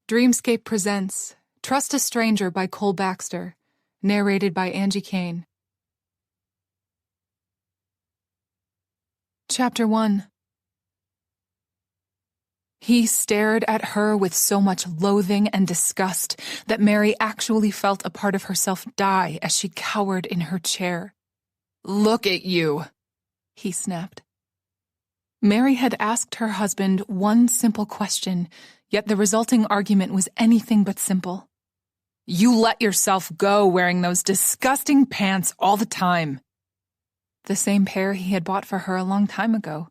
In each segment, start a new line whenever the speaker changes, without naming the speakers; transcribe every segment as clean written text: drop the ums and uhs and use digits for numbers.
Dreamscape presents Trust a Stranger by Cole Baxter, narrated by Angie Kane. Chapter 1. He stared at her with so much loathing and disgust that Mary actually felt a part of herself die as she cowered in her chair. "Look at you," he snapped. Mary had asked her husband one simple question, yet the resulting argument was anything but simple. "You let yourself go wearing those disgusting pants all the time." The same pair he had bought for her a long time ago.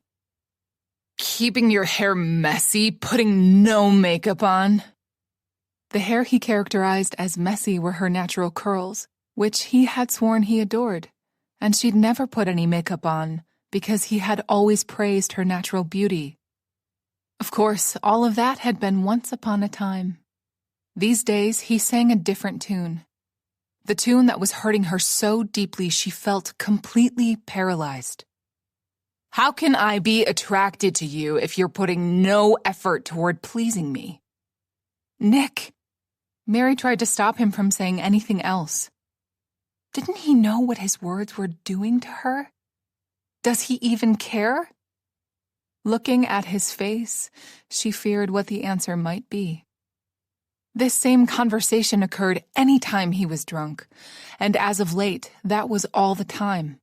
"Keeping your hair messy, putting no makeup on." The hair he characterized as messy were her natural curls, which he had sworn he adored, and she'd never put any makeup on because he had always praised her natural beauty. Of course, all of that had been once upon a time. These days, he sang a different tune. The tune that was hurting her so deeply she felt completely paralyzed. "How can I be attracted to you if you're putting no effort toward pleasing me?" "Nick!" Mary tried to stop him from saying anything else. Didn't he know what his words were doing to her? Does he even care? Looking at his face, she feared what the answer might be. This same conversation occurred any time he was drunk, and as of late, that was all the time.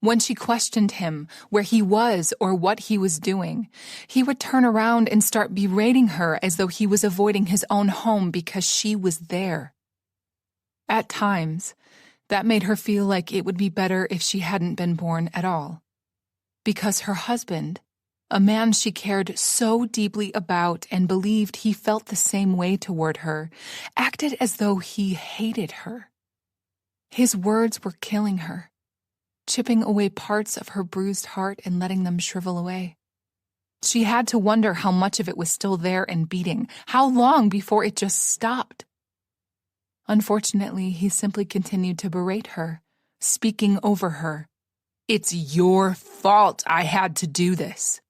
When she questioned him, where he was or what he was doing, he would turn around and start berating her as though he was avoiding his own home because she was there. At times, that made her feel like it would be better if she hadn't been born at all. Because her husband, a man she cared so deeply about and believed he felt the same way toward her, acted as though he hated her. His words were killing her, chipping away parts of her bruised heart and letting them shrivel away. She had to wonder how much of it was still there and beating, how long before it just stopped. Unfortunately, he simply continued to berate her, speaking over her. "It's your fault I had to do this."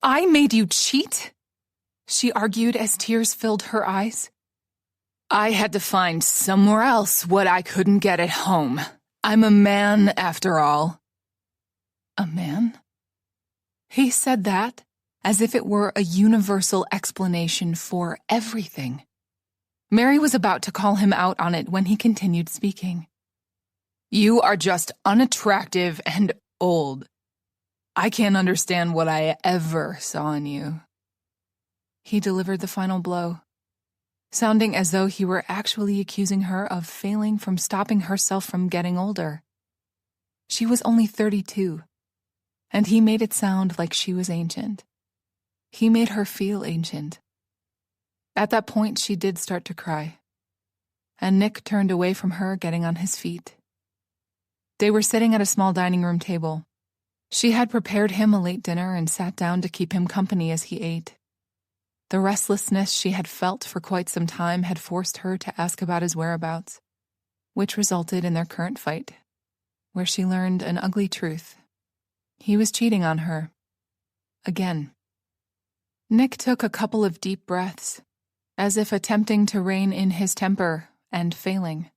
"I made you cheat?" she argued as tears filled her eyes. "I had to find somewhere else what I couldn't get at home. I'm a man, after all." A man? He said that as if it were a universal explanation for everything. Mary was about to call him out on it when he continued speaking. "You are just unattractive and old. I can't understand what I ever saw in you." He delivered the final blow, sounding as though he were actually accusing her of failing from stopping herself from getting older. She was only 32, and he made it sound like she was ancient. He made her feel ancient. At that point, she did start to cry, and Nick turned away from her, getting on his feet. They were sitting at a small dining room table. She had prepared him a late dinner and sat down to keep him company as he ate. The restlessness she had felt for quite some time had forced her to ask about his whereabouts, which resulted in their current fight, where she learned an ugly truth. He was cheating on her. Again. Nick took a couple of deep breaths, as if attempting to rein in his temper and failing.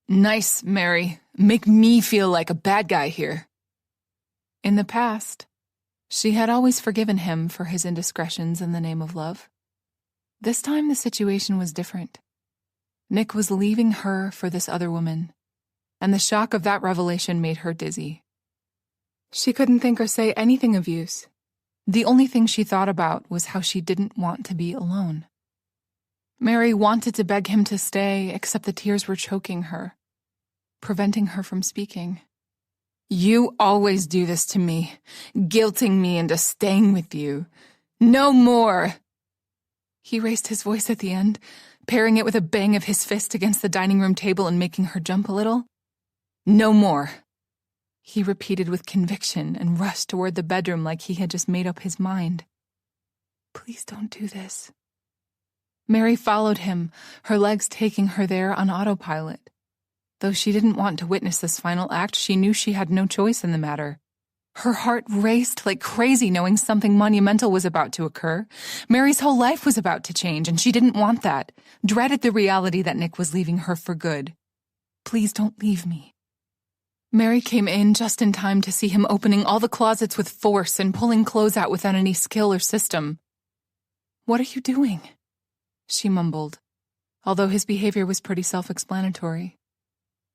"Nice, Mary. Make me feel like a bad guy here." In the past, she had always forgiven him for his indiscretions in the name of love. This time the situation was different. Nick was leaving her for this other woman, and the shock of that revelation made her dizzy. She couldn't think or say anything of use. The only thing she thought about was how she didn't want to be alone. Mary wanted to beg him to stay, except the tears were choking her, preventing her from speaking. "You always do this to me, guilting me into staying with you. No more!" He raised his voice at the end, pairing it with a bang of his fist against the dining room table and making her jump a little. "No more," he repeated with conviction and rushed toward the bedroom like he had just made up his mind. "Please don't do this." Mary followed him, her legs taking her there on autopilot. Though she didn't want to witness this final act, she knew she had no choice in the matter. Her heart raced like crazy knowing something monumental was about to occur. Mary's whole life was about to change, and she didn't want that, dreaded the reality that Nick was leaving her for good. Please don't leave me. Mary came in just in time to see him opening all the closets with force and pulling clothes out without any skill or system. "What are you doing?" she mumbled, although his behavior was pretty self-explanatory.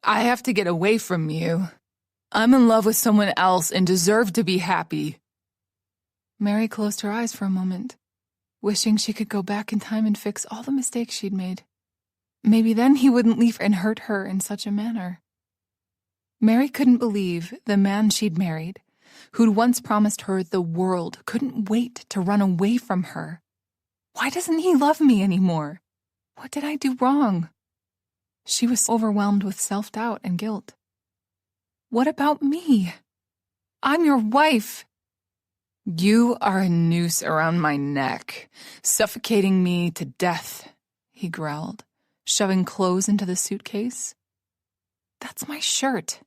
"I have to get away from you. I'm in love with someone else and deserve to be happy." Mary closed her eyes for a moment, wishing she could go back in time and fix all the mistakes she'd made. Maybe then he wouldn't leave and hurt her in such a manner. Mary couldn't believe the man she'd married, who'd once promised her the world, couldn't wait to run away from her. Why doesn't he love me anymore? What did I do wrong? She was overwhelmed with self-doubt and guilt. What about me? I'm your wife. You are a noose around my neck, suffocating me to death, he growled, shoving clothes into the suitcase. That's my shirt.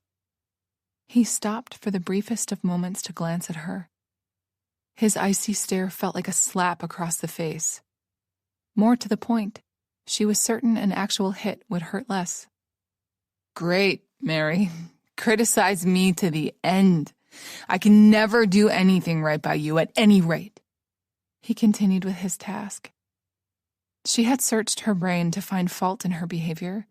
He stopped for the briefest of moments to glance at her. His icy stare felt like a slap across the face. More to the point, she was certain an actual hit would hurt less. Great, Mary. Criticize me to the end. I can never do anything right by you at any rate. He continued with his task. She had searched her brain to find fault in her behavior.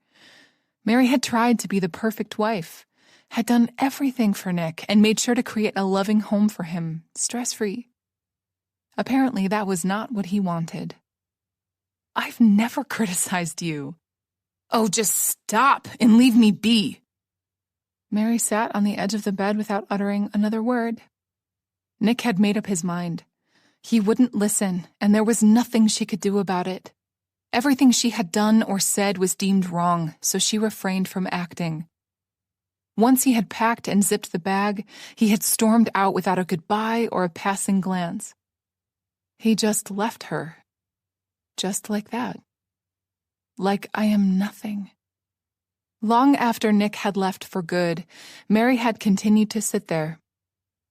Mary had tried to be the perfect wife, had done everything for Nick, and made sure to create a loving home for him, stress-free. Apparently, that was not what he wanted. I've never criticized you. Oh, just stop and leave me be. Mary sat on the edge of the bed without uttering another word. Nick had made up his mind. He wouldn't listen, and there was nothing she could do about it. Everything she had done or said was deemed wrong, so she refrained from acting. Once he had packed and zipped the bag, he had stormed out without a goodbye or a passing glance. He just left her. Just like that. Like I am nothing. Long after Nick had left for good, Mary had continued to sit there,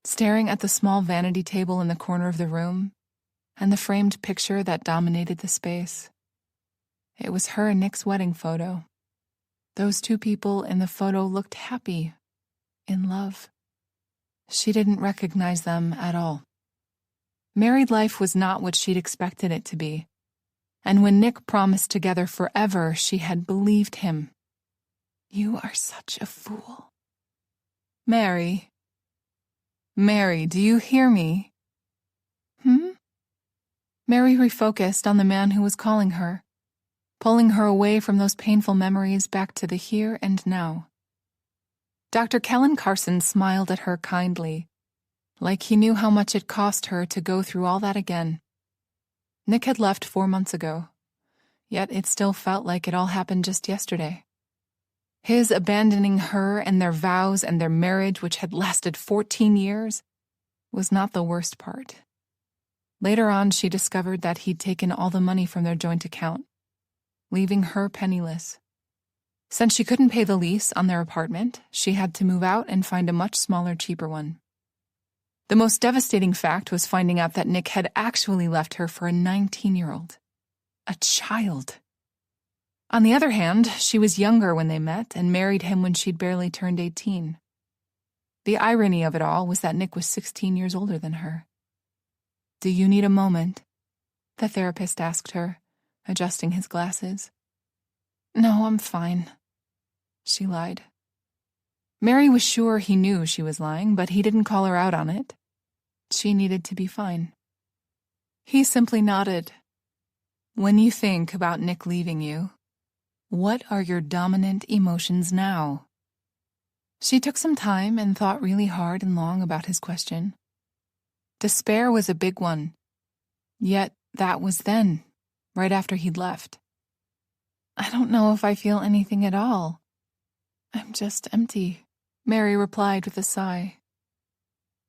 staring at the small vanity table in the corner of the room and the framed picture that dominated the space. It was her and Nick's wedding photo. Those two people in the photo looked happy, in love. She didn't recognize them at all. Married life was not what she'd expected it to be, and when Nick promised together forever, she had believed him. You are such a fool. Mary. Mary, do you hear me? Mary refocused on the man who was calling her, pulling her away from those painful memories back to the here and now. Dr. Kellen Carson smiled at her kindly, like he knew how much it cost her to go through all that again. Nick had left 4 months ago, yet it still felt like it all happened just yesterday. His abandoning her and their vows and their marriage, which had lasted 14 years, was not the worst part. Later on, she discovered that he'd taken all the money from their joint account, leaving her penniless. Since she couldn't pay the lease on their apartment, she had to move out and find a much smaller, cheaper one. The most devastating fact was finding out that Nick had actually left her for a 19-year-old. A child. On the other hand, she was younger when they met and married him when she'd barely turned 18. The irony of it all was that Nick was 16 years older than her. Do you need a moment? The therapist asked her, adjusting his glasses. No, I'm fine, she lied. Mary was sure he knew she was lying, but he didn't call her out on it. She needed to be fine. He simply nodded. When you think about Nick leaving you, what are your dominant emotions now? She took some time and thought really hard and long about his question. Despair was a big one. Yet that was then, right after he'd left. I don't know if I feel anything at all. I'm just empty, Mary replied with a sigh.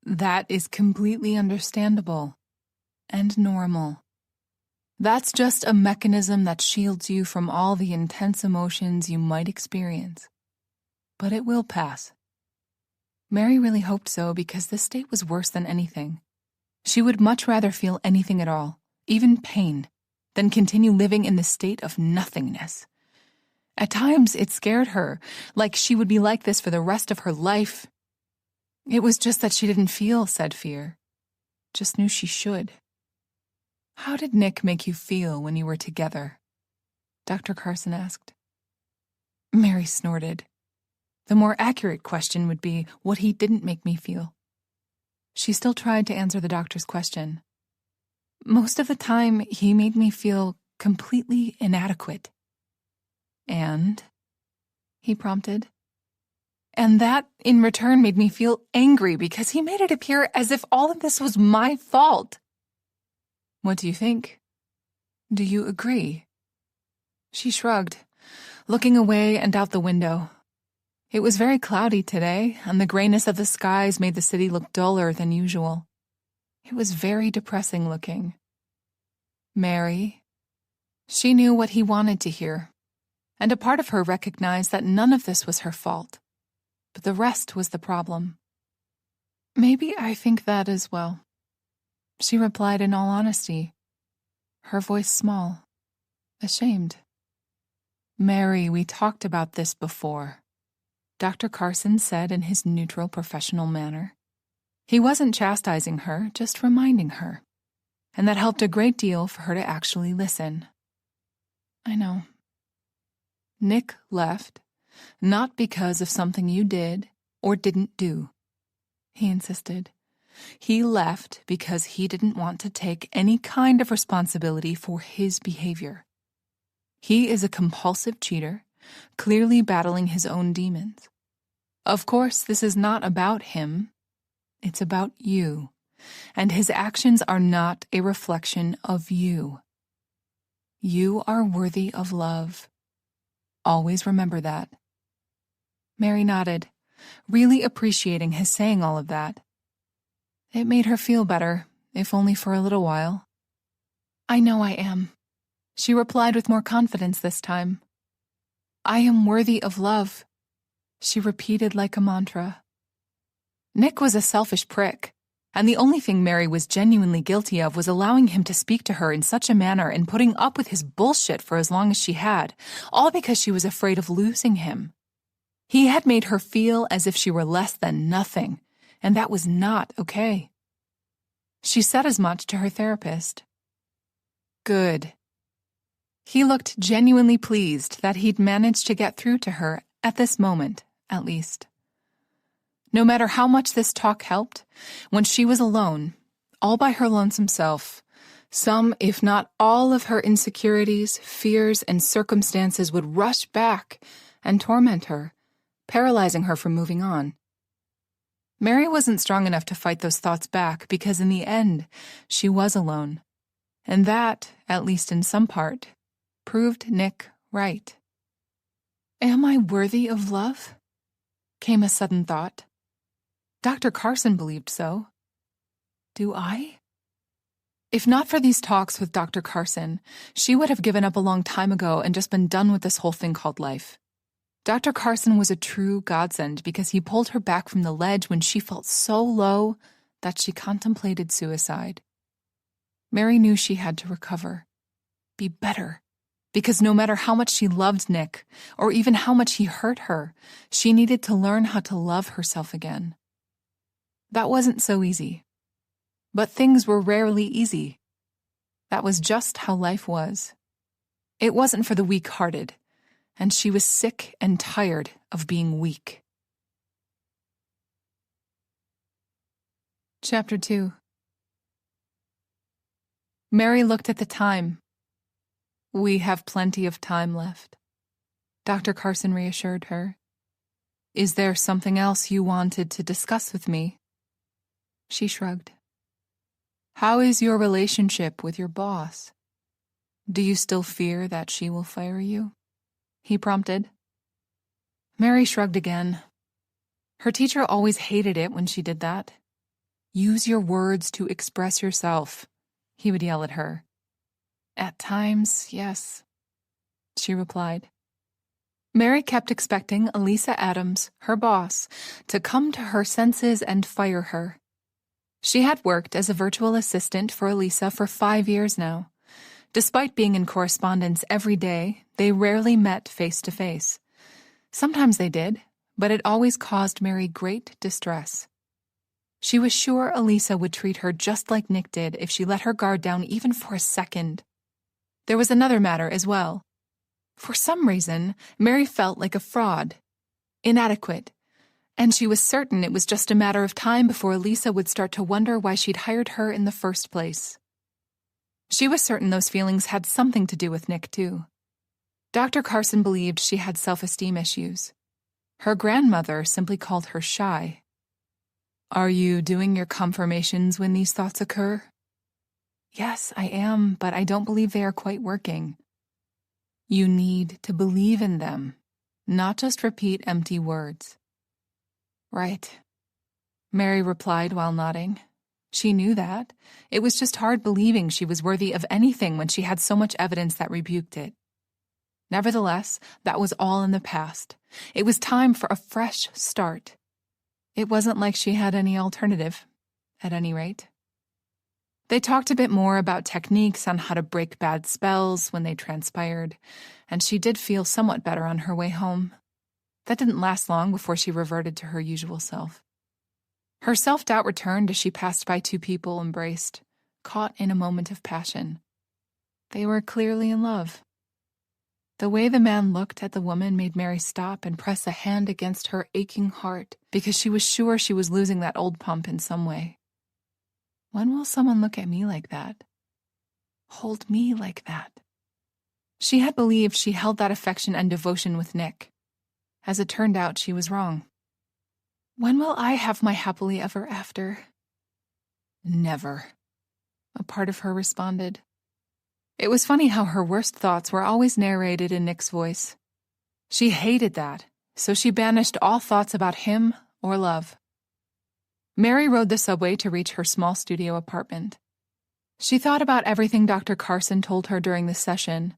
That is completely understandable and normal. That's just a mechanism that shields you from all the intense emotions you might experience. But it will pass. Mary really hoped so because this state was worse than anything. She would much rather feel anything at all, even pain, than continue living in the state of nothingness. At times, it scared her, like she would be like this for the rest of her life. It was just that she didn't feel said fear, just knew she should. "How did Nick make you feel when you were together?" Dr. Carson asked. Mary snorted. The more accurate question would be what he didn't make me feel. She still tried to answer the doctor's question. "Most of the time, he made me feel completely inadequate." "And?" he prompted. "And that, in return, made me feel angry because he made it appear as if all of this was my fault." "What do you think? Do you agree?" She shrugged, looking away and out the window. It was very cloudy today, and the grayness of the skies made the city look duller than usual. It was very depressing looking. "Mary." She knew what he wanted to hear, and a part of her recognized that none of this was her fault, but the rest was the problem. "Maybe I think that as well," she replied in all honesty, her voice small, ashamed. "Mary, we talked about this before," Dr. Carson said in his neutral professional manner. He wasn't chastising her, just reminding her, and that helped a great deal for her to actually listen. "I know. Nick left, not because of something you did or didn't do," he insisted. "He left because he didn't want to take any kind of responsibility for his behavior. He is a compulsive cheater, clearly battling his own demons. Of course, this is not about him. It's about you, and his actions are not a reflection of you. You are worthy of love. Always remember that." Mary nodded, really appreciating his saying all of that. It made her feel better, if only for a little while. "I know I am," she replied with more confidence this time. "I am worthy of love," she repeated like a mantra. Nick was a selfish prick, and the only thing Mary was genuinely guilty of was allowing him to speak to her in such a manner and putting up with his bullshit for as long as she had, all because she was afraid of losing him. He had made her feel as if she were less than nothing, and that was not okay. She said as much to her therapist. Good. He looked genuinely pleased that he'd managed to get through to her at this moment, at least. No matter how much this talk helped, when she was alone, all by her lonesome self, some, if not all of her insecurities, fears, and circumstances would rush back and torment her, paralyzing her from moving on. Mary wasn't strong enough to fight those thoughts back because in the end, she was alone. And that, at least in some part, proved Nick right. "Am I worthy of love?" came a sudden thought. Dr. Carson believed so. Do I? If not for these talks with Dr. Carson, she would have given up a long time ago and just been done with this whole thing called life. Dr. Carson was a true godsend because he pulled her back from the ledge when she felt so low that she contemplated suicide. Mary knew she had to recover, be better, because no matter how much she loved Nick, or even how much he hurt her, she needed to learn how to love herself again. That wasn't so easy. But things were rarely easy. That was just how life was. It wasn't for the weak-hearted, and she was sick and tired of being weak. Chapter 2. Mary looked at the time. "We have plenty of time left," Dr. Carson reassured her. "Is there something else you wanted to discuss with me?" She shrugged. "How is your relationship with your boss? Do you still fear that she will fire you?" he prompted. Mary shrugged again. Her teacher always hated it when she did that. "Use your words to express yourself," he would yell at her. "At times, yes," she replied. Mary kept expecting Elisa Adams, her boss, to come to her senses and fire her. She had worked as a virtual assistant for Elisa for 5 years now. Despite being in correspondence every day, they rarely met face to face. Sometimes they did, but it always caused Mary great distress. She was sure Elisa would treat her just like Nick did if she let her guard down even for a second. There was another matter as well. For some reason, Mary felt like a fraud, inadequate, and she was certain it was just a matter of time before Elisa would start to wonder why she'd hired her in the first place. She was certain those feelings had something to do with Nick, too. Dr. Carson believed she had self-esteem issues. Her grandmother simply called her shy. "Are you doing your confirmations when these thoughts occur?" "Yes, I am, but I don't believe they are quite working." "You need to believe in them, not just repeat empty words." "Right," Mary replied while nodding. She knew that. It was just hard believing she was worthy of anything when she had so much evidence that rebuked it. Nevertheless, that was all in the past. It was time for a fresh start. It wasn't like she had any alternative, at any rate. They talked a bit more about techniques on how to break bad spells when they transpired, and she did feel somewhat better on her way home. That didn't last long before she reverted to her usual self. Her self-doubt returned as she passed by 2 people embraced, caught in a moment of passion. They were clearly in love. The way the man looked at the woman made Mary stop and press a hand against her aching heart because she was sure she was losing that old pump in some way. When will someone look at me like that? Hold me like that? She had believed she held that affection and devotion with Nick. As it turned out, she was wrong. When will I have my happily ever after? Never, a part of her responded. It was funny how her worst thoughts were always narrated in Nick's voice. She hated that, so she banished all thoughts about him or love. Mary rode the subway to reach her small studio apartment. She thought about everything Dr. Carson told her during the session.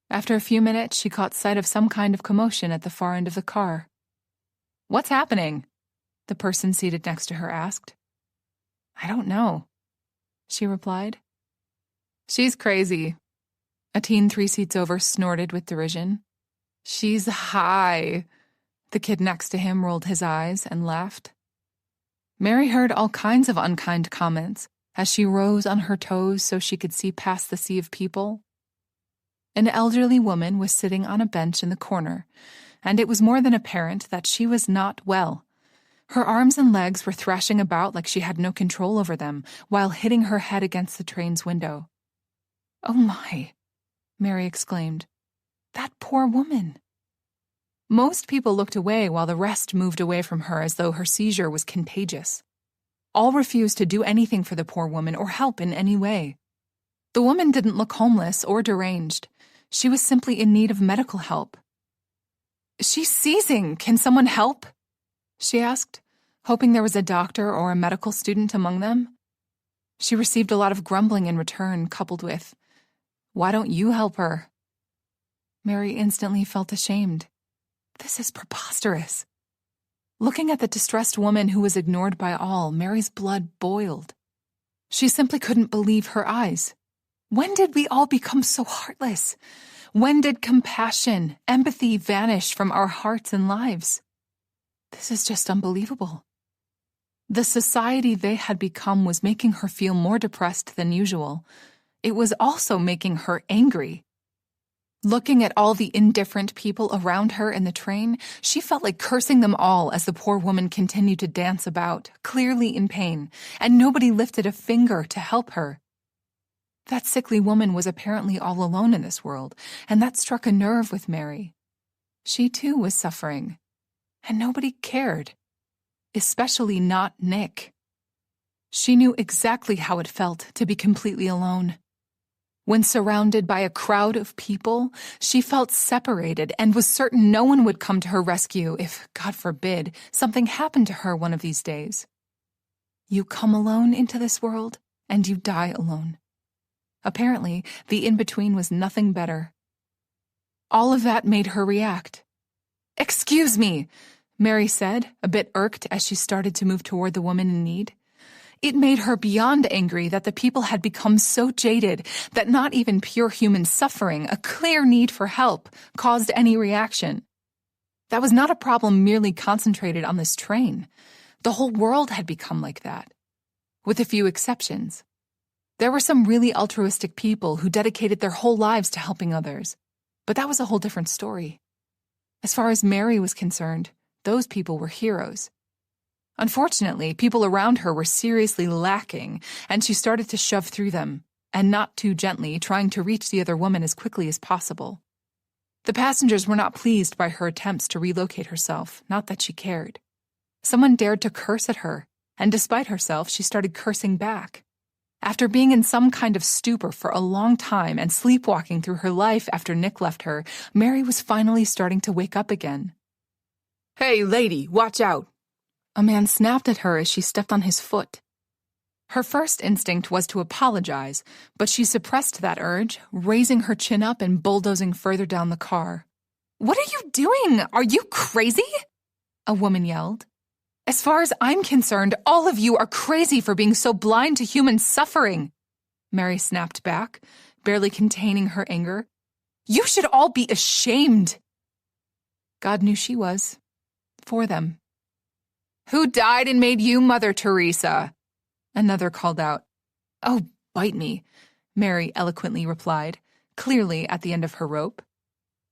After a few minutes, she caught sight of some kind of commotion at the far end of the car. "What's happening?" the person seated next to her asked. "I don't know," she replied. "She's crazy," a teen 3 seats over snorted with derision. "She's high." The kid next to him rolled his eyes and laughed. Mary heard all kinds of unkind comments as she rose on her toes so she could see past the sea of people. An elderly woman was sitting on a bench in the corner, and it was more than apparent that she was not well. Her arms and legs were thrashing about like she had no control over them, while hitting her head against the train's window. "Oh my," Mary exclaimed. "That poor woman." Most people looked away while the rest moved away from her as though her seizure was contagious. All refused to do anything for the poor woman or help in any way. The woman didn't look homeless or deranged. She was simply in need of medical help. "She's seizing. Can someone help?" she asked, hoping there was a doctor or a medical student among them. She received a lot of grumbling in return, coupled with, "Why don't you help her?" Mary instantly felt ashamed. This is preposterous. Looking at the distressed woman who was ignored by all, Mary's blood boiled. She simply couldn't believe her eyes. When did we all become so heartless? When did compassion, empathy vanish from our hearts and lives? This is just unbelievable. The society they had become was making her feel more depressed than usual. It was also making her angry. Looking at all the indifferent people around her in the train, she felt like cursing them all as the poor woman continued to dance about, clearly in pain, and nobody lifted a finger to help her. That sickly woman was apparently all alone in this world, and that struck a nerve with Mary. She too was suffering, and nobody cared, especially not Nick. She knew exactly how it felt to be completely alone. When surrounded by a crowd of people, she felt separated and was certain no one would come to her rescue if, God forbid, something happened to her one of these days. You come alone into this world, and you die alone. Apparently, the in-between was nothing better. All of that made her react. "Excuse me," Mary said, a bit irked as she started to move toward the woman in need. It made her beyond angry that the people had become so jaded that not even pure human suffering, a clear need for help, caused any reaction. That was not a problem merely concentrated on this train. The whole world had become like that, with a few exceptions. There were some really altruistic people who dedicated their whole lives to helping others, but that was a whole different story. As far as Mary was concerned, those people were heroes. Unfortunately, people around her were seriously lacking, and she started to shove through them, and not too gently, trying to reach the other woman as quickly as possible. The passengers were not pleased by her attempts to relocate herself, not that she cared. Someone dared to curse at her, and despite herself, she started cursing back. After being in some kind of stupor for a long time and sleepwalking through her life after Nick left her, Mary was finally starting to wake up again. "Hey, lady, watch out!" A man snapped at her as she stepped on his foot. Her first instinct was to apologize, but she suppressed that urge, raising her chin up and bulldozing further down the car. "What are you doing? Are you crazy?" a woman yelled. "As far as I'm concerned, all of you are crazy for being so blind to human suffering," Mary snapped back, barely containing her anger. "You should all be ashamed." God knew she was. For them. "Who died and made you Mother Teresa?" another called out. "Oh, bite me," Mary eloquently replied, clearly at the end of her rope.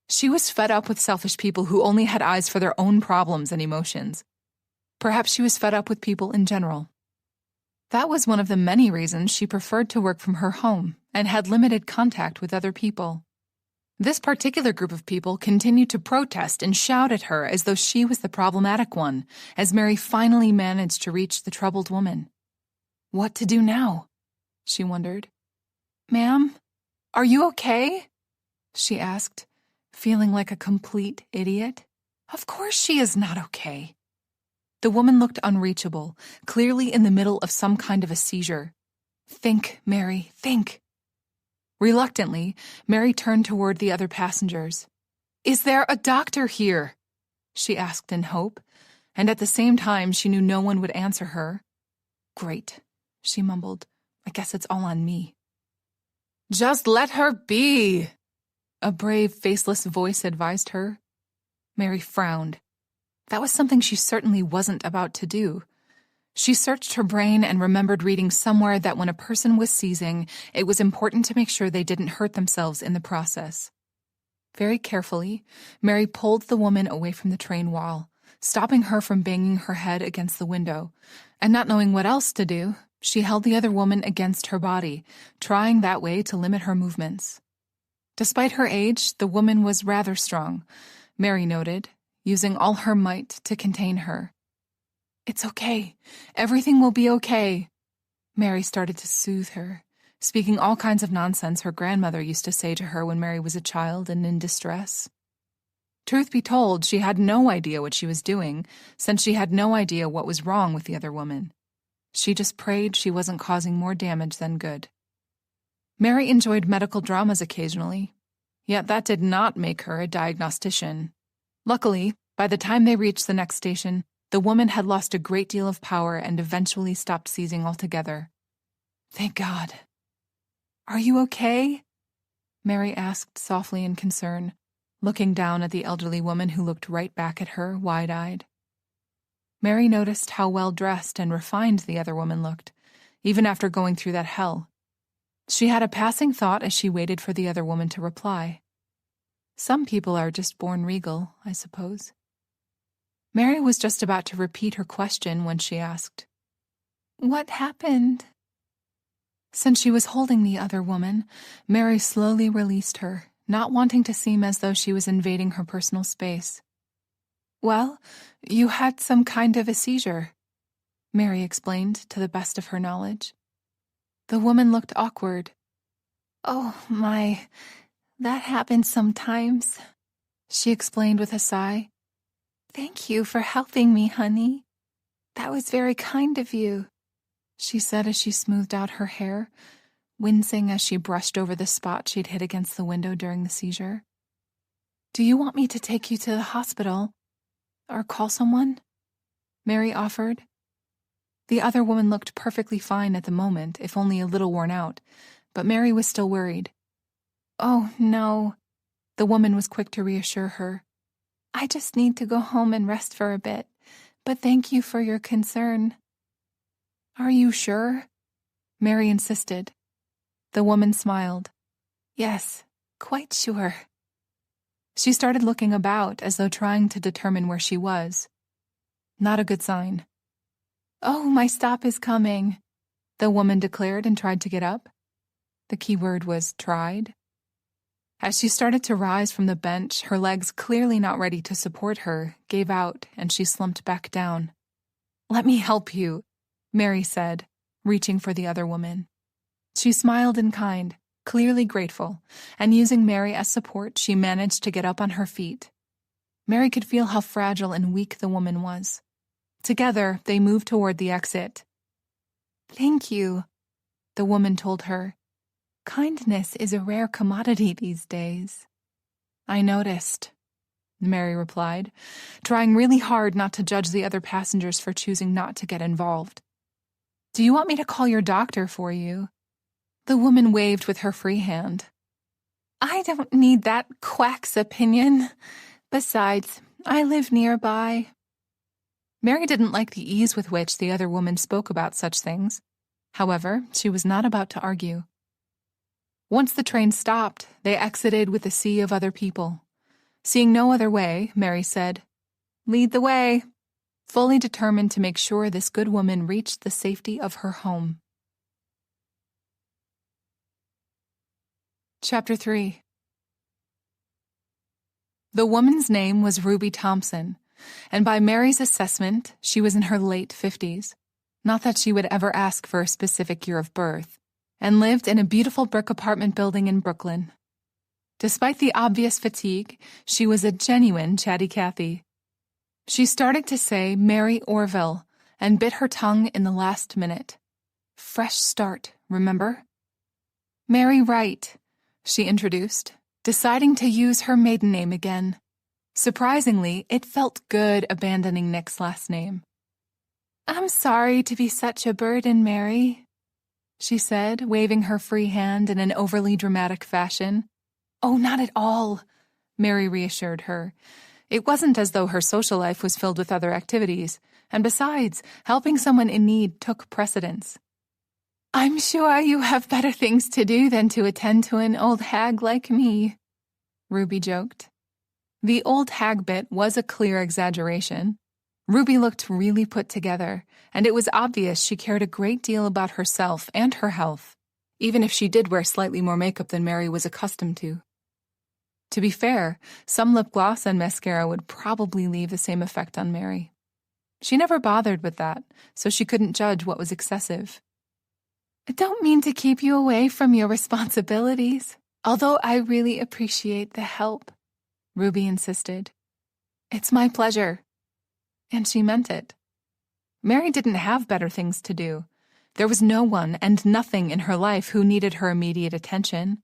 She was fed up with selfish people who only had eyes for their own problems and emotions. Perhaps she was fed up with people in general. That was one of the many reasons she preferred to work from her home and had limited contact with other people. This particular group of people continued to protest and shout at her as though she was the problematic one, as Mary finally managed to reach the troubled woman. What to do now? She wondered. "Ma'am, are you okay?" she asked, feeling like a complete idiot. Of course she is not okay. The woman looked unreachable, clearly in the middle of some kind of a seizure. "Think, Mary, think." Reluctantly, Mary turned toward the other passengers. "Is there a doctor here?" she asked in hope, and at the same time she knew no one would answer her. "Great," she mumbled. "I guess it's all on me." "Just let her be," a brave, faceless voice advised her. Mary frowned. That was something she certainly wasn't about to do. She searched her brain and remembered reading somewhere that when a person was seizing, it was important to make sure they didn't hurt themselves in the process. Very carefully, Mary pulled the woman away from the train wall, stopping her from banging her head against the window, and not knowing what else to do, she held the other woman against her body, trying that way to limit her movements. Despite her age, the woman was rather strong, Mary noted, using all her might to contain her. "It's okay. Everything will be okay." Mary started to soothe her, speaking all kinds of nonsense her grandmother used to say to her when Mary was a child and in distress. Truth be told, she had no idea what she was doing, since she had no idea what was wrong with the other woman. She just prayed she wasn't causing more damage than good. Mary enjoyed medical dramas occasionally, yet that did not make her a diagnostician. Luckily, by the time they reached the next station, the woman had lost a great deal of power and eventually stopped seizing altogether. "Thank God." "Are you okay?" Mary asked softly in concern, looking down at the elderly woman who looked right back at her, wide-eyed. Mary noticed how well-dressed and refined the other woman looked, even after going through that hell. She had a passing thought as she waited for the other woman to reply. Some people are just born regal, I suppose. Mary was just about to repeat her question when she asked, "What happened?" Since she was holding the other woman, Mary slowly released her, not wanting to seem as though she was invading her personal space. "Well, you had some kind of a seizure," Mary explained to the best of her knowledge. The woman looked awkward. "Oh, my, that happens sometimes," she explained with a sigh. "Thank you for helping me, honey. That was very kind of you," she said as she smoothed out her hair, wincing as she brushed over the spot she'd hit against the window during the seizure. Do you want me to take you to the hospital? Or call someone? Mary offered. The other woman looked perfectly fine at the moment, if only a little worn out, but Mary was still worried. Oh, no. The woman was quick to reassure her. I just need to go home and rest for a bit, but thank you for your concern. Are you sure? Mary insisted. The woman smiled. Yes, quite sure. She started looking about as though trying to determine where she was. Not a good sign. Oh, my stop is coming, the woman declared and tried to get up. The key word was tried. As she started to rise from the bench, her legs, clearly not ready to support her, gave out and she slumped back down. Let me help you, Mary said, reaching for the other woman. She smiled in kind, clearly grateful, and using Mary as support, she managed to get up on her feet. Mary could feel how fragile and weak the woman was. Together, they moved toward the exit. Thank you, the woman told her. Kindness is a rare commodity these days. I noticed, Mary replied, trying really hard not to judge the other passengers for choosing not to get involved. Do you want me to call your doctor for you? The woman waved with her free hand. I don't need that quack's opinion. Besides, I live nearby. Mary didn't like the ease with which the other woman spoke about such things. However, she was not about to argue. Once the train stopped, they exited with a sea of other people. Seeing no other way, Mary said, Lead the way, fully determined to make sure this good woman reached the safety of her home. Chapter 3. The woman's name was Ruby Thompson, and by Mary's assessment, she was in her late 50s. Not that she would ever ask for a specific year of birth, and lived in a beautiful brick apartment building in Brooklyn. Despite the obvious fatigue, she was a genuine chatty Cathy. She started to say Mary Orville and bit her tongue in the last minute. Fresh start, remember? Mary Wright, she introduced, deciding to use her maiden name again. Surprisingly, it felt good abandoning Nick's last name. I'm sorry to be such a burden, Mary, she said, waving her free hand in an overly dramatic fashion. Oh, not at all, Mary reassured her. It wasn't as though her social life was filled with other activities, and besides, helping someone in need took precedence. I'm sure you have better things to do than to attend to an old hag like me, Ruby joked. The old hag bit was a clear exaggeration. Ruby looked really put together, and it was obvious she cared a great deal about herself and her health, even if she did wear slightly more makeup than Mary was accustomed to. To be fair, some lip gloss and mascara would probably leave the same effect on Mary. She never bothered with that, so she couldn't judge what was excessive. I don't mean to keep you away from your responsibilities, although I really appreciate the help, Ruby insisted. It's my pleasure. And she meant it. Mary didn't have better things to do. There was no one and nothing in her life who needed her immediate attention.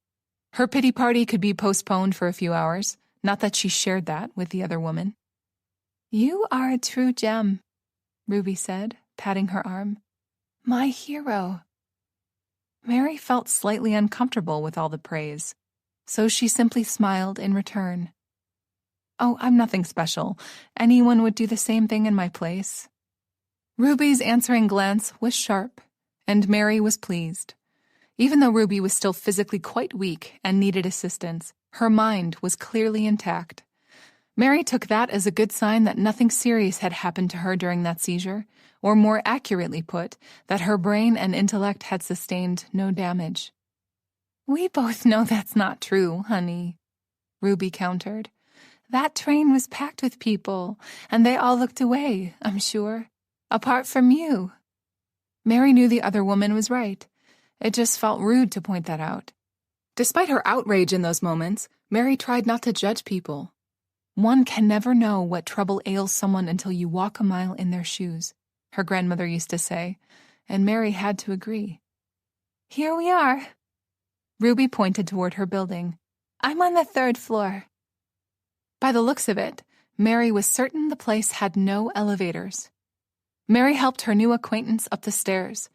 Her pity party could be postponed for a few hours, not that she shared that with the other woman. You are a true gem, Ruby said, patting her arm. My hero. Mary felt slightly uncomfortable with all the praise, so she simply smiled in return. Oh, I'm nothing special. Anyone would do the same thing in my place. Ruby's answering glance was sharp, and Mary was pleased. Even though Ruby was still physically quite weak and needed assistance, her mind was clearly intact. Mary took that as a good sign that nothing serious had happened to her during that seizure, or more accurately put, that her brain and intellect had sustained no damage. We both know that's not true, honey, Ruby countered. That train was packed with people, and they all looked away, I'm sure, apart from you. Mary knew the other woman was right. It just felt rude to point that out. Despite her outrage in those moments, Mary tried not to judge people. One can never know what trouble ails someone until you walk a mile in their shoes, her grandmother used to say, and Mary had to agree. Here we are. Ruby pointed toward her building. I'm on the 3rd floor. By the looks of it, Mary was certain the place had no elevators. Mary helped her new acquaintance up the stairs.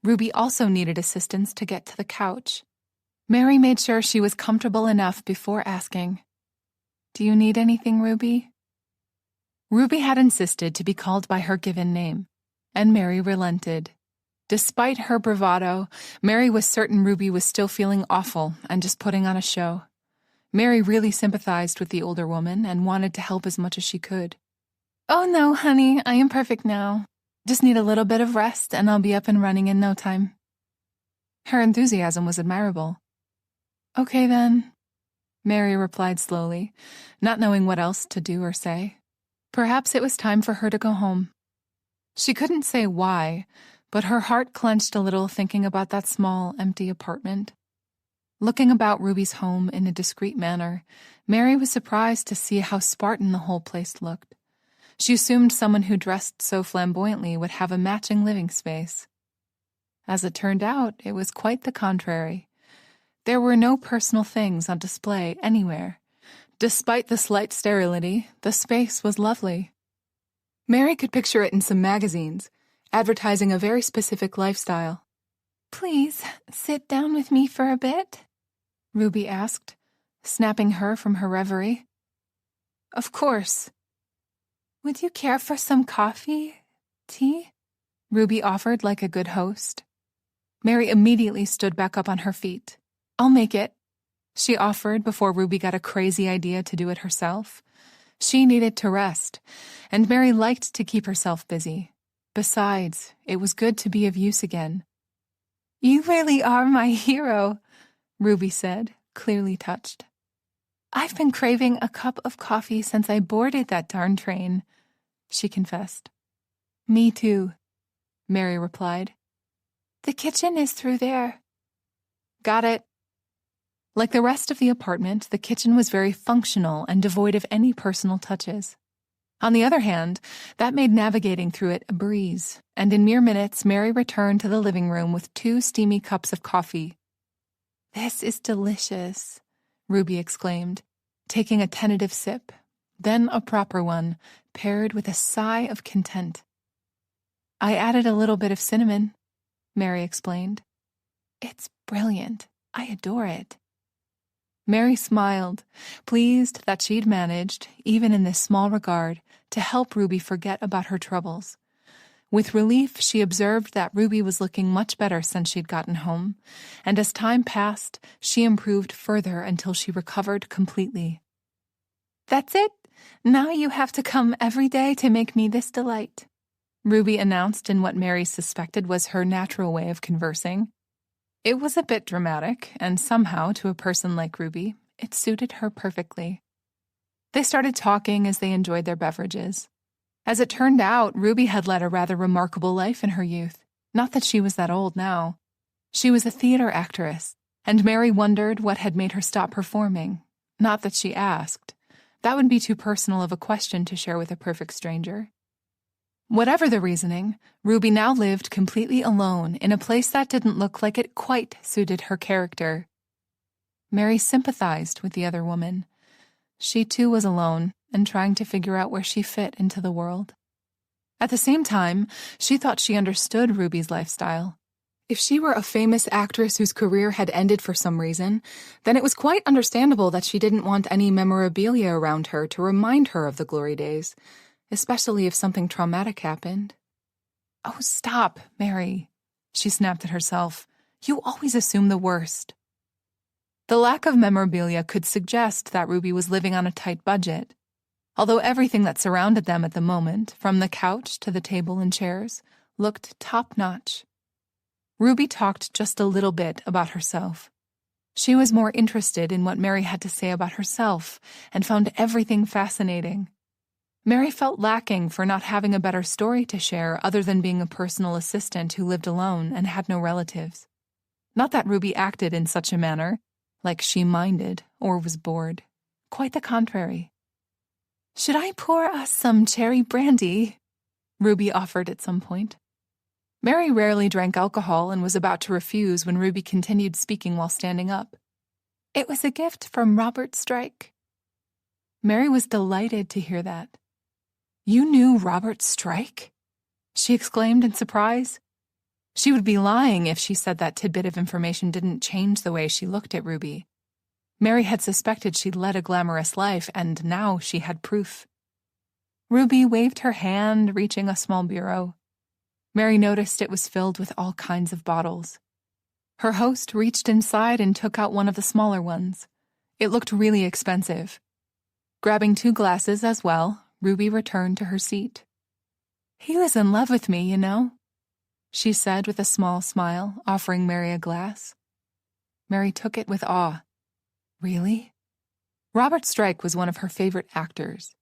Ruby also needed assistance to get to the couch. Mary made sure she was comfortable enough before asking, "Do you need anything, Ruby?" Ruby had insisted to be called by her given name, and Mary relented. Despite her bravado, Mary was certain Ruby was still feeling awful and just putting on a show. Mary really sympathized with the older woman and wanted to help as much as she could. "Oh no, honey, I am perfect now. Just need a little bit of rest and I'll be up and running in no time." Her enthusiasm was admirable. "Okay then," Mary replied slowly, not knowing what else to do or say. Perhaps it was time for her to go home. She couldn't say why, but her heart clenched a little thinking about that small, empty apartment. Looking about Ruby's home in a discreet manner, Mary was surprised to see how Spartan the whole place looked. She assumed someone who dressed so flamboyantly would have a matching living space. As it turned out, it was quite the contrary. There were no personal things on display anywhere. Despite the slight sterility, the space was lovely. Mary could picture it in some magazines, advertising a very specific lifestyle. "Please, sit down with me for a bit?" Ruby asked, snapping her from her reverie. "Of course." "Would you care for some coffee? Tea?" Ruby offered like a good host. Mary immediately stood back up on her feet. "I'll make it," she offered before Ruby got a crazy idea to do it herself. She needed to rest, and Mary liked to keep herself busy. Besides, it was good to be of use again. "You really are my hero," Ruby said, clearly touched. "I've been craving a cup of coffee since I boarded that darn train," she confessed. "Me too," Mary replied. "The kitchen is through there." "Got it." Like the rest of the apartment, the kitchen was very functional and devoid of any personal touches. On the other hand, that made navigating through it a breeze, and in mere minutes Mary returned to the living room with 2 steamy cups of coffee. "This is delicious," Ruby exclaimed, taking a tentative sip, then a proper one, paired with a sigh of content. "I added a little bit of cinnamon," Mary explained. "It's brilliant. I adore it." Mary smiled, pleased that she'd managed, even in this small regard, to help Ruby forget about her troubles. With relief, she observed that Ruby was looking much better since she'd gotten home, and as time passed, she improved further until she recovered completely. "That's it. Now you have to come every day to make me this delight," Ruby announced in what Mary suspected was her natural way of conversing. It was a bit dramatic, and somehow, to a person like Ruby, it suited her perfectly. They started talking as they enjoyed their beverages. As it turned out, Ruby had led a rather remarkable life in her youth. Not that she was that old now. She was a theater actress, and Mary wondered what had made her stop performing. Not that she asked. That would be too personal of a question to share with a perfect stranger. Whatever the reasoning, Ruby now lived completely alone in a place that didn't look like it quite suited her character. Mary sympathized with the other woman. She too was alone and trying to figure out where she fit into the world. At the same time, she thought she understood Ruby's lifestyle. If she were a famous actress whose career had ended for some reason, then it was quite understandable that she didn't want any memorabilia around her to remind her of the glory days, especially if something traumatic happened. "Oh, stop, Mary," she snapped at herself. "You always assume the worst." The lack of memorabilia could suggest that Ruby was living on a tight budget, although everything that surrounded them at the moment, from the couch to the table and chairs, looked top-notch. Ruby talked just a little bit about herself. She was more interested in what Mary had to say about herself and found everything fascinating. Mary felt lacking for not having a better story to share other than being a personal assistant who lived alone and had no relatives. Not that Ruby acted in such a manner, like she minded or was bored. Quite the contrary. "Should I pour us some cherry brandy?" Ruby offered at some point. Mary rarely drank alcohol and was about to refuse when Ruby continued speaking while standing up. "It was a gift from Robert Strike." Mary was delighted to hear that. "You knew Robert Strike?" she exclaimed in surprise. She would be lying if she said that tidbit of information didn't change the way she looked at Ruby. Mary had suspected she'd led a glamorous life, and now she had proof. Ruby waved her hand, reaching a small bureau. Mary noticed it was filled with all kinds of bottles. Her host reached inside and took out one of the smaller ones. It looked really expensive. Grabbing 2 glasses as well, Ruby returned to her seat. "He was in love with me, you know," she said with a small smile, offering Mary a glass. Mary took it with awe. "Really?" Robert Strike was one of her favorite actors.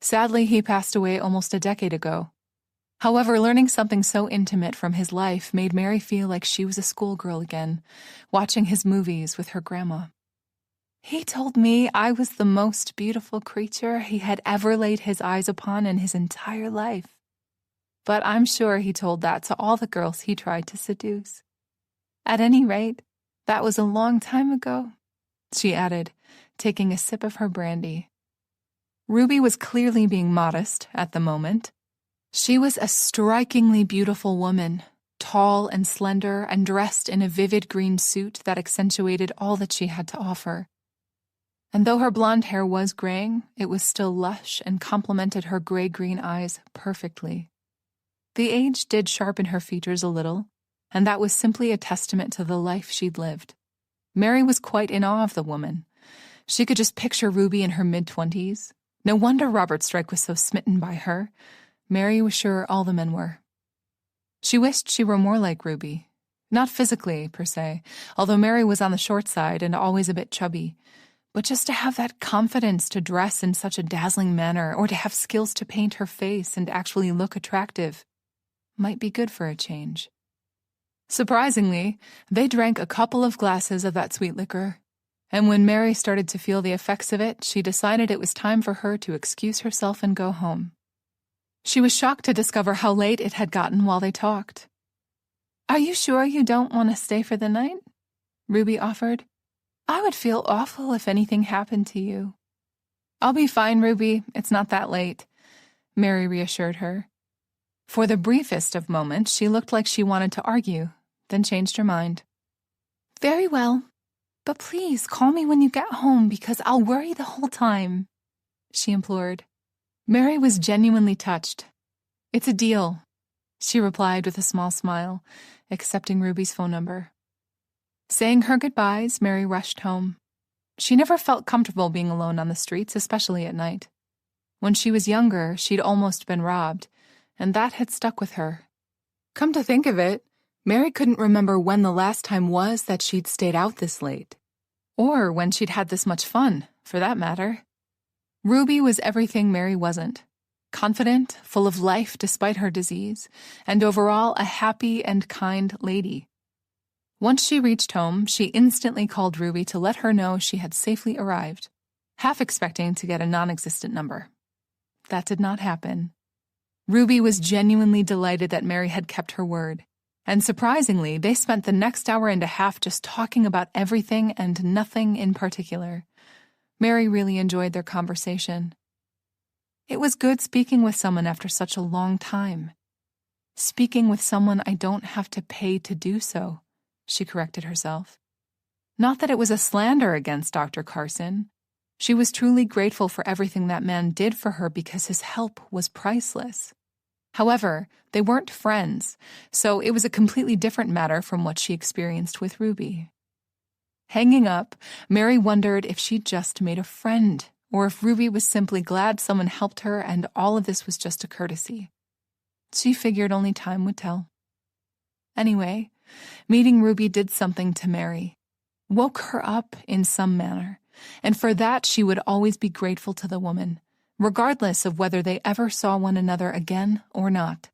Sadly, he passed away almost a decade ago. However, learning something so intimate from his life made Mary feel like she was a schoolgirl again, watching his movies with her grandma. "He told me I was the most beautiful creature he had ever laid his eyes upon in his entire life. But I'm sure he told that to all the girls he tried to seduce. At any rate, that was a long time ago," she added, taking a sip of her brandy. Ruby was clearly being modest at the moment. She was a strikingly beautiful woman, tall and slender and dressed in a vivid green suit that accentuated all that she had to offer. And though her blonde hair was graying, it was still lush and complemented her gray-green eyes perfectly. The age did sharpen her features a little, and that was simply a testament to the life she'd lived. Mary was quite in awe of the woman. She could just picture Ruby in her mid-20s. No wonder Robert Strike was so smitten by her. Mary was sure all the men were. She wished she were more like Ruby. Not physically, per se, although Mary was on the short side and always a bit chubby. But just to have that confidence to dress in such a dazzling manner, or to have skills to paint her face and actually look attractive, might be good for a change. Surprisingly, they drank a couple of glasses of that sweet liquor, and when Mary started to feel the effects of it, she decided it was time for her to excuse herself and go home. She was shocked to discover how late it had gotten while they talked. "Are you sure you don't want to stay for the night?" Ruby offered. "I would feel awful if anything happened to you." "I'll be fine, Ruby. It's not that late," Mary reassured her. For the briefest of moments, she looked like she wanted to argue, then changed her mind. "Very well, but please call me when you get home because I'll worry the whole time," she implored. Mary was genuinely touched. "It's a deal," she replied with a small smile, accepting Ruby's phone number. Saying her goodbyes, Mary rushed home. She never felt comfortable being alone on the streets, especially at night. When she was younger, she'd almost been robbed, and that had stuck with her. Come to think of it, Mary couldn't remember when the last time was that she'd stayed out this late. Or when she'd had this much fun, for that matter. Ruby was everything Mary wasn't. Confident, full of life despite her disease, and overall a happy and kind lady. Once she reached home, she instantly called Ruby to let her know she had safely arrived, half expecting to get a non-existent number. That did not happen. Ruby was genuinely delighted that Mary had kept her word, and surprisingly, they spent the next hour and a half just talking about everything and nothing in particular. Mary really enjoyed their conversation. It was good speaking with someone after such a long time. Speaking with someone I don't have to pay to do so, she corrected herself. Not that it was a slander against Dr. Carson. She was truly grateful for everything that man did for her because his help was priceless. However, they weren't friends, so it was a completely different matter from what she experienced with Ruby. Hanging up, Mary wondered if she'd just made a friend, or if Ruby was simply glad someone helped her and all of this was just a courtesy. She figured only time would tell. Anyway, meeting Ruby did something to Mary, woke her up in some manner, and for that she would always be grateful to the woman, regardless of whether they ever saw one another again or not.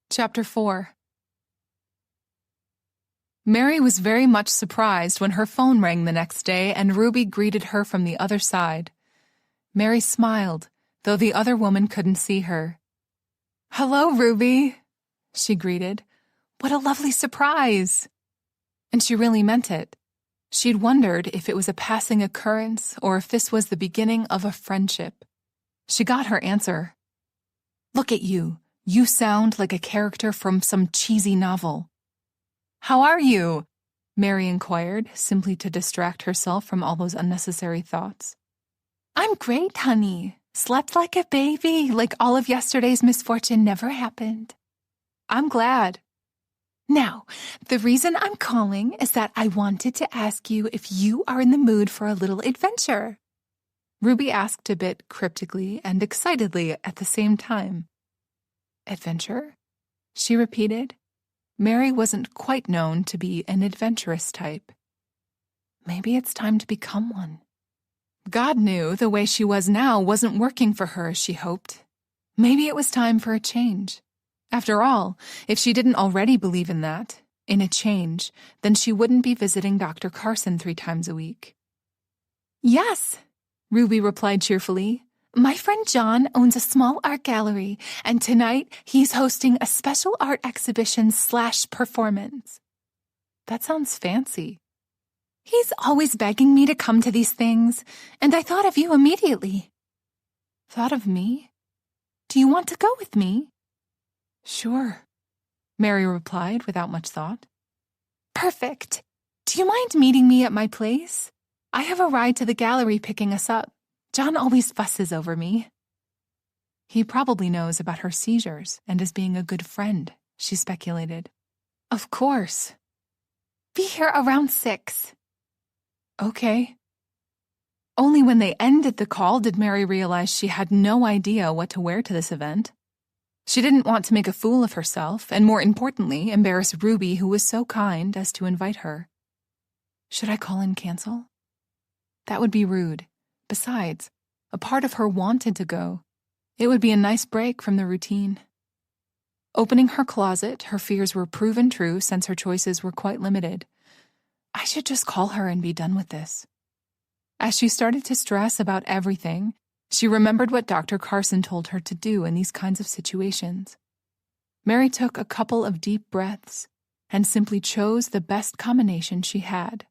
Chapter 4. Mary was very much surprised when her phone rang the next day and Ruby greeted her from the other side. Mary smiled, though the other woman couldn't see her. "Hello, Ruby," she greeted. "What a lovely surprise!" And she really meant it. She'd wondered if it was a passing occurrence or if this was the beginning of a friendship. She got her answer. "Look at you. You sound like a character from some cheesy novel." "How are you?" Mary inquired, simply to distract herself from all those unnecessary thoughts. "I'm great, honey. Slept like a baby, like all of yesterday's misfortune never happened." "I'm glad." "Now, the reason I'm calling is that I wanted to ask you if you are in the mood for a little adventure." Ruby asked a bit cryptically and excitedly at the same time. "Adventure?" she repeated. Mary wasn't quite known to be an adventurous type. Maybe it's time to become one. God knew the way she was now wasn't working for her as she hoped. Maybe it was time for a change. After all, if she didn't already believe in that, in a change, then she wouldn't be visiting Dr. Carson 3 times a week. "Yes," Ruby replied cheerfully. "My friend John owns a small art gallery, and tonight he's hosting a special art exhibition/performance." That sounds fancy. "He's always begging me to come to these things, and I thought of you immediately." "Thought of me? Do you want to go with me?" "Sure," Mary replied without much thought. "Perfect. Do you mind meeting me at my place? I have a ride to the gallery picking us up. John always fusses over me." "He probably knows about her seizures and is being a good friend," she speculated. "Of course." "Be here around 6. "Okay." Only when they ended the call did Mary realize she had no idea what to wear to this event. She didn't want to make a fool of herself, and more importantly, embarrass Ruby, who was so kind as to invite her. Should I call and cancel? That would be rude. Besides, a part of her wanted to go. It would be a nice break from the routine. Opening her closet, her fears were proven true since her choices were quite limited. I should just call her and be done with this. As she started to stress about everything, she remembered what Dr. Carson told her to do in these kinds of situations. Mary took a couple of deep breaths and simply chose the best combination she had: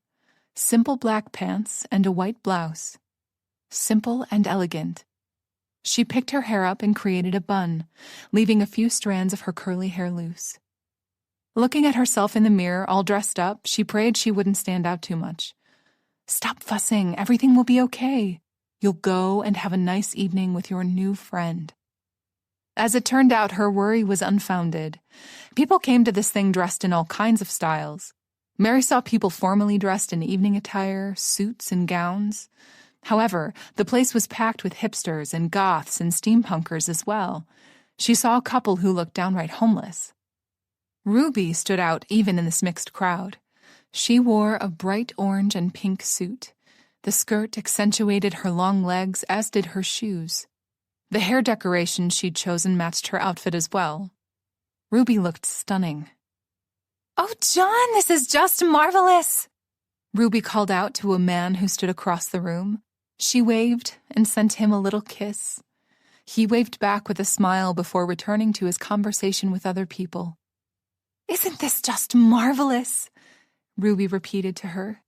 simple black pants and a white blouse. Simple and elegant. She picked her hair up and created a bun, leaving a few strands of her curly hair loose. Looking at herself in the mirror, all dressed up, she prayed she wouldn't stand out too much. "Stop fussing. Everything will be okay. You'll go and have a nice evening with your new friend." As it turned out, her worry was unfounded. People came to this thing dressed in all kinds of styles. Mary saw people formally dressed in evening attire, suits and gowns. However, the place was packed with hipsters and goths and steampunkers as well. She saw a couple who looked downright homeless. Ruby stood out even in this mixed crowd. She wore a bright orange and pink suit. The skirt accentuated her long legs, as did her shoes. The hair decoration she'd chosen matched her outfit as well. Ruby looked stunning. "Oh, John, this is just marvelous!" Ruby called out to a man who stood across the room. She waved and sent him a little kiss. He waved back with a smile before returning to his conversation with other people. "Isn't this just marvelous?" Ruby repeated to her.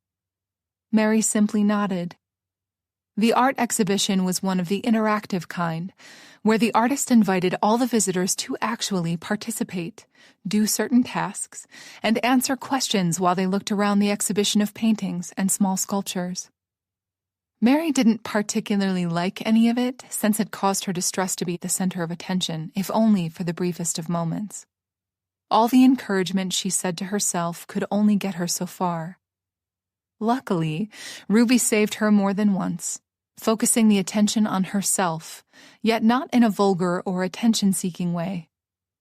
Mary simply nodded. The art exhibition was one of the interactive kind, where the artist invited all the visitors to actually participate, do certain tasks, and answer questions while they looked around the exhibition of paintings and small sculptures. Mary didn't particularly like any of it, since it caused her distress to be the center of attention, if only for the briefest of moments. All the encouragement she said to herself could only get her so far. Luckily, Ruby saved her more than once, focusing the attention on herself, yet not in a vulgar or attention-seeking way.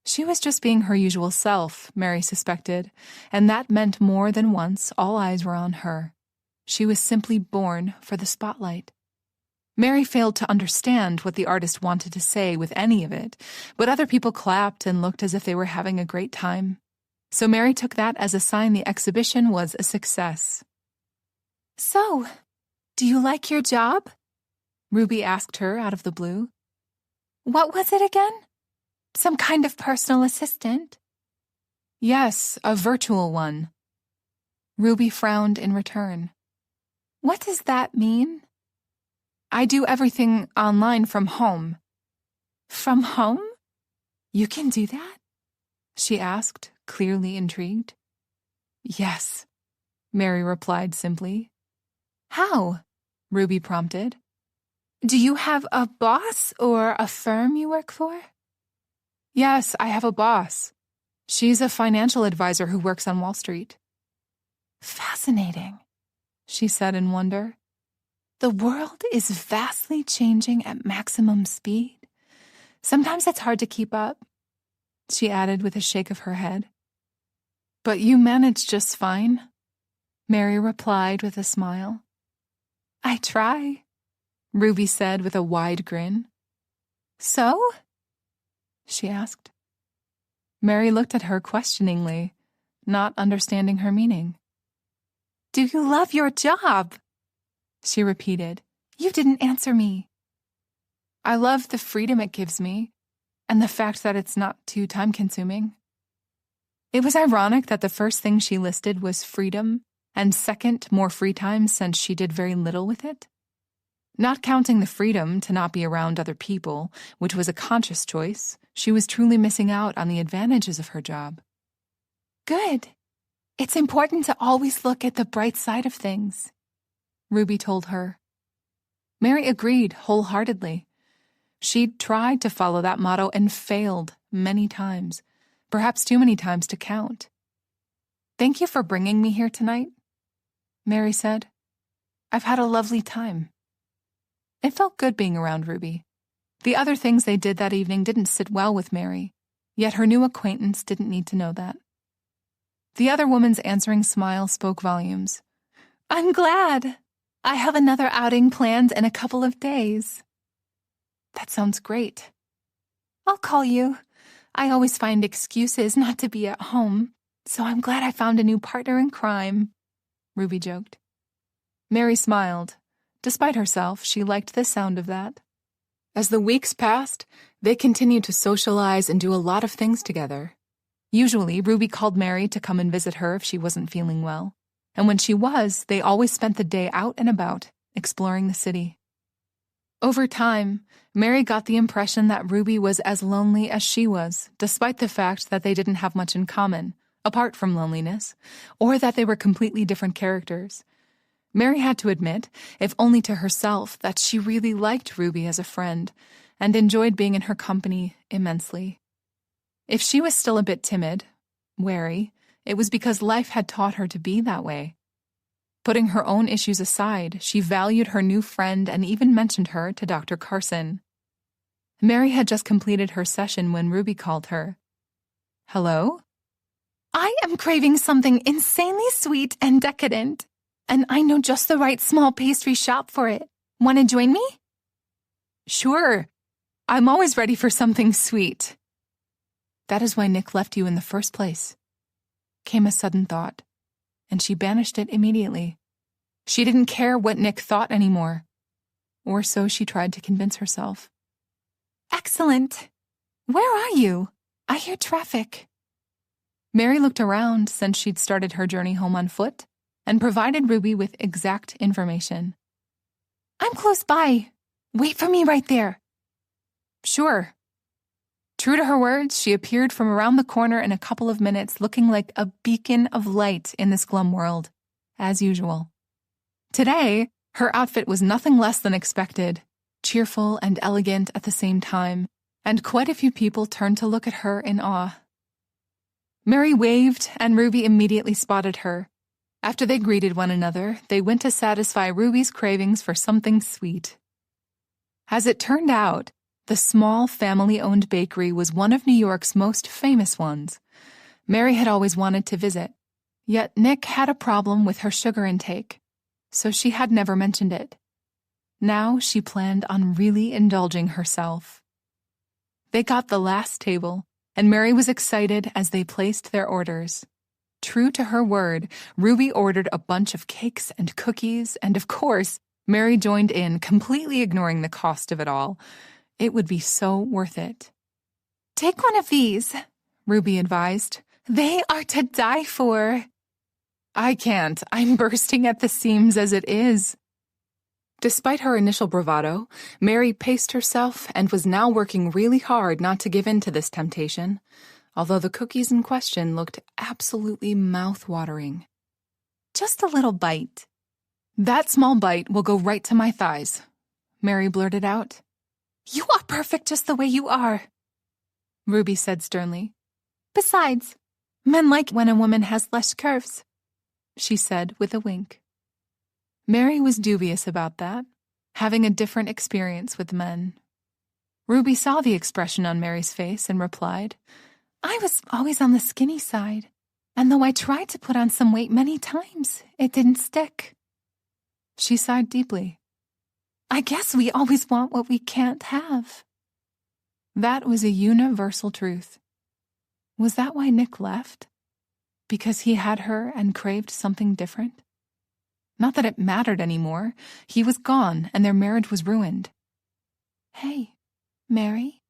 She was just being her usual self, Mary suspected, and that meant more than once all eyes were on her. She was simply born for the spotlight. Mary failed to understand what the artist wanted to say with any of it, but other people clapped and looked as if they were having a great time. So Mary took that as a sign the exhibition was a success. "So, do you like your job?" Ruby asked her out of the blue. "What was it again? Some kind of personal assistant?" "Yes, a virtual one." Ruby frowned in return. What does that mean? I do everything online from home. From home? You can do that? She asked, clearly intrigued. Yes, Mary replied simply. How? Ruby prompted. Do you have a boss or a firm you work for? Yes, I have a boss. She's a financial advisor who works on Wall Street. Fascinating, she said in wonder. The world is vastly changing at maximum speed. Sometimes it's hard to keep up, she added with a shake of her head. But you manage just fine, Mary replied with a smile. I try, Ruby said with a wide grin. So? She asked. Mary looked at her questioningly, not understanding her meaning. Do you love your job? She repeated. You didn't answer me. I love the freedom it gives me, and the fact that it's not too time-consuming. It was ironic that the first thing she listed was freedom, and second, more free time since she did very little with it. Not counting the freedom to not be around other people, which was a conscious choice, she was truly missing out on the advantages of her job. Good. It's important to always look at the bright side of things, Ruby told her. Mary agreed wholeheartedly. She'd tried to follow that motto and failed many times, perhaps too many times to count. Thank you for bringing me here tonight, Mary said. I've had a lovely time. It felt good being around Ruby. The other things they did that evening didn't sit well with Mary, yet her new acquaintance didn't need to know that. The other woman's answering smile spoke volumes. I'm glad. I have another outing planned in a couple of days. That sounds great. I'll call you. I always find excuses not to be at home, so I'm glad I found a new partner in crime, Ruby joked. Mary smiled. Despite herself, she liked the sound of that. As the weeks passed, they continued to socialize and do a lot of things together. Usually, Ruby called Mary to come and visit her if she wasn't feeling well, and when she was, they always spent the day out and about, exploring the city. Over time, Mary got the impression that Ruby was as lonely as she was, despite the fact that they didn't have much in common, apart from loneliness, or that they were completely different characters. Mary had to admit, if only to herself, that she really liked Ruby as a friend and enjoyed being in her company immensely. If she was still a bit timid, wary, it was because life had taught her to be that way. Putting her own issues aside, she valued her new friend and even mentioned her to Dr. Carson. Mary had just completed her session when Ruby called her. Hello? I am craving something insanely sweet and decadent, and I know just the right small pastry shop for it. Want to join me? Sure. I'm always ready for something sweet. That is why Nick left you in the first place, came a sudden thought, and she banished it immediately. She didn't care what Nick thought anymore, or so she tried to convince herself. Excellent. Where are you? I hear traffic. Mary looked around since she'd started her journey home on foot and provided Ruby with exact information. I'm close by. Wait for me right there. Sure. True to her words, she appeared from around the corner in a couple of minutes, looking like a beacon of light in this glum world, as usual. Today, her outfit was nothing less than expected, cheerful and elegant at the same time, and quite a few people turned to look at her in awe. Mary waved, and Ruby immediately spotted her. After they greeted one another, they went to satisfy Ruby's cravings for something sweet. As it turned out, the small family-owned bakery was one of New York's most famous ones. Mary had always wanted to visit, yet Nick had a problem with her sugar intake, so she had never mentioned it. Now she planned on really indulging herself. They got the last table, and Mary was excited as they placed their orders. True to her word, Ruby ordered a bunch of cakes and cookies, and of course, Mary joined in, completely ignoring the cost of it all. It would be so worth it. Take one of these, Ruby advised. They are to die for. I can't. I'm bursting at the seams as it is. Despite her initial bravado, Mary paced herself and was now working really hard not to give in to this temptation, although the cookies in question looked absolutely mouth-watering. Just a little bite. That small bite will go right to my thighs, Mary blurted out. You are perfect just the way you are, Ruby said sternly. Besides, men like when a woman has less curves, she said with a wink. Mary was dubious about that, having a different experience with men. Ruby saw the expression on Mary's face and replied, I was always on the skinny side, and though I tried to put on some weight many times, it didn't stick. She sighed deeply. I guess we always want what we can't have. That was a universal truth. Was that why Nick left? Because he had her and craved something different? Not that it mattered anymore. He was gone, and their marriage was ruined. Hey, Mary?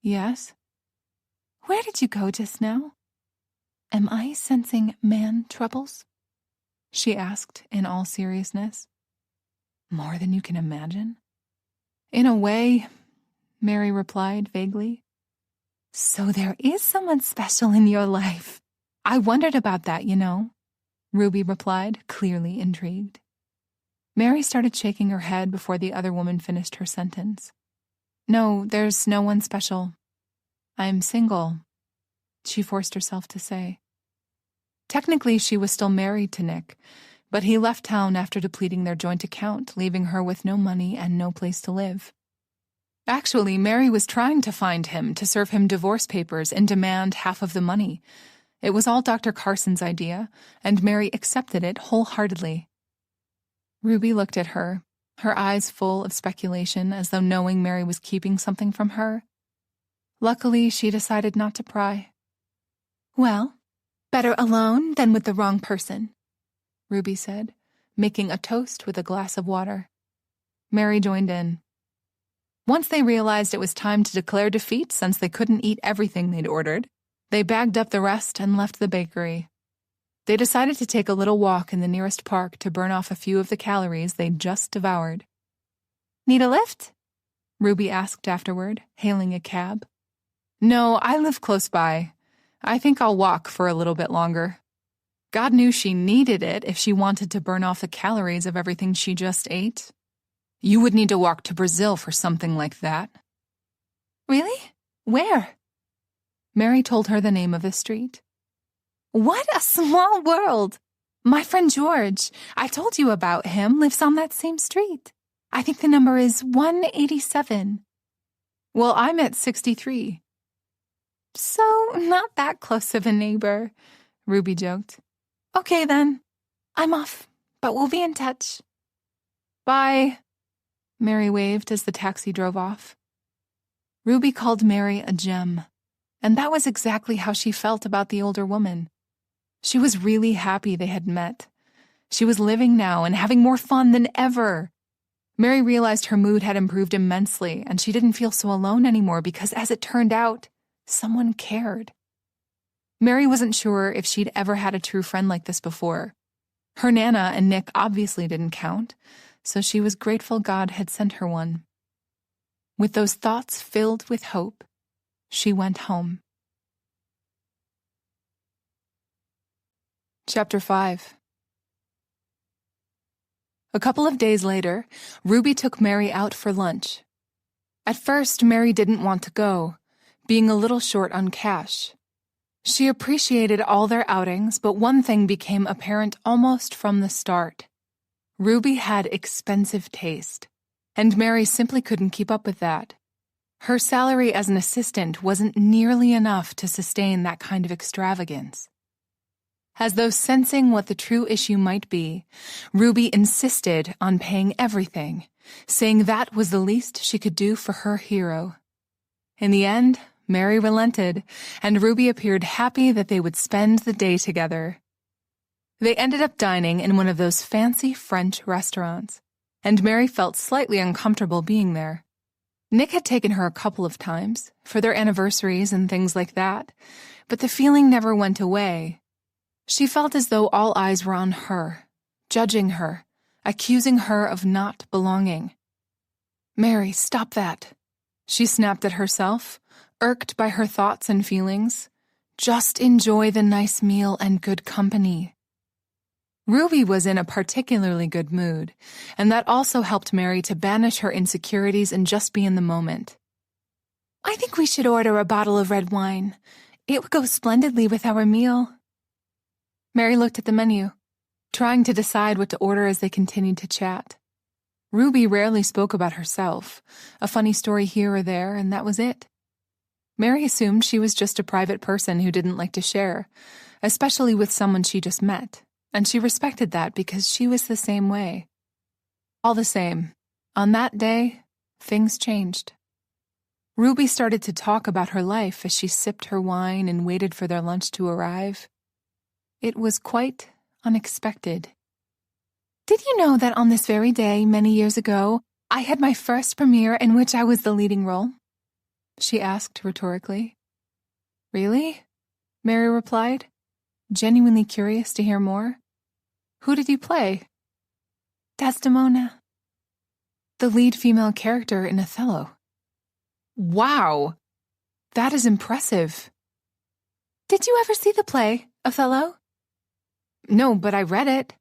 Yes? Where did you go just now? Am I sensing man troubles? She asked in all seriousness. More than you can imagine? In a way, Mary replied vaguely. So there is someone special in your life. I wondered about that, you know. Ruby replied, clearly intrigued. Mary started shaking her head before the other woman finished her sentence. No, there's no one special. I'm single, she forced herself to say. Technically, she was still married to Nick, but he left town after depleting their joint account, leaving her with no money and no place to live. Actually, Mary was trying to find him to serve him divorce papers and demand half of the money. It was all Dr. Carson's idea, and Mary accepted it wholeheartedly. Ruby looked at her, her eyes full of speculation as though knowing Mary was keeping something from her. Luckily, she decided not to pry. Well, better alone than with the wrong person, Ruby said, making a toast with a glass of water. Mary joined in. Once they realized it was time to declare defeat since they couldn't eat everything they'd ordered, they bagged up the rest and left the bakery. They decided to take a little walk in the nearest park to burn off a few of the calories they'd just devoured. Need a lift? Ruby asked afterward, hailing a cab. No, I live close by. I think I'll walk for a little bit longer. God knew she needed it if she wanted to burn off the calories of everything she just ate. You would need to walk to Brazil for something like that. Really? Where? Mary told her the name of the street. What a small world! My friend George, I told you about him, lives on that same street. I think the number is 187. Well, I'm at 63. So, not that close of a neighbor, Ruby joked. Okay then, I'm off, but we'll be in touch. Bye, Mary waved as the taxi drove off. Ruby called Mary a gem, and that was exactly how she felt about the older woman. She was really happy they had met. She was living now and having more fun than ever. Mary realized her mood had improved immensely, and she didn't feel so alone anymore because, as it turned out, someone cared. Mary wasn't sure if she'd ever had a true friend like this before. Her Nana and Nick obviously didn't count, so she was grateful God had sent her one. With those thoughts filled with hope, she went home. Chapter 5. A couple of days later, Ruby took Mary out for lunch. At first, Mary didn't want to go, being a little short on cash. She appreciated all their outings, but one thing became apparent almost from the start. Ruby had expensive taste, and Mary simply couldn't keep up with that. Her salary as an assistant wasn't nearly enough to sustain that kind of extravagance. As though sensing what the true issue might be, Ruby insisted on paying everything, saying that was the least she could do for her hero. In the end, Mary relented, and Ruby appeared happy that they would spend the day together. They ended up dining in one of those fancy French restaurants, and Mary felt slightly uncomfortable being there. Nick had taken her a couple of times, for their anniversaries and things like that, but the feeling never went away. She felt as though all eyes were on her, judging her, accusing her of not belonging. "Mary, stop that," she snapped at herself, irked by her thoughts and feelings. "Just enjoy the nice meal and good company." Ruby was in a particularly good mood, and that also helped Mary to banish her insecurities and just be in the moment. "I think we should order a bottle of red wine. It would go splendidly with our meal." Mary looked at the menu, trying to decide what to order as they continued to chat. Ruby rarely spoke about herself, a funny story here or there, and that was it. Mary assumed she was just a private person who didn't like to share, especially with someone she just met, and she respected that because she was the same way. All the same, on that day, things changed. Ruby started to talk about her life as she sipped her wine and waited for their lunch to arrive. It was quite unexpected. "Did you know that on this very day, many years ago, I had my first premiere in which I was the leading role?" she asked rhetorically. "Really?" Mary replied, genuinely curious to hear more. "Who did you play?" "Desdemona, the lead female character in Othello." "Wow! That is impressive." "Did you ever see the play, Othello?" "No, but I read it."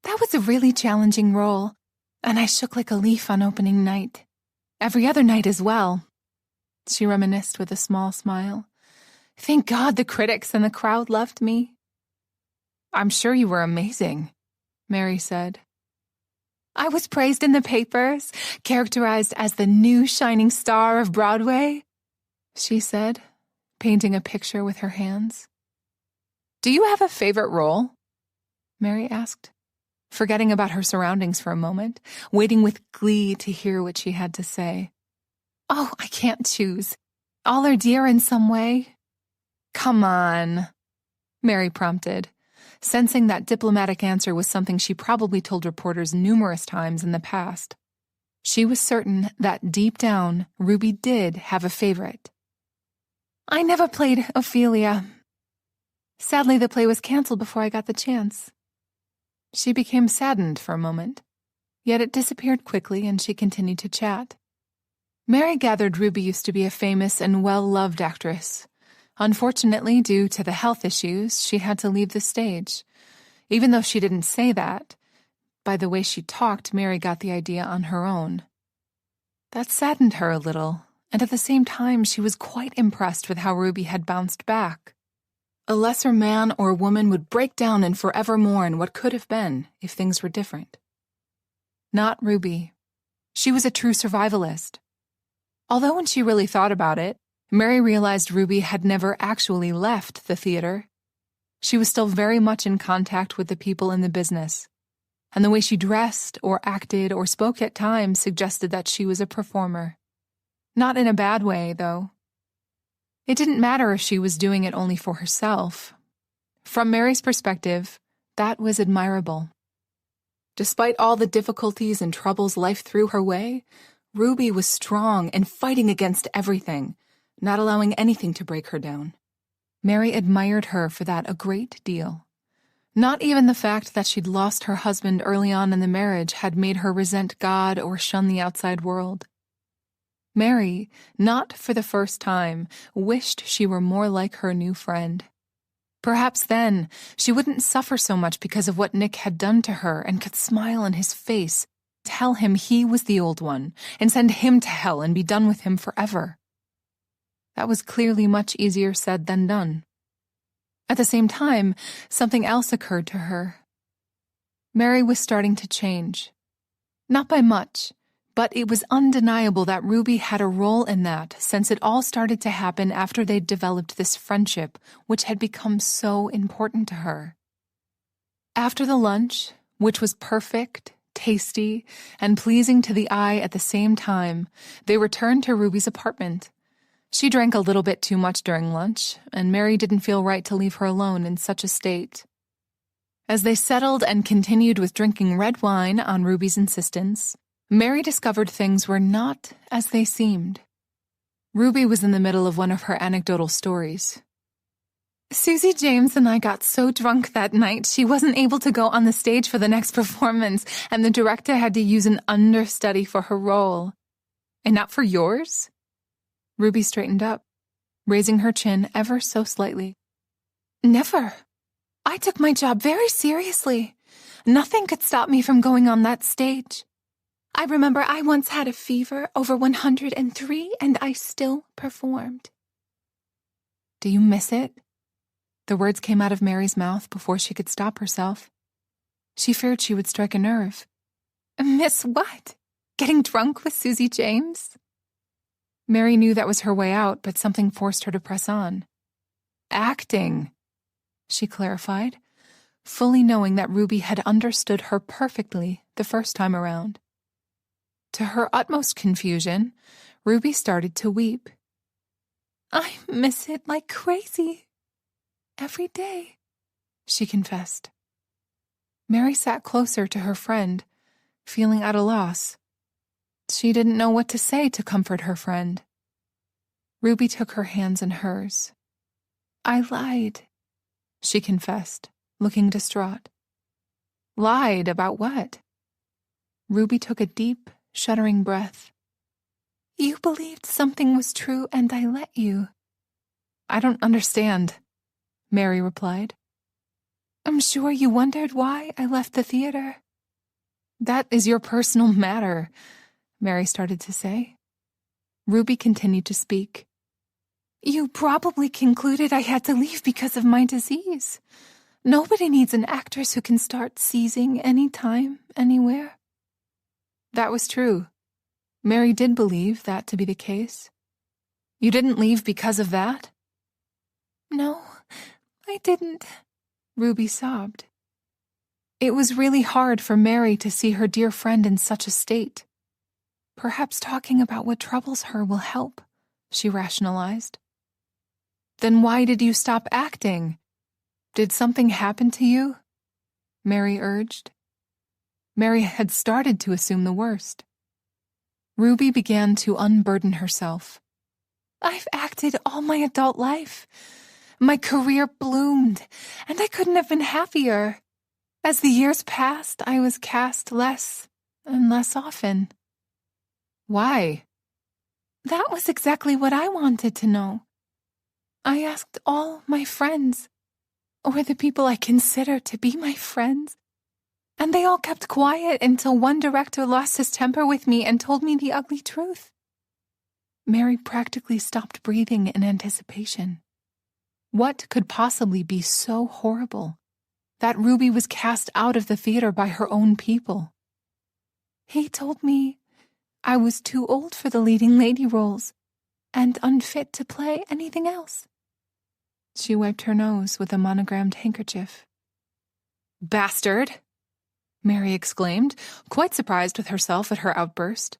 "That was a really challenging role, and I shook like a leaf on opening night. Every other night as well," she reminisced with a small smile. "Thank God the critics and the crowd loved me." "I'm sure you were amazing," Mary said. "I was praised in the papers, characterized as the new shining star of Broadway," she said, painting a picture with her hands. "Do you have a favorite role?" Mary asked, forgetting about her surroundings for a moment, waiting with glee to hear what she had to say. "Oh, I can't choose. All are dear in some way." "Come on," Mary prompted, sensing that diplomatic answer was something she probably told reporters numerous times in the past. She was certain that deep down, Ruby did have a favorite. "I never played Ophelia. Sadly, the play was canceled before I got the chance." She became saddened for a moment, yet it disappeared quickly and she continued to chat. Mary gathered Ruby used to be a famous and well-loved actress. Unfortunately, due to the health issues, she had to leave the stage. Even though she didn't say that, by the way she talked, Mary got the idea on her own. That saddened her a little, and at the same time she was quite impressed with how Ruby had bounced back. A lesser man or woman would break down and forever mourn what could have been if things were different. Not Ruby. She was a true survivalist. Although when she really thought about it, Mary realized Ruby had never actually left the theater. She was still very much in contact with the people in the business, and the way she dressed or acted or spoke at times suggested that she was a performer. Not in a bad way, though. It didn't matter if she was doing it only for herself. From Mary's perspective, that was admirable. Despite all the difficulties and troubles life threw her way, Ruby was strong and fighting against everything, not allowing anything to break her down. Mary admired her for that a great deal. Not even the fact that she'd lost her husband early on in the marriage had made her resent God or shun the outside world. Mary, not for the first time, wished she were more like her new friend. Perhaps then she wouldn't suffer so much because of what Nick had done to her and could smile in his face, tell him he was the old one, and send him to hell and be done with him forever. That was clearly much easier said than done. At the same time, something else occurred to her. Mary was starting to change. Not by much, but it was undeniable that Ruby had a role in that, since it all started to happen after they'd developed this friendship, which had become so important to her. After the lunch, which was perfect, tasty, and pleasing to the eye at the same time, they returned to Ruby's apartment. She drank a little bit too much during lunch, and Mary didn't feel right to leave her alone in such a state. As they settled and continued with drinking red wine on Ruby's insistence, Mary discovered things were not as they seemed. Ruby was in the middle of one of her anecdotal stories. Susie James and I got so drunk that night she wasn't able to go on the stage for the next performance, and the director had to use an understudy for her role. And not for yours? Ruby straightened up, raising her chin ever so slightly. Never. I took my job very seriously. Nothing could stop me from going on that stage. I remember I once had a fever over 103 and I still performed. Do you miss it? The words came out of Mary's mouth before she could stop herself. She feared she would strike a nerve. Miss what? Getting drunk with Susie James? Mary knew that was her way out, but something forced her to press on. Acting, she clarified, fully knowing that Ruby had understood her perfectly the first time around. To her utmost confusion, Ruby started to weep. I miss it like crazy. Every day, she confessed. Mary sat closer to her friend, feeling at a loss. She didn't know what to say to comfort her friend. Ruby took her hands in hers. I lied, she confessed, looking distraught. Lied about what? Ruby took a deep, shuddering breath. You believed something was true and I let you. I don't understand, Mary replied. I'm sure you wondered why I left the theater. That is your personal matter, Mary started to say. Ruby continued to speak. You probably concluded I had to leave because of my disease. Nobody needs an actress who can start seizing anytime, anywhere. That was true. Mary did believe that to be the case. You didn't leave because of that? No, I didn't, Ruby sobbed. It was really hard for Mary to see her dear friend in such a state. Perhaps talking about what troubles her will help, she rationalized. Then why did you stop acting? Did something happen to you? Mary urged. Mary had started to assume the worst. Ruby began to unburden herself. I've acted all my adult life. My career bloomed, and I couldn't have been happier. As the years passed, I was cast less and less often. Why? That was exactly what I wanted to know. I asked all my friends, or the people I consider to be my friends, and they all kept quiet until one director lost his temper with me and told me the ugly truth. Mary practically stopped breathing in anticipation. What could possibly be so horrible that Ruby was cast out of the theater by her own people? He told me I was too old for the leading lady roles and unfit to play anything else. She wiped her nose with a monogrammed handkerchief. Bastard! Mary exclaimed, quite surprised with herself at her outburst.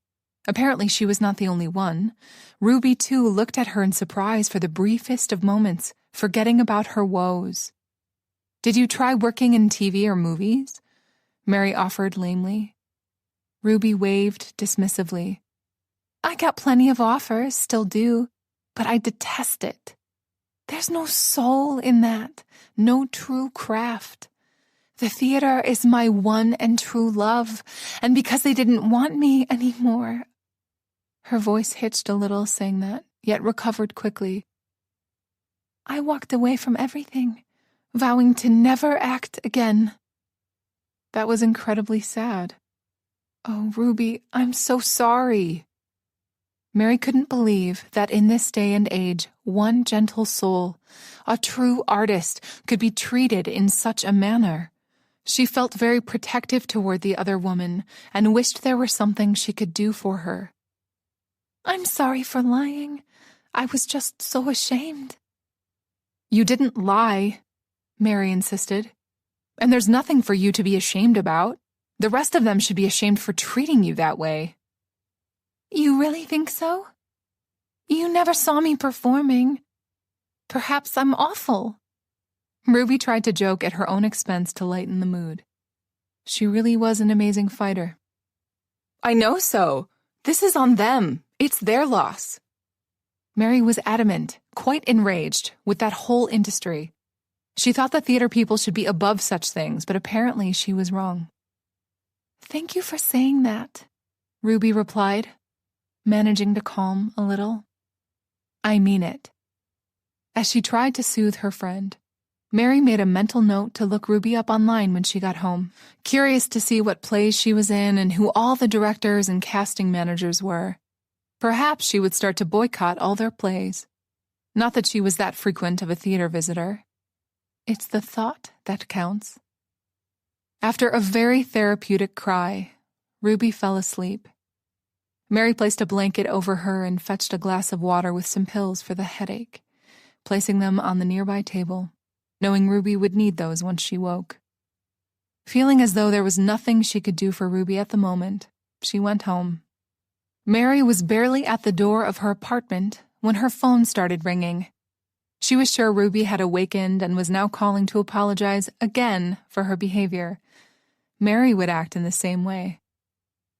Apparently she was not the only one. Ruby, too, looked at her in surprise for the briefest of moments, forgetting about her woes. Did you try working in TV or movies? Mary offered lamely. Ruby waved dismissively. I got plenty of offers, still do, but I detest it. There's no soul in that, no true craft. The theater is my one and true love, and because they didn't want me anymore. Her voice hitched a little saying that, yet recovered quickly. I walked away from everything, vowing to never act again. That was incredibly sad. Oh, Ruby, I'm so sorry. Mary couldn't believe that in this day and age, one gentle soul, a true artist, could be treated in such a manner. She felt very protective toward the other woman and wished there were something she could do for her. I'm sorry for lying. I was just so ashamed. You didn't lie, Mary insisted. And there's nothing for you to be ashamed about. The rest of them should be ashamed for treating you that way. You really think so? You never saw me performing. Perhaps I'm awful. Ruby tried to joke at her own expense to lighten the mood. She really was an amazing fighter. I know so. This is on them. It's their loss. Mary was adamant, quite enraged, with that whole industry. She thought the theater people should be above such things, but apparently she was wrong. "Thank you for saying that," Ruby replied, managing to calm a little. "I mean it." As she tried to soothe her friend, Mary made a mental note to look Ruby up online when she got home, curious to see what plays she was in and who all the directors and casting managers were. Perhaps she would start to boycott all their plays. Not that she was that frequent of a theater visitor. It's the thought that counts. After a very therapeutic cry, Ruby fell asleep. Mary placed a blanket over her and fetched a glass of water with some pills for the headache, placing them on the nearby table, knowing Ruby would need those once she woke. Feeling as though there was nothing she could do for Ruby at the moment, she went home. Mary was barely at the door of her apartment when her phone started ringing. She was sure Ruby had awakened and was now calling to apologize again for her behavior. Mary would act in the same way.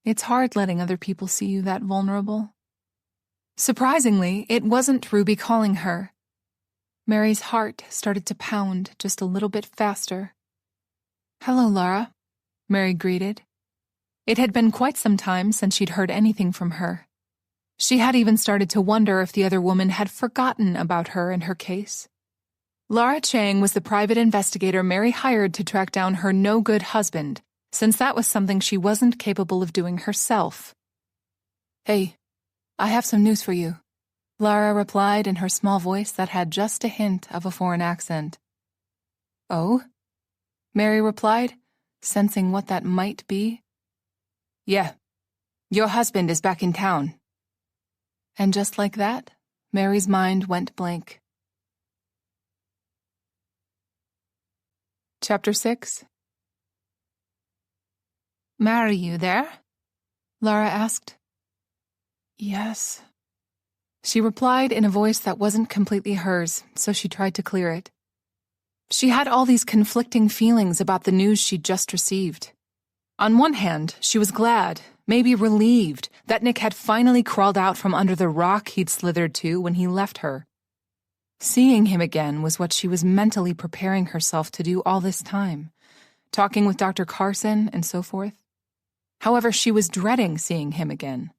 It's hard letting other people see you that vulnerable. Surprisingly, it wasn't Ruby calling her. Mary's heart started to pound just a little bit faster. "Hello, Laura," Mary greeted. It had been quite some time since she'd heard anything from her. She had even started to wonder if the other woman had forgotten about her and her case. Laura Chang was the private investigator Mary hired to track down her no-good husband, since that was something she wasn't capable of doing herself. "Hey, I have some news for you," Laura replied in her small voice that had just a hint of a foreign accent. "Oh?" Mary replied, sensing what that might be. "Yeah, your husband is back in town." And just like that, Mary's mind went blank. Chapter 6. "Mary, you there?" Laura asked. "Yes." She replied in a voice that wasn't completely hers, so she tried to clear it. She had all these conflicting feelings about the news she'd just received. On one hand, she was glad, maybe relieved, that Nick had finally crawled out from under the rock he'd slithered to when he left her. Seeing him again was what she was mentally preparing herself to do all this time, talking with Dr. Carson and so forth. However, she was dreading seeing him again.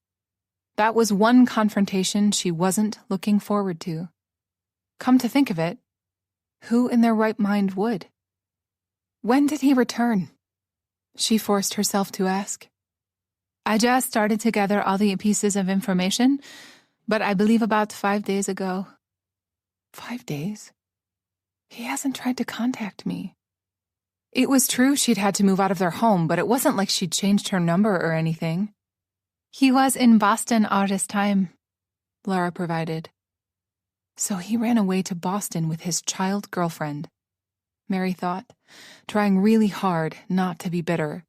That was one confrontation she wasn't looking forward to. Come to think of it, who in their right mind would? When did he return? She forced herself to ask. "I just started to gather all the pieces of information, but I believe about 5 days ago." 5 days? He hasn't tried to contact me. It was true she'd had to move out of their home, but it wasn't like she'd changed her number or anything. "He was in Boston all this time," Laura provided. So he ran away to Boston with his child girlfriend, Mary thought, trying really hard not to be bitter.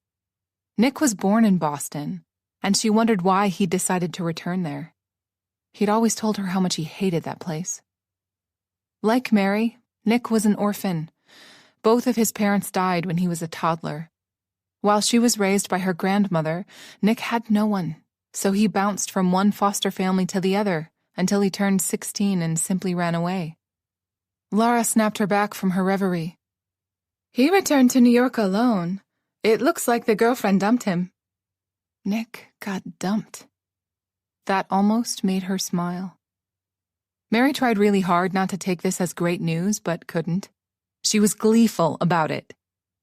Nick was born in Boston, and she wondered why he'd decided to return there. He'd always told her how much he hated that place. Like Mary, Nick was an orphan. Both of his parents died when he was a toddler. While she was raised by her grandmother, Nick had no one, so he bounced from one foster family to the other until he turned 16 and simply ran away. Laura snapped her back from her reverie. "He returned to New York alone. It looks like the girlfriend dumped him." Nick got dumped. That almost made her smile. Mary tried really hard not to take this as great news, but couldn't. She was gleeful about it.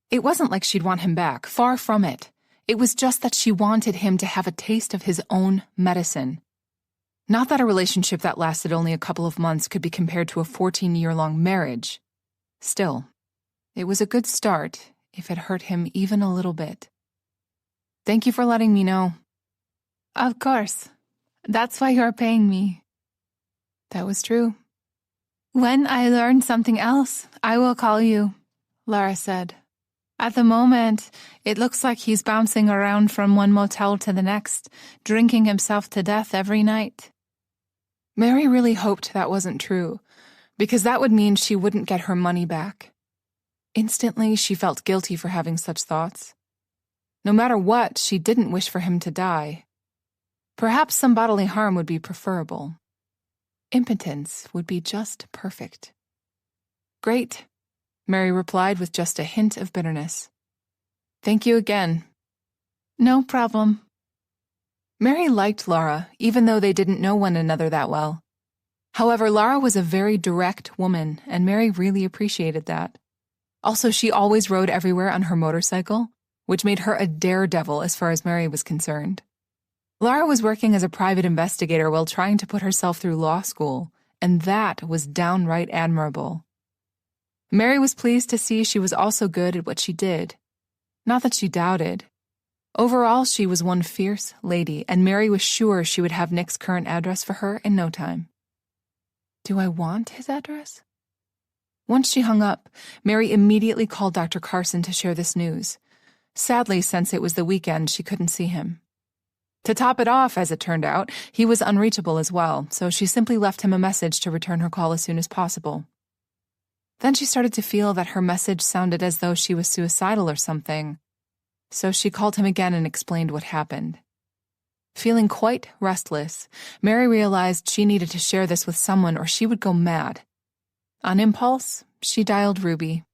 It wasn't like she'd want him back, far from it. It was just that she wanted him to have a taste of his own medicine. Not that a relationship that lasted only a couple of months could be compared to a 14-year-long marriage. Still, it was a good start if it hurt him even a little bit. "Thank you for letting me know." "Of course. That's why you're paying me." That was true. "When I learn something else, I will call you," Laura said. "At the moment, it looks like he's bouncing around from one motel to the next, drinking himself to death every night." Mary really hoped that wasn't true, because that would mean she wouldn't get her money back. Instantly, she felt guilty for having such thoughts. No matter what, she didn't wish for him to die. Perhaps some bodily harm would be preferable. Impotence would be just perfect. Great. Mary replied with just a hint of bitterness. "Thank you again." "No problem." Mary liked Laura, even though they didn't know one another that well. However, Laura was a very direct woman, and Mary really appreciated that. Also, she always rode everywhere on her motorcycle, which made her a daredevil as far as Mary was concerned. Laura was working as a private investigator while trying to put herself through law school, and that was downright admirable. Mary was pleased to see she was also good at what she did. Not that she doubted. Overall, she was one fierce lady, and Mary was sure she would have Nick's current address for her in no time. Do I want his address? Once she hung up, Mary immediately called Dr. Carson to share this news. Sadly, since it was the weekend, she couldn't see him. To top it off, as it turned out, he was unreachable as well, so she simply left him a message to return her call as soon as possible. Then she started to feel that her message sounded as though she was suicidal or something, so she called him again and explained what happened. Feeling quite restless, Mary realized she needed to share this with someone or she would go mad. On impulse, she dialed Ruby.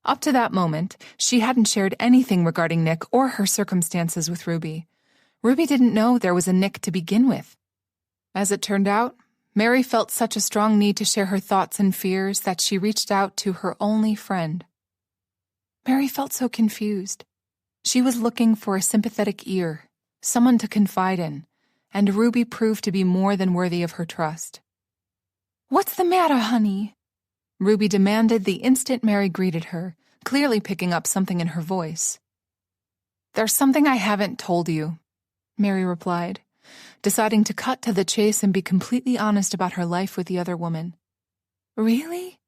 Up to that moment, she hadn't shared anything regarding Nick or her circumstances with Ruby. Ruby didn't know there was a Nick to begin with. As it turned out, Mary felt such a strong need to share her thoughts and fears that she reached out to her only friend. Mary felt so confused. She was looking for a sympathetic ear, someone to confide in, and Ruby proved to be more than worthy of her trust. "What's the matter, honey?" Ruby demanded the instant Mary greeted her, clearly picking up something in her voice. "There's something I haven't told you," Mary replied, deciding to cut to the chase and be completely honest about her life with the other woman. "Really?"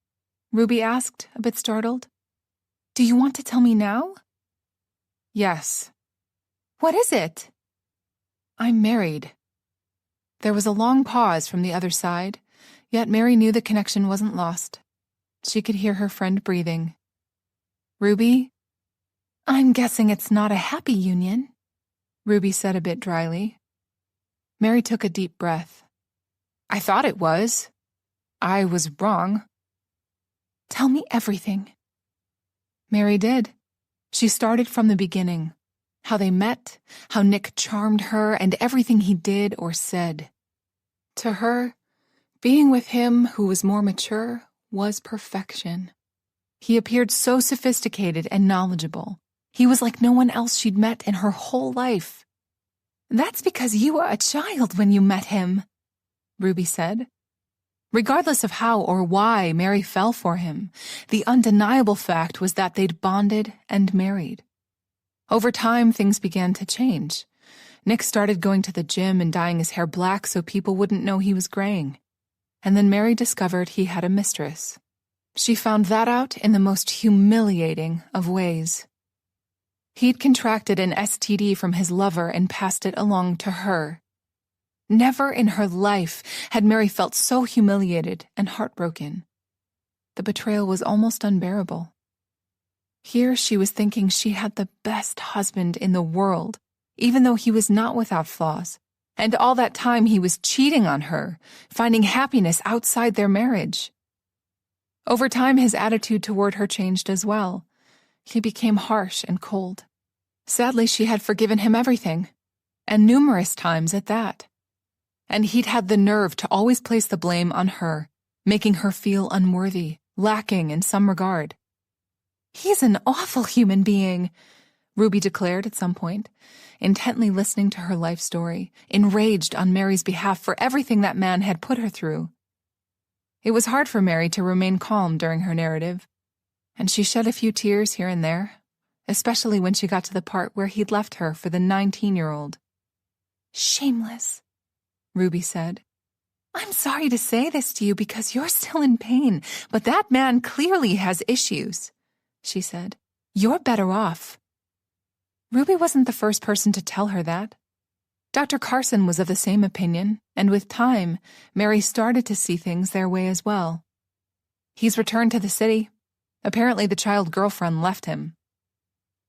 Ruby asked, a bit startled. "Do you want to tell me now?" "Yes." "What is it?" "I'm married." There was a long pause from the other side, yet Mary knew the connection wasn't lost. She could hear her friend breathing. "Ruby?" "I'm guessing it's not a happy union," Ruby said a bit dryly. Mary took a deep breath. "I thought it was. I was wrong." "Tell me everything." Mary did. She started from the beginning. How they met, how Nick charmed her, and everything he did or said. To her, being with him who was more mature was perfection. He appeared so sophisticated and knowledgeable. He was like no one else she'd met in her whole life. "That's because you were a child when you met him," Ruby said. Regardless of how or why Mary fell for him, the undeniable fact was that they'd bonded and married. Over time, things began to change. Nick started going to the gym and dyeing his hair black so people wouldn't know he was graying. And then Mary discovered he had a mistress. She found that out in the most humiliating of ways. He'd contracted an STD from his lover and passed it along to her. Never in her life had Mary felt so humiliated and heartbroken. The betrayal was almost unbearable. Here she was thinking she had the best husband in the world, even though he was not without flaws, and all that time he was cheating on her, finding happiness outside their marriage. Over time, his attitude toward her changed as well. He became harsh and cold. Sadly, she had forgiven him everything, and numerous times at that. And he'd had the nerve to always place the blame on her, making her feel unworthy, lacking in some regard. "He's an awful human being," Ruby declared at some point, intently listening to her life story, enraged on Mary's behalf for everything that man had put her through. It was hard for Mary to remain calm during her narrative, and she shed a few tears here and there, especially when she got to the part where he'd left her for the 19-year-old. "Shameless," Ruby said. "I'm sorry to say this to you because you're still in pain, but that man clearly has issues," she said. "You're better off." Ruby wasn't the first person to tell her that. Dr. Carson was of the same opinion, and with time, Mary started to see things their way as well. "He's returned to the city. Apparently the child girlfriend left him."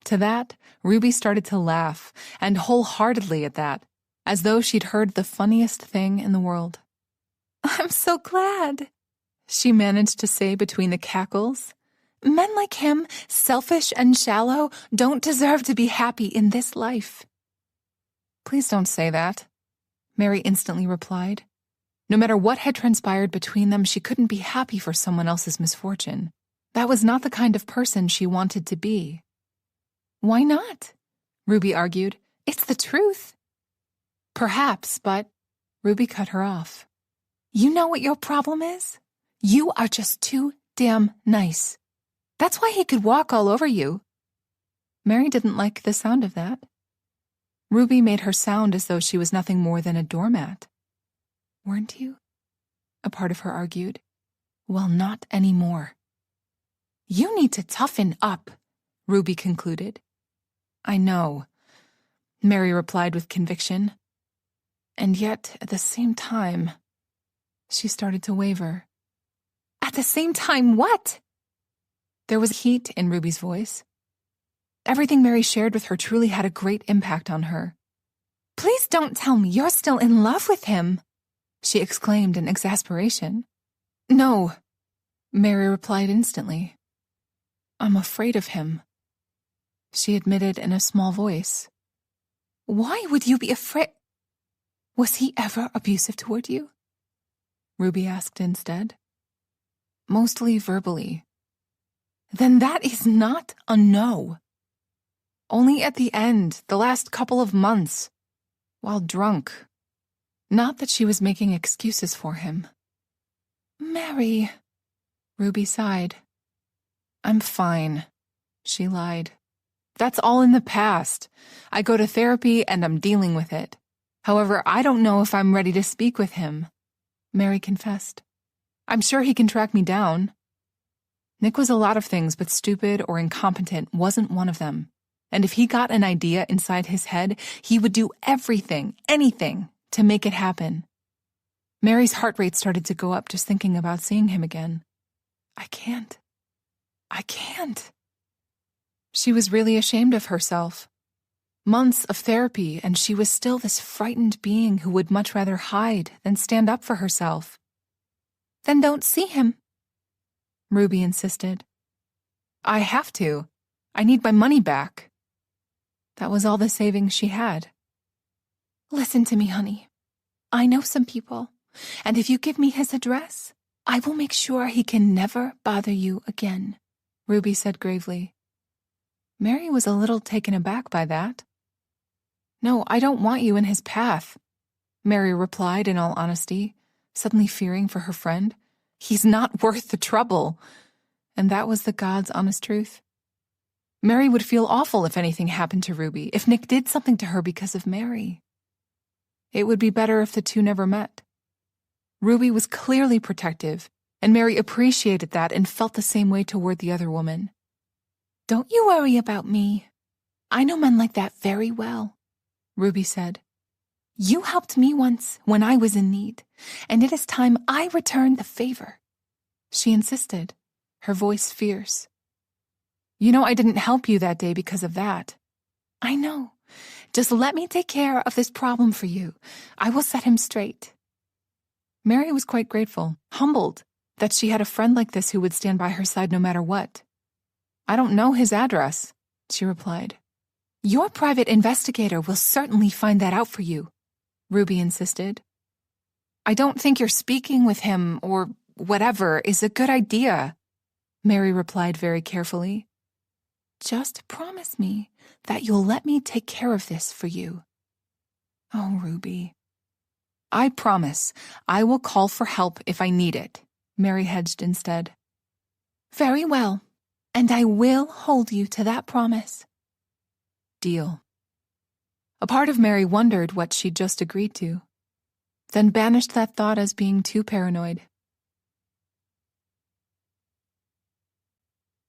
To that, Ruby started to laugh, and wholeheartedly at that, as though she'd heard the funniest thing in the world. "I'm so glad," she managed to say between the cackles, Men like him, selfish and shallow, don't deserve to be happy in this life. Please don't say that, Mary instantly replied. No matter what had transpired between them, she couldn't be happy for someone else's misfortune. That was not the kind of person she wanted to be. Why not? Ruby argued. It's the truth. Perhaps, but Ruby cut her off. You know what your problem is? You are just too damn nice. That's why he could walk all over you. Mary didn't like the sound of that. Ruby made her sound as though she was nothing more than a doormat. Weren't you? A part of her argued. Well, not anymore. You need to toughen up, Ruby concluded. I know, Mary replied with conviction. And yet, at the same time, she started to waver. At the same time, what? There was heat in Ruby's voice. Everything Mary shared with her truly had a great impact on her. Please don't tell me you're still in love with him, she exclaimed in exasperation. No, Mary replied instantly. I'm afraid of him, she admitted in a small voice. Why would you be afraid? Was he ever abusive toward you? Ruby asked instead. Mostly verbally. Then that is not a no. Only at the end, the last couple of months, while drunk. Not that she was making excuses for him. Mary, Ruby sighed. I'm fine, she lied. That's all in the past. I go to therapy and I'm dealing with it. However, I don't know if I'm ready to speak with him, Mary confessed. I'm sure he can track me down. Nick was a lot of things, but stupid or incompetent wasn't one of them. And if he got an idea inside his head, he would do everything, anything, to make it happen. Mary's heart rate started to go up just thinking about seeing him again. I can't. She was really ashamed of herself. Months of therapy, and she was still this frightened being who would much rather hide than stand up for herself. Then don't see him, Ruby insisted. I have to. I need my money back. That was all the savings she had. Listen to me, honey. I know some people, and if you give me his address, I will make sure he can never bother you again, Ruby said gravely. Mary was a little taken aback by that. No, I don't want you in his path, Mary replied in all honesty, suddenly fearing for her friend. He's not worth the trouble. And that was the God's honest truth. Mary would feel awful if anything happened to Ruby, if Nick did something to her because of Mary. It would be better if the two never met. Ruby was clearly protective, and Mary appreciated that and felt the same way toward the other woman. Don't you worry about me. I know men like that very well, Ruby said. You helped me once when I was in need, and it is time I returned the favor. She insisted, her voice fierce. You know I didn't help you that day because of that. I know. Just let me take care of this problem for you. I will set him straight. Mary was quite grateful, humbled, that she had a friend like this who would stand by her side no matter what. I don't know his address, she replied. Your private investigator will certainly find that out for you, Ruby insisted. I don't think your speaking with him, or whatever, is a good idea, Mary replied very carefully. Just promise me that you'll let me take care of this for you. Oh, Ruby. I promise I will call for help if I need it, Mary hedged instead. Very well, and I will hold you to that promise. Deal. A part of Mary wondered what she'd just agreed to, then banished that thought as being too paranoid.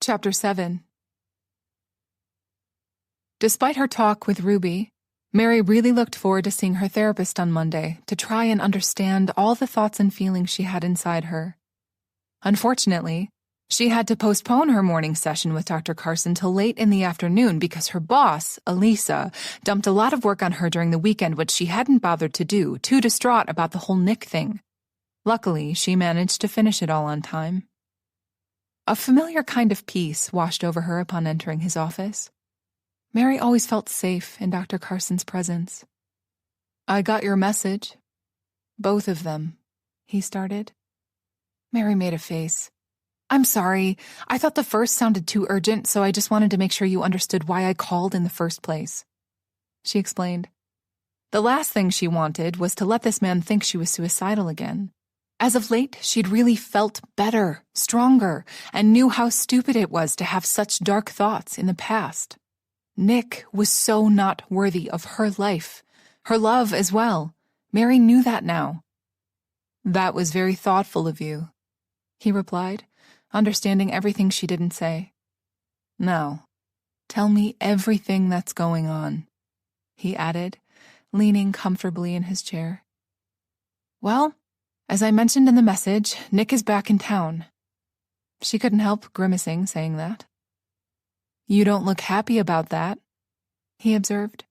Chapter 7. Despite her talk with Ruby, Mary really looked forward to seeing her therapist on Monday to try and understand all the thoughts and feelings she had inside her. Unfortunately, she had to postpone her morning session with Dr. Carson till late in the afternoon because her boss, Elisa, dumped a lot of work on her during the weekend which she hadn't bothered to do, too distraught about the whole Nick thing. Luckily, she managed to finish it all on time. A familiar kind of peace washed over her upon entering his office. Mary always felt safe in Dr. Carson's presence. "I got your message." "Both of them," he started. Mary made a face. "I'm sorry. I thought the first sounded too urgent, so I just wanted to make sure you understood why I called in the first place," she explained. The last thing she wanted was to let this man think she was suicidal again. As of late, she'd really felt better, stronger, and knew how stupid it was to have such dark thoughts in the past. Nick was so not worthy of her life, her love as well. Mary knew that now. "That was very thoughtful of you," he replied, understanding everything she didn't say. "Now, tell me everything that's going on," he added, leaning comfortably in his chair. "Well, as I mentioned in the message, Nick is back in town." She couldn't help grimacing saying that. "You don't look happy about that," he observed.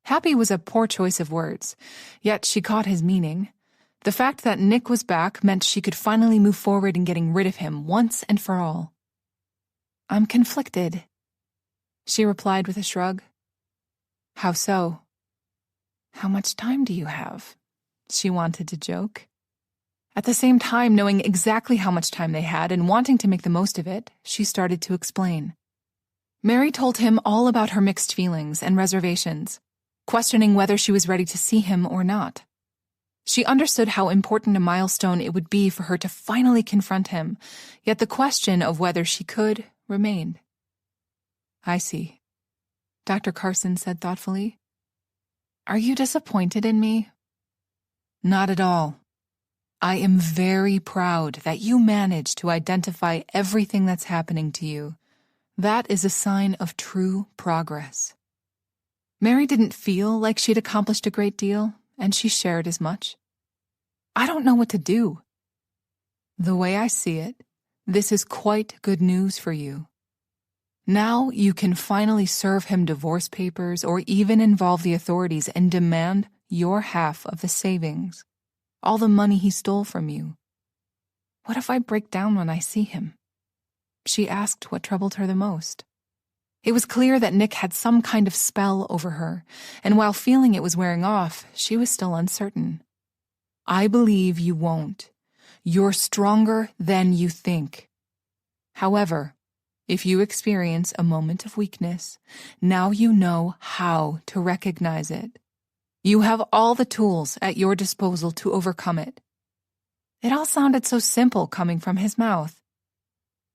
Happy was a poor choice of words, yet she caught his meaning. The fact that Nick was back meant she could finally move forward in getting rid of him once and for all. "I'm conflicted," she replied with a shrug. "How so?" "How much time do you have?" she wanted to joke. At the same time, knowing exactly how much time they had and wanting to make the most of it, she started to explain. Mary told him all about her mixed feelings and reservations, questioning whether she was ready to see him or not. She understood how important a milestone it would be for her to finally confront him, yet the question of whether she could remained. "I see," Dr. Carson said thoughtfully. "Are you disappointed in me?" "Not at all. I am very proud that you managed to identify everything that's happening to you. That is a sign of true progress." Mary didn't feel like she'd accomplished a great deal, and she shared as much. "I don't know what to do." "The way I see it, this is quite good news for you. Now you can finally serve him divorce papers or even involve the authorities and demand your half of the savings, all the money he stole from you." "What if I break down when I see him?" She asked what troubled her the most. It was clear that Nick had some kind of spell over her, and while feeling it was wearing off, she was still uncertain. "I believe you won't. You're stronger than you think. However, if you experience a moment of weakness, now you know how to recognize it. You have all the tools at your disposal to overcome it." It all sounded so simple coming from his mouth.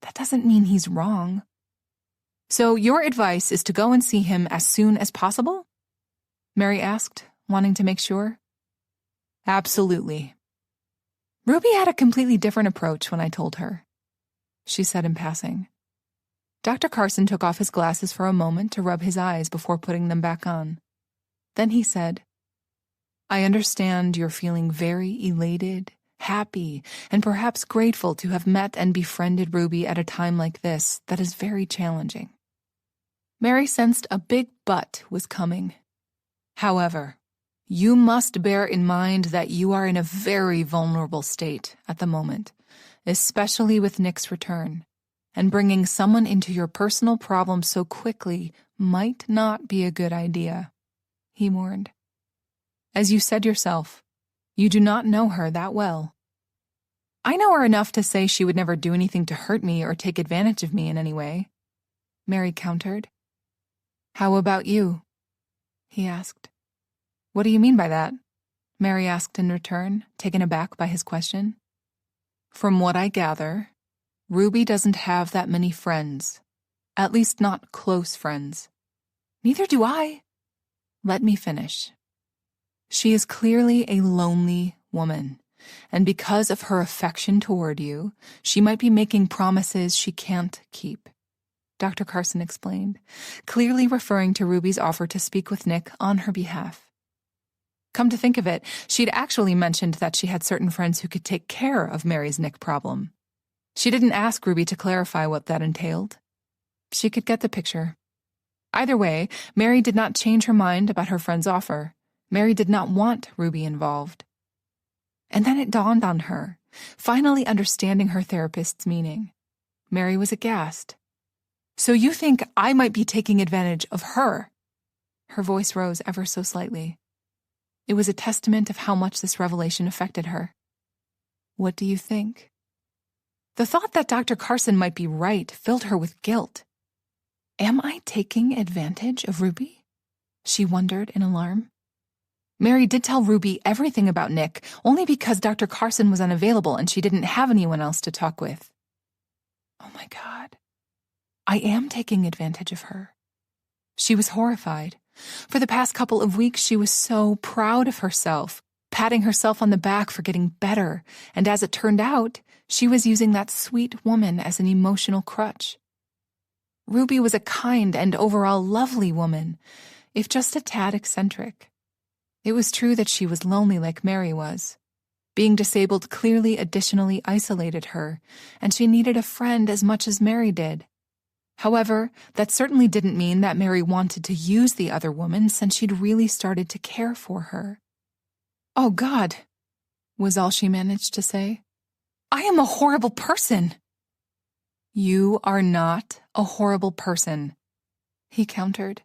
That doesn't mean he's wrong. "So your advice is to go and see him as soon as possible?" Mary asked, wanting to make sure. "Absolutely." "Ruby had a completely different approach when I told her," she said in passing. Dr. Carson took off his glasses for a moment to rub his eyes before putting them back on. Then he said, "I understand you're feeling very elated, happy, and perhaps grateful to have met and befriended Ruby at a time like this that is very challenging." Mary sensed a big but was coming. "However, you must bear in mind that you are in a very vulnerable state at the moment, especially with Nick's return, and bringing someone into your personal problems so quickly might not be a good idea," he warned. "As you said yourself, you do not know her that well." "I know her enough to say she would never do anything to hurt me or take advantage of me in any way," Mary countered. "How about you?" he asked. "What do you mean by that?" Mary asked in return, taken aback by his question. "From what I gather, Ruby doesn't have that many friends, at least not close friends." "Neither do I." "Let me finish. She is clearly a lonely woman, and because of her affection toward you, she might be making promises she can't keep," Dr. Carson explained, clearly referring to Ruby's offer to speak with Nick on her behalf. Come to think of it, she'd actually mentioned that she had certain friends who could take care of Mary's Nick problem. She didn't ask Ruby to clarify what that entailed. She could get the picture. Either way, Mary did not change her mind about her friend's offer. Mary did not want Ruby involved. And then it dawned on her, finally understanding her therapist's meaning. Mary was aghast. So you think I might be taking advantage of her? Her voice rose ever so slightly. It was a testament of how much this revelation affected her. What do you think? The thought that Dr. Carson might be right filled her with guilt. Am I taking advantage of Ruby? She wondered in alarm. Mary did tell Ruby everything about Nick, only because Dr. Carson was unavailable and she didn't have anyone else to talk with. Oh my God. I am taking advantage of her. She was horrified. For the past couple of weeks, she was so proud of herself, patting herself on the back for getting better, and as it turned out, she was using that sweet woman as an emotional crutch. Ruby was a kind and overall lovely woman, if just a tad eccentric. It was true that she was lonely like Mary was. Being disabled clearly additionally isolated her, and she needed a friend as much as Mary did. However, that certainly didn't mean that Mary wanted to use the other woman since she'd really started to care for her. "Oh God," was all she managed to say. "I am a horrible person." "You are not a horrible person," he countered.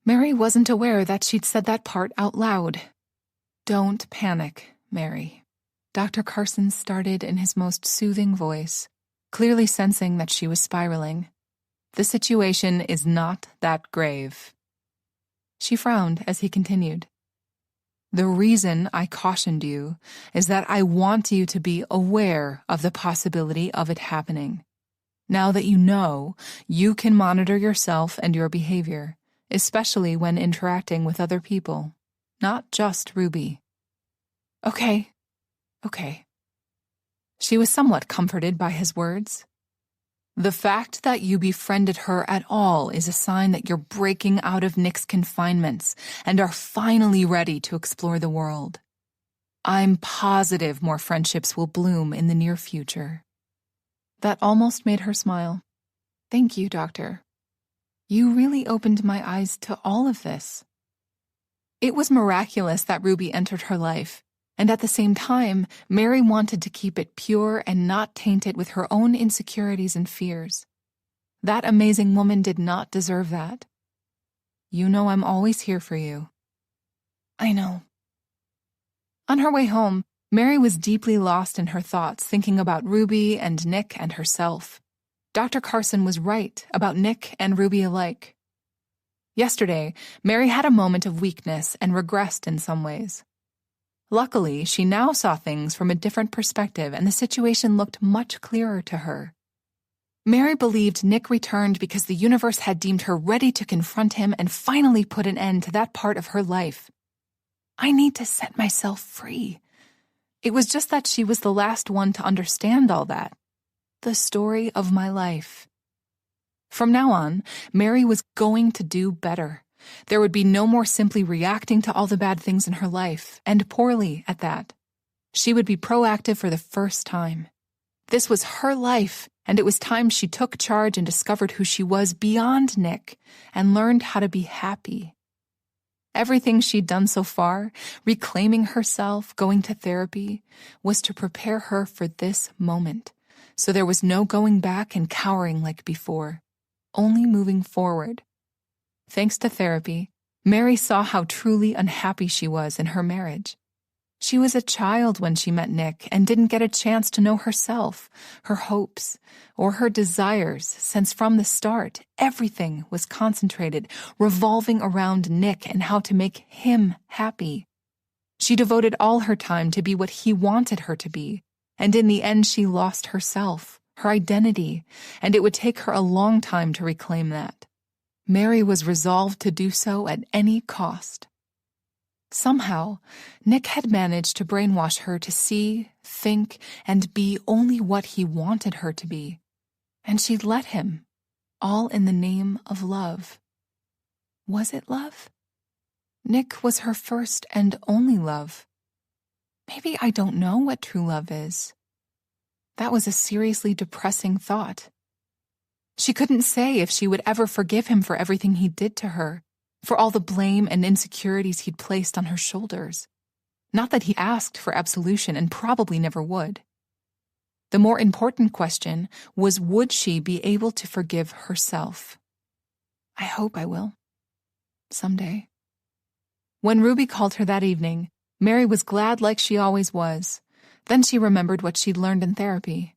Mary wasn't aware that she'd said that part out loud. "Don't panic, Mary." Dr. Carson started in his most soothing voice, clearly sensing that she was spiraling. "The situation is not that grave." She frowned as he continued. "The reason I cautioned you is that I want you to be aware of the possibility of it happening. Now that you know, you can monitor yourself and your behavior, especially when interacting with other people, not just Ruby." Okay. She was somewhat comforted by his words. "The fact that you befriended her at all is a sign that you're breaking out of Nick's confinements and are finally ready to explore the world. I'm positive more friendships will bloom in the near future." That almost made her smile. "Thank you, Doctor. You really opened my eyes to all of this." It was miraculous that Ruby entered her life, and at the same time, Mary wanted to keep it pure and not taint it with her own insecurities and fears. That amazing woman did not deserve that. "You know I'm always here for you." "I know." On her way home, Mary was deeply lost in her thoughts, thinking about Ruby and Nick and herself. Dr. Carson was right about Nick and Ruby alike. Yesterday, Mary had a moment of weakness and regressed in some ways. Luckily, she now saw things from a different perspective and the situation looked much clearer to her. Mary believed Nick returned because the universe had deemed her ready to confront him and finally put an end to that part of her life. I need to set myself free. It was just that she was the last one to understand all that. The story of my life. From now on, Mary was going to do better. There would be no more simply reacting to all the bad things in her life, and poorly at that. She would be proactive for the first time. This was her life, and it was time she took charge and discovered who she was beyond Nick, and learned how to be happy. Everything she'd done so far, reclaiming herself, going to therapy, was to prepare her for this moment. So there was no going back and cowering like before, only moving forward. Thanks to therapy, Mary saw how truly unhappy she was in her marriage. She was a child when she met Nick and didn't get a chance to know herself, her hopes, or her desires, since from the start, everything was concentrated, revolving around Nick and how to make him happy. She devoted all her time to be what he wanted her to be, and in the end she lost herself, her identity, and it would take her a long time to reclaim that. Mary was resolved to do so at any cost. Somehow, Nick had managed to brainwash her to see, think, and be only what he wanted her to be. And she'd let him, all in the name of love. Was it love? Nick was her first and only love. Maybe I don't know what true love is. That was a seriously depressing thought. She couldn't say if she would ever forgive him for everything he did to her, for all the blame and insecurities he'd placed on her shoulders. Not that he asked for absolution and probably never would. The more important question was, would she be able to forgive herself? I hope I will. Someday. When Ruby called her that evening, Mary was glad like she always was. Then she remembered what she'd learned in therapy.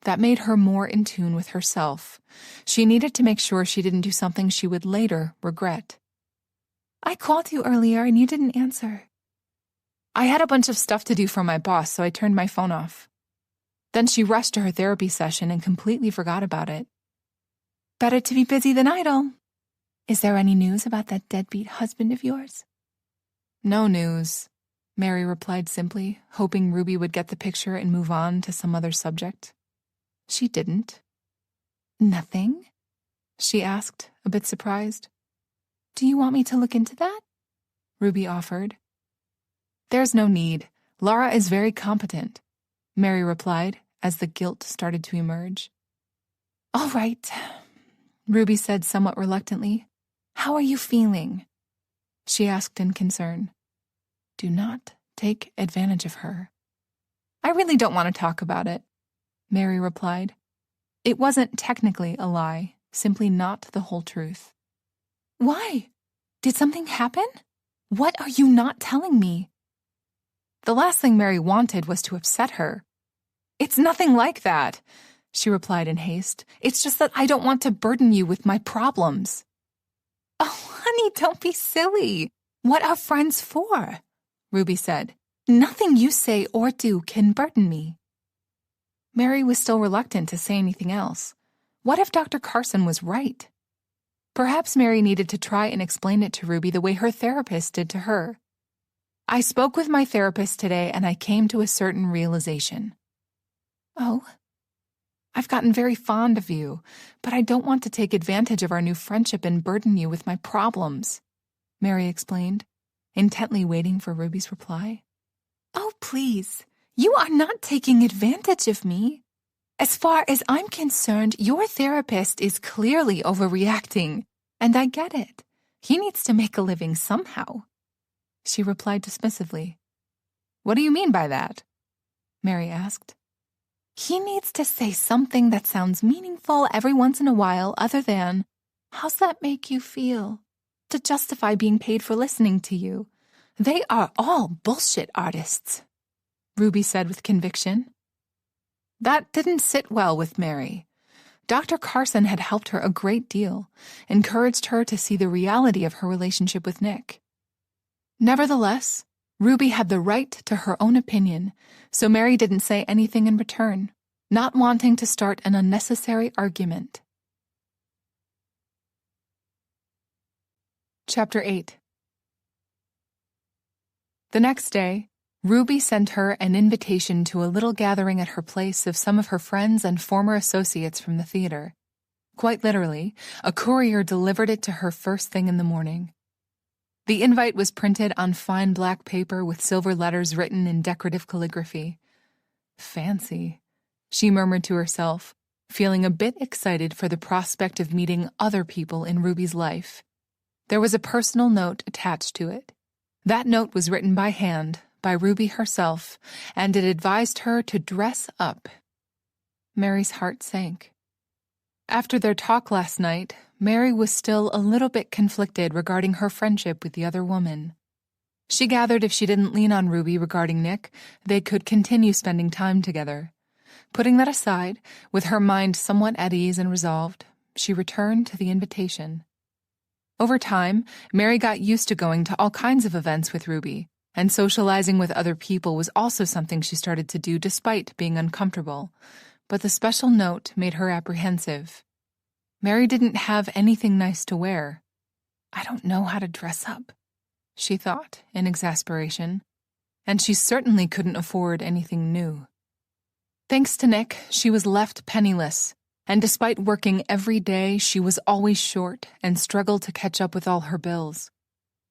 That made her more in tune with herself. She needed to make sure she didn't do something she would later regret. I called you earlier and you didn't answer. I had a bunch of stuff to do for my boss, so I turned my phone off. Then she rushed to her therapy session and completely forgot about it. Better to be busy than idle. Is there any news about that deadbeat husband of yours? No news, Mary replied simply, hoping Ruby would get the picture and move on to some other subject. She didn't. Nothing? She asked, a bit surprised. Do you want me to look into that? Ruby offered. There's no need. Laura is very competent, Mary replied as the guilt started to emerge. All right, Ruby said somewhat reluctantly. How are you feeling? She asked in concern. Do not take advantage of her. I really don't want to talk about it, Mary replied. It wasn't technically a lie, simply not the whole truth. Why? Did something happen? What are you not telling me? The last thing Mary wanted was to upset her. It's nothing like that, she replied in haste. It's just that I don't want to burden you with my problems. Oh, honey, don't be silly. What are friends for? Ruby said. Nothing you say or do can burden me. Mary was still reluctant to say anything else. What if Dr. Carson was right? Perhaps Mary needed to try and explain it to Ruby the way her therapist did to her. I spoke with my therapist today and I came to a certain realization. Oh? I've gotten very fond of you, but I don't want to take advantage of our new friendship and burden you with my problems, Mary explained, intently waiting for Ruby's reply. Oh, please, you are not taking advantage of me. As far as I'm concerned, your therapist is clearly overreacting, and I get it. He needs to make a living somehow, she replied dismissively. What do you mean by that? Mary asked. He needs to say something that sounds meaningful every once in a while other than, how's that make you feel? To justify being paid for listening to you. They are all bullshit artists, Ruby said with conviction. That didn't sit well with Mary. Dr. Carson had helped her a great deal, encouraged her to see the reality of her relationship with Nick. Nevertheless, Ruby had the right to her own opinion, so Mary didn't say anything in return, not wanting to start an unnecessary argument. Chapter 8. The next day, Ruby sent her an invitation to a little gathering at her place of some of her friends and former associates from the theater. Quite literally, a courier delivered it to her first thing in the morning. The invite was printed on fine black paper with silver letters written in decorative calligraphy. Fancy, she murmured to herself, feeling a bit excited for the prospect of meeting other people in Ruby's life. There was a personal note attached to it. That note was written by hand, by Ruby herself, and it advised her to dress up. Mary's heart sank. After their talk last night, Mary was still a little bit conflicted regarding her friendship with the other woman. She gathered if she didn't lean on Ruby regarding Nick, they could continue spending time together. Putting that aside, with her mind somewhat at ease and resolved, she returned to the invitation. Over time, Mary got used to going to all kinds of events with Ruby, and socializing with other people was also something she started to do despite being uncomfortable. But the special note made her apprehensive. Mary didn't have anything nice to wear. I don't know how to dress up, she thought in exasperation, and she certainly couldn't afford anything new. Thanks to Nick, she was left penniless, and despite working every day, she was always short and struggled to catch up with all her bills.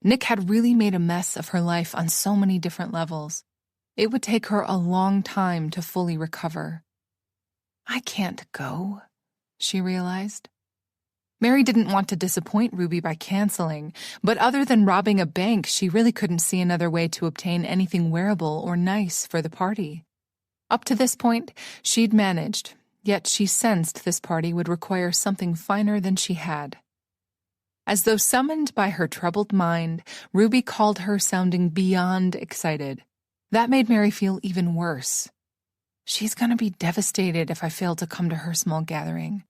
Nick had really made a mess of her life on so many different levels. It would take her a long time to fully recover. I can't go, she realized. Mary didn't want to disappoint Ruby by canceling, but other than robbing a bank, she really couldn't see another way to obtain anything wearable or nice for the party. Up to this point, she'd managed, yet she sensed this party would require something finer than she had. As though summoned by her troubled mind, Ruby called her, sounding beyond excited. That made Mary feel even worse. She's gonna be devastated if I fail to come to her small gathering.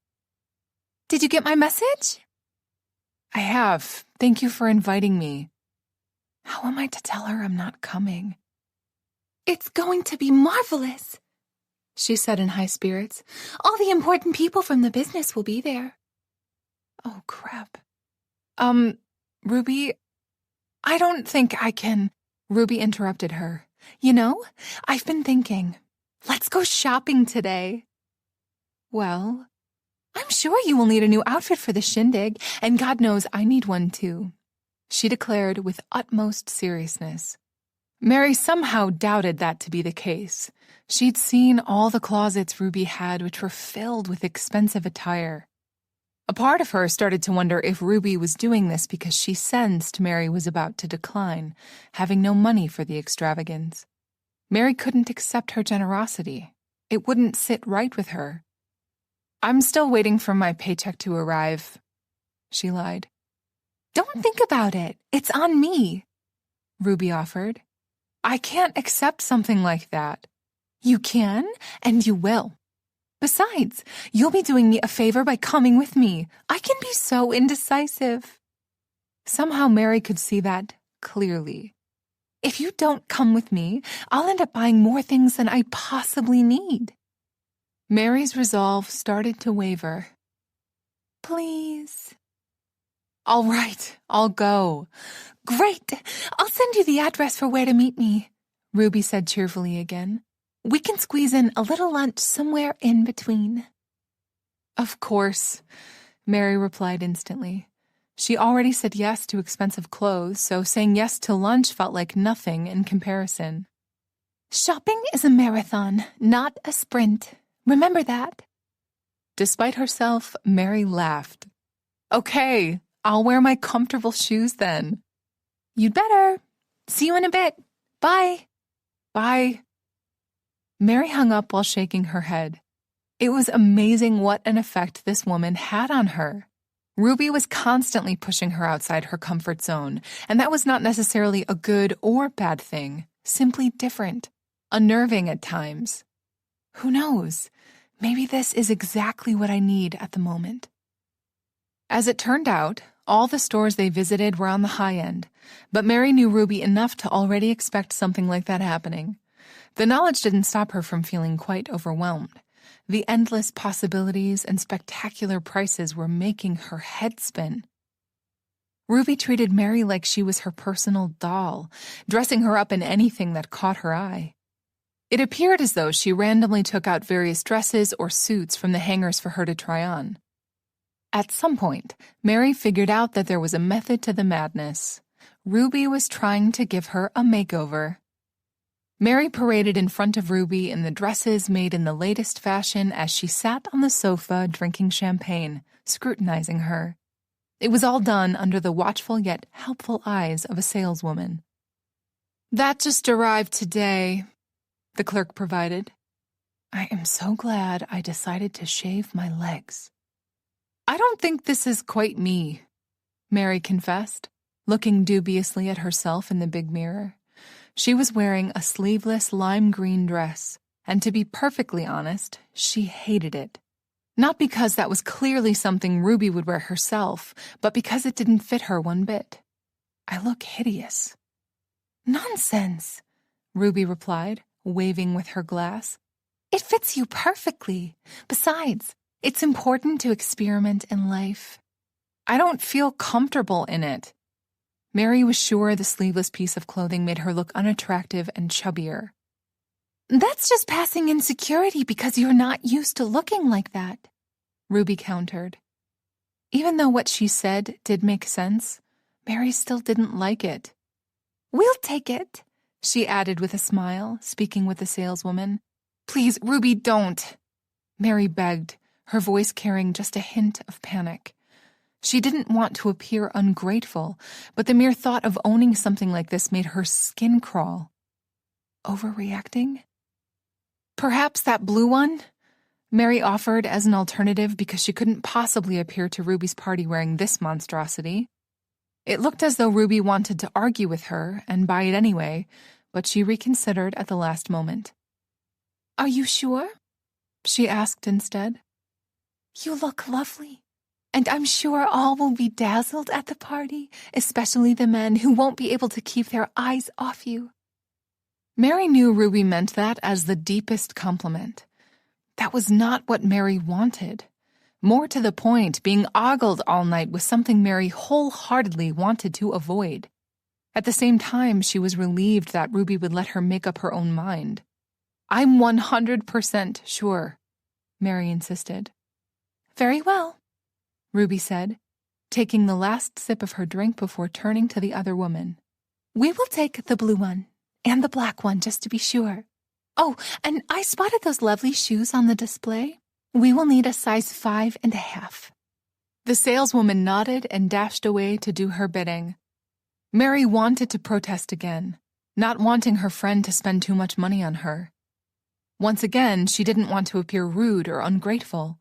Did you get my message?
I have. Thank you for inviting me. How am I to tell her I'm not coming?
It's going to be marvelous, she said in high spirits. All the important people from the business will be there.
Oh, crap. Ruby, I don't think I can. Ruby interrupted her. You know, I've been thinking. Let's go shopping today. Well, I'm sure you will need a new outfit for the shindig, and God knows I need one too, she declared with utmost seriousness. Mary somehow doubted that to be the case. She'd seen all the closets Ruby had, which were filled with expensive attire. A part of her started to wonder if Ruby was doing this because she sensed Mary was about to decline, having no money for the extravagance. Mary couldn't accept her generosity. It wouldn't sit right with her. I'm still waiting for my paycheck to arrive, she lied.
Don't think about it. It's on me,
Ruby offered. I can't accept something like that.
You can, and you will. Besides, you'll be doing me a favor by coming with me. I can be so indecisive.
Somehow Mary could see that clearly.
If you don't come with me, I'll end up buying more things than I possibly need.
Mary's resolve started to waver.
Please.
All right, I'll go.
Great. I'll send you the address for where to meet me, Ruby said cheerfully again. We can squeeze in a little lunch somewhere in between.
Of course, Mary replied instantly. She already said yes to expensive clothes, so saying yes to lunch felt like nothing in comparison.
Shopping is a marathon, not a sprint. Remember that.
Despite herself, Mary laughed. Okay, I'll wear my comfortable shoes then.
You'd better. See you in a bit. Bye.
Bye. Mary hung up while shaking her head. It was amazing what an effect this woman had on her. Ruby was constantly pushing her outside her comfort zone, and that was not necessarily a good or bad thing, simply different, unnerving at times. Who knows? Maybe this is exactly what I need at the moment. As it turned out, all the stores they visited were on the high end, but Mary knew Ruby enough to already expect something like that happening. The knowledge didn't stop her from feeling quite overwhelmed. The endless possibilities and spectacular prices were making her head spin. Ruby treated Mary like she was her personal doll, dressing her up in anything that caught her eye. It appeared as though she randomly took out various dresses or suits from the hangers for her to try on. At some point, Mary figured out that there was a method to the madness. Ruby was trying to give her a makeover. Mary paraded in front of Ruby in the dresses made in the latest fashion as she sat on the sofa drinking champagne, scrutinizing her. It was all done under the watchful yet helpful eyes of a saleswoman. That just arrived today, the clerk provided. I am so glad I decided to shave my legs. I don't think this is quite me, Mary confessed, looking dubiously at herself in the big mirror. She was wearing a sleeveless lime green dress, and to be perfectly honest, she hated it. Not because that was clearly something Ruby would wear herself, but because it didn't fit her one bit. I look hideous.
Nonsense,
Ruby replied, waving with her glass.
It fits you perfectly. Besides, it's important to experiment in life.
I don't feel comfortable in it. Mary was sure the sleeveless piece of clothing made her look unattractive and chubbier.
That's just passing insecurity because you're not used to looking like that,
Ruby countered. Even though what she said did make sense, Mary still didn't like it.
We'll take it,
she added with a smile, speaking with the saleswoman. Please, Ruby, don't, Mary begged, her voice carrying just a hint of panic. She didn't want to appear ungrateful, but the mere thought of owning something like this made her skin crawl. Overreacting? Perhaps that blue one? Mary offered as an alternative because she couldn't possibly appear to Ruby's party wearing this monstrosity. It looked as though Ruby wanted to argue with her and buy it anyway, but she reconsidered at the last moment.
Are you sure?
She asked instead.
You look lovely, and I'm sure all will be dazzled at the party, especially the men who won't be able to keep their eyes off you.
Mary knew Ruby meant that as the deepest compliment. That was not what Mary wanted. More to the point, being ogled all night was something Mary wholeheartedly wanted to avoid. At the same time, she was relieved that Ruby would let her make up her own mind. I'm 100% sure, Mary insisted.
Very well,
Ruby said, taking the last sip of her drink before turning to the other woman.
We will take the blue one and the black one just to be sure. Oh, and I spotted those lovely shoes on the display. We will need a size 5.5.
The saleswoman nodded and dashed away to do her bidding. Mary wanted to protest again, not wanting her friend to spend too much money on her. Once again, she didn't want to appear rude or ungrateful.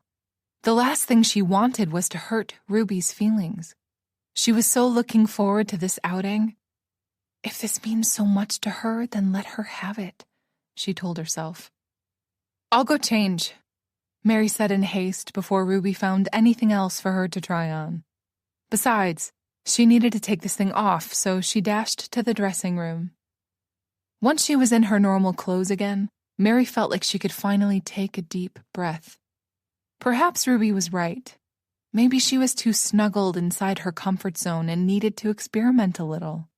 The last thing she wanted was to hurt Ruby's feelings. She was so looking forward to this outing. If this means so much to her, then let her have it, she told herself. I'll go change, Mary said in haste before Ruby found anything else for her to try on. Besides, she needed to take this thing off, so she dashed to the dressing room. Once she was in her normal clothes again, Mary felt like she could finally take a deep breath. Perhaps Ruby was right. Maybe she was too snuggled inside her comfort zone and needed to experiment a little.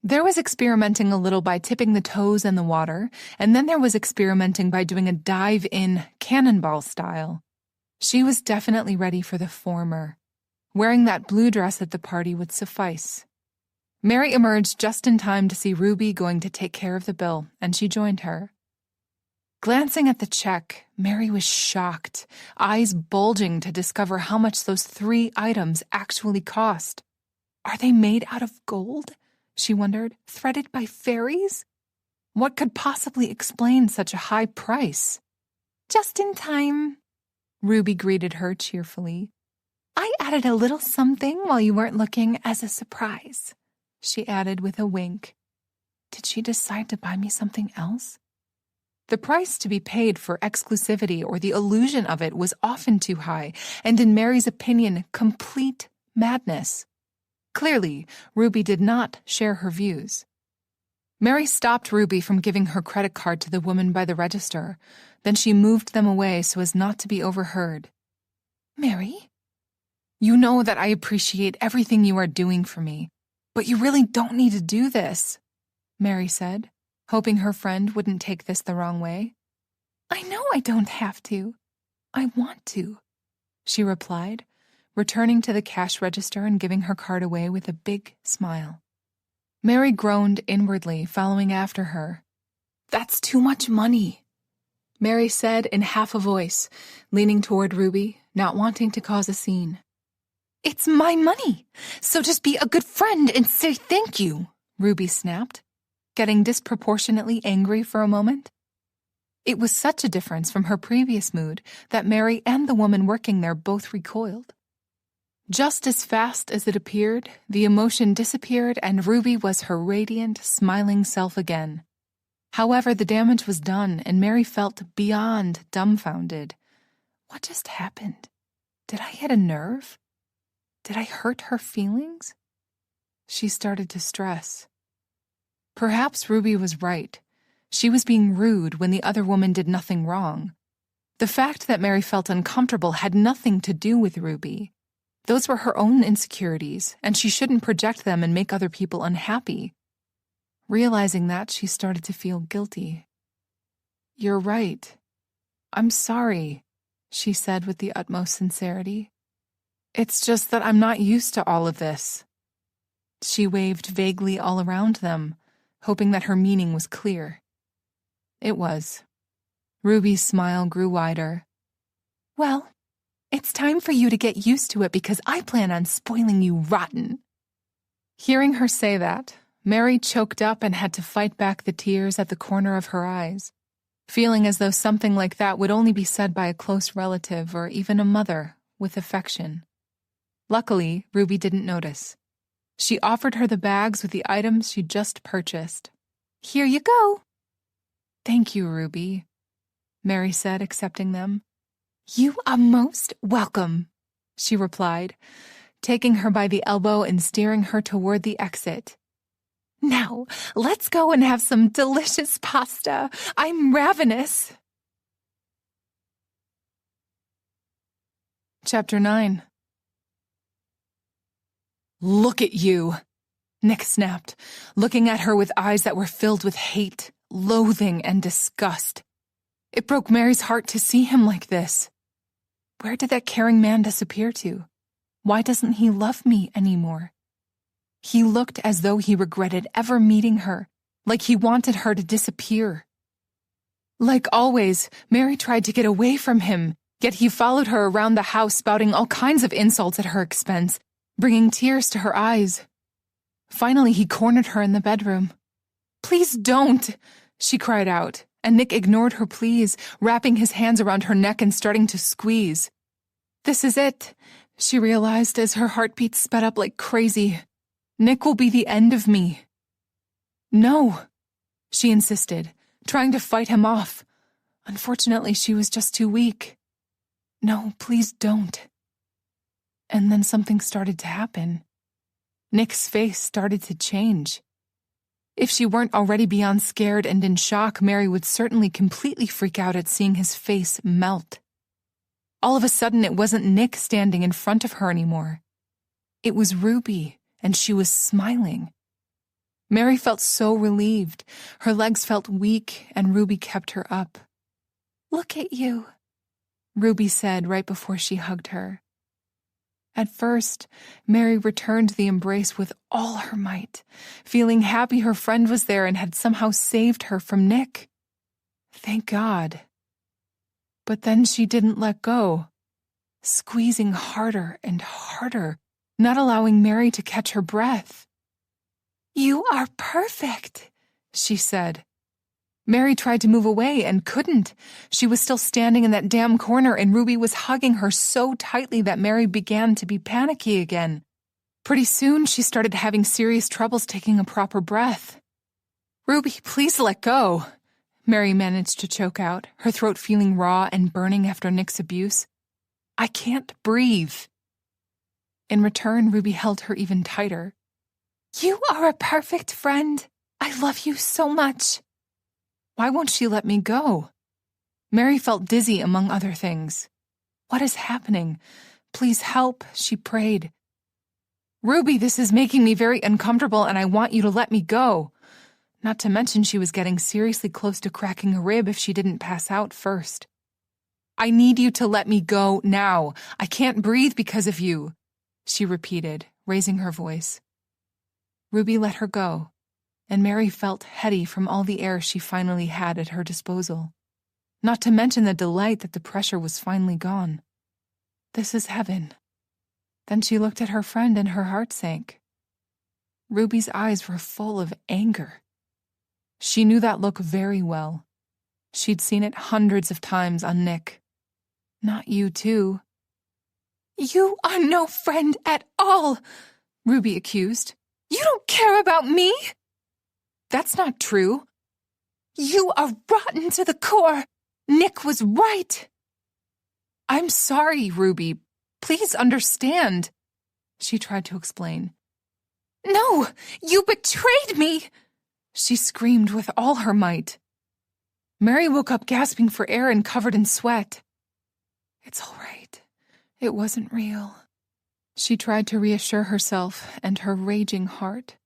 There was experimenting a little by tipping the toes in the water, and then there was experimenting by doing a dive-in cannonball style. She was definitely ready for the former. Wearing that blue dress at the party would suffice. Mary emerged just in time to see Ruby going to take care of the bill, and she joined her. Glancing at the check, Mary was shocked, eyes bulging to discover how much those 3 items actually cost. Are they made out of gold? She wondered, threaded by fairies? What could possibly explain such a high price?
Just in time,
Ruby greeted her cheerfully.
I added a little something while you weren't looking as a surprise, she added with a wink.
Did she decide to buy me something else? The price to be paid for exclusivity or the illusion of it was often too high, and in Mary's opinion, complete madness. Clearly, Ruby did not share her views. Mary stopped Ruby from giving her credit card to the woman by the register. Then she moved them away so as not to be overheard.
Mary?
You know that I appreciate everything you are doing for me, but you really don't need to do this, Mary said, hoping her friend wouldn't take this the wrong way.
I know I don't have to. I want to,
she replied, returning to the cash register and giving her card away with a big smile. Mary groaned inwardly, following after her. That's too much money, Mary said in half a voice, leaning toward Ruby, not wanting to cause a scene.
It's my money, so just be a good friend and say thank you,
Ruby snapped, getting disproportionately angry for a moment. It was such a difference from her previous mood that Mary and the woman working there both recoiled. Just as fast as it appeared, the emotion disappeared and Ruby was her radiant, smiling self again. However, the damage was done and Mary felt beyond dumbfounded. What just happened? Did I hit a nerve? Did I hurt her feelings? She started to stress. Perhaps Ruby was right. She was being rude when the other woman did nothing wrong. The fact that Mary felt uncomfortable had nothing to do with Ruby. Those were her own insecurities, and she shouldn't project them and make other people unhappy. Realizing that, she started to feel guilty. You're right. I'm sorry, she said with the utmost sincerity. It's just that I'm not used to all of this. She waved vaguely all around them, hoping that her meaning was clear. It was. Ruby's smile grew wider.
Well, it's time for you to get used to it because I plan on spoiling you rotten.
Hearing her say that, Mary choked up and had to fight back the tears at the corner of her eyes. feeling as though something like that would only be said by a close relative or even a mother with affection. Luckily, Ruby didn't notice. She offered her the bags with the items she'd just purchased.
"Here you go."
"Thank you, Ruby," Mary said, accepting them.
"You are most welcome,"
she replied, taking her by the elbow and steering her toward the exit.
"Now, let's go and have some delicious pasta. I'm ravenous."
Chapter 9. "Look at you," Nick snapped, looking at her with eyes that were filled with hate, loathing, and disgust. It broke Mary's heart to see him like this. Where did that caring man disappear to? Why doesn't he love me anymore? He looked as though he regretted ever meeting her, like he wanted her to disappear. Like always, Mary tried to get away from him, yet he followed her around the house spouting all kinds of insults at her expense, bringing tears to her eyes. Finally, he cornered her in the bedroom. "Please don't," she cried out, and Nick ignored her pleas, wrapping his hands around her neck and starting to squeeze. This is it, she realized as her heartbeat sped up like crazy. Nick will be the end of me. "No," she insisted, trying to fight him off. Unfortunately, she was just too weak. "No, please don't." And then something started to happen. Nick's face started to change. If she weren't already beyond scared and in shock, Mary would certainly completely freak out at seeing his face melt. All of a sudden, it wasn't Nick standing in front of her anymore. It was Ruby, and she was smiling. Mary felt so relieved. Her legs felt weak, and Ruby kept her up.
"Look at you,"
Ruby said right before she hugged her. At first, Mary returned the embrace with all her might, feeling happy her friend was there and had somehow saved her from Nick. Thank God. But then she didn't let go, squeezing harder and harder, not allowing Mary to catch her breath.
"You are perfect,"
she said. Mary tried to move away and couldn't. She was still standing in that damn corner, and Ruby was hugging her so tightly that Mary began to be panicky again. Pretty soon, she started having serious troubles taking a proper breath. "Ruby, please let go," Mary managed to choke out, her throat feeling raw and burning after Nick's abuse. "I can't breathe." In return, Ruby held her even tighter.
"You are a perfect friend. I love you so much."
Why won't she let me go? Mary felt dizzy, among other things. What is happening? Please help, she prayed. "Ruby, this is making me very uncomfortable, and I want you to let me go." Not to mention she was getting seriously close to cracking a rib if she didn't pass out first. "I need you to let me go now. I can't breathe because of you," she repeated, raising her voice. Ruby let her go, and Mary felt heady from all the air she finally had at her disposal. Not to mention the delight that the pressure was finally gone. This is heaven. Then she looked at her friend and her heart sank. Ruby's eyes were full of anger. She knew that look very well. She'd seen it hundreds of times on Nick. "Not you, too."
"You are no friend at all," Ruby accused. "You don't care about me."
"That's not true."
"You are rotten to the core. Nick was right."
"I'm sorry, Ruby. Please understand," she tried to explain.
"No, you betrayed me,"
she screamed with all her might. Mary woke up gasping for air and covered in sweat. "It's all right. It wasn't real," she tried to reassure herself and her raging heart.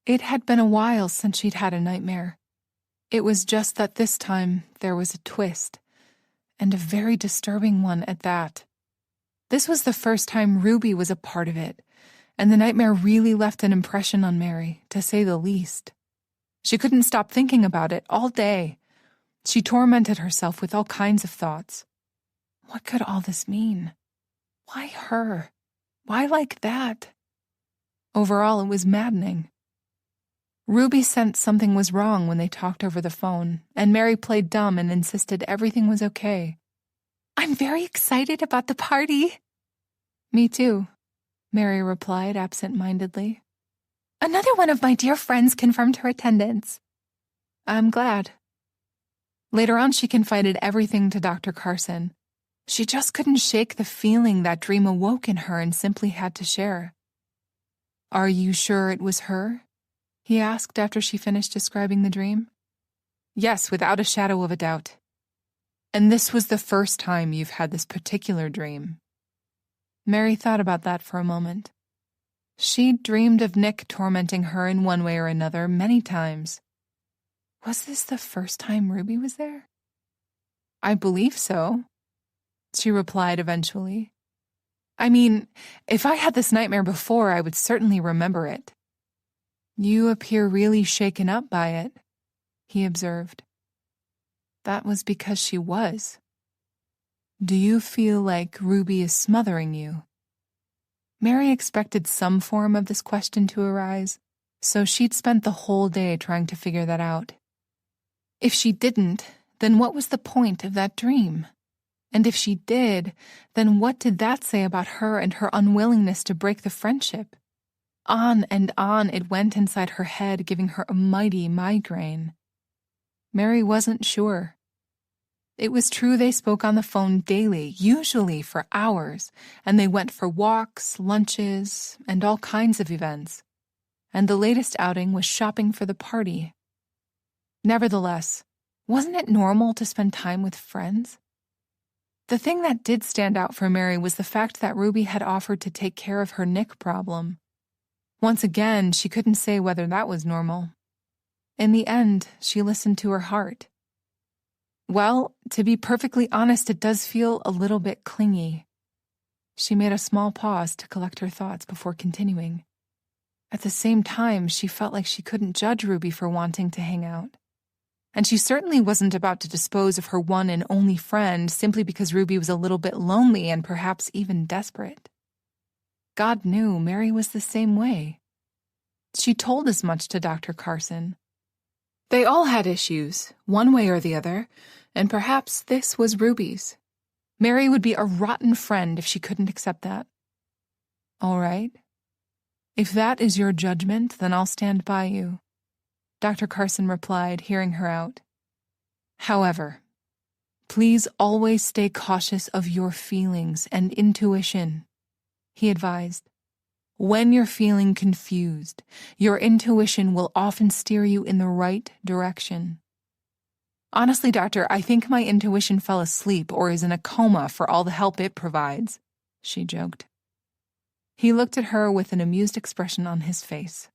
It had been a while since she'd had a nightmare. It was just that this time there was a twist, and a very disturbing one at that. This was the first time Ruby was a part of it, and the nightmare really left an impression on Mary, to say the least. She couldn't stop thinking about it all day. She tormented herself with all kinds of thoughts. What could all this mean? Why her? Why like that? Overall, it was maddening. Ruby sensed something was wrong when they talked over the phone, and Mary played dumb and insisted everything was okay.
I'm very excited about the party.
Me too, Mary replied absent-mindedly.
Another one of my dear friends confirmed her attendance.
I'm glad. Later on, she confided everything to Dr. Carson. She just couldn't shake the feeling that dream awoke in her and simply had to share. Are you sure it was her? He asked after she finished describing the dream. Yes, without a shadow of a doubt. And this was the first time you've had this particular dream. Mary thought about that for a moment. She'd dreamed of Nick tormenting her in one way or another many times. Was this the first time Ruby was there? I believe so, she replied eventually. I mean, if I had this nightmare before, I would certainly remember it. You appear really shaken up by it, he observed. That was because she was. Do you feel like Ruby is smothering you? Mary expected some form of this question to arise, so she'd spent the whole day trying to figure that out. If she didn't, then what was the point of that dream? And if she did, then what did that say about her and her unwillingness to break the friendship? On and on it went inside her head, giving her a mighty migraine. Mary wasn't sure. It was true they spoke on the phone daily, usually for hours, and they went for walks, lunches, and all kinds of events. And the latest outing was shopping for the party. Nevertheless, wasn't it normal to spend time with friends? The thing that did stand out for Mary was the fact that Ruby had offered to take care of her Nick problem. Once again, she couldn't say whether that was normal. In the end, she listened to her heart. Well, to be perfectly honest, it does feel a little bit clingy. She made a small pause to collect her thoughts before continuing. At the same time, she felt like she couldn't judge Ruby for wanting to hang out. And she certainly wasn't about to dispose of her one and only friend simply because Ruby was a little bit lonely and perhaps even desperate. God knew Mary was the same way. She told as much to Dr. Carson. They all had issues, one way or the other, and perhaps this was Ruby's. Mary would be a rotten friend if she couldn't accept that. All right. If that is your judgment, then I'll stand by you, Dr. Carson replied, hearing her out. However, please always stay cautious of your feelings and intuition, he advised. When you're feeling confused, your intuition will often steer you in the right direction. Honestly, Doctor, I think my intuition fell asleep or is in a coma for all the help it provides, she joked. He looked at her with an amused expression on his face.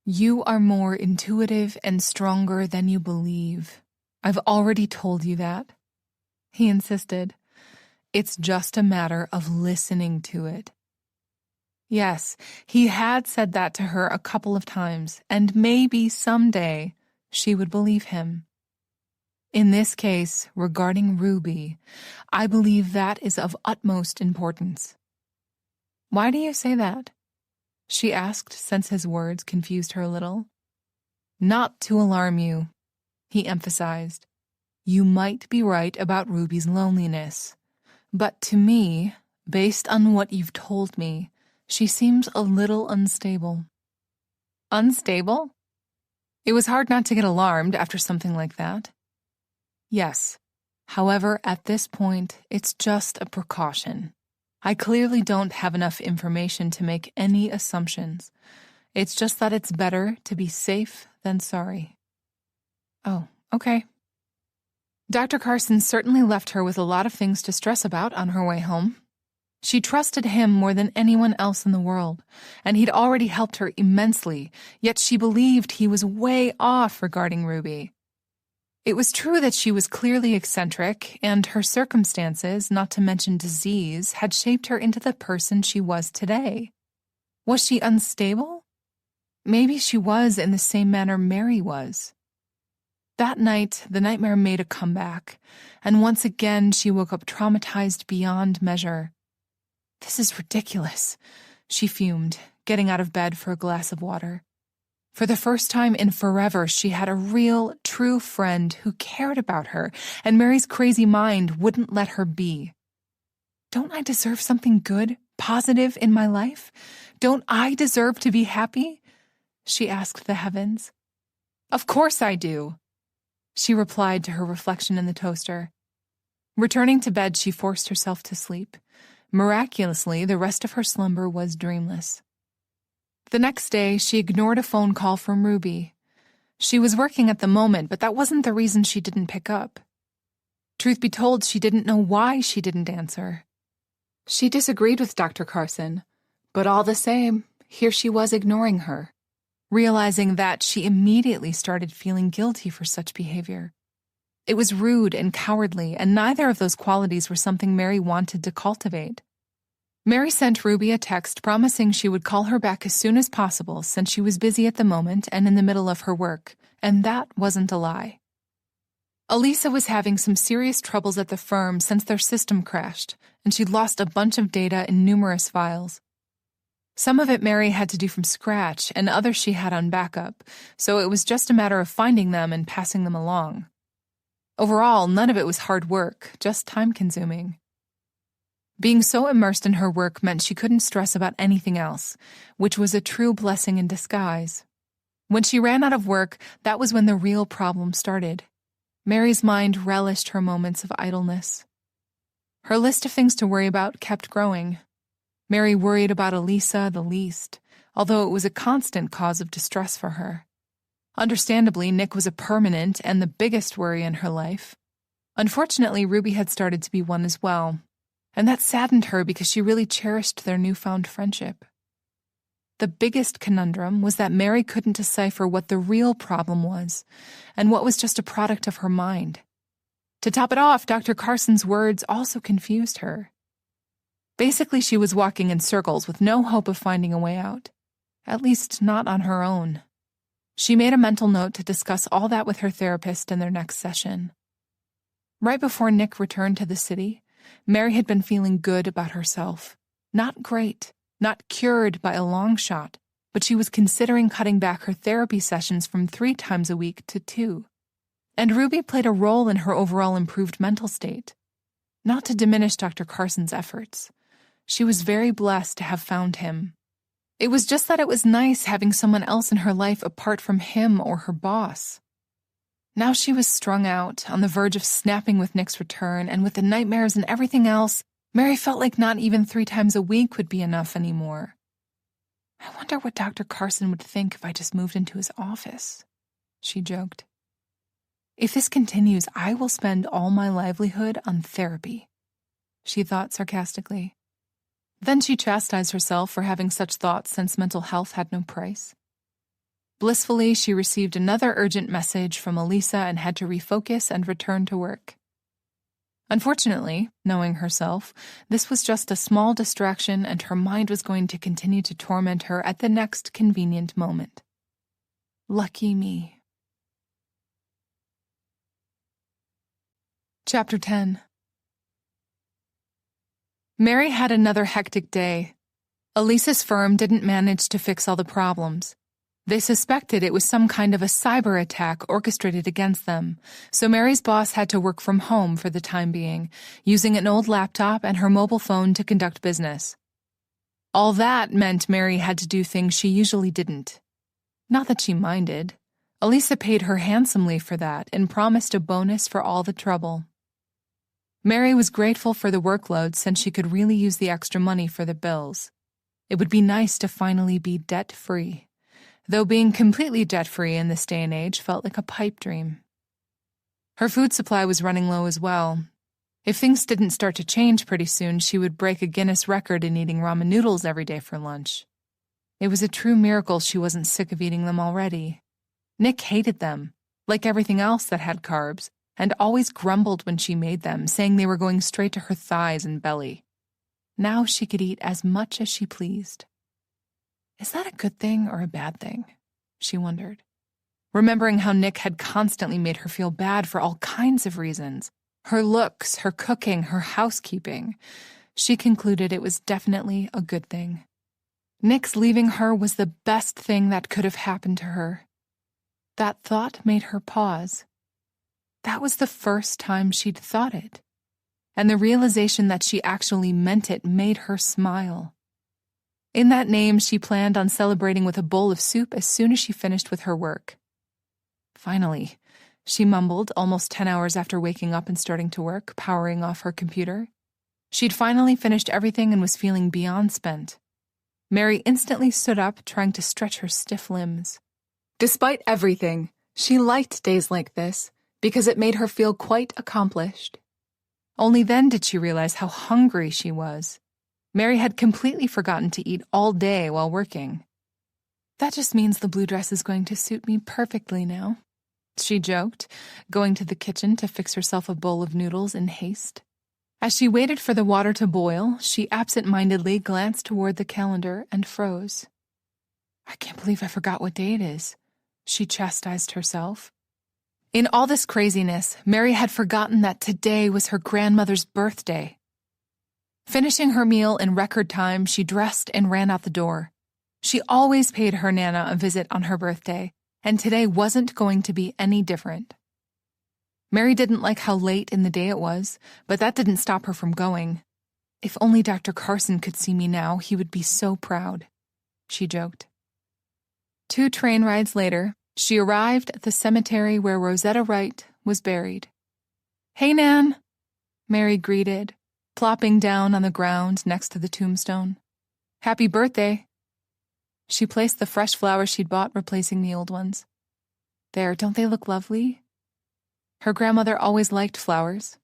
You are more intuitive and stronger than you believe. I've already told you that, he insisted. It's just a matter of listening to it. Yes, he had said that to her a couple of times, and maybe someday she would believe him. In this case, regarding Ruby, I believe that is of utmost importance. Why do you say that? She asked, since his words confused her a little. Not to alarm you, he emphasized. You might be right about Ruby's loneliness, but to me, based on what you've told me, she seems a little unstable. Unstable? It was hard not to get alarmed after something like that. Yes. However, at this point, it's just a precaution. I clearly don't have enough information to make any assumptions. It's just that it's better to be safe than sorry. Oh, okay. Dr. Carson certainly left her with a lot of things to stress about on her way home. She trusted him more than anyone else in the world, and he'd already helped her immensely, yet she believed he was way off regarding Ruby. It was true that she was clearly eccentric, and her circumstances, not to mention disease, had shaped her into the person she was today. Was she unstable? Maybe she was in the same manner Mary was. That night, the nightmare made a comeback, and once again she woke up traumatized beyond measure. This is ridiculous, she fumed, getting out of bed for a glass of water. For the first time in forever, she had a real, true friend who cared about her, and Mary's crazy mind wouldn't let her be. Don't I deserve something good, positive in my life? Don't I deserve to be happy? She asked the heavens. Of course I do, she replied to her reflection in the toaster. Returning to bed, she forced herself to sleep. Miraculously, the rest of her slumber was dreamless. The next day, she ignored a phone call from Ruby. She was working at the moment, but that wasn't the reason she didn't pick up. Truth be told, she didn't know why she didn't answer. She disagreed with Dr. Carson, but all the same, here she was ignoring her. Realizing that, she immediately started feeling guilty for such behavior. It was rude and cowardly, and neither of those qualities were something Mary wanted to cultivate. Mary sent Ruby a text promising she would call her back as soon as possible since she was busy at the moment and in the middle of her work, and that wasn't a lie. Elisa was having some serious troubles at the firm since their system crashed, and she'd lost a bunch of data in numerous files. Some of it Mary had to do from scratch, and others she had on backup, so it was just a matter of finding them and passing them along. Overall, none of it was hard work, just time-consuming. Being so immersed in her work meant she couldn't stress about anything else, which was a true blessing in disguise. When she ran out of work, that was when the real problem started. Mary's mind relished her moments of idleness. Her list of things to worry about kept growing. Mary worried about Elisa the least, although it was a constant cause of distress for her. Understandably, Nick was a permanent and the biggest worry in her life. Unfortunately, Ruby had started to be one as well, and that saddened her because she really cherished their newfound friendship. The biggest conundrum was that Mary couldn't decipher what the real problem was, and what was just a product of her mind. To top it off, Dr. Carson's words also confused her. Basically, she was walking in circles with no hope of finding a way out, at least not on her own. She made a mental note to discuss all that with her therapist in their next session. Right before Nick returned to the city, Mary had been feeling good about herself. Not great, not cured by a long shot, but she was considering cutting back her therapy sessions from 3 times a week to 2. And Ruby played a role in her overall improved mental state. Not to diminish Dr. Carson's efforts. She was very blessed to have found him. It was just that it was nice having someone else in her life apart from him or her boss. Now she was strung out, on the verge of snapping with Nick's return, and with the nightmares and everything else, Mary felt like not even 3 times a week would be enough anymore. I wonder what Dr. Carson would think if I just moved into his office, she joked. If this continues, I will spend all my livelihood on therapy, she thought sarcastically. Then she chastised herself for having such thoughts since mental health had no price. Blissfully, she received another urgent message from Elisa and had to refocus and return to work. Unfortunately, knowing herself, this was just a small distraction and her mind was going to continue to torment her at the next convenient moment. Lucky me. Chapter 10. Mary had another hectic day. Elisa's firm didn't manage to fix all the problems. They suspected it was some kind of a cyber attack orchestrated against them, so Mary's boss had to work from home for the time being, using an old laptop and her mobile phone to conduct business. All that meant Mary had to do things she usually didn't. Not that she minded. Elisa paid her handsomely for that and promised a bonus for all the trouble. Mary was grateful for the workload since she could really use the extra money for the bills. It would be nice to finally be debt-free. Though being completely debt-free in this day and age felt like a pipe dream. Her food supply was running low as well. If things didn't start to change pretty soon, she would break a Guinness record in eating ramen noodles every day for lunch. It was a true miracle she wasn't sick of eating them already. Nick hated them, like everything else that had carbs, and always grumbled when she made them, saying they were going straight to her thighs and belly. Now she could eat as much as she pleased. Is that a good thing or a bad thing? She wondered. Remembering how Nick had constantly made her feel bad for all kinds of reasons, her looks, her cooking, her housekeeping, she concluded it was definitely a good thing. Nick's leaving her was the best thing that could have happened to her. That thought made her pause. That was the first time she'd thought it, and the realization that she actually meant it made her smile. In that name, she planned on celebrating with a bowl of soup as soon as she finished with her work. Finally, she mumbled, almost 10 hours after waking up and starting to work, powering off her computer. She'd finally finished everything and was feeling beyond spent. Mary instantly stood up, trying to stretch her stiff limbs. Despite everything, she liked days like this because it made her feel quite accomplished. Only then did she realize how hungry she was. Mary had completely forgotten to eat all day while working. That just means the blue dress is going to suit me perfectly now, she joked, going to the kitchen to fix herself a bowl of noodles in haste. As she waited for the water to boil, she absent-mindedly glanced toward the calendar and froze. I can't believe I forgot what day it is, she chastised herself. In all this craziness, Mary had forgotten that today was her grandmother's birthday. Finishing her meal in record time, she dressed and ran out the door. She always paid her Nana a visit on her birthday, and today wasn't going to be any different. Mary didn't like how late in the day it was, but that didn't stop her from going. If only Dr. Carson could see me now, he would be so proud, she joked. 2 train rides later, she arrived at the cemetery where Rosetta Wright was buried. Hey, Nan, Mary greeted, plopping down on the ground next to the tombstone. Happy birthday. She placed the fresh flowers she'd bought, replacing the old ones. There, don't they look lovely? Her grandmother always liked flowers.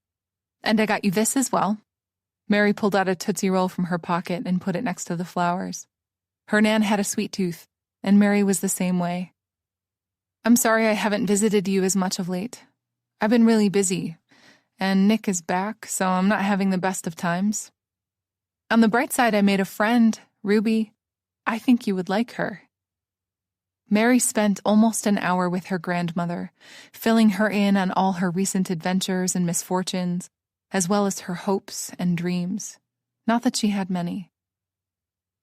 And I got you this as well. Mary pulled out a Tootsie Roll from her pocket and put it next to the flowers. Her Nan had a sweet tooth, and Mary was the same way. I'm sorry I haven't visited you as much of late. I've been really busy, and Nick is back, so I'm not having the best of times. On the bright side, I made a friend, Ruby. I think you would like her. Mary spent almost an hour with her grandmother, filling her in on all her recent adventures and misfortunes, as well as her hopes and dreams. Not that she had many.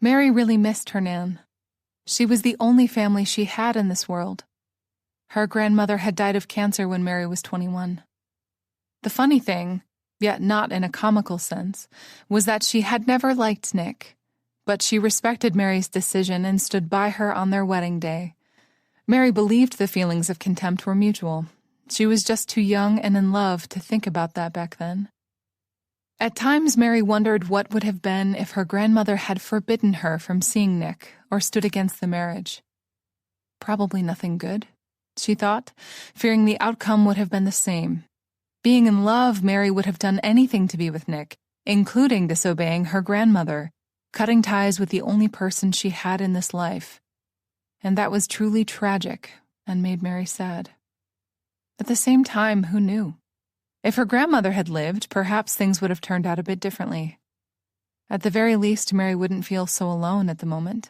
Mary really missed her Nan. She was the only family she had in this world. Her grandmother had died of cancer when Mary was 21. The funny thing, yet not in a comical sense, was that she had never liked Nick, but she respected Mary's decision and stood by her on their wedding day. Mary believed the feelings of contempt were mutual. She was just too young and in love to think about that back then. At times, Mary wondered what would have been if her grandmother had forbidden her from seeing Nick or stood against the marriage. Probably nothing good, she thought, fearing the outcome would have been the same. Being in love, Mary would have done anything to be with Nick, including disobeying her grandmother, cutting ties with the only person she had in this life. And that was truly tragic and made Mary sad. At the same time, who knew? If her grandmother had lived, perhaps things would have turned out a bit differently. At the very least, Mary wouldn't feel so alone at the moment.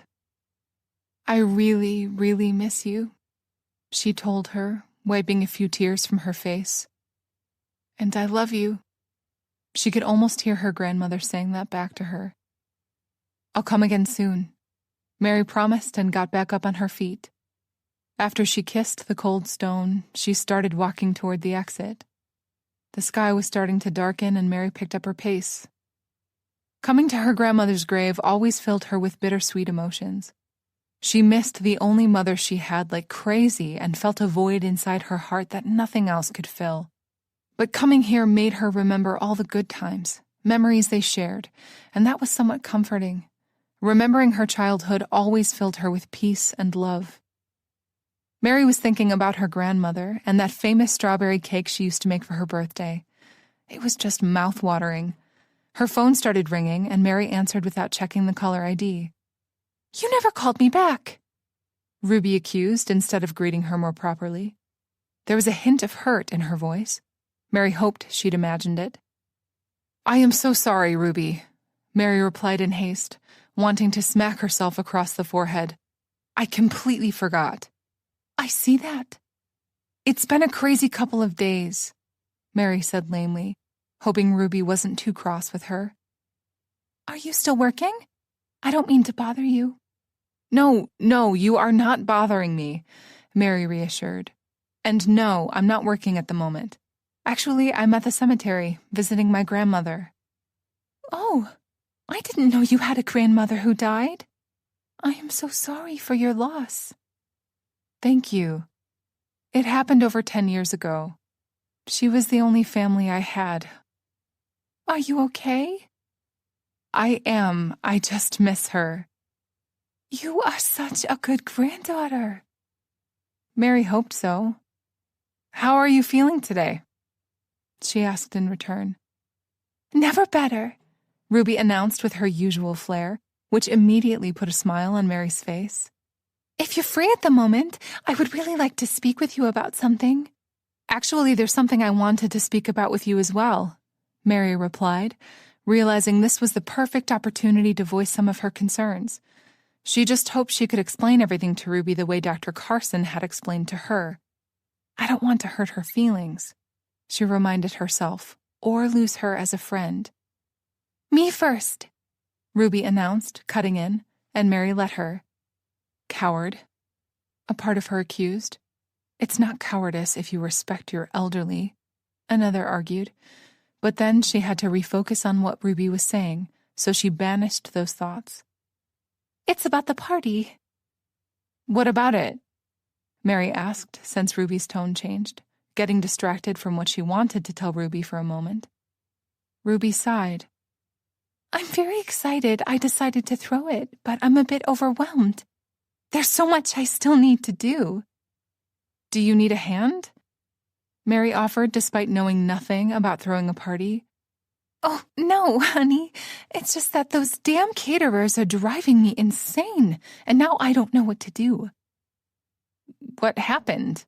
I really, really miss you, she told her, wiping a few tears from her face. And I love you. She could almost hear her grandmother saying that back to her. I'll come again soon, Mary promised and got back up on her feet. After she kissed the cold stone, she started walking toward the exit. The sky was starting to darken and Mary picked up her pace. Coming to her grandmother's grave always filled her with bittersweet emotions. She missed the only mother she had like crazy and felt a void inside her heart that nothing else could fill. But coming here made her remember all the good times, memories they shared, and that was somewhat comforting. Remembering her childhood always filled her with peace and love. Mary was thinking about her grandmother and that famous strawberry cake she used to make for her birthday. It was just mouth-watering. Her phone started ringing, and Mary answered without checking the caller ID. You never called me back, Ruby accused instead of greeting her more properly. There was a hint of hurt in her voice. Mary hoped she'd imagined it. I am so sorry, Ruby, Mary replied in haste, wanting to smack herself across the forehead. I completely forgot. I see that. It's been a crazy couple of days, Mary said lamely, hoping Ruby wasn't too cross with her. Are you still working? I don't mean to bother you. No, you are not bothering me, Mary reassured. And no, I'm not working at the moment. Actually, I'm at the cemetery, visiting my grandmother.
Oh, I didn't know you had a grandmother who died. I am so sorry for your loss.
Thank you. It happened over 10 years ago. She was the only family I had.
Are you okay?
I am. I just miss her.
You are such a good granddaughter.
Mary hoped so. How are you feeling today? She asked in return.
Never better,
Ruby announced with her usual flair, which immediately put a smile on Mary's face.
If you're free at the moment, I would really like to speak with you about something.
Actually, there's something I wanted to speak about with you as well, Mary replied, realizing this was the perfect opportunity to voice some of her concerns. She just hoped she could explain everything to Ruby the way Dr. Carson had explained to her. I don't want to hurt her feelings, she reminded herself, or lose her as a friend.
Me first,
Ruby announced, cutting in, and Mary let her. Coward, a part of her accused. It's not cowardice if you respect your elderly, another argued. But then she had to refocus on what Ruby was saying, so she banished those thoughts.
It's about the party.
What about it? Mary asked, since Ruby's tone changed, getting distracted from what she wanted to tell Ruby for a moment. Ruby sighed.
I'm very excited I decided to throw it, but I'm a bit overwhelmed. There's so much I still need to do.
Do you need a hand? Mary offered, despite knowing nothing about throwing a party.
Oh, no, honey. It's just that those damn caterers are driving me insane, and now I don't know what to do.
What happened?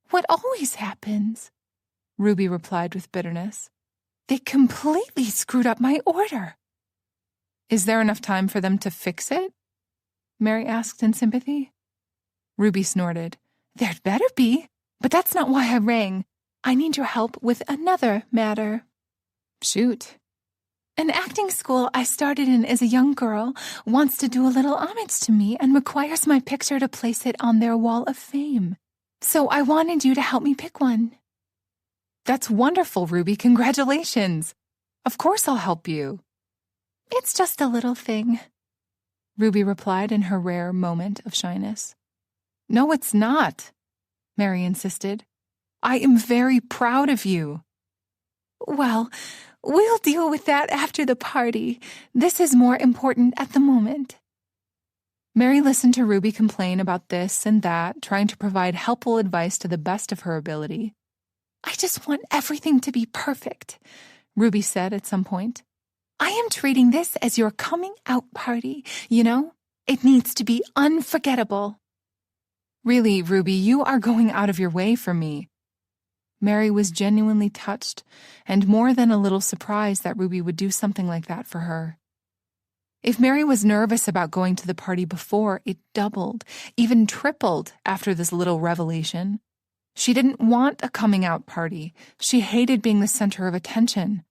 What always happens,
Ruby replied with bitterness.
They completely screwed up my order.
Is there enough time for them to fix it? Mary asked in sympathy. Ruby snorted.
There'd better be, but that's not why I rang. I need your help with another matter.
Shoot.
An acting school I started in as a young girl wants to do a little homage to me and requires my picture to place it on their wall of fame. So I wanted you to help me pick one.
That's wonderful, Ruby. Congratulations. Of course I'll help you.
It's just a little thing,
Ruby replied in her rare moment of shyness. No, it's not, Mary insisted. I am very proud of you.
Well, we'll deal with that after the party. This is more important at the moment.
Mary listened to Ruby complain about this and that, trying to provide helpful advice to the best of her ability.
I just want everything to be perfect,
Ruby said at some point.
I am treating this as your coming out party, you know? It needs to be unforgettable.
Really, Ruby, you are going out of your way for me. Mary was genuinely touched and more than a little surprised that Ruby would do something like that for her. If Mary was nervous about going to the party before, it doubled, even tripled after this little revelation. She didn't want a coming-out party. She hated being the center of attention.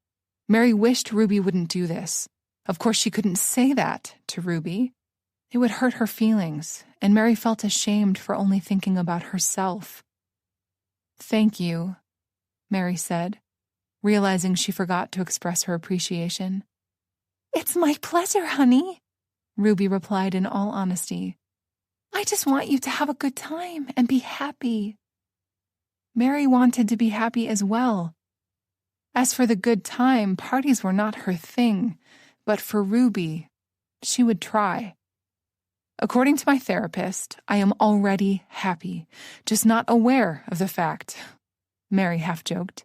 Mary wished Ruby wouldn't do this. Of course, she couldn't say that to Ruby. It would hurt her feelings, and Mary felt ashamed for only thinking about herself. Thank you, Mary said, realizing she forgot to express her appreciation.
It's my pleasure, honey,
Ruby replied in all honesty.
I just want you to have a good time and be happy.
Mary wanted to be happy as well. As for the good time, parties were not her thing, but for Ruby, she would try. According to my therapist, I am already happy, just not aware of the fact, Mary half-joked.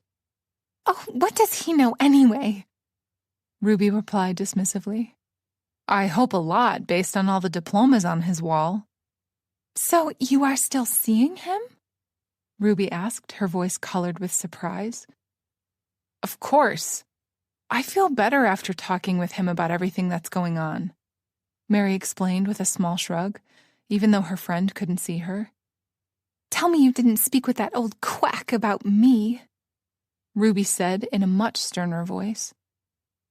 Oh, what does he know anyway?
Ruby replied dismissively. I hope a lot based on all the diplomas on his wall.
So you are still seeing him?
Ruby asked, her voice colored with surprise. Of course. I feel better after talking with him about everything that's going on, Mary explained with a small shrug, even though her friend couldn't see her.
Tell me you didn't speak with that old quack about me,
Ruby said in a much sterner voice.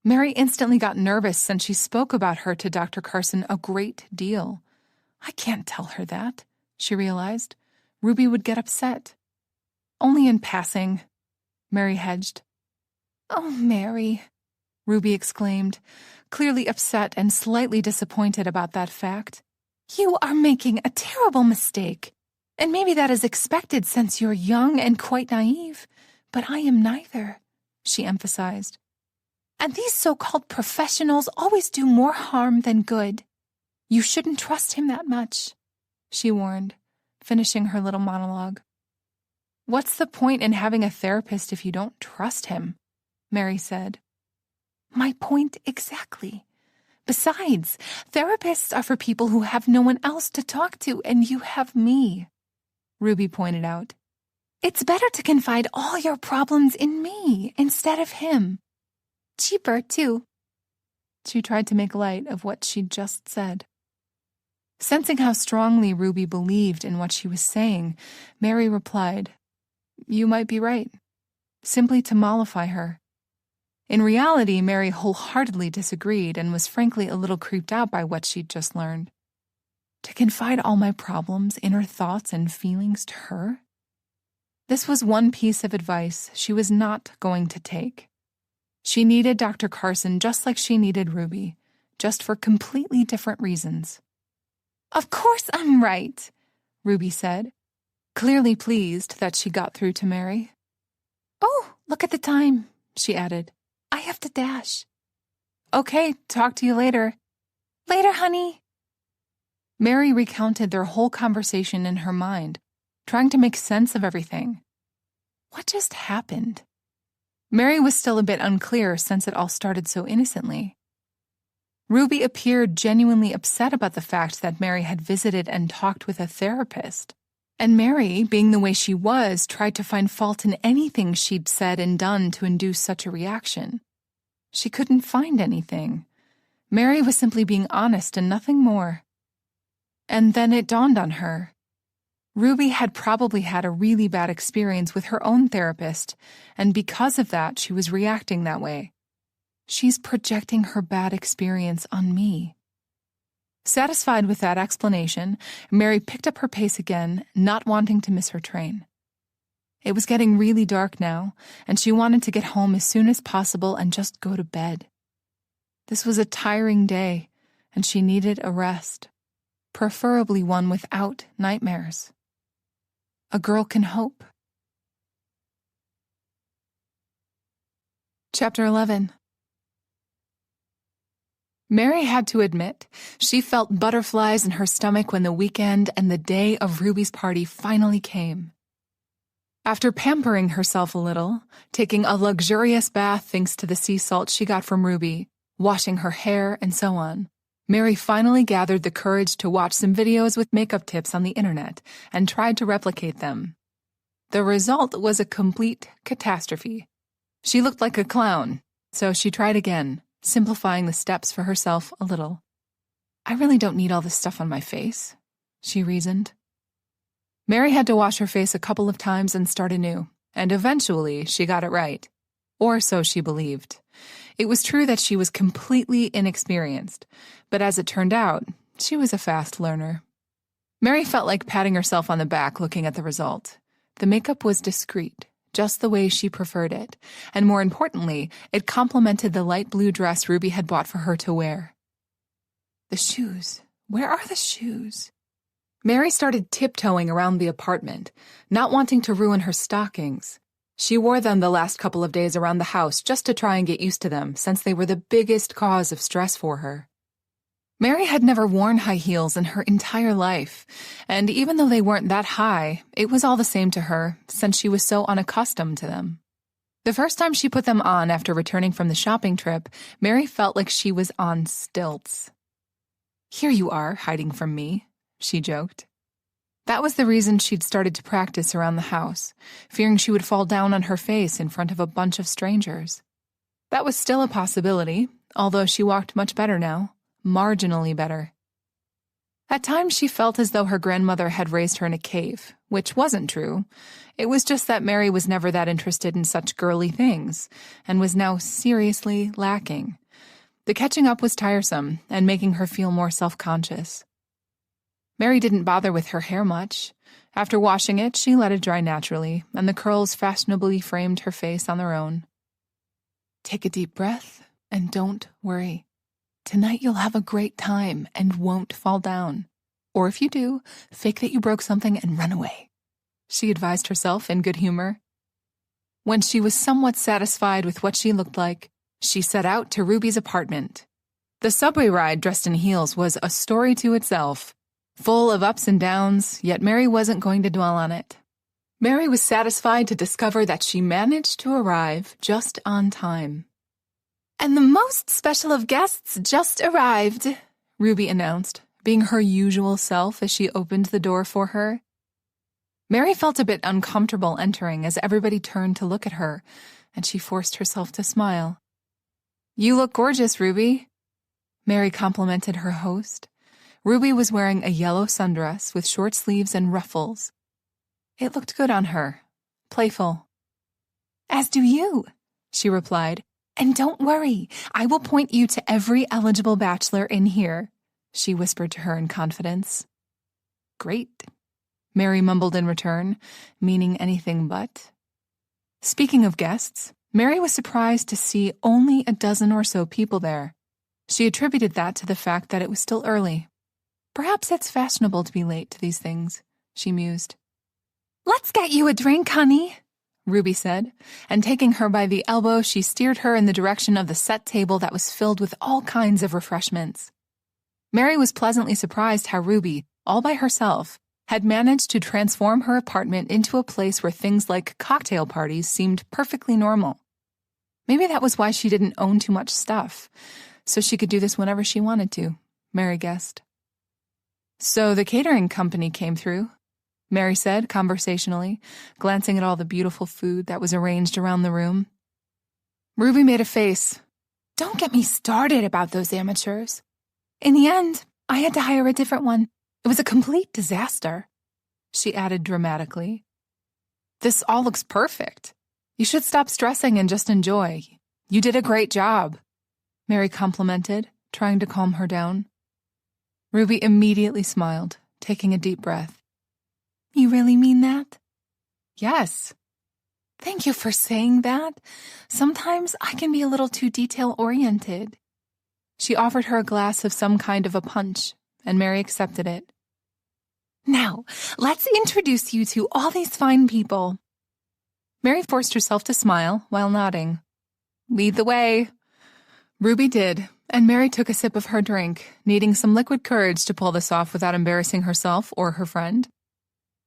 Mary instantly got nervous since she spoke about her to Dr. Carson a great deal. I can't tell her that, she realized. Ruby would get upset. Only in passing, Mary hedged.
Oh, Mary,
Ruby exclaimed, clearly upset and slightly disappointed about that fact.
You are making a terrible mistake. And maybe that is expected since you're young and quite naive. But I am neither, she emphasized. And these so-called professionals always do more harm than good. You shouldn't trust him that much, she warned, finishing her little monologue.
What's the point in having a therapist if you don't trust him? Mary said.
My point exactly. Besides, therapists are for people who have no one else to talk to, and you have me, Ruby pointed out. It's better to confide all your problems in me instead of him. Cheaper, too.
She tried to make light of what she'd just said. Sensing how strongly Ruby believed in what she was saying, Mary replied, You might be right, simply to mollify her. In reality, Mary wholeheartedly disagreed and was frankly a little creeped out by what she'd just learned. To confide all my problems, inner thoughts, and feelings to her? This was one piece of advice she was not going to take. She needed Dr. Carson just like she needed Ruby, just for completely different reasons.
Of course I'm right,
Ruby said, clearly pleased that she got through to Mary.
Oh, look at the time, she added. I have to dash.
Okay, talk to you later.
Later, honey.
Mary recounted their whole conversation in her mind, trying to make sense of everything. What just happened? Mary was still a bit unclear since it all started so innocently. Ruby appeared genuinely upset about the fact that Mary had visited and talked with a therapist. And Mary, being the way she was, tried to find fault in anything she'd said and done to induce such a reaction. She couldn't find anything. Mary was simply being honest and nothing more. And then it dawned on her. Ruby had probably had a really bad experience with her own therapist, and because of that, she was reacting that way. She's projecting her bad experience on me. Satisfied with that explanation, Mary picked up her pace again, not wanting to miss her train. It was getting really dark now, and she wanted to get home as soon as possible and just go to bed. This was a tiring day, and she needed a rest, preferably one without nightmares. A girl can hope. Chapter 11. Mary had to admit, she felt butterflies in her stomach when the weekend and the day of Ruby's party finally came. After pampering herself a little, taking a luxurious bath thanks to the sea salt she got from Ruby, washing her hair, and so on, Mary finally gathered the courage to watch some videos with makeup tips on the internet and tried to replicate them. The result was a complete catastrophe. She looked like a clown, so she tried again, simplifying the steps for herself a little. I really don't need all this stuff on my face, she reasoned. Mary had to wash her face a couple of times and start anew, and eventually she got it right. Or so she believed. It was true that she was completely inexperienced, but as it turned out, she was a fast learner. Mary felt like patting herself on the back looking at the result. The makeup was discreet, just the way she preferred it, and more importantly, it complemented the light blue dress Ruby had bought for her to wear. The shoes. Where are the shoes? Mary started tiptoeing around the apartment, not wanting to ruin her stockings. She wore them the last couple of days around the house just to try and get used to them, since they were the biggest cause of stress for her. Mary had never worn high heels in her entire life, and even though they weren't that high, it was all the same to her, since she was so unaccustomed to them. The first time she put them on after returning from the shopping trip, Mary felt like she was on stilts. Here you are, hiding from me, she joked. That was the reason she'd started to practice around the house, fearing she would fall down on her face in front of a bunch of strangers. That was still a possibility, although she walked much better now. Marginally better. At times she felt as though her grandmother had raised her in a cave, which wasn't true. It was just that Mary was never that interested in such girly things, and was now seriously lacking. The catching up was tiresome, and making her feel more self-conscious. Mary didn't bother with her hair much. After washing it, she let it dry naturally, and the curls fashionably framed her face on their own. Take a deep breath, and don't worry. Tonight you'll have a great time and won't fall down. Or if you do, fake that you broke something and run away, she advised herself in good humor. When she was somewhat satisfied with what she looked like, she set out to Ruby's apartment. The subway ride dressed in heels was a story to itself, full of ups and downs, yet Mary wasn't going to dwell on it. Mary was satisfied to discover that she managed to arrive just on time. "And the most special of guests just arrived," Ruby announced, being her usual self as she opened the door for her. Mary felt a bit uncomfortable entering as everybody turned to look at her, and she forced herself to smile. "You look gorgeous, Ruby," Mary complimented her host. Ruby was wearing a yellow sundress with short sleeves and ruffles. It looked good on her, playful. "As do you," she replied. "And don't worry, I will point you to every eligible bachelor in here," she whispered to her in confidence. "Great," Mary mumbled in return, meaning anything but. Speaking of guests, Mary was surprised to see only a dozen or so people there. She attributed that to the fact that it was still early. Perhaps it's fashionable to be late to these things, she mused. "Let's get you a drink, honey," Ruby said, and taking her by the elbow, she steered her in the direction of the set table that was filled with all kinds of refreshments. Mary was pleasantly surprised how Ruby, all by herself, had managed to transform her apartment into a place where things like cocktail parties seemed perfectly normal. Maybe that was why she didn't own too much stuff, so she could do this whenever she wanted to, Mary guessed. "So the catering company came through," Mary said conversationally, glancing at all the beautiful food that was arranged around the room. Ruby made a face. "Don't get me started about those amateurs. In the end, I had to hire a different one. It was a complete disaster," she added dramatically. "This all looks perfect. You should stop stressing and just enjoy. You did a great job," Mary complimented, trying to calm her down. Ruby immediately smiled, taking a deep breath. "You really mean that?" "Yes." "Thank you for saying that. Sometimes I can be a little too detail-oriented." She offered her a glass of some kind of a punch, and Mary accepted it. "Now, let's introduce you to all these fine people." Mary forced herself to smile while nodding. "Lead the way." Ruby did, and Mary took a sip of her drink, needing some liquid courage to pull this off without embarrassing herself or her friend.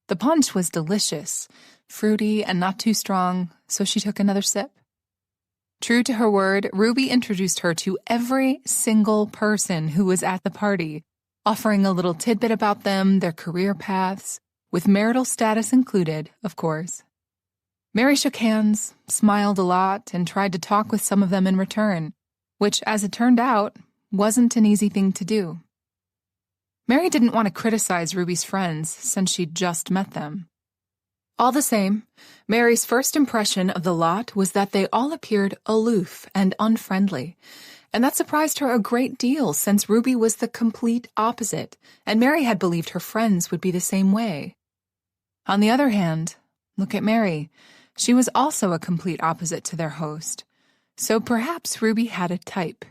The punch was delicious, fruity and not too strong, so she took another sip. True to her word, Ruby introduced her to every single person who was at the party, offering a little tidbit about them, their career paths, with marital status included, of course. Mary shook hands, smiled a lot, and tried to talk with some of them in return, which, as it turned out, wasn't an easy thing to do. Mary didn't want to criticize Ruby's friends since she'd just met them. All the same, Mary's first impression of the lot was that they all appeared aloof and unfriendly, and that surprised her a great deal since Ruby was the complete opposite, and Mary had believed her friends would be the same way. On the other hand, look at Mary. She was also a complete opposite to their host, so perhaps Ruby had a type.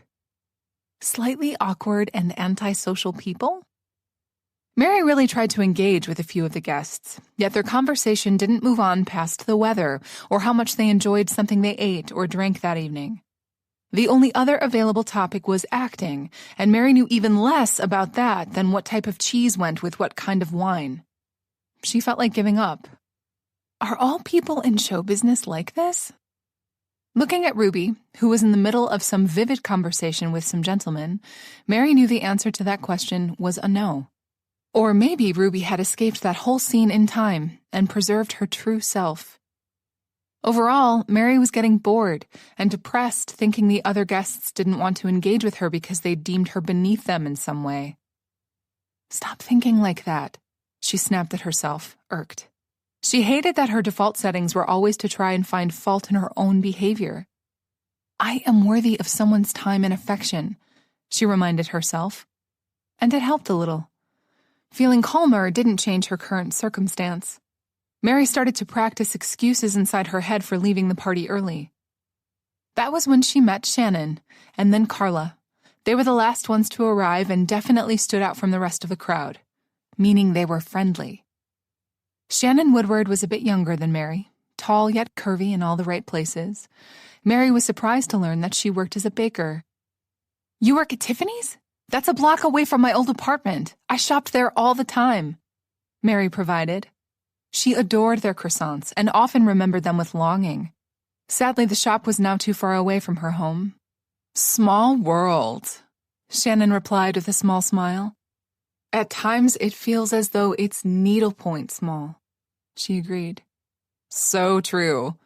Slightly awkward and antisocial people? Mary really tried to engage with a few of the guests, yet their conversation didn't move on past the weather or how much they enjoyed something they ate or drank that evening. The only other available topic was acting, and Mary knew even less about that than what type of cheese went with what kind of wine. She felt like giving up. Are all people in show business like this? Looking at Ruby, who was in the middle of some vivid conversation with some gentlemen, Mary knew the answer to that question was a no. Or maybe Ruby had escaped that whole scene in time and preserved her true self. Overall, Mary was getting bored and depressed, thinking the other guests didn't want to engage with her because they deemed her beneath them in some way. "Stop thinking like that," she snapped at herself, irked. She hated that her default settings were always to try and find fault in her own behavior. "I am worthy of someone's time and affection," she reminded herself. And it helped a little. Feeling calmer didn't change her current circumstance. Mary started to practice excuses inside her head for leaving the party early. That was when she met Shannon, and then Carla. They were the last ones to arrive and definitely stood out from the rest of the crowd, meaning they were friendly. Shannon Woodward was a bit younger than Mary, tall yet curvy in all the right places. Mary was surprised to learn that she worked as a baker. "You work at Tiffany's? That's a block away from my old apartment. I shopped there all the time," Mary provided. She adored their croissants and often remembered them with longing. Sadly, the shop was now too far away from her home. "Small world," Shannon replied with a small smile. "At times it feels as though it's needlepoint small," she agreed. "So true,"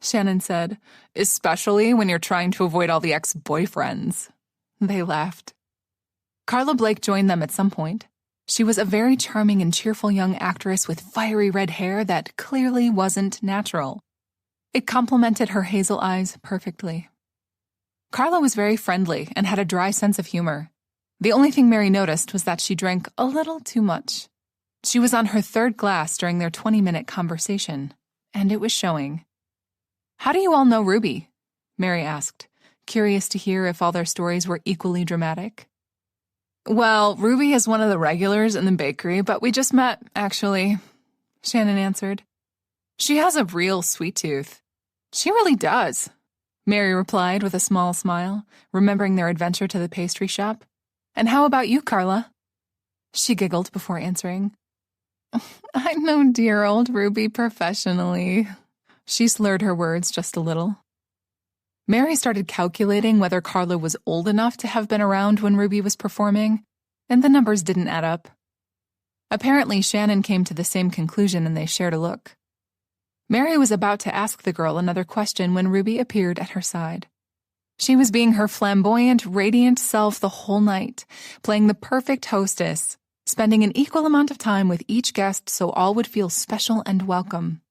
Shannon said, "especially when you're trying to avoid all the ex-boyfriends." They laughed. Carla Blake joined them at some point. She was a very charming and cheerful young actress with fiery red hair that clearly wasn't natural. It complemented her hazel eyes perfectly. Carla was very friendly and had a dry sense of humor. The only thing Mary noticed was that she drank a little too much. She was on her third glass during their 20-minute conversation, and it was showing. "How do you all know Ruby?" Mary asked, curious to hear if all their stories were equally dramatic. "Well, Ruby is one of the regulars in the bakery, but we just met, actually," Shannon answered. "She has a real sweet tooth." "She really does," Mary replied with a small smile, remembering their adventure to the pastry shop. "And how about you, Carla?" She giggled before answering. "I know dear old Ruby professionally." She slurred her words just a little. Mary started calculating whether Carla was old enough to have been around when Ruby was performing, and the numbers didn't add up. Apparently, Shannon came to the same conclusion and they shared a look. Mary was about to ask the girl another question when Ruby appeared at her side. She was being her flamboyant, radiant self the whole night, playing the perfect hostess, spending an equal amount of time with each guest so all would feel special and welcome.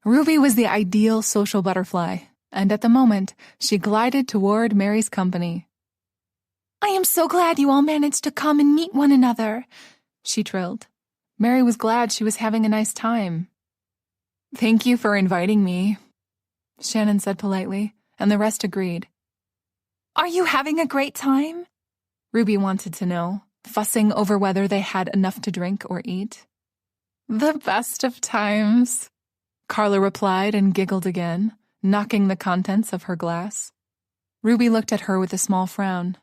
Ruby was the ideal social butterfly, and at the moment, she glided toward Mary's company.
"I am so glad you all managed to come and meet one another," she trilled.
Mary was glad she was having a nice time. "Thank you for inviting me," Shannon said politely, and the rest agreed.
"Are you having a great time?"
Ruby wanted to know, fussing over whether they had enough to drink or eat. "The best of times," Carla replied and giggled again, knocking the contents of her glass. Ruby looked at her with a small frown.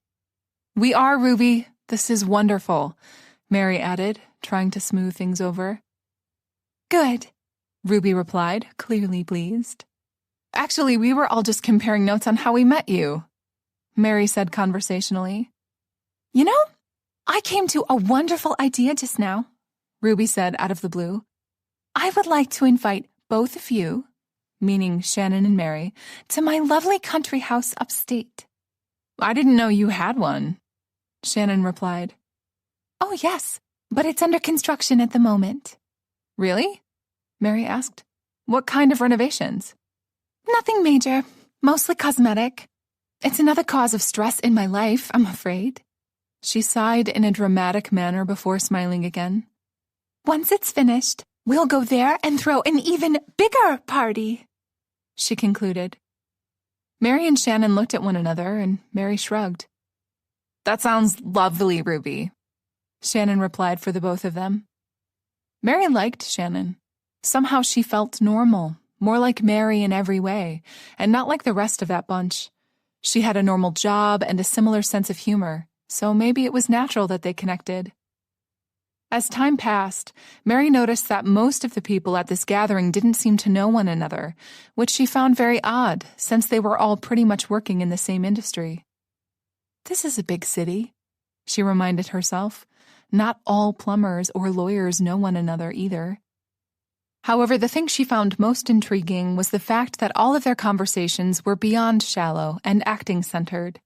"We are, Ruby. This is wonderful," Mary added, trying to smooth things over.
"Good,"
Ruby replied, clearly pleased. "Actually, we were all just comparing notes on how we met you," Mary said conversationally.
"You know, I came to a wonderful idea just now,"
Ruby said out of the blue.
"I would like to invite both of you,"
meaning Shannon and Mary,
"to my lovely country house upstate."
"I didn't know you had one," Shannon replied.
"Oh, yes, but it's under construction at the moment."
"Really?" Mary asked. "What kind of renovations?"
"Nothing major, mostly cosmetic. It's another cause of stress in my life, I'm afraid."
She sighed in a dramatic manner before smiling again.
"Once it's finished, we'll go there and throw an even bigger party,"
she concluded. Mary and Shannon looked at one another, and Mary shrugged. "That sounds lovely, Ruby," Shannon replied for the both of them. Mary liked Shannon. Somehow she felt normal, more like Mary in every way, and not like the rest of that bunch. She had a normal job and a similar sense of humor, so maybe it was natural that they connected. As time passed, Mary noticed that most of the people at this gathering didn't seem to know one another, which she found very odd, since they were all pretty much working in the same industry. "This is a big city," she reminded herself. "Not all plumbers or lawyers know one another either." However, the thing she found most intriguing was the fact that all of their conversations were beyond shallow and acting-centered.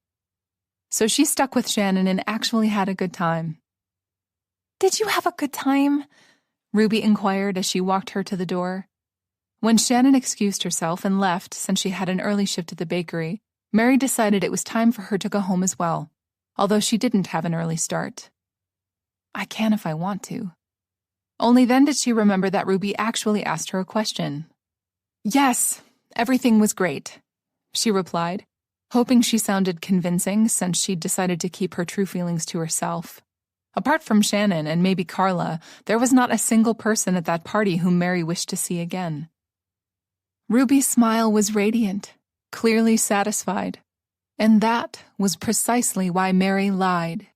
So she stuck with Shannon and actually had a good time.
"Did you have a good time?"
Ruby inquired as she walked her to the door. When Shannon excused herself and left since she had an early shift at the bakery, Mary decided it was time for her to go home as well, although she didn't have an early start. "I can if I want to," Only then did she remember that Ruby actually asked her a question. "Yes, everything was great," she replied, hoping she sounded convincing since she'd decided to keep her true feelings to herself. Apart from Shannon and maybe Carla, there was not a single person at that party whom Mary wished to see again. Ruby's smile was radiant, clearly satisfied, and that was precisely why Mary lied.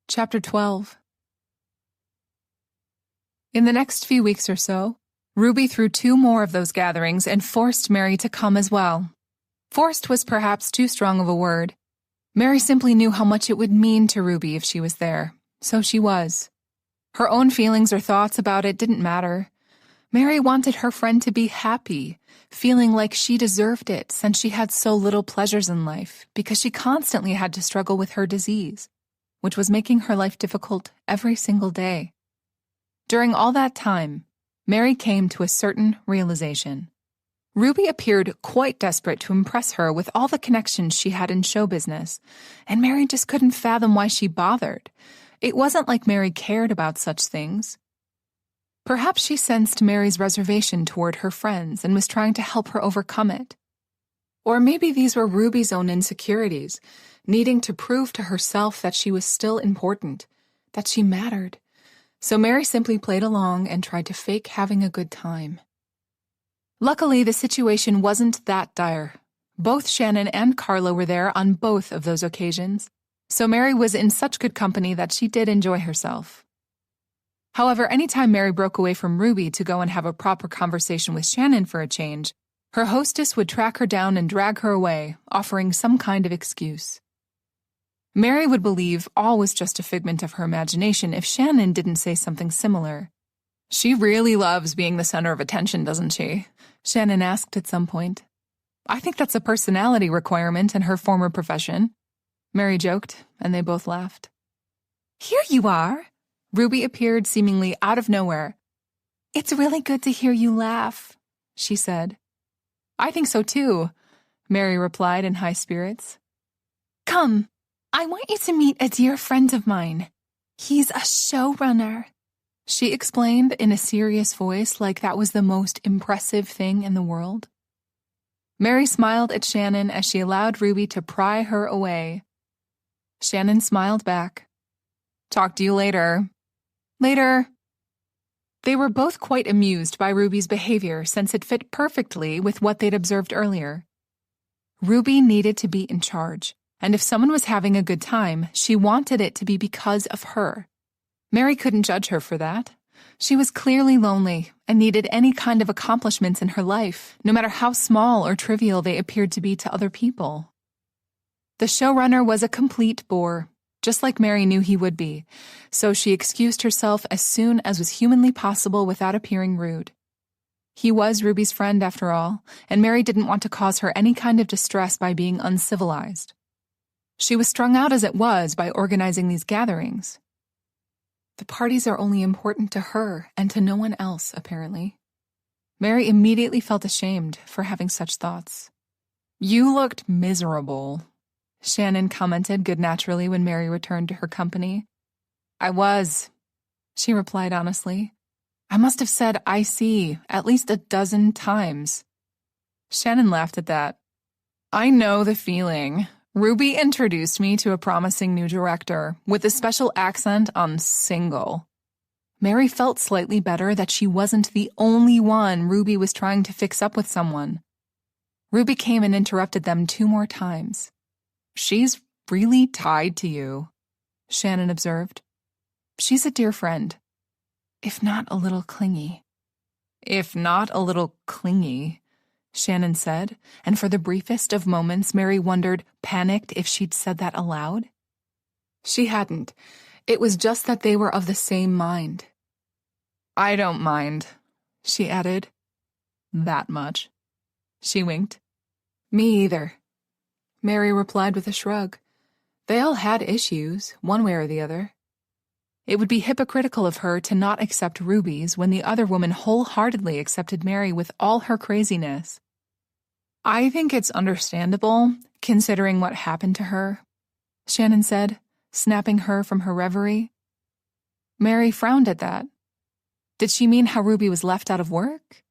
Chapter 12. In the next few weeks or so, Ruby threw 2 more of those gatherings and forced Mary to come as well. Forced was perhaps too strong of a word. Mary simply knew how much it would mean to Ruby if she was there, so she was. Her own feelings or thoughts about it didn't matter. Mary wanted her friend to be happy, feeling like she deserved it since she had so little pleasures in life because she constantly had to struggle with her disease, which was making her life difficult every single day. During all that time, Mary came to a certain realization. Ruby appeared quite desperate to impress her with all the connections she had in show business, and Mary just couldn't fathom why she bothered. It wasn't like Mary cared about such things. Perhaps she sensed Mary's reservation toward her friends and was trying to help her overcome it. Or maybe these were Ruby's own insecurities, needing to prove to herself that she was still important, that she mattered. So Mary simply played along and tried to fake having a good time. Luckily, the situation wasn't that dire. Both Shannon and Carla were there on both of those occasions, so Mary was in such good company that she did enjoy herself. However, anytime Mary broke away from Ruby to go and have a proper conversation with Shannon for a change, her hostess would track her down and drag her away, offering some kind of excuse. Mary would believe all was just a figment of her imagination if Shannon didn't say something similar. "She really loves being the center of attention, doesn't she?" Shannon asked at some point. "I think that's a personality requirement in her former profession," Mary joked, and they both laughed. "Here you are!" Ruby appeared seemingly out of nowhere. "It's really good to hear you laugh," she said. "I think so too," Mary replied in high spirits. "Come, I want you to meet a dear friend of mine. He's a showrunner," she explained in a serious voice like that was the most impressive thing in the world. Mary smiled at Shannon as she allowed Ruby to pry her away. Shannon smiled back. "Talk to you later." "Later." They were both quite amused by Ruby's behavior since it fit perfectly with what they'd observed earlier. Ruby needed to be in charge, and if someone was having a good time, she wanted it to be because of her. Mary couldn't judge her for that. She was clearly lonely and needed any kind of accomplishments in her life, no matter how small or trivial they appeared to be to other people. The showrunner was a complete bore, just like Mary knew he would be, so she excused herself as soon as was humanly possible without appearing rude. He was Ruby's friend, after all, and Mary didn't want to cause her any kind of distress by being uncivilized. She was strung out as it was by organizing these gatherings. The parties are only important to her and to no one else, apparently. Mary immediately felt ashamed for having such thoughts. "You looked miserable," Shannon commented good-naturally when Mary returned to her company. "I was," she replied honestly. "I must have said 'I see' at least a dozen times." Shannon laughed at that. "I know the feeling. Ruby introduced me to a promising new director, with a special accent on single." Mary felt slightly better that she wasn't the only one Ruby was trying to fix up with someone. Ruby came and interrupted them 2 more times. "She's really tied to you," Shannon observed. "She's a dear friend, if not a little clingy." "If not a little clingy," Shannon said, and for the briefest of moments Mary wondered, panicked, if she'd said that aloud. She hadn't. It was just that they were of the same mind. "I don't mind," she added. "That much." She winked. "Me either," Mary replied with a shrug. They all had issues, one way or the other. It would be hypocritical of her to not accept Ruby's when the other woman wholeheartedly accepted Mary with all her craziness. "I think it's understandable, considering what happened to her," Shannon said, snapping her from her reverie. Mary frowned at that. Did she mean how Ruby was left out of work?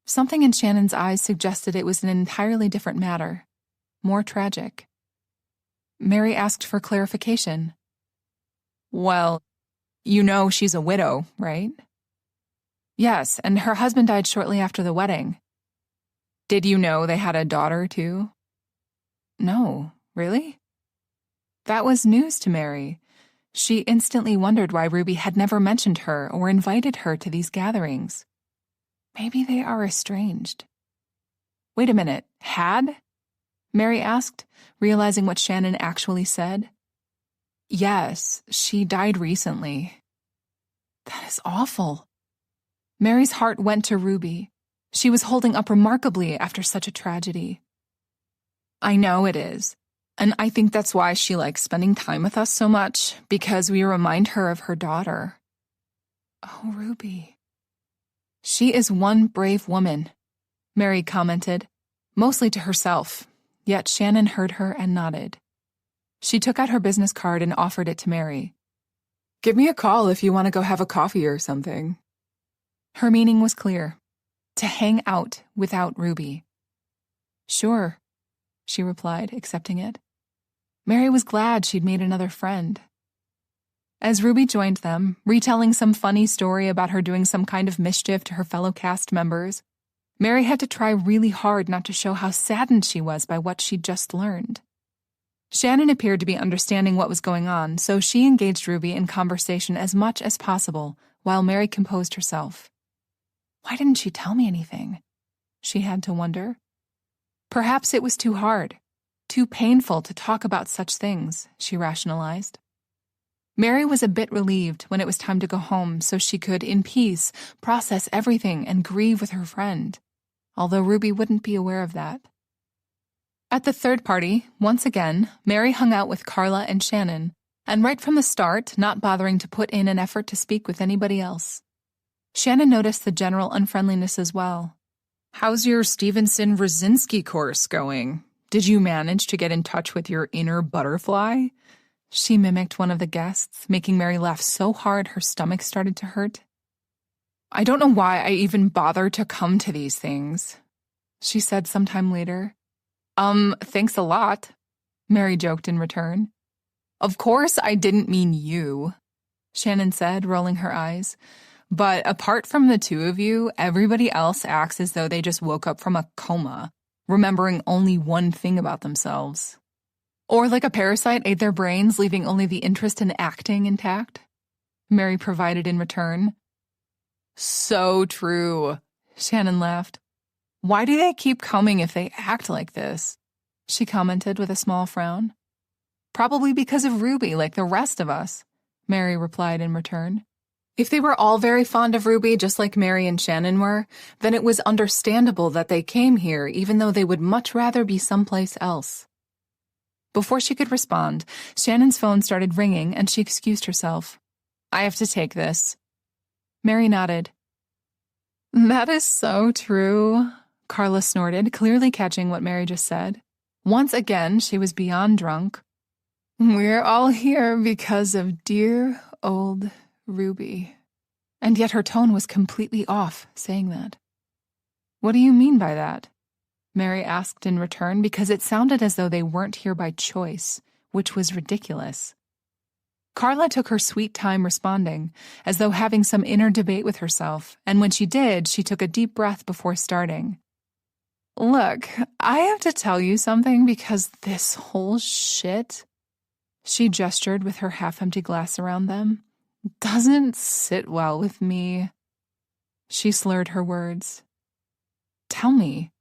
Something in Shannon's eyes suggested it was an entirely different matter, more tragic. Mary asked for clarification. Well, you know she's a widow, right? Yes, and her husband died shortly after the wedding. Did you know they had a daughter, too? No, really? That was news to Mary. She instantly wondered why Ruby had never mentioned her or invited her to these gatherings. Maybe they are estranged. Wait a minute, had? Mary asked, realizing what Shannon actually said. Yes, she died recently. That is awful. Mary's heart went to Ruby. She was holding up remarkably after such a tragedy. I know it is, and I think that's why she likes spending time with us so much, because we remind her of her daughter. Oh, Ruby. She is one brave woman, Mary commented, mostly to herself, yet Shannon heard her and nodded. She took out her business card and offered it to Mary. Give me a call if you want to go have a coffee or something. Her meaning was clear. To hang out without Ruby. Sure, she replied, accepting it. Mary was glad she'd made another friend. As Ruby joined them, retelling some funny story about her doing some kind of mischief to her fellow cast members, Mary had to try really hard not to show how saddened she was by what she'd just learned. Shannon appeared to be understanding what was going on, so she engaged Ruby in conversation as much as possible while Mary composed herself. Why didn't she tell me anything? She had to wonder. Perhaps it was too hard, too painful to talk about such things, she rationalized. Mary was a bit relieved when it was time to go home so she could, in peace, process everything and grieve with her friend, although Ruby wouldn't be aware of that. At the third party, once again, Mary hung out with Carla and Shannon, and right from the start, not bothering to put in an effort to speak with anybody else. Shannon noticed the general unfriendliness as well. How's your Stevenson-Rosinski course going? Did you manage to get in touch with your inner butterfly? She mimicked one of the guests, making Mary laugh so hard her stomach started to hurt. I don't know why I even bother to come to these things, she said sometime later. Thanks a lot, Mary joked in return. Of course I didn't mean you, Shannon said, rolling her eyes. But apart from the two of you, everybody else acts as though they just woke up from a coma, remembering only one thing about themselves. Or like a parasite ate their brains, leaving only the interest in acting intact, Mary provided in return. So true, Shannon laughed. Why do they keep coming if they act like this? She commented with a small frown. Probably because of Ruby, like the rest of us, Mary replied in return. If they were all very fond of Ruby, just like Mary and Shannon were, then it was understandable that they came here, even though they would much rather be someplace else. Before she could respond, Shannon's phone started ringing, and she excused herself. I have to take this. Mary nodded. That is so true, Carla snorted, clearly catching what Mary just said. Once again, she was beyond drunk. We're all here because of dear old Ruby. And yet her tone was completely off, saying that. What do you mean by that? Mary asked in return, because it sounded as though they weren't here by choice, which was ridiculous. Carla took her sweet time responding, as though having some inner debate with herself, and when she did, she took a deep breath before starting. Look, I have to tell you something because this whole shit, she gestured with her half-empty glass around them, doesn't sit well with me. She slurred her words. Tell me,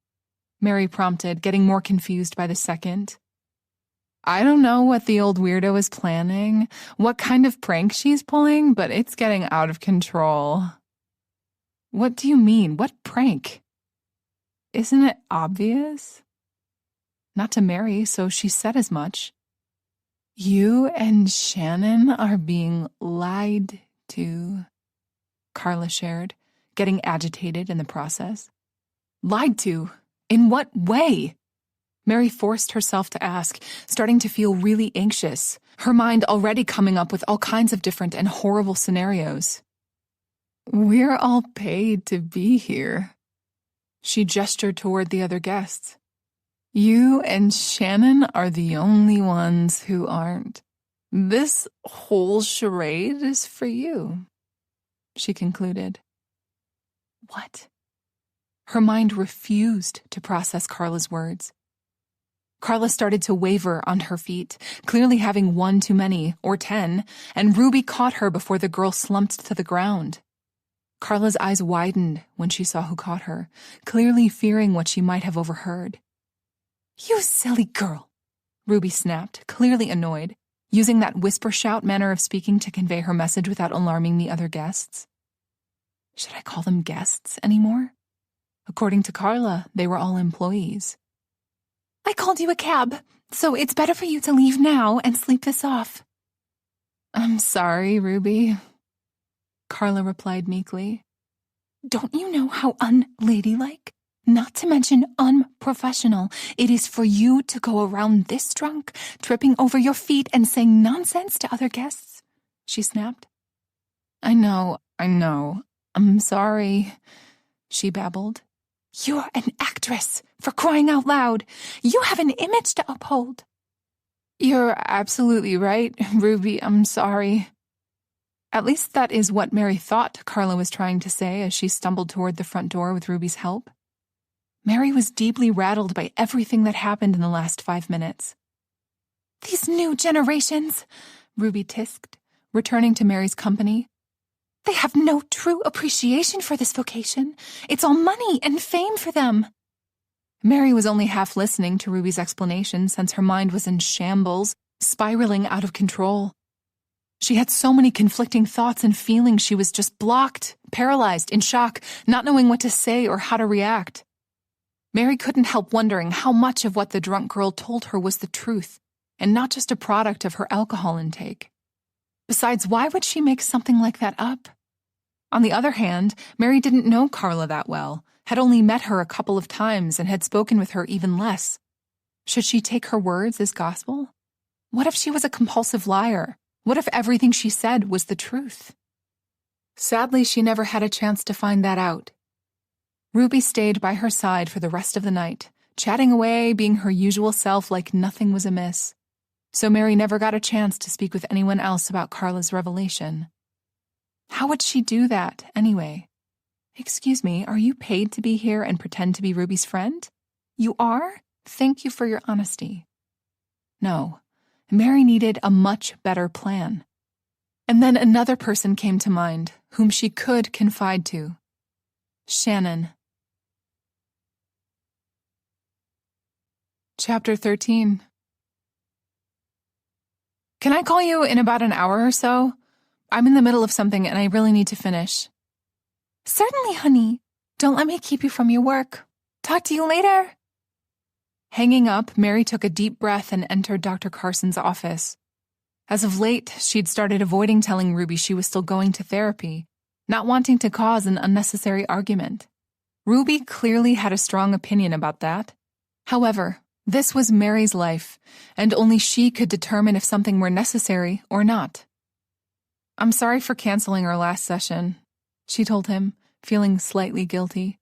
Mary prompted, getting more confused by the second. I don't know what the old weirdo is planning, what kind of prank she's pulling, but it's getting out of control. What do you mean? What prank? Isn't it obvious? Not to Mary, so she said as much. You and Shannon are being lied to, Carla shared, getting agitated in the process. Lied to? In what way? Mary forced herself to ask, starting to feel really anxious, her mind already coming up with all kinds of different and horrible scenarios. "We're all paid to be here." She gestured toward the other guests. "You and Shannon are the only ones who aren't. This whole charade is for you," she concluded. What? Her mind refused to process Carla's words. Carla started to waver on her feet, clearly having one too many, or 10, and Ruby caught her before the girl slumped to the ground. Carla's eyes widened when she saw who caught her, clearly fearing what she might have overheard. "You silly girl," Ruby snapped, clearly annoyed, using that whisper-shout manner of speaking to convey her message without alarming the other guests. Should I call them guests anymore? According to Carla, they were all employees. "I called you a cab, so it's better for you to leave now and sleep this off." "I'm sorry, Ruby," Carla replied meekly. "Don't you know how unladylike, not to mention unprofessional, it is for you to go around this drunk, tripping over your feet and saying nonsense to other guests?" she snapped. I know. I'm sorry," she babbled. "You're an actress, for crying out loud. You have an image to uphold." "You're absolutely right, Ruby. I'm sorry." At least that is what Mary thought Carla was trying to say as she stumbled toward the front door with Ruby's help. Mary was deeply rattled by everything that happened in the last 5 minutes. "These new generations," Ruby tisked, returning to Mary's company. "They have no true appreciation for this vocation. It's all money and fame for them." Mary was only half listening to Ruby's explanation since her mind was in shambles, spiraling out of control. She had so many conflicting thoughts and feelings she was just blocked, paralyzed, in shock, not knowing what to say or how to react. Mary couldn't help wondering how much of what the drunk girl told her was the truth, and not just a product of her alcohol intake. Besides, why would she make something like that up? On the other hand, Mary didn't know Carla that well, had only met her a couple of times and had spoken with her even less. Should she take her words as gospel? What if she was a compulsive liar? What if everything she said was the truth? Sadly, she never had a chance to find that out. Ruby stayed by her side for the rest of the night, chatting away, being her usual self like nothing was amiss. So Mary never got a chance to speak with anyone else about Carla's revelation. How would she do that, anyway? "Excuse me, are you paid to be here and pretend to be Ruby's friend?" "You are? Thank you for your honesty." No, Mary needed a much better plan. And then another person came to mind, whom she could confide to. Shannon. Chapter 13. "Can I call you in about an hour or so? I'm in the middle of something and I really need to finish."
"Certainly, honey. Don't let me keep you from your work. Talk to you later."
Hanging up, Mary took a deep breath and entered Dr. Carson's office. As of late, she'd started avoiding telling Ruby she was still going to therapy, not wanting to cause an unnecessary argument. Ruby clearly had a strong opinion about that. However, this was Mary's life, and only she could determine if something were necessary or not. "I'm sorry for canceling our last session," she told him, feeling slightly guilty.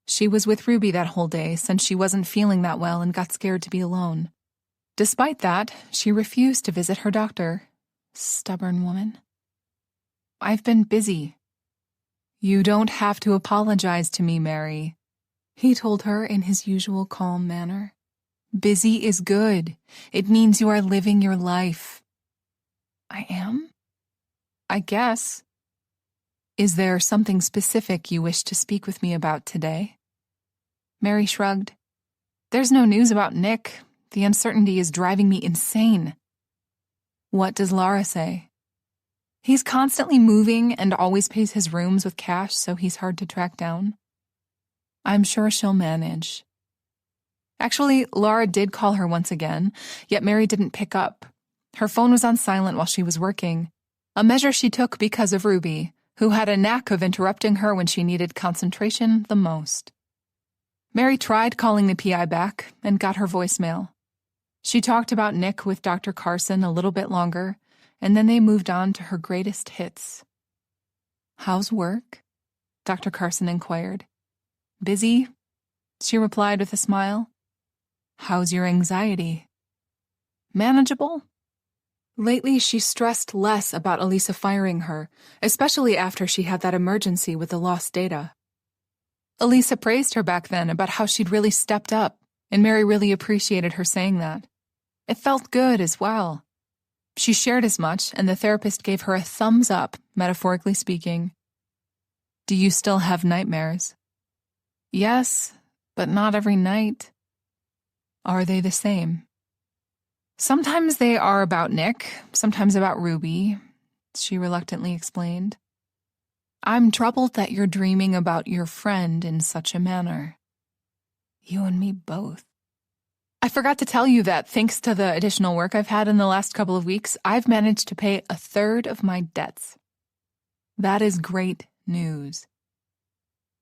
She was with Ruby that whole day since she wasn't feeling that well and got scared to be alone. Despite that, she refused to visit her doctor. Stubborn woman. "I've been busy." "You don't have to apologize to me, Mary," he told her in his usual calm manner. "Busy is good. It means you are living your life." "I am? I guess. Is there something specific you wish to speak with me about today?" Mary shrugged. "There's no news about Nick. The uncertainty is driving me insane." "What does Laura say?" "He's constantly moving and always pays his rooms with cash, so he's hard to track down." "I'm sure she'll manage." Actually, Laura did call her once again, yet Mary didn't pick up. Her phone was on silent while she was working, a measure she took because of Ruby, who had a knack of interrupting her when she needed concentration the most. Mary tried calling the PI back and got her voicemail. She talked about Nick with Dr. Carson a little bit longer, and then they moved on to her greatest hits. "How's work?" Dr. Carson inquired. "Busy," she replied with a smile. "How's your anxiety?" "Manageable." Lately, she stressed less about Elisa firing her, especially after she had that emergency with the lost data. Elisa praised her back then about how she'd really stepped up, and Mary really appreciated her saying that. It felt good as well. She shared as much, and the therapist gave her a thumbs up, metaphorically speaking. "Do you still have nightmares?" "Yes, but not every night." "Are they the same?" "Sometimes they are about Nick, sometimes about Ruby," she reluctantly explained. "I'm troubled that you're dreaming about your friend in such a manner." "You and me both." "I forgot to tell you that thanks to the additional work I've had in the last couple of weeks, I've managed to pay 1/3 of my debts." "That is great news."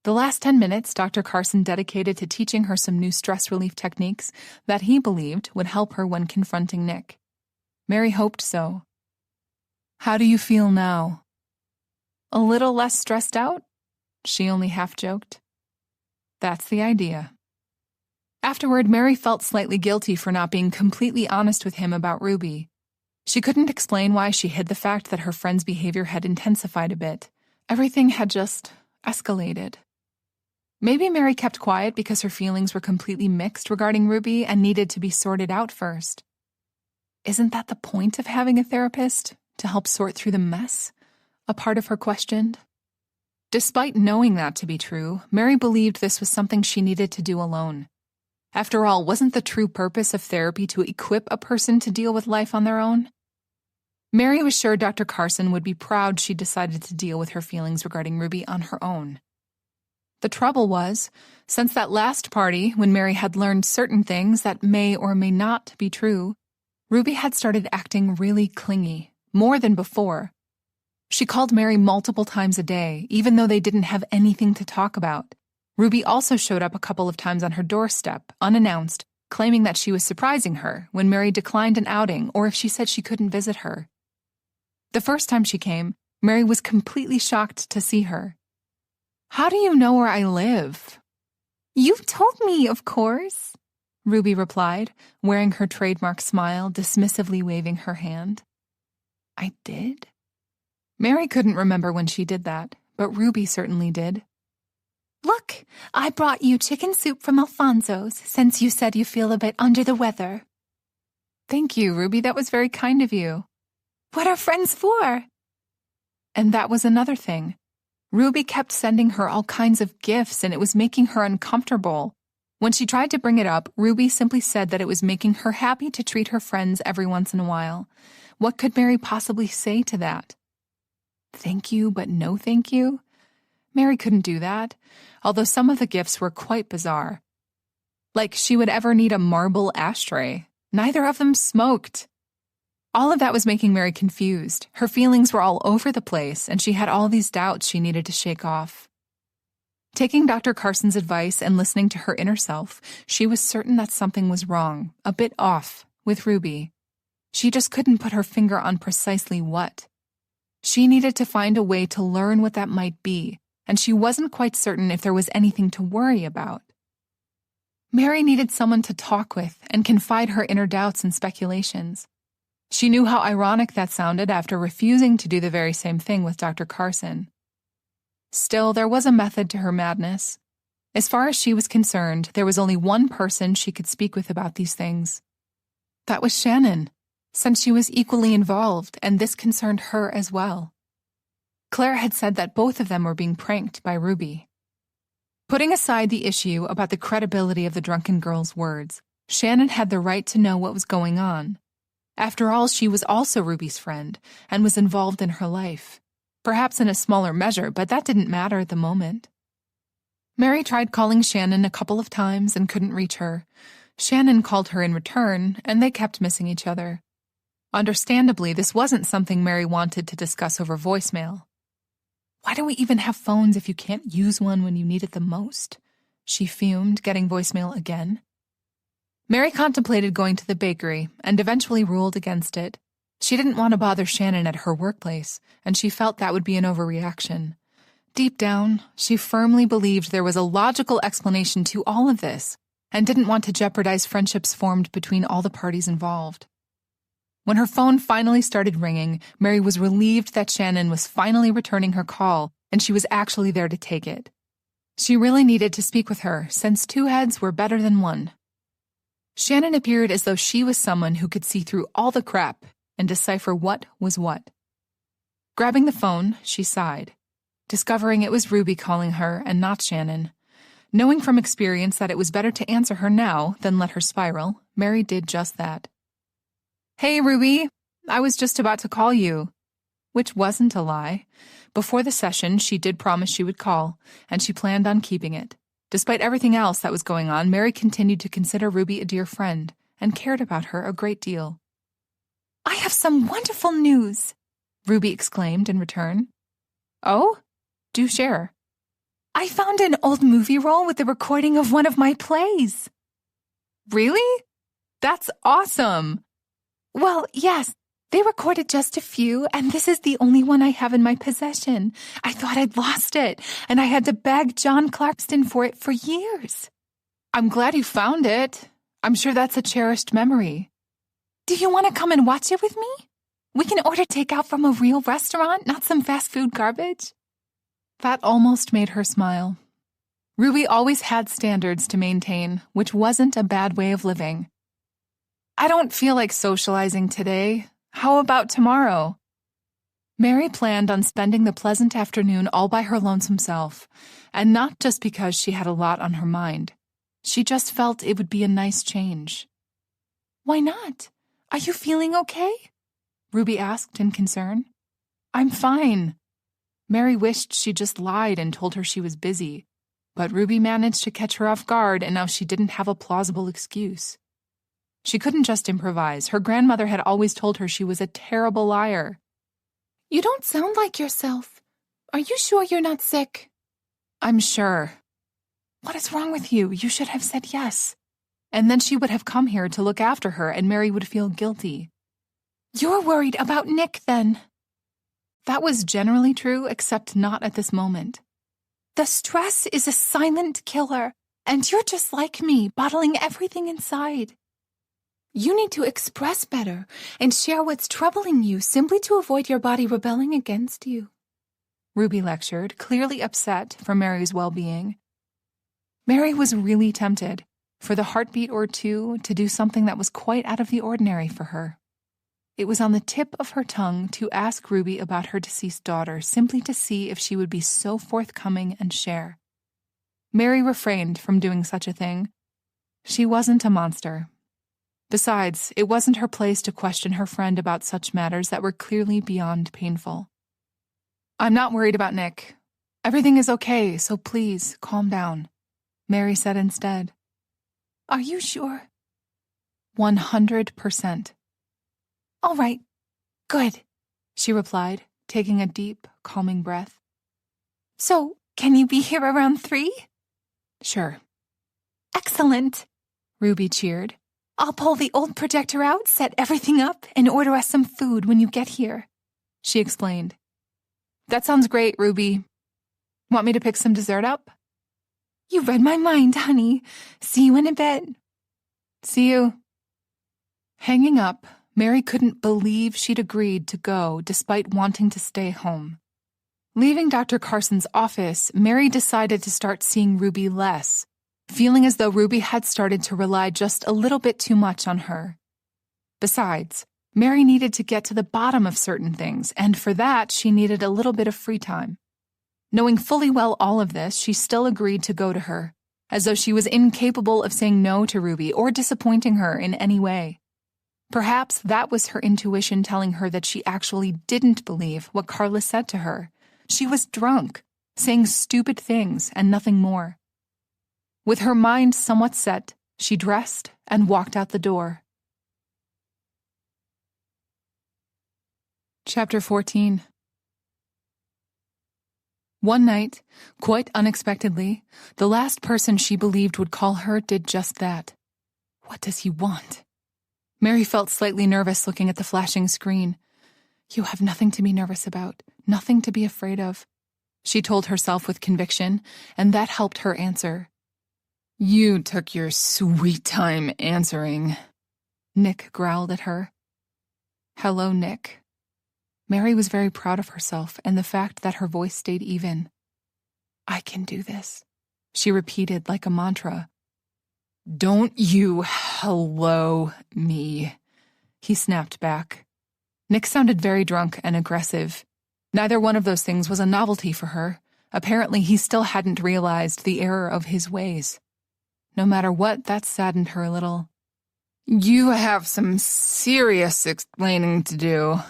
The last 10 minutes Dr. Carson dedicated to teaching her some new stress relief techniques that he believed would help her when confronting Nick. Mary hoped so. "How do you feel now?" "A little less stressed out?" she only half joked. "That's the idea." Afterward, Mary felt slightly guilty for not being completely honest with him about Ruby. She couldn't explain why she hid the fact that her friend's behavior had intensified a bit. Everything had just escalated. Maybe Mary kept quiet because her feelings were completely mixed regarding Ruby and needed to be sorted out first. Isn't that the point of having a therapist? To help sort through the mess? A part of her questioned. Despite knowing that to be true, Mary believed this was something she needed to do alone. After all, wasn't the true purpose of therapy to equip a person to deal with life on their own? Mary was sure Dr. Carson would be proud she decided to deal with her feelings regarding Ruby on her own. The trouble was, since that last party when Mary had learned certain things that may or may not be true, Ruby had started acting really clingy, more than before. She called Mary multiple times a day, even though they didn't have anything to talk about. Ruby also showed up a couple of times on her doorstep, unannounced, claiming that she was surprising her when Mary declined an outing or if she said she couldn't visit her. The first time she came, Mary was completely shocked to see her. "How do you know where I live?" "You've told me, of course," Ruby replied, wearing her trademark smile, dismissively waving her hand. "I did?" Mary couldn't remember when she did that, but Ruby certainly did. "Look, I brought you chicken soup from Alfonso's, since you said you feel a bit under the weather." "Thank you, Ruby, that was very kind of you." "What are friends for?" And that was another thing. Ruby kept sending her all kinds of gifts, and it was making her uncomfortable. When she tried to bring it up, Ruby simply said that it was making her happy to treat her friends every once in a while. What could Mary possibly say to that? Thank you, but no thank you? Mary couldn't do that, although some of the gifts were quite bizarre. Like she would ever need a marble ashtray. Neither of them smoked. All of that was making Mary confused. Her feelings were all over the place, and she had all these doubts she needed to shake off. Taking Dr. Carson's advice and listening to her inner self, she was certain that something was wrong, a bit off, with Ruby. She just couldn't put her finger on precisely what. She needed to find a way to learn what that might be, and she wasn't quite certain if there was anything to worry about. Mary needed someone to talk with and confide her inner doubts and speculations. She knew how ironic that sounded after refusing to do the very same thing with Dr. Carson. Still, there was a method to her madness. As far as she was concerned, there was only one person she could speak with about these things. That was Shannon, since she was equally involved, and this concerned her as well. Claire had said that both of them were being pranked by Ruby. Putting aside the issue about the credibility of the drunken girl's words, Shannon had the right to know what was going on. After all, she was also Ruby's friend and was involved in her life. Perhaps in a smaller measure, but that didn't matter at the moment. Mary tried calling Shannon a couple of times and couldn't reach her. Shannon called her in return, and they kept missing each other. Understandably, this wasn't something Mary wanted to discuss over voicemail. Why do we even have phones if you can't use one when you need it the most? She fumed, getting voicemail again. Mary contemplated going to the bakery and eventually ruled against it. She didn't want to bother Shannon at her workplace, and she felt that would be an overreaction. Deep down, she firmly believed there was a logical explanation to all of this and didn't want to jeopardize friendships formed between all the parties involved. When her phone finally started ringing, Mary was relieved that Shannon was finally returning her call and she was actually there to take it. She really needed to speak with her, since two heads were better than one. Shannon appeared as though she was someone who could see through all the crap and decipher what was what. Grabbing the phone, she sighed, discovering it was Ruby calling her and not Shannon. Knowing from experience that it was better to answer her now than let her spiral, Mary did just that. "Hey, Ruby, I was just about to call you." Which wasn't a lie. Before the session, she did promise she would call, and she planned on keeping it. Despite everything else that was going on, Mary continued to consider Ruby a dear friend and cared about her a great deal.
"I have some wonderful news,"
Ruby exclaimed in return. "Oh? Do share."
"I found an old movie roll with a recording of one of my plays."
"Really? That's awesome."
"Well, yes. They recorded just a few, and this is the only one I have in my possession. I thought I'd lost it, and I had to beg John Clarkston for it for years."
"I'm glad you found it. I'm sure that's a cherished memory."
"Do you want to come and watch it with me? We can order takeout from a real restaurant, not some fast food garbage."
That almost made her smile. Ruby always had standards to maintain, which wasn't a bad way of living. "I don't feel like socializing today. How about tomorrow?" Mary planned on spending the pleasant afternoon all by her lonesome self, and not just because she had a lot on her mind. She just felt it would be a nice change.
"Why not? Are you feeling okay?"
Ruby asked in concern. "I'm fine." Mary wished she just lied and told her she was busy, but Ruby managed to catch her off guard, and now she didn't have a plausible excuse. She couldn't just improvise. Her grandmother had always told her she was a terrible liar.
"You don't sound like yourself. Are you sure you're not sick?"
"I'm sure."
"What is wrong with you? You should have said yes."
And then she would have come here to look after her, and Mary would feel guilty.
"You're worried about Nick, then."
That was generally true, except not at this moment.
"The stress is a silent killer, and you're just like me, bottling everything inside. You need to express better and share what's troubling you simply to avoid your body rebelling against you,"
Ruby lectured, clearly upset for Mary's well-being. Mary was really tempted, for the heartbeat or two, to do something that was quite out of the ordinary for her. It was on the tip of her tongue to ask Ruby about her deceased daughter, simply to see if she would be so forthcoming and share. Mary refrained from doing such a thing. She wasn't a monster. Besides, it wasn't her place to question her friend about such matters that were clearly beyond painful. "I'm not worried about Nick. Everything is okay, so please, calm down," Mary said instead.
"Are you sure?"
100%.
"All right. Good,"
she replied, taking a deep, calming breath.
"So, can you be here around 3?
"Sure."
"Excellent,"
Ruby cheered.
"I'll pull the old projector out, set everything up, and order us some food when you get here,"
she explained. "That sounds great, Ruby. Want me to pick some dessert up?"
"You read my mind, honey. See you in a bit."
"See you." Hanging up, Mary couldn't believe she'd agreed to go despite wanting to stay home. Leaving Dr. Carson's office, Mary decided to start seeing Ruby less, feeling as though Ruby had started to rely just a little bit too much on her. Besides, Mary needed to get to the bottom of certain things, and for that she needed a little bit of free time. Knowing fully well all of this, she still agreed to go to her, as though she was incapable of saying no to Ruby or disappointing her in any way. Perhaps that was her intuition telling her that she actually didn't believe what Carla said to her. She was drunk, saying stupid things and nothing more. With her mind somewhat set, she dressed and walked out the door. Chapter 14. One night, quite unexpectedly, the last person she believed would call her did just that. What does he want? Mary felt slightly nervous looking at the flashing screen. You have nothing to be nervous about, nothing to be afraid of, she told herself with conviction, and that helped her answer. You took your sweet time answering, Nick growled at her. Hello, Nick. Mary was very proud of herself and the fact that her voice stayed even. I can do this, she repeated like a mantra. Don't you hello me, he snapped back. Nick sounded very drunk and aggressive. Neither one of those things was a novelty for her. Apparently, he still hadn't realized the error of his ways. No matter what, that saddened her a little. You have some serious explaining to do.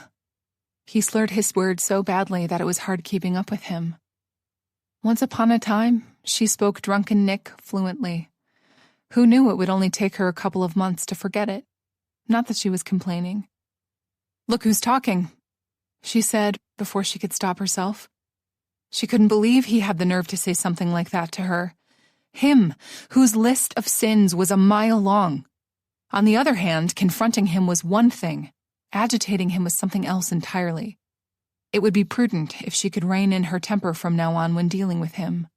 He slurred his words so badly that it was hard keeping up with him. Once upon a time, she spoke drunken Nick fluently. Who knew it would only take her a couple of months to forget it? Not that she was complaining. Look who's talking, she said before she could stop herself. She couldn't believe he had the nerve to say something like that to her. Him, whose list of sins was a mile long. On the other hand, confronting him was one thing. Agitating him was something else entirely. It would be prudent if she could rein in her temper from now on when dealing with him.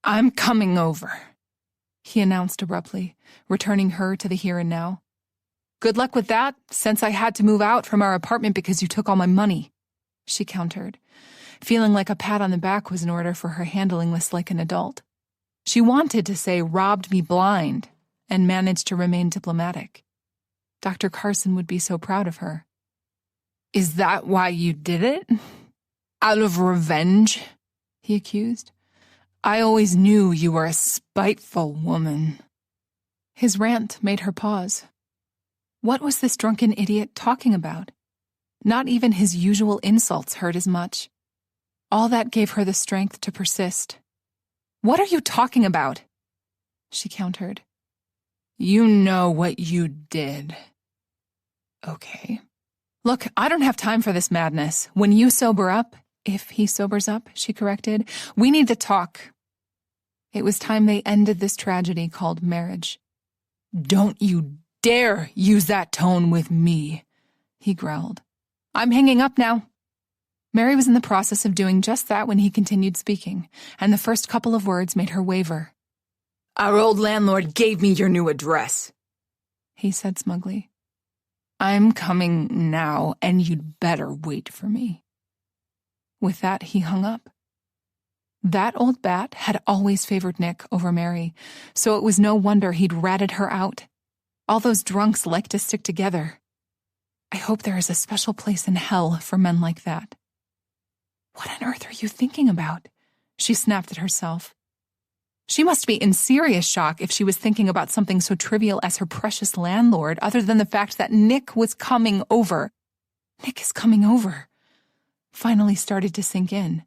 I'm coming over, he announced abruptly, returning her to the here and now. Good luck with that, since I had to move out from our apartment because you took all my money, she countered, feeling like a pat on the back was in order for her handling this like an adult. She wanted to say robbed me blind and managed to remain diplomatic. Dr. Carson would be so proud of her. Is that why you did it? Out of revenge? He accused. I always knew you were a spiteful woman. His rant made her pause. What was this drunken idiot talking about? Not even his usual insults hurt as much. All that gave her the strength to persist. What are you talking about? She countered. You know what you did. Okay. Look, I don't have time for this madness. When you sober up, if he sobers up, she corrected, we need to talk. It was time they ended this tragedy called marriage. Don't you dare use that tone with me, he growled. I'm hanging up now. Mary was in the process of doing just that when he continued speaking, and the first couple of words made her waver. Our old landlord gave me your new address, he said smugly. I'm coming now, and you'd better wait for me. With that, he hung up. That old bat had always favored Nick over Mary, so it was no wonder he'd ratted her out. All those drunks like to stick together. I hope there is a special place in hell for men like that. What on earth are you thinking about? She snapped at herself. She must be in serious shock if she was thinking about something so trivial as her precious landlord, other than the fact that Nick was coming over. Nick is coming over. Finally started to sink in.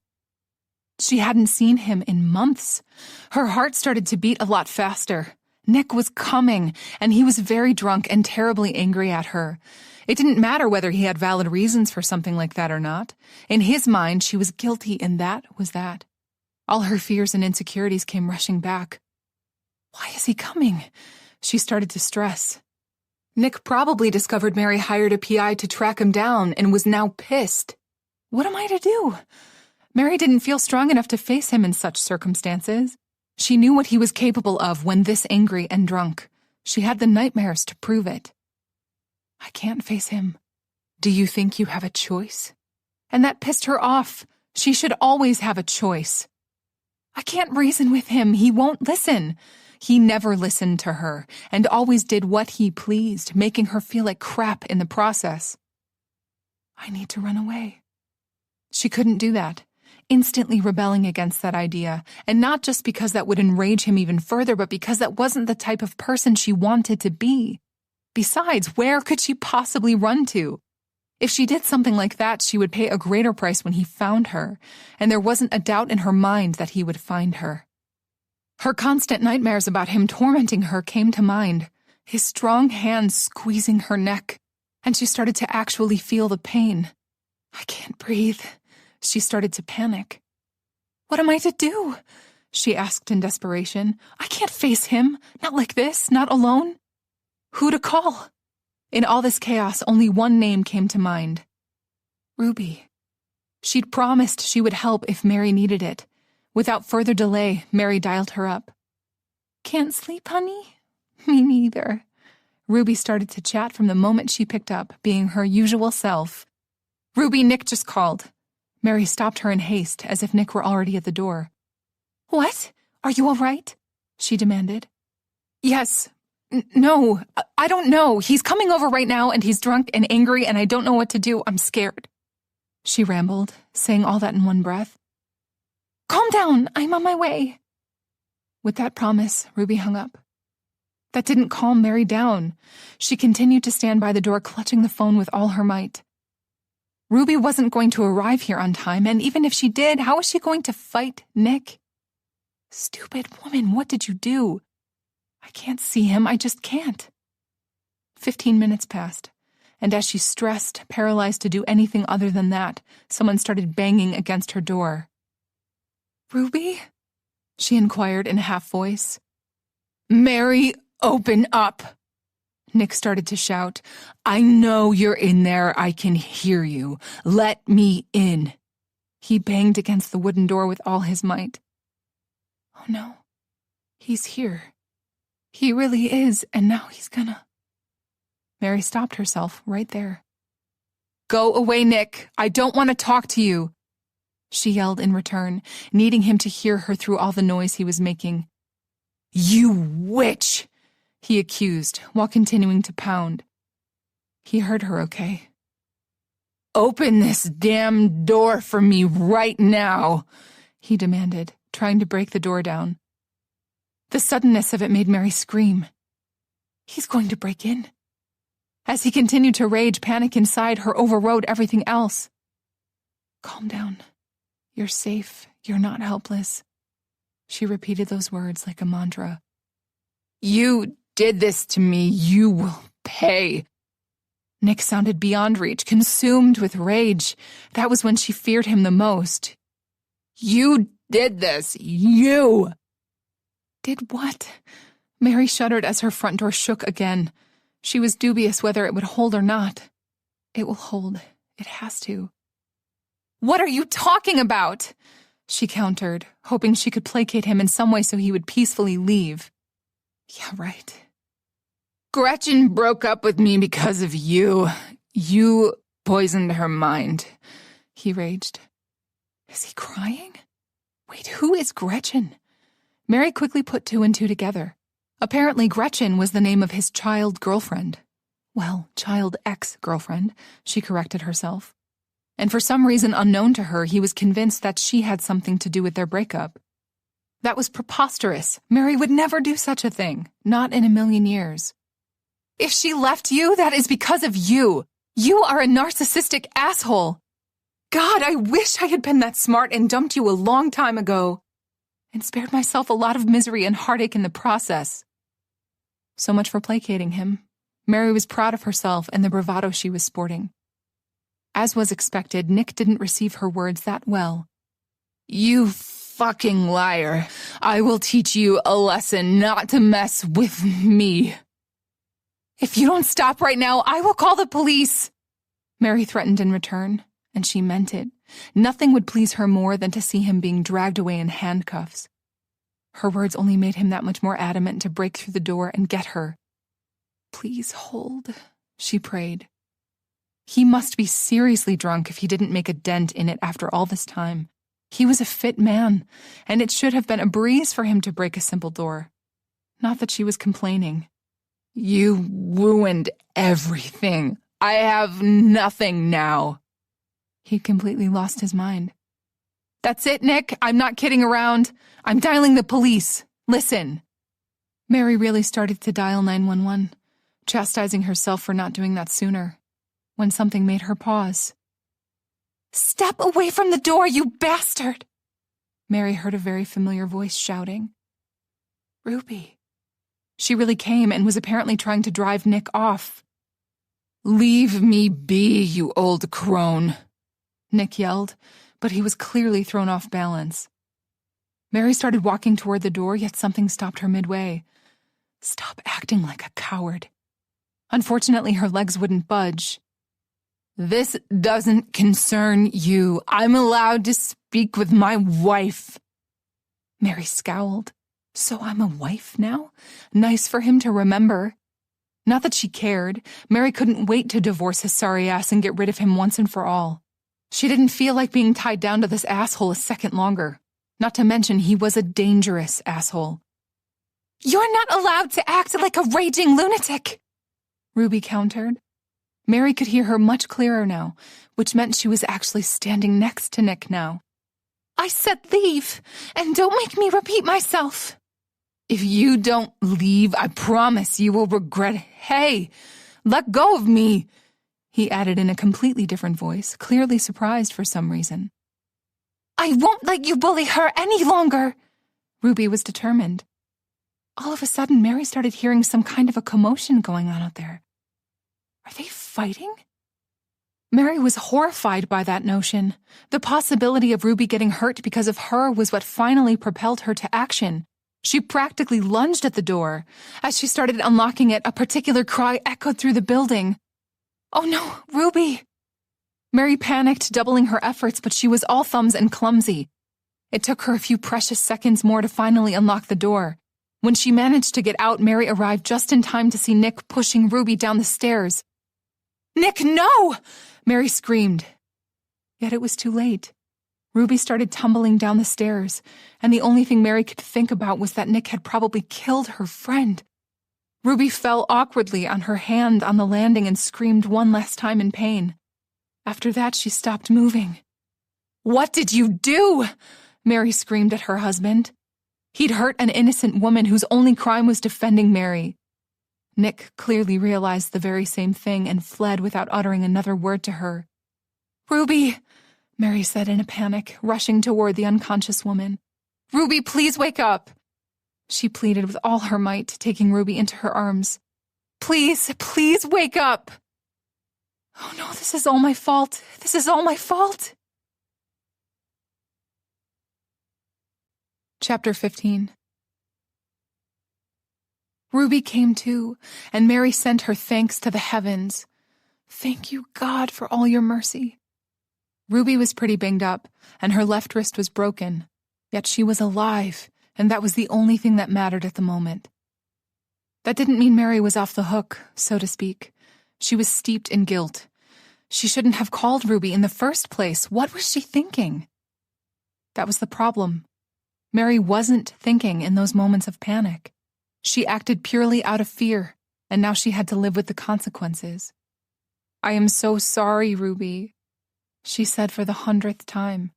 She hadn't seen him in months. Her heart started to beat a lot faster. Nick was coming, and he was very drunk and terribly angry at her. It didn't matter whether he had valid reasons for something like that or not. In his mind, she was guilty, and that was that. All her fears and insecurities came rushing back. Why is he coming? She started to stress. Nick probably discovered Mary hired a PI to track him down and was now pissed. What am I to do? Mary didn't feel strong enough to face him in such circumstances. She knew what he was capable of when this angry and drunk. She had the nightmares to prove it. I can't face him. Do you think you have a choice? And that pissed her off. She should always have a choice. I can't reason with him. He won't listen. He never listened to her and always did what he pleased, making her feel like crap in the process. I need to run away. She couldn't do that, instantly rebelling against that idea, and not just because that would enrage him even further, but because that wasn't the type of person she wanted to be. Besides, where could she possibly run to? If she did something like that, she would pay a greater price when he found her, and there wasn't a doubt in her mind that he would find her. Her constant nightmares about him tormenting her came to mind, his strong hands squeezing her neck, and she started to actually feel the pain. I can't breathe. She started to panic. What am I to do? She asked in desperation. I can't face him. Not like this, not alone. Who to call? In all this chaos, only one name came to mind. Ruby. She'd promised she would help if Mary needed it. Without further delay, Mary dialed her up.
Can't sleep, honey? Me neither.
Ruby started to chat from the moment she picked up, being her usual self. Ruby, Nick just called. Mary stopped her in haste, as if Nick were already at the door.
What? Are you all right?
She demanded. Yes. No, I don't know. He's coming over right now, and he's drunk and angry, and I don't know what to do. I'm scared. She rambled, saying all that in one breath.
Calm down. I'm on my way.
With that promise, Ruby hung up. That didn't calm Mary down. She continued to stand by the door, clutching the phone with all her might. Ruby wasn't going to arrive here on time, and even if she did, how was she going to fight Nick? Stupid woman, what did you do? I can't see him, I just can't. 15 minutes passed, and as she stressed, paralyzed to do anything other than that, someone started banging against her door. Ruby? She inquired in a half voice. Mary, open up! Nick started to shout. I know you're in there. I can hear you. Let me in. He banged against the wooden door with all his might. Oh no. He's here. He really is, and now he's gonna... Mary stopped herself right there. Go away, Nick. I don't want to talk to you. She yelled in return, needing him to hear her through all the noise he was making. You witch! He accused, while continuing to pound. He heard her okay. Open this damn door for me right now, he demanded, trying to break the door down. The suddenness of it made Mary scream. He's going to break in. As he continued to rage, panic inside her overrode everything else. Calm down. You're safe. You're not helpless. She repeated those words like a mantra. You did this to me. You will pay. Nick sounded beyond reach, consumed with rage. That was when she feared him the most. You did this. You! Did what? Mary shuddered as her front door shook again. She was dubious whether it would hold or not. It will hold. It has to. What are you talking about? She countered, hoping she could placate him in some way so he would peacefully leave. Yeah, right. Gretchen broke up with me because of you. You poisoned her mind, he raged. Is he crying? Wait, who is Gretchen? Mary quickly put two and two together. Apparently Gretchen was the name of his child girlfriend. Well, child ex-girlfriend, she corrected herself. And for some reason unknown to her, he was convinced that she had something to do with their breakup. That was preposterous. Mary would never do such a thing, not in a million years. If she left you, that is because of you. You are a narcissistic asshole. God, I wish I had been that smart and dumped you a long time ago, and spared myself a lot of misery and heartache in the process. So much for placating him. Mary was proud of herself and the bravado she was sporting. As was expected, Nick didn't receive her words that well. You fucking liar. I will teach you a lesson not to mess with me. If you don't stop right now, I will call the police. Mary threatened in return, and she meant it. Nothing would please her more than to see him being dragged away in handcuffs. Her words only made him that much more adamant to break through the door and get her. Please hold, she prayed. He must be seriously drunk if he didn't make a dent in it after all this time. He was a fit man, and it should have been a breeze for him to break a simple door. Not that she was complaining. You ruined everything. I have nothing now. He'd completely lost his mind. That's it, Nick. I'm not kidding around. I'm dialing the police. Listen. Mary really started to dial 911, chastising herself for not doing that sooner, when something made her pause. Step away from the door, you bastard! Mary heard a very familiar voice shouting. Ruby. She really came and was apparently trying to drive Nick off. Leave me be, you old crone, Nick yelled, but he was clearly thrown off balance. Mary started walking toward the door, yet something stopped her midway. Stop acting like a coward. Unfortunately, her legs wouldn't budge. "This doesn't concern you. I'm allowed to speak with my wife." Mary scowled. So I'm a wife now? Nice for him to remember. Not that she cared. Mary couldn't wait to divorce his sorry ass and get rid of him once and for all. She didn't feel like being tied down to this asshole a second longer. Not to mention he was a dangerous asshole. "You're not allowed to act like a raging lunatic," Ruby countered. Mary could hear her much clearer now, which meant she was actually standing next to Nick now. "I said leave, and don't make me repeat myself." "If you don't leave, I promise you will regret it. Hey, let go of me," he added in a completely different voice, clearly surprised for some reason. "I won't let you bully her any longer." Ruby was determined. All of a sudden, Mary started hearing some kind of a commotion going on out there. Are they fighting? Mary was horrified by that notion. The possibility of Ruby getting hurt because of her was what finally propelled her to action. She practically lunged at the door. As she started unlocking it, a particular cry echoed through the building. "Oh no, Ruby!" Mary panicked, doubling her efforts, but she was all thumbs and clumsy. It took her a few precious seconds more to finally unlock the door. When she managed to get out, Mary arrived just in time to see Nick pushing Ruby down the stairs. "Nick, no!" Mary screamed. Yet it was too late. Ruby started tumbling down the stairs, and the only thing Mary could think about was that Nick had probably killed her friend. Ruby fell awkwardly on her hand on the landing and screamed one last time in pain. After that, she stopped moving. "What did you do?" Mary screamed at her husband. He'd hurt an innocent woman whose only crime was defending Mary. Nick clearly realized the very same thing and fled without uttering another word to her. "Ruby," Mary said in a panic, rushing toward the unconscious woman. "Ruby, please wake up." She pleaded with all her might, taking Ruby into her arms. "Please, please wake up." "Oh no, this is all my fault. This is all my fault." Chapter 15. Ruby came to, and Mary sent her thanks to the heavens. "Thank you, God, for all your mercy." Ruby was pretty banged up, and her left wrist was broken. Yet she was alive, and that was the only thing that mattered at the moment. That didn't mean Mary was off the hook, so to speak. She was steeped in guilt. She shouldn't have called Ruby in the first place. What was she thinking? That was the problem. Mary wasn't thinking in those moments of panic. She acted purely out of fear, and now she had to live with the consequences. "I am so sorry, Ruby," she said for the 100th time.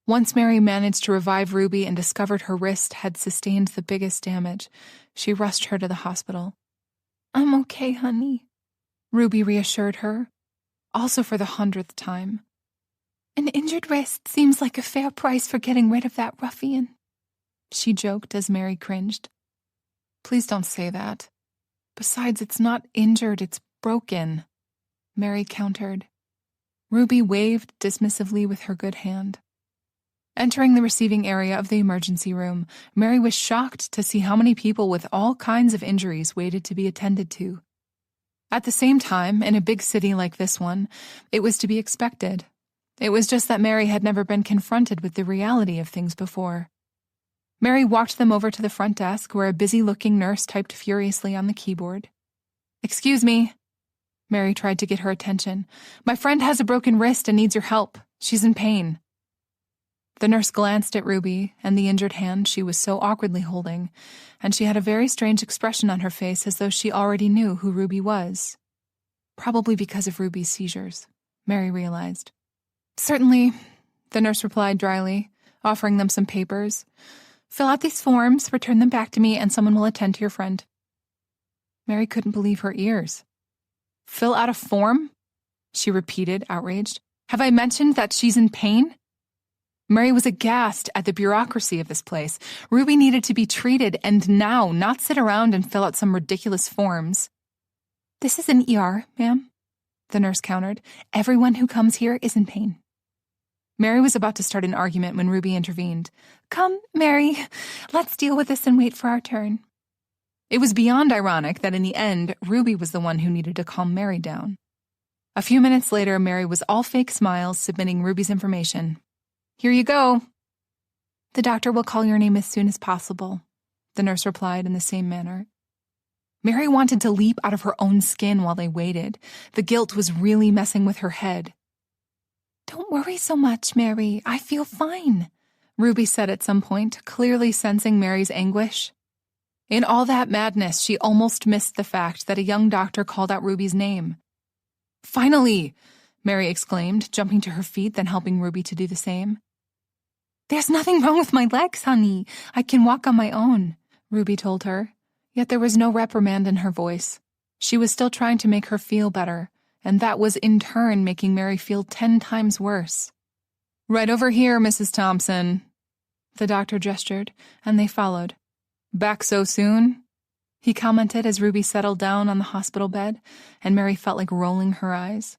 Once Mary managed to revive Ruby and discovered her wrist had sustained the biggest damage, she rushed her to the hospital. "I'm okay, honey," Ruby reassured her, also for the 100th time. "An injured wrist seems like a fair price for getting rid of that ruffian," she joked as Mary cringed. "Please don't say that. Besides, it's not injured, it's broken," Mary countered. Ruby waved dismissively with her good hand. Entering the receiving area of the emergency room, Mary was shocked to see how many people with all kinds of injuries waited to be attended to. At the same time, in a big city like this one, it was to be expected. It was just that Mary had never been confronted with the reality of things before. Mary walked them over to the front desk, where a busy-looking nurse typed furiously on the keyboard. "Excuse me." Mary tried to get her attention. "My friend has a broken wrist and needs your help. She's in pain." The nurse glanced at Ruby and the injured hand she was so awkwardly holding, and she had a very strange expression on her face as though she already knew who Ruby was. Probably because of Ruby's seizures, Mary realized. "Certainly," the nurse replied dryly, offering them some papers. "Fill out these forms, return them back to me, and someone will attend to your friend." Mary couldn't believe her ears. "Fill out a form?" she repeated, outraged. "Have I mentioned that she's in pain?" Mary was aghast at the bureaucracy of this place. Ruby needed to be treated, and now, not sit around and fill out some ridiculous forms. "This is an ER, ma'am," the nurse countered. "Everyone who comes here is in pain." Mary was about to start an argument when Ruby intervened. "Come, Mary, let's deal with this and wait for our turn." It was beyond ironic that in the end, Ruby was the one who needed to calm Mary down. A few minutes later, Mary was all fake smiles, submitting Ruby's information. "Here you go."
"The doctor will call your name as soon as possible," the nurse replied in the same manner.
Mary wanted to leap out of her own skin while they waited. The guilt was really messing with her head.
"Don't worry so much, Mary. I feel fine,"
Ruby said at some point, clearly sensing Mary's anguish. In all that madness, she almost missed the fact that a young doctor called out Ruby's name. "Finally!" Mary exclaimed, jumping to her feet, then helping Ruby to do the same.
"There's nothing wrong with my legs, honey. I can walk on my own," Ruby told her.
Yet there was no reprimand in her voice. She was still trying to make her feel better, and that was in turn making Mary feel 10 times worse. "Right over here, Mrs. Thompson." The doctor gestured, and they followed. "Back so soon?" he commented as Ruby settled down on the hospital bed, and Mary felt like rolling her eyes.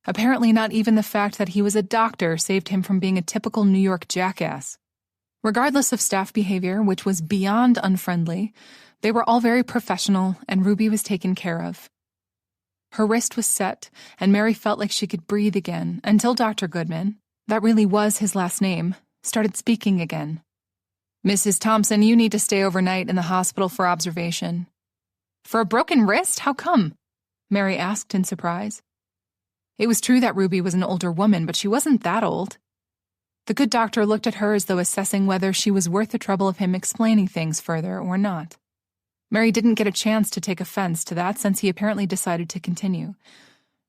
Apparently not even the fact that he was a doctor saved him from being a typical New York jackass. Regardless of staff behavior, which was beyond unfriendly, they were all very professional, and Ruby was taken care of. Her wrist was set, and Mary felt like she could breathe again until Dr. Goodman, that really was his last name, started speaking again. "Mrs. Thompson, you need to stay overnight in the hospital for observation." "For a broken wrist? How come?" Mary asked in surprise. It was true that Ruby was an older woman, but she wasn't that old. The good doctor looked at her as though assessing whether she was worth the trouble of him explaining things further or not. Mary didn't get a chance to take offense to that since he apparently decided to continue.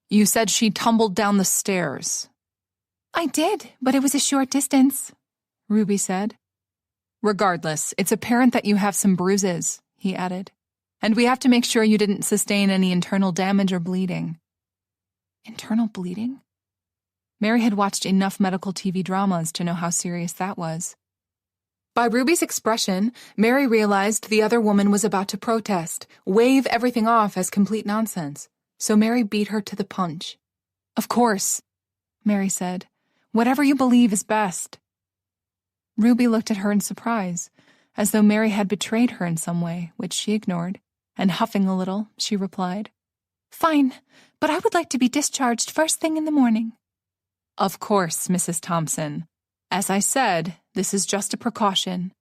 "You said she tumbled down the stairs."
"I did, but it was a short distance," Ruby said.
"Regardless, it's apparent that you have some bruises," he added. "And we have to make sure you didn't sustain any internal damage or bleeding."
Internal bleeding?
Mary had watched enough medical TV dramas to know how serious that was. By Ruby's expression, Mary realized the other woman was about to protest, wave everything off as complete nonsense. So Mary beat her to the punch. "Of course," Mary said. "Whatever you believe is best." Ruby looked at her in surprise, as though Mary had betrayed her in some way, which she ignored, and huffing a little, she replied,
"Fine, but I would like to be discharged first thing in the morning."
"Of course, Mrs. Thompson. As I said, this is just a precaution."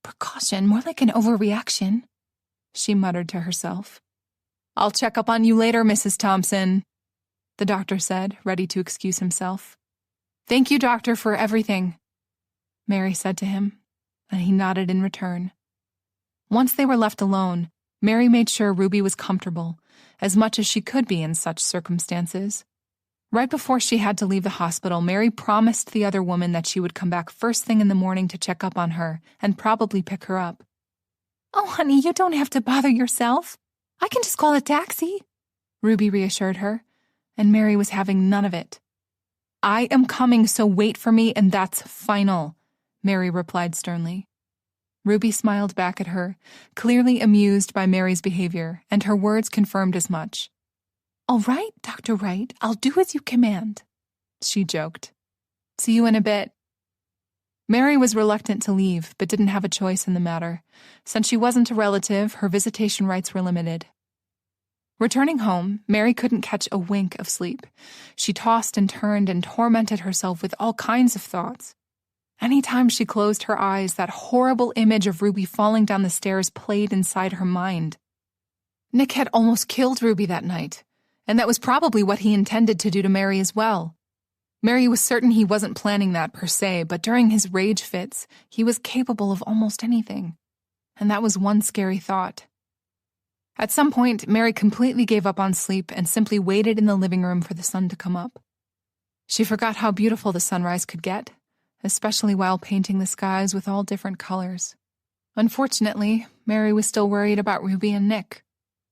"Precaution? More like an overreaction," she muttered to herself.
"I'll check up on you later, Mrs. Thompson," the doctor said, ready to excuse himself. "Thank you, doctor, for everything," Mary said to him, and he nodded in return. Once they were left alone, Mary made sure Ruby was comfortable, as much as she could be in such circumstances. Right before she had to leave the hospital, Mary promised the other woman that she would come back first thing in the morning to check up on her and probably pick her up.
"Oh, honey, you don't have to bother yourself. I can just call a taxi," Ruby reassured her, and Mary was having none of it.
"I am coming, so wait for me, and that's final," Mary replied sternly. Ruby smiled back at her, clearly amused by Mary's behavior, and her words confirmed as much.
"All right, Dr. Wright, I'll do as you command,"
she joked. "See you in a bit." Mary was reluctant to leave, but didn't have a choice in the matter. Since she wasn't a relative, her visitation rights were limited. Returning home, Mary couldn't catch a wink of sleep. She tossed and turned and tormented herself with all kinds of thoughts. Anytime she closed her eyes, that horrible image of Ruby falling down the stairs played inside her mind. Nick had almost killed Ruby that night, and that was probably what he intended to do to Mary as well. Mary was certain he wasn't planning that per se, but during his rage fits, he was capable of almost anything. And that was one scary thought. At some point, Mary completely gave up on sleep and simply waited in the living room for the sun to come up. She forgot how beautiful the sunrise could get, especially while painting the skies with all different colors. Unfortunately, Mary was still worried about Ruby and Nick,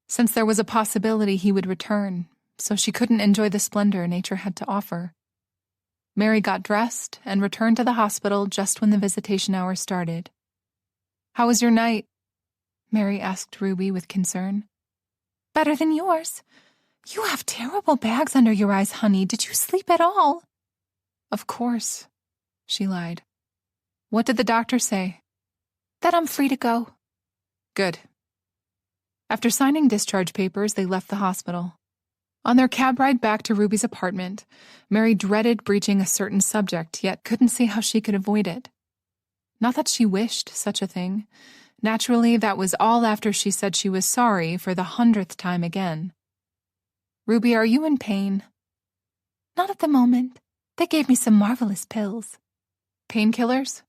since there was a possibility he would return, so she couldn't enjoy the splendor nature had to offer. Mary got dressed and returned to the hospital just when the visitation hour started. "How was your night?" Mary asked Ruby with concern.
"Better than yours. You have terrible bags under your eyes, honey. Did you sleep at all?"
"Of course," she lied. "What did the doctor say?"
"That I'm free to go."
"Good. After signing discharge papers, they left the hospital. On their cab ride back to Ruby's apartment, Mary dreaded breaching a certain subject, yet couldn't see how she could avoid it. Not that she wished such a thing. Naturally, that was all after she said she was sorry for the 100th time again. "Ruby, are you in pain?"
"Not at the moment. They gave me some marvelous pills."
"Painkillers?"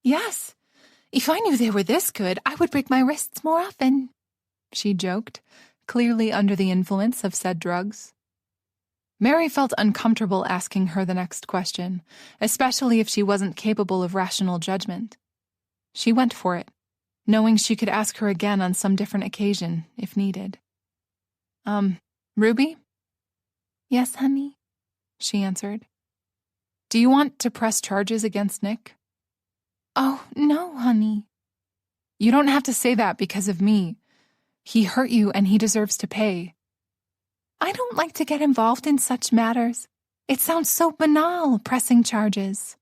"Yes. If I knew they were this good, I would break my wrists more often,"
she joked, clearly under the influence of said drugs. Mary felt uncomfortable asking her the next question, especially if she wasn't capable of rational judgment. She went for it, knowing she could ask her again on some different occasion, if needed. Ruby?"
"Yes, honey,"
she answered. "Do you want to press charges against Nick?"
"Oh, no, honey."
"You don't have to say that because of me. He hurt you and he deserves to pay."
"I don't like to get involved in such matters. It sounds so banal, pressing charges."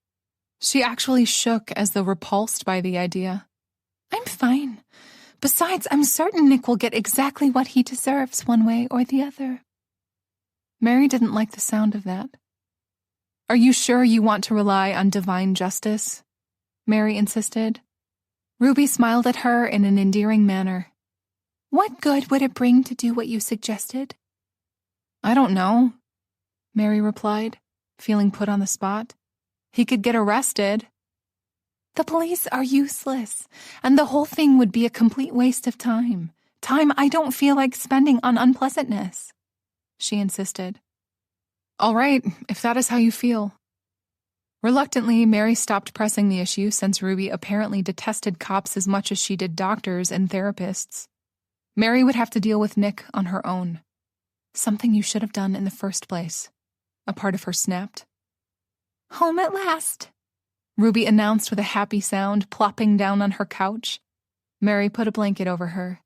She actually shook as though repulsed by the idea.
"I'm fine. Besides, I'm certain Nick will get exactly what he deserves one way or the other."
Mary didn't like the sound of that. "Are you sure you want to rely on divine justice?" Mary insisted. Ruby smiled at her in an endearing manner.
"What good would it bring to do what you suggested?"
"I don't know," Mary replied, feeling put on the spot. "He could get arrested."
"The police are useless, and the whole thing would be a complete waste of time. Time I don't feel like spending on unpleasantness,"
she insisted. "All right, if that is how you feel." Reluctantly, Mary stopped pressing the issue since Ruby apparently detested cops as much as she did doctors and therapists. Mary would have to deal with Nick on her own. "Something you should have done in the first place," a part of her snapped.
"Home at last,"
Ruby announced with a happy sound, plopping down on her couch. Mary put a blanket over her.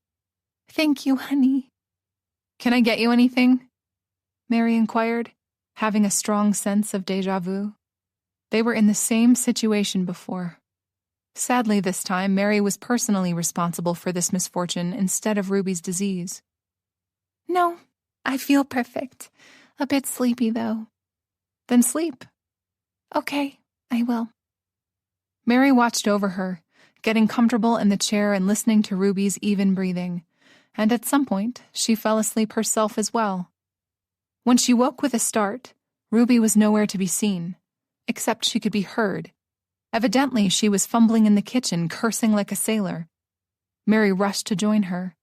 "Thank you, honey."
"Can I get you anything?" Mary inquired, having a strong sense of déjà vu. They were in the same situation before. Sadly, this time, Mary was personally responsible for this misfortune instead of Ruby's disease.
"No, I feel perfect. A bit sleepy, though."
"Then sleep."
"Okay, I will."
Mary watched over her, getting comfortable in the chair and listening to Ruby's even breathing, and at some point, she fell asleep herself as well. When she woke with a start, Ruby was nowhere to be seen, except she could be heard. Evidently, she was fumbling in the kitchen, cursing like a sailor. Mary rushed to join her.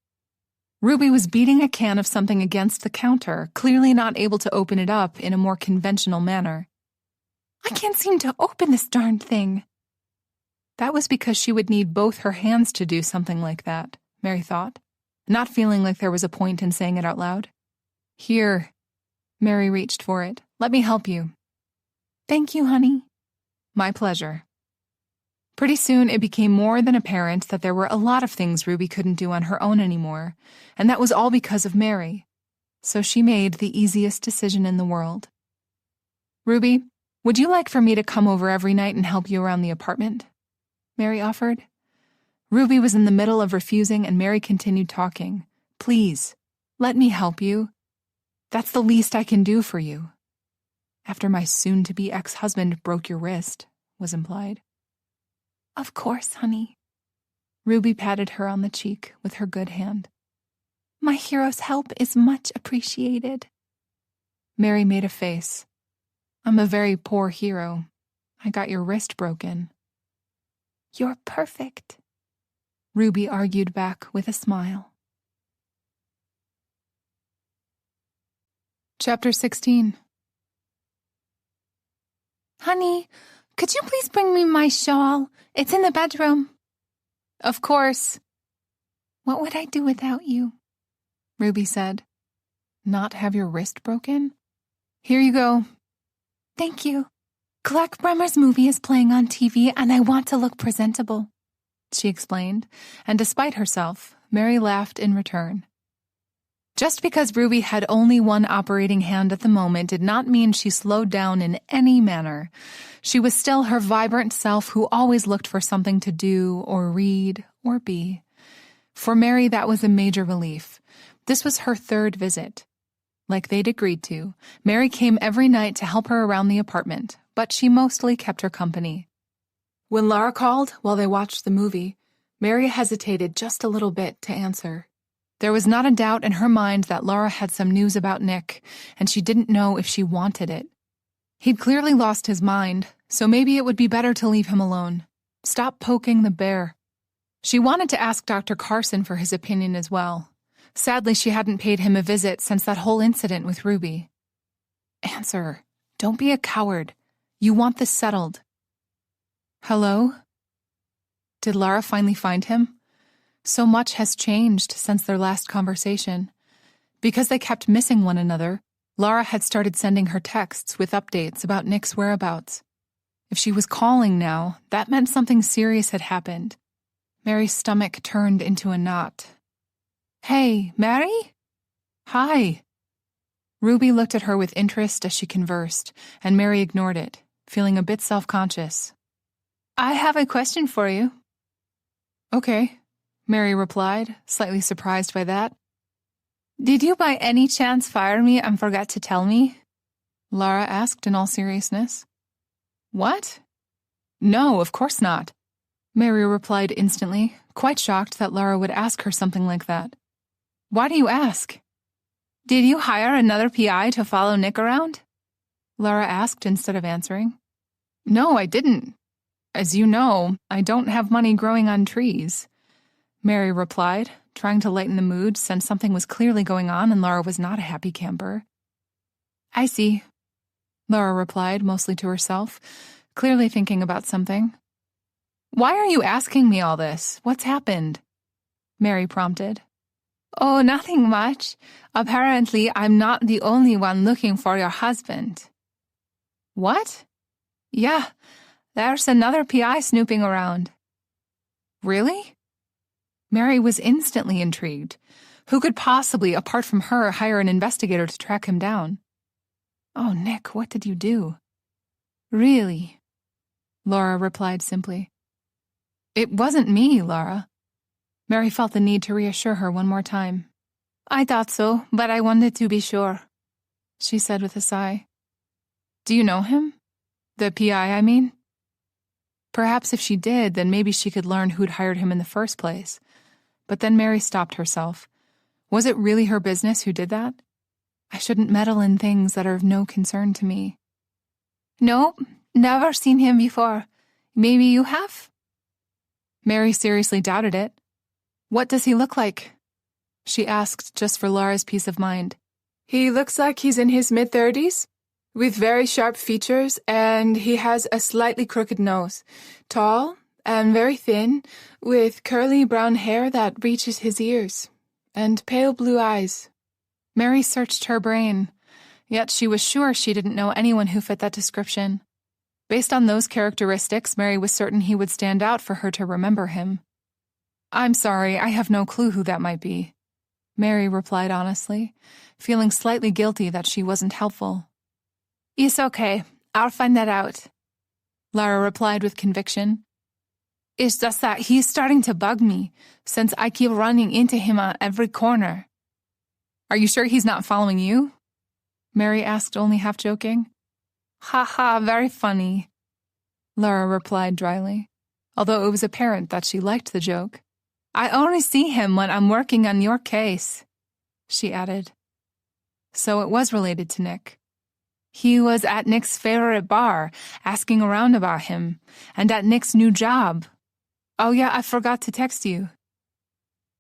Ruby was beating a can of something against the counter, clearly not able to open it up in a more conventional manner.
"I can't seem to open this darn thing."
That was because she would need both her hands to do something like that, Mary thought, not feeling like there was a point in saying it out loud. "Here." Mary reached for it. "Let me help you."
"Thank you, honey."
"My pleasure." Pretty soon, it became more than apparent that there were a lot of things Ruby couldn't do on her own anymore, and that was all because of Mary. So she made the easiest decision in the world. "Ruby, would you like for me to come over every night and help you around the apartment?" Mary offered. Ruby was in the middle of refusing, and Mary continued talking. "Please, let me help you. That's the least I can do for you." "After my soon-to-be ex-husband broke your wrist," was implied.
"Of course, honey."
Ruby patted her on the cheek with her good hand.
"My hero's help is much appreciated."
Mary made a face. "I'm a very poor hero. I got your wrist broken."
"You're perfect,"
Ruby argued back with a smile. Chapter 16.
"Honey, could you please bring me my shawl? It's in the bedroom."
"Of course."
"What would I do without you?"
Ruby said. "Not have your wrist broken? Here you go."
"Thank you. Clark Bremmer's movie is playing on TV and I want to look presentable,"
she explained, and despite herself, Mary laughed in return. Just because Ruby had only one operating hand at the moment did not mean she slowed down in any manner. She was still her vibrant self who always looked for something to do or read or be. For Mary, that was a major relief. This was her third visit. Like they'd agreed to, Mary came every night to help her around the apartment, but she mostly kept her company. When Laura called while they watched the movie, Mary hesitated just a little bit to answer. There was not a doubt in her mind that Laura had some news about Nick, and she didn't know if she wanted it. He'd clearly lost his mind, so maybe it would be better to leave him alone. Stop poking the bear. She wanted to ask Dr. Carson for his opinion as well. Sadly, she hadn't paid him a visit since that whole incident with Ruby. Answer. Don't be a coward. You want this settled. Hello? Did Laura finally find him? So much has changed since their last conversation. Because they kept missing one another, Laura had started sending her texts with updates about Nick's whereabouts. If she was calling now, that meant something serious had happened. Mary's stomach turned into a knot. Hey, Mary? Hi. Ruby looked at her with interest as she conversed, and Mary ignored it, feeling a bit self-conscious. I have a question for you. Okay, Mary replied, slightly surprised by that. Did you by any chance fire me and forget to tell me? Laura asked in all seriousness. What? No, of course not. Mary replied instantly, quite shocked that Laura would ask her something like that. Why do you ask? Did you hire another PI to follow Nick around? Laura asked instead of answering. No, I didn't. As you know, I don't have money growing on trees. Mary replied, trying to lighten the mood since something was clearly going on and Laura was not a happy camper. I see, Laura replied, mostly to herself, clearly thinking about something. Why are you asking me all this? What's happened? Mary prompted. Oh, nothing much. Apparently, I'm not the only one looking for your husband. What? Yeah, there's another PI snooping around. Really? Mary was instantly intrigued. Who could possibly, apart from her, hire an investigator to track him down? Oh, Nick, what did you do? Really? Laura replied simply. It wasn't me, Laura. Mary felt the need to reassure her one more time. I thought so, but I wanted to be sure, she said with a sigh. Do you know him? The PI, I mean? Perhaps if she did, then maybe she could learn who'd hired him in the first place. But then Mary stopped herself. Was it really her business who did that? I shouldn't meddle in things that are of no concern to me. Nope, never seen him before. Maybe you have? Mary seriously doubted it. What does he look like? She asked just for Laura's peace of mind. He looks like he's in his mid-30s, with very sharp features, and he has a slightly crooked nose. Tall and very thin, with curly brown hair that reaches his ears, and pale blue eyes. Mary searched her brain, yet she was sure she didn't know anyone who fit that description. Based on those characteristics, Mary was certain he would stand out for her to remember him. I'm sorry, I have no clue who that might be, Mary replied honestly, feeling slightly guilty that she wasn't helpful. It's okay, I'll find that out, Laura replied with conviction. It's just that he's starting to bug me, since I keep running into him on every corner. Are you sure he's not following you? Mary asked, only half joking. Ha ha, very funny, Laura replied dryly, although it was apparent that she liked the joke. I only see him when I'm working on your case, she added. So it was related to Nick. He was at Nick's favorite bar, asking around about him, and at Nick's new job. Oh yeah, I forgot to text you.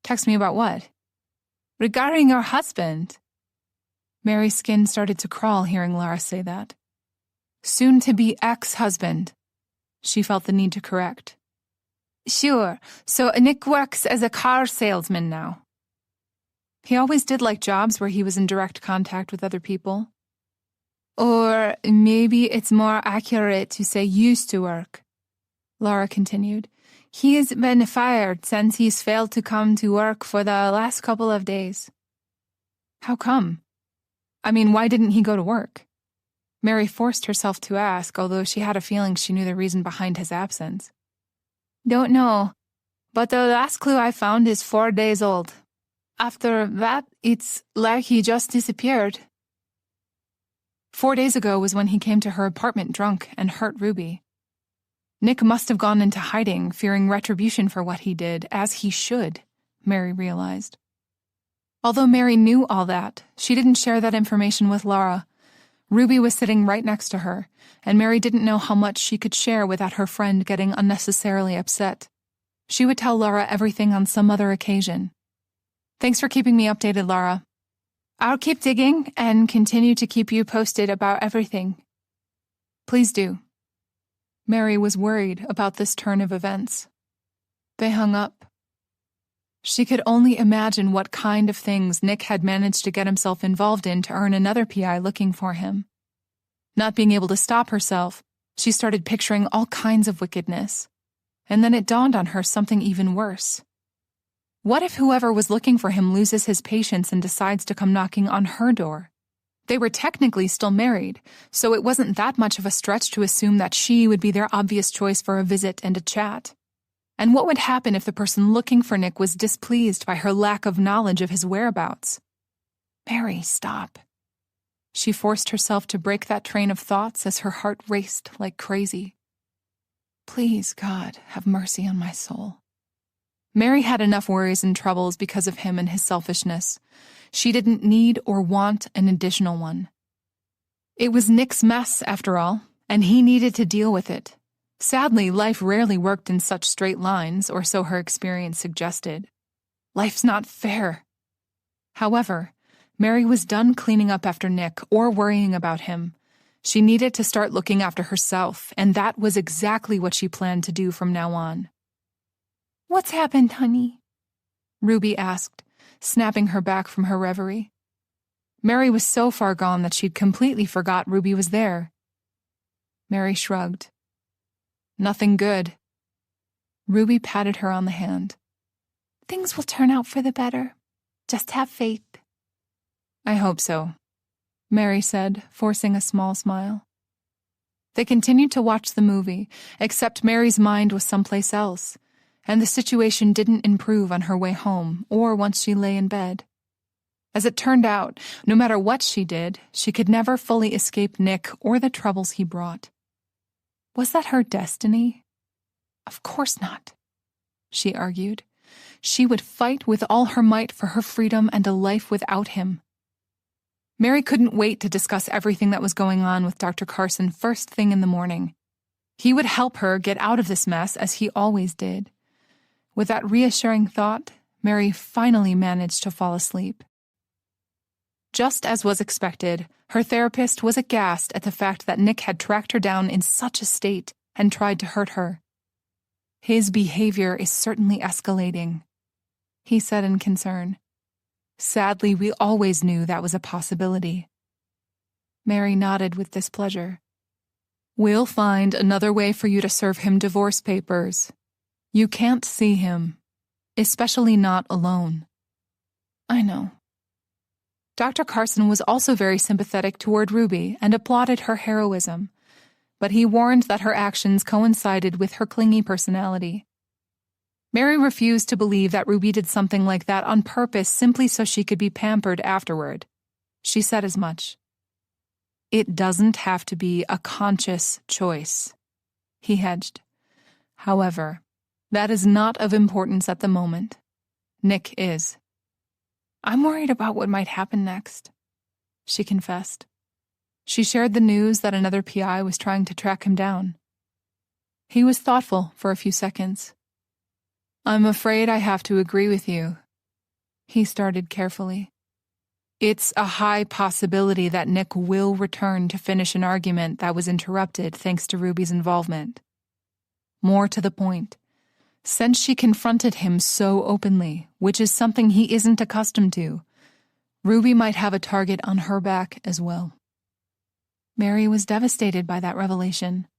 Text me about what? Regarding your husband. Mary's skin started to crawl hearing Laura say that. Soon-to-be ex-husband, she felt the need to correct. Sure, so Nick works as a car salesman now. He always did like jobs where he was in direct contact with other people. Or maybe it's more accurate to say used to work, Laura continued. He's been fired since he's failed to come to work for the last couple of days. How come? I mean, why didn't he go to work? Mary forced herself to ask, although she had a feeling she knew the reason behind his absence. Don't know, But the last clue I found is 4 days old. After that, it's like he just disappeared. 4 days ago was when he came to her apartment drunk and hurt Ruby. Nick must have gone into hiding, fearing retribution for what he did, as he should, Mary realized. Although Mary knew all that, she didn't share that information with Laura. Ruby was sitting right next to her, and Mary didn't know how much she could share without her friend getting unnecessarily upset. She would tell Laura everything on some other occasion. Thanks for keeping me updated, Laura. I'll keep digging and continue to keep you posted about everything. Please do. Mary was worried about this turn of events. They hung up. She could only imagine what kind of things Nick had managed to get himself involved in to earn another PI looking for him. Not being able to stop herself, she started picturing all kinds of wickedness. And then it dawned on her something even worse. What if whoever was looking for him loses his patience and decides to come knocking on her door? They were technically still married, so it wasn't that much of a stretch to assume that she would be their obvious choice for a visit and a chat. And what would happen if the person looking for Nick was displeased by her lack of knowledge of his whereabouts? Mary, stop. She forced herself to break that train of thoughts as her heart raced like crazy. Please, God, have mercy on my soul. Mary had enough worries and troubles because of him and his selfishness. She didn't need or want an additional one. It was Nick's mess, after all, and he needed to deal with it. Sadly, life rarely worked in such straight lines, or so her experience suggested. Life's not fair. However, Mary was done cleaning up after Nick or worrying about him. She needed to start looking after herself, and that was exactly what she planned to do from now on.
What's happened, honey?
Ruby asked, snapping her back from her reverie. Mary was so far gone that she'd completely forgot Ruby was there. Mary shrugged. Nothing good. Ruby patted her on the hand.
Things will turn out for the better. Just have faith.
I hope so, Mary said, forcing a small smile. They continued to watch the movie, except Mary's mind was someplace else, and the situation didn't improve on her way home or once she lay in bed. As it turned out, no matter what she did, she could never fully escape Nick or the troubles he brought. Was that her destiny? Of course not, she argued. She would fight with all her might for her freedom and a life without him. Mary couldn't wait to discuss everything that was going on with Dr. Carson first thing in the morning. He would help her get out of this mess as he always did. With that reassuring thought, Mary finally managed to fall asleep. Just as was expected, her therapist was aghast at the fact that Nick had tracked her down in such a state and tried to hurt her. His behavior is certainly escalating, he said in concern. Sadly, we always knew that was a possibility. Mary nodded with displeasure. We'll find another way for you to serve him divorce papers. You can't see him, especially not alone. I know. Dr. Carson was also very sympathetic toward Ruby and applauded her heroism, but he warned that her actions coincided with her clingy personality. Mary refused to believe that Ruby did something like that on purpose simply so she could be pampered afterward. She said as much. It doesn't have to be a conscious choice, he hedged. However, that is not of importance at the moment. Nick is. I'm worried about what might happen next, she confessed. She shared the news that another PI was trying to track him down. He was thoughtful for a few seconds. I'm afraid I have to agree with you, he started carefully. It's a high possibility that Nick will return to finish an argument that was interrupted thanks to Ruby's involvement. More to the point, since she confronted him so openly, which is something he isn't accustomed to, Ruby might have a target on her back as well. Mary was devastated by that revelation.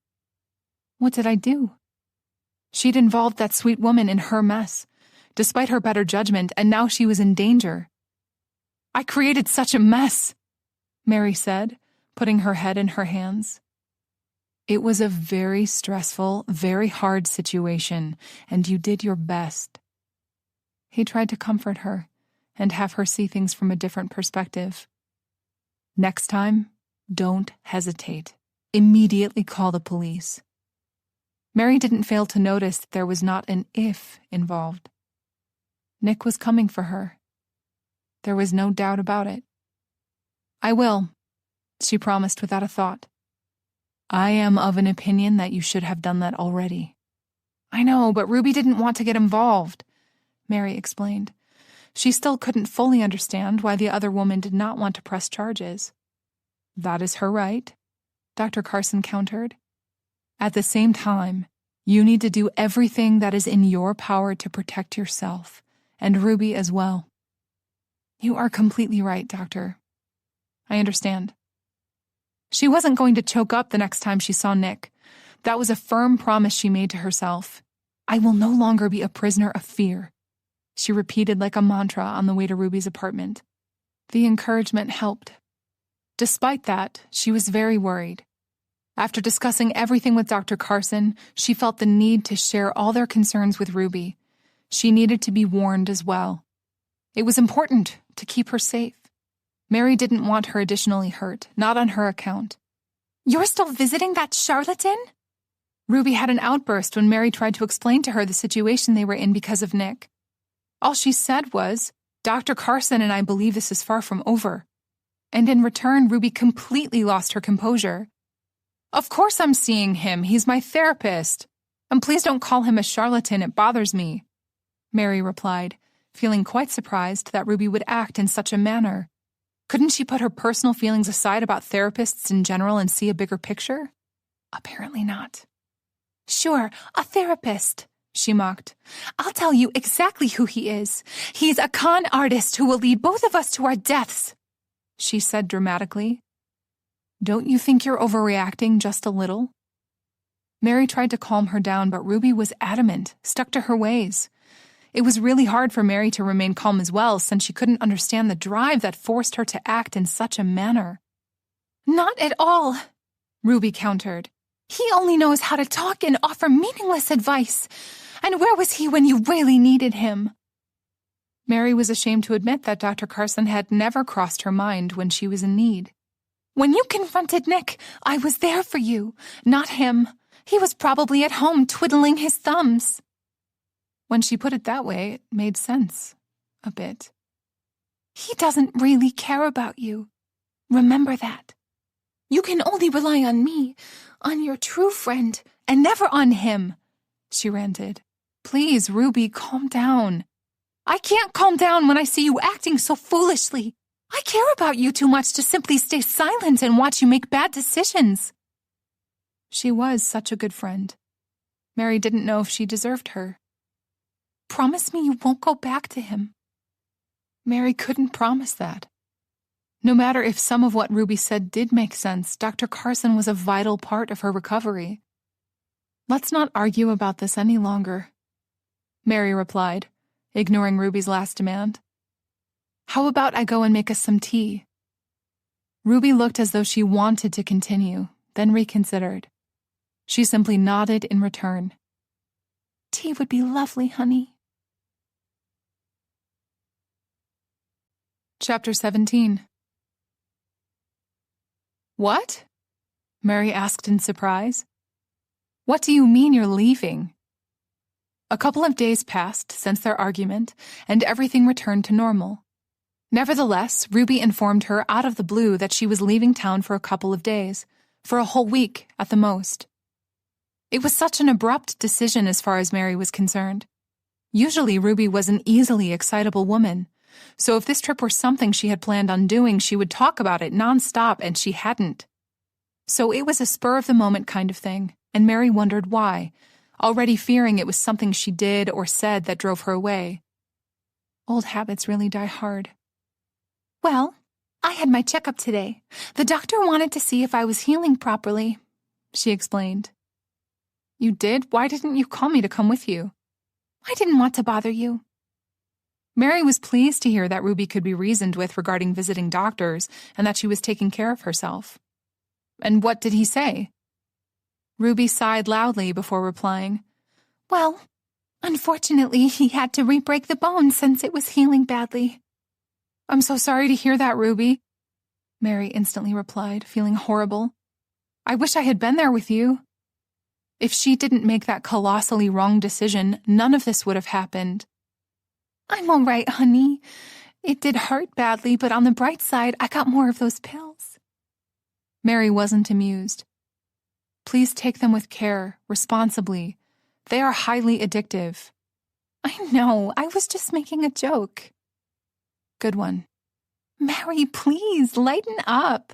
What did I do? She'd involved that sweet woman in her mess, despite her better judgment, and now she was in danger. I created such a mess, Mary said, putting her head in her hands. It was a very stressful, very hard situation, and you did your best. He tried to comfort her and have her see things from a different perspective. Next time, don't hesitate. Immediately call the police. Mary didn't fail to notice that there was not an if involved. Nick was coming for her. There was no doubt about it. I will, she promised without a thought. I am of an opinion that you should have done that already. I know, but Ruby didn't want to get involved, Mary explained. She still couldn't fully understand why the other woman did not want to press charges. That is her right, Dr. Carson countered. At the same time, you need to do everything that is in your power to protect yourself, and Ruby as well. You are completely right, Doctor. I understand. She wasn't going to choke up the next time she saw Nick. That was a firm promise she made to herself. I will no longer be a prisoner of fear, she repeated like a mantra on the way to Ruby's apartment. The encouragement helped. Despite that, she was very worried. After discussing everything with Dr. Carson, she felt the need to share all their concerns with Ruby. She needed to be warned as well. It was important to keep her safe. Mary didn't want her additionally hurt, not on her account.
You're still visiting that charlatan?
Ruby had an outburst when Mary tried to explain to her the situation they were in because of Nick. All she said was, Dr. Carson and I believe this is far from over. And in return, Ruby completely lost her composure. Of course I'm seeing him. He's my therapist. And please don't call him a charlatan. It bothers me, Mary replied, feeling quite surprised that Ruby would act in such a manner. Couldn't she put her personal feelings aside about therapists in general and see a bigger picture? Apparently not.
Sure, a therapist, she mocked. I'll tell you exactly who he is. He's a con artist who will lead both of us to our deaths, she said dramatically.
Don't you think you're overreacting just a little? Mary tried to calm her down, but Ruby was adamant, stuck to her ways. It was really hard for Mary to remain calm as well, since she couldn't understand the drive that forced her to act in such a manner.
Not at all,
Ruby countered.
He only knows how to talk and offer meaningless advice. And where was he when you really needed him?
Mary was ashamed to admit that Dr. Carson had never crossed her mind when she was in need.
When you confronted Nick, I was there for you, not him. He was probably at home twiddling his thumbs.
When she put it that way, it made sense. A bit.
He doesn't really care about you. Remember that. You can only rely on me, on your true friend, and never on him, she ranted.
Please, Ruby, calm down.
I can't calm down when I see you acting so foolishly. I care about you too much to simply stay silent and watch you make bad decisions.
She was such a good friend. Mary didn't know if she deserved her.
Promise me you won't go back to him.
Mary couldn't promise that. No matter if some of what Ruby said did make sense, Dr. Carson was a vital part of her recovery. Let's not argue about this any longer, Mary replied, ignoring Ruby's last demand. How about I go and make us some tea? Ruby looked as though she wanted to continue, then reconsidered. She simply nodded in return.
Tea would be lovely, honey.
Chapter 17. What? Mary asked in surprise. What do you mean you're leaving? A couple of days passed since their argument, and everything returned to normal. Nevertheless, Ruby informed her out of the blue that she was leaving town for a couple of days, for a whole week at the most. It was such an abrupt decision as far as Mary was concerned. Usually Ruby was an easily excitable woman, so if this trip were something she had planned on doing, she would talk about it nonstop, and she hadn't. So it was a spur-of-the-moment kind of thing, and Mary wondered why, already fearing it was something she did or said that drove her away. Old habits really die hard.
Well, I had my checkup today. The doctor wanted to see if I was healing properly, she explained.
You did? Why didn't you call me to come with you?
I didn't want to bother you.
Mary was pleased to hear that Ruby could be reasoned with regarding visiting doctors and that she was taking care of herself. And what did he say? Ruby sighed loudly before replying.
Well, unfortunately, he had to re-break the bone since it was healing badly.
I'm so sorry to hear that, Ruby, Mary instantly replied, feeling horrible. I wish I had been there with you. If she didn't make that colossally wrong decision, none of this would have happened.
I'm all right, honey. It did hurt badly, but on the bright side, I got more of those pills.
Mary wasn't amused. Please take them with care, responsibly. They are highly addictive.
I know, I was just making a joke.
Good one.
Mary, please, lighten up.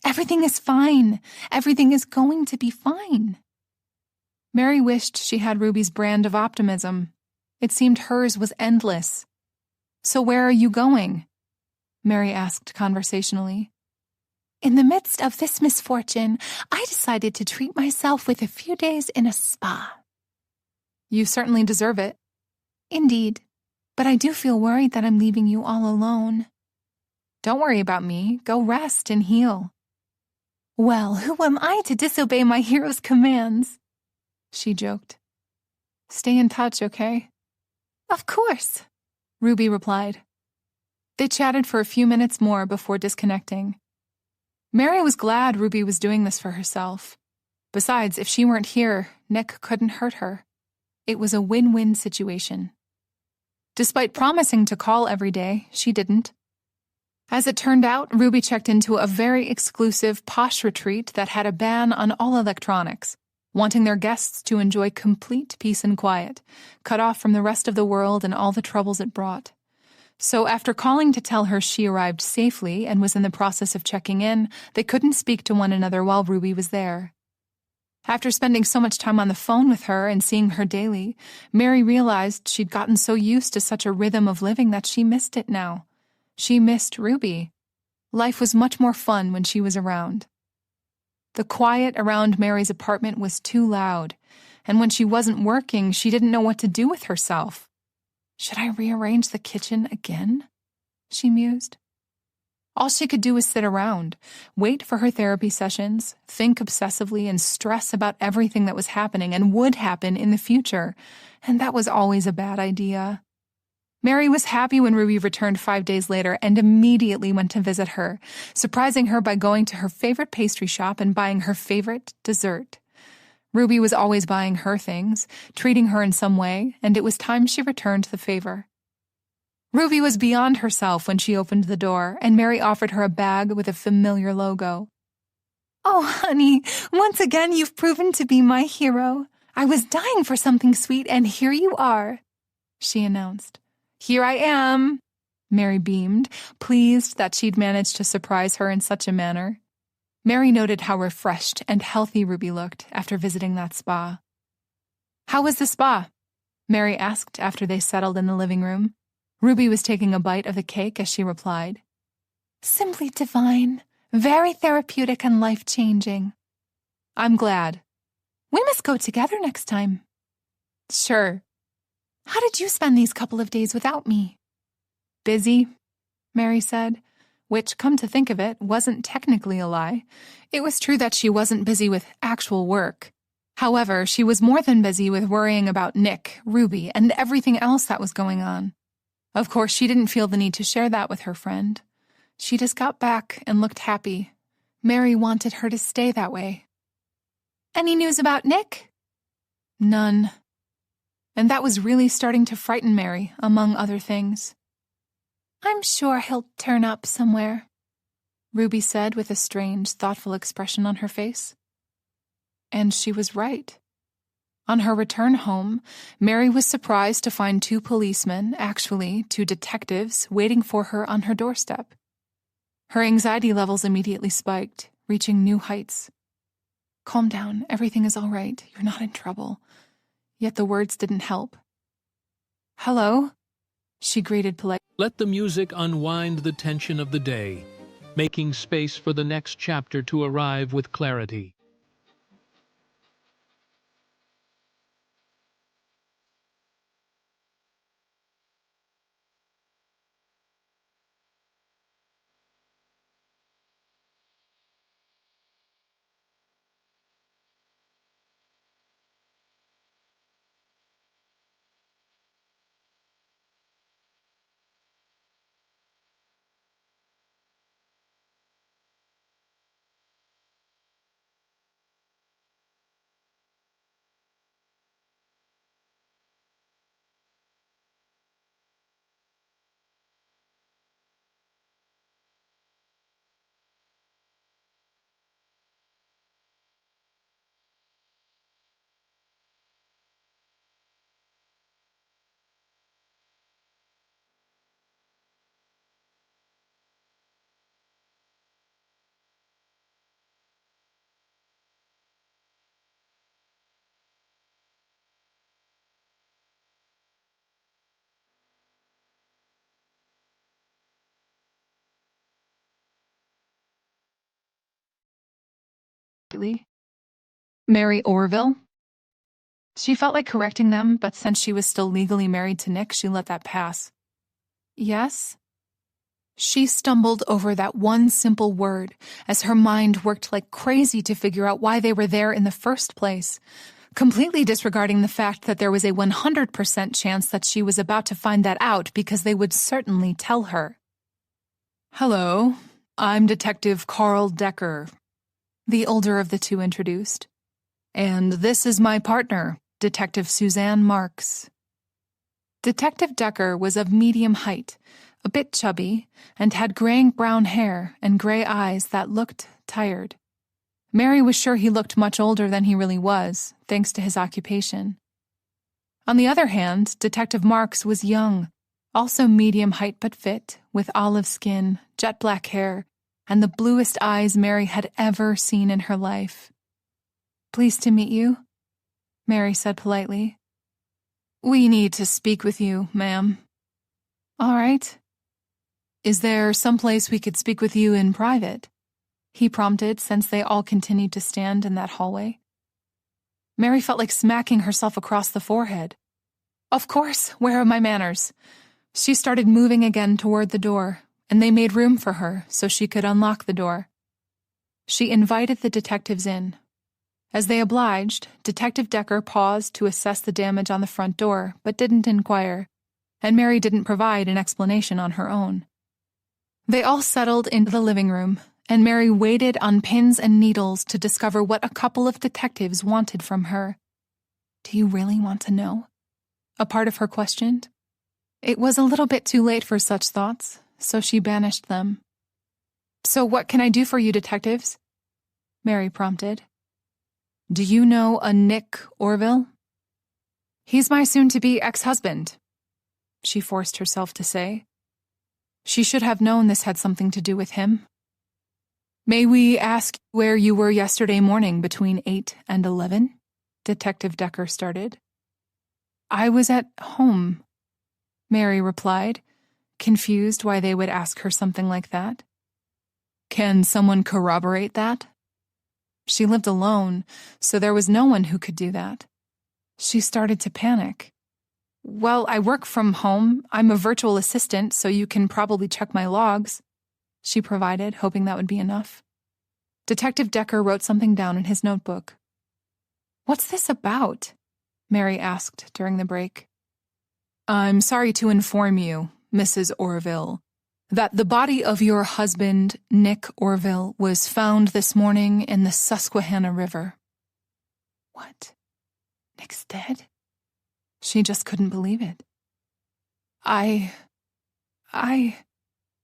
Everything is fine. Everything is going to be fine.
Mary wished she had Ruby's brand of optimism. It seemed hers was endless. So where are you going? Mary asked conversationally.
In the midst of this misfortune, I decided to treat myself with a few days in a spa.
You certainly deserve it.
Indeed, but I do feel worried that I'm leaving you all alone.
Don't worry about me. Go rest and heal.
Well, who am I to disobey my hero's commands?
She joked. Stay in touch, okay?
Of course,
Ruby replied. They chatted for a few minutes more before disconnecting. Mary was glad Ruby was doing this for herself. Besides, if she weren't here, Nick couldn't hurt her. It was a win-win situation. Despite promising to call every day, she didn't. As it turned out, Ruby checked into a very exclusive, posh retreat that had a ban on all electronics, wanting their guests to enjoy complete peace and quiet, cut off from the rest of the world and all the troubles it brought. So after calling to tell her she arrived safely and was in the process of checking in, they couldn't speak to one another while Ruby was there. After spending so much time on the phone with her and seeing her daily, Mary realized she'd gotten so used to such a rhythm of living that she missed it now. She missed Ruby. Life was much more fun when she was around. The quiet around Mary's apartment was too loud, and when she wasn't working, she didn't know what to do with herself. Should I rearrange the kitchen again? She mused. All she could do was sit around, wait for her therapy sessions, think obsessively, and stress about everything that was happening and would happen in the future, and that was always a bad idea. Mary was happy when Ruby returned 5 days later and immediately went to visit her, surprising her by going to her favorite pastry shop and buying her favorite dessert. Ruby was always buying her things, treating her in some way, and it was time she returned the favor. Ruby was beyond herself when she opened the door, and Mary offered her a bag with a familiar logo.
Oh, honey, once again you've proven to be my hero. I was dying for something sweet, and here you are, she announced.
Here I am, Mary beamed, pleased that she'd managed to surprise her in such a manner. Mary noted how refreshed and healthy Ruby looked after visiting that spa. How was the spa? Mary asked after they settled in the living room. Ruby was taking a bite of the cake as she replied.
Simply divine, very therapeutic and life-changing.
I'm glad.
We must go together next time.
Sure.
How did you spend these couple of days without me?
Busy, Mary said, which, come to think of it, wasn't technically a lie. It was true that she wasn't busy with actual work. However, she was more than busy with worrying about Nick, Ruby, and everything else that was going on. Of course, she didn't feel the need to share that with her friend. She just got back and looked happy. Mary wanted her to stay that way.
Any news about Nick?
None. And that was really starting to frighten Mary, among other things.
I'm sure he'll turn up somewhere,
Ruby said with a strange, thoughtful expression on her face. And she was right. On her return home, Mary was surprised to find 2 policemen, actually 2 detectives, waiting for her on her doorstep. Her anxiety levels immediately spiked, reaching new heights. Calm down, everything is all right, you're not in trouble. Yet the words didn't help. Hello? She greeted politely.
Let the music unwind the tension of the day, making space for the next chapter to arrive with clarity.
discreetly. Mary Orville? She felt like correcting them, but since she was still legally married to Nick, she let that pass. Yes? She stumbled over that one simple word as her mind worked like crazy to figure out why they were there in the first place, completely disregarding the fact that there was a 100% chance that she was about to find that out because they would certainly tell her. Hello, I'm Detective Carl Decker, the older of the two introduced. And this is my partner, Detective Suzanne Marks. Detective Decker was of medium height, a bit chubby, and had graying-brown hair and gray eyes that looked tired. Mary was sure he looked much older than he really was, thanks to his occupation. On the other hand, Detective Marks was young, also medium height but fit, with olive skin, jet black hair, and the bluest eyes Mary had ever seen in her life. Pleased to meet you, Mary said politely. We need to speak with you, ma'am. All right. Is there some place we could speak with you in private? He prompted, since they all continued to stand in that hallway. Mary felt like smacking herself across the forehead. Of course, where are my manners? She started moving again toward the door, and they made room for her so she could unlock the door. She invited the detectives in. As they obliged, Detective Decker paused to assess the damage on the front door, but didn't inquire, and Mary didn't provide an explanation on her own. They all settled into the living room, and Mary waited on pins and needles to discover what a couple of detectives wanted from her. Do you really want to know? A part of her questioned. It was a little bit too late for such thoughts, so she banished them. So what can I do for you, detectives? Mary prompted. Do you know a Nick Orville? He's my soon-to-be ex-husband, she forced herself to say. She should have known this had something to do with him. May we ask where you were yesterday morning between 8 and 11? Detective Decker started. I was at home, Mary replied, confused why they would ask her something like that. Can someone corroborate that? She lived alone, so there was no one who could do that. She started to panic. Well, I work from home. I'm a virtual assistant, so you can probably check my logs, she provided, hoping that would be enough. Detective Decker wrote something down in his notebook. What's this about? Mary asked during the break. I'm sorry to inform you, Mrs. Orville, that the body of your husband, Nick Orville, was found this morning in the Susquehanna River. What? Nick's dead? She just couldn't believe it.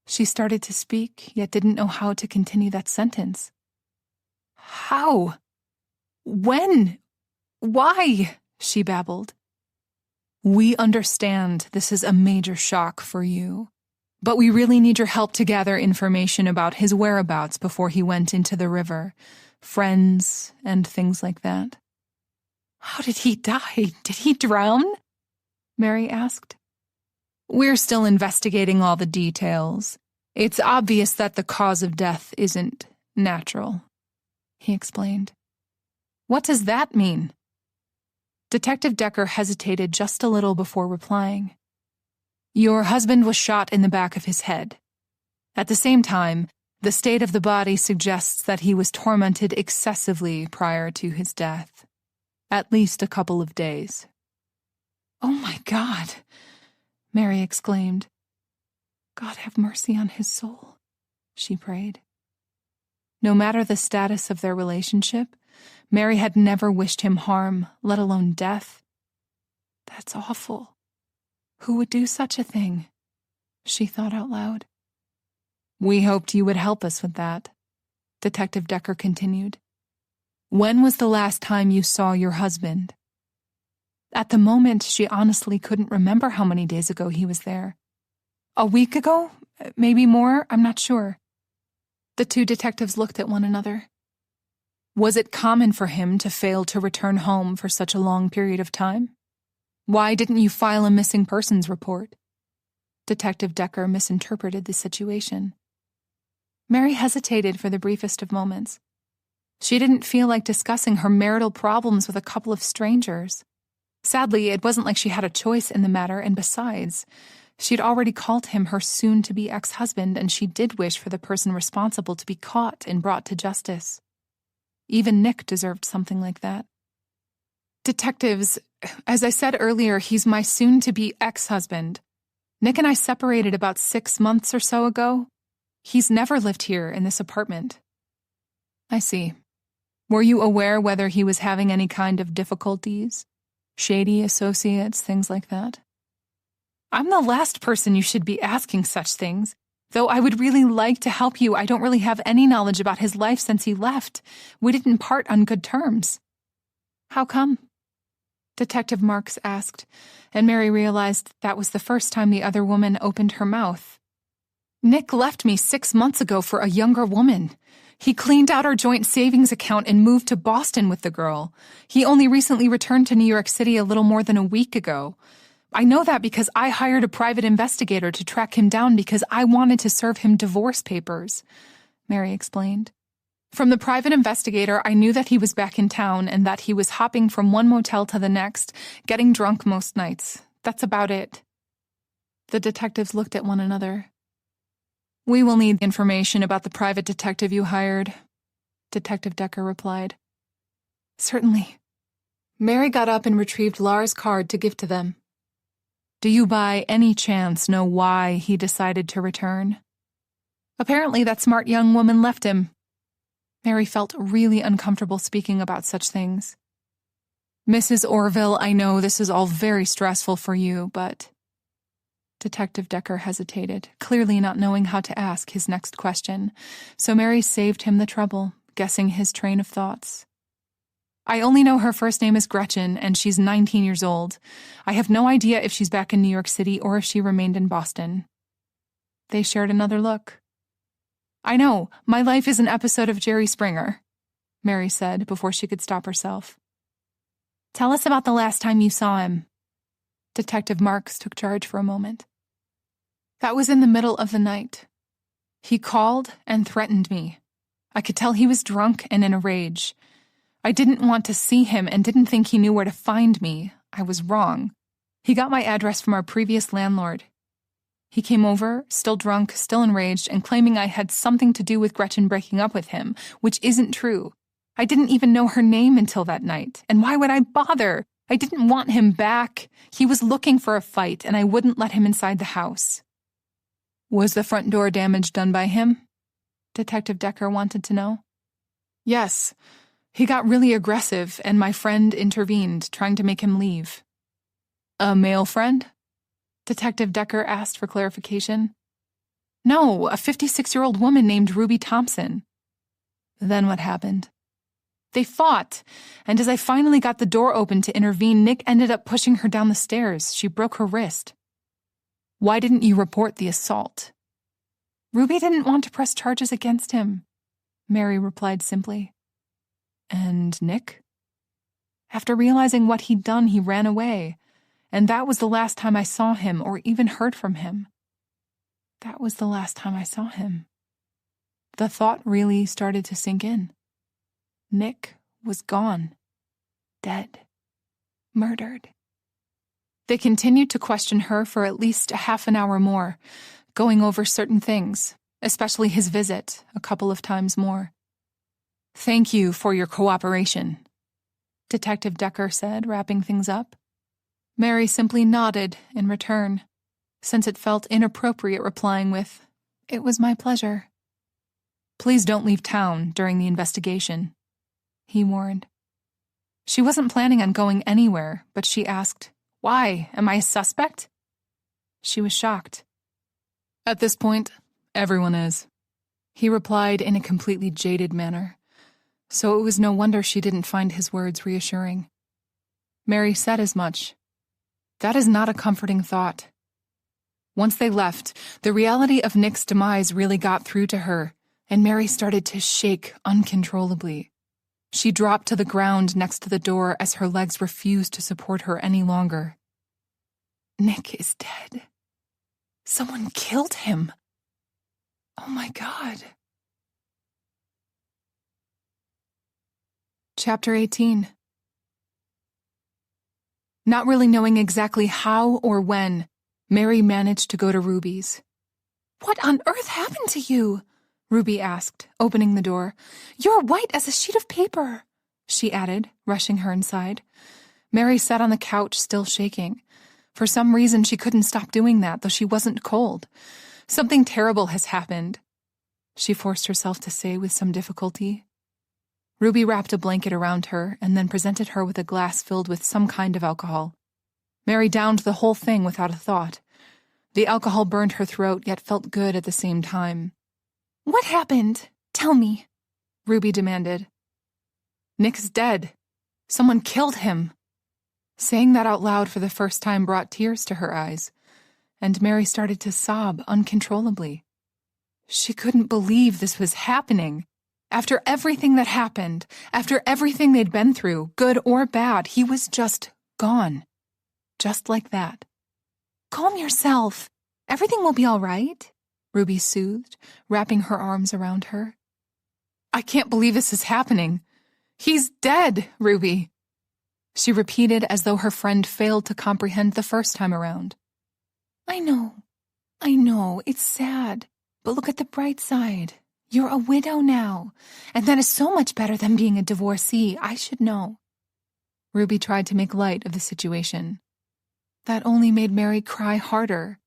She started to speak, yet didn't know how to continue that sentence. How? When? Why? She babbled. We understand this is a major shock for you, but we really need your help to gather information about his whereabouts before he went into the river, friends, and things like that. How did he die? Did he drown? Mary asked. We're still investigating all the details. It's obvious that the cause of death isn't natural, he explained. What does that mean? Detective Decker hesitated just a little before replying. Your husband was shot in the back of his head. At the same time, the state of the body suggests that he was tormented excessively prior to his death. At least a couple of days. Oh my God, Mary exclaimed. God have mercy on his soul, she prayed. No matter the status of their relationship, Mary had never wished him harm, let alone death. That's awful. Who would do such a thing? She thought out loud. We hoped you would help us with that, Detective Decker continued. When was the last time you saw your husband? At the moment, she honestly couldn't remember how many days ago he was there. A week ago? Maybe more? I'm not sure. The two detectives looked at one another. Was it common for him to fail to return home for such a long period of time? Why didn't you file a missing persons report? Detective Decker misinterpreted the situation. Mary hesitated for the briefest of moments. She didn't feel like discussing her marital problems with a couple of strangers. Sadly, it wasn't like she had a choice in the matter, and besides, she'd already called him her soon-to-be ex-husband, and she did wish for the person responsible to be caught and brought to justice. Even Nick deserved something like that. Detectives, as I said earlier, he's my soon-to-be ex-husband. Nick and I separated about 6 months or so ago. He's never lived here in this apartment. I see. Were you aware whether he was having any kind of difficulties? Shady associates, things like that? I'm the last person you should be asking such things. Though I would really like to help you, I don't really have any knowledge about his life since he left. We didn't part on good terms. How come? Detective Marks asked, and Mary realized that was the first time the other woman opened her mouth. Nick left me 6 months ago for a younger woman. He cleaned out our joint savings account and moved to Boston with the girl. He only recently returned to New York City a little more than a week ago. I know that because I hired a private investigator to track him down because I wanted to serve him divorce papers, Mary explained. From the private investigator, I knew that he was back in town and that he was hopping from one motel to the next, getting drunk most nights. That's about it. The detectives looked at one another. We will need information about the private detective you hired, Detective Decker replied. Certainly. Mary got up and retrieved Lara's card to give to them. Do you by any chance know why he decided to return? Apparently that smart young woman left him. Mary felt really uncomfortable speaking about such things. Mrs. Orville, I know this is all very stressful for you, but... Detective Decker hesitated, clearly not knowing how to ask his next question, so Mary saved him the trouble, guessing his train of thoughts. I only know her first name is Gretchen, and she's 19 years old. I have no idea if she's back in New York City or if she remained in Boston. They shared another look. I know, my life is an episode of Jerry Springer, Mary said before she could stop herself. Tell us about the last time you saw him. Detective Marks took charge for a moment. That was in the middle of the night. He called and threatened me. I could tell he was drunk and in a rage. I didn't want to see him and didn't think he knew where to find me. I was wrong. He got my address from our previous landlord. He came over, still drunk, still enraged, and claiming I had something to do with Gretchen breaking up with him, which isn't true. I didn't even know her name until that night, and why would I bother? I didn't want him back. He was looking for a fight, and I wouldn't let him inside the house. Was the front door damage done by him? Detective Decker wanted to know. Yes. He got really aggressive, and my friend intervened, trying to make him leave. A male friend? Detective Decker asked for clarification. No, a 56-year-old woman named Ruby Thompson. Then what happened? They fought, and as I finally got the door open to intervene, Nick ended up pushing her down the stairs. She broke her wrist. Why didn't you report the assault? Ruby didn't want to press charges against him, Mary replied simply. And Nick? After realizing what he'd done, he ran away, and that was the last time I saw him or even heard from him. That was the last time I saw him. The thought really started to sink in. Nick was gone. Dead. Murdered. They continued to question her for at least a half an hour more, going over certain things, especially his visit, a couple of times more. Thank you for your cooperation, Detective Decker said, wrapping things up. Mary simply nodded in return, since it felt inappropriate replying with, "It was my pleasure." Please don't leave town during the investigation, he warned. She wasn't planning on going anywhere, but she asked, "Why? Am I a suspect?" She was shocked. At this point, everyone is, he replied in a completely jaded manner. So it was no wonder she didn't find his words reassuring. Mary said as much. That is not a comforting thought. Once they left, the reality of Nick's demise really got through to her, and Mary started to shake uncontrollably. She dropped to the ground next to the door as her legs refused to support her any longer. Nick is dead. Someone killed him. Oh my God. Chapter 18. Not really knowing exactly how or when, Mary managed to go to Ruby's.
"What on earth happened to you?" Ruby asked, opening the door. "You're white as a sheet of paper," she added, rushing her inside.
Mary sat on the couch, still shaking. For some reason, she couldn't stop doing that, though she wasn't cold. "Something terrible has happened," she forced herself to say with some difficulty. Ruby wrapped a blanket around her and then presented her with a glass filled with some kind of alcohol. Mary downed the whole thing without a thought. The alcohol burned her throat, yet felt good at the same time.
"What happened? Tell me,"
Ruby demanded. "Nick's dead. Someone killed him." Saying that out loud for the first time brought tears to her eyes, and Mary started to sob uncontrollably. She couldn't believe this was happening. After everything that happened, after everything they'd been through, good or bad, he was just gone. Just like that.
"Calm yourself. Everything will be all right,"
Ruby soothed, wrapping her arms around her. "I can't believe this is happening. He's dead, Ruby," she repeated as though her friend failed to comprehend the first time around.
I know, it's sad, but look at the bright side. You're a widow now, and that is so much better than being a divorcee. I should know."
Ruby tried to make light of the situation. That only made Mary cry harder.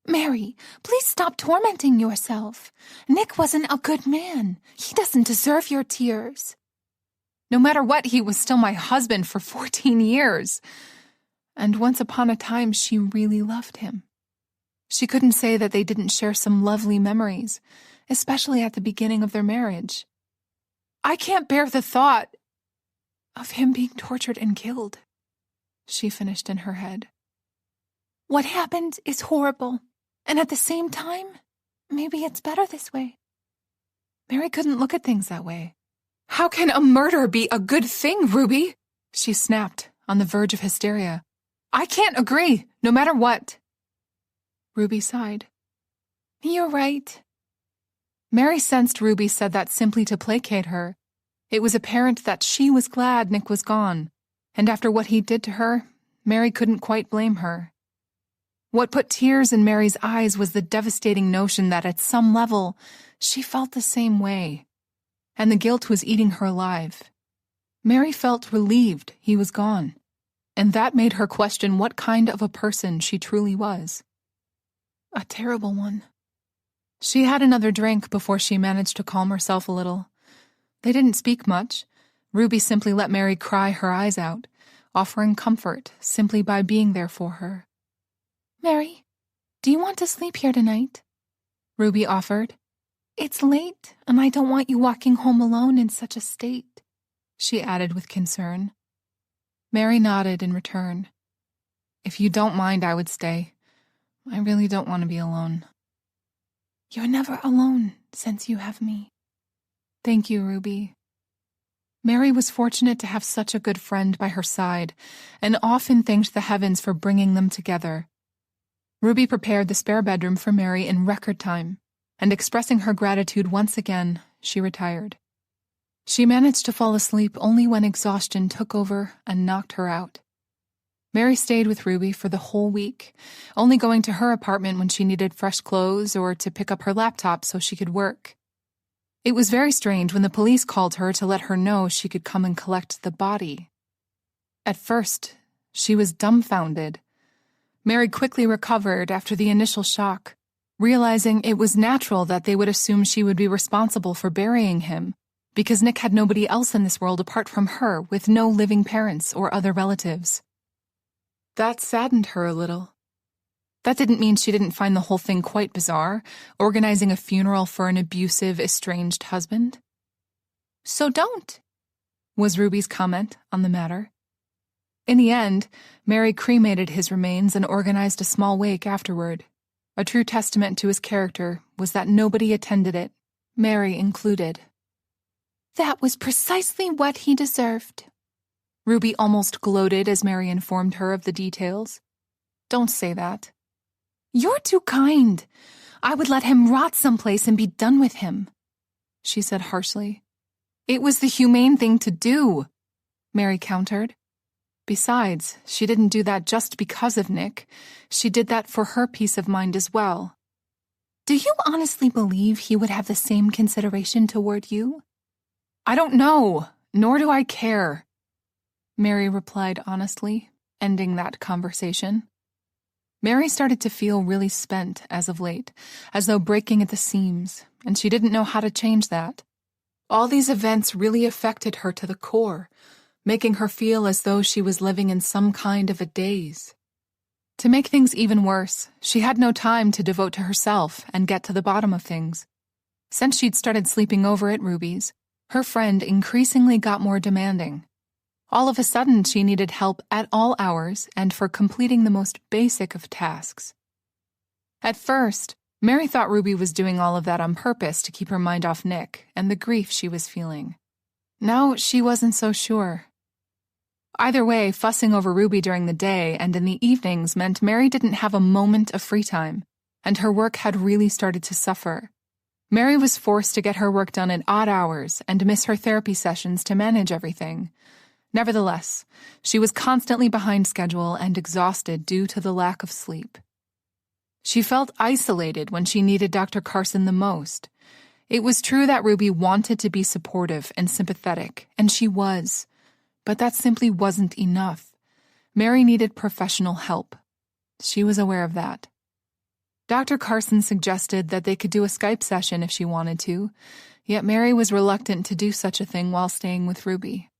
"Mary, please stop tormenting yourself. Nick wasn't a good man. He doesn't deserve your tears."
No matter what, he was still my husband for 14 years. And once upon a time, she really loved him. She couldn't say that they didn't share some lovely memories, especially at the beginning of their marriage. "I can't bear the thought of him being tortured and killed," she finished in her head.
"What happened is horrible, and at the same time, maybe it's better this way."
Mary couldn't look at things that way. "How can a murder be a good thing, Ruby?" she snapped, on the verge of hysteria. "I can't agree, no matter what." Ruby sighed.
"You're right."
Mary sensed Ruby said that simply to placate her. It was apparent that she was glad Nick was gone, and after what he did to her, Mary couldn't quite blame her. What put tears in Mary's eyes was the devastating notion that at some level, she felt the same way, and the guilt was eating her alive. Mary felt relieved he was gone, and that made her question what kind of a person she truly was. A terrible one. She had another drink before she managed to calm herself a little. They didn't speak much. Ruby simply let Mary cry her eyes out, offering comfort simply by being there for her.
"Mary, do you want to sleep here tonight?"
Ruby offered.
"It's late, and I don't want you walking home alone in such a state,"
she added with concern. Mary nodded in return. "If you don't mind, I would stay. I really don't want to be alone."
"You're never alone since you have me."
"Thank you, Ruby." Mary was fortunate to have such a good friend by her side, and often thanked the heavens for bringing them together. Ruby prepared the spare bedroom for Mary in record time, and expressing her gratitude once again, she retired. She managed to fall asleep only when exhaustion took over and knocked her out. Mary stayed with Ruby for the whole week, only going to her apartment when she needed fresh clothes or to pick up her laptop so she could work. It was very strange when the police called her to let her know she could come and collect the body. At first, she was dumbfounded. Mary quickly recovered after the initial shock, realizing it was natural that they would assume she would be responsible for burying him, because Nick had nobody else in this world apart from her, with no living parents or other relatives. That saddened her a little. That didn't mean she didn't find the whole thing quite bizarre, organizing a funeral for an abusive, estranged husband. "So don't," was Ruby's comment on the matter. In the end, Mary cremated his remains and organized a small wake afterward. A true testament to his character was that nobody attended it, Mary included.
"That was precisely what he deserved."
Ruby almost gloated as Mary informed her of the details. "Don't say that."
"You're too kind. I would let him rot someplace and be done with him,"
she said harshly. It was the humane thing to do, Mary countered. Besides, she didn't do that just because of Nick. She did that for her peace of mind as well.
Do you honestly believe he would have the same consideration toward you?
I don't know, nor do I care, Mary replied honestly, ending that conversation. Mary started to feel really spent as of late, as though breaking at the seams, and she didn't know how to change that. All these events really affected her to the core, making her feel as though she was living in some kind of a daze. To make things even worse, she had no time to devote to herself and get to the bottom of things. Since she'd started sleeping over at Ruby's, her friend increasingly got more demanding. All of a sudden, she needed help at all hours and for completing the most basic of tasks. At first, Mary thought Ruby was doing all of that on purpose to keep her mind off Nick and the grief she was feeling. Now, she wasn't so sure. Either way, fussing over Ruby during the day and in the evenings meant Mary didn't have a moment of free time, and her work had really started to suffer. Mary was forced to get her work done at odd hours and miss her therapy sessions to manage everything. Nevertheless, she was constantly behind schedule and exhausted due to the lack of sleep. She felt isolated when she needed Dr. Carson the most. It was true that Ruby wanted to be supportive and sympathetic, and she was. But that simply wasn't enough. Mary needed professional help. She was aware of that. Dr. Carson suggested that they could do a Skype session if she wanted to, yet Mary was reluctant to do such a thing while staying with Ruby.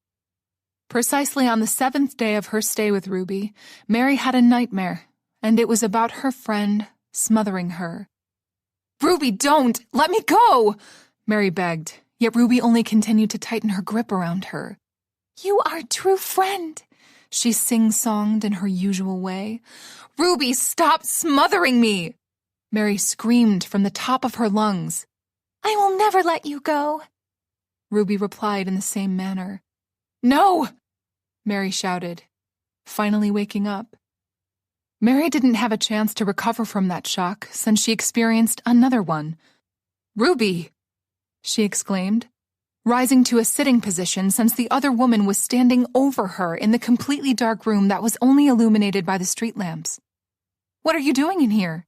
Precisely on the 7th day of her stay with Ruby, Mary had a nightmare, and it was about her friend smothering her. "Ruby, don't! Let me go!" Mary begged, yet Ruby only continued to tighten her grip around her.
"You are a true friend,"
she sing-songed in her usual way. "Ruby, stop smothering me!" Mary screamed from the top of her lungs.
"I will never let you go,"
Ruby replied in the same manner. "No!" Mary shouted, finally waking up. Mary didn't have a chance to recover from that shock since she experienced another one. "Ruby!" she exclaimed, rising to a sitting position since the other woman was standing over her in the completely dark room that was only illuminated by the street lamps. "What are you doing in here?"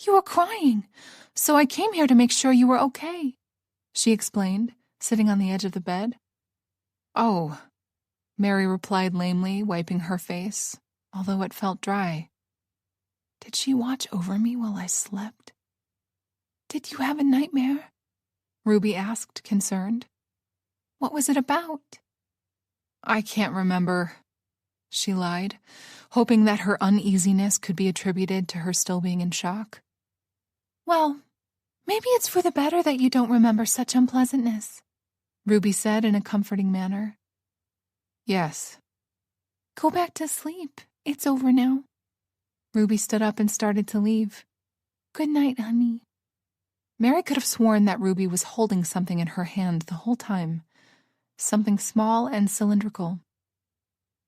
"You were crying, so I came here to make sure you were okay,"
she explained, sitting on the edge of the bed. "Oh," Mary replied lamely, wiping her face, although it felt dry. Did she watch over me while I slept?
"Did you have a nightmare?"
Ruby asked, concerned.
"What was it about?"
"I can't remember," she lied, hoping that her uneasiness could be attributed to her still being in shock.
"Well, maybe it's for the better that you don't remember such unpleasantness,"
Ruby said in a comforting manner. "Yes."
"Go back to sleep. It's over now."
Ruby stood up and started to leave.
"Good night, honey."
Mary could have sworn that Ruby was holding something in her hand the whole time. Something small and cylindrical.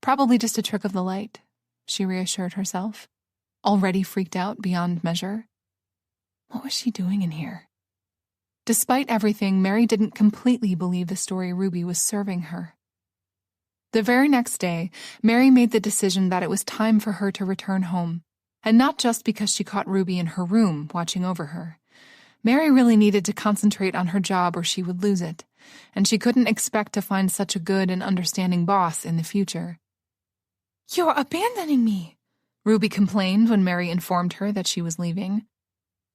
Probably just a trick of the light, she reassured herself, already freaked out beyond measure. What was she doing in here? Despite everything, Mary didn't completely believe the story Ruby was serving her. The very next day, Mary made the decision that it was time for her to return home, and not just because she caught Ruby in her room watching over her. Mary really needed to concentrate on her job or she would lose it, and she couldn't expect to find such a good and understanding boss in the future.
"You're abandoning me,"
Ruby complained when Mary informed her that she was leaving.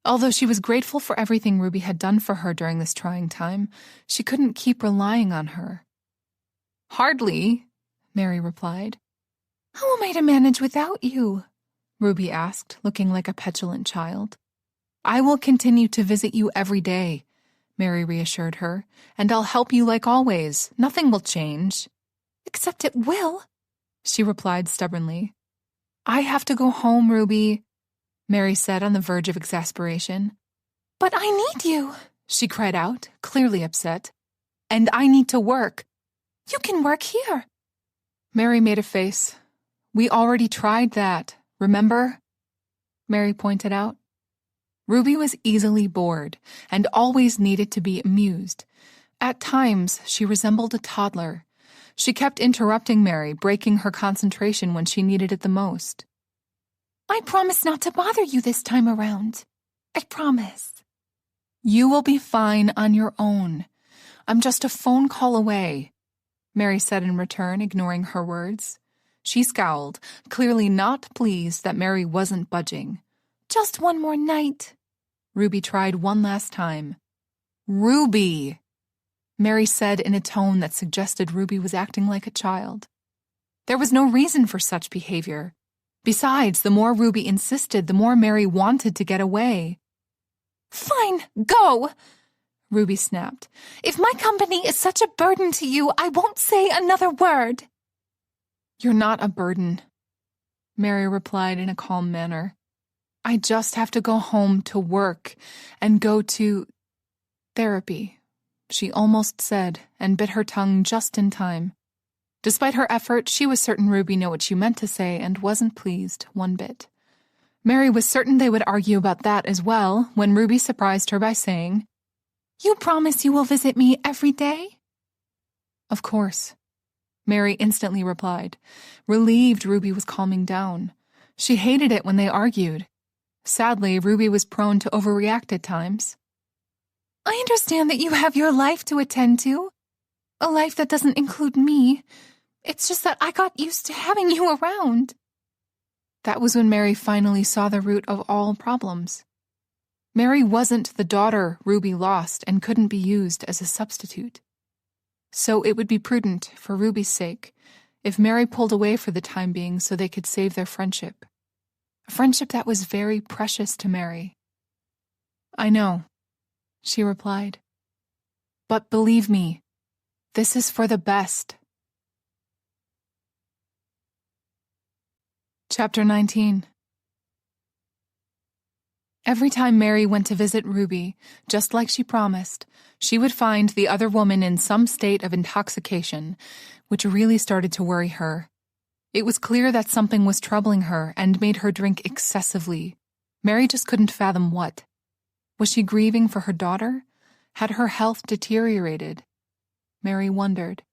Although she was grateful for everything Ruby had done for her during this trying time, she couldn't keep relying on her. "Hardly," Mary replied.
"How am I to manage without you?"
Ruby asked, looking like a petulant child. "I will continue to visit you every day," Mary reassured her, "and I'll help you like always. Nothing will change."
"Except it will,"
she replied stubbornly. "I have to go home, Ruby," Mary said on the verge of exasperation.
"But I need you,"
she cried out, clearly upset. "And I need to work."
"You can work here."
Mary made a face. "We already tried that, remember?" Mary pointed out. Ruby was easily bored and always needed to be amused, At times, she resembled a toddler. She kept interrupting Mary, breaking her concentration when she needed it the most.
I promise not to bother you this time around. I promise.
You will be fine on your own. I'm just a phone call away, Mary said in return, ignoring her words. She scowled, clearly not pleased that Mary wasn't budging.
Just one more night.
Ruby tried one last time. Ruby! Mary said in a tone that suggested Ruby was acting like a child. There was no reason for such behavior. Besides, the more Ruby insisted, the more Mary wanted to get away.
Fine, go!
Ruby snapped.
If my company is such a burden to you, I won't say another word.
You're not a burden, Mary replied in a calm manner. I just have to go home to work and go to therapy, she almost said, and bit her tongue just in time. Despite her effort, she was certain Ruby knew what she meant to say and wasn't pleased one bit. Mary was certain they would argue about that as well when Ruby surprised her by saying,
You promise you will visit me every day?
Of course, Mary instantly replied, relieved Ruby was calming down. She hated it when they argued. Sadly, Ruby was prone to overreact at times.
I understand that you have your life to attend to. A life that doesn't include me. It's just that I got used to having you around.
That was when Mary finally saw the root of all problems. Mary wasn't the daughter Ruby lost and couldn't be used as a substitute. So it would be prudent, for Ruby's sake, if Mary pulled away for the time being so they could save their friendship. A friendship that was very precious to Mary. I know, she replied. But believe me, this is for the best. Chapter 19. Every time Mary went to visit Ruby, just like she promised, she would find the other woman in some state of intoxication, which really started to worry her. It was clear that something was troubling her and made her drink excessively. Mary just couldn't fathom what. Was she grieving for her daughter? Had her health deteriorated? Mary wondered.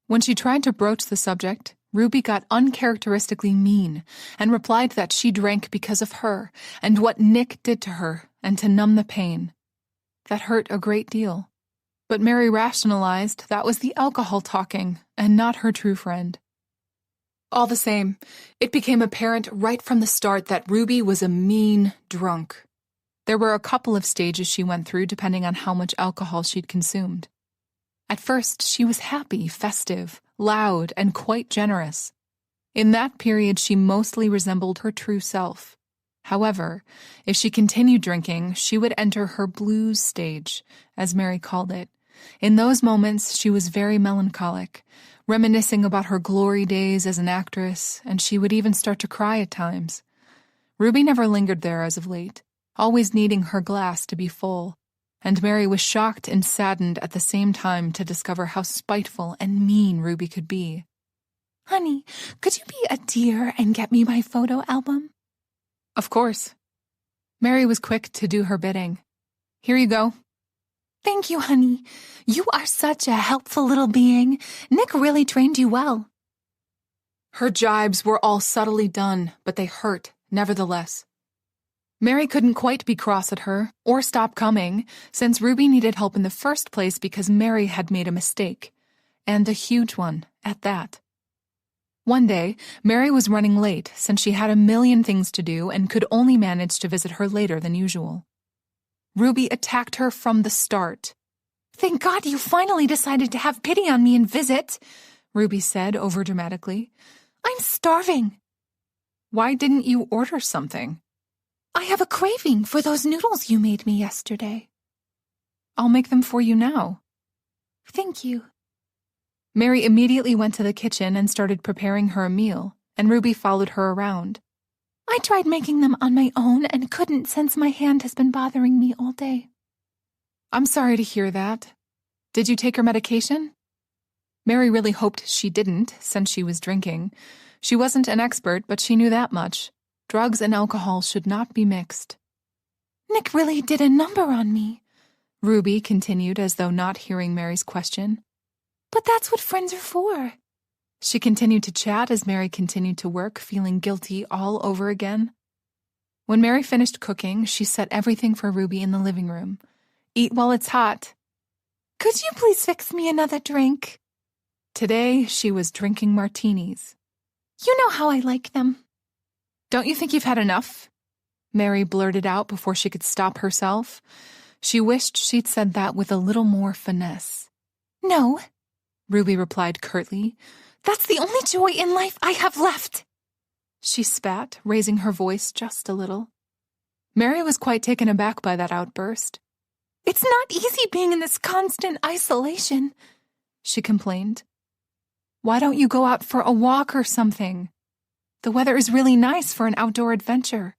When she tried to broach the subject, Ruby got uncharacteristically mean and replied that she drank because of her and what Nick did to her and to numb the pain. That hurt a great deal. But Mary rationalized that was the alcohol talking and not her true friend. All the same, it became apparent right from the start that Ruby was a mean drunk. There were a couple of stages she went through depending on how much alcohol she'd consumed. At first, she was happy, festive, loud, and quite generous. In that period, she mostly resembled her true self. However, if she continued drinking, she would enter her blues stage, as Mary called it. In those moments, she was very melancholic, reminiscing about her glory days as an actress, and she would even start to cry at times. Ruby never lingered there as of late, always needing her glass to be full, and Mary was shocked and saddened at the same time to discover how spiteful and mean Ruby could be.
Honey, could you be a dear and get me my photo album?
Of course. Mary was quick to do her bidding. Here you go.
Thank you, honey. You are such a helpful little being. Nick really trained you well.
Her jibes were all subtly done, but they hurt, nevertheless. Mary couldn't quite be cross at her, or stop coming, since Ruby needed help in the first place because Mary had made a mistake. And a huge one, at that. One day, Mary was running late since she had a million things to do and could only manage to visit her later than usual. Ruby attacked her from the start.
Thank God you finally decided to have pity on me and visit,
Ruby said overdramatically.
I'm starving.
Why didn't you order something?
I have a craving for those noodles you made me yesterday.
I'll make them for you now.
Thank you.
Mary immediately went to the kitchen and started preparing her a meal, and Ruby followed her around.
I tried making them on my own and couldn't since my hand has been bothering me all day.
I'm sorry to hear that. Did you take her medication? Mary really hoped she didn't, since she was drinking. She wasn't an expert, but she knew that much. Drugs and alcohol should not be mixed.
Nick really did a number on me,
Ruby continued as though not hearing Mary's question.
But that's what friends are for.
She continued to chat as Mary continued to work, feeling guilty all over again. When Mary finished cooking, she set everything for Ruby in the living room. Eat while it's hot.
Could you please fix me another drink?
Today, she was drinking martinis.
You know how I like them.
Don't you think you've had enough? Mary blurted out before she could stop herself. She wished she'd said that with a little more finesse.
No,
Ruby replied curtly.
That's the only joy in life I have left.
She spat, raising her voice just a little. Mary was quite taken aback by that outburst.
It's not easy being in this constant isolation,
she complained. Why don't you go out for a walk or something? The weather is really nice for an outdoor adventure.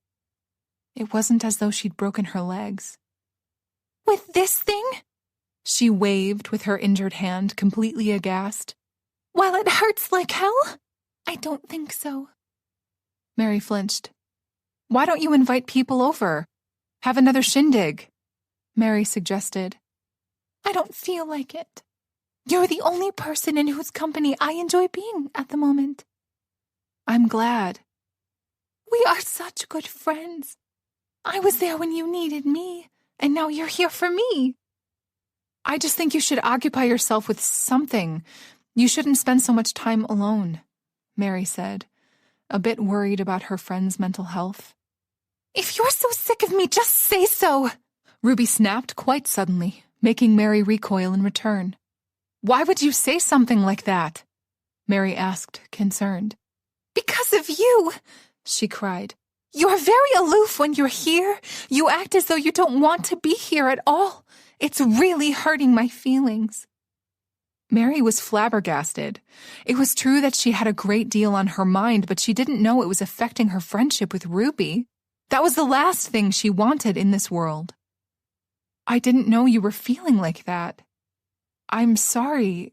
It wasn't as though she'd broken her legs.
With this thing?
She waved with her injured hand, completely aghast.
While it hurts like hell? I don't think so.
Mary flinched. Why don't you invite people over? Have another shindig, Mary suggested.
I don't feel like it. You're the only person in whose company I enjoy being at the moment.
I'm glad.
We are such good friends. I was there when you needed me, and now you're here for me.
I just think you should occupy yourself with something. You shouldn't spend so much time alone, Mary said, a bit worried about her friend's mental health.
If you're so sick of me, just say so,
Ruby snapped quite suddenly, making Mary recoil in return. Why would you say something like that? Mary asked, concerned.
Because of you, she cried. You're very aloof when you're here. You act as though you don't want to be here at all. It's really hurting my feelings.
Mary was flabbergasted. It was true that she had a great deal on her mind, but she didn't know it was affecting her friendship with Ruby. That was the last thing she wanted in this world. I didn't know you were feeling like that. I'm sorry.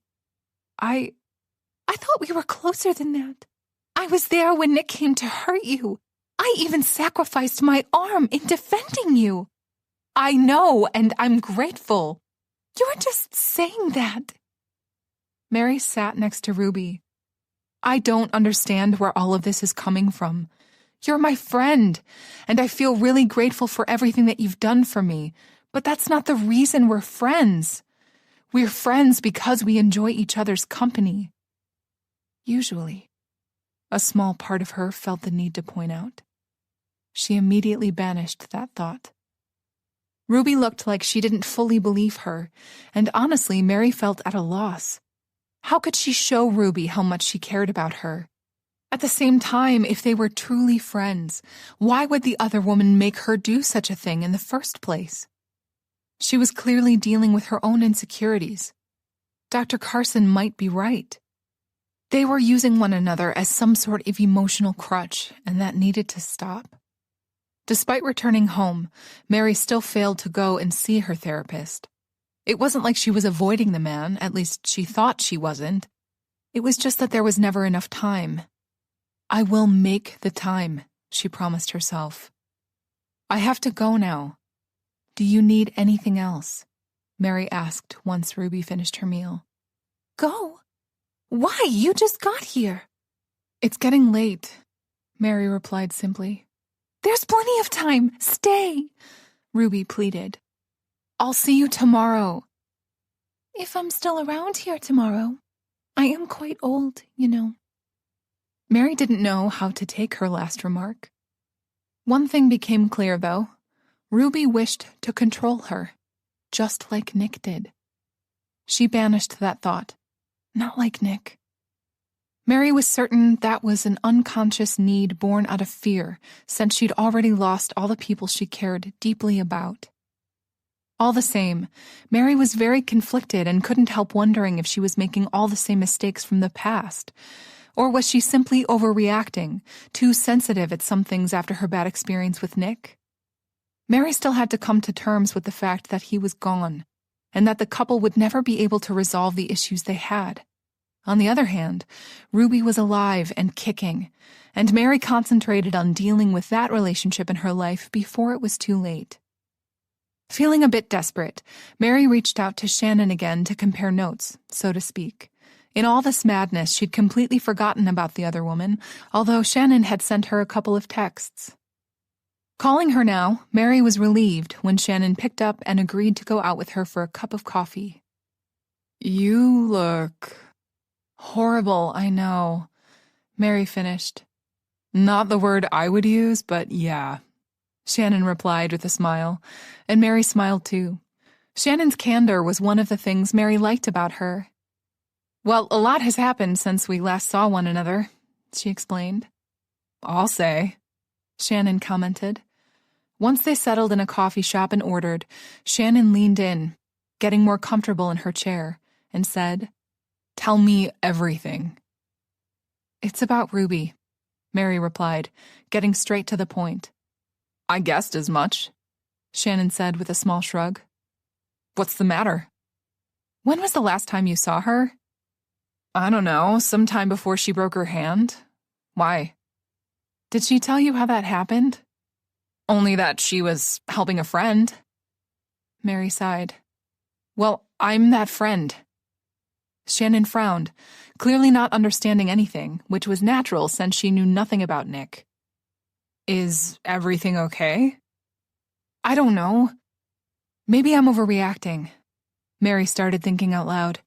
I
thought we were closer than that. I was there when Nick came to hurt you. I even sacrificed my arm in defending you.
I know, and I'm grateful.
You're just saying that.
Mary sat next to Ruby. I don't understand where all of this is coming from. You're my friend, and I feel really grateful for everything that you've done for me, but that's not the reason we're friends. We're friends because we enjoy each other's company. Usually. A small part of her felt the need to point out. She immediately banished that thought. Ruby looked like she didn't fully believe her, and honestly, Mary felt at a loss. How could she show Ruby how much she cared about her? At the same time, if they were truly friends, why would the other woman make her do such a thing in the first place? She was clearly dealing with her own insecurities. Dr. Carson might be right. They were using one another as some sort of emotional crutch, and that needed to stop. Despite returning home, Mary still failed to go and see her therapist. It wasn't like she was avoiding the man, at least she thought she wasn't. It was just that there was never enough time. I will make the time, she promised herself. I have to go now. Do you need anything else? Mary asked once Ruby finished her meal.
Go? Why? You just got here.
It's getting late, Mary replied simply.
There's plenty of time. Stay,
Ruby pleaded. I'll see you tomorrow.
If I'm still around here tomorrow. I am quite old, you know.
Mary didn't know how to take her last remark. One thing became clear, though. Ruby wished to control her, just like Nick did. She banished that thought. Not like Nick. Mary was certain that was an unconscious need born out of fear, since she'd already lost all the people she cared deeply about. All the same, Mary was very conflicted and couldn't help wondering if she was making all the same mistakes from the past. Or was she simply overreacting, too sensitive at some things after her bad experience with Nick? Mary still had to come to terms with the fact that he was gone, and that the couple would never be able to resolve the issues they had. On the other hand, Ruby was alive and kicking, and Mary concentrated on dealing with that relationship in her life before it was too late. Feeling a bit desperate, Mary reached out to Shannon again to compare notes, so to speak. In all this madness, she'd completely forgotten about the other woman, although Shannon had sent her a couple of texts. Calling her now, Mary was relieved when Shannon picked up and agreed to go out with her for a cup of coffee. "You look horrible, I know," Mary finished. "Not the word I would use, but yeah," Shannon replied with a smile, and Mary smiled too. Shannon's candor was one of the things Mary liked about her. "Well, a lot has happened since we last saw one another," she explained. "I'll say," Shannon commented. Once they settled in a coffee shop and ordered, Shannon leaned in, getting more comfortable in her chair, and said, "Tell me everything." "It's about Ruby," Mary replied, getting straight to the point. "I guessed as much," Shannon said with a small shrug. "What's the matter?" "When was the last time you saw her?" "I don't know, sometime before she broke her hand. Why?" "Did she tell you how that happened?" "Only that she was helping a friend." Mary sighed. "Well, I'm that friend." Shannon frowned, clearly not understanding anything, which was natural since she knew nothing about Nick. "Is everything okay?" "I don't know. Maybe I'm overreacting," Mary started thinking out loud.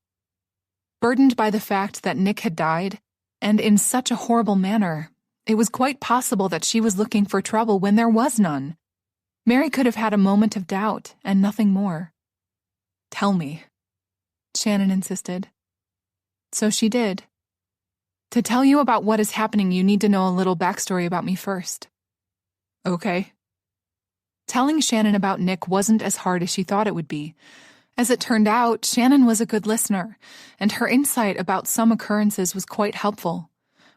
Burdened by the fact that Nick had died, and in such a horrible manner, it was quite possible that she was looking for trouble when there was none. Mary could have had a moment of doubt, and nothing more. "Tell me," Shannon insisted. So she did. "To tell you about what is happening, you need to know a little backstory about me first." "Okay." Telling Shannon about Nick wasn't as hard as she thought it would be. As it turned out, Shannon was a good listener, and her insight about some occurrences was quite helpful.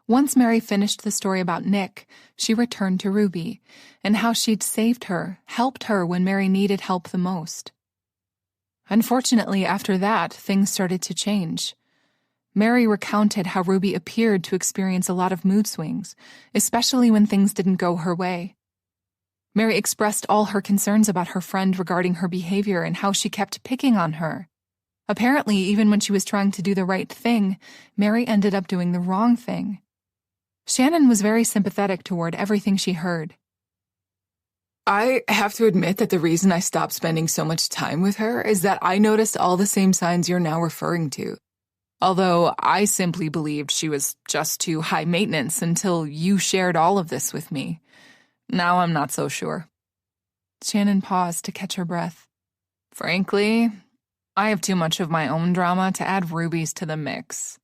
Once Mary finished the story about Nick, she returned to Ruby, and how she'd saved her, helped her when Mary needed help the most. Unfortunately, after that, things started to change. Mary recounted how Ruby appeared to experience a lot of mood swings, especially when things didn't go her way. Mary expressed all her concerns about her friend regarding her behavior and how she kept picking on her. Apparently, even when she was trying to do the right thing, Mary ended up doing the wrong thing. Shannon was very sympathetic toward everything she heard. "I have to admit that the reason I stopped spending so much time with her is that I noticed all the same signs you're now referring to. Although I simply believed she was just too high maintenance until you shared all of this with me. Now I'm not so sure." Shannon paused to catch her breath. "Frankly, I have too much of my own drama to add Ruby's to the mix."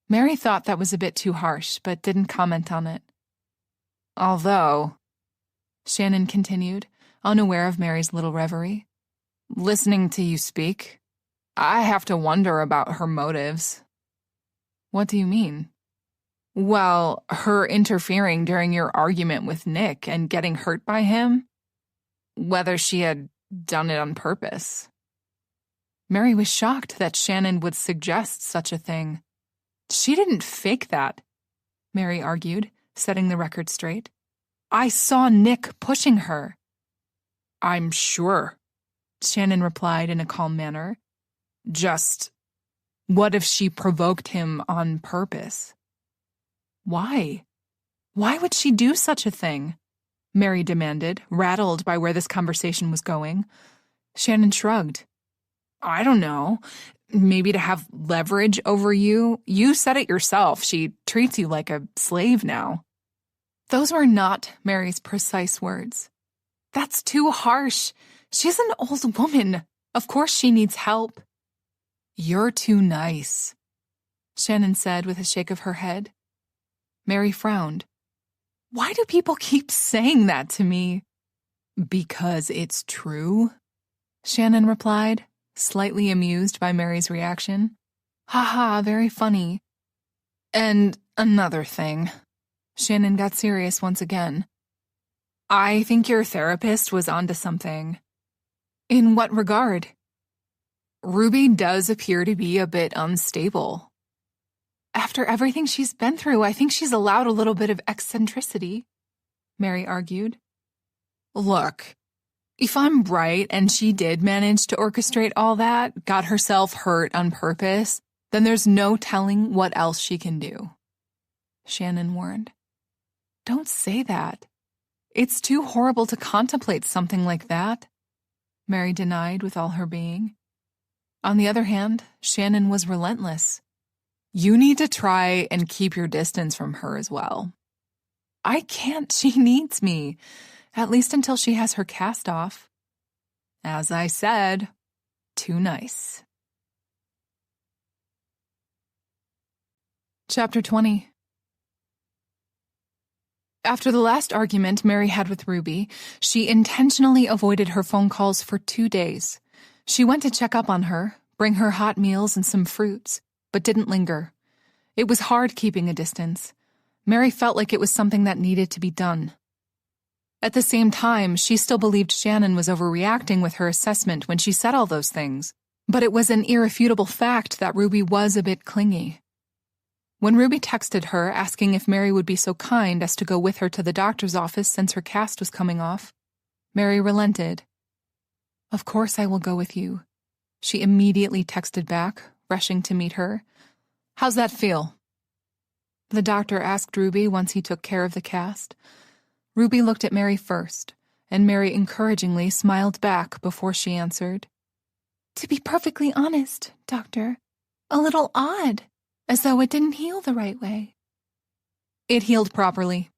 Mary thought that was a bit too harsh, but didn't comment on it. "Although," Shannon continued, unaware of Mary's little reverie, "listening to you speak, I have to wonder about her motives." "What do you mean?" "Well, her interfering during your argument with Nick and getting hurt by him. Whether she had done it on purpose." Mary was shocked that Shannon would suggest such a thing. "She didn't fake that," Mary argued, setting the record straight. "I saw Nick pushing her." "I'm sure," Shannon replied in a calm manner. "Just, what if she provoked him on purpose?" "Why? Why would she do such a thing?" Mary demanded, rattled by where this conversation was going. Shannon shrugged. "I don't know. Maybe to have leverage over you. You said it yourself. She treats you like a slave now." Those were not Mary's precise words. "That's too harsh. She's an old woman. Of course she needs help." "You're too nice," Shannon said with a shake of her head. Mary frowned. "Why do people keep saying that to me?" "Because it's true," Shannon replied, slightly amused by Mary's reaction. "Ha, very funny. And another thing." Shannon got serious once again. "I think your therapist was onto something." "In what regard?" "Ruby does appear to be a bit unstable." "After everything she's been through, I think she's allowed a little bit of eccentricity," Mary argued. "Look, If I'm right and she did manage to orchestrate all that, got herself hurt on purpose, then there's no telling what else she can do. Shannon warned. Don't say that. It's too horrible to contemplate something like that, Mary denied with all her being. On the other hand, Shannon was relentless. You need to try and keep your distance from her as well. I can't. She needs me. At least until she has her cast off. As I said, too nice. Chapter 20. After the last argument Mary had with Ruby, she intentionally avoided her phone calls for 2 days. She went to check up on her, bring her hot meals and some fruits, but didn't linger. It was hard keeping a distance. Mary felt like it was something that needed to be done. At the same time, she still believed Shannon was overreacting with her assessment when she said all those things, but it was an irrefutable fact that Ruby was a bit clingy. When Ruby texted her asking if Mary would be so kind as to go with her to the doctor's office since her cast was coming off, Mary relented. Of course I will go with you. She immediately texted back, rushing to meet her. How's that feel? The doctor asked Ruby once he took care of the cast. Ruby looked at Mary first, and Mary encouragingly smiled back before she answered.
To be perfectly honest, Doctor, a little odd, as though it didn't heal the right way.
It healed properly,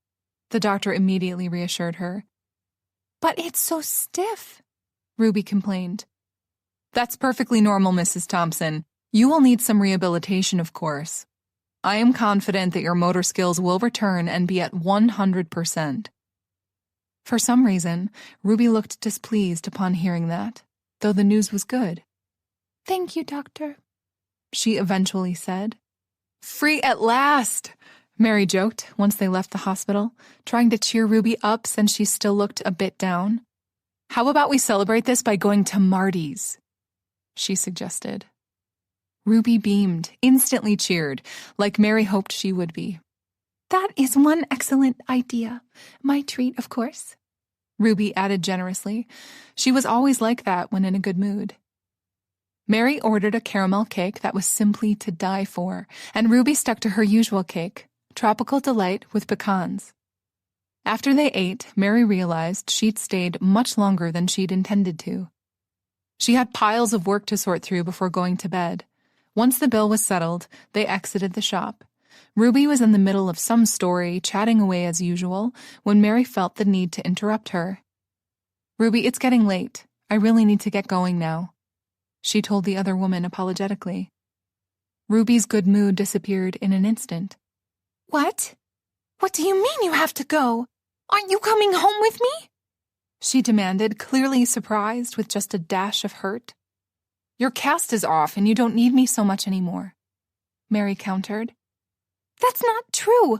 the doctor immediately reassured her.
But it's so stiff,
Ruby complained. That's perfectly normal, Mrs. Thompson. You will need some rehabilitation, of course. I am confident that your motor skills will return and be at 100%. For some reason, Ruby looked displeased upon hearing that, though the news was good.
Thank you, Doctor,
she eventually said. Free at last, Mary joked once they left the hospital, trying to cheer Ruby up since she still looked a bit down. How about we celebrate this by going to Marty's? She suggested. Ruby beamed, instantly cheered, like Mary hoped she would be.
That is one excellent idea. My treat, of course,
Ruby added generously. She was always like that when in a good mood. Mary ordered a caramel cake that was simply to die for, and Ruby stuck to her usual cake, Tropical Delight with pecans. After they ate, Mary realized she'd stayed much longer than she'd intended to. She had piles of work to sort through before going to bed. Once the bill was settled, they exited the shop. Ruby was in the middle of some story, chatting away as usual, when Mary felt the need to interrupt her. Ruby, it's getting late. I really need to get going now, she told the other woman apologetically. Ruby's good mood disappeared in an instant.
What? What do you mean you have to go? Aren't you coming home with me?
She demanded, clearly surprised with just a dash of hurt. Your cast is off and you don't need me so much anymore, Mary countered.
That's not true.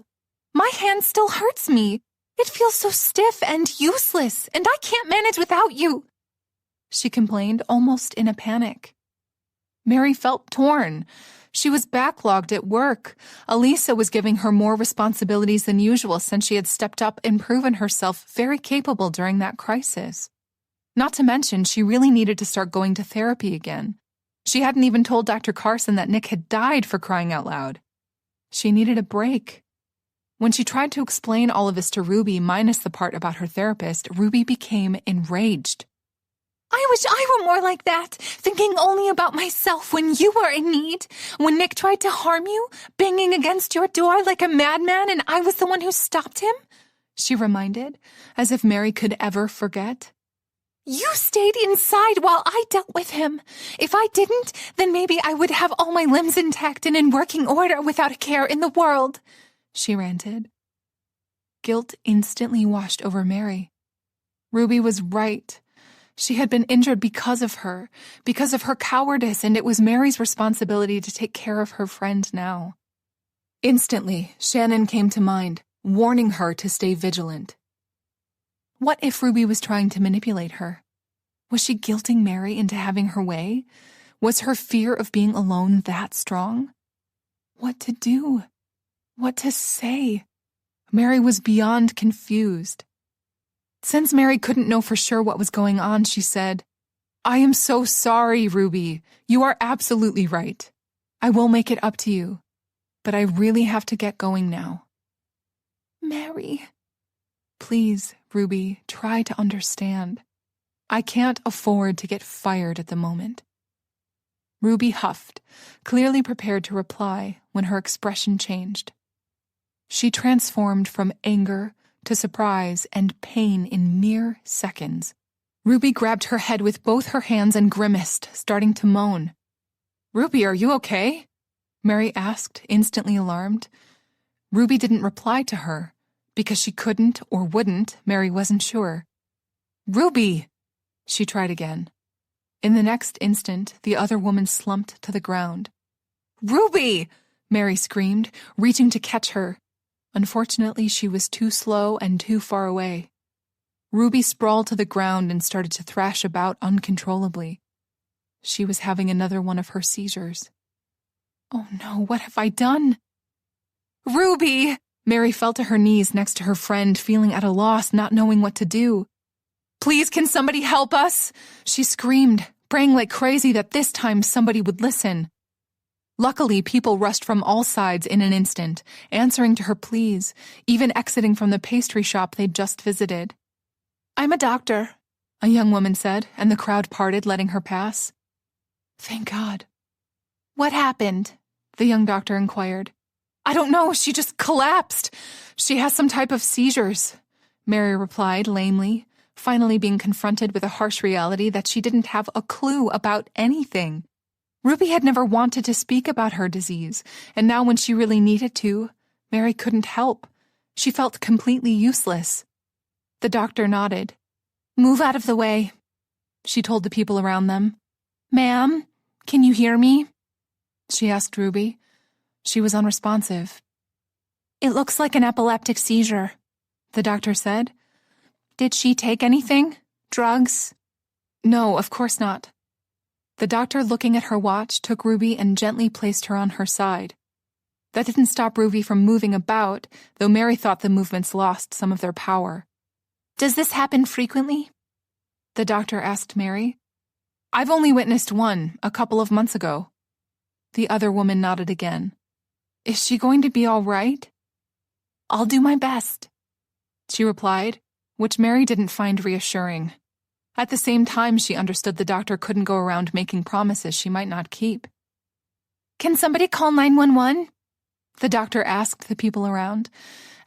My hand still hurts me. It feels so stiff and useless, and I can't manage without you,
she complained, almost in a panic. Mary felt torn. She was backlogged at work. Elisa was giving her more responsibilities than usual since she had stepped up and proven herself very capable during that crisis. Not to mention, she really needed to start going to therapy again. She hadn't even told Dr. Carson that Nick had died, for crying out loud. She needed a break. When she tried to explain all of this to Ruby, minus the part about her therapist, Ruby became enraged.
I wish I were more like that, thinking only about myself when you were in need. When Nick tried to harm you, banging against your door like a madman, and I was the one who stopped him,
she reminded, as if Mary could ever forget.
You stayed inside while I dealt with him. If I didn't, then maybe I would have all my limbs intact and in working order without a care in the world, she ranted.
Guilt instantly washed over Mary. Ruby was right. She had been injured because of her cowardice, and it was Mary's responsibility to take care of her friend now. Instantly, Shannon came to mind, warning her to stay vigilant. What if Ruby was trying to manipulate her? Was she guilting Mary into having her way? Was her fear of being alone that strong? What to do? What to say? Mary was beyond confused. Since Mary couldn't know for sure what was going on, she said, "I am so sorry, Ruby. You are absolutely right. I will make it up to you, but I really have to get going now."
Mary.
Please, Ruby, try to understand. I can't afford to get fired at the moment. Ruby huffed, clearly prepared to reply when her expression changed. She transformed from anger to surprise and pain in mere seconds. Ruby grabbed her head with both her hands and grimaced, starting to moan. "Ruby, are you okay?" Mary asked, instantly alarmed. Ruby didn't reply to her, because she couldn't or wouldn't, Mary wasn't sure. "Ruby!" She tried again. In the next instant, the other woman slumped to the ground. "Ruby!" Mary screamed, reaching to catch her. Unfortunately, she was too slow and too far away. Ruby sprawled to the ground and started to thrash about uncontrollably. She was having another one of her seizures. "Oh no, what have I done?" "Ruby!" Mary fell to her knees next to her friend, feeling at a loss, not knowing what to do. "Please, can somebody help us?" She screamed, praying like crazy that this time somebody would listen. Luckily, people rushed from all sides in an instant, answering to her pleas, even exiting from the pastry shop they'd just visited.
"I'm a doctor,"
a young woman said, and the crowd parted, letting her pass. "Thank God."
"What happened?"
the young doctor inquired. "I don't know, she just collapsed. She has some type of seizures," Mary replied lamely, finally being confronted with a harsh reality that she didn't have a clue about anything. Ruby had never wanted to speak about her disease, and now when she really needed to, Mary couldn't help. She felt completely useless. The doctor nodded.
"Move out of the way,"
she told the people around them.
"Ma'am, can you hear me?"
she asked Ruby. She was unresponsive.
"It looks like an epileptic seizure,"
the doctor said.
"Did she take anything? Drugs?"
"No, of course not." The doctor, looking at her watch, took Ruby and gently placed her on her side. That didn't stop Ruby from moving about, though Mary thought the movements lost some of their power.
"Does this happen frequently?"
the doctor asked Mary. "I've only witnessed one, a couple of months ago." The other woman nodded again. "Is she going to be all right?"
"I'll do my best,"
she replied, which Mary didn't find reassuring. At the same time, she understood the doctor couldn't go around making promises she might not keep.
"Can somebody call 911?
The doctor asked the people around,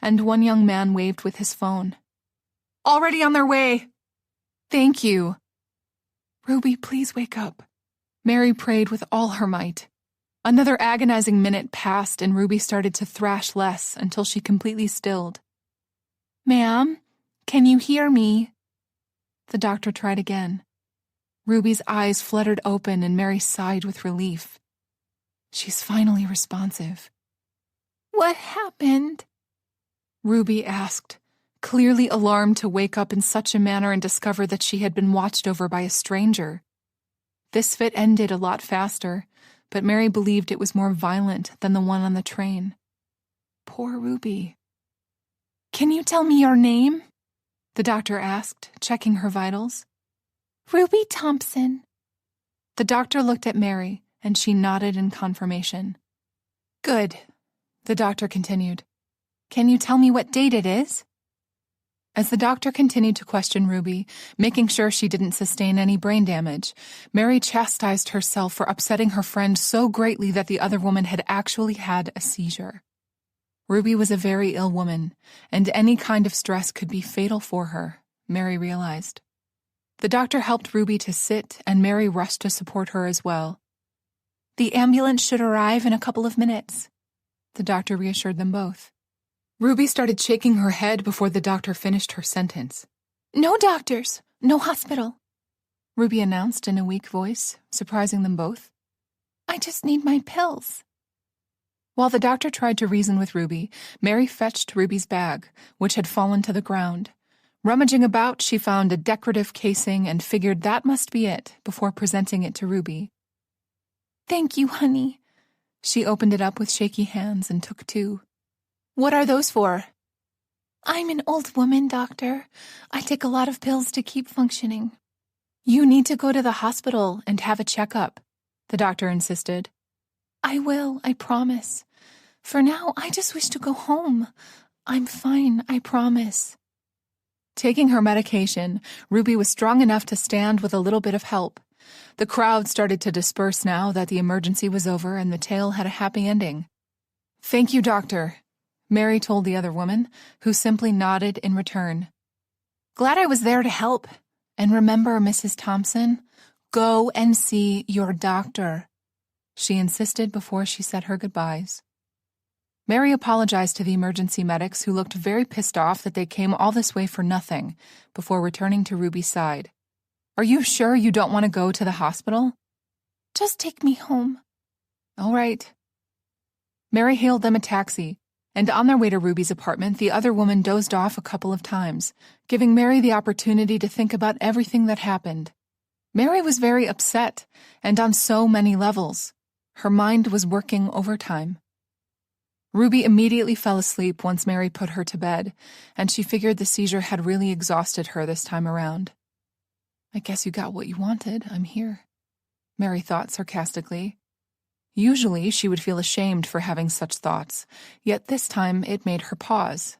and one young man waved with his phone. "Already on their way." "Thank you." "Ruby, please wake up." Mary prayed with all her might. Another agonizing minute passed, and Ruby started to thrash less until she completely stilled.
"Ma'am, can you hear me?"
The doctor tried again. Ruby's eyes fluttered open, and Mary sighed with relief. She's finally responsive.
"What happened?"
Ruby asked, clearly alarmed to wake up in such a manner and discover that she had been watched over by a stranger. This fit ended a lot faster, but Mary believed it was more violent than the one on the train. Poor Ruby.
"Can you tell me your name?"
the doctor asked, checking her vitals.
"Ruby Thompson."
The doctor looked at Mary, and she nodded in confirmation. "Good," the doctor continued. "Can you tell me what date it is?" As the doctor continued to question Ruby, making sure she didn't sustain any brain damage, Mary chastised herself for upsetting her friend so greatly that the other woman had actually had a seizure. Ruby was a very ill woman, and any kind of stress could be fatal for her, Mary realized. The doctor helped Ruby to sit, and Mary rushed to support her as well.
"The ambulance should arrive in a couple of minutes,"
the doctor reassured them both. Ruby started shaking her head before the doctor finished her sentence.
"No doctors, no hospital,"
Ruby announced in a weak voice, surprising them both.
"I just need my pills."
While the doctor tried to reason with Ruby, Mary fetched Ruby's bag, which had fallen to the ground. Rummaging about, she found a decorative casing and figured that must be it before presenting it to Ruby.
"Thank you, honey."
She opened it up with shaky hands and took two.
"What are those for?" I'm an old woman, doctor. I take a lot of pills to keep functioning.
You need to go to the hospital and have a checkup, the doctor insisted.
I will, I promise. For now, I just wish to go home. I'm fine, I promise.
Taking her medication, Ruby was strong enough to stand with a little bit of help. The crowd started to disperse now that the emergency was over and the tale had a happy ending. Thank you, doctor, Mary told the other woman, who simply nodded in return.
Glad I was there to help. And remember, Mrs. Thompson, go and see your doctor,
she insisted before she said her goodbyes. Mary apologized to the emergency medics, who looked very pissed off that they came all this way for nothing, before returning to Ruby's side. Are you sure you don't want to go to the hospital?
Just take me home.
All right. Mary hailed them a taxi, and on their way to Ruby's apartment, the other woman dozed off a couple of times, giving Mary the opportunity to think about everything that happened. Mary was very upset, and on so many levels. Her mind was working overtime. Ruby immediately fell asleep once Mary put her to bed, and she figured the seizure had really exhausted her this time around. I guess you got what you wanted, I'm here, Mary thought sarcastically. Usually she would feel ashamed for having such thoughts, yet this time it made her pause.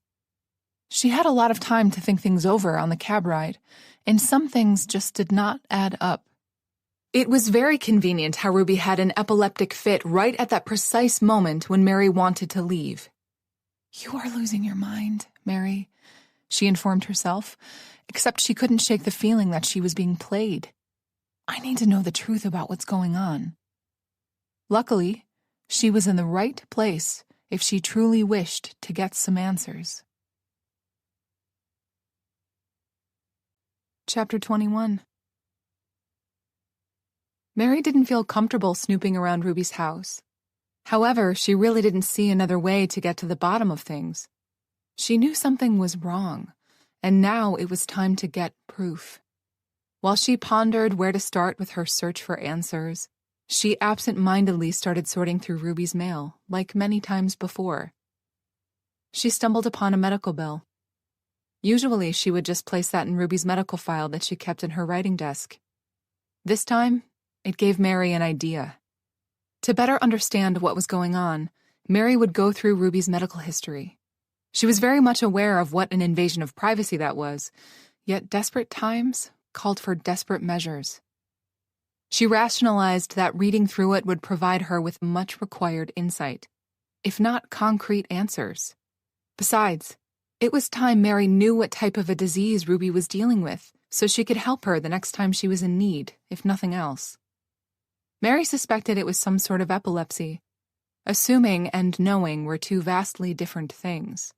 She had a lot of time to think things over on the cab ride, and some things just did not add up. It was very convenient how Ruby had an epileptic fit right at that precise moment when Mary wanted to leave. You are losing your mind, Mary, she informed herself, except she couldn't shake the feeling that she was being played. I need to know the truth about what's going on. Luckily, she was in the right place if she truly wished to get some answers. Chapter 21. Mary didn't feel comfortable snooping around Ruby's house. However, she really didn't see another way to get to the bottom of things. She knew something was wrong, and now it was time to get proof. While she pondered where to start with her search for answers, she absent-mindedly started sorting through Ruby's mail, like many times before. She stumbled upon a medical bill. Usually, she would just place that in Ruby's medical file that she kept in her writing desk. This time, it gave Mary an idea. To better understand what was going on, Mary would go through Ruby's medical history. She was very much aware of what an invasion of privacy that was, yet desperate times called for desperate measures. She rationalized that reading through it would provide her with much required insight, if not concrete answers. Besides, it was time Mary knew what type of a disease Ruby was dealing with, so she could help her the next time she was in need, if nothing else. Mary suspected it was some sort of epilepsy. Assuming and knowing were two vastly different things.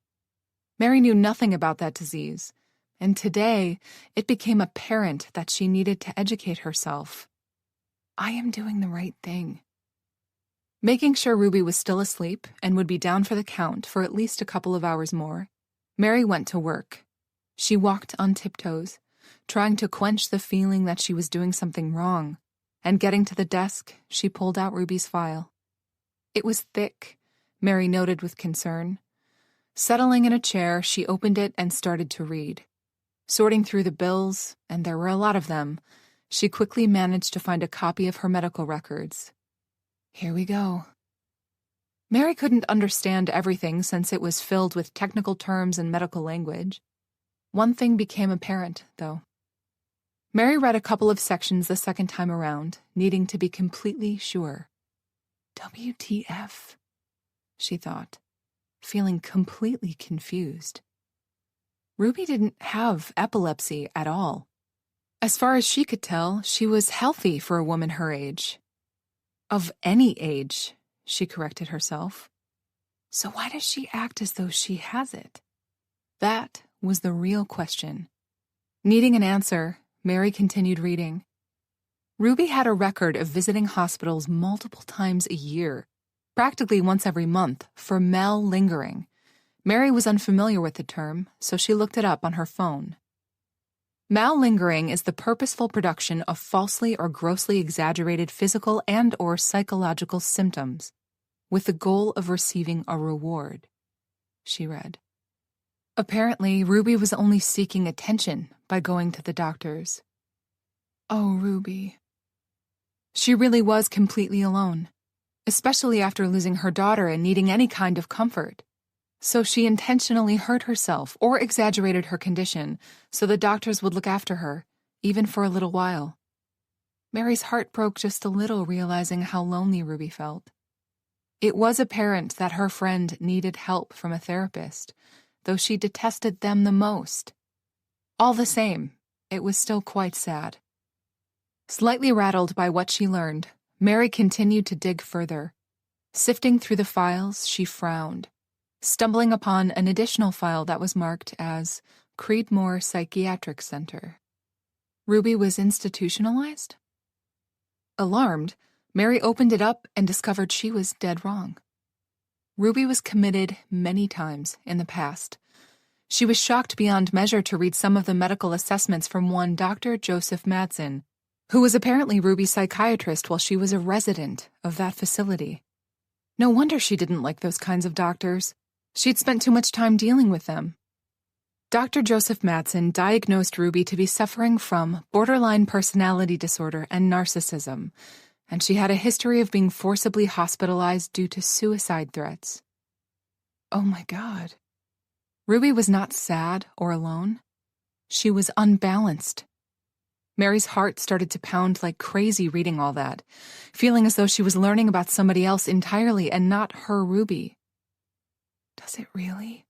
Mary knew nothing about that disease, and today it became apparent that she needed to educate herself. I am doing the right thing. Making sure Ruby was still asleep and would be down for the count for at least a couple of hours more, Mary went to work. She walked on tiptoes, trying to quench the feeling that she was doing something wrong, and getting to the desk, she pulled out Ruby's file. It was thick, Mary noted with concern. Settling in a chair, she opened it and started to read. Sorting through the bills, and there were a lot of them, she quickly managed to find a copy of her medical records. Here we go. Mary couldn't understand everything since it was filled with technical terms and medical language. One thing became apparent, though. Mary read a couple of sections the second time around, needing to be completely sure. WTF, she thought, feeling completely confused. Ruby didn't have epilepsy at all. As far as she could tell, she was healthy for a woman her age. Of any age, she corrected herself. So why does she act as though she has it? That was the real question. Needing an answer, Mary continued reading. Ruby had a record of visiting hospitals multiple times a year, practically once every month, for mal-lingering. Mary was unfamiliar with the term, so she looked it up on her phone. Mal-lingering is the purposeful production of falsely or grossly exaggerated physical and/or psychological symptoms, with the goal of receiving a reward, she read. Apparently, Ruby was only seeking attention by going to the doctors. Oh, Ruby. She really was completely alone, especially after losing her daughter and needing any kind of comfort. So she intentionally hurt herself or exaggerated her condition so the doctors would look after her, even for a little while. Mary's heart broke just a little, realizing how lonely Ruby felt. It was apparent that her friend needed help from a therapist, though she detested them the most. All the same, it was still quite sad. Slightly rattled by what she learned, Mary continued to dig further. Sifting through the files, she frowned, stumbling upon an additional file that was marked as Creedmoor Psychiatric Center. Ruby was institutionalized? Alarmed, Mary opened it up and discovered she was dead wrong. Ruby was committed many times in the past. She was shocked beyond measure to read some of the medical assessments from one Dr. Joseph Madsen, who was apparently Ruby's psychiatrist while she was a resident of that facility. No wonder she didn't like those kinds of doctors. She'd spent too much time dealing with them. Dr. Joseph Madsen diagnosed Ruby to be suffering from borderline personality disorder and narcissism, and she had a history of being forcibly hospitalized due to suicide threats. Oh my God. Ruby was not sad or alone. She was unbalanced. Mary's heart started to pound like crazy reading all that, feeling as though she was learning about somebody else entirely and not her Ruby. Does it really?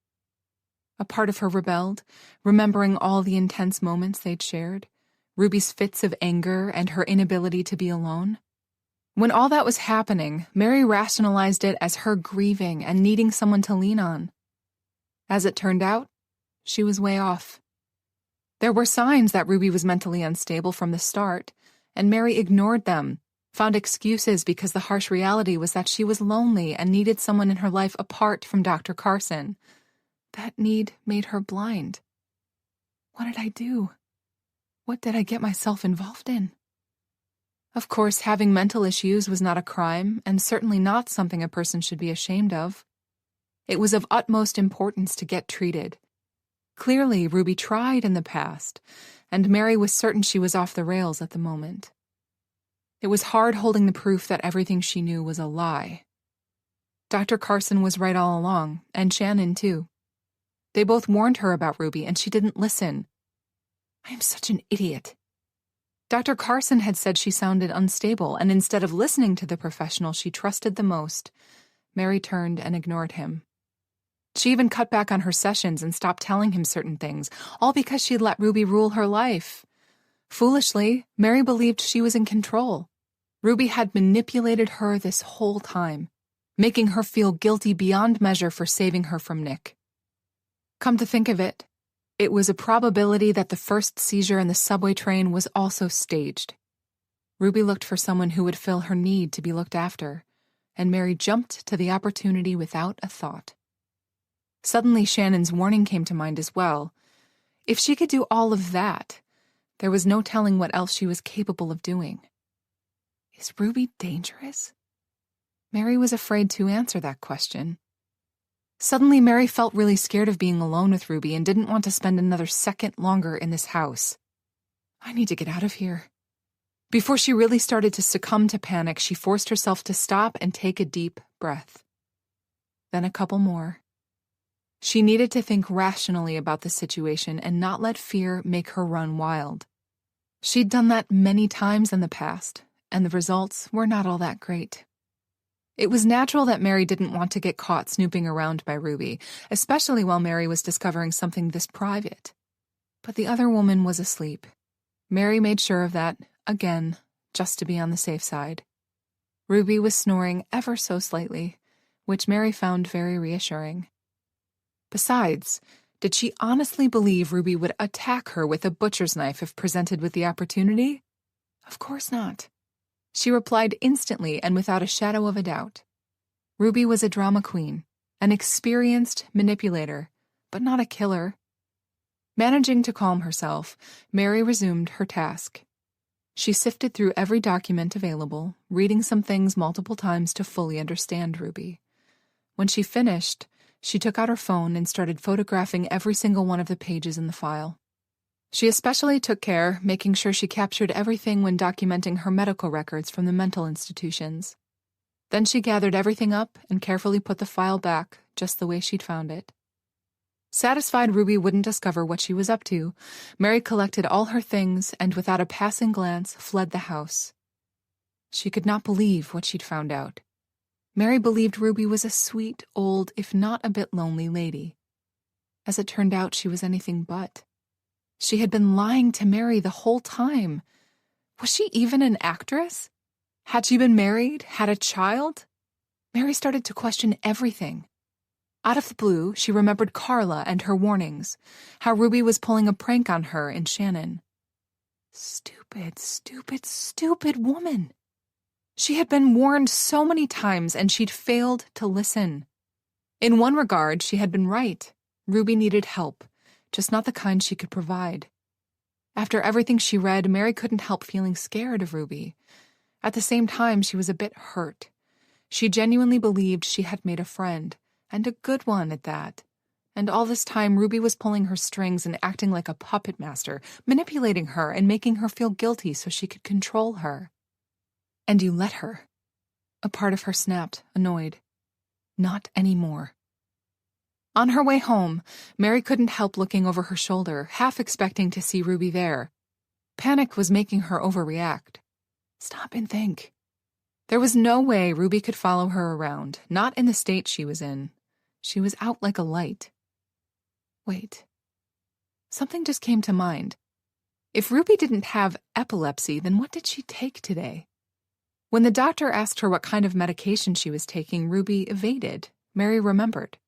A part of her rebelled, remembering all the intense moments they'd shared, Ruby's fits of anger and her inability to be alone. When all that was happening, Mary rationalized it as her grieving and needing someone to lean on. As it turned out, she was way off. There were signs that Ruby was mentally unstable from the start, and Mary ignored them, found excuses because the harsh reality was that she was lonely and needed someone in her life apart from Dr. Carson. That need made her blind. What did I do? What did I get myself involved in? Of course, having mental issues was not a crime, and certainly not something a person should be ashamed of. It was of utmost importance to get treated. Clearly, Ruby tried in the past, and Mary was certain she was off the rails at the moment. It was hard holding the proof that everything she knew was a lie. Dr. Carson was right all along, and Shannon too. They both warned her about Ruby, and she didn't listen. I am such an idiot. Dr. Carson had said she sounded unstable, and instead of listening to the professional she trusted the most, Mary turned and ignored him. She even cut back on her sessions and stopped telling him certain things, all because she'd let Ruby rule her life. Foolishly, Mary believed she was in control. Ruby had manipulated her this whole time, making her feel guilty beyond measure for saving her from Nick. Come to think of it, it was a probability that the first seizure in the subway train was also staged. Ruby looked for someone who would fill her need to be looked after, and Mary jumped to the opportunity without a thought. Suddenly, Shannon's warning came to mind as well. If she could do all of that, there was no telling what else she was capable of doing. Is Ruby dangerous? Mary was afraid to answer that question. Suddenly, Mary felt really scared of being alone with Ruby and didn't want to spend another second longer in this house. I need to get out of here. Before she really started to succumb to panic, she forced herself to stop and take a deep breath. Then a couple more. She needed to think rationally about the situation and not let fear make her run wild. She'd done that many times in the past, and the results were not all that great. It was natural that Mary didn't want to get caught snooping around by Ruby, especially while Mary was discovering something this private. But the other woman was asleep. Mary made sure of that, again, just to be on the safe side. Ruby was snoring ever so slightly, which Mary found very reassuring. Besides, did she honestly believe Ruby would attack her with a butcher's knife if presented with the opportunity? Of course not. She replied instantly and without a shadow of a doubt. Ruby was a drama queen, an experienced manipulator, but not a killer. Managing to calm herself, Mary resumed her task. She sifted through every document available, reading some things multiple times to fully understand Ruby. When she finished, She took out her phone and started photographing every single one of the pages in the file. She especially took care, making sure she captured everything when documenting her medical records from the mental institutions. Then she gathered everything up and carefully put the file back, just the way she'd found it. Satisfied Ruby wouldn't discover what she was up to, Mary collected all her things and without a passing glance fled the house. She could not believe what she'd found out. Mary believed Ruby was a sweet, old, if not a bit lonely lady. As it turned out, she was anything but. She had been lying to Mary the whole time. Was she even an actress? Had she been married? Had a child? Mary started to question everything. Out of the blue, she remembered Carla and her warnings, how Ruby was pulling a prank on her and Shannon. Stupid, stupid, stupid woman. She had been warned so many times and she'd failed to listen. In one regard, she had been right. Ruby needed help, just not the kind she could provide. After everything she read, Mary couldn't help feeling scared of Ruby. At the same time, she was a bit hurt. She genuinely believed she had made a friend, and a good one at that. And all this time, Ruby was pulling her strings and acting like a puppet master, manipulating her and making her feel guilty so she could control her. And you let her. A part of her snapped, annoyed. Not anymore. On her way home, Mary couldn't help looking over her shoulder, half expecting to see Ruby there. Panic was making her overreact. Stop and think. There was no way Ruby could follow her around, not in the state she was in. She was out like a light. Wait. Something just came to mind. If Ruby didn't have epilepsy, then what did she take today? When the doctor asked her what kind of medication she was taking, Ruby evaded. Mary remembered.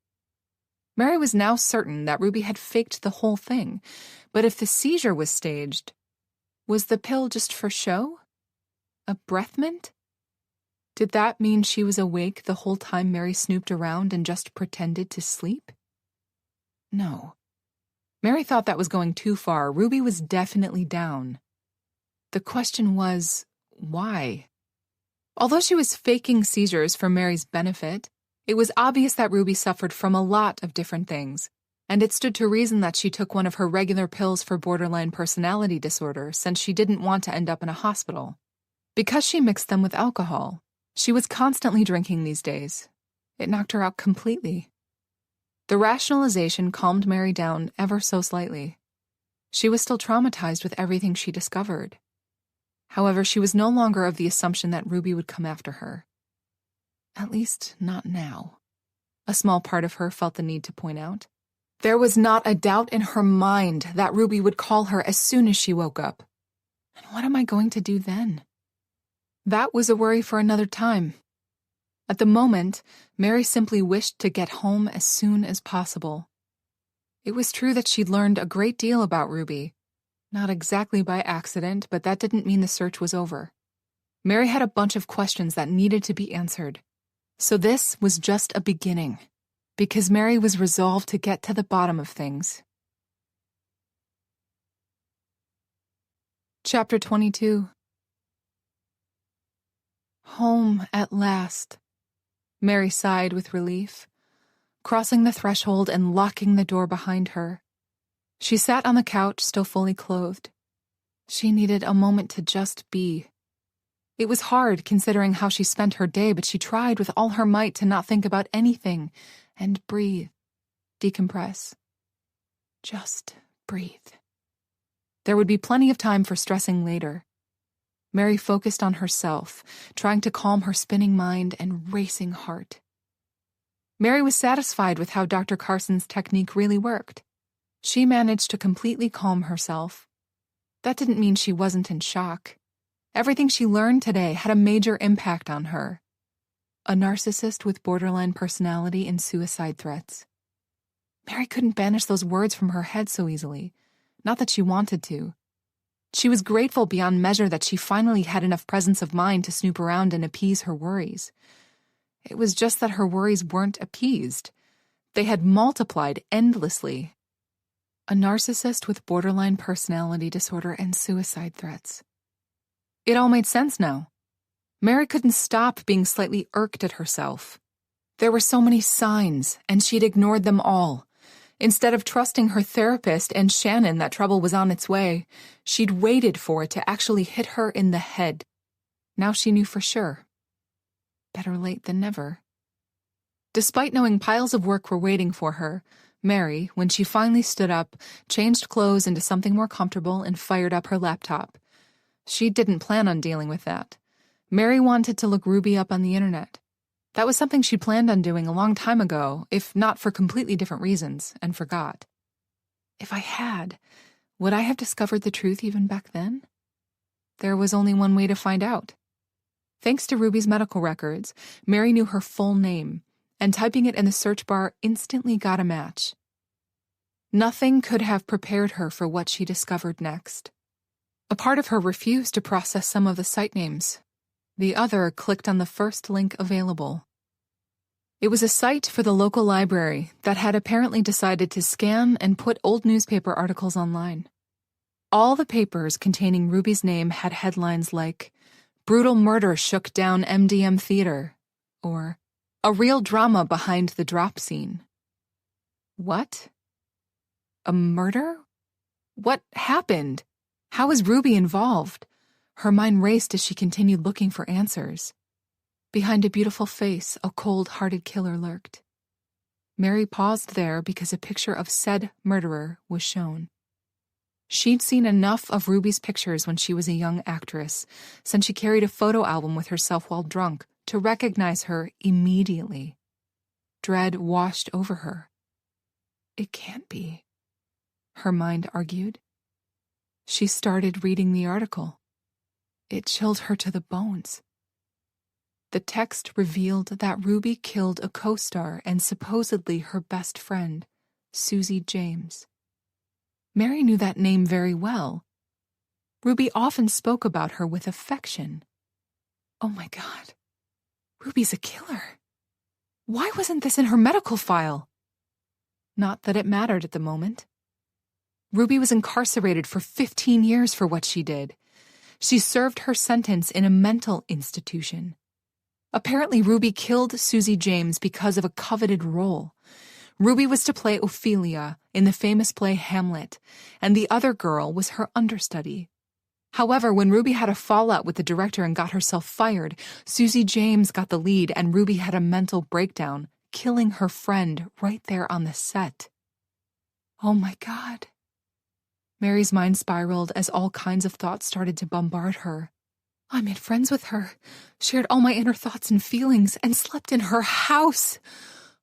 Mary was now certain that Ruby had faked the whole thing, but if the seizure was staged, was the pill just for show? A breath mint? Did that mean she was awake the whole time Mary snooped around and just pretended to sleep? No. Mary thought that was going too far. Ruby was definitely down. The question was, why? Although she was faking seizures for Mary's benefit, it was obvious that Ruby suffered from a lot of different things, and it stood to reason that she took one of her regular pills for borderline personality disorder since she didn't want to end up in a hospital. Because she mixed them with alcohol, she was constantly drinking these days. It knocked her out completely. The rationalization calmed Mary down ever so slightly. She was still traumatized with everything she discovered. However, she was no longer of the assumption that Ruby would come after her. At least, not now. A small part of her felt the need to point out. There was not a doubt in her mind that Ruby would call her as soon as she woke up. And what am I going to do then? That was a worry for another time. At the moment, Mary simply wished to get home as soon as possible. It was true that she'd learned a great deal about Ruby. Not exactly by accident, but that didn't mean the search was over. Mary had a bunch of questions that needed to be answered. So this was just a beginning, because Mary was resolved to get to the bottom of things. Chapter 22. Home at last. Mary sighed with relief, crossing the threshold and locking the door behind her. She sat on the couch, still fully clothed. She needed a moment to just be. It was hard, considering how she spent her day, but she tried with all her might to not think about anything and breathe, decompress. Just breathe. There would be plenty of time for stressing later. Mary focused on herself, trying to calm her spinning mind and racing heart. Mary was satisfied with how Dr. Carson's technique really worked. She managed to completely calm herself. That didn't mean she wasn't in shock. Everything she learned today had a major impact on her. A narcissist with borderline personality and suicide threats. Mary couldn't banish those words from her head so easily. Not that she wanted to. She was grateful beyond measure that she finally had enough presence of mind to snoop around and appease her worries. It was just that her worries weren't appeased. They had multiplied endlessly. A narcissist with borderline personality disorder and suicide threats. It all made sense now. Mary couldn't stop being slightly irked at herself. There were so many signs, and she'd ignored them all. Instead of trusting her therapist and Shannon that trouble was on its way, she'd waited for it to actually hit her in the head. Now she knew for sure. Better late than never. Despite knowing piles of work were waiting for her, Mary, when she finally stood up, changed clothes into something more comfortable and fired up her laptop. She didn't plan on dealing with that. Mary wanted to look Ruby up on the internet. That was something she'd planned on doing a long time ago, if not for completely different reasons, and forgot. If I had, would I have discovered the truth even back then? There was only one way to find out. Thanks to Ruby's medical records, Mary knew her full name, and typing it in the search bar instantly got a match. Nothing could have prepared her for what she discovered next. A part of her refused to process some of the site names. The other clicked on the first link available. It was a site for the local library that had apparently decided to scan and put old newspaper articles online. All the papers containing Ruby's name had headlines like, "Brutal Murder Shook Down MDM Theater," or "A Real Drama Behind the Drop Scene." What? A murder? What happened? How was Ruby involved? Her mind raced as she continued looking for answers. Behind a beautiful face, a cold-hearted killer lurked. Mary paused there because a picture of said murderer was shown. She'd seen enough of Ruby's pictures when she was a young actress, since she carried a photo album with herself while drunk, to recognize her immediately. Dread washed over her. It can't be, her mind argued. She started reading the article. It chilled her to the bones. The text revealed that Ruby killed a co-star and supposedly her best friend, Susie James. Mary knew that name very well. Ruby often spoke about her with affection. Oh my God, Ruby's a killer. Why wasn't this in her medical file? Not that it mattered at the moment. Ruby was incarcerated for 15 years for what she did. She served her sentence in a mental institution. Apparently, Ruby killed Susie James because of a coveted role. Ruby was to play Ophelia in the famous play Hamlet, and the other girl was her understudy. However, when Ruby had a fallout with the director and got herself fired, Susie James got the lead and Ruby had a mental breakdown, killing her friend right there on the set. Oh my God. Mary's mind spiraled as all kinds of thoughts started to bombard her. I made friends with her, shared all my inner thoughts and feelings, and slept in her house.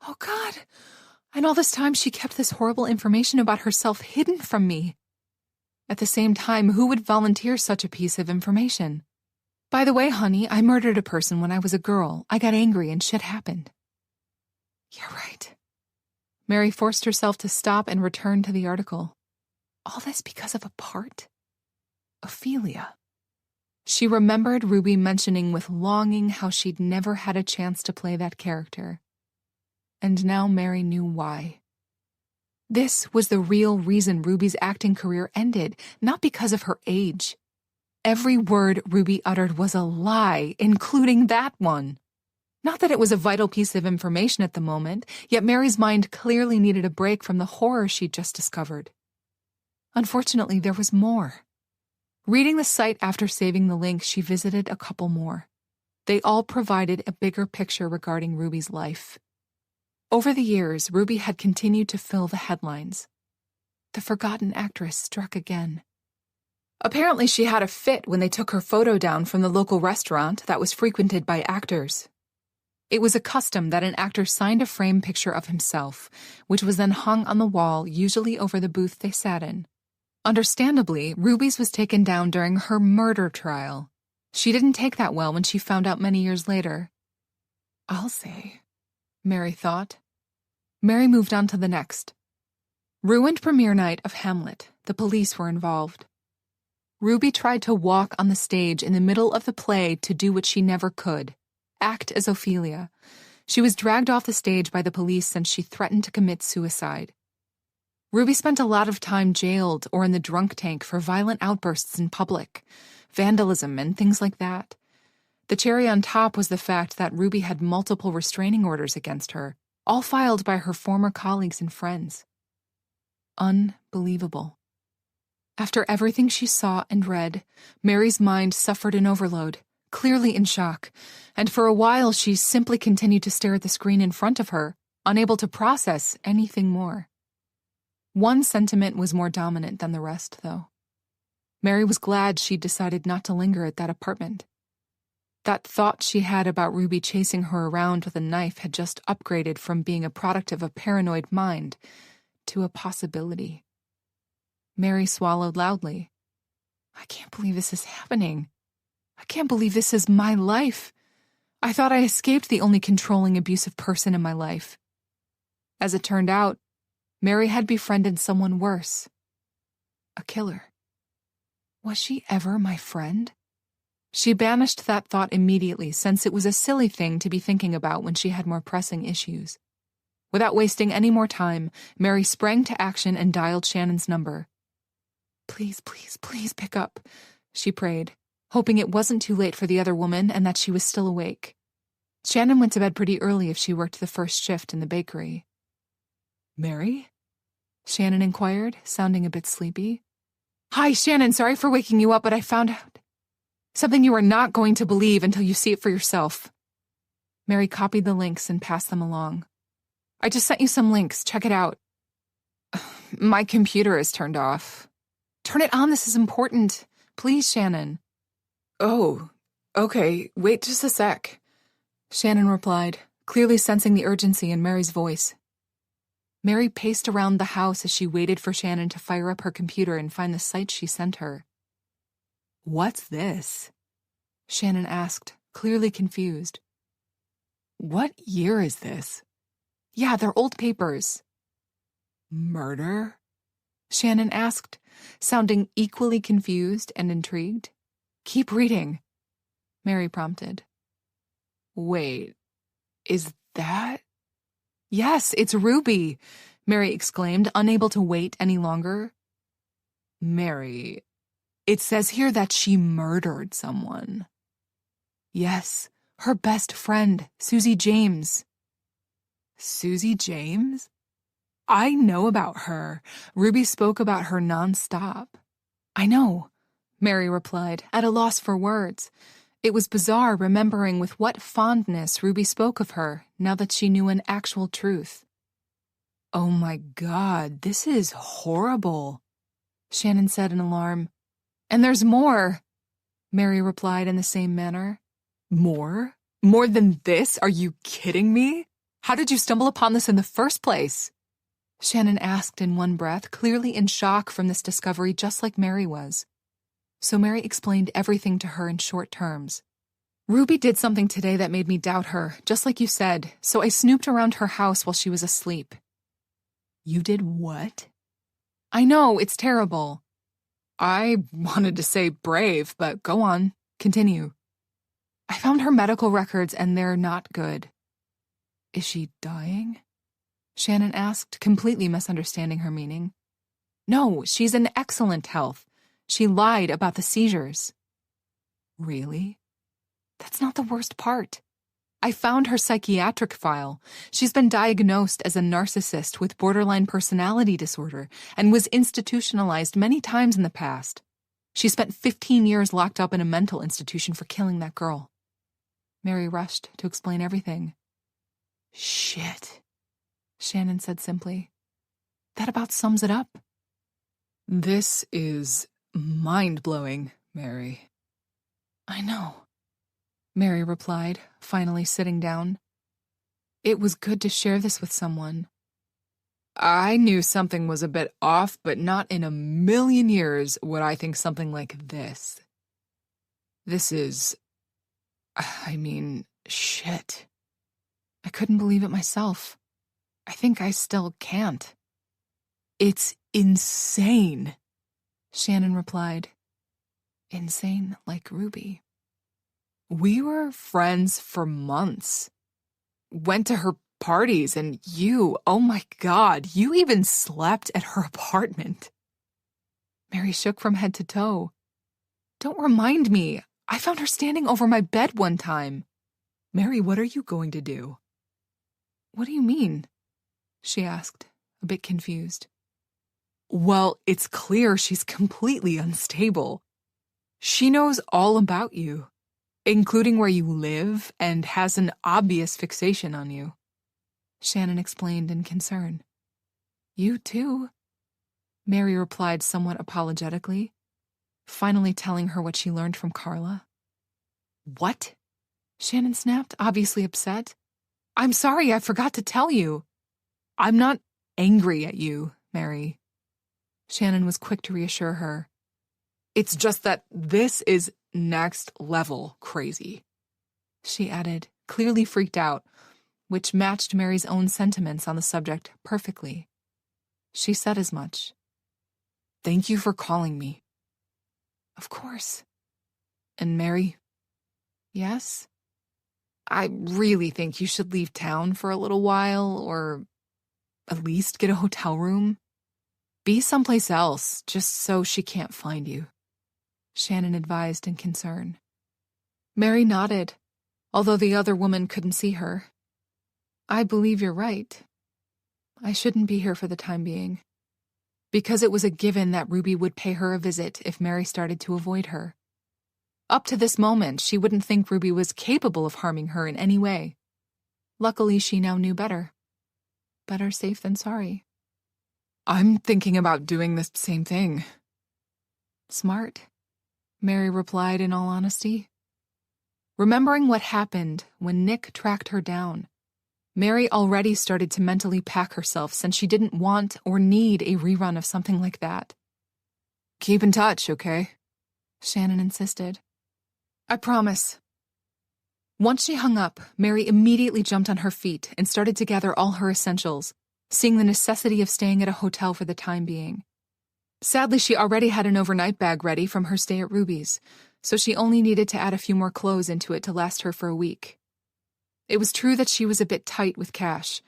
Oh God. And all this time she kept this horrible information about herself hidden from me. At the same time, who would volunteer such a piece of information? By the way, honey, I murdered a person when I was a girl. I got angry and shit happened. You're right. Mary forced herself to stop and return to the article. All this because of a part? Ophelia. She remembered Ruby mentioning with longing how she'd never had a chance to play that character. And now Mary knew why. This was the real reason Ruby's acting career ended, not because of her age. Every word Ruby uttered was a lie, including that one. Not that it was a vital piece of information at the moment, yet Mary's mind clearly needed a break from the horror she'd just discovered. Unfortunately, there was more. Reading the site after saving the link, she visited a couple more. They all provided a bigger picture regarding Ruby's life. Over the years, Ruby had continued to fill the headlines. The forgotten actress struck again. Apparently, she had a fit when they took her photo down from the local restaurant that was frequented by actors. It was a custom that an actor signed a frame picture of himself, which was then hung on the wall, usually over the booth they sat in. Understandably, Ruby's was taken down during her murder trial. She didn't take that well when she found out many years later. I'll say, Mary thought. Mary moved on to the next. Ruined premiere night of Hamlet. The police were involved. Ruby tried to walk on the stage in the middle of the play to do what she never could, act as Ophelia. She was dragged off the stage by the police since she threatened to commit suicide. Ruby spent a lot of time jailed or in the drunk tank for violent outbursts in public, vandalism, and things like that. The cherry on top was the fact that Ruby had multiple restraining orders against her, all filed by her former colleagues and friends. Unbelievable. After everything she saw and read, Mary's mind suffered an overload, clearly in shock, and for a while she simply continued to stare at the screen in front of her, unable to process anything more. One sentiment was more dominant than the rest, though. Mary was glad she'd decided not to linger at that apartment. That thought she had about Ruby chasing her around with a knife had just upgraded from being a product of a paranoid mind to a possibility. Mary swallowed loudly. I can't believe this is happening. I can't believe this is my life. I thought I escaped the only controlling, abusive person in my life. As it turned out, Mary had befriended someone worse. A killer. Was she ever my friend? She banished that thought immediately, since it was a silly thing to be thinking about when she had more pressing issues. Without wasting any more time, Mary sprang to action and dialed Shannon's number. Please, please, please pick up, she prayed, hoping it wasn't too late for the other woman and that she was still awake. Shannon went to bed pretty early if she worked the first shift in the bakery. Mary? Shannon inquired, sounding a bit sleepy. Hi, Shannon, sorry for waking you up, but I found out something you are not going to believe until you see it for yourself. Mary copied the links and passed them along. I just sent you some links. Check it out. My computer is turned off. Turn it on. This is important. Please, Shannon. Oh, okay. Wait just a sec. Shannon replied, clearly sensing the urgency in Mary's voice. Mary paced around the house as she waited for Shannon to fire up her computer and find the site she sent her. What's this? Shannon asked, clearly confused. What year is this? Yeah, they're old papers. Murder? Shannon asked, sounding equally confused and intrigued. Keep reading, Mary prompted. Wait, is that? Yes, it's Ruby, Mary exclaimed, unable to wait any longer. Mary, it says here that she murdered someone. Yes, her best friend, Susie James. Susie James? I know about her. Ruby spoke about her nonstop. I know, Mary replied, at a loss for words. It was bizarre remembering with what fondness Ruby spoke of her now that she knew an actual truth. Oh my God, this is horrible, Shannon said in alarm. And there's more, Mary replied in the same manner. More? More than this? Are you kidding me? How did you stumble upon this in the first place? Shannon asked in one breath, clearly in shock from this discovery just like Mary was. So Mary explained everything to her in short terms. Ruby did something today that made me doubt her, just like you said, so I snooped around her house while she was asleep. You did what? I know, it's terrible. I wanted to say brave, but go on, continue. I found her medical records and they're not good. Is she dying? Shannon asked, completely misunderstanding her meaning. No, she's in excellent health. She lied about the seizures. Really? That's not the worst part. I found her psychiatric file. She's been diagnosed as a narcissist with borderline personality disorder and was institutionalized many times in the past. She spent 15 years locked up in a mental institution for killing that girl. Mary rushed to explain everything. Shit, Shannon said simply. That about sums it up. This is mind-blowing, Mary. I know, Mary replied, finally sitting down. It was good to share this with someone. I knew something was a bit off, but not in a million years would I think something like this. This is... shit. I couldn't believe it myself. I think I still can't. It's insane, Shannon replied. Insane like Ruby. We were friends for months. Went to her parties and you, oh my God, you even slept at her apartment. Mary shook from head to toe. Don't remind me. I found her standing over my bed one time. Mary, what are you going to do? What do you mean? She asked, a bit confused. Well, it's clear she's completely unstable. She knows all about you, including where you live, and has an obvious fixation on you. Shannon explained in concern. You too, Mary replied somewhat apologetically, finally telling her what she learned from Carla. What? Shannon snapped, obviously upset. I'm sorry, I forgot to tell you. I'm not angry at you, Mary. Shannon was quick to reassure her. It's just that this is next level crazy, she added, clearly freaked out, which matched Mary's own sentiments on the subject perfectly. She said as much. Thank you for calling me. Of course. And Mary? Yes? I really think you should leave town for a little while, or at least get a hotel room. Be someplace else, just so she can't find you, Shannon advised in concern. Mary nodded, although the other woman couldn't see her. I believe you're right. I shouldn't be here for the time being, because it was a given that Ruby would pay her a visit if Mary started to avoid her. Up to this moment, she wouldn't think Ruby was capable of harming her in any way. Luckily, she now knew better. Better safe than sorry. I'm thinking about doing the same thing. Smart, Mary replied in all honesty. Remembering what happened when Nick tracked her down, Mary already started to mentally pack herself since she didn't want or need a rerun of something like that. Keep in touch, okay? Shannon insisted. I promise. Once she hung up, Mary immediately jumped on her feet and started to gather all her essentials, seeing the necessity of staying at a hotel for the time being. Sadly, she already had an overnight bag ready from her stay at Ruby's, so she only needed to add a few more clothes into it to last her for a week. It was true that she was a bit tight with cash,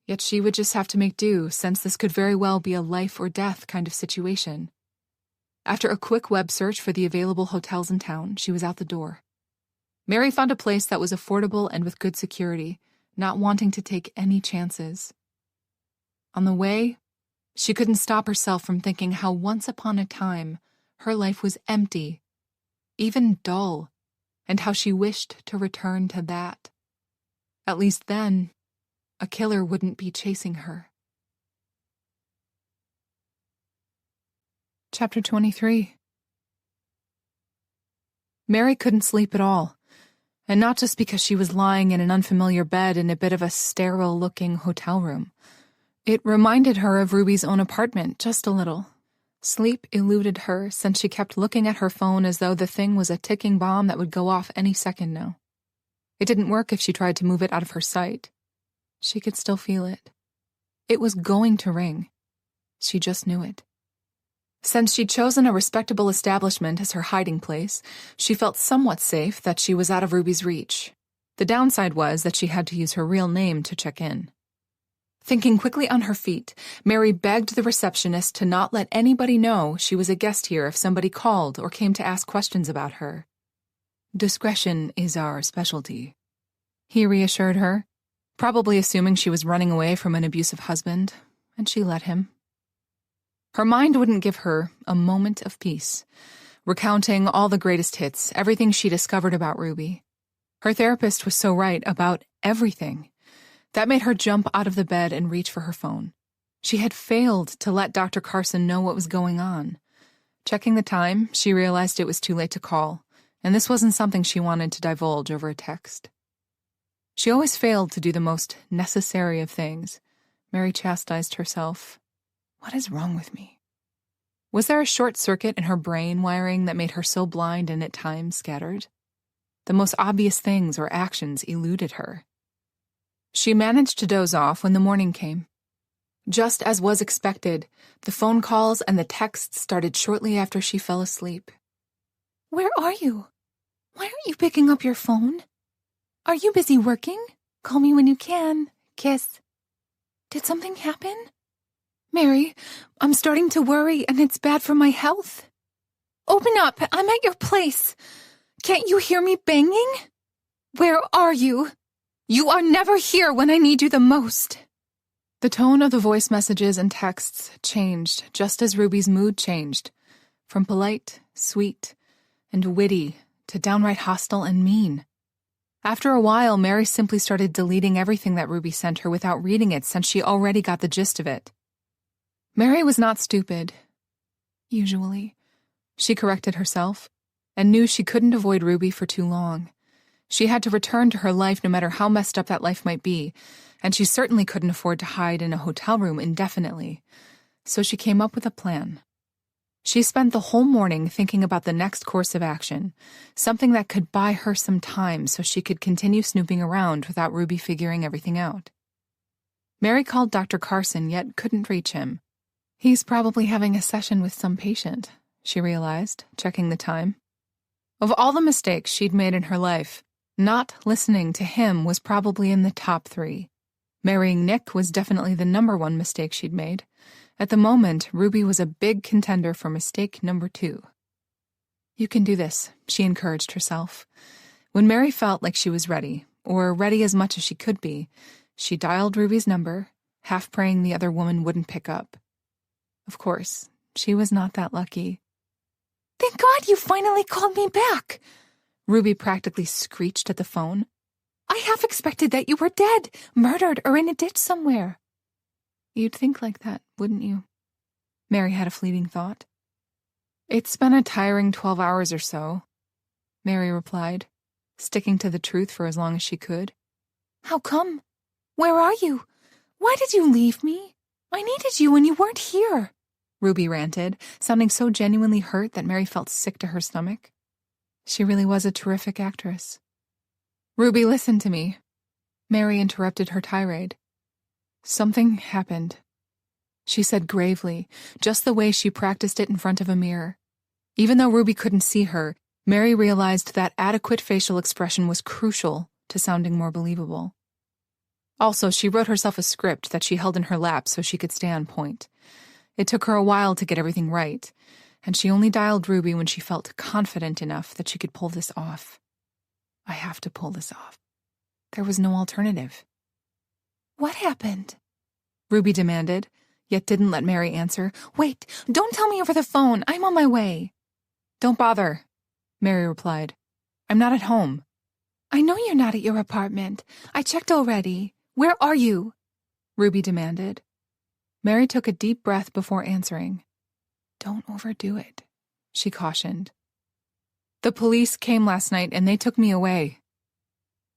yet she would just have to make do, since this could very well be a life or death kind of situation. After a quick web search for the available hotels in town, she was out the door. Mary found a place that was affordable and with good security, not wanting to take any chances. On the way, she couldn't stop herself from thinking how once upon a time her life was empty, even dull, and how she wished to return to that. At least then, a killer wouldn't be chasing her. Chapter 23. Mary couldn't sleep at all, and not just because she was lying in an unfamiliar bed in a bit of a sterile-looking hotel room. It reminded her of Ruby's own apartment, just a little. Sleep eluded her since she kept looking at her phone as though the thing was a ticking bomb that would go off any second now. It didn't work if she tried to move it out of her sight. She could still feel it. It was going to ring. She just knew it. Since she'd chosen a respectable establishment as her hiding place, she felt somewhat safe that she was out of Ruby's reach. The downside was that she had to use her real name to check in. Thinking quickly on her feet, Mary begged the receptionist to not let anybody know she was a guest here if somebody called or came to ask questions about her. Discretion is our specialty, he reassured her, probably assuming she was running away from an abusive husband, and she let him. Her mind wouldn't give her a moment of peace, recounting all the greatest hits, everything she discovered about Ruby. Her therapist was so right about everything. That made her jump out of the bed and reach for her phone. She had failed to let Dr. Carson know what was going on. Checking the time, she realized it was too late to call, and this wasn't something she wanted to divulge over a text. She always failed to do the most necessary of things. Mary chastised herself. What is wrong with me? Was there a short circuit in her brain wiring that made her so blind and at times scattered? The most obvious things or actions eluded her. She managed to doze off when the morning came. Just as was expected, the phone calls and the texts started shortly after she fell asleep.
Where are you? Why aren't you picking up your phone? Are you busy working? Call me when you can. Kiss. Did something happen? Mary, I'm starting to worry and it's bad for my health. Open up. I'm at your place. Can't you hear me banging? Where are you? You are never here when I need you the most.
The tone of the voice messages and texts changed just as Ruby's mood changed, from polite, sweet, and witty to downright hostile and mean. After a while, Mary simply started deleting everything that Ruby sent her without reading it since she already got the gist of it. Mary was not stupid. Usually. She corrected herself and knew she couldn't avoid Ruby for too long. She had to return to her life no matter how messed up that life might be, and she certainly couldn't afford to hide in a hotel room indefinitely. So she came up with a plan. She spent the whole morning thinking about the next course of action, something that could buy her some time so she could continue snooping around without Ruby figuring everything out. Mary called Dr. Carson, yet couldn't reach him. He's probably having a session with some patient, she realized, checking the time. Of all the mistakes she'd made in her life, not listening to him was probably in the top 3. Marrying Nick was definitely the #1 mistake she'd made. At the moment, Ruby was a big contender for mistake number 2. You can do this, she encouraged herself. When Mary felt like she was ready, or ready as much as she could be, she dialed Ruby's number, half praying the other woman wouldn't pick up. Of course, she was not that lucky.
Thank God you finally called me back,
Ruby practically screeched at the phone.
I half expected that you were dead, murdered, or in a ditch somewhere.
You'd think like that, wouldn't you? Mary had a fleeting thought. It's been a tiring 12 hours or so, Mary replied, sticking to the truth for as long as she could.
How come? Where are you? Why did you leave me? I needed you when you weren't here,
Ruby ranted, sounding so genuinely hurt that Mary felt sick to her stomach. She really was a terrific actress. Ruby, listen to me. Mary interrupted her tirade. Something happened, she said gravely, just the way she practiced it in front of a mirror. Even though Ruby couldn't see her, Mary realized that adequate facial expression was crucial to sounding more believable. Also, she wrote herself a script that she held in her lap so she could stay on point. It took her a while to get everything right, and she only dialed Ruby when she felt confident enough that she could pull this off. I have to pull this off. There was no alternative.
What happened?
Ruby demanded, yet didn't let Mary answer.
Wait, don't tell me over the phone. I'm on my way.
Don't bother, Mary replied. I'm not at home.
I know you're not at your apartment. I checked already. Where are you?
Ruby demanded. Mary took a deep breath before answering. Don't overdo it, she cautioned. The police came last night and they took me away.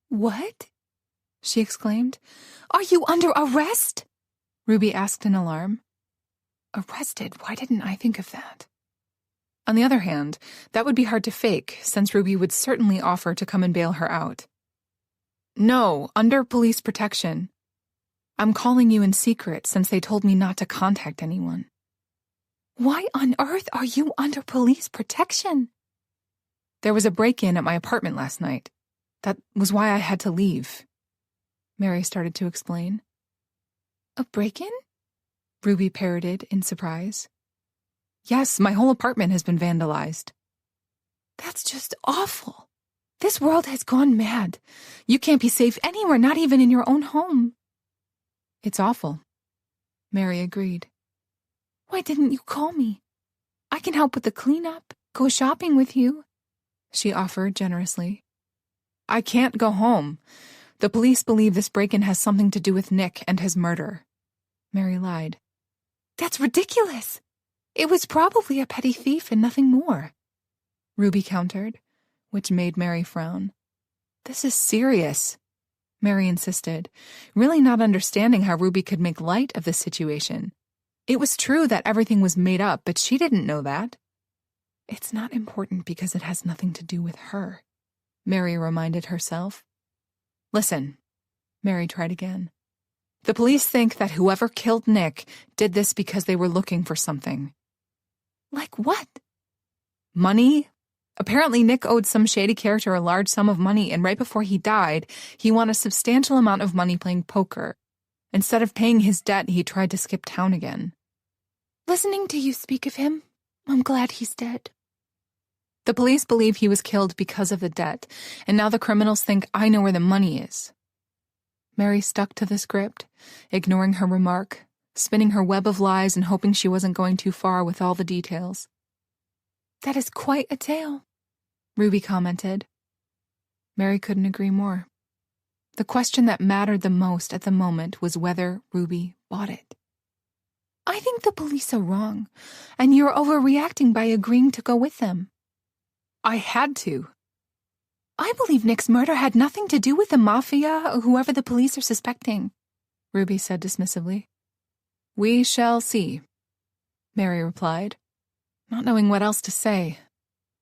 What?
She exclaimed.
Are you under arrest?
Ruby asked in alarm. Arrested? Why didn't I think of that? On the other hand, that would be hard to fake, since Ruby would certainly offer to come and bail her out. No, under police protection. I'm calling you in secret since they told me not to contact anyone.
Why on earth are you under police protection?
There was a break-in at my apartment last night. That was why I had to leave. Mary started to explain.
A break-in?
Ruby parroted in surprise. Yes, my whole apartment has been vandalized.
That's just awful. This world has gone mad. You can't be safe anywhere, not even in your own home.
It's awful, Mary agreed.
Why didn't you call me? I can help with the cleanup, go shopping with you,
she offered generously. I can't go home. The police believe this break-in has something to do with Nick and his murder. Mary lied.
That's ridiculous. It was probably a petty thief and nothing more,
Ruby countered, which made Mary frown. This is serious, Mary insisted, really not understanding how Ruby could make light of the situation. It was true that everything was made up, but she didn't know that. It's not important because it has nothing to do with her, Mary reminded herself. Listen, Mary tried again. The police think that whoever killed Nick did this because they were looking for something.
Like what?
Money? Apparently Nick owed some shady character a large sum of money, and right before he died, he won a substantial amount of money playing poker. Instead of paying his debt, he tried to skip town again.
Listening to you speak of him, I'm glad he's dead.
The police believe he was killed because of the debt, and now the criminals think I know where the money is. Mary stuck to the script, ignoring her remark, spinning her web of lies and hoping she wasn't going too far with all the details.
That is quite a tale,
Ruby commented. Mary couldn't agree more. The question that mattered the most at the moment was whether Ruby bought it.
I think the police are wrong, and you're overreacting by agreeing to go with them.
I had to.
I believe Nick's murder had nothing to do with the mafia or whoever the police are suspecting,
Ruby said dismissively. We shall see, Mary replied, not knowing what else to say.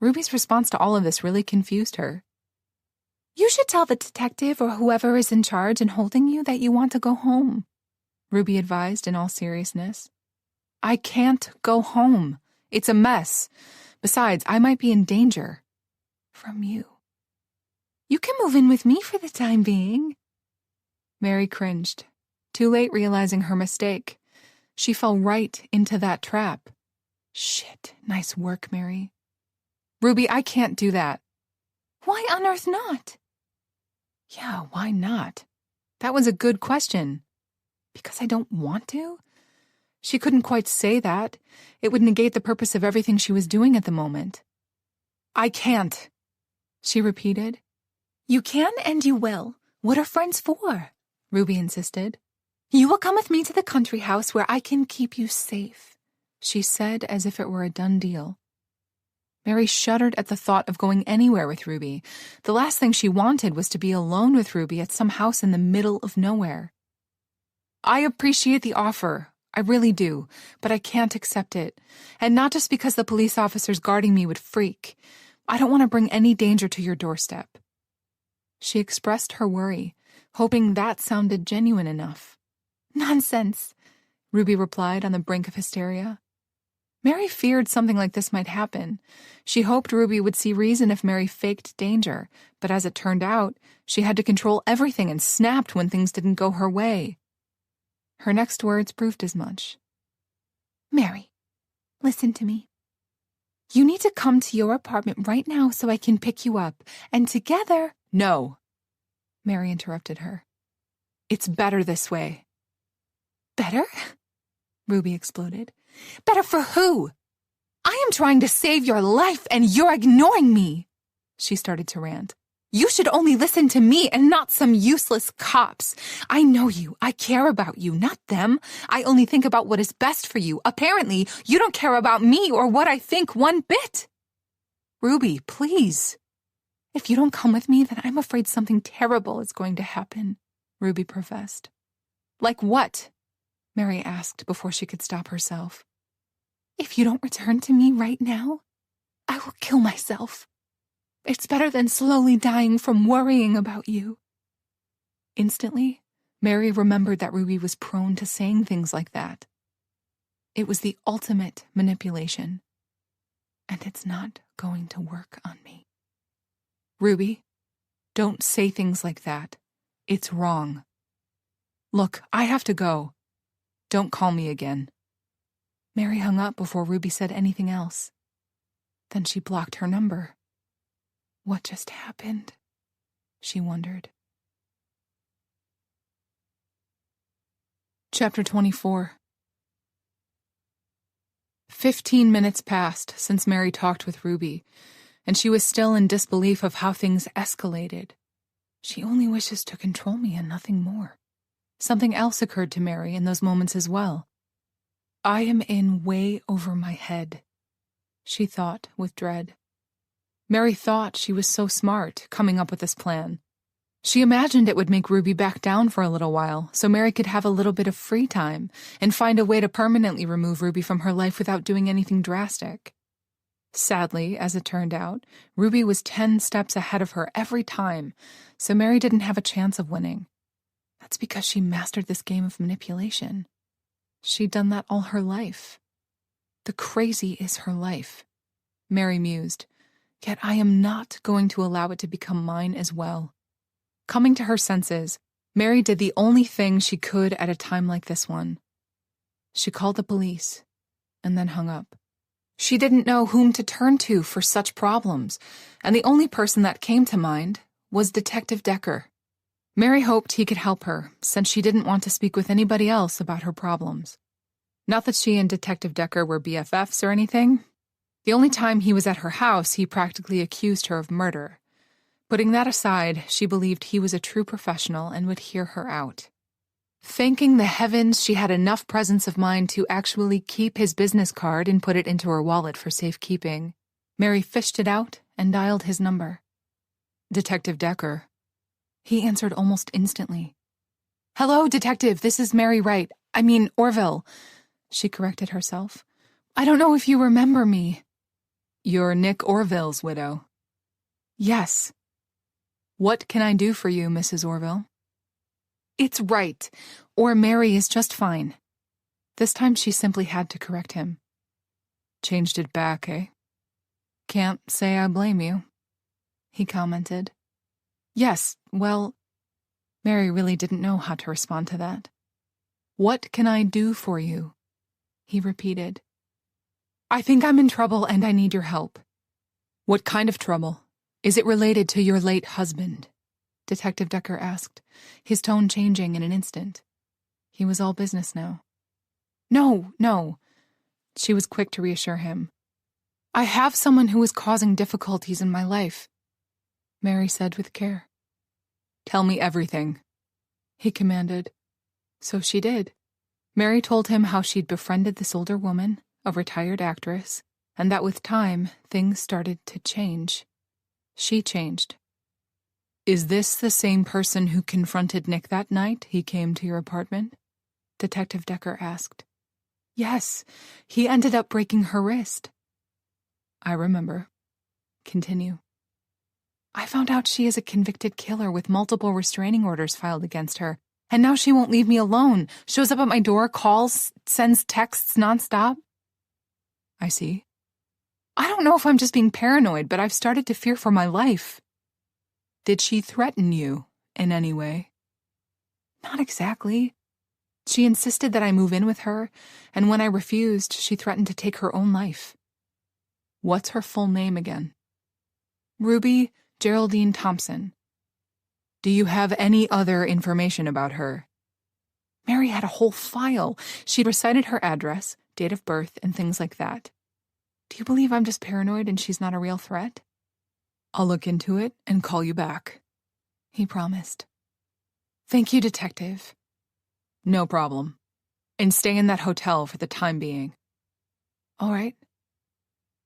Ruby's response to all of this really confused her.
You should tell the detective or whoever is in charge and holding you that you want to go home,
Ruby advised in all seriousness. I can't go home. It's a mess. Besides, I might be in danger.
From you. You can move in with me for the time being.
Mary cringed, too late realizing her mistake. She fell right into that trap. Shit, nice work, Mary. Ruby, I can't do that.
Why on earth not?
Yeah, why not? That was a good question. Because I don't want to? She couldn't quite say that. It would negate the purpose of everything she was doing at the moment. I can't, she repeated.
You can and you will. What are friends for?
Ruby insisted.
You will come with me to the country house where I can keep you safe,
she said as if it were a done deal. Mary shuddered at the thought of going anywhere with Ruby. The last thing she wanted was to be alone with Ruby at some house in the middle of nowhere. I appreciate the offer. I really do, but I can't accept it. And not just because the police officers guarding me would freak. I don't want to bring any danger to your doorstep. She expressed her worry, hoping that sounded genuine enough.
Nonsense,
Ruby replied on the brink of hysteria. Mary feared something like this might happen. She hoped Ruby would see reason if Mary faked danger, but as it turned out, she had to control everything and snapped when things didn't go her way. Her next words proved as much.
Mary, listen to me. You need to come to your apartment right now so I can pick you up, and together—
No, Mary interrupted her. It's better this way.
Better?
Ruby exploded.
Better for who? I am trying to save your life and you're ignoring me.
She started to rant.
You should only listen to me and not some useless cops. I know you. I care about you, not them. I only think about what is best for you. Apparently, you don't care about me or what I think one bit.
Ruby, please.
If you don't come with me, then I'm afraid something terrible is going to happen,
Ruby professed. Like what? Mary asked before she could stop herself.
If you don't return to me right now, I will kill myself. It's better than slowly dying from worrying about you.
Instantly, Mary remembered that Ruby was prone to saying things like that. It was the ultimate manipulation. And it's not going to work on me. Ruby, don't say things like that. It's wrong. Look, I have to go. Don't call me again. Mary hung up before Ruby said anything else. Then she blocked her number. What just happened? She wondered. Chapter 24. 15 minutes passed since Mary talked with Ruby, and she was still in disbelief of how things escalated. She only wishes to control me and nothing more. Something else occurred to Mary in those moments as well. I am in way over my head, she thought with dread. Mary thought she was so smart coming up with this plan. She imagined it would make Ruby back down for a little while, so Mary could have a little bit of free time and find a way to permanently remove Ruby from her life without doing anything drastic. Sadly, as it turned out, Ruby was 10 steps ahead of her every time, so Mary didn't have a chance of winning. That's because she mastered this game of manipulation. She'd done that all her life. The crazy is her life, Mary mused, yet I am not going to allow it to become mine as well. Coming to her senses, Mary did the only thing she could at a time like this one. She called the police, and then hung up. She didn't know whom to turn to for such problems, and the only person that came to mind was Detective Decker. Mary hoped he could help her, since she didn't want to speak with anybody else about her problems. Not that she and Detective Decker were BFFs or anything. The only time he was at her house, he practically accused her of murder. Putting that aside, she believed he was a true professional and would hear her out. Thanking the heavens she had enough presence of mind to actually keep his business card and put it into her wallet for safekeeping, Mary fished it out and dialed his number. Detective Decker. He answered almost instantly. "Hello, Detective, this is Mary Wright. I mean, Orville." She corrected herself. "I don't know if you remember me." "You're Nick Orville's widow." "Yes." "What can I do for you, Mrs. Orville?" "It's Wright, or Mary is just fine." This time she simply had to correct him. "Changed it back, eh?" "Can't say I blame you," he commented. "Yes, well..." Mary really didn't know how to respond to that. "What can I do for you?" he repeated. "I think I'm in trouble and I need your help." "What kind of trouble? Is it related to your late husband?" Detective Decker asked, his tone changing in an instant. He was all business now. No. She was quick to reassure him. "I have someone who is causing difficulties in my life," Mary said with care. "Tell me everything," he commanded. So she did. Mary told him how she'd befriended this older woman, a retired actress, and that with time, things started to change. She changed. "Is this the same person who confronted Nick that night he came to your apartment?" Detective Decker asked. "Yes, he ended up breaking her wrist." "I remember. Continue." "I found out she is a convicted killer with multiple restraining orders filed against her, and now she won't leave me alone, shows up at my door, calls, sends texts nonstop." "I see." "I don't know if I'm just being paranoid, but I've started to fear for my life." "Did she threaten you in any way?" "Not exactly. She insisted that I move in with her, and when I refused, she threatened to take her own life." "What's her full name again?" "Ruby Geraldine Thompson." "Do you have any other information about her?" Mary had a whole file. She'd recited her address, date of birth, and things like that. Do you believe I'm just paranoid and she's not a real threat? "I'll look into it and call you back," he promised. "Thank you, Detective." "No problem. And stay in that hotel for the time being." "All right."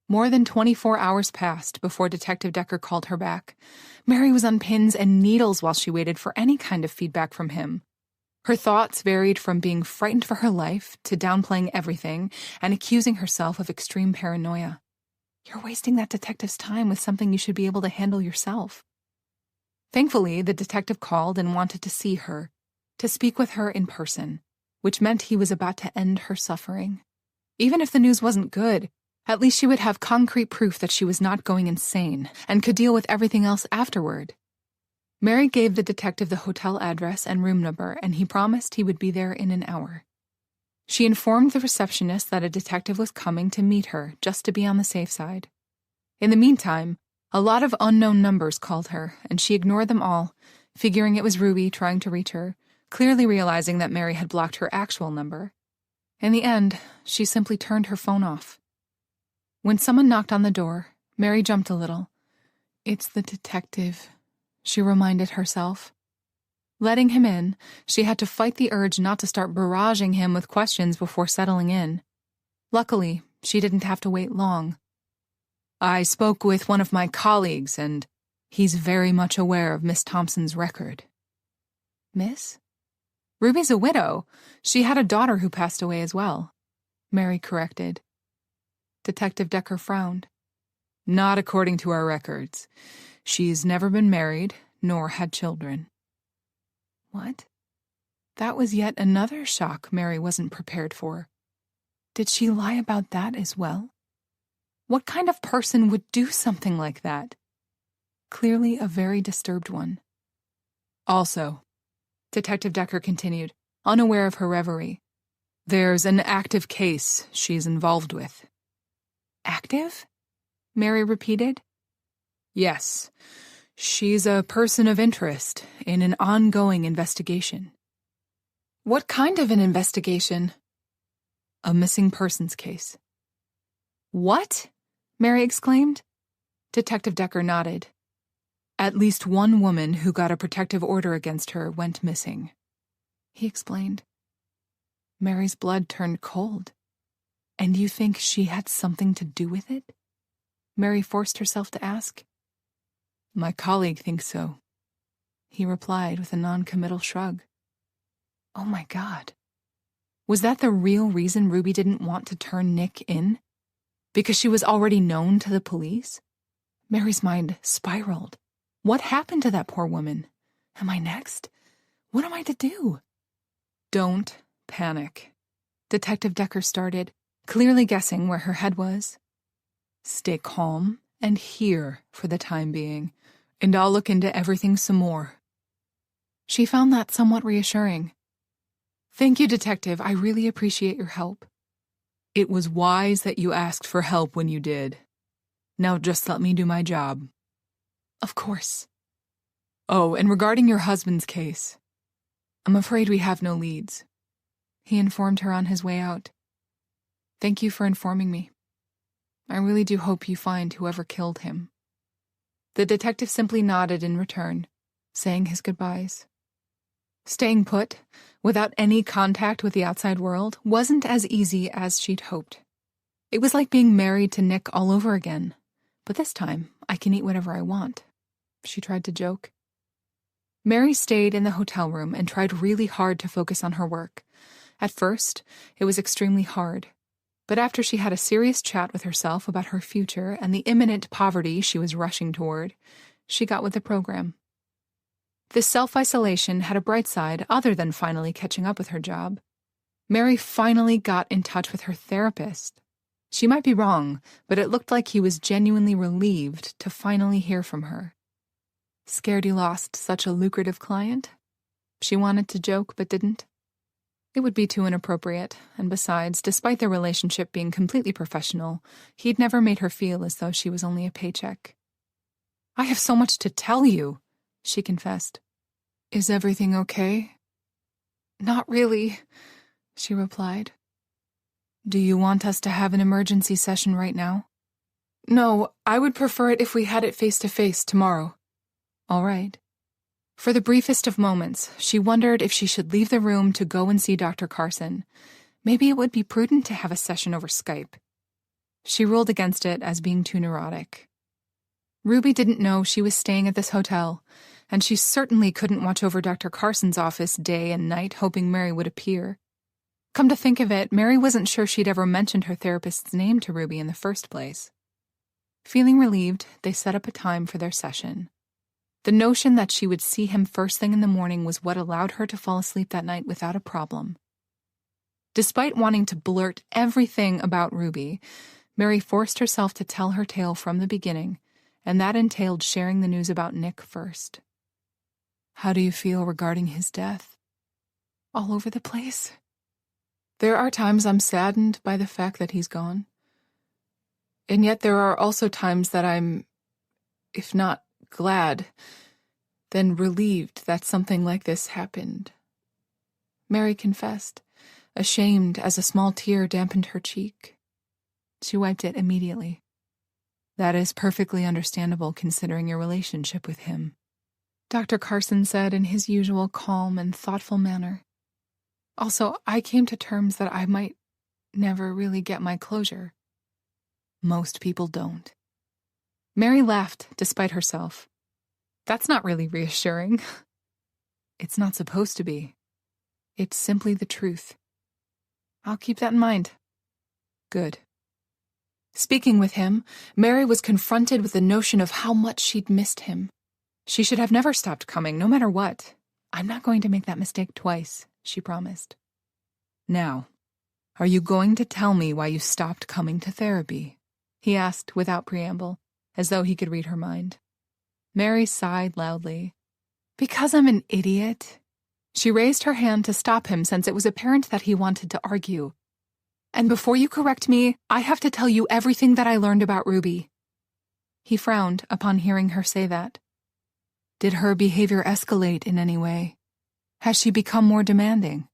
More than 24 hours passed before Detective Decker called her back. Mary was on pins and needles while she waited for any kind of feedback from him. Her thoughts varied from being frightened for her life to downplaying everything and accusing herself of extreme paranoia. You're wasting that detective's time with something you should be able to handle yourself. Thankfully, the detective called and wanted to see her, to speak with her in person, which meant he was about to end her suffering. Even if the news wasn't good, at least she would have concrete proof that she was not going insane and could deal with everything else afterward. Mary gave the detective the hotel address and room number, and he promised he would be there in an hour. She informed the receptionist that a detective was coming to meet her, just to be on the safe side. In the meantime, a lot of unknown numbers called her, and she ignored them all, figuring it was Ruby trying to reach her, clearly realizing that Mary had blocked her actual number. In the end, she simply turned her phone off. When someone knocked on the door, Mary jumped a little. "It's the detective," she reminded herself. Letting him in, she had to fight the urge not to start barraging him with questions before settling in. Luckily, she didn't have to wait long. "I spoke with one of my colleagues, and he's very much aware of Miss Thompson's record." "Miss?" "Ruby's a widow. She had a daughter who passed away as well," Mary corrected. Detective Decker frowned. "Not according to our records. She's never been married, nor had children." What? That was yet another shock Mary wasn't prepared for. Did she lie about that as well? What kind of person would do something like that? Clearly a very disturbed one. "Also," Detective Decker continued, unaware of her reverie, "there's an active case she's involved with." active? Mary repeated. Yes, she's a person of interest in an ongoing investigation. What kind of an investigation? A missing persons case. What? Mary exclaimed. Detective Decker nodded. At least one woman who got a protective order against her went missing, he explained. Mary's blood turned cold. And you think she had something to do with it? Mary forced herself to ask. My colleague thinks so, he replied with a non-committal shrug. Oh my God. Was that the real reason Ruby didn't want to turn Nick in? Because she was already known to the police? Mary's mind spiraled. What happened to that poor woman? Am I next? What am I to do? Don't panic. Detective Decker started, clearly guessing where her head was. Stay calm and here for the time being, and I'll look into everything some more. She found that somewhat reassuring. Thank you, Detective. I really appreciate your help. It was wise that you asked for help when you did. Now just let me do my job. Of course. Oh, and regarding your husband's case, I'm afraid we have no leads, he informed her on his way out. Thank you for informing me. I really do hope you find whoever killed him. The detective simply nodded in return, saying his goodbyes. Staying put, without any contact with the outside world, wasn't as easy as she'd hoped. It was like being married to Nick all over again. But this time, I can eat whatever I want, she tried to joke. Mary stayed in the hotel room and tried really hard to focus on her work. At first, it was extremely hard. But after she had a serious chat with herself about her future and the imminent poverty she was rushing toward, she got with the program. This self-isolation had a bright side other than finally catching up with her job. Mary finally got in touch with her therapist. She might be wrong, but it looked like he was genuinely relieved to finally hear from her. Scared he lost such a lucrative client? She wanted to joke, but didn't. It would be too inappropriate, and besides, despite their relationship being completely professional, he'd never made her feel as though she was only a paycheck. I have so much to tell you, she confessed. Is everything okay? Not really, she replied. Do you want us to have an emergency session right now? No, I would prefer it if we had it face-to-face tomorrow. All right. For the briefest of moments, she wondered if she should leave the room to go and see Dr. Carson. Maybe it would be prudent to have a session over Skype. She ruled against it as being too neurotic. Ruby didn't know she was staying at this hotel, and she certainly couldn't watch over Dr. Carson's office day and night hoping Mary would appear. Come to think of it, Mary wasn't sure she'd ever mentioned her therapist's name to Ruby in the first place. Feeling relieved, they set up a time for their session. The notion that she would see him first thing in the morning was what allowed her to fall asleep that night without a problem. Despite wanting to blurt everything about Ruby, Mary forced herself to tell her tale from the beginning, and that entailed sharing the news about Nick first. How do you feel regarding his death? All over the place. There are times I'm saddened by the fact that he's gone. And yet there are also times that I'm, if not glad, then relieved that something like this happened. Mary confessed, ashamed as a small tear dampened her cheek. She wiped it immediately. That is perfectly understandable considering your relationship with him, Dr. Carson said in his usual calm and thoughtful manner. Also, I came to terms that I might never really get my closure. Most people don't. Mary laughed despite herself. That's not really reassuring. It's not supposed to be. It's simply the truth. I'll keep that in mind. Good. Speaking with him, Mary was confronted with the notion of how much she'd missed him. She should have never stopped coming, no matter what. I'm not going to make that mistake twice, she promised. Now, are you going to tell me why you stopped coming to therapy? He asked without preamble, as though he could read her mind. Mary sighed loudly. Because I'm an idiot. She raised her hand to stop him since it was apparent that he wanted to argue. And before you correct me, I have to tell you everything that I learned about Ruby." He frowned upon hearing her say that. Did her behavior escalate in any way? Has she become more demanding?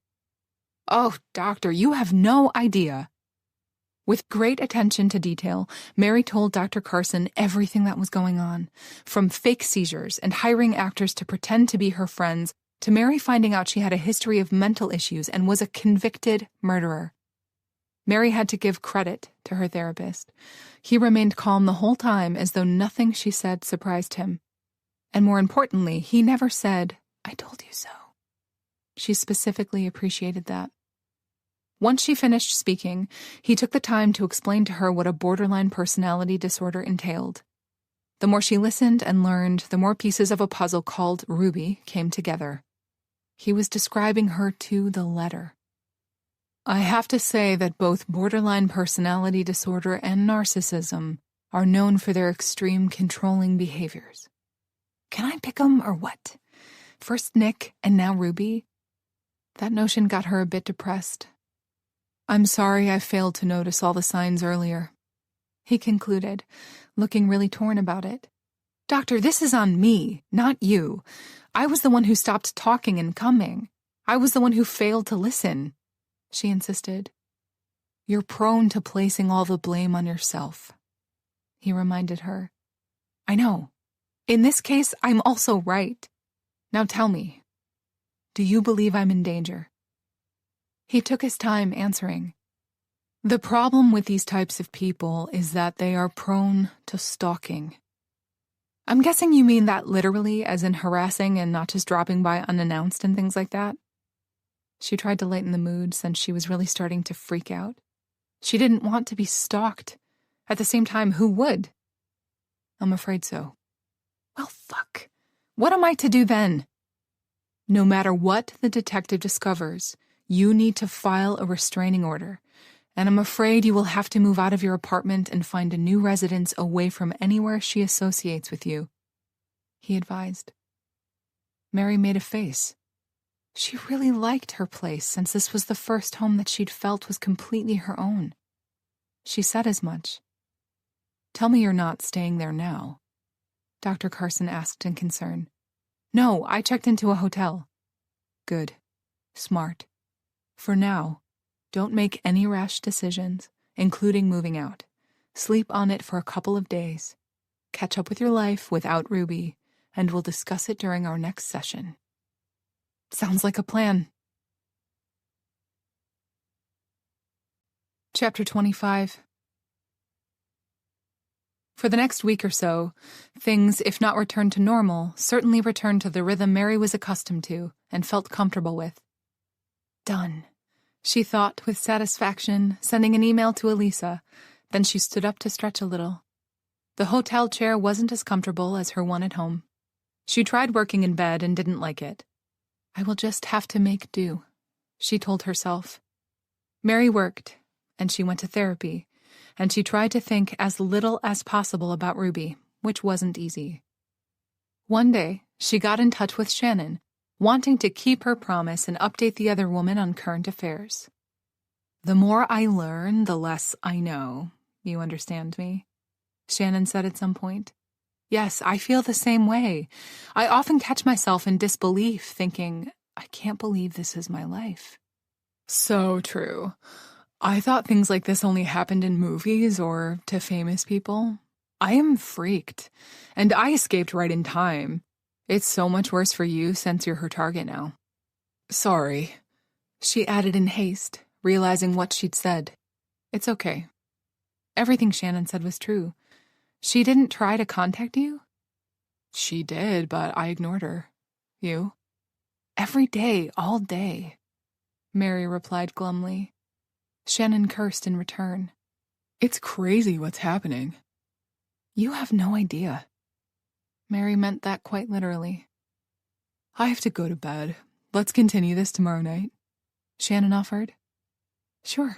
"Oh, doctor, you have no idea." With great attention to detail, Mary told Dr. Carson everything that was going on, from fake seizures and hiring actors to pretend to be her friends, to Mary finding out she had a history of mental issues and was a convicted murderer. Mary had to give credit to her therapist. He remained calm the whole time, as though nothing she said surprised him. And more importantly, he never said, "I told you so." She specifically appreciated that. Once she finished speaking, he took the time to explain to her what a borderline personality disorder entailed. The more she listened and learned, the more pieces of a puzzle called Ruby came together. He was describing her to the letter. I have to say that both borderline personality disorder and narcissism are known for their extreme controlling behaviors. Can I pick 'em or what? First Nick and now Ruby? That notion got her a bit depressed. I'm sorry I failed to notice all the signs earlier, he concluded, looking really torn about it. Doctor, this is on me, not you. I was the one who stopped talking and coming. I was the one who failed to listen, she insisted. You're prone to placing all the blame on yourself, he reminded her. I know. In this case, I'm also right. Now tell me, do you believe I'm in danger? He took his time answering. The problem with these types of people is that they are prone to stalking. I'm guessing you mean that literally, as in harassing and not just dropping by unannounced and things like that? She tried to lighten the mood since she was really starting to freak out. She didn't want to be stalked. At the same time, who would? I'm afraid so. Well, fuck. What am I to do then? No matter what the detective discovers, you need to file a restraining order, and I'm afraid you will have to move out of your apartment and find a new residence away from anywhere she associates with you, he advised. Mary made a face. She really liked her place since this was the first home that she'd felt was completely her own. She said as much. Tell me you're not staying there now, Dr. Carson asked in concern. No, I checked into a hotel. Good. Smart. For now, don't make any rash decisions, including moving out. Sleep on it for a couple of days. Catch up with your life without Ruby, and we'll discuss it during our next session. Sounds like a plan. Chapter 25. For the next week or so, things, if not returned to normal, certainly returned to the rhythm Mary was accustomed to and felt comfortable with. Done, she thought with satisfaction, sending an email to Elisa. Then she stood up to stretch a little. The hotel chair wasn't as comfortable as her one at home. She tried working in bed and didn't like it. I will just have to make do, she told herself. Mary worked, and she went to therapy, and she tried to think as little as possible about Ruby, which wasn't easy. One day, she got in touch with Shannon, wanting to keep her promise and update the other woman on current affairs. The more I learn, the less I know. You understand me? Shannon said at some point. Yes, I feel the same way. I often catch myself in disbelief, thinking, I can't believe this is my life. So true. I thought things like this only happened in movies or to famous people. I am freaked, and I escaped right in time. It's so much worse for you since you're her target now. Sorry, she added in haste, realizing what she'd said. It's okay. Everything Shannon said was true. She didn't try to contact you? She did, but I ignored her. You? Every day, all day, Mary replied glumly. Shannon cursed in return. It's crazy what's happening. You have no idea. Mary meant that quite literally. I have to go to bed. Let's continue this tomorrow night, Shannon offered. Sure.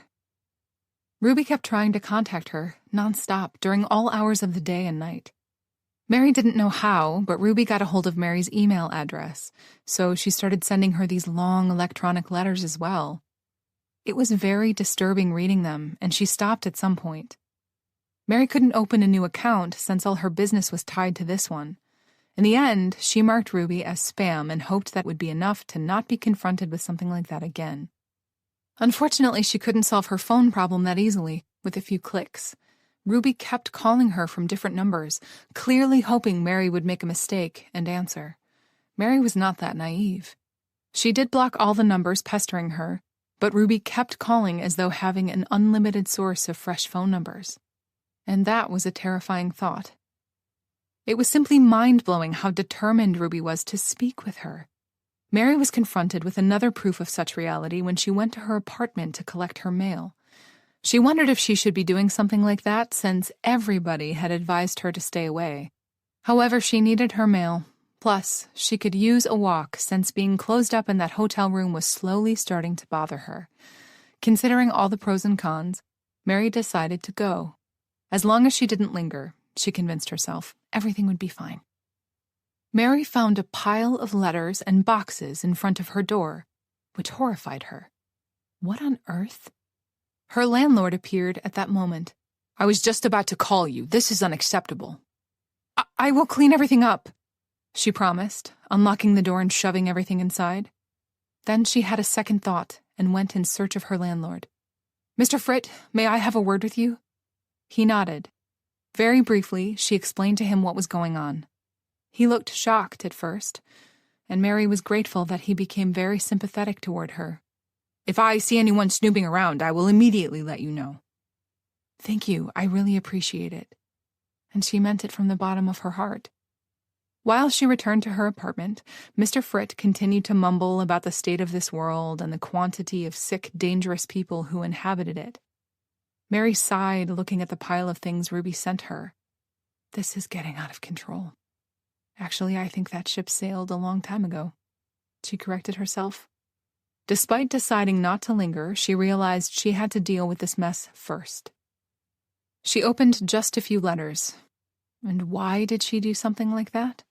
Ruby kept trying to contact her, nonstop, during all hours of the day and night. Mary didn't know how, but Ruby got a hold of Mary's email address, so she started sending her these long electronic letters as well. It was very disturbing reading them, and she stopped at some point. Mary couldn't open a new account since all her business was tied to this one. In the end, she marked Ruby as spam and hoped that would be enough to not be confronted with something like that again. Unfortunately, she couldn't solve her phone problem that easily, with a few clicks. Ruby kept calling her from different numbers, clearly hoping Mary would make a mistake and answer. Mary was not that naive. She did block all the numbers pestering her, but Ruby kept calling as though having an unlimited source of fresh phone numbers. And that was a terrifying thought. It was simply mind-blowing how determined Ruby was to speak with her. Mary was confronted with another proof of such reality when she went to her apartment to collect her mail. She wondered if she should be doing something like that since everybody had advised her to stay away. However, she needed her mail. Plus, she could use a walk since being closed up in that hotel room was slowly starting to bother her. Considering all the pros and cons, Mary decided to go. As long as she didn't linger, she convinced herself, everything would be fine. Mary found a pile of letters and boxes in front of her door, which horrified her. What on earth? Her landlord appeared at that moment. "I was just about to call you. This is unacceptable." I will clean everything up," she promised, unlocking the door and shoving everything inside. Then she had a second thought and went in search of her landlord. "Mr. Fritt, may I have a word with you?" He nodded. Very briefly, she explained to him what was going on. He looked shocked at first, and Mary was grateful that he became very sympathetic toward her. "If I see anyone snooping around, I will immediately let you know." "Thank you, I really appreciate it." And she meant it from the bottom of her heart. While she returned to her apartment, Mr. Fritt continued to mumble about the state of this world and the quantity of sick, dangerous people who inhabited it. Mary sighed, looking at the pile of things Ruby sent her. This is getting out of control. Actually, I think that ship sailed a long time ago. She corrected herself. Despite deciding not to linger, she realized she had to deal with this mess first. She opened just a few letters. And why did she do something like that?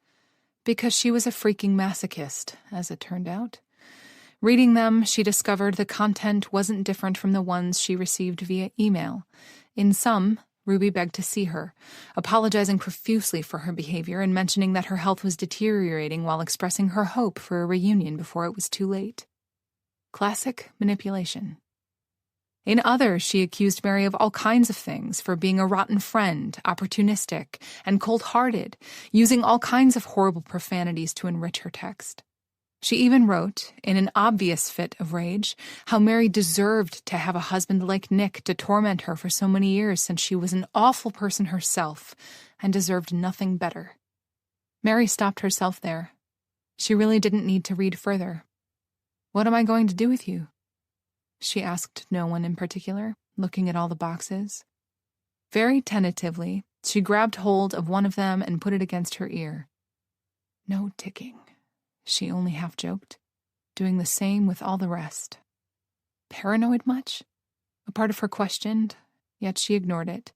Because she was a freaking masochist, as it turned out. Reading them, she discovered the content wasn't different from the ones she received via email. In some, Ruby begged to see her, apologizing profusely for her behavior and mentioning that her health was deteriorating while expressing her hope for a reunion before it was too late. Classic manipulation. In others, she accused Mary of all kinds of things, for being a rotten friend, opportunistic, and cold-hearted, using all kinds of horrible profanities to enrich her text. She even wrote, in an obvious fit of rage, how Mary deserved to have a husband like Nick to torment her for so many years since she was an awful person herself and deserved nothing better. Mary stopped herself there. She really didn't need to read further. "What am I going to do with you?" she asked no one in particular, looking at all the boxes. Very tentatively, she grabbed hold of one of them and put it against her ear. "No ticking," she only half joked, doing the same with all the rest. Paranoid much? A part of her questioned, yet she ignored it.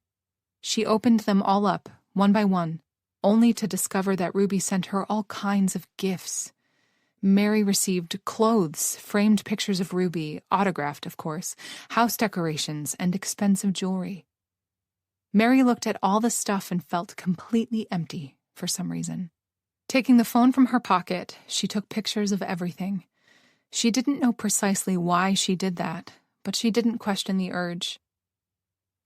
She opened them all up, one by one, only to discover that Ruby sent her all kinds of gifts. Mary received clothes, framed pictures of Ruby, autographed, of course, house decorations, and expensive jewelry. Mary looked at all the stuff and felt completely empty for some reason. Taking the phone from her pocket, she took pictures of everything. She didn't know precisely why she did that, but she didn't question the urge.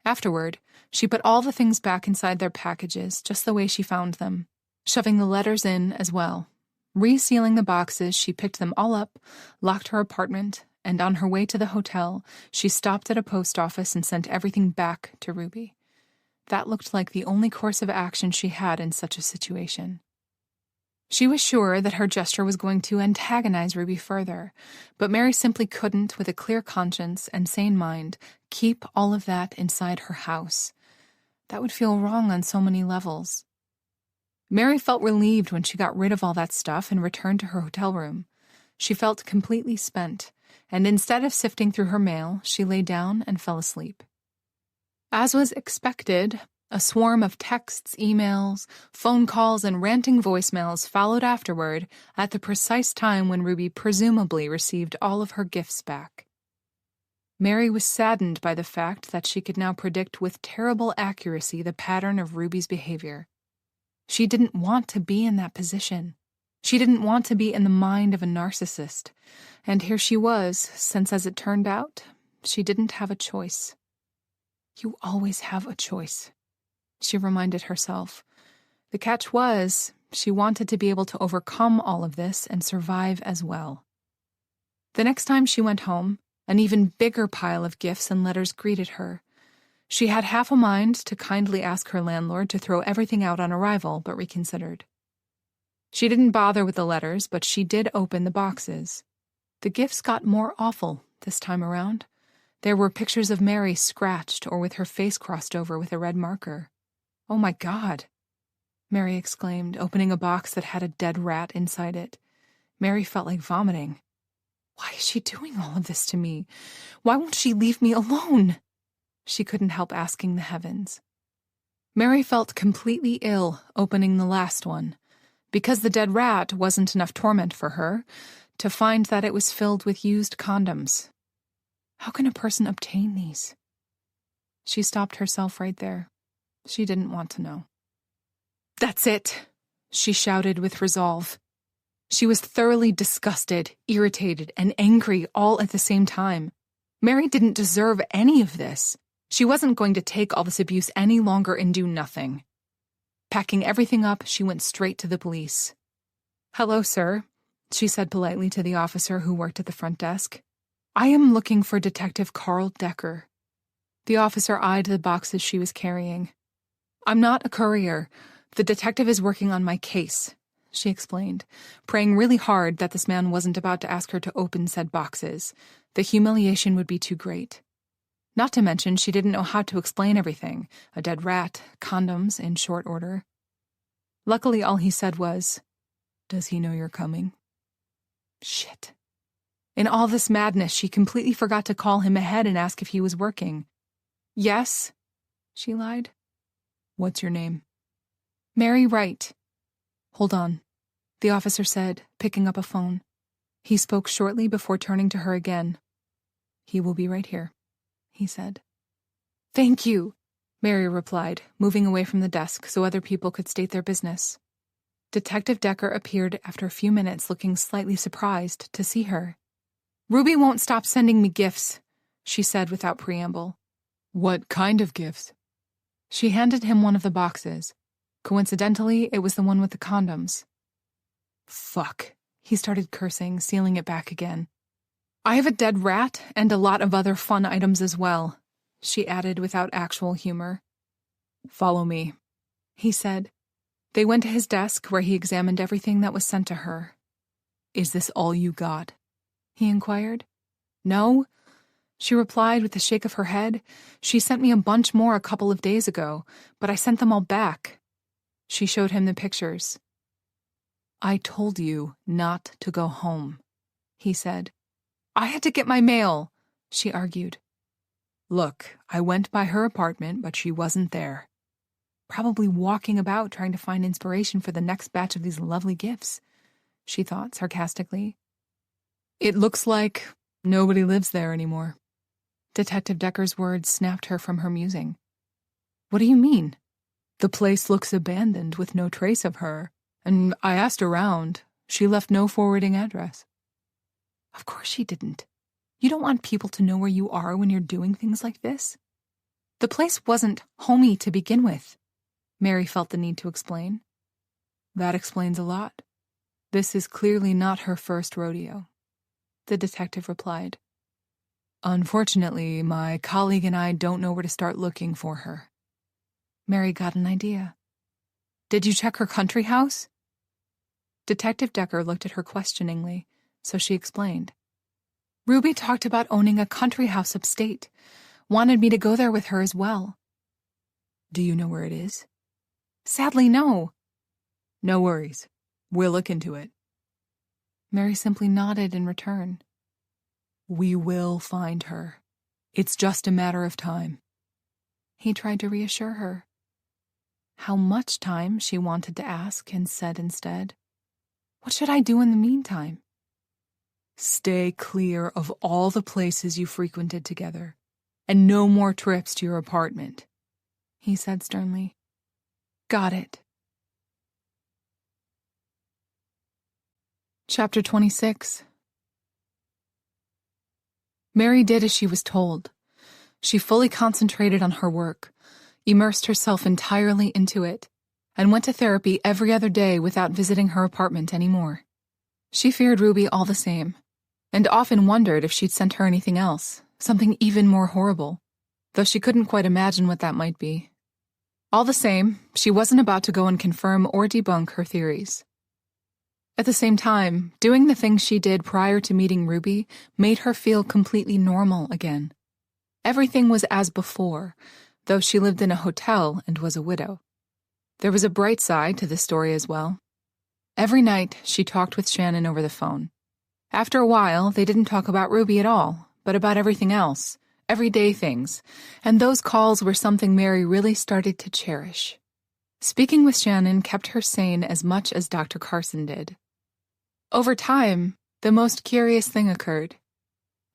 Afterward, she put all the things back inside their packages just the way she found them, shoving the letters in as well. Resealing the boxes, she picked them all up, locked her apartment, and on her way to the hotel, she stopped at a post office and sent everything back to Ruby. That looked like the only course of action she had in such a situation. She was sure that her gesture was going to antagonize Ruby further, but Mary simply couldn't, with a clear conscience and sane mind, keep all of that inside her house. That would feel wrong on so many levels. Mary felt relieved when she got rid of all that stuff and returned to her hotel room. She felt completely spent, and instead of sifting through her mail, she lay down and fell asleep. As was expected, a swarm of texts, emails, phone calls, and ranting voicemails followed afterward at the precise time when Ruby presumably received all of her gifts back. Mary was saddened by the fact that she could now predict with terrible accuracy the pattern of Ruby's behavior. She didn't want to be in that position. She didn't want to be in the mind of a narcissist. And here she was, since as it turned out, she didn't have a choice. You always have a choice, she reminded herself. The catch was, she wanted to be able to overcome all of this and survive as well. The next time she went home, an even bigger pile of gifts and letters greeted her. She had half a mind to kindly ask her landlord to throw everything out on arrival, but reconsidered. She didn't bother with the letters, but she did open the boxes. The gifts got more awful this time around. There were pictures of Mary scratched or with her face crossed over with a red marker. "Oh my God," Mary exclaimed, opening a box that had a dead rat inside it. Mary felt like vomiting. Why is she doing all of this to me? Why won't she leave me alone? She couldn't help asking the heavens. Mary felt completely ill opening the last one. Because the dead rat wasn't enough torment for her, to find that it was filled with used condoms. How can a person obtain these? She stopped herself right there. She didn't want to know. "That's it," she shouted with resolve. She was thoroughly disgusted, irritated, and angry all at the same time. Mary didn't deserve any of this. She wasn't going to take all this abuse any longer and do nothing. Packing everything up, she went straight to the police. "Hello, sir," she said politely to the officer who worked at the front desk. "I am looking for Detective Carl Decker." The officer eyed the boxes she was carrying. "I'm not a courier. The detective is working on my case," she explained, praying really hard that this man wasn't about to ask her to open said boxes. The humiliation would be too great. Not to mention, she didn't know how to explain everything. A dead rat, condoms, in short order. Luckily, all he said was, "Does he know you're coming?" Shit. In all this madness, she completely forgot to call him ahead and ask if he was working. "Yes," she lied. "What's your name?" "Mary Wright." "Hold on," the officer said, picking up a phone. He spoke shortly before turning to her again. "He will be right here," he said. "Thank you," Mary replied, moving away from the desk so other people could state their business. Detective Decker appeared after a few minutes, looking slightly surprised to see her. "Ruby won't stop sending me gifts," she said without preamble. "What kind of gifts?" She handed him one of the boxes. Coincidentally, it was the one with the condoms. "Fuck," he started cursing, sealing it back again. "I have a dead rat and a lot of other fun items as well," she added without actual humor. "Follow me," he said. They went to his desk where he examined everything that was sent to her. "Is this all you got?" he inquired. "No," she replied with a shake of her head. "She sent me a bunch more a couple of days ago, but I sent them all back." She showed him the pictures. "I told you not to go home," he said. "I had to get my mail," she argued. "Look, I went by her apartment, but she wasn't there. Probably walking about trying to find inspiration for the next batch of these lovely gifts," she thought sarcastically. "It looks like nobody lives there anymore." Detective Decker's words snapped her from her musing. "What do you mean?" "The place looks abandoned with no trace of her, and I asked around. She left no forwarding address." "Of course she didn't. You don't want people to know where you are when you're doing things like this. The place wasn't homey to begin with," Mary felt the need to explain. "That explains a lot. This is clearly not her first rodeo," the detective replied. "Unfortunately, my colleague and I don't know where to start looking for her." Mary got an idea. "Did you check her country house?" Detective Decker looked at her questioningly, so she explained. "Ruby talked about owning a country house upstate. Wanted me to go there with her as well." "Do you know where it is?" "Sadly, no." "No worries. We'll look into it." Mary simply nodded in return. "We will find her. It's just a matter of time." He tried to reassure her. How much time, she wanted to ask, and said instead, "What should I do in the meantime?" Stay clear of all the places you frequented together, and no more trips to your apartment, he said sternly. Got it. Chapter 26. Mary did as she was told. She fully concentrated on her work, immersed herself entirely into it, and went to therapy every other day without visiting her apartment anymore. She feared Ruby all the same, and often wondered if she'd sent her anything else, something even more horrible, though she couldn't quite imagine what that might be. All the same, she wasn't about to go and confirm or debunk her theories. At the same time, doing the things she did prior to meeting Ruby made her feel completely normal again. Everything was as before, though she lived in a hotel and was a widow. There was a bright side to this story as well. Every night, she talked with Shannon over the phone. After a while, they didn't talk about Ruby at all, but about everything else, everyday things, and those calls were something Mary really started to cherish. Speaking with Shannon kept her sane as much as Dr. Carson did. Over time, the most curious thing occurred.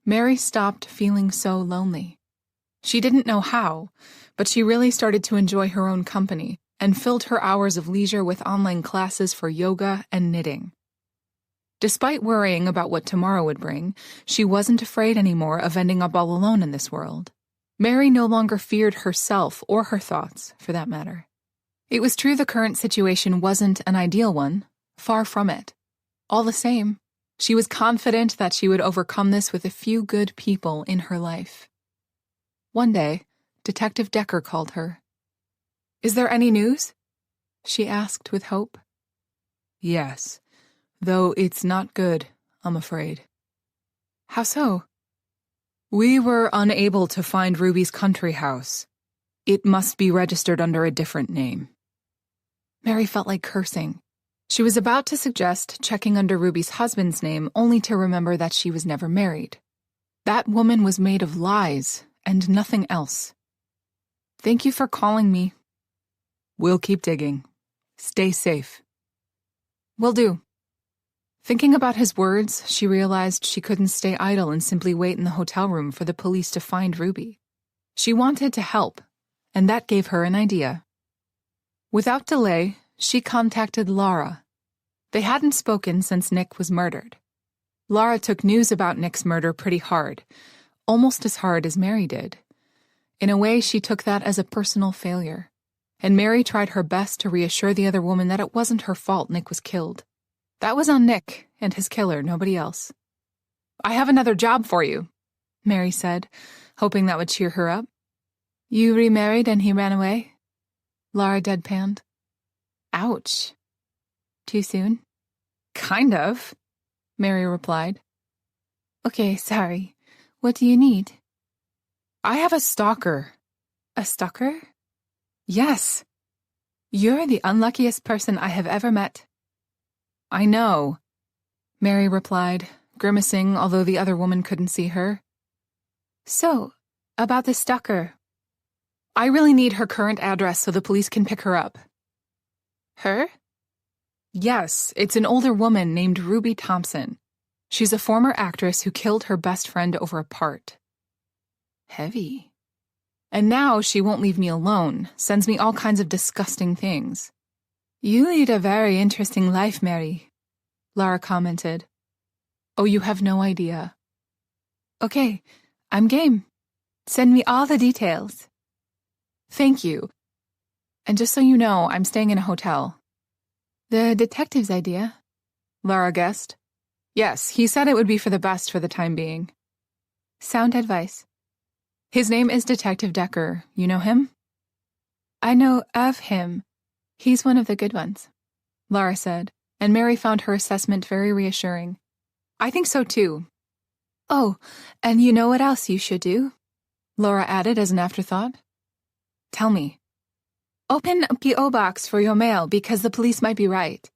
Mary stopped feeling so lonely. She didn't know how, but she really started to enjoy her own company and filled her hours of leisure with online classes for yoga and knitting. Despite worrying about what tomorrow would bring, she wasn't afraid anymore of ending up all alone in this world. Mary no longer feared herself or her thoughts, for that matter. It was true the current situation wasn't an ideal one, far from it. All the same, she was confident that she would overcome this with a few good people in her life. One day, Detective Decker called her. "Is there any news?" she asked with hope. "Yes, though it's not good, I'm afraid." "How so?" "We were unable to find Ruby's country house. It must be registered under a different name." Mary felt like cursing. She was about to suggest checking under Ruby's husband's name only to remember that she was never married. That woman was made of lies and nothing else. "Thank you for calling me." "We'll keep digging. Stay safe." "Will do." Thinking about his words, she realized she couldn't stay idle and simply wait in the hotel room for the police to find Ruby. She wanted to help, and that gave her an idea. Without delay, she contacted Laura. They hadn't spoken since Nick was murdered. Laura took news about Nick's murder pretty hard, almost as hard as Mary did. In a way, she took that as a personal failure, and Mary tried her best to reassure the other woman that it wasn't her fault Nick was killed. That was on Nick and his killer, nobody else. "I have another job for you," Mary said, hoping that would cheer her up. "You remarried and he ran away?" Laura deadpanned. "Ouch. Too soon?" "Kind of," Mary replied. "Okay, sorry. What do you need?" "I have a stalker." "A stalker?" "Yes." "You're the unluckiest person I have ever met." "I know," Mary replied, grimacing, although the other woman couldn't see her. "So, about the stalker." "I really need her current address so the police can pick her up." "Her?" "Yes, it's an older woman named Ruby Thompson. She's a former actress who killed her best friend over a part." Heavy. "And now she won't leave me alone, sends me all kinds of disgusting things." "You lead a very interesting life, Mary," Laura commented. "Oh, you have no idea." "Okay, I'm game. Send me all the details." "Thank you. And just so you know, I'm staying in a hotel." "The detective's idea?" Laura guessed. "Yes, he said it would be for the best for the time being." "Sound advice." "His name is Detective Decker. You know him?" "I know of him. He's one of the good ones," Laura said, and Mary found her assessment very reassuring. "I think so too." "Oh, and you know what else you should do?" Laura added as an afterthought. "Tell me." "Open a P.O. box for your mail because the police might be right.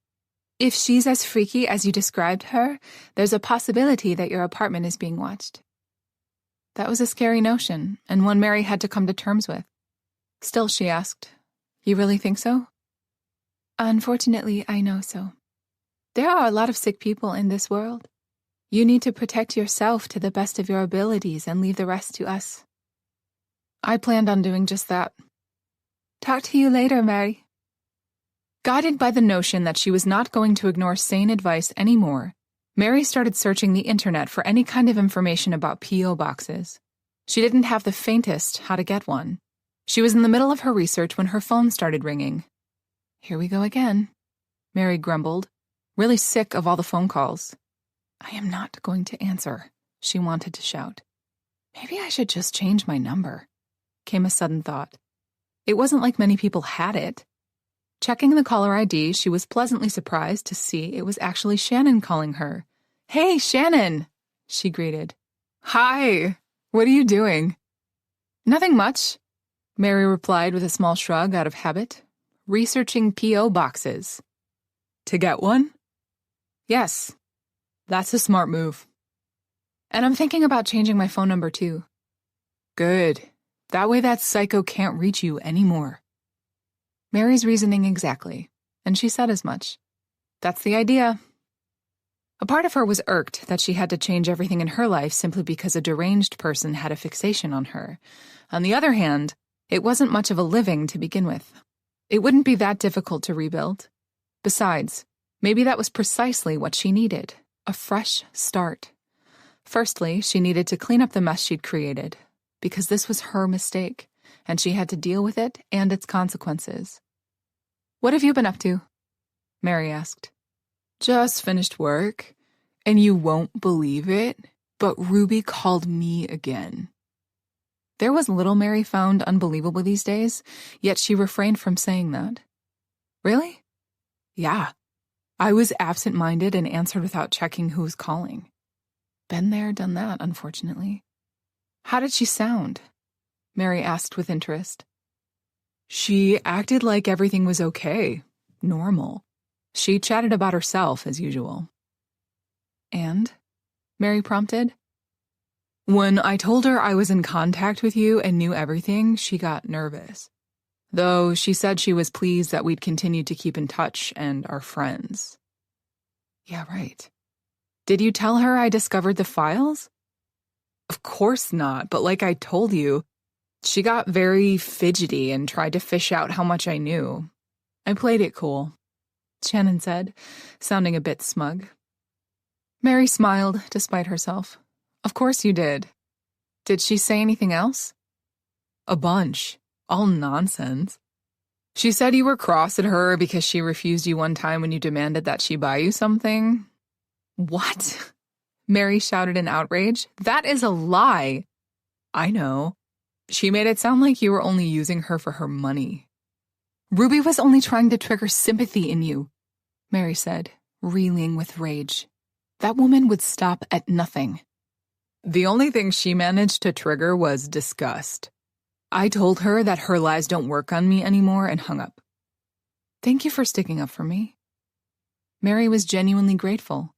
If she's as freaky as you described her, there's a possibility that your apartment is being watched." That was a scary notion, and one Mary had to come to terms with. Still, she asked, "You really think so?" "Unfortunately, I know so. There are a lot of sick people in this world.
You need to protect yourself to the best of your abilities and leave the rest to us.
I planned on doing just that.
Talk to you later, Mary.
Guided by the notion that she was not going to ignore sane advice anymore, Mary started searching the internet for any kind of information about P.O. boxes. She didn't have the faintest how to get one. She was in the middle of her research when her phone started ringing.
Here we go again,
Mary grumbled, really sick of all the phone calls.
I am not going to answer,
she wanted to shout.
Maybe I should just change my number,
came a sudden thought. It wasn't like many people had it. Checking the caller ID, she was pleasantly surprised to see it was actually Shannon calling her. "Hey, Shannon," she greeted.
"Hi, what are you doing?"
"Nothing much," Mary replied with a small shrug out of habit. "Researching P.O. boxes."
"To get one?"
"Yes. That's a smart move. And I'm thinking about changing my phone number too."
"Good. That way that psycho can't reach you anymore."
Mary's reasoning exactly, and she said as much. That's the idea. A part of her was irked that she had to change everything in her life simply because a deranged person had a fixation on her. On the other hand, it wasn't much of a living to begin with. It wouldn't be that difficult to rebuild. Besides, maybe that was precisely what she needed, a fresh start. Firstly, she needed to clean up the mess she'd created, because this was her mistake, and she had to deal with it and its consequences. "What have you been up to?" Mary asked.
"Just finished work, and you won't believe it, but Ruby called me again."
There was little Mary found unbelievable these days, yet she refrained from saying that. "Really?"
"Yeah. I was absent-minded and answered without checking who was calling."
Been there, done that, unfortunately. "How did she sound?" Mary asked with interest.
"She acted like everything was okay, normal. She chatted about herself, as usual."
"And?" Mary prompted.
"When I told her I was in contact with you and knew everything, she got nervous. Though she said she was pleased that we'd continued to keep in touch and are friends."
"Yeah, right.
Did you tell her I discovered the files?" "Of course not, but like I told you, she got very fidgety and tried to fish out how much I knew. I played it cool,"
Shannon said, sounding a bit smug. Mary smiled, despite herself. "Of course you did. Did she say anything else?"
"A bunch. All nonsense. She said you were cross at her because she refused you one time when you demanded that she buy you something."
"What?" Mary shouted in outrage. "That is a lie."
"I know. She made it sound like you were only using her for her money."
"Ruby was only trying to trigger sympathy in you," Mary said, reeling with rage. "That woman would stop at nothing."
"The only thing she managed to trigger was disgust. I told her that her lies don't work on me anymore and hung up."
"Thank you for sticking up for me." Mary was genuinely grateful.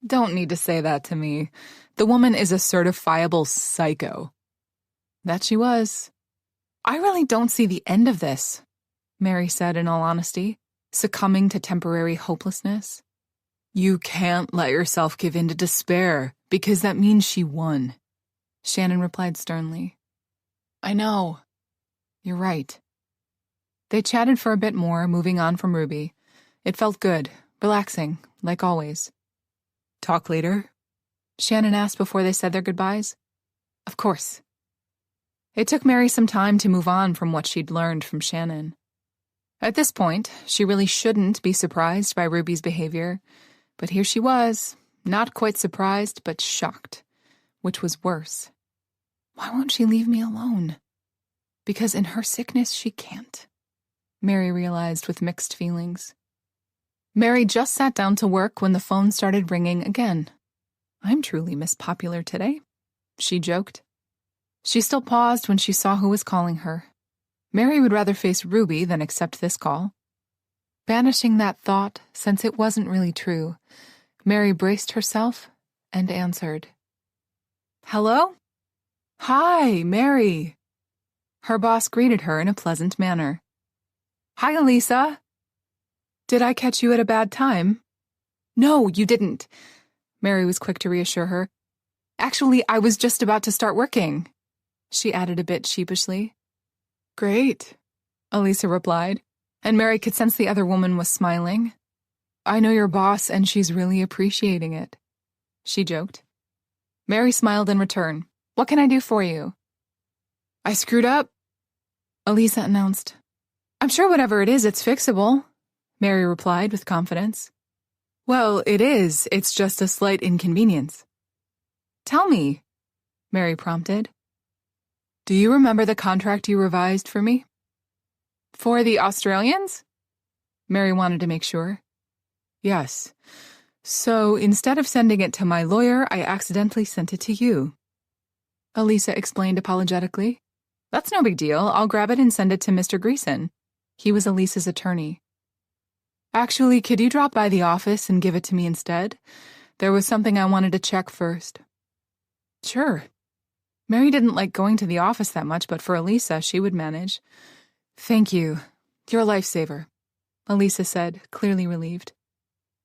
"Don't need to say that to me. The woman is a certifiable psycho."
That she was. "I really don't see the end of this," Mary said in all honesty, succumbing to temporary hopelessness.
"You can't let yourself give in to despair, because that means she won,"
Shannon replied sternly.
"I know.
You're right." They chatted for a bit more, moving on from Ruby. It felt good, relaxing, like always.
"Talk later?"
Shannon asked before they said their goodbyes. "Of course." It took Mary some time to move on from what she'd learned from Shannon. At this point, she really shouldn't be surprised by Ruby's behavior, but here she was, not quite surprised, but shocked, which was worse. Why won't she leave me alone? Because in her sickness, she can't, Mary realized with mixed feelings. Mary just sat down to work when the phone started ringing again. "I'm truly Miss Popular today," she joked. She still paused when she saw who was calling her. Mary would rather face Ruby than accept this call. Banishing that thought, since it wasn't really true, Mary braced herself and answered. "Hello?"
"Hi, Mary."
Her boss greeted her in a pleasant manner.
"Hi, Elisa."
"Did I catch you at a bad time?"
"No, you didn't."
Mary was quick to reassure her. Actually, I was just about to start working, she added a bit sheepishly. Great, Elisa replied, and Mary could sense the other woman was smiling. I know your boss, and she's really appreciating it, she joked. Mary smiled in return. What can I do for you? I screwed up, Elisa announced. I'm sure whatever it is, it's fixable, Mary replied with confidence. Well, it is. It's just a slight inconvenience. Tell me, Mary prompted. Do you remember the contract you revised for me? For the Australians? Mary wanted to make sure. Yes. So instead of sending it to my lawyer, I accidentally sent it to you. Elisa explained apologetically. That's no big deal. I'll grab it and send it to Mr. Greason. He was Elisa's attorney. Actually, could you drop by the office and give it to me instead? There was something I wanted to check first. Sure. Mary didn't like going to the office that much, but for Elisa, she would manage. Thank you. You're a lifesaver, Elisa said, clearly relieved.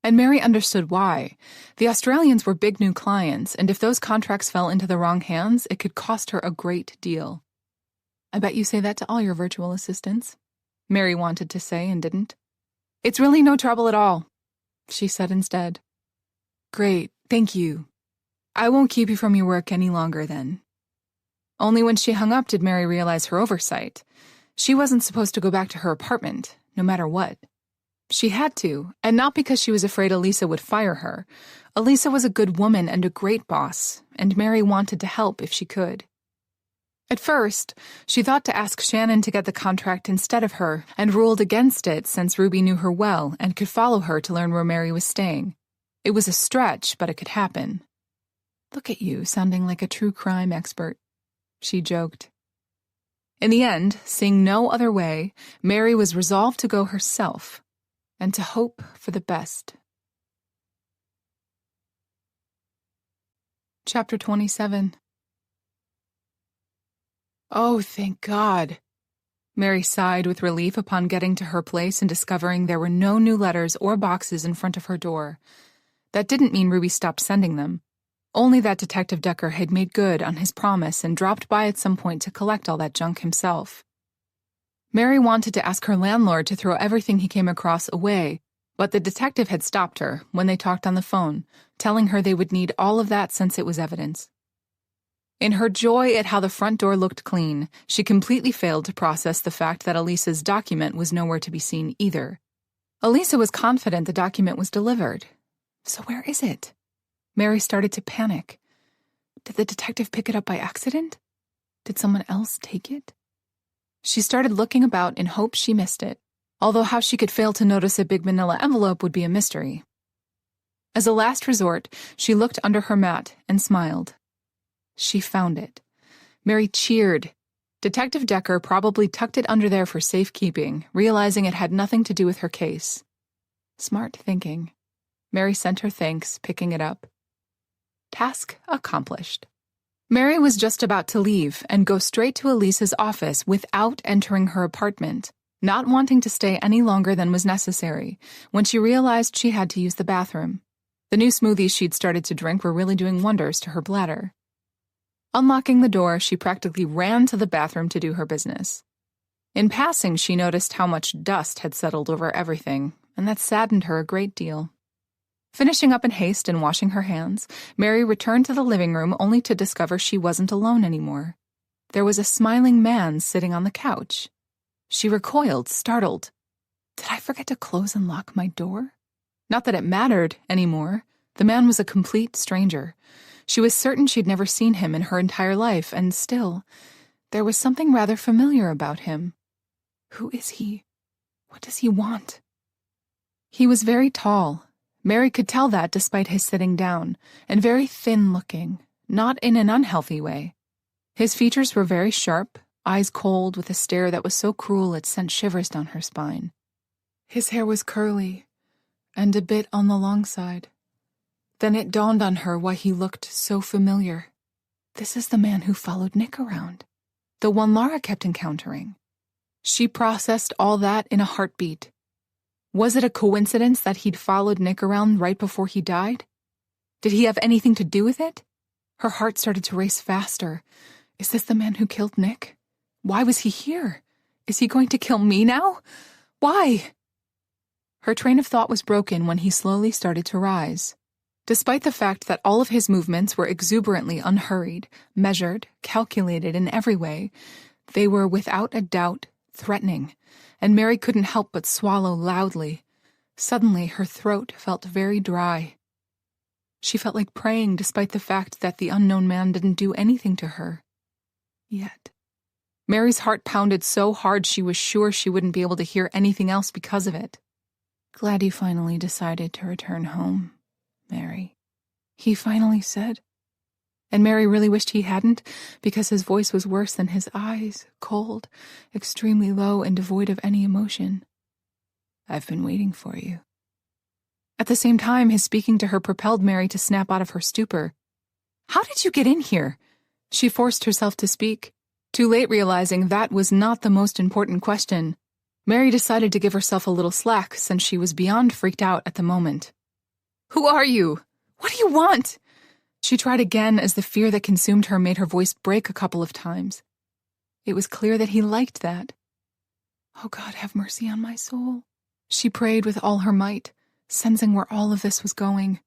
And Mary understood why. The Australians were big new clients, and if those contracts fell into the wrong hands, it could cost her a great deal. I bet you say that to all your virtual assistants, Mary wanted to say and didn't. It's really no trouble at all, she said instead. Great, thank you. I won't keep you from your work any longer then. Only when she hung up did Mary realize her oversight. She wasn't supposed to go back to her apartment, no matter what. She had to, and not because she was afraid Elisa would fire her. Elisa was a good woman and a great boss, and Mary wanted to help if she could. At first, she thought to ask Shannon to get the contract instead of her, and ruled against it since Ruby knew her well and could follow her to learn where Mary was staying. It was a stretch, but it could happen. Look at you, sounding like a true crime expert, she joked. In the end, seeing no other way, Mary was resolved to go herself, and to hope for the best. Chapter 27. Oh, thank God. Mary sighed with relief upon getting to her place and discovering there were no new letters or boxes in front of her door. That didn't mean Ruby stopped sending them. Only that Detective Decker had made good on his promise and dropped by at some point to collect all that junk himself. Mary wanted to ask her landlord to throw everything he came across away, but the detective had stopped her when they talked on the phone, telling her they would need all of that since it was evidence. In her joy at how the front door looked clean, she completely failed to process the fact that Elisa's document was nowhere to be seen either. Elisa was confident the document was delivered. So where is it? Mary started to panic. Did the detective pick it up by accident? Did someone else take it? She started looking about in hopes she missed it, although how she could fail to notice a big manila envelope would be a mystery. As a last resort, she looked under her mat and smiled. She found it. Mary cheered. Detective Decker probably tucked it under there for safekeeping, realizing it had nothing to do with her case. Smart thinking. Mary sent her thanks, picking it up. Task accomplished. Mary was just about to leave and go straight to Elisa's office without entering her apartment, not wanting to stay any longer than was necessary, when she realized she had to use the bathroom. The new smoothies she'd started to drink were really doing wonders to her bladder. Unlocking the door, she practically ran to the bathroom to do her business. In passing, she noticed how much dust had settled over everything, and that saddened her a great deal. Finishing up in haste and washing her hands, Mary returned to the living room only to discover she wasn't alone anymore. There was a smiling man sitting on the couch. She recoiled, startled. Did I forget to close and lock my door? Not that it mattered anymore. The man was a complete stranger. She was certain she'd never seen him in her entire life, and still, there was something rather familiar about him. Who is he? What does he want? He was very tall. Mary could tell that despite his sitting down, and very thin-looking, not in an unhealthy way. His features were very sharp, eyes cold with a stare that was so cruel it sent shivers down her spine. His hair was curly, and a bit on the long side. Then it dawned on her why he looked so familiar. This is the man who followed Nick around, the one Lara kept encountering. She processed all that in a heartbeat. Was it a coincidence that he'd followed Nick around right before he died? Did he have anything to do with it? Her heart started to race faster. Is this the man who killed Nick? Why was he here? Is he going to kill me now? Why? Her train of thought was broken when he slowly started to rise. Despite the fact that all of his movements were exuberantly unhurried, measured, calculated in every way, they were without a doubt threatening, and Mary couldn't help but swallow loudly. Suddenly, her throat felt very dry. She felt like praying despite the fact that the unknown man didn't do anything to her. Yet. Mary's heart pounded so hard she was sure she wouldn't be able to hear anything else because of it. "Glad you finally decided to return home, Mary," he finally said. And Mary really wished he hadn't, because his voice was worse than his eyes, cold, extremely low and devoid of any emotion. "I've been waiting for you." At the same time, his speaking to her propelled Mary to snap out of her stupor. "How did you get in here?" She forced herself to speak, too late realizing that was not the most important question. Mary decided to give herself a little slack since she was beyond freaked out at the moment. "Who are you? What do you want?" She tried again as the fear that consumed her made her voice break a couple of times. It was clear that he liked that. "Oh God, have mercy on my soul," she prayed with all her might, sensing where all of this was going.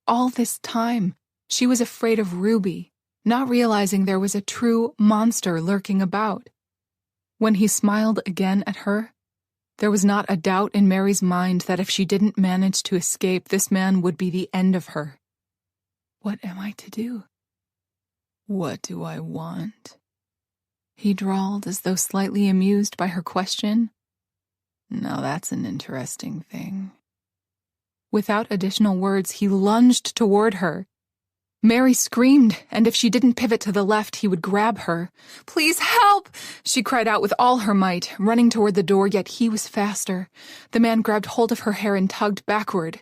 All this time, she was afraid of Ruby, not realizing there was a true monster lurking about. When he smiled again at her, there was not a doubt in Mary's mind that if she didn't manage to escape, this man would be the end of her. "What am I to do? What do I want?" he drawled as though slightly amused by her question. "Now that's an interesting thing." Without additional words, he lunged toward her. Mary screamed, and if she didn't pivot to the left, he would grab her. "Please help!" she cried out with all her might, running toward the door, yet he was faster. The man grabbed hold of her hair and tugged backward.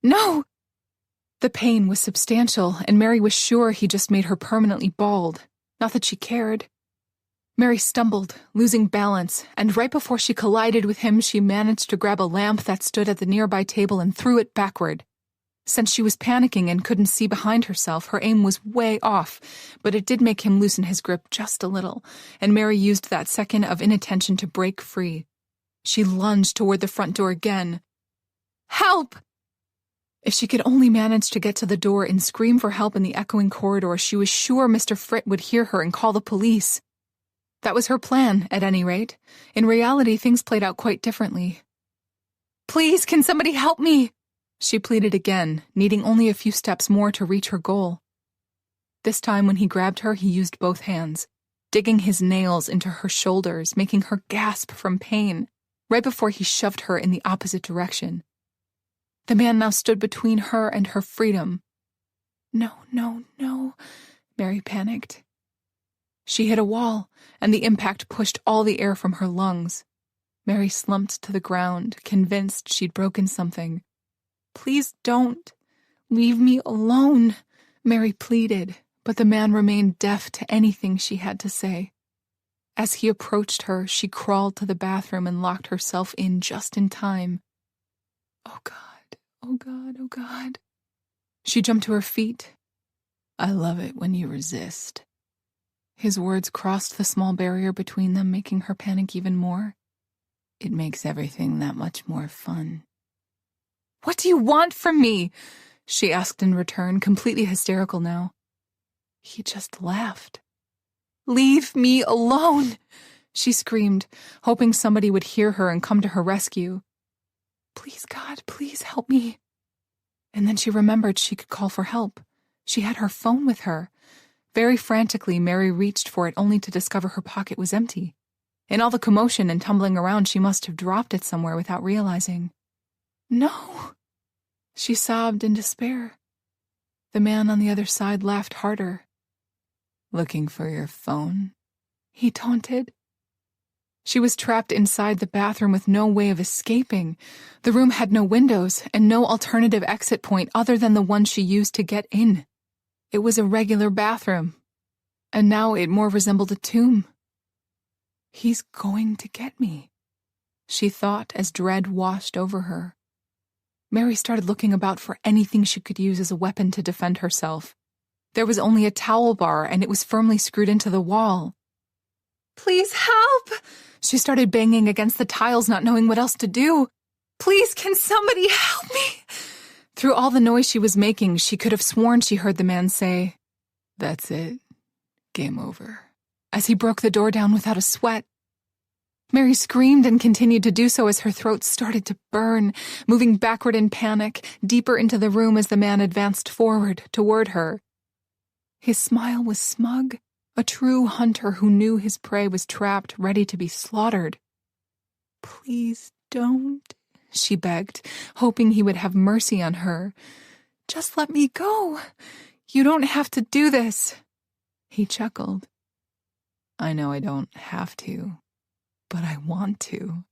"No!" The pain was substantial, and Mary was sure he just made her permanently bald. Not that she cared. Mary stumbled, losing balance, and right before she collided with him, she managed to grab a lamp that stood at the nearby table and threw it backward. Since she was panicking and couldn't see behind herself, her aim was way off, but it did make him loosen his grip just a little, and Mary used that second of inattention to break free. She lunged toward the front door again. "Help!" If she could only manage to get to the door and scream for help in the echoing corridor, she was sure Mr. Fritt would hear her and call the police. That was her plan, at any rate. In reality, things played out quite differently. "Please, can somebody help me?" she pleaded again, needing only a few steps more to reach her goal. This time, when he grabbed her, he used both hands, digging his nails into her shoulders, making her gasp from pain, right before he shoved her in the opposite direction. The man now stood between her and her freedom. "No, no, no," Mary panicked. She hit a wall, and the impact pushed all the air from her lungs. Mary slumped to the ground, convinced she'd broken something. "Please don't. Leave me alone," Mary pleaded, but the man remained deaf to anything she had to say. As he approached her, she crawled to the bathroom and locked herself in just in time. "Oh God, oh God, oh God." She jumped to her feet. "I love it when you resist." His words crossed the small barrier between them, making her panic even more. "It makes everything that much more fun." "What do you want from me?" she asked in return, completely hysterical now. He just laughed. "Leave me alone," she screamed, hoping somebody would hear her and come to her rescue. "Please, God, please help me." And then she remembered she could call for help. She had her phone with her. Very frantically, Mary reached for it only to discover her pocket was empty. In all the commotion and tumbling around, she must have dropped it somewhere without realizing. "No," she sobbed in despair. The man on the other side laughed harder. "Looking for your phone?" he taunted. She was trapped inside the bathroom with no way of escaping. The room had no windows and no alternative exit point other than the one she used to get in. It was a regular bathroom, and now it more resembled a tomb. "He's going to get me," she thought as dread washed over her. Mary started looking about for anything she could use as a weapon to defend herself. There was only a towel bar, and it was firmly screwed into the wall. "Please help!" She started banging against the tiles, not knowing what else to do. "Please, can somebody help me?" Through all the noise she was making, she could have sworn she heard the man say, "That's it. Game over," as he broke the door down without a sweat. Mary screamed and continued to do so as her throat started to burn, moving backward in panic, deeper into the room as the man advanced forward toward her. His smile was smug, a true hunter who knew his prey was trapped, ready to be slaughtered. "Please don't," she begged, hoping he would have mercy on her. "Just let me go. You don't have to do this." He chuckled. "I know I don't have to, but I want to."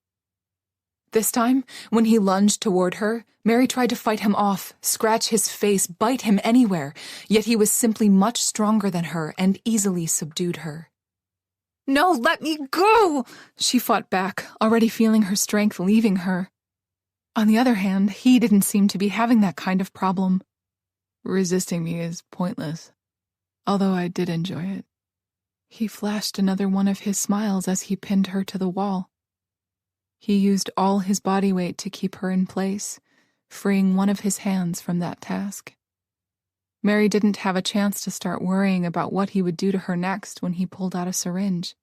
This time, when he lunged toward her, Mary tried to fight him off, scratch his face, bite him anywhere, yet he was simply much stronger than her and easily subdued her. "No, let me go!" She fought back, already feeling her strength leaving her. On the other hand, he didn't seem to be having that kind of problem. "Resisting me is pointless, although I did enjoy it." He flashed another one of his smiles as he pinned her to the wall. He used all his body weight to keep her in place, freeing one of his hands from that task. Mary didn't have a chance to start worrying about what he would do to her next when he pulled out a syringe.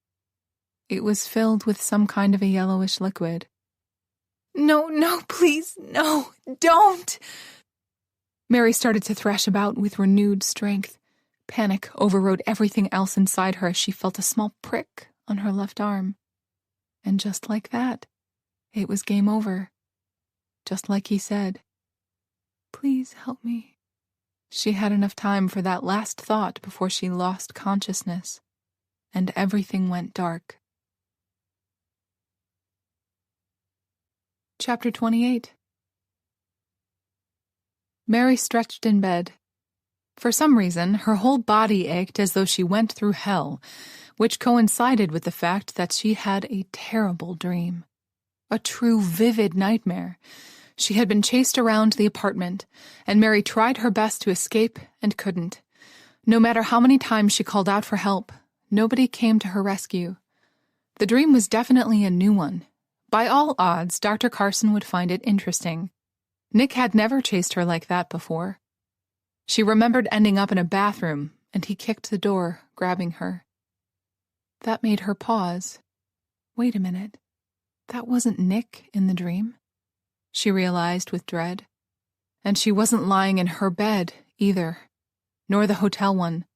It was filled with some kind of a yellowish liquid. No, please, no, don't!" Mary started to thrash about with renewed strength. Panic overrode everything else inside her as she felt a small prick on her left arm. And just like that, it was game over. Just like he said. "Please help me." She had enough time for that last thought before she lost consciousness, and everything went dark. Chapter 28. Mary stretched in bed. For some reason, her whole body ached as though she went through hell, which coincided with the fact that she had a terrible dream. A true vivid nightmare. She had been chased around the apartment, and Mary tried her best to escape and couldn't. No matter how many times she called out for help, nobody came to her rescue. The dream was definitely a new one. By all odds, Dr. Carson would find it interesting. Nick had never chased her like that before. She remembered ending up in a bathroom, and he kicked the door, grabbing her. That made her pause. Wait a minute. That wasn't Nick in the dream, she realized with dread. And she wasn't lying in her bed, either, nor the hotel one.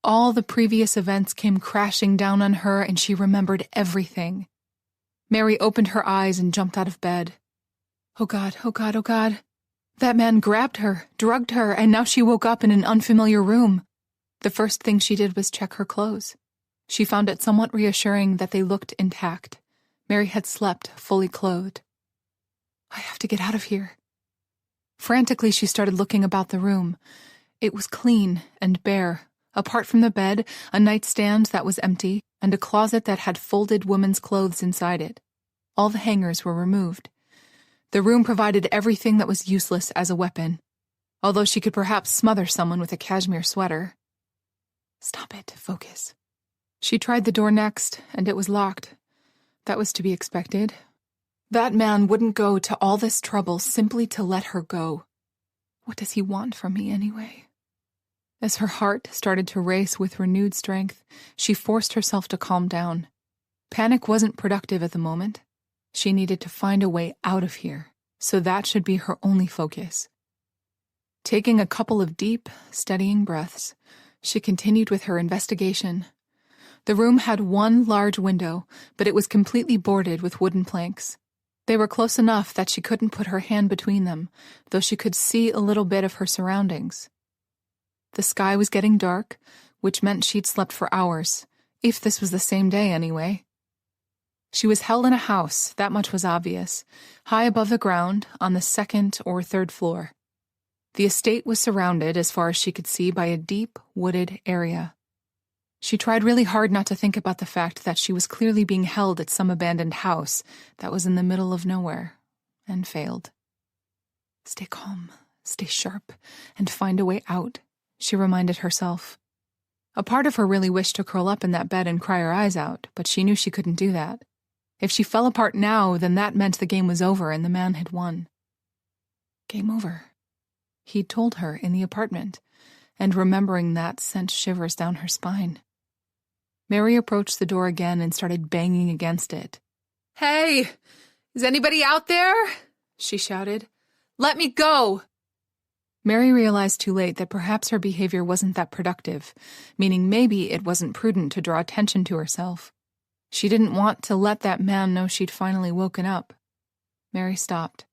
All the previous events came crashing down on her, and she remembered everything. Mary opened her eyes and jumped out of bed. Oh God, oh God, oh God. That man grabbed her, drugged her, and now she woke up in an unfamiliar room. The first thing she did was check her clothes. She found it somewhat reassuring that they looked intact. Mary had slept fully clothed. I have to get out of here. Frantically, she started looking about the room. It was clean and bare. Apart from the bed, a nightstand that was empty, and a closet that had folded women's clothes inside it. All the hangers were removed. The room provided everything that was useless as a weapon, although she could perhaps smother someone with a cashmere sweater. Stop it, focus. She tried the door next, and it was locked. That was to be expected. That man wouldn't go to all this trouble simply to let her go. What does he want from me anyway? As her heart started to race with renewed strength, she forced herself to calm down. Panic wasn't productive at the moment. She needed to find a way out of here, so that should be her only focus. Taking a couple of deep, steadying breaths, she continued with her investigation. The room had one large window, but it was completely boarded with wooden planks. They were close enough that she couldn't put her hand between them, though she could see a little bit of her surroundings. The sky was getting dark, which meant she'd slept for hours, if this was the same day anyway. She was held in a house, that much was obvious, high above the ground, on the second or third floor. The estate was surrounded, as far as she could see, by a deep, wooded area. She tried really hard not to think about the fact that she was clearly being held at some abandoned house that was in the middle of nowhere, and failed. Stay calm, stay sharp, and find a way out, she reminded herself. A part of her really wished to curl up in that bed and cry her eyes out, but she knew she couldn't do that. If she fell apart now, then that meant the game was over and the man had won. Game over. He'd told her in the apartment, and remembering that sent shivers down her spine. Mary approached the door again and started banging against it. "Hey! Is anybody out there?" she shouted. "Let me go!" Mary realized too late that perhaps her behavior wasn't that productive, meaning maybe it wasn't prudent to draw attention to herself. She didn't want to let that man know she'd finally woken up. Mary stopped.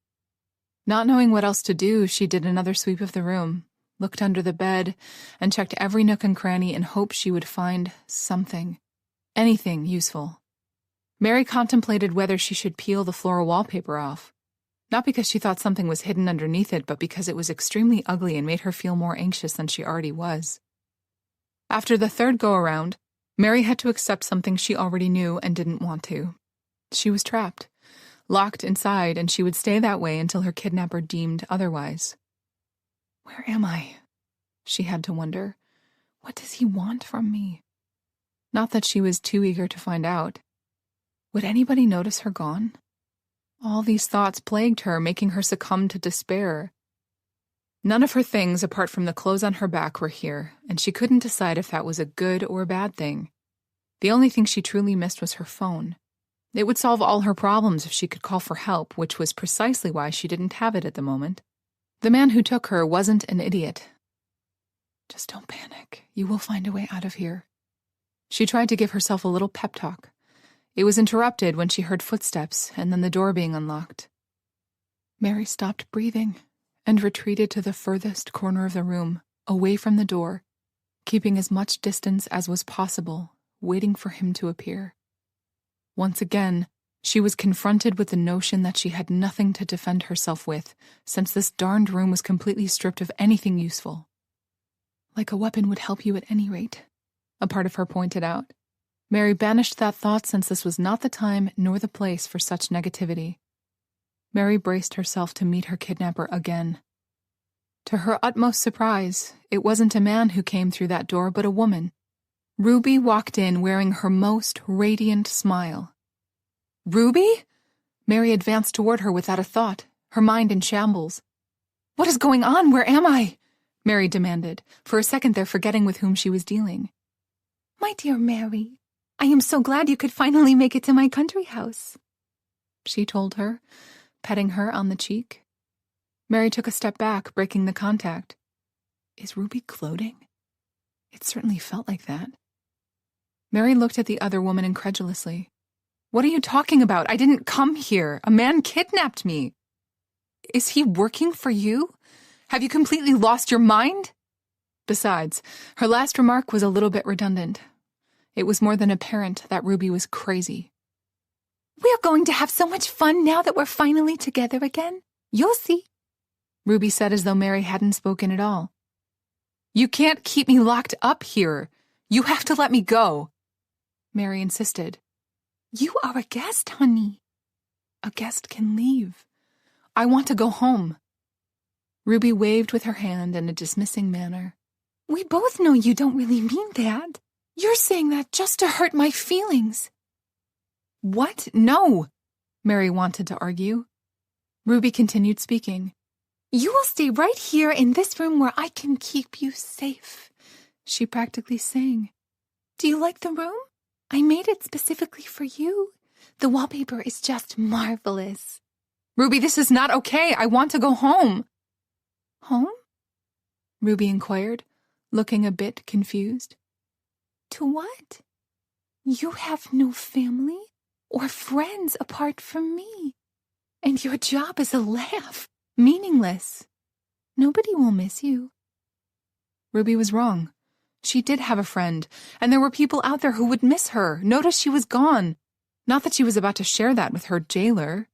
Not knowing what else to do, she did another sweep of the room, looked under the bed, and checked every nook and cranny in hopes she would find something, anything useful. Mary contemplated whether she should peel the floral wallpaper off. Not because she thought something was hidden underneath it, but because it was extremely ugly and made her feel more anxious than she already was. After the third go-around, Mary had to accept something she already knew and didn't want to. She was trapped, locked inside, and she would stay that way until her kidnapper deemed otherwise. Where am I? She had to wonder. What does he want from me? Not that she was too eager to find out. Would anybody notice her gone? All these thoughts plagued her, making her succumb to despair. None of her things, apart from the clothes on her back, were here, and she couldn't decide if that was a good or a bad thing. The only thing she truly missed was her phone. It would solve all her problems if she could call for help, which was precisely why she didn't have it at the moment. The man who took her wasn't an idiot. Just don't panic. You will find a way out of here. She tried to give herself a little pep talk. It was interrupted when she heard footsteps and then the door being unlocked. Mary stopped breathing and retreated to the furthest corner of the room, away from the door, keeping as much distance as was possible, waiting for him to appear. Once again, she was confronted with the notion that she had nothing to defend herself with, since this darned room was completely stripped of anything useful. Like a weapon would help you at any rate, a part of her pointed out. Mary banished that thought since this was not the time nor the place for such negativity. Mary braced herself to meet her kidnapper again. To her utmost surprise, it wasn't a man who came through that door, but a woman. Ruby walked in wearing her most radiant smile. "Ruby?" Mary advanced toward her without a thought, her mind in shambles. "What is going on? Where am I?" Mary demanded, for a second there forgetting with whom she was dealing.
"My dear Mary, I am so glad you could finally make it to my country house,"
she told her, petting her on the cheek. Mary took a step back, breaking the contact. Is Ruby gloating? It certainly felt like that. Mary looked at the other woman incredulously. "What are you talking about? I didn't come here. A man kidnapped me." "Is he working for you? Have you completely lost your mind?" Besides, her last remark was a little bit redundant. It was more than apparent that Ruby was crazy.
"We're going to have so much fun now that we're finally together again. You'll see,"
Ruby said as though Mary hadn't spoken at all. "You can't keep me locked up here. You have to let me go," Mary insisted.
"You are a guest, honey."
"A guest can leave. I want to go home." Ruby waved with her hand in a dismissing manner.
"We both know you don't really mean that. You're saying that just to hurt my feelings."
"What? No," Mary wanted to argue. Ruby continued speaking.
"You will stay right here in this room where I can keep you safe," she practically sang. "Do you like the room? I made it specifically for you. The wallpaper is just marvelous."
"Ruby, this is not okay. I want to go home."
"Home?"
Ruby inquired, looking a bit confused.
"To what? You have no family or friends apart from me. And your job is a laugh, meaningless. Nobody will miss you."
Ruby was wrong. She did have a friend, and there were people out there who would miss her, notice she was gone. Not that she was about to share that with her jailer.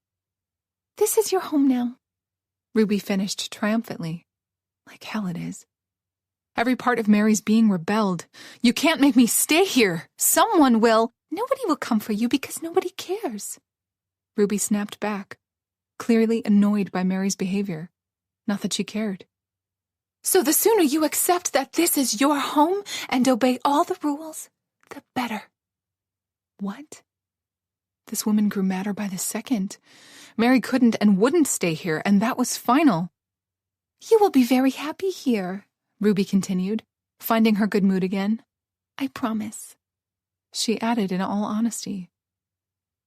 "This is your home now,"
Ruby finished triumphantly. Like hell it is. Every part of Mary's being rebelled. "You can't make me stay here. Someone will."
"Nobody will come for you because nobody cares."
Ruby snapped back, clearly annoyed by Mary's behavior. Not that she cared.
So the sooner you accept that this is your home and obey all the rules, the better.
What? This woman grew madder by the second. Mary couldn't and wouldn't stay here, and that was final.
You will be very happy here,
Ruby continued, finding her good mood again.
I promise.
She added in all honesty.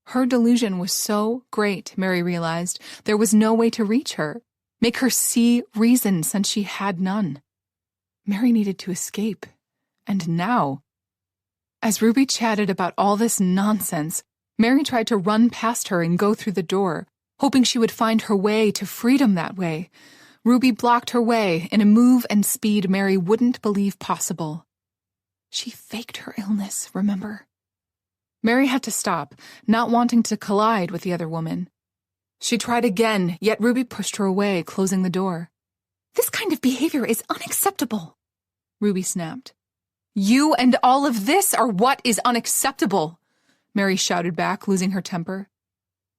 Her delusion was so great, Mary realized, there was no way to reach her, make her see reason since she had none. Mary needed to escape. And now. As Ruby chatted about all this nonsense, Mary tried to run past her and go through the door, hoping she would find her way to freedom that way. Ruby blocked her way in a move and speed Mary wouldn't believe possible. She faked her illness, remember? Mary had to stop, not wanting to collide with the other woman. She tried again, yet Ruby pushed her away, closing the door.
This kind of behavior is unacceptable,
Ruby snapped. You and all of this are what is unacceptable, Mary shouted back, losing her temper.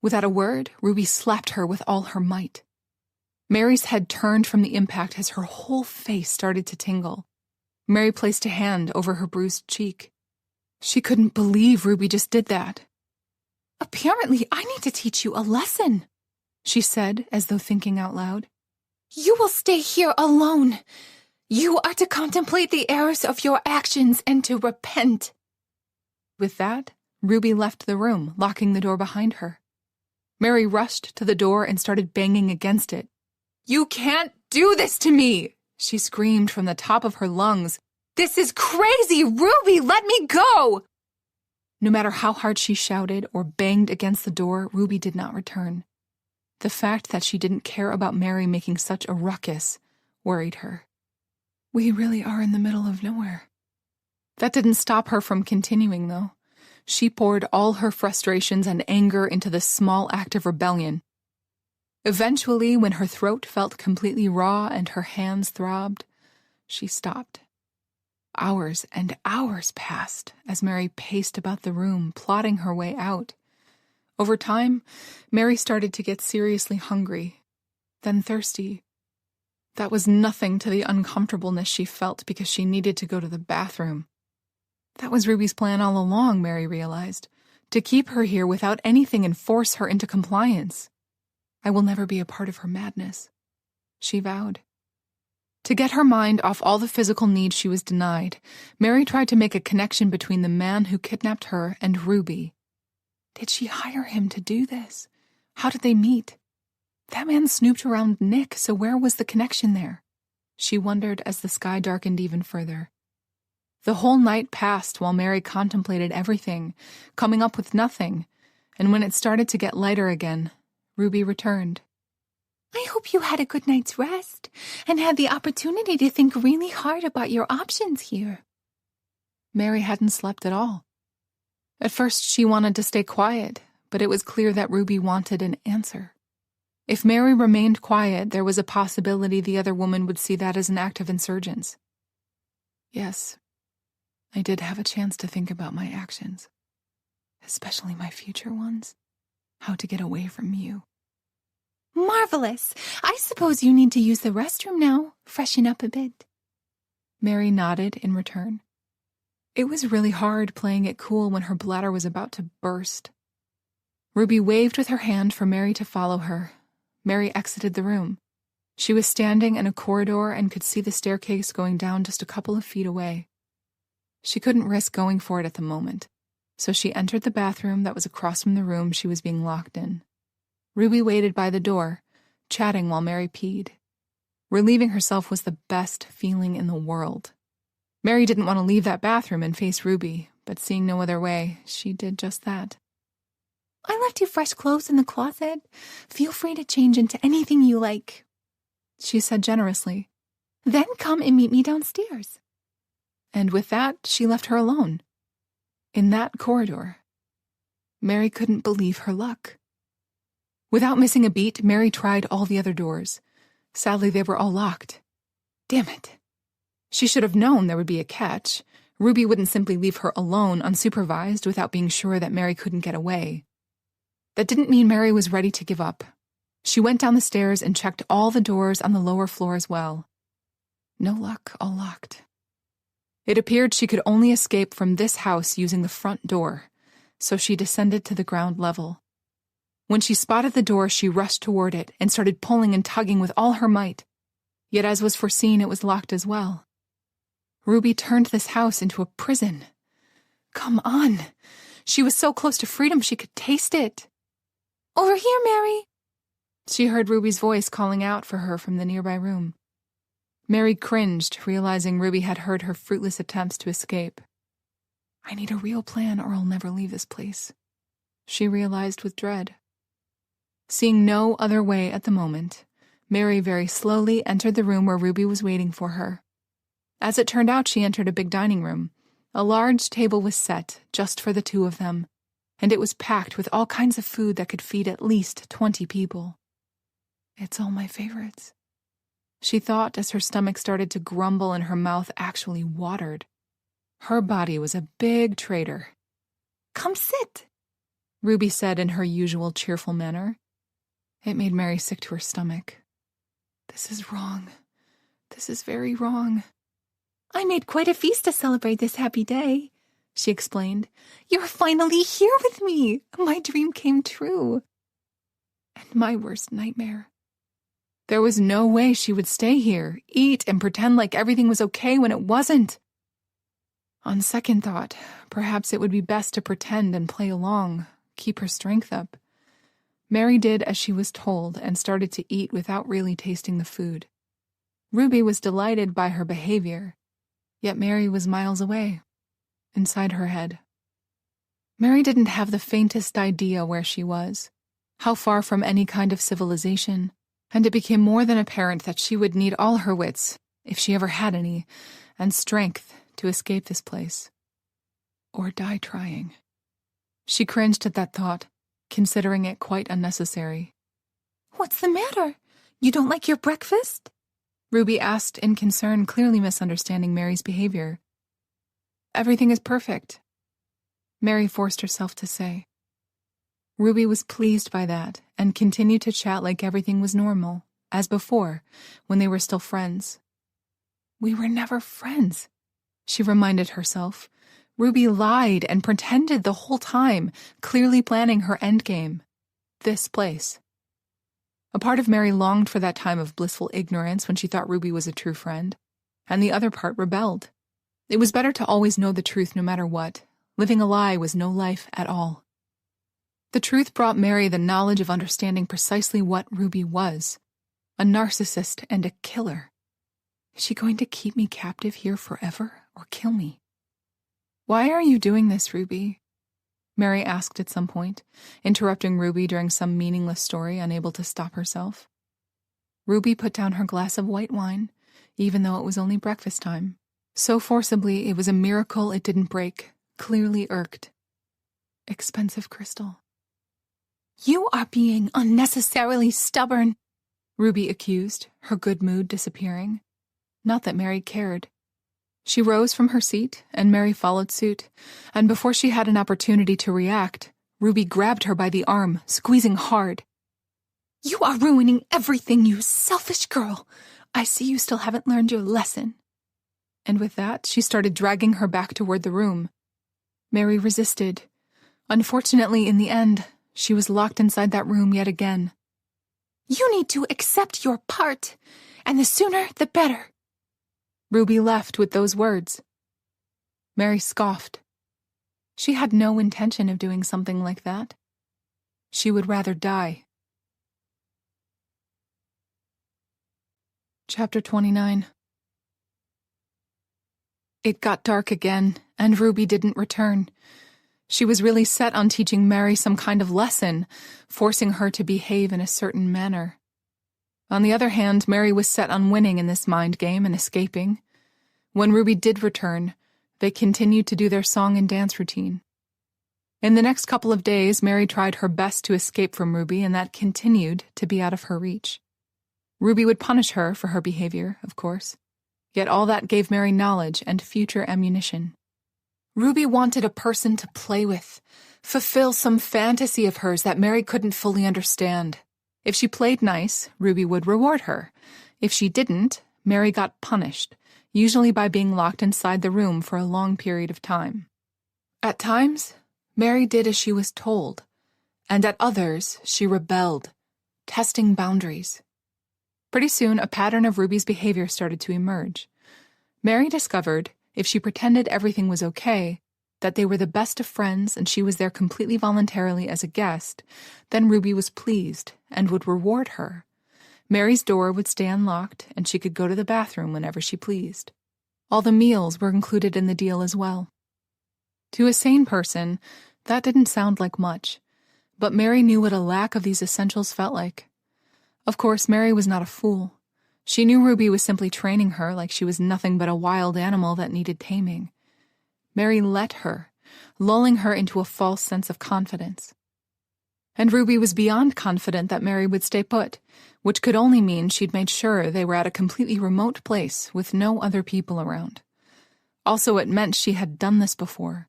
Without a word, Ruby slapped her with all her might. Mary's head turned from the impact as her whole face started to tingle. Mary placed a hand over her bruised cheek. She couldn't believe Ruby just did that.
Apparently, I need to teach you a lesson,
she said, as though thinking out loud.
You will stay here alone. You are to contemplate the errors of your actions and to repent.
With that, Ruby left the room, locking the door behind her. Mary rushed to the door and started banging against it. You can't do this to me, she screamed from the top of her lungs. This is crazy, Ruby, let me go! No matter how hard she shouted or banged against the door, Ruby did not return. The fact that she didn't care about Mary making such a ruckus worried her. We really are in the middle of nowhere. That didn't stop her from continuing, though. She poured all her frustrations and anger into this small act of rebellion. Eventually, when her throat felt completely raw and her hands throbbed, she stopped. Hours and hours passed as Mary paced about the room, plotting her way out. Over time, Mary started to get seriously hungry, then thirsty. That was nothing to the uncomfortableness she felt because she needed to go to the bathroom. That was Ruby's plan all along, Mary realized, to keep her here without anything and force her into compliance. I will never be a part of her madness, she vowed. To get her mind off all the physical needs she was denied, Mary tried to make a connection between the man who kidnapped her and Ruby. Did she hire him to do this? How did they meet? That man snooped around Nick, so where was the connection there? She wondered as the sky darkened even further. The whole night passed while Mary contemplated everything, coming up with nothing, and when it started to get lighter again, Ruby returned.
I hope you had a good night's rest and had the opportunity to think really hard about your options here.
Mary hadn't slept at all. At first she wanted to stay quiet, but it was clear that Ruby wanted an answer. If Mary remained quiet, there was a possibility the other woman would see that as an act of insurgence. Yes, I did have a chance to think about my actions, especially my future ones, how to get away from you.
Marvelous! I suppose you need to use the restroom now, freshen up a bit.
Mary nodded in return. It was really hard playing it cool when her bladder was about to burst. Ruby waved with her hand for Mary to follow her. Mary exited the room. She was standing in a corridor and could see the staircase going down just a couple of feet away. She couldn't risk going for it at the moment, so she entered the bathroom that was across from the room she was being locked in. Ruby waited by the door, chatting while Mary peed. Relieving herself was the best feeling in the world. Mary didn't want to leave that bathroom and face Ruby, but seeing no other way, she did just that.
I left you fresh clothes in the closet. Feel free to change into anything you like,
she said generously.
Then come and meet me downstairs.
And with that, she left her alone. In that corridor. Mary couldn't believe her luck. Without missing a beat, Mary tried all the other doors. Sadly, they were all locked. Damn it. She should have known there would be a catch. Ruby wouldn't simply leave her alone, unsupervised, without being sure that Mary couldn't get away. That didn't mean Mary was ready to give up. She went down the stairs and checked all the doors on the lower floor as well. No luck, all locked. It appeared she could only escape from this house using the front door, so she descended to the ground level. When she spotted the door, she rushed toward it and started pulling and tugging with all her might. Yet as was foreseen, it was locked as well. Ruby turned this house into a prison. Come on. She was so close to freedom she could taste it.
Over here, Mary.
She heard Ruby's voice calling out for her from the nearby room. Mary cringed, realizing Ruby had heard her fruitless attempts to escape. I need a real plan or I'll never leave this place, she realized with dread. Seeing no other way at the moment, Mary very slowly entered the room where Ruby was waiting for her. As it turned out, she entered a big dining room. A large table was set just for the two of them, and it was packed with all kinds of food that could feed at least 20 people. It's all my favorites, she thought as her stomach started to grumble and her mouth actually watered. Her body was a big traitor.
Come sit,
Ruby said in her usual cheerful manner. It made Mary sick to her stomach. This is wrong. This is very wrong.
I made quite a feast to celebrate this happy day, she explained. You're finally here with me. My dream came true.
And my worst nightmare. There was no way she would stay here, eat, and pretend like everything was okay when it wasn't. On second thought, perhaps it would be best to pretend and play along, keep her strength up. Mary did as she was told and started to eat without really tasting the food. Ruby was delighted by her behavior, yet Mary was miles away, inside her head. Mary didn't have the faintest idea where she was, how far from any kind of civilization, and it became more than apparent that she would need all her wits, if she ever had any, and strength to escape this place. Or die trying. She cringed at that thought, considering it quite unnecessary.
What's the matter? You don't like your breakfast?
Ruby asked in concern, clearly misunderstanding Mary's behavior. Everything is perfect, Mary forced herself to say. Ruby was pleased by that and continued to chat like everything was normal, as before, when they were still friends. We were never friends, she reminded herself. Ruby lied and pretended the whole time, clearly planning her endgame. This place. A part of Mary longed for that time of blissful ignorance when she thought Ruby was a true friend, and the other part rebelled. It was better to always know the truth no matter what. Living a lie was no life at all. The truth brought Mary the knowledge of understanding precisely what Ruby was. A narcissist and a killer. Is she going to keep me captive here forever or kill me? Why are you doing this, Ruby? Mary asked at some point, interrupting Ruby during some meaningless story, unable to stop herself. Ruby put down her glass of white wine, even though it was only breakfast time. So forcibly, it was a miracle it didn't break, clearly irked. Expensive crystal.
You are being unnecessarily stubborn,
Ruby accused, her good mood disappearing. Not that Mary cared. She rose from her seat, and Mary followed suit, and before she had an opportunity to react, Ruby grabbed her by the arm, squeezing hard.
You are ruining everything, you selfish girl. I see you still haven't learned your lesson.
And with that, she started dragging her back toward the room. Mary resisted. Unfortunately, in the end, she was locked inside that room yet again.
You need to accept your part, and the sooner the better.
Ruby left with those words. Mary scoffed. She had no intention of doing something like that. She would rather die. Chapter 29. It got dark again, and Ruby didn't return. She was really set on teaching Mary some kind of lesson, forcing her to behave in a certain manner. On the other hand, Mary was set on winning in this mind game and escaping. When Ruby did return, they continued to do their song and dance routine. In the next couple of days, Mary tried her best to escape from Ruby, and that continued to be out of her reach. Ruby would punish her for her behavior, of course. Yet all that gave Mary knowledge and future ammunition. Ruby wanted a person to play with, fulfill some fantasy of hers that Mary couldn't fully understand. If she played nice, Ruby would reward her. If she didn't, Mary got punished, usually by being locked inside the room for a long period of time. At times, Mary did as she was told, and at others, she rebelled, testing boundaries. Pretty soon, a pattern of Ruby's behavior started to emerge. Mary discovered, if she pretended everything was okay, that they were the best of friends and she was there completely voluntarily as a guest, then Ruby was pleased and would reward her. Mary's door would stay unlocked and she could go to the bathroom whenever she pleased. All the meals were included in the deal as well. To a sane person, that didn't sound like much, but Mary knew what a lack of these essentials felt like. Of course, Mary was not a fool. She knew Ruby was simply training her like she was nothing but a wild animal that needed taming. Mary let her, lulling her into a false sense of confidence. And Ruby was beyond confident that Mary would stay put, which could only mean she'd made sure they were at a completely remote place with no other people around. Also, it meant she had done this before.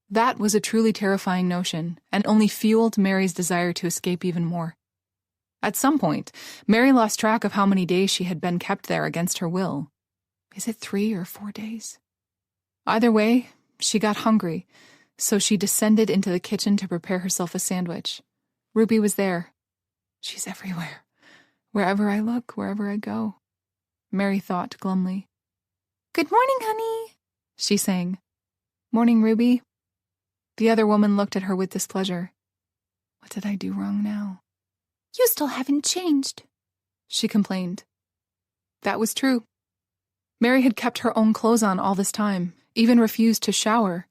That was a truly terrifying notion, and only fueled Mary's desire to escape even more. At some point, Mary lost track of how many days she had been kept there against her will. Is it 3 or 4 days? Either way, she got hungry, so she descended into the kitchen to prepare herself a sandwich. Ruby was there. She's everywhere. Wherever I look, wherever I go, Mary thought glumly.
"Good morning, honey,"
she sang. "Morning, Ruby." The other woman looked at her with displeasure. What did I do wrong now?
"You still haven't changed,"
she complained. That was true. Mary had kept her own clothes on all this time, even refused to shower.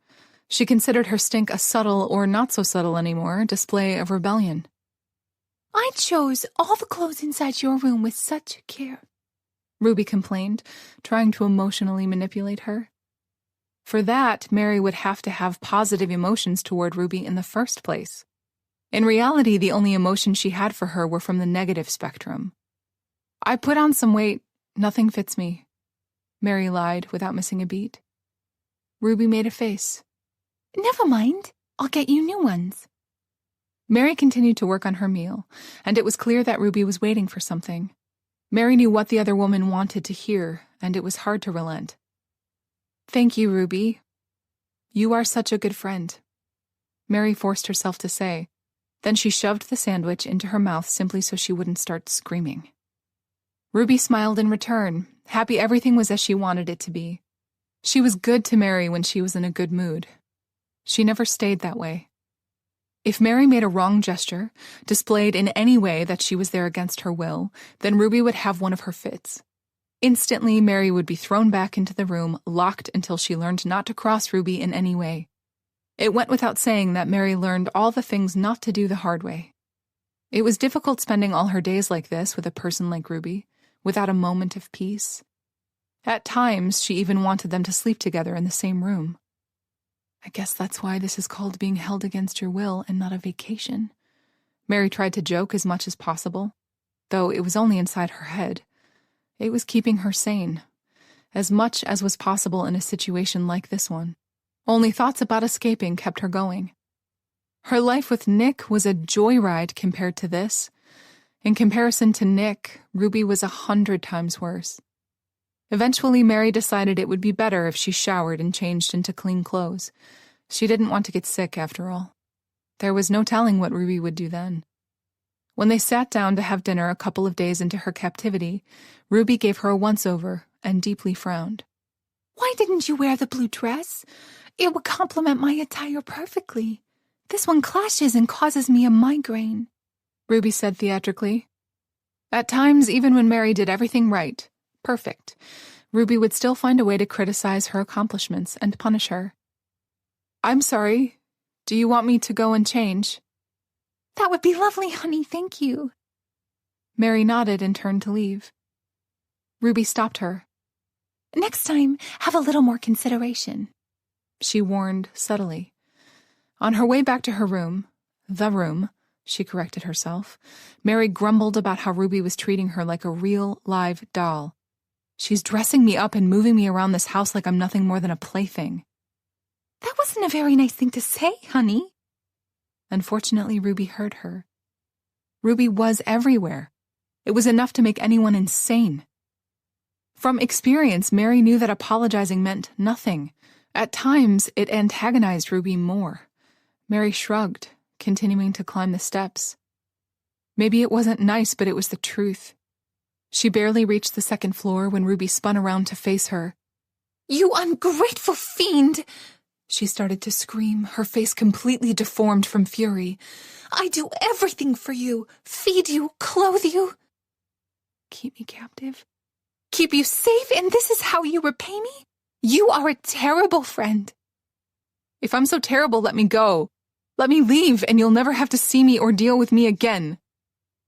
She considered her stink a subtle, or not so subtle anymore, display of rebellion.
"I chose all the clothes inside your room with such care,"
Ruby complained, trying to emotionally manipulate her. For that, Mary would have to have positive emotions toward Ruby in the first place. In reality, the only emotions she had for her were from the negative spectrum. "I put on some weight. Nothing fits me," Mary lied without missing a beat. Ruby made a face.
"Never mind. I'll get you new ones."
Mary continued to work on her meal, and it was clear that Ruby was waiting for something. Mary knew what the other woman wanted to hear, and it was hard to relent. "Thank you, Ruby. You are such a good friend," Mary forced herself to say. Then she shoved the sandwich into her mouth simply so she wouldn't start screaming. Ruby smiled in return, happy everything was as she wanted it to be. She was good to Mary when she was in a good mood. She never stayed that way. If Mary made a wrong gesture, displayed in any way that she was there against her will, then Ruby would have one of her fits. Instantly, Mary would be thrown back into the room, locked until she learned not to cross Ruby in any way. It went without saying that Mary learned all the things not to do the hard way. It was difficult spending all her days like this with a person like Ruby, without a moment of peace. At times, she even wanted them to sleep together in the same room. I guess that's why this is called being held against your will and not a vacation. Mary tried to joke as much as possible, though it was only inside her head. It was keeping her sane, as much as was possible in a situation like this one. Only thoughts about escaping kept her going. Her life with Nick was a joyride compared to this. In comparison to Nick, Ruby was 100 times worse. Eventually, Mary decided it would be better if she showered and changed into clean clothes. She didn't want to get sick, after all. There was no telling what Ruby would do then. When they sat down to have dinner a couple of days into her captivity, Ruby gave her a once-over and deeply frowned.
"Why didn't you wear the blue dress? It would complement my attire perfectly. This one clashes and causes me a migraine,"
Ruby said theatrically. At times, even when Mary did everything right, perfect, Ruby would still find a way to criticize her accomplishments and punish her. "I'm sorry. Do you want me to go and change?"
"That would be lovely, honey, thank you."
Mary nodded and turned to leave. Ruby stopped her.
"Next time, have a little more consideration,"
she warned subtly. On her way back to her room, she corrected herself, Mary grumbled about how Ruby was treating her like a real, live doll. "She's dressing me up and moving me around this house like I'm nothing more than a plaything."
"That wasn't a very nice thing to say, honey."
Unfortunately, Ruby heard her. Ruby was everywhere. It was enough to make anyone insane. From experience, Mary knew that apologizing meant nothing. At times, it antagonized Ruby more. Mary shrugged, continuing to climb the steps. Maybe it wasn't nice, but it was the truth. She barely reached the second floor when Ruby spun around to face her.
"You ungrateful fiend!"
She started to scream, her face completely deformed from fury.
"I do everything for you, feed you, clothe you.
Keep me captive?
Keep you safe, and this is how you repay me? You are a terrible friend."
If I'm so terrible, let me go. Let me leave, and you'll never have to see me or deal with me again.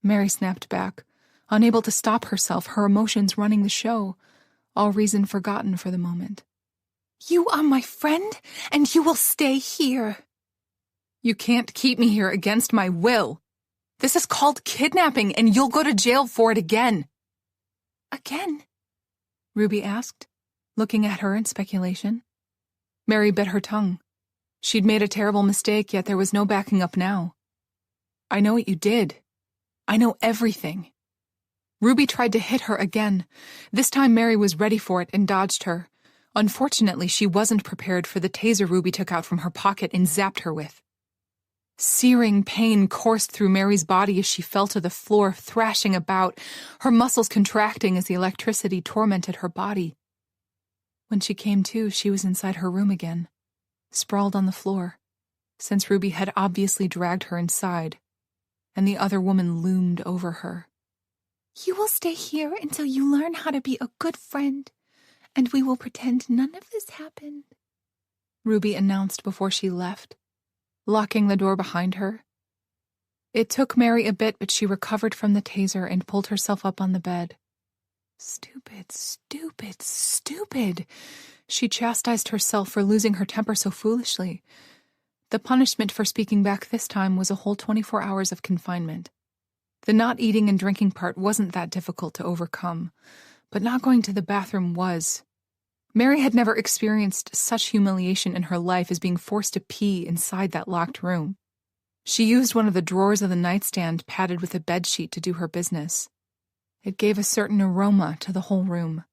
Mary snapped back, unable to stop herself, her emotions running the show, all reason forgotten for the moment.
"You are my friend, and you will stay here."
You can't keep me here against my will. This is called kidnapping, and you'll go to jail for it again.
"Again?"
Ruby asked, looking at her in speculation. Mary bit her tongue. She'd made a terrible mistake, yet there was no backing up now. I know what you did. I know everything. Ruby tried to hit her again. This time Mary was ready for it and dodged her. Unfortunately, she wasn't prepared for the taser Ruby took out from her pocket and zapped her with. Searing pain coursed through Mary's body as she fell to the floor, thrashing about, her muscles contracting as the electricity tormented her body. When she came to, she was inside her room again, sprawled on the floor, since Ruby had obviously dragged her inside, and the other woman loomed over her.
"You will stay here until you learn how to be a good friend, and we will pretend none of this happened,"
Ruby announced before she left, locking the door behind her. It took Mary a bit, but she recovered from the taser and pulled herself up on the bed. Stupid, stupid, stupid. She chastised herself for losing her temper so foolishly. The punishment for speaking back this time was a whole 24 hours of confinement. The not eating and drinking part wasn't that difficult to overcome, but not going to the bathroom was. Mary had never experienced such humiliation in her life as being forced to pee inside that locked room. She used one of the drawers of the nightstand padded with a bedsheet to do her business. It gave a certain aroma to the whole room.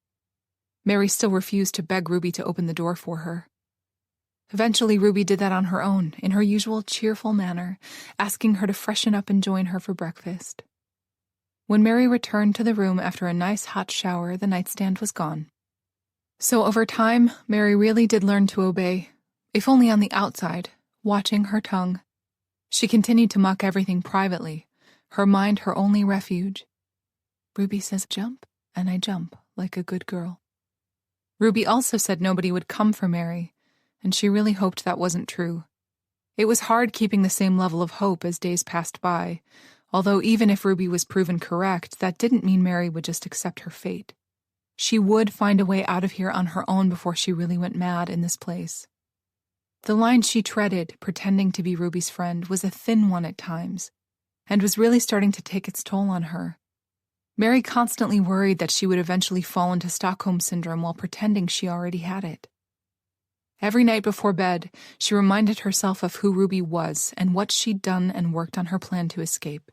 Mary still refused to beg Ruby to open the door for her. Eventually, Ruby did that on her own, in her usual cheerful manner, asking her to freshen up and join her for breakfast. When Mary returned to the room after a nice hot shower, the nightstand was gone. So over time, Mary really did learn to obey, if only on the outside, watching her tongue. She continued to mock everything privately, her mind her only refuge. Ruby says jump, and I jump like a good girl. Ruby also said nobody would come for Mary, and she really hoped that wasn't true. It was hard keeping the same level of hope as days passed by, although even if Ruby was proven correct, that didn't mean Mary would just accept her fate. She would find a way out of here on her own before she really went mad in this place. The line she treaded, pretending to be Ruby's friend, was a thin one at times, and was really starting to take its toll on her. Mary constantly worried that she would eventually fall into Stockholm Syndrome while pretending she already had it. Every night before bed, she reminded herself of who Ruby was and what she'd done and worked on her plan to escape.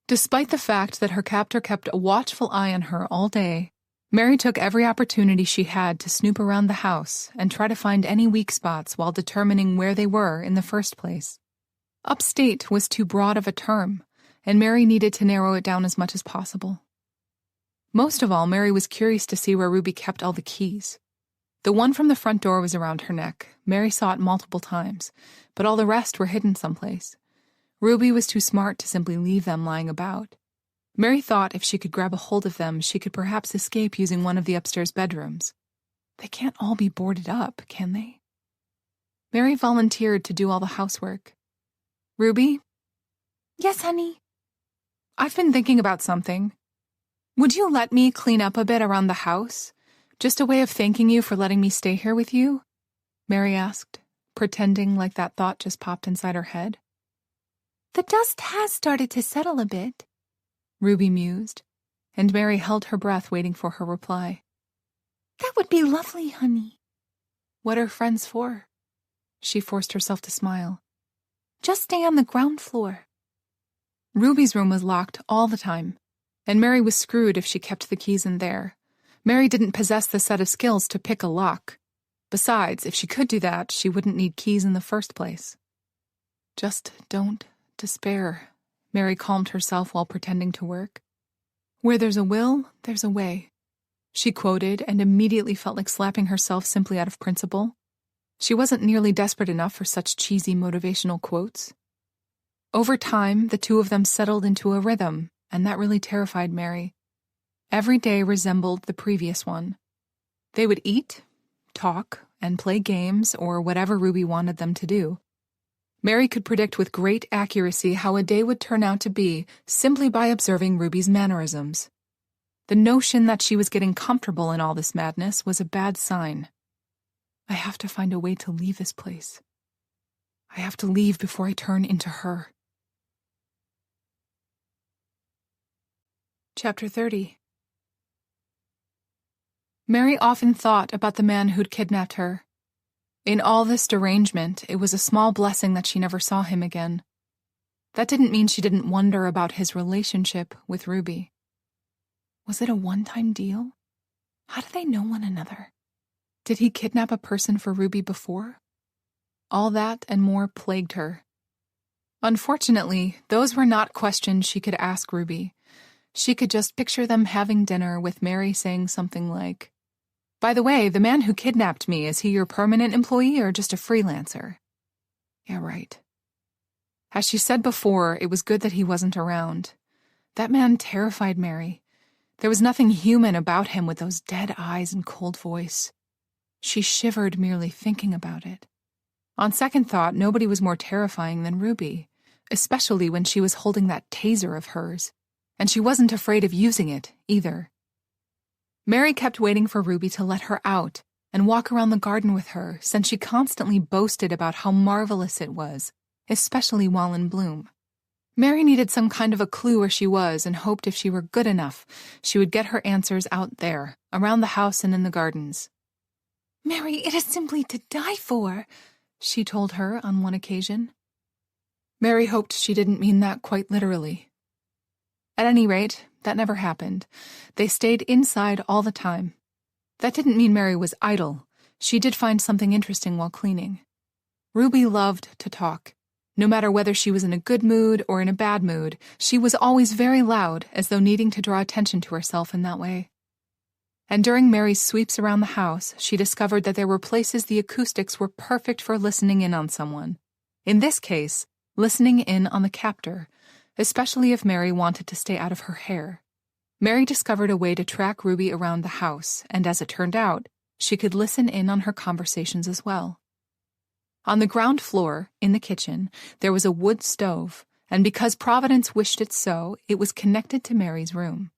Despite the fact that her captor kept a watchful eye on her all day, Mary took every opportunity she had to snoop around the house and try to find any weak spots while determining where they were in the first place. Upstate was too broad of a term, and Mary needed to narrow it down as much as possible. Most of all, Mary was curious to see where Ruby kept all the keys. The one from the front door was around her neck. Mary saw it multiple times, but all the rest were hidden someplace. Ruby was too smart to simply leave them lying about. Mary thought if she could grab a hold of them, she could perhaps escape using one of the upstairs bedrooms. They can't all be boarded up, can they? Mary volunteered to do all the housework. Ruby?
"Yes, honey?"
I've been thinking about something. Would you let me clean up a bit around the house? Just a way of thanking you for letting me stay here with you? Mary asked, pretending like that thought just popped inside her head.
"The dust has started to settle a bit,"
Ruby mused, and Mary held her breath waiting for her reply.
"That would be lovely, honey."
What are friends for? She forced herself to smile.
"Just stay on the ground floor."
Ruby's room was locked all the time, and Mary was screwed if she kept the keys in there. Mary didn't possess the set of skills to pick a lock. Besides, if she could do that, she wouldn't need keys in the first place. Just don't despair, Mary calmed herself while pretending to work. Where there's a will, there's a way. She quoted and immediately felt like slapping herself simply out of principle. She wasn't nearly desperate enough for such cheesy motivational quotes. Over time, the two of them settled into a rhythm, and that really terrified Mary. Every day resembled the previous one. They would eat, talk, and play games or whatever Ruby wanted them to do. Mary could predict with great accuracy how a day would turn out to be simply by observing Ruby's mannerisms. The notion that she was getting comfortable in all this madness was a bad sign. I have to find a way to leave this place. I have to leave before I turn into her. Chapter 30. Mary often thought about the man who'd kidnapped her. In all this derangement, it was a small blessing that she never saw him again. That didn't mean she didn't wonder about his relationship with Ruby. Was it a one-time deal? How did they know one another? Did he kidnap a person for Ruby before? All that and more plagued her. Unfortunately, those were not questions she could ask Ruby. She could just picture them having dinner with Mary saying something like, "By the way, the man who kidnapped me, is he your permanent employee or just a freelancer?" Yeah, right. As she said before, it was good that he wasn't around. That man terrified Mary. There was nothing human about him with those dead eyes and cold voice. She shivered merely thinking about it. On second thought, nobody was more terrifying than Ruby, especially when she was holding that taser of hers, and she wasn't afraid of using it, either. Mary kept waiting for Ruby to let her out and walk around the garden with her, since she constantly boasted about how marvelous it was, especially while in bloom. Mary needed some kind of a clue where she was and hoped if she were good enough, she would get her answers out there, around the house and in the gardens.
"Mary, it is simply to die for," she told her on one occasion.
Mary hoped she didn't mean that quite literally. At any rate, that never happened. They stayed inside all the time. That didn't mean Mary was idle. She did find something interesting while cleaning. Ruby loved to talk. No matter whether she was in a good mood or in a bad mood, she was always very loud, as though needing to draw attention to herself in that way. And during Mary's sweeps around the house, she discovered that there were places the acoustics were perfect for listening in on someone. In this case, listening in on the captor, especially if Mary wanted to stay out of her hair. Mary discovered a way to track Ruby around the house, and as it turned out, she could listen in on her conversations as well. On the ground floor, in the kitchen, there was a wood stove, and because Providence wished it so, it was connected to Mary's room.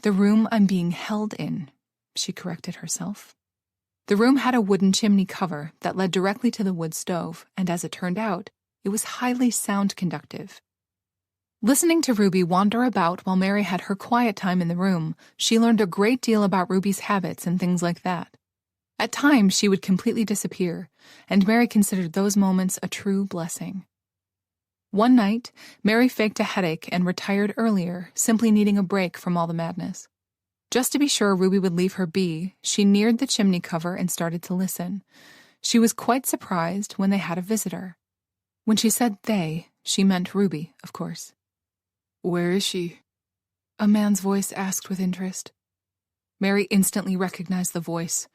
"The room I'm being held in," she corrected herself. The room had a wooden chimney cover that led directly to the wood stove, and as it turned out, it was highly sound conductive. Listening to Ruby wander about while Mary had her quiet time in the room, she learned a great deal about Ruby's habits and things like that. At times, she would completely disappear, and Mary considered those moments a true blessing. One night, Mary faked a headache and retired earlier, simply needing a break from all the madness. Just to be sure Ruby would leave her be, she neared the chimney cover and started to listen. She was quite surprised when they had a visitor. When she said they, she meant Ruby, of course. "Where is she?" a man's voice asked with interest. Mary instantly recognized the voice.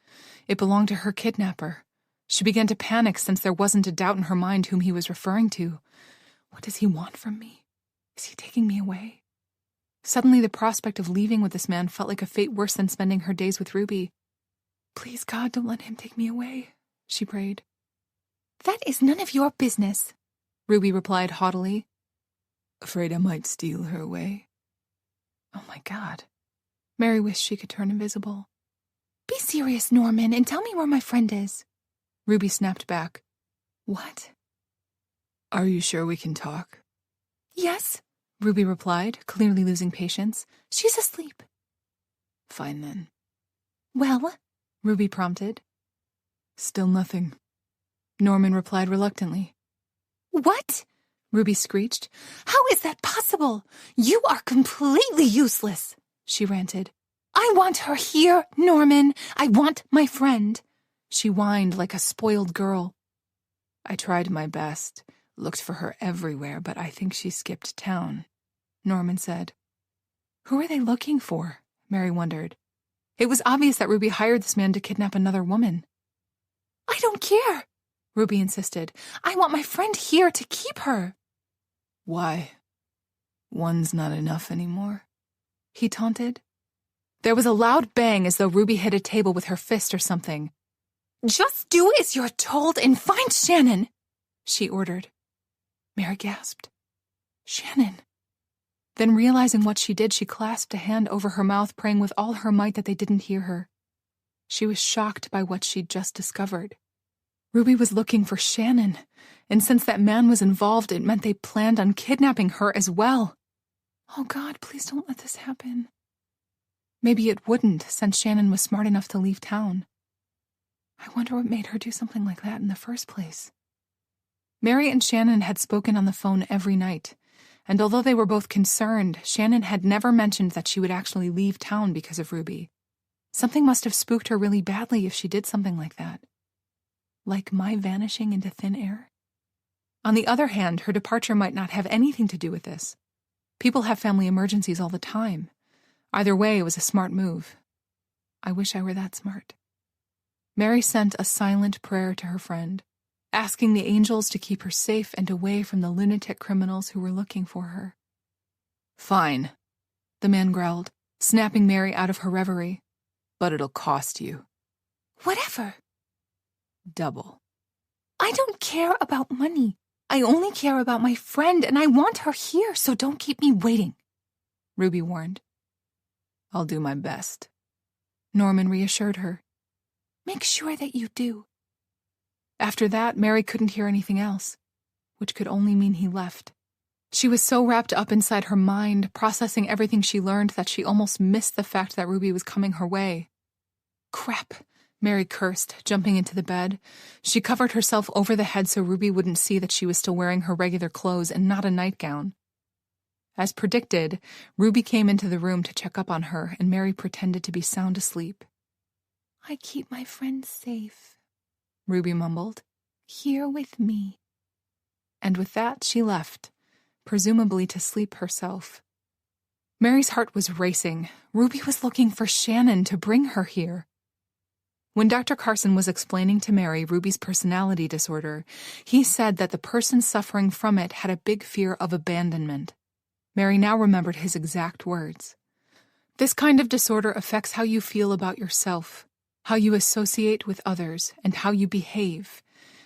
It belonged to her kidnapper. She began to panic since there wasn't a doubt in her mind whom he was referring to. What does he want from me? Is he taking me away? Suddenly the prospect of leaving with this man felt like a fate worse than spending her days with Ruby. "Please, God, don't let him take me away," she prayed.
"That is none of your business,"
Ruby replied haughtily. "Afraid I might steal her away." Oh my God. Mary wished she could turn invisible.
"Be serious, Norman, and tell me where my friend is."
Ruby snapped back.
"What?"
"Are you sure we can talk?"
"Yes,"
Ruby replied, clearly losing patience.
"She's asleep."
"Fine then."
"Well?"
Ruby prompted. "Still nothing," Norman replied reluctantly.
"What?" Ruby screeched. "How is that possible? You are completely useless," she ranted. "I want her here, Norman. I want my friend," she whined like a spoiled girl. "I tried my best, looked for her everywhere, but I think she skipped town," Norman said. Who are they looking for? Mary wondered. It was obvious that Ruby hired this man to kidnap another woman. "I don't care," Ruby insisted. "I want my friend here to keep her." "Why? One's not enough anymore," he taunted. There was a loud bang as though Ruby hit a table with her fist or something. "Just do as you're told and find Shannon," she ordered. Mary gasped. Shannon. Then realizing what she did, she clasped a hand over her mouth, praying with all her might that they didn't hear her. She was shocked by what she'd just discovered. Ruby was looking for Shannon, and since that man was involved, it meant they planned on kidnapping her as well. Oh God, please don't let this happen. Maybe it wouldn't, since Shannon was smart enough to leave town. I wonder what made her do something like that in the first place. Mary and Shannon had spoken on the phone every night, and although they were both concerned, Shannon had never mentioned that she would actually leave town because of Ruby. Something must have spooked her really badly if she did something like that. Like my vanishing into thin air? On the other hand, her departure might not have anything to do with this. People have family emergencies all the time. Either way, it was a smart move. I wish I were that smart. Mary sent a silent prayer to her friend, asking the angels to keep her safe and away from the lunatic criminals who were looking for her. "Fine," the man growled, snapping Mary out of her reverie. "But it'll cost you." "Whatever."
"Double."
"I don't care about money. I only care about my friend, and I want her here, so don't keep me waiting," Ruby warned.
"I'll do my best,"
Norman reassured her. "Make sure that you do." After that, Mary couldn't hear anything else, which could only mean he left. She was so wrapped up inside her mind, processing everything she learned, that she almost missed the fact that Ruby was coming her way. Crap, Mary cursed, jumping into the bed. She covered herself over the head so Ruby wouldn't see that she was still wearing her regular clothes and not a nightgown. As predicted, Ruby came into the room to check up on her, and Mary pretended to be sound asleep. "I keep my friends safe," Ruby mumbled. "Here with me." And with that, she left, presumably to sleep herself. Mary's heart was racing. Ruby was looking for Shannon to bring her here. When Dr. Carson was explaining to Mary Ruby's personality disorder, he said that the person suffering from it had a big fear of abandonment. Mary now remembered his exact words. This kind of disorder affects how you feel about yourself, how you associate with others, and how you behave.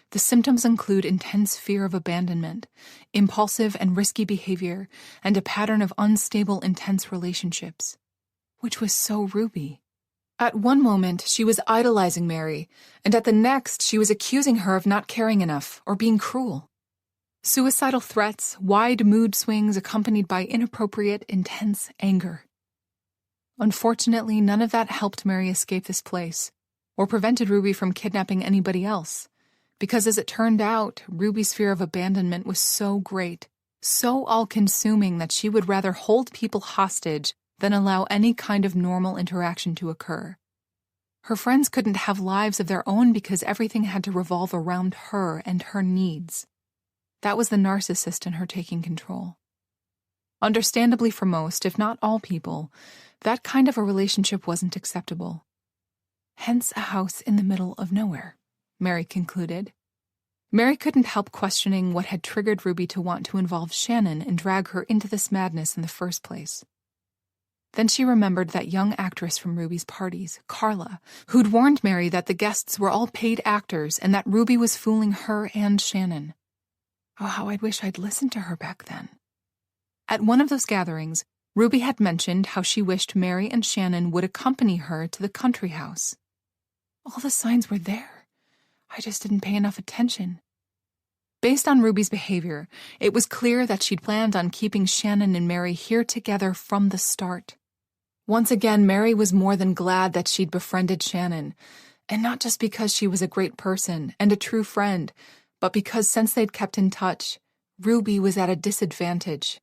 The symptoms include intense fear of abandonment, impulsive and risky behavior, and a pattern of unstable, intense relationships. Which was so Ruby. At one moment, she was idolizing Mary, and at the next, she was accusing her of not caring enough or being cruel. Suicidal threats, wide mood swings accompanied by inappropriate, intense anger. Unfortunately, none of that helped Mary escape this place, or prevented Ruby from kidnapping anybody else, because as it turned out, Ruby's fear of abandonment was so great, so all-consuming that she would rather hold people hostage than allow any kind of normal interaction to occur. Her friends couldn't have lives of their own because everything had to revolve around her and her needs. That was the narcissist in her taking control. Understandably for most, if not all people, that kind of a relationship wasn't acceptable. Hence a house in the middle of nowhere, Mary concluded. Mary couldn't help questioning what had triggered Ruby to want to involve Shannon and drag her into this madness in the first place. Then she remembered that young actress from Ruby's parties, Carla, who'd warned Mary that the guests were all paid actors and that Ruby was fooling her and Shannon. Oh, how I'd wish I'd listened to her back then. At one of those gatherings, Ruby had mentioned how she wished Mary and Shannon would accompany her to the country house. All the signs were there. I just didn't pay enough attention. Based on Ruby's behavior, it was clear that she'd planned on keeping Shannon and Mary here together from the start. Once again, Mary was more than glad that she'd befriended Shannon, and not just because she was a great person and a true friend, but because since they'd kept in touch,
Ruby was at a disadvantage.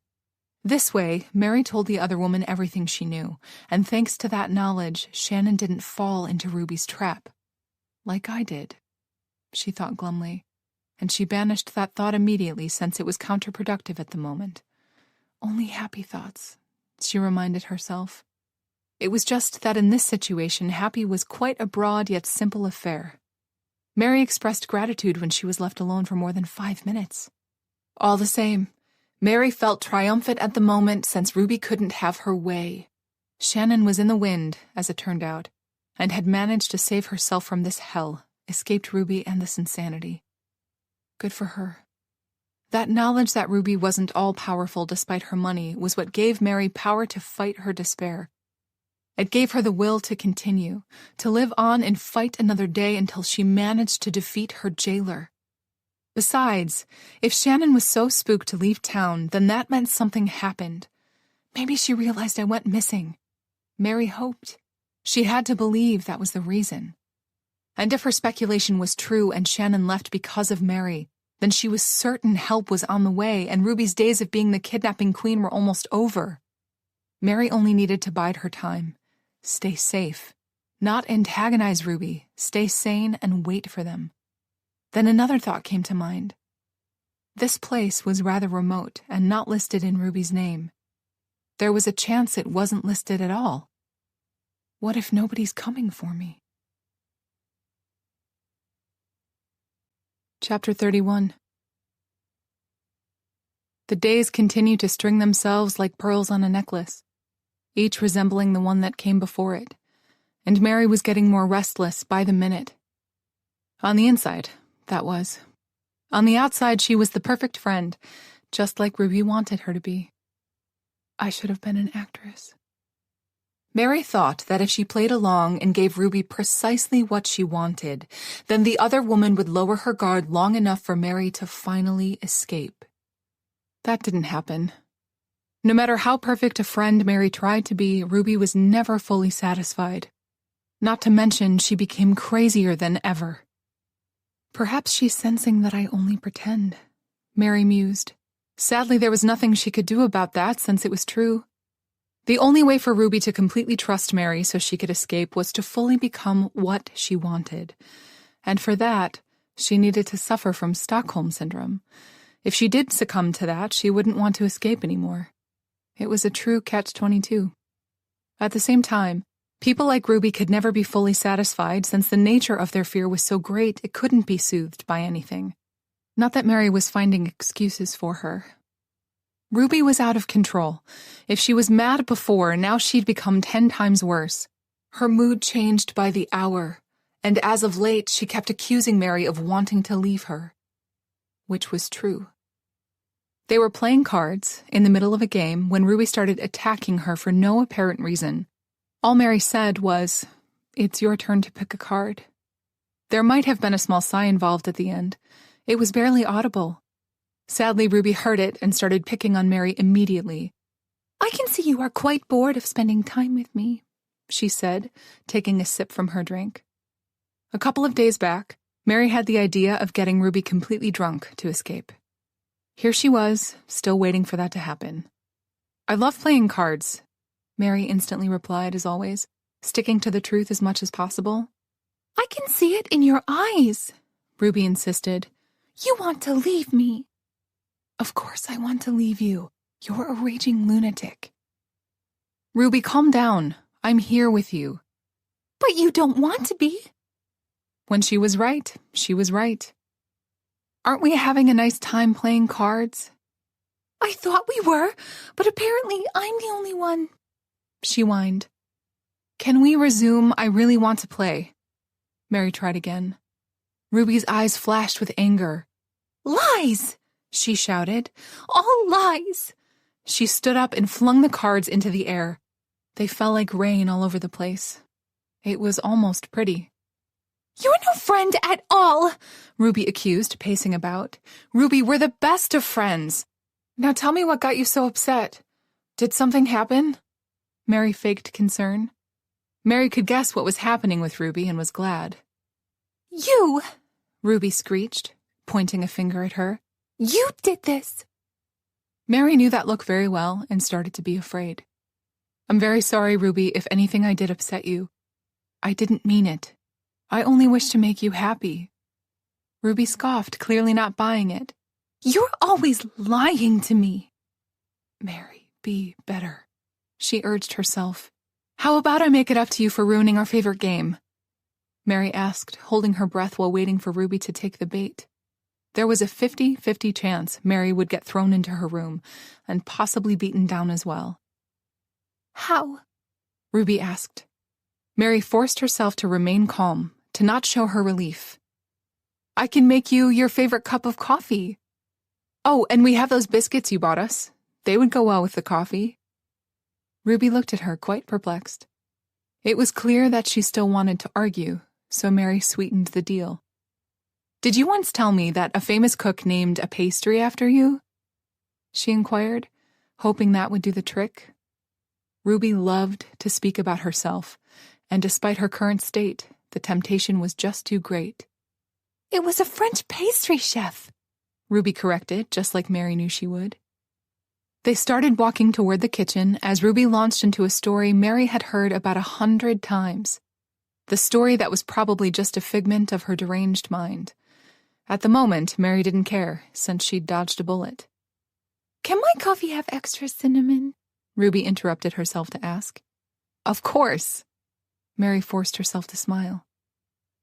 This way, Mary told the other woman everything she knew, and thanks to that knowledge, Shannon didn't fall into Ruby's trap. Like I did, she thought glumly, and she banished that thought immediately since it was counterproductive at the moment. Only happy thoughts, she reminded herself. It was just that in this situation, happy was quite a broad yet simple affair. Mary expressed gratitude when she was left alone for more than 5 minutes. All the same, Mary felt triumphant at the moment since Ruby couldn't have her way. Shannon was in the wind, as it turned out, and had managed to save herself from this hell, escaped Ruby and this insanity. Good for her. That knowledge that Ruby wasn't all-powerful despite her money was what gave Mary power to fight her despair. It gave her the will to continue, to live on and fight another day until she managed to defeat her jailer. Besides, if Shannon was so spooked to leave town, then that meant something happened. Maybe she realized I went missing. Mary hoped. She had to believe that was the reason. And if her speculation was true and Shannon left because of Mary, then she was certain help was on the way and Ruby's days of being the kidnapping queen were almost over. Mary only needed to bide her time. Stay safe. Not antagonize Ruby. Stay sane and wait for them. Then another thought came to mind. This place was rather remote and not listed in Ruby's name. There was a chance it wasn't listed at all. What if nobody's coming for me? Chapter 31. The days continued to string themselves like pearls on a necklace, each resembling the one that came before it, and Mary was getting more restless by the minute. On the inside, that was. On the outside, she was the perfect friend, just like Ruby wanted her to be. I should have been an actress. Mary thought that if she played along and gave Ruby precisely what she wanted, then the other woman would lower her guard long enough for Mary to finally escape. That didn't happen. No matter how perfect a friend Mary tried to be, Ruby was never fully satisfied. Not to mention, she became crazier than ever. Perhaps she's sensing that I only pretend, Mary mused. Sadly, there was nothing she could do about that since it was true. The only way for Ruby to completely trust Mary so she could escape was to fully become what she wanted. And for that, she needed to suffer from Stockholm Syndrome. If she did succumb to that, she wouldn't want to escape anymore. It was a true catch-22. At the same time, people like Ruby could never be fully satisfied since the nature of their fear was so great it couldn't be soothed by anything. Not that Mary was finding excuses for her. Ruby was out of control. If she was mad before, now she'd become 10 times worse. Her mood changed by the hour, and as of late, she kept accusing Mary of wanting to leave her. Which was true. They were playing cards in the middle of a game when Ruby started attacking her for no apparent reason. All Mary said was, "It's your turn to pick a card." There might have been a small sigh involved at the end. It was barely audible. Sadly, Ruby heard it and started picking on Mary immediately.
"I can see you are quite bored of spending time with me," she said, taking a sip from her drink.
A couple of days back, Mary had the idea of getting Ruby completely drunk to escape. Here she was, still waiting for that to happen. "I love playing cards," Mary instantly replied as always, sticking to the truth as much as possible.
"I can see it in your eyes,"
Ruby insisted.
"You want to leave me."
"Of course I want to leave you. You're a raging lunatic." "Ruby, calm down. I'm here with you."
"But you don't want to be."
When she was right, she was right. "Aren't we having a nice time playing cards?"
"I thought we were, but apparently I'm the only one,"
she whined. "Can we resume? I really want to play." Mary tried again. Ruby's eyes flashed with anger.
"Lies!"
she shouted.
"All lies!"
She stood up and flung the cards into the air. They fell like rain all over the place. It was almost pretty.
"You're no friend at all,"
Ruby accused, pacing about. "Ruby, we're the best of friends. Now tell me what got you so upset. Did something happen?" Mary faked concern. Mary could guess what was happening with Ruby and was glad.
"You!"
Ruby screeched, pointing a finger at her.
You did this!
Mary knew that look very well and started to be afraid. I'm very sorry, Ruby, if anything I did upset you. I didn't mean it. I only wish to make you happy. Ruby scoffed, clearly not buying it.
You're always lying to me.
Mary, be better, she urged herself. How about I make it up to you for ruining our favorite game? Mary asked, holding her breath while waiting for Ruby to take the bait. There was a 50-50 chance Mary would get thrown into her room and possibly beaten down as well.
How?
Ruby asked. Mary forced herself to remain calm, to not show her relief. I can make you your favorite cup of coffee. Oh, and we have those biscuits you bought us. They would go well with the coffee. Ruby looked at her, quite perplexed. It was clear that she still wanted to argue, so Mary sweetened the deal. Did you once tell me that a famous cook named a pastry after you? She inquired, hoping that would do the trick. Ruby loved to speak about herself, and despite her current state, the temptation was just too great.
It was a French pastry chef,
Ruby corrected, just like Mary knew she would. They started walking toward the kitchen as Ruby launched into a story Mary had heard about 100 times. The story that was probably just a figment of her deranged mind. At the moment, Mary didn't care, since she'd dodged a bullet.
Can my coffee have extra cinnamon?
Ruby interrupted herself to ask. Of course. Mary forced herself to smile.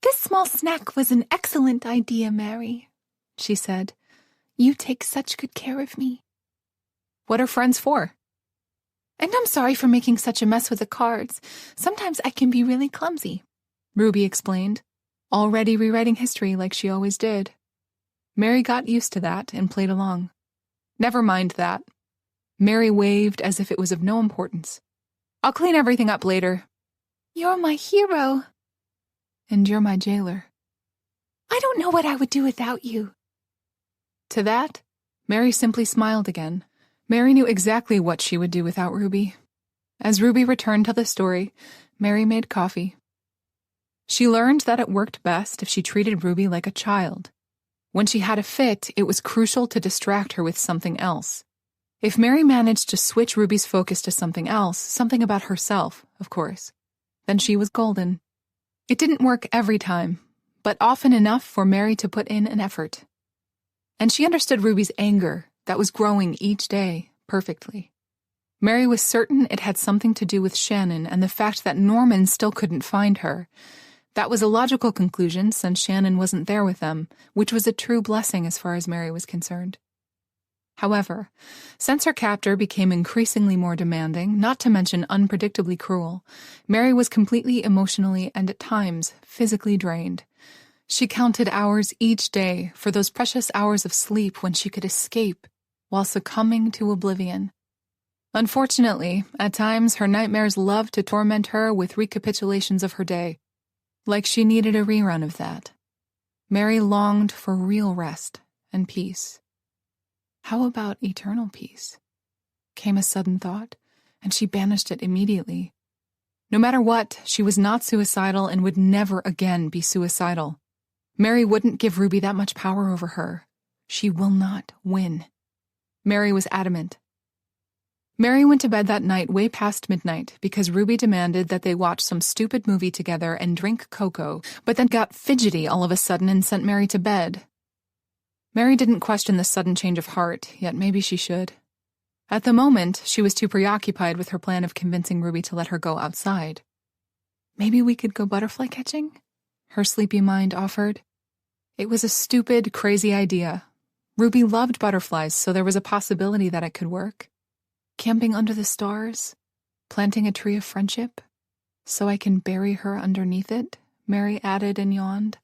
This small snack was an excellent idea, Mary, she said. You take such good care of me.
What are friends for?
And I'm sorry for making such a mess with the cards. Sometimes I can be really clumsy,
Ruby explained, already rewriting history like she always did. Mary got used to that and played along. Never mind that. Mary waved as if it was of no importance. I'll clean everything up later.
You're my hero.
And you're my jailer.
I don't know what I would do without you.
To that, Mary simply smiled again. Mary knew exactly what she would do without Ruby. As Ruby returned to the story, Mary made coffee. She learned that it worked best if she treated Ruby like a child. When she had a fit, it was crucial to distract her with something else. If Mary managed to switch Ruby's focus to something else, something about herself, of course, then she was golden. It didn't work every time, but often enough for Mary to put in an effort. And she understood Ruby's anger that was growing each day perfectly. Mary was certain it had something to do with Shannon and the fact that Norman still couldn't find her. That was a logical conclusion since Shannon wasn't there with them, which was a true blessing as far as Mary was concerned. However, since her captor became increasingly more demanding, not to mention unpredictably cruel, Mary was completely emotionally and at times physically drained. She counted hours each day for those precious hours of sleep when she could escape while succumbing to oblivion. Unfortunately, at times her nightmares loved to torment her with recapitulations of her day, like she needed a rerun of that. Mary longed for real rest and peace. How about eternal peace? Came a sudden thought, and she banished it immediately. No matter what, she was not suicidal and would never again be suicidal. Mary wouldn't give Ruby that much power over her. She will not win. Mary was adamant. Mary went to bed that night way past midnight because Ruby demanded that they watch some stupid movie together and drink cocoa, but then got fidgety all of a sudden and sent Mary to bed. Mary didn't question the sudden change of heart, yet maybe she should. At the moment, she was too preoccupied with her plan of convincing Ruby to let her go outside. Maybe we could go butterfly catching? Her sleepy mind offered. It was a stupid, crazy idea. Ruby loved butterflies, so there was a possibility that it could work. Camping under the stars? Planting a tree of friendship? So I can bury her underneath it? Mary added and yawned.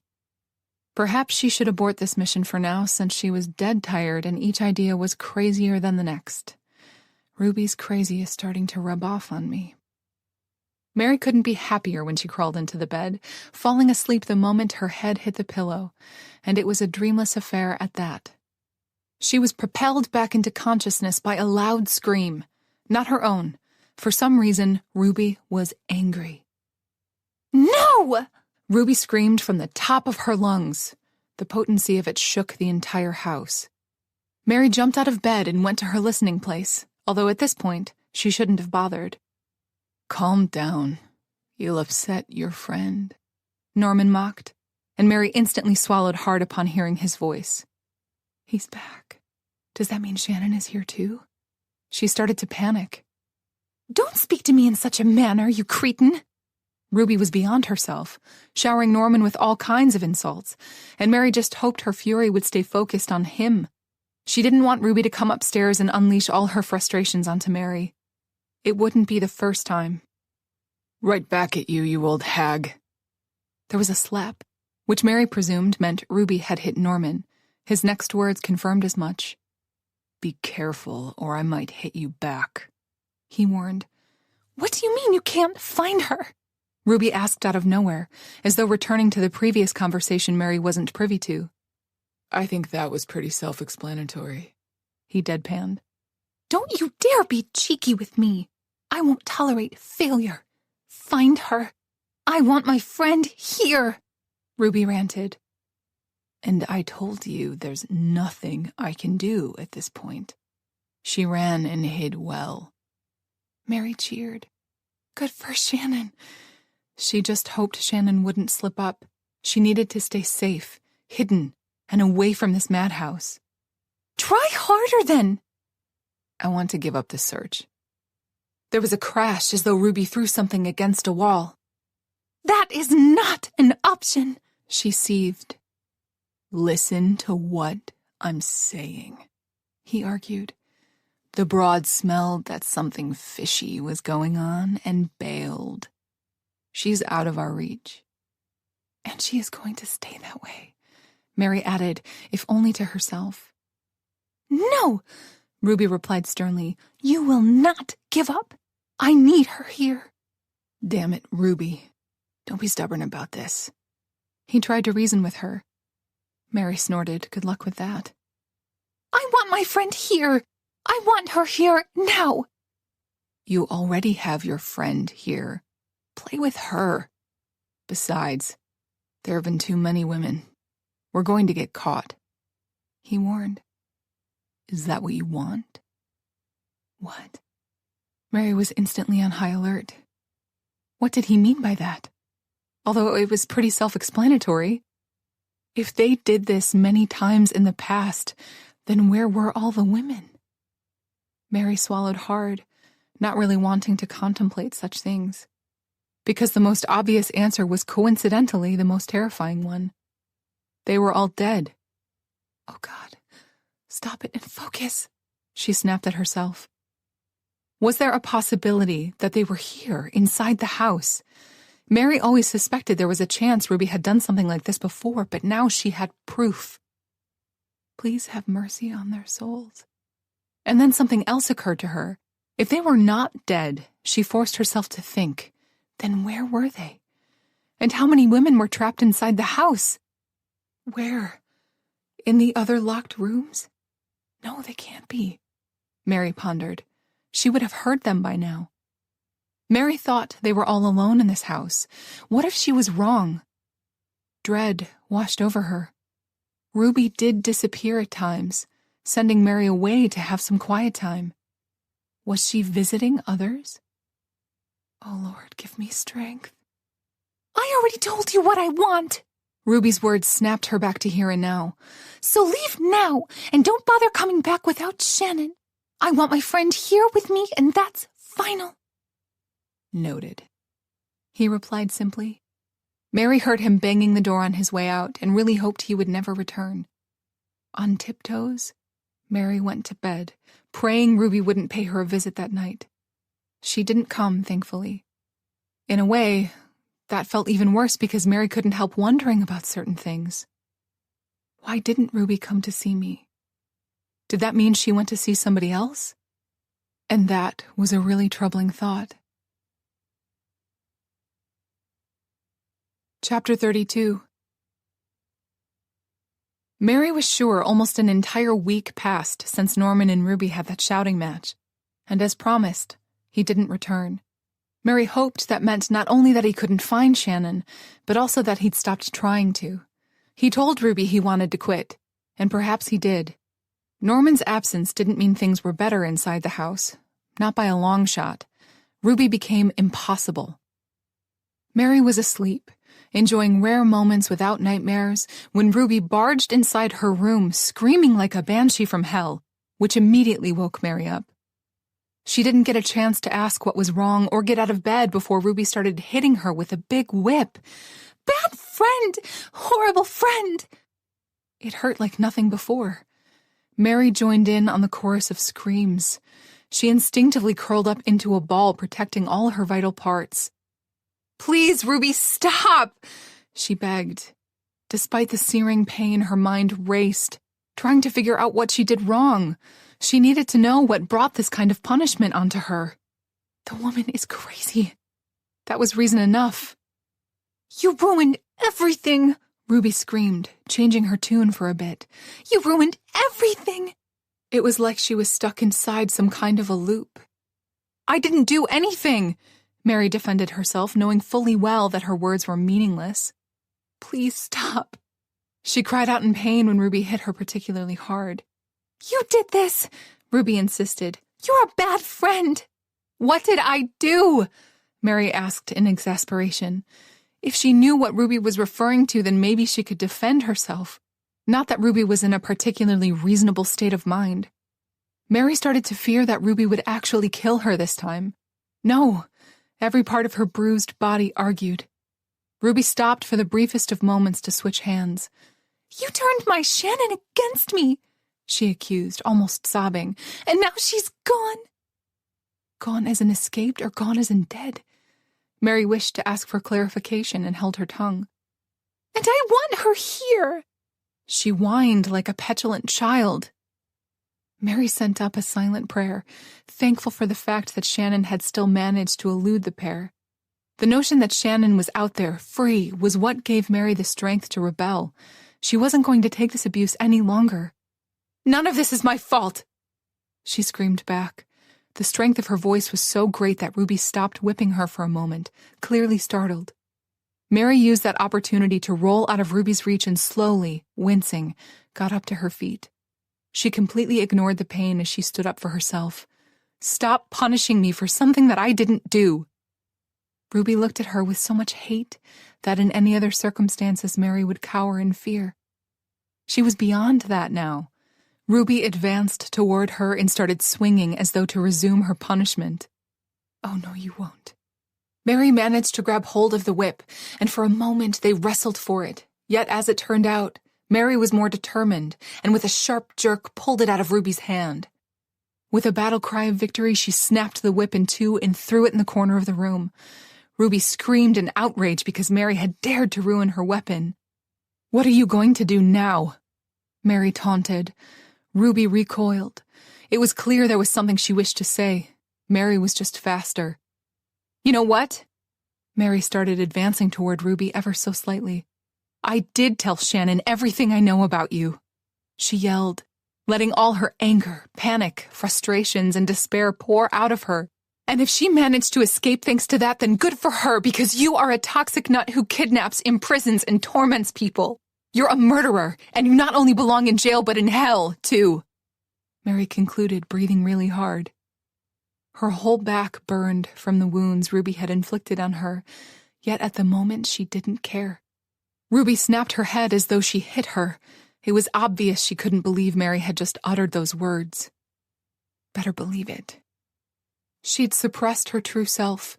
Perhaps she should abort this mission for now, since she was dead tired and each idea was crazier than the next. Ruby's crazy is starting to rub off on me. Mary couldn't be happier when she crawled into the bed, falling asleep the moment her head hit the pillow, and it was a dreamless affair at that. She was propelled back into consciousness by a loud scream, not her own. For some reason, Ruby was angry.
No!
Ruby screamed from the top of her lungs. The potency of it shook the entire house. Mary jumped out of bed and went to her listening place, although at this point, she shouldn't have bothered. "Calm down. You'll upset your friend," Norman mocked, and Mary instantly swallowed hard upon hearing his voice. He's back. Does that mean Shannon is here too? She started to panic.
"Don't speak to me in such a manner, you cretin!"
Ruby was beyond herself, showering Norman with all kinds of insults, and Mary just hoped her fury would stay focused on him. She didn't want Ruby to come upstairs and unleash all her frustrations onto Mary. It wouldn't be the first time. "Right back at you, you old hag." There was a slap, which Mary presumed meant Ruby had hit Norman. His next words confirmed as much. "Be careful, or I might hit you back," he warned.
"What do you mean you can't find her?"
Ruby asked out of nowhere, as though returning to the previous conversation Mary wasn't privy to. "I think that was pretty self-explanatory," he deadpanned.
"Don't you dare be cheeky with me. I won't tolerate failure. Find her. I want my friend here," Ruby ranted.
"And I told you there's nothing I can do at this point. She ran and hid well." Mary cheered. Good for Shannon. She just hoped Shannon wouldn't slip up. She needed to stay safe, hidden, and away from this madhouse.
"Try harder, then."
"I want to give up the search." There was a crash as though Ruby threw something against a wall.
"That is not an option,"
she seethed. "Listen to what I'm saying," he argued. The Broad smelled that something fishy was going on and bailed. She's out of our reach. And she is going to stay that way, Mary added, if only to herself.
"No," Ruby replied sternly. "You will not give up. I need her here."
"Damn it, Ruby. Don't be stubborn about this." He tried to reason with her. Mary snorted. Good luck with that.
"I want my friend here. I want her here now."
"You already have your friend here. Play with her. Besides, there have been too many women. We're going to get caught," he warned. "Is that what you want?" What? Mary was instantly on high alert. What did he mean by that? Although it was pretty self-explanatory. If they did this many times in the past, then where were all the women? Mary swallowed hard, not really wanting to contemplate such things, because the most obvious answer was coincidentally the most terrifying one. They were all dead. Oh God, stop it and focus, she snapped at herself. Was there a possibility that they were here, inside the house? Mary always suspected there was a chance Ruby had done something like this before, but now she had proof. Please have mercy on their souls. And then something else occurred to her. If they were not dead, she forced herself to think, then where were they? And how many women were trapped inside the house? Where? In the other locked rooms? No, they can't be, Mary pondered. She would have heard them by now. Mary thought they were all alone in this house. What if she was wrong? Dread washed over her. Ruby did disappear at times, sending Mary away to have some quiet time. Was she visiting others? Oh, Lord, give me strength.
"I already told you what I want."
Ruby's words snapped her back to here and now.
"So leave now, and don't bother coming back without Shannon. I want my friend here with me, and that's final."
Noted, he replied simply. Mary heard him banging the door on his way out and really hoped he would never return. On tiptoes, Mary went to bed, praying Ruby wouldn't pay her a visit that night. She didn't come, thankfully. In a way, that felt even worse because Mary couldn't help wondering about certain things. Why didn't Ruby come to see me? Did that mean she went to see somebody else? And that was a really troubling thought. Chapter 32. Mary was sure almost an entire week passed since Norman and Ruby had that shouting match, and as promised, he didn't return. Mary hoped that meant not only that he couldn't find Shannon, but also that he'd stopped trying to. He told Ruby he wanted to quit, and perhaps he did. Norman's absence didn't mean things were better inside the house. Not by a long shot. Ruby became impossible. Mary was asleep, enjoying rare moments without nightmares, when Ruby barged inside her room, screaming like a banshee from hell, which immediately woke Mary up. She didn't get a chance to ask what was wrong or get out of bed before Ruby started hitting her with a big whip. "Bad friend! Horrible friend!" It hurt like nothing before. Mary joined in on the chorus of screams. She instinctively curled up into a ball, protecting all her vital parts. "Please, Ruby, stop!" she begged. Despite the searing pain, her mind raced, trying to figure out what she did wrong. She needed to know what brought this kind of punishment onto her. The woman is crazy. That was reason enough. "You ruined everything!" Ruby screamed, changing her tune for a bit. "You ruined everything!" It was like she was stuck inside some kind of a loop. "I didn't do anything!" Mary defended herself, knowing fully well that her words were meaningless. "Please stop." She cried out in pain when Ruby hit her particularly hard. "You did this!" Ruby insisted. "You're a bad friend!" "What did I do?" Mary asked in exasperation. If she knew what Ruby was referring to, then maybe she could defend herself. Not that Ruby was in a particularly reasonable state of mind. Mary started to fear that Ruby would actually kill her this time. No, every part of her bruised body argued. Ruby stopped for the briefest of moments to switch hands. "You turned my Shannon against me," she accused, almost sobbing, "and now she's gone." Gone as in escaped or gone as in dead? Mary wished to ask for clarification and held her tongue. "And I want her here!" She whined like a petulant child. Mary sent up a silent prayer, thankful for the fact that Shannon had still managed to elude the pair. The notion that Shannon was out there, free, was what gave Mary the strength to rebel. She wasn't going to take this abuse any longer. "None of this is my fault!" she screamed back. The strength of her voice was so great that Ruby stopped whipping her for a moment, clearly startled. Mary used that opportunity to roll out of Ruby's reach and slowly, wincing, got up to her feet. She completely ignored the pain as she stood up for herself. "Stop punishing me for something that I didn't do." Ruby looked at her with so much hate that in any other circumstances Mary would cower in fear. She was beyond that now. Ruby advanced toward her and started swinging as though to resume her punishment. "Oh, no, you won't." Mary managed to grab hold of the whip, and for a moment they wrestled for it. Yet, as it turned out, Mary was more determined, and with a sharp jerk pulled it out of Ruby's hand. With a battle cry of victory, she snapped the whip in two and threw it in the corner of the room. Ruby screamed in outrage because Mary had dared to ruin her weapon. "What are you going to do now?" Mary taunted. Ruby recoiled. It was clear there was something she wished to say. Mary was just faster. "You know what?" Mary started advancing toward Ruby ever so slightly. "I did tell Shannon everything I know about you," she yelled, letting all her anger, panic, frustrations, and despair pour out of her. "And if she managed to escape thanks to that, then good for her, because you are a toxic nut who kidnaps, imprisons, and torments people. You're a murderer, and you not only belong in jail, but in hell, too," Mary concluded, breathing really hard. Her whole back burned from the wounds Ruby had inflicted on her, yet at the moment she didn't care. Ruby snapped her head as though she hit her. It was obvious she couldn't believe Mary had just uttered those words. Better believe it. She'd suppressed her true self,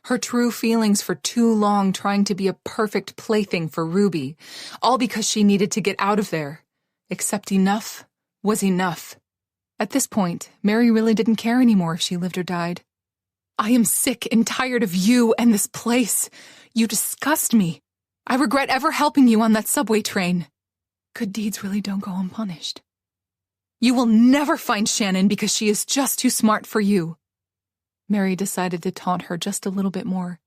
her true feelings for too long, trying to be a perfect plaything for Ruby, all because she needed to get out of there. Except enough was enough. At this point, Mary really didn't care anymore if she lived or died. "I am sick and tired of you and this place. You disgust me. I regret ever helping you on that subway train. Good deeds really don't go unpunished. You will never find Shannon because she is just too smart for you." Mary decided to taunt her just a little bit more.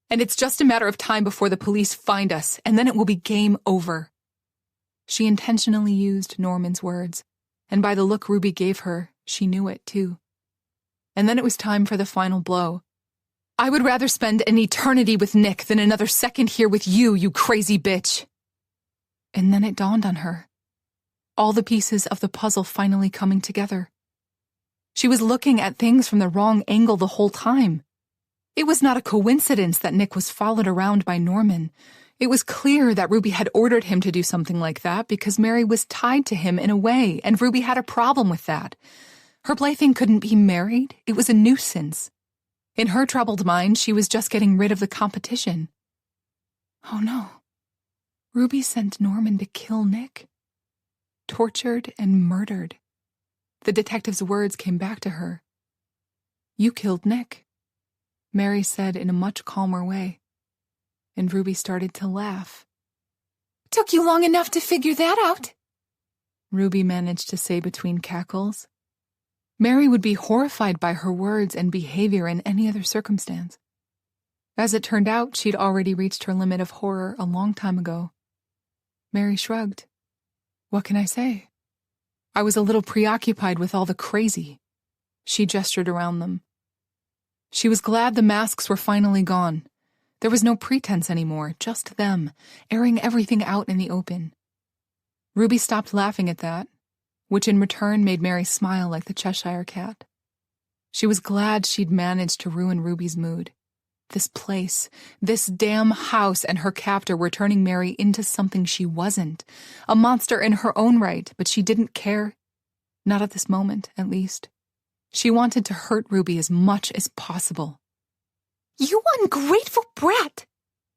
"And it's just a matter of time before the police find us, and then it will be game over." She intentionally used Norman's words, and by the look Ruby gave her, she knew it too. And then it was time for the final blow. "I would rather spend an eternity with Nick than another second here with you, you crazy bitch." And then it dawned on her. all the pieces of the puzzle finally coming together. She was looking at things from the wrong angle the whole time. It was not a coincidence that Nick was followed around by Norman. It was clear that Ruby had ordered him to do something like that because Mary was tied to him in a way, and Ruby had a problem with that. Her plaything couldn't be married. It was a nuisance. In her troubled mind, she was just getting rid of the competition. Oh no. Ruby sent Norman to kill Nick. Tortured and murdered. The detective's words came back to her. You killed Nick, Mary said in a much calmer way. And Ruby started to laugh.
Took you long enough to figure that out,
Ruby managed to say between cackles. Mary would be horrified by her words and behavior in any other circumstance. As it turned out, she'd already reached her limit of horror a long time ago. Mary shrugged. What can I say? I was a little preoccupied with all the crazy. She gestured around them. She was glad the masks were finally gone. There was no pretense anymore, just them, airing everything out in the open. Ruby stopped laughing at that, which in return made Mary smile like the Cheshire Cat. She was glad she'd managed to ruin Ruby's mood. This place, this damn house and her captor were turning Mary into something she wasn't. A monster in her own right, but she didn't care. Not at this moment, at least. She wanted to hurt Ruby as much as possible.
You ungrateful brat,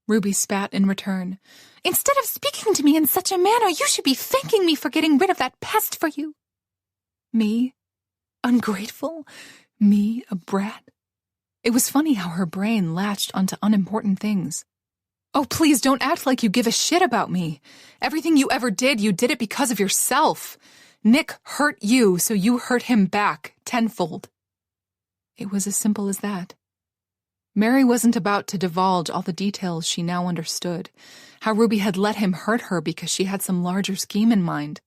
Ruby spat in return.
Instead of speaking to me in such a manner, you should be thanking me for getting rid of that pest for you.
Me? Ungrateful? Me, a brat? It was funny how her brain latched onto unimportant things. Oh, please don't act like you give a shit about me. Everything you ever did, you did it because of yourself. Nick hurt you, so you hurt him back, tenfold. It was as simple as that. Mary wasn't about to divulge all the details she now understood, how Ruby had let him hurt her because she had some larger scheme in mind,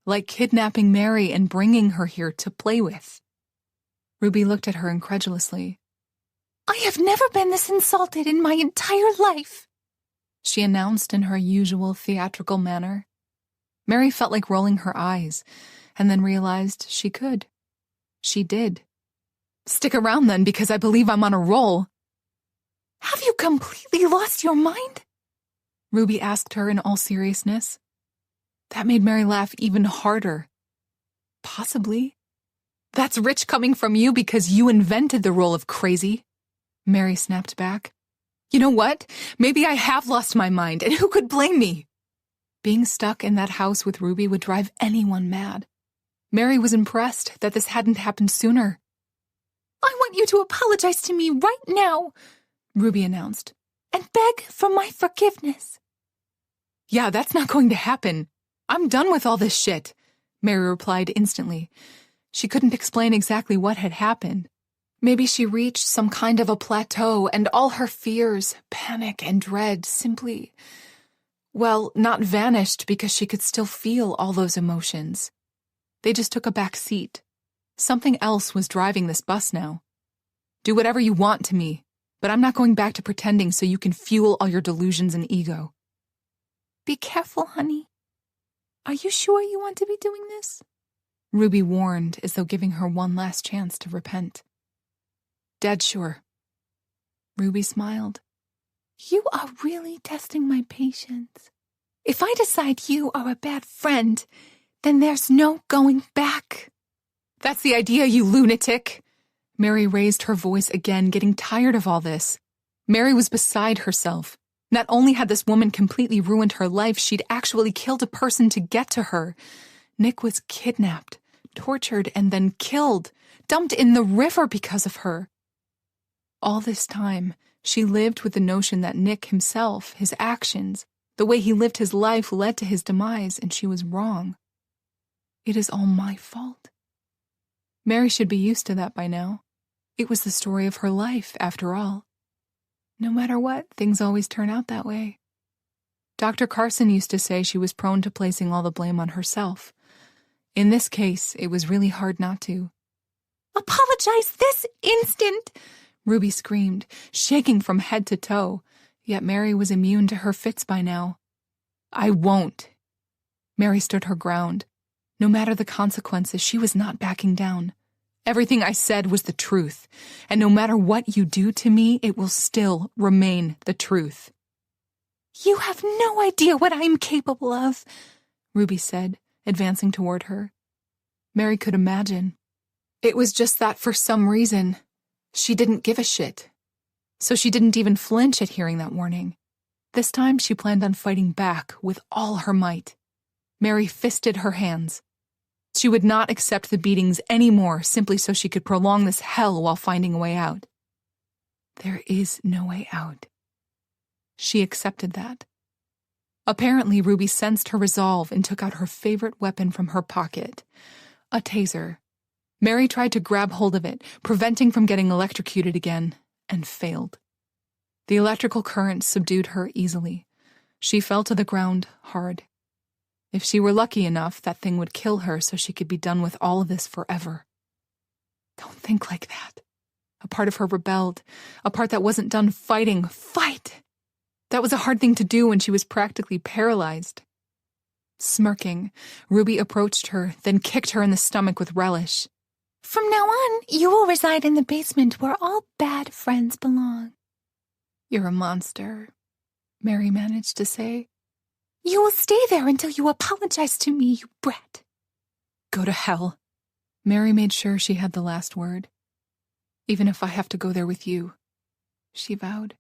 like kidnapping Mary and bringing her here to play with. Ruby looked at her incredulously.
I have never been this insulted in my entire life,
she announced in her usual theatrical manner. Mary felt like rolling her eyes, and then realized she could. She did. Stick around then, because I believe I'm on a roll.
Have you completely lost your mind?
Ruby asked her in all seriousness. That made Mary laugh even harder. Possibly. That's rich coming from you because you invented the role of crazy, Mary snapped back. You know what? Maybe I have lost my mind, and who could blame me? Being stuck in that house with Ruby would drive anyone mad. Mary was impressed that this hadn't happened sooner.
I want you to apologize to me right now, Ruby announced, and beg for my forgiveness.
Yeah, that's not going to happen. I'm done with all this shit, Mary replied instantly. She couldn't explain exactly what had happened. Maybe she reached some kind of a plateau and all her fears, panic, and dread simply, well, not vanished because she could still feel all those emotions. They just took a back seat. Something else was driving this bus now. Do whatever you want to me, but I'm not going back to pretending so you can fuel all your delusions and ego.
Be careful, honey. Are you sure you want to be doing this?
Ruby warned, as though giving her one last chance to repent. Dead sure. Ruby smiled.
You are really testing my patience. If I decide you are a bad friend, then there's no going back.
That's the idea, you lunatic. Mary raised her voice again, getting tired of all this. Mary was beside herself. Not only had this woman completely ruined her life, she'd actually killed a person to get to her. Nick was kidnapped, tortured, and then killed, dumped in the river because of her. All this time, she lived with the notion that Nick himself, his actions, the way he lived his life led to his demise, and she was wrong. It is all my fault. Mary should be used to that by now. It was the story of her life, after all. No matter what, things always turn out that way. Dr. Carson used to say she was prone to placing all the blame on herself. In this case, it was really hard not to.
Apologize this instant!
Ruby screamed, shaking from head to toe, yet Mary was immune to her fits by now. I won't. Mary stood her ground. No matter the consequences, she was not backing down. Everything I said was the truth, and no matter what you do to me, it will still remain the truth.
You have no idea what I am capable of,
Ruby said, advancing toward her. Mary could imagine. It was just that for some reason, she didn't give a shit. So she didn't even flinch at hearing that warning. This time she planned on fighting back with all her might. Mary fisted her hands. She would not accept the beatings anymore simply so she could prolong this hell while finding a way out. There is no way out. She accepted that. Apparently, Ruby sensed her resolve and took out her favorite weapon from her pocket, a taser. Mary tried to grab hold of it, preventing from getting electrocuted again, and failed. The electrical current subdued her easily. She fell to the ground hard. If she were lucky enough, that thing would kill her so she could be done with all of this forever. Don't think like that. A part of her rebelled, a part that wasn't done fighting. Fight! That was a hard thing to do when she was practically paralyzed. Smirking, Ruby approached her, then kicked her in the stomach with relish.
From now on, you will reside in the basement where all bad friends belong.
You're a monster, Mary managed to say.
You will stay there until you apologize to me, you brat.
Go to hell. Mary made sure she had the last word. Even if I have to go there with you, she vowed.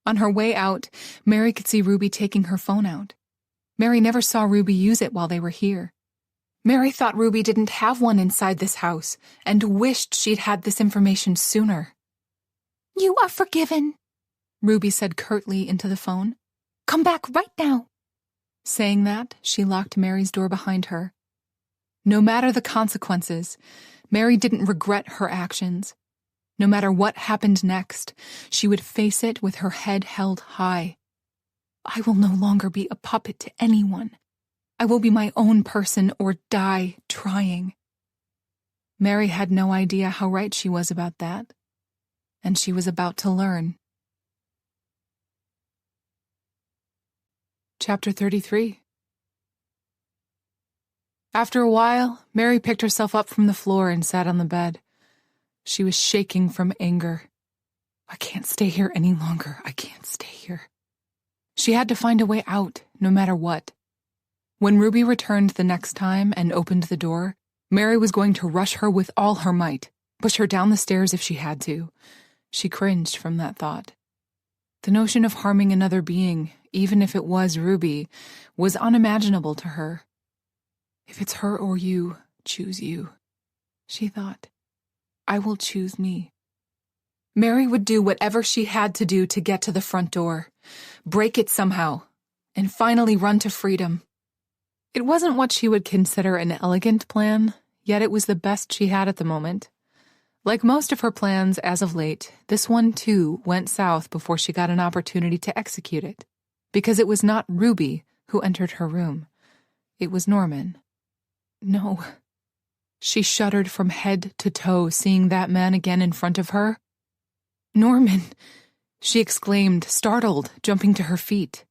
On her way out, Mary could see Ruby taking her phone out. Mary never saw Ruby use it while they were here. Mary thought Ruby didn't have one inside this house and wished she'd had this information sooner.
You are forgiven,
Ruby said curtly into the phone.
Come back right now.
Saying that, she locked Mary's door behind her. No matter the consequences, Mary didn't regret her actions. No matter what happened next, she would face it with her head held high. I will no longer be a puppet to anyone. I will be my own person or die trying. Mary had no idea how right she was about that, and she was about to learn. Chapter 33. After a while, Mary picked herself up from the floor and sat on the bed. She was shaking from anger. I can't stay here any longer. I can't stay here. She had to find a way out, no matter what. When Ruby returned the next time and opened the door, Mary was going to rush her with all her might, push her down the stairs if she had to. She cringed from that thought. The notion of harming another being, even if it was Ruby, was unimaginable to her. If it's her or you, choose you, she thought. I will choose me. Mary would do whatever she had to do to get to the front door, break it somehow, and finally run to freedom. It wasn't what she would consider an elegant plan, yet it was the best she had at the moment. Like most of her plans as of late, this one too went south before she got an opportunity to execute it, because it was not Ruby who entered her room. It was Norman. No. She shuddered from head to toe seeing that man again in front of her. Norman, she exclaimed, startled, jumping to her feet.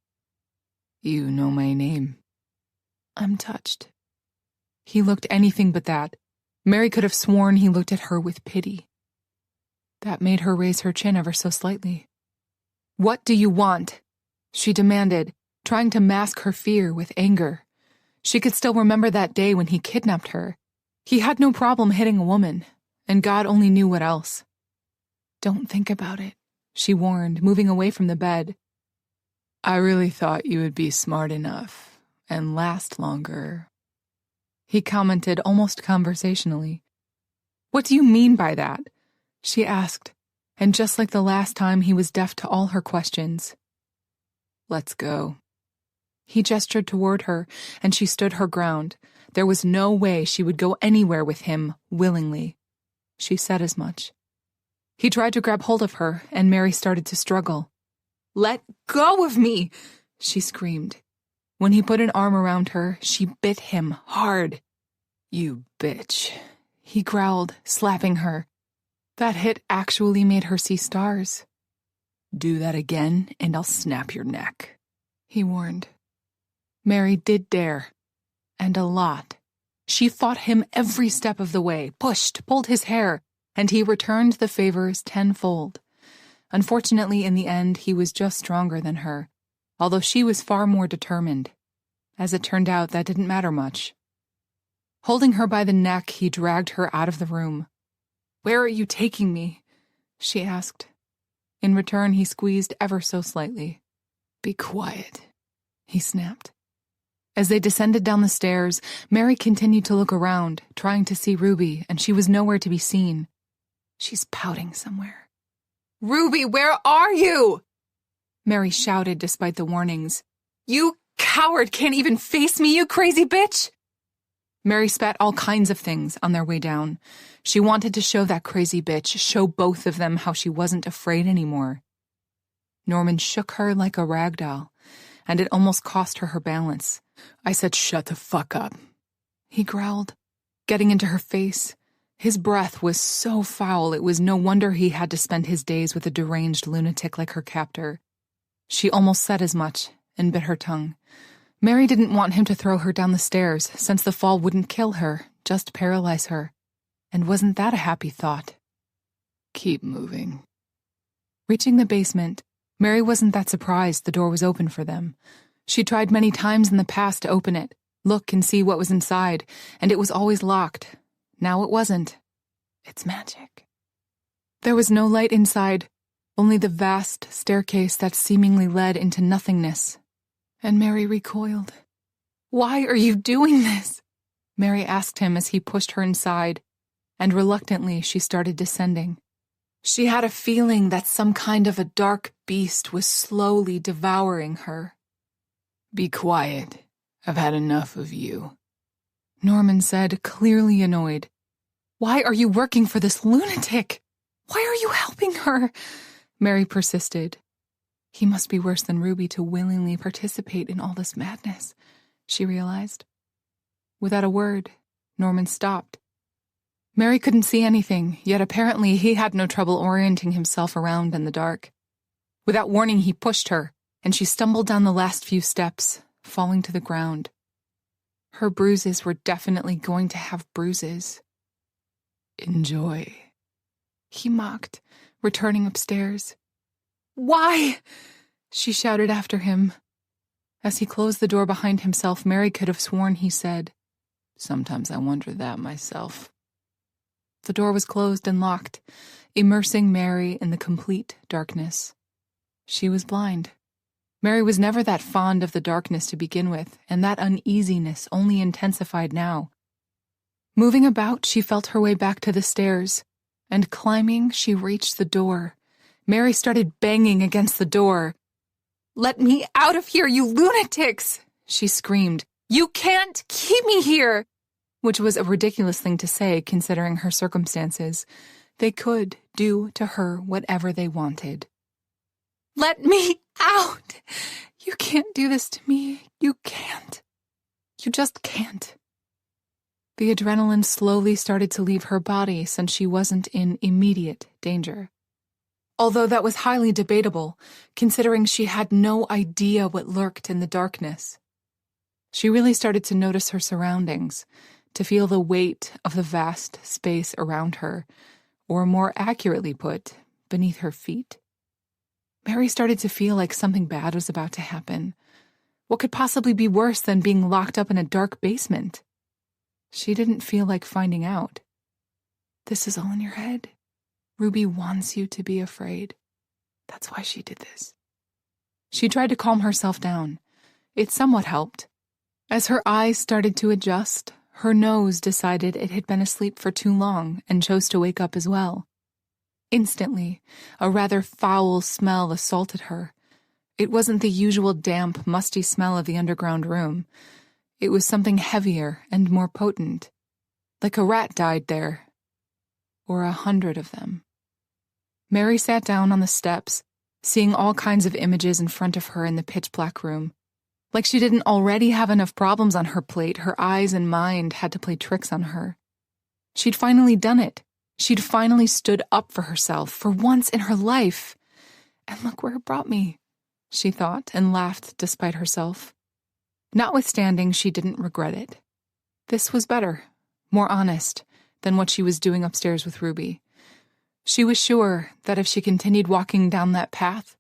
You know my name. I'm touched. He looked anything but that. Mary could have sworn he looked at her with pity. That made her raise her chin ever so slightly. What do you want? She demanded, trying to mask her fear with anger. She could still remember that day when he kidnapped her. He had no problem hitting a woman, and God only knew what else. Don't think about it, she warned, moving away from the bed. I really thought you would be smart enough and last longer, he commented almost conversationally. What do you mean by that? She asked, and just like the last time he was deaf to all her questions. Let's go. He gestured toward her, and she stood her ground. There was no way she would go anywhere with him willingly. She said as much. He tried to grab hold of her, and Mary started to struggle. Let go of me, she screamed. When he put an arm around her, she bit him hard. You bitch, he growled, slapping her. That hit actually made her see stars. Do that again, and I'll snap your neck, he warned. Mary did dare, and a lot. She fought him every step of the way, pushed, pulled his hair, and he returned the favors tenfold. Unfortunately, in the end, he was just stronger than her, although she was far more determined. As it turned out, that didn't matter much. Holding her by the neck, he dragged her out of the room. "Where are you taking me?" she asked. In return, he squeezed ever so slightly. "Be quiet," he snapped. As they descended down the stairs, Mary continued to look around, trying to see Ruby, and she was nowhere to be seen. "She's pouting somewhere." "Ruby, where are you?" Mary shouted despite the warnings. "You coward can't even face me, you crazy bitch!" Mary spat all kinds of things on their way down. She wanted to show that crazy bitch, show both of them how she wasn't afraid anymore. Norman shook her like a rag doll, and it almost cost her balance. "I said shut the fuck up," he growled, getting into her face. His breath was so foul it was no wonder he had to spend his days with a deranged lunatic like her captor. She almost said as much and bit her tongue. Mary didn't want him to throw her down the stairs, since the fall wouldn't kill her, just paralyze her. And wasn't that a happy thought? "Keep moving." Reaching the basement, Mary wasn't that surprised the door was open for them. She tried many times in the past to open it, look and see what was inside, and it was always locked. Now it wasn't. It's magic. There was no light inside, only the vast staircase that seemingly led into nothingness. And Mary recoiled. "Why are you doing this?" Mary asked him as he pushed her inside, and reluctantly she started descending. She had a feeling that some kind of a dark beast was slowly devouring her. "Be quiet. I've had enough of you," Norman said, clearly annoyed. "Why are you working for this lunatic? Why are you helping her?" Mary persisted. He must be worse than Ruby to willingly participate in all this madness, she realized. Without a word, Norman stopped. Mary couldn't see anything, yet apparently he had no trouble orienting himself around in the dark. Without warning, he pushed her, and she stumbled down the last few steps, falling to the ground. Her bruises were definitely going to have bruises. "Enjoy," he mocked, returning upstairs. "Why?" she shouted after him. As he closed the door behind himself, Mary could have sworn he said, "Sometimes I wonder that myself." The door was closed and locked, immersing Mary in the complete darkness. She was blind. Mary was never that fond of the darkness to begin with, and that uneasiness only intensified now. Moving about, she felt her way back to the stairs, and climbing, she reached the door. Mary started banging against the door. "Let me out of here, you lunatics!" she screamed. "You can't keep me here!" Which was a ridiculous thing to say, considering her circumstances. They could do to her whatever they wanted. "Let me out! You can't do this to me. You can't. You just can't." The adrenaline slowly started to leave her body since she wasn't in immediate danger. Although that was highly debatable, considering she had no idea what lurked in the darkness. She really started to notice her surroundings, to feel the weight of the vast space around her, or more accurately put, beneath her feet. Mary started to feel like something bad was about to happen. What could possibly be worse than being locked up in a dark basement? She didn't feel like finding out. This is all in your head. Ruby wants you to be afraid. That's why she did this. She tried to calm herself down. It somewhat helped. As her eyes started to adjust, her nose decided it had been asleep for too long and chose to wake up as well. Instantly, a rather foul smell assaulted her. It wasn't the usual damp, musty smell of the underground room. It was something heavier and more potent, like a rat died there, or 100 of them. Mary sat down on the steps, seeing all kinds of images in front of her in the pitch-black room. Like she didn't already have enough problems on her plate, her eyes and mind had to play tricks on her. She'd finally done it. She'd finally stood up for herself, for once in her life. And look where it brought me, she thought, and laughed despite herself. Notwithstanding, she didn't regret it. This was better, more honest, than what she was doing upstairs with Ruby. She was sure that if she continued walking down that path,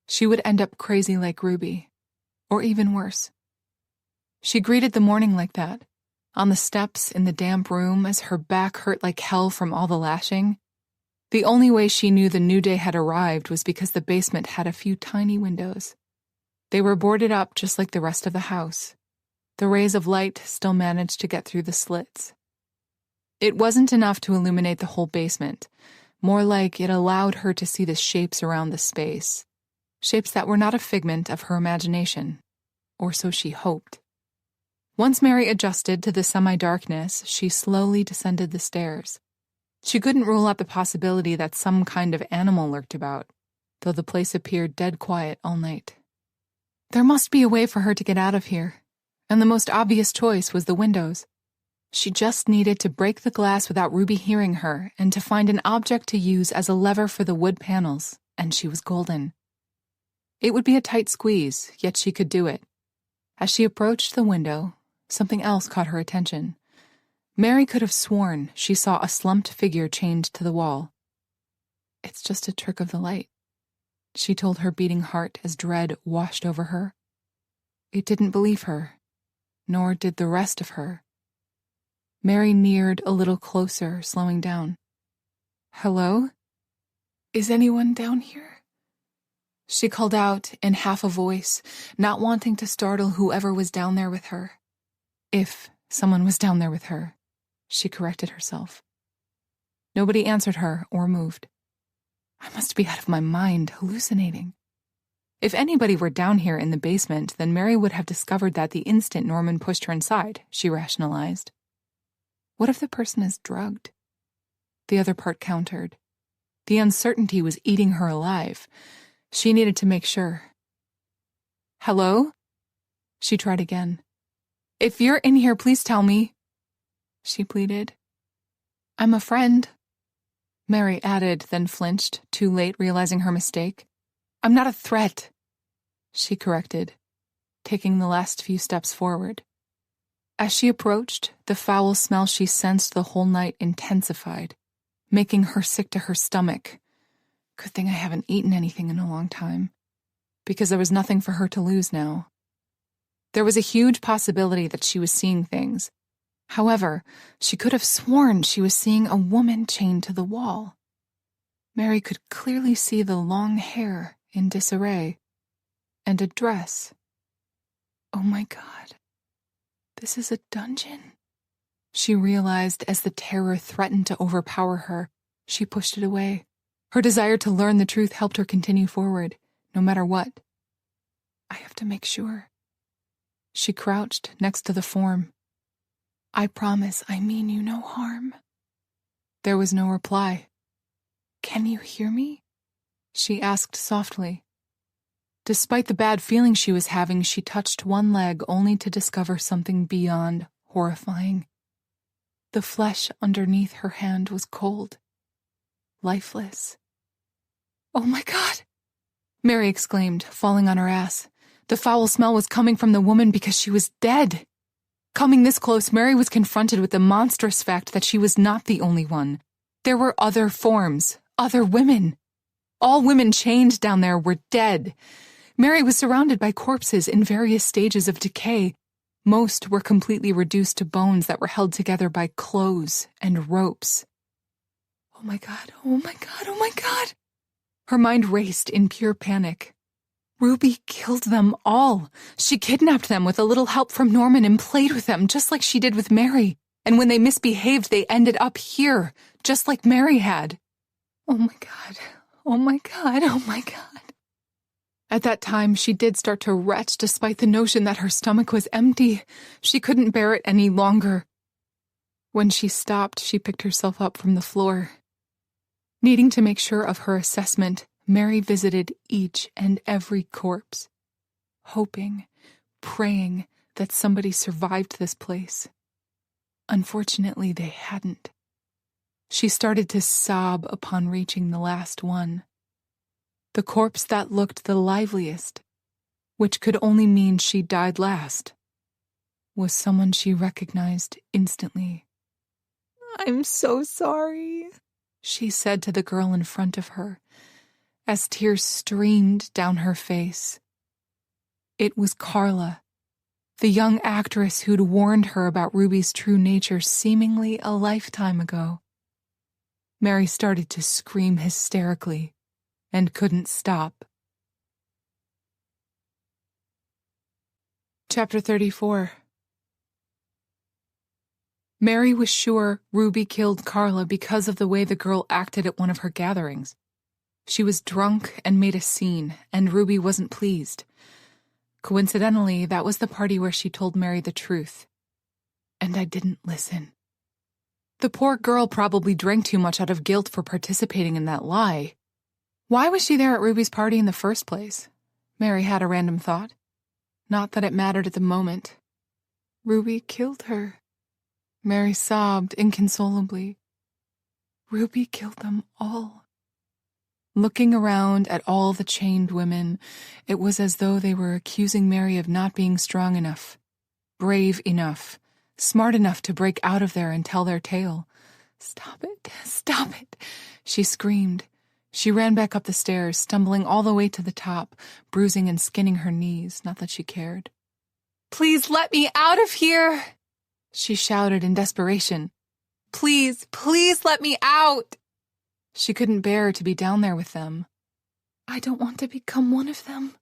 she would end up crazy like Ruby, or even worse. She greeted the morning like that, on the steps in the damp room as her back hurt like hell from all the lashing. The only way she knew the new day had arrived was because the basement had a few tiny windows. They were boarded up just like the rest of the house. The rays of light still managed to get through the slits. It wasn't enough to illuminate the whole basement, more like it allowed her to see the shapes around the space, shapes that were not a figment of her imagination, or so she hoped. Once Mary adjusted to the semi-darkness, she slowly descended the stairs. She couldn't rule out the possibility that some kind of animal lurked about, though the place appeared dead quiet all night. There must be a way for her to get out of here, and the most obvious choice was the windows. She just needed to break the glass without Ruby hearing her and to find an object to use as a lever for the wood panels, and she was golden. It would be a tight squeeze, yet she could do it. As she approached the window, something else caught her attention. Mary could have sworn she saw a slumped figure chained to the wall. "It's just a trick of the light," she told her beating heart as dread washed over her. It didn't believe her, nor did the rest of her. Mary neared a little closer, slowing down. "Hello? Is anyone down here?" She called out in half a voice, not wanting to startle whoever was down there with her. If someone was down there with her, she corrected herself. Nobody answered her or moved. I must be out of my mind, hallucinating. If anybody were down here in the basement, then Mary would have discovered that the instant Norman pushed her inside, she rationalized. What if the person is drugged? The other part countered. The uncertainty was eating her alive. She needed to make sure. "Hello?" She tried again. "If you're in here, please tell me," she pleaded. "I'm a friend," Mary added, then flinched, too late realizing her mistake. "I'm not a threat," she corrected, taking the last few steps forward. As she approached, the foul smell she sensed the whole night intensified, making her sick to her stomach. Good thing I haven't eaten anything in a long time, because there was nothing for her to lose now. There was a huge possibility that she was seeing things. However, she could have sworn she was seeing a woman chained to the wall. Mary could clearly see the long hair in disarray, and a dress. Oh my God. This is a dungeon? She realized as the terror threatened to overpower her. She pushed it away. Her desire to learn the truth helped her continue forward, no matter what. I have to make sure. She crouched next to the form. I promise I mean you no harm. There was no reply. Can you hear me? She asked softly. Despite the bad feeling she was having, she touched one leg only to discover something beyond horrifying. The flesh underneath her hand was cold, lifeless. Oh my God! Mary exclaimed, falling on her ass. The foul smell was coming from the woman because she was dead. Coming this close, Mary was confronted with the monstrous fact that she was not the only one. There were other forms, other women. All women chained down there were dead. Mary was surrounded by corpses in various stages of decay. Most were completely reduced to bones that were held together by clothes and ropes. Oh my God, oh my God, oh my God! Her mind raced in pure panic. Ruby killed them all. She kidnapped them with a little help from Norman and played with them just like she did with Mary. And when they misbehaved, they ended up here, just like Mary had. Oh my God, oh my God, oh my God. At that time, she did start to retch despite the notion that her stomach was empty. She couldn't bear it any longer. When she stopped, she picked herself up from the floor. Needing to make sure of her assessment, Mary visited each and every corpse, hoping, praying that somebody survived this place. Unfortunately, they hadn't. She started to sob upon reaching the last one. The corpse that looked the liveliest, which could only mean she died last. was someone she recognized instantly. "I'm so sorry," she said to the girl in front of her, as tears streamed down her face. It was Carla, the young actress who'd warned her about Ruby's true nature seemingly a lifetime ago. Mary started to scream hysterically and couldn't stop. Chapter 34. Mary was sure Ruby killed Carla because of the way the girl acted at one of her gatherings. She was drunk and made a scene, and Ruby wasn't pleased. Coincidentally, that was the party where she told Mary the truth. And I didn't listen. The poor girl probably drank too much out of guilt for participating in that lie. Why was she there at Ruby's party in the first place? Mary had a random thought. Not that it mattered at the moment. Ruby killed her. Mary sobbed inconsolably. Ruby killed them all. Looking around at all the chained women, it was as though they were accusing Mary of not being strong enough, brave enough, smart enough to break out of there and tell their tale. "Stop it, stop it," she screamed. She ran back up the stairs, stumbling all the way to the top, bruising and skinning her knees, not that she cared. "Please let me out of here," she shouted in desperation. "Please, please let me out." She couldn't bear to be down there with them. "I don't want to become one of them.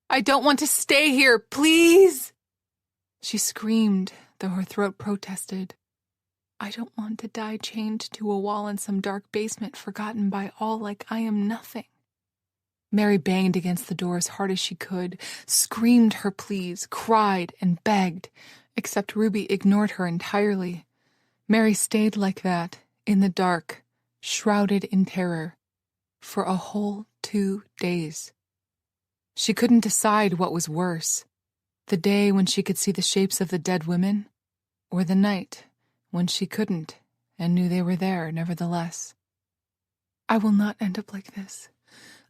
I don't want to stay here, please," she screamed, though her throat protested. "I don't want to die chained to a wall in some dark basement, forgotten by all like I am nothing." Mary banged against the door as hard as she could, screamed her pleas, cried and begged, except Ruby ignored her entirely. Mary stayed like that, in the dark, shrouded in terror, for a whole 2 days. She couldn't decide what was worse, the day when she could see the shapes of the dead women, or the night when she couldn't and knew they were there nevertheless. "I will not end up like this.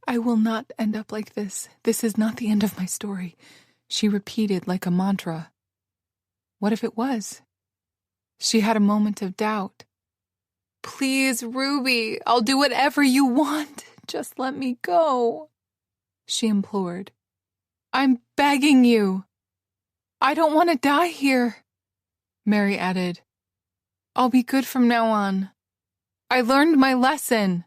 I will not end up like this. This is not the end of my story," she repeated like a mantra. What if it was? She had a moment of doubt. "Please, Ruby, I'll do whatever you want. Just let me go," she implored. "I'm begging you. I don't want to die here," Mary added. "I'll be good from now on. I learned my lesson."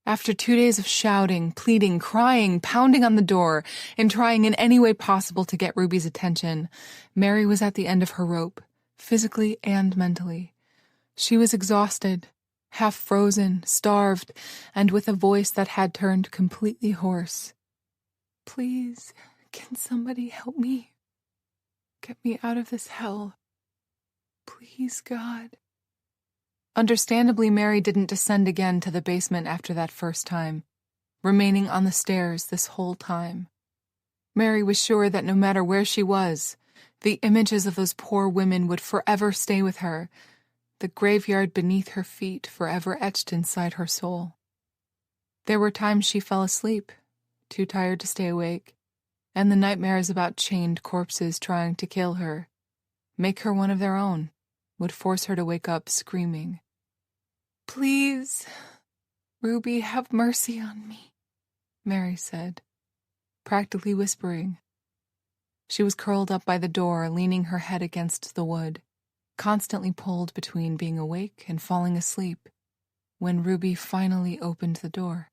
After 2 days of shouting, pleading, crying, pounding on the door, and trying in any way possible to get Ruby's attention, Mary was at the end of her rope, physically and mentally. She was exhausted, half frozen, starved, and with a voice that had turned completely hoarse. "Please, can somebody help me? Get me out of this hell. Please, God." Understandably, Mary didn't descend again to the basement after that first time, remaining on the stairs this whole time. Mary was sure that no matter where she was, the images of those poor women would forever stay with her, the graveyard beneath her feet forever etched inside her soul. There were times she fell asleep, too tired to stay awake, and the nightmares about chained corpses trying to kill her, make her one of their own, would force her to wake up screaming. "Please, Ruby, have mercy on me," Mary said, practically whispering. She was curled up by the door, leaning her head against the wood, constantly pulled between being awake and falling asleep, when Ruby finally opened the door.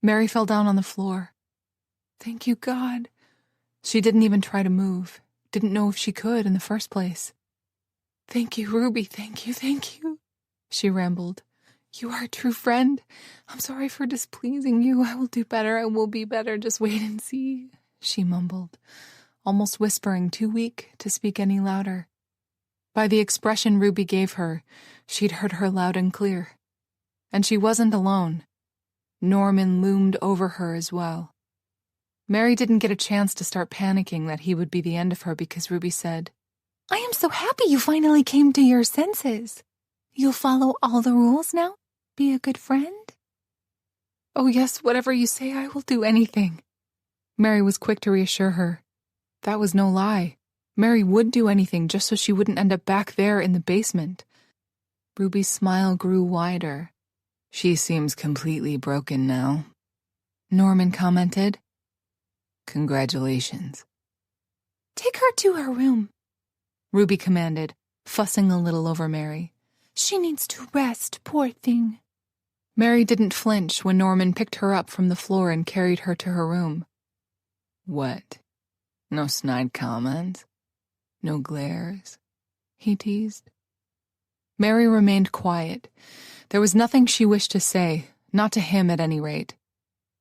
Mary fell down on the floor. "Thank you, God." She didn't even try to move, didn't know if she could in the first place. "Thank you, Ruby, thank you," she rambled. "You are a true friend. I'm sorry for displeasing you. I will do better, I will be better, just wait and see," she mumbled, almost whispering, too weak to speak any louder. By the expression Ruby gave her, she'd heard her loud and clear. And she wasn't alone. Norman loomed over her as well. Mary didn't get a chance to start panicking that he would be the end of her because Ruby said,
"I am so happy you finally came to your senses. You'll follow all the rules now? Be a good friend?"
"Oh yes, whatever you say, I will do anything." Mary was quick to reassure her. That was no lie. Mary would do anything just so she wouldn't end up back there in the basement. Ruby's smile grew wider. "She seems completely broken now," Norman commented. "Congratulations."
"Take her to her room,"
Ruby commanded, fussing a little over Mary.
"She needs to rest, poor thing."
Mary didn't flinch when Norman picked her up from the floor and carried her to her room. "What? No snide comments? No glares?" he teased. Mary remained quiet. There was nothing she wished to say, not to him at any rate.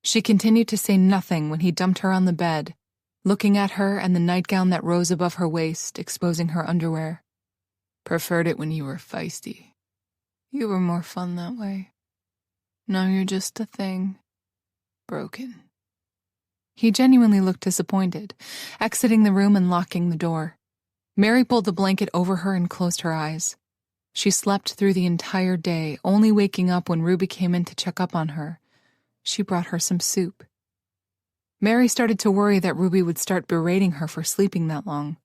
She continued to say nothing when he dumped her on the bed, looking at her and the nightgown that rose above her waist, exposing her underwear. "Preferred it when you were feisty. You were more fun that way. Now you're just a thing. Broken." He genuinely looked disappointed, exiting the room and locking the door. Mary pulled the blanket over her and closed her eyes. She slept through the entire day, only waking up when Ruby came in to check up on her. She brought her some soup. Mary started to worry that Ruby would start berating her for sleeping that long.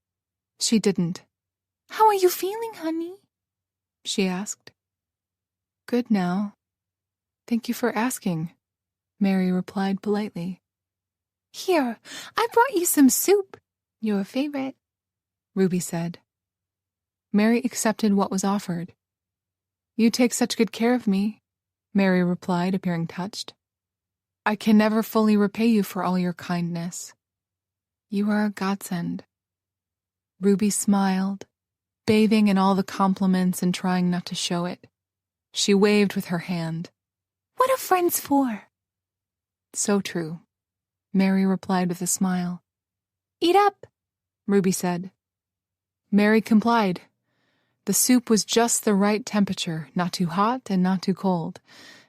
She didn't.
"How are you feeling, honey?"
she asked. "Good now. Thank you for asking," Mary replied politely.
"Here, I brought you some soup. Your favorite,"
Ruby said. Mary accepted what was offered. "You take such good care of me," Mary replied, appearing touched. "I can never fully repay you for all your kindness. You are a godsend." Ruby smiled, bathing in all the compliments and trying not to show it. She waved with her hand.
"What are friends for?"
"So true," Mary replied with a smile.
"Eat up,"
Ruby said. Mary complied. The soup was just the right temperature, not too hot and not too cold,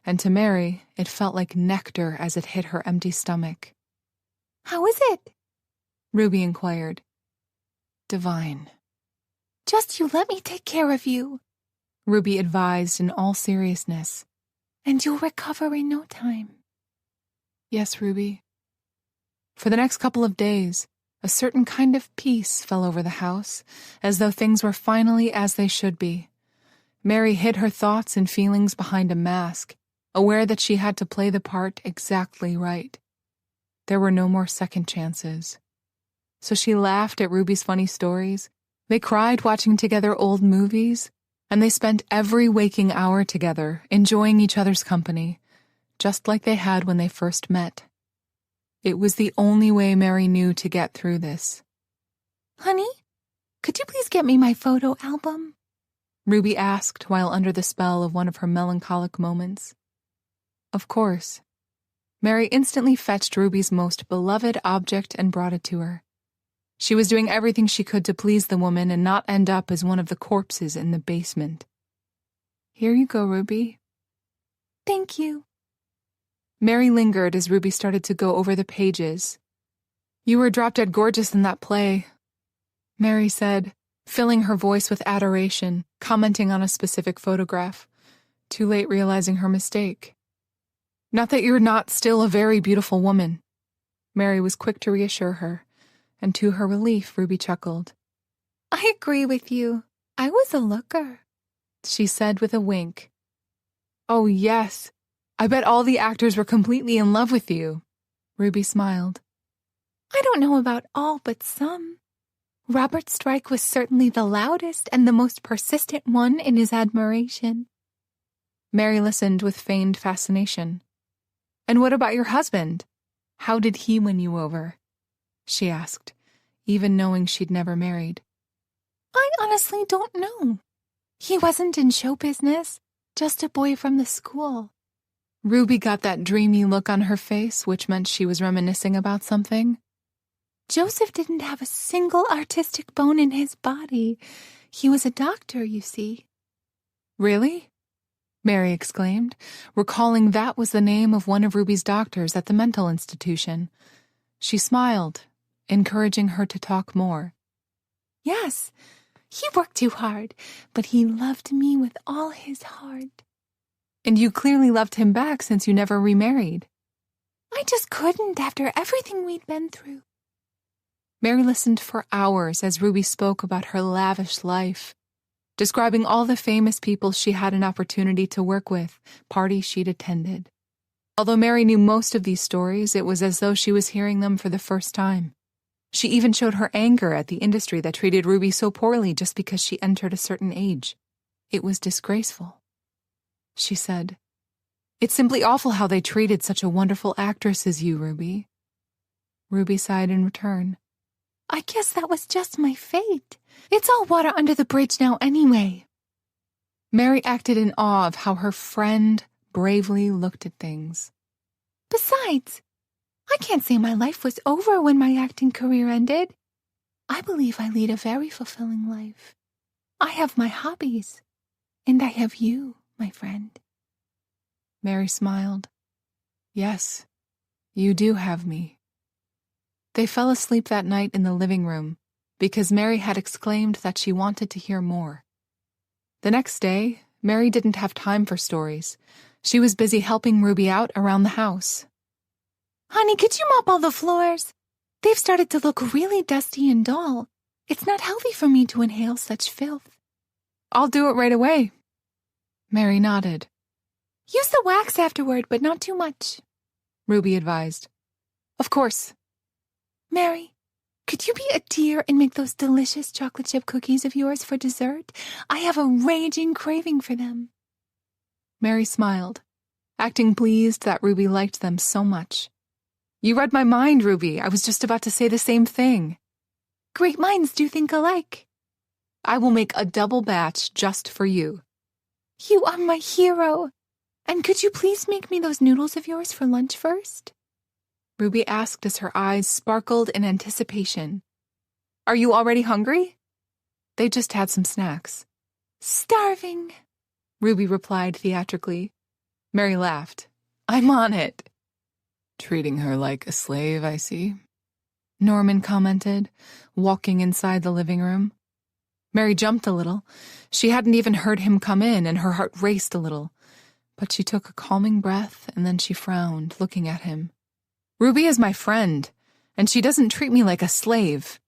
and to Mary, it felt like nectar as it hit her empty stomach.
"How is it?"
Ruby inquired. "Divine."
"Just you let me take care of you,"
Ruby advised in all seriousness.
"and you'll recover in no time."
"Yes, Ruby." For the next couple of days, a certain kind of peace fell over the house, as though things were finally as they should be. Mary hid her thoughts and feelings behind a mask, aware that she had to play the part exactly right. There were no more second chances. So she laughed at Ruby's funny stories, they cried watching together old movies, and they spent every waking hour together, enjoying each other's company, just like they had when they first met. It was the only way Mary knew to get through this.
"Honey, could you please get me my photo album?"
Ruby asked while under the spell of one of her melancholic moments. Of course. Mary instantly fetched Ruby's most beloved object and brought it to her. She was doing everything she could to please the woman and not end up as one of the corpses in the basement. "Here you go, Ruby."
"Thank you."
Mary lingered as Ruby started to go over the pages. "You were drop-dead gorgeous in that play," Mary said, filling her voice with adoration, commenting on a specific photograph, too late realizing her mistake. "Not that you're not still a very beautiful woman," Mary was quick to reassure her, and to her relief, Ruby chuckled.
"I agree with you. I was a looker,"
she said with a wink. "Oh, yes. I bet all the actors were completely in love with you," Ruby smiled.
"I don't know about all, but some. Robert Strike was certainly the loudest and the most persistent one in his admiration."
Mary listened with feigned fascination. "And what about your husband? How did he win you over?" she asked, even knowing she'd never married.
"I honestly don't know. He wasn't in show business, just a boy from the school."
Ruby got that dreamy look on her face, which meant she was reminiscing about something.
"Joseph didn't have a single artistic bone in his body. He was a doctor, you see."
"Really?" Mary exclaimed, recalling that was the name of one of Ruby's doctors at the mental institution. She smiled, encouraging her to talk more.
"Yes, he worked too hard, but he loved me with all his heart."
"And you clearly loved him back since you never remarried."
"I just couldn't after everything we'd been through."
Mary listened for hours as Ruby spoke about her lavish life, describing all the famous people she had an opportunity to work with, parties she'd attended. Although Mary knew most of these stories, it was as though she was hearing them for the first time. She even showed her anger at the industry that treated Ruby so poorly just because she entered a certain age. It was disgraceful. She said, "It's simply awful how they treated such a wonderful actress as you, Ruby." Ruby sighed in return.
"I guess that was just my fate. It's all water under the bridge now anyway."
Mary acted in awe of how her friend bravely looked at things.
"Besides, I can't say my life was over when my acting career ended. I believe I lead a very fulfilling life. I have my hobbies, and I have you, my friend."
Mary smiled. "Yes, you do have me." They fell asleep that night in the living room because Mary had exclaimed that she wanted to hear more. The next day, Mary didn't have time for stories. She was busy helping Ruby out around the house.
"Honey, could you mop all the floors? They've started to look really dusty and dull. It's not healthy for me to inhale such filth."
"I'll do it right away." Mary nodded.
"Use the wax afterward, but not too much,"
Ruby advised. "Of course."
"Mary, could you be a dear and make those delicious chocolate chip cookies of yours for dessert? I have a raging craving for them."
Mary smiled, acting pleased that Ruby liked them so much. "You read my mind, Ruby. I was just about to say the same thing."
"Great minds do think alike."
"I will make a double batch just for you."
"You are my hero. And could you please make me those noodles of yours for lunch first?"
Ruby asked as her eyes sparkled in anticipation. "Are you already hungry?" They just had some snacks.
"Starving,"
Ruby replied theatrically. Mary laughed. "I'm on it." "Treating her like a slave, I see," Norman commented, walking inside the living room. Mary jumped a little. She hadn't even heard him come in, and her heart raced a little. But she took a calming breath, and then she frowned, looking at him. "Ruby is my friend, and she doesn't treat me like a slave.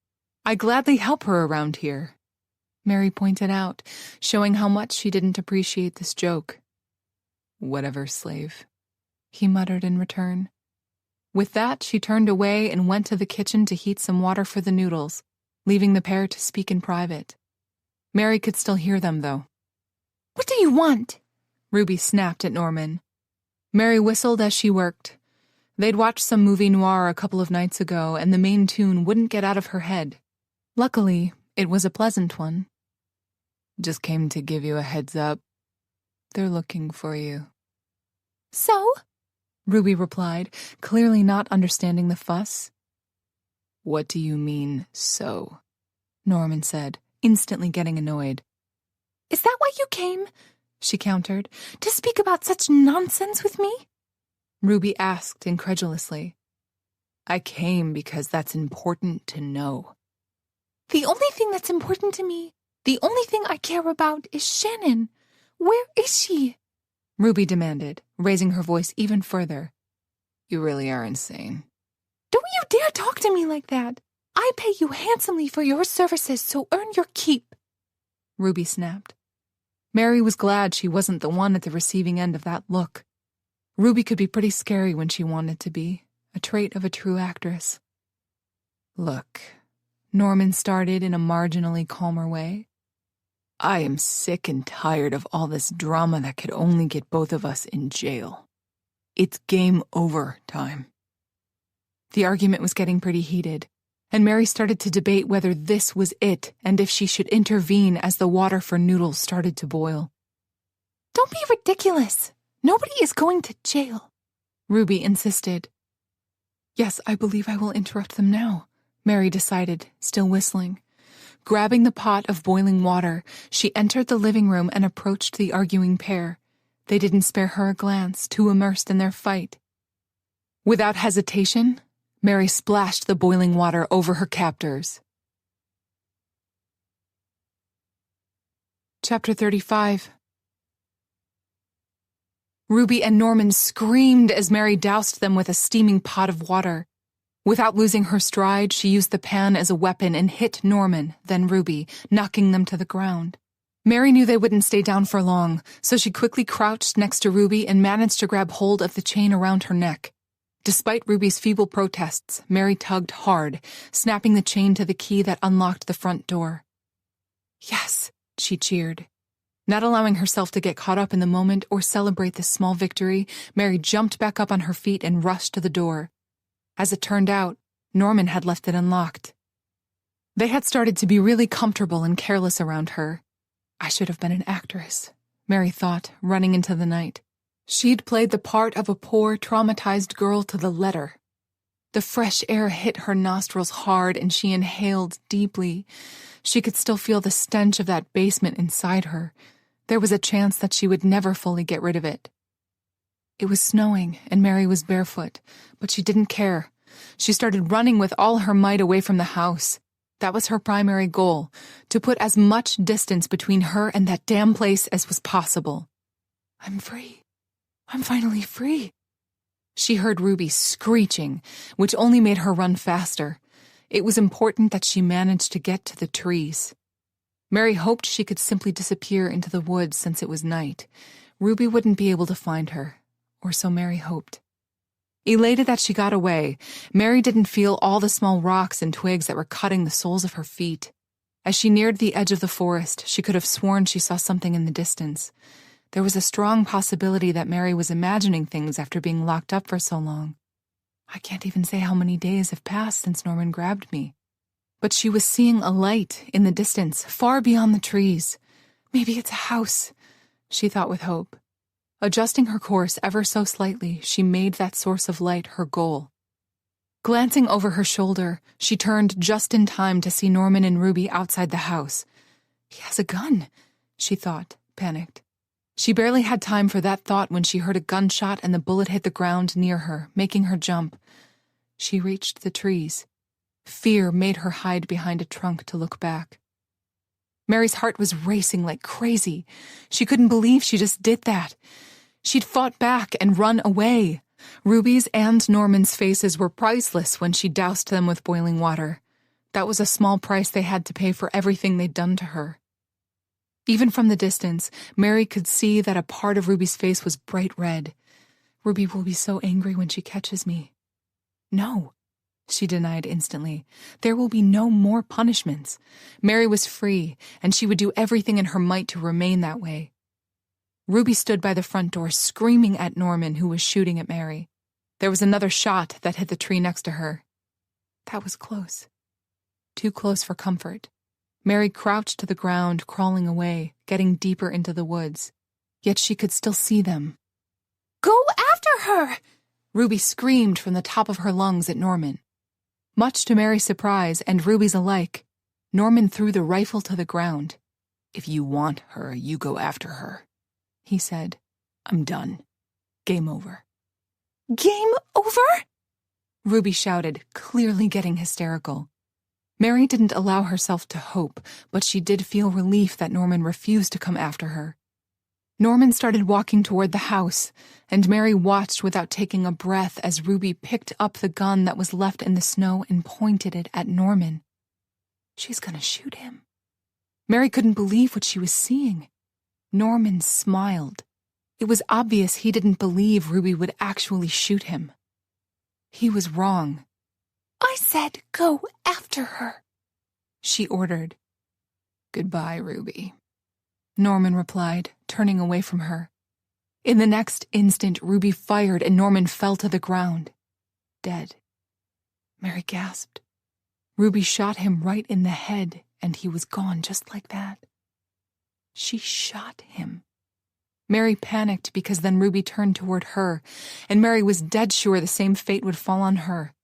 I gladly help her around here," Mary pointed out, showing how much she didn't appreciate this joke. "Whatever, slave," he muttered in return. With that, she turned away and went to the kitchen to heat some water for the noodles, leaving the pair to speak in private. Mary could still hear them, though.
"What do you want?"
Ruby snapped at Norman. Mary whistled as she worked. They'd watched some movie noir a couple of nights ago, and the main tune wouldn't get out of her head. Luckily, it was a pleasant one. "Just came to give you a heads up. They're looking for you."
"So?"
Ruby replied, clearly not understanding the fuss. "What do you mean, so?" Norman said, instantly getting annoyed.
"Is that why you came?" she countered. "To speak about such nonsense with me?"
Ruby asked incredulously. "I came because that's important to know."
"The only thing that's important to me, the only thing I care about is Shannon. Where is she?"
Ruby demanded, raising her voice even further. "You really are insane."
"Don't you dare talk to me like that. I pay you handsomely for your services, so earn your keep,"
Ruby snapped. Mary was glad she wasn't the one at the receiving end of that look. Ruby could be pretty scary when she wanted to be, a trait of a true actress. "Look," Norman started in a marginally calmer way. "I am sick and tired of all this drama that could only get both of us in jail. It's game over time." The argument was getting pretty heated, and Mary started to debate whether this was it and if she should intervene as the water for noodles started to boil.
"Don't be ridiculous. Nobody is going to jail,"
Ruby insisted. "Yes, I believe I will interrupt them now," Mary decided, still whistling. Grabbing the pot of boiling water, she entered the living room and approached the arguing pair. They didn't spare her a glance, too immersed in their fight. Without hesitation, Mary splashed the boiling water over her captors. Chapter 35. Ruby and Norman screamed as Mary doused them with a steaming pot of water. Without losing her stride, she used the pan as a weapon and hit Norman, then Ruby, knocking them to the ground. Mary knew they wouldn't stay down for long, so she quickly crouched next to Ruby and managed to grab hold of the chain around her neck. Despite Ruby's feeble protests, Mary tugged hard, snapping the chain to the key that unlocked the front door. "Yes," she cheered. Not allowing herself to get caught up in the moment or celebrate this small victory, Mary jumped back up on her feet and rushed to the door. As it turned out, Norman had left it unlocked. They had started to be really comfortable and careless around her. I should have been an actress, Mary thought, running into the night. She'd played the part of a poor, traumatized girl to the letter. The fresh air hit her nostrils hard and she inhaled deeply. She could still feel the stench of that basement inside her. There was a chance that she would never fully get rid of it. It was snowing and Mary was barefoot, but she didn't care. She started running with all her might away from the house. That was her primary goal, to put as much distance between her and that damn place as was possible. "I'm free. I'm finally free." She heard Ruby screeching, which only made her run faster. It was important that she managed to get to the trees. Mary hoped she could simply disappear into the woods since it was night. Ruby wouldn't be able to find her, or so Mary hoped. Elated that she got away, Mary didn't feel all the small rocks and twigs that were cutting the soles of her feet. As she neared the edge of the forest, she could have sworn she saw something in the distance. There was a strong possibility that Mary was imagining things after being locked up for so long. I can't even say how many days have passed since Norman grabbed me. But she was seeing a light in the distance, far beyond the trees. Maybe it's a house, she thought with hope. Adjusting her course ever so slightly, she made that source of light her goal. Glancing over her shoulder, she turned just in time to see Norman and Ruby outside the house. "He has a gun," she thought, panicked. She barely had time for that thought when she heard a gunshot and the bullet hit the ground near her, making her jump. She reached the trees. Fear made her hide behind a trunk to look back. Mary's heart was racing like crazy. She couldn't believe she just did that. She'd fought back and run away. Ruby's and Norman's faces were priceless when she doused them with boiling water. That was a small price they had to pay for everything they'd done to her. Even from the distance, Mary could see that a part of Ruby's face was bright red. "Ruby will be so angry when she catches me." "No," she denied instantly. "There will be no more punishments." Mary was free, and she would do everything in her might to remain that way. Ruby stood by the front door screaming at Norman, who was shooting at Mary. There was another shot that hit the tree next to her. That was close. Too close for comfort. Mary crouched to the ground, crawling away, getting deeper into the woods. Yet she could still see them. "Go after her!" Ruby screamed from the top of her lungs at Norman. Much to Mary's surprise, and Ruby's alike, Norman threw the rifle to the ground. "If you want her, you go after her," he said. "I'm done. Game over." "Game over?" Ruby shouted, clearly getting hysterical. Mary didn't allow herself to hope, but she did feel relief that Norman refused to come after her. Norman started walking toward the house, and Mary watched without taking a breath as Ruby picked up the gun that was left in the snow and pointed it at Norman. She's gonna shoot him. Mary couldn't believe what she was seeing. Norman smiled. It was obvious he didn't believe Ruby would actually shoot him. He was wrong. "I said go after her," she ordered. "Goodbye, Ruby," Norman replied, turning away from her. In the next instant, Ruby fired and Norman fell to the ground. Dead. Mary gasped. Ruby shot him right in the head, and he was gone just like that. She shot him. Mary panicked because then Ruby turned toward her, and Mary was dead sure the same fate would fall on her.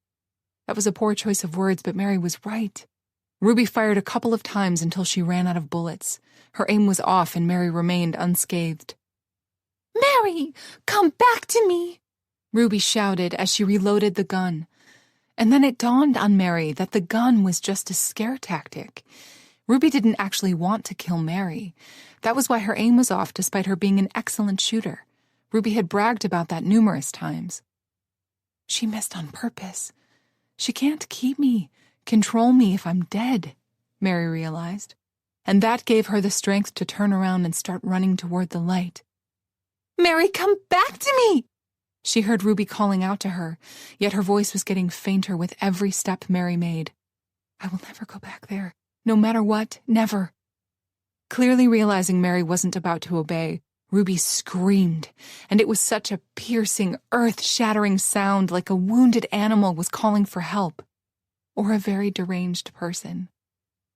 That was a poor choice of words, but Mary was right. Ruby fired a couple of times until she ran out of bullets. Her aim was off, and Mary remained unscathed. "Mary, come back to me!" Ruby shouted as she reloaded the gun. And then it dawned on Mary that the gun was just a scare tactic. Ruby didn't actually want to kill Mary. That was why her aim was off despite her being an excellent shooter. Ruby had bragged about that numerous times. She missed on purpose. She can't keep me, control me if I'm dead, Mary realized, and that gave her the strength to turn around and start running toward the light.
Mary, come back to me!
She heard Ruby calling out to her, yet her voice was getting fainter with every step Mary made. I will never go back there. No matter what, never. Clearly realizing Mary wasn't about to obey, Ruby screamed, and it was such a piercing, earth-shattering sound, like a wounded animal was calling for help. Or a very deranged person.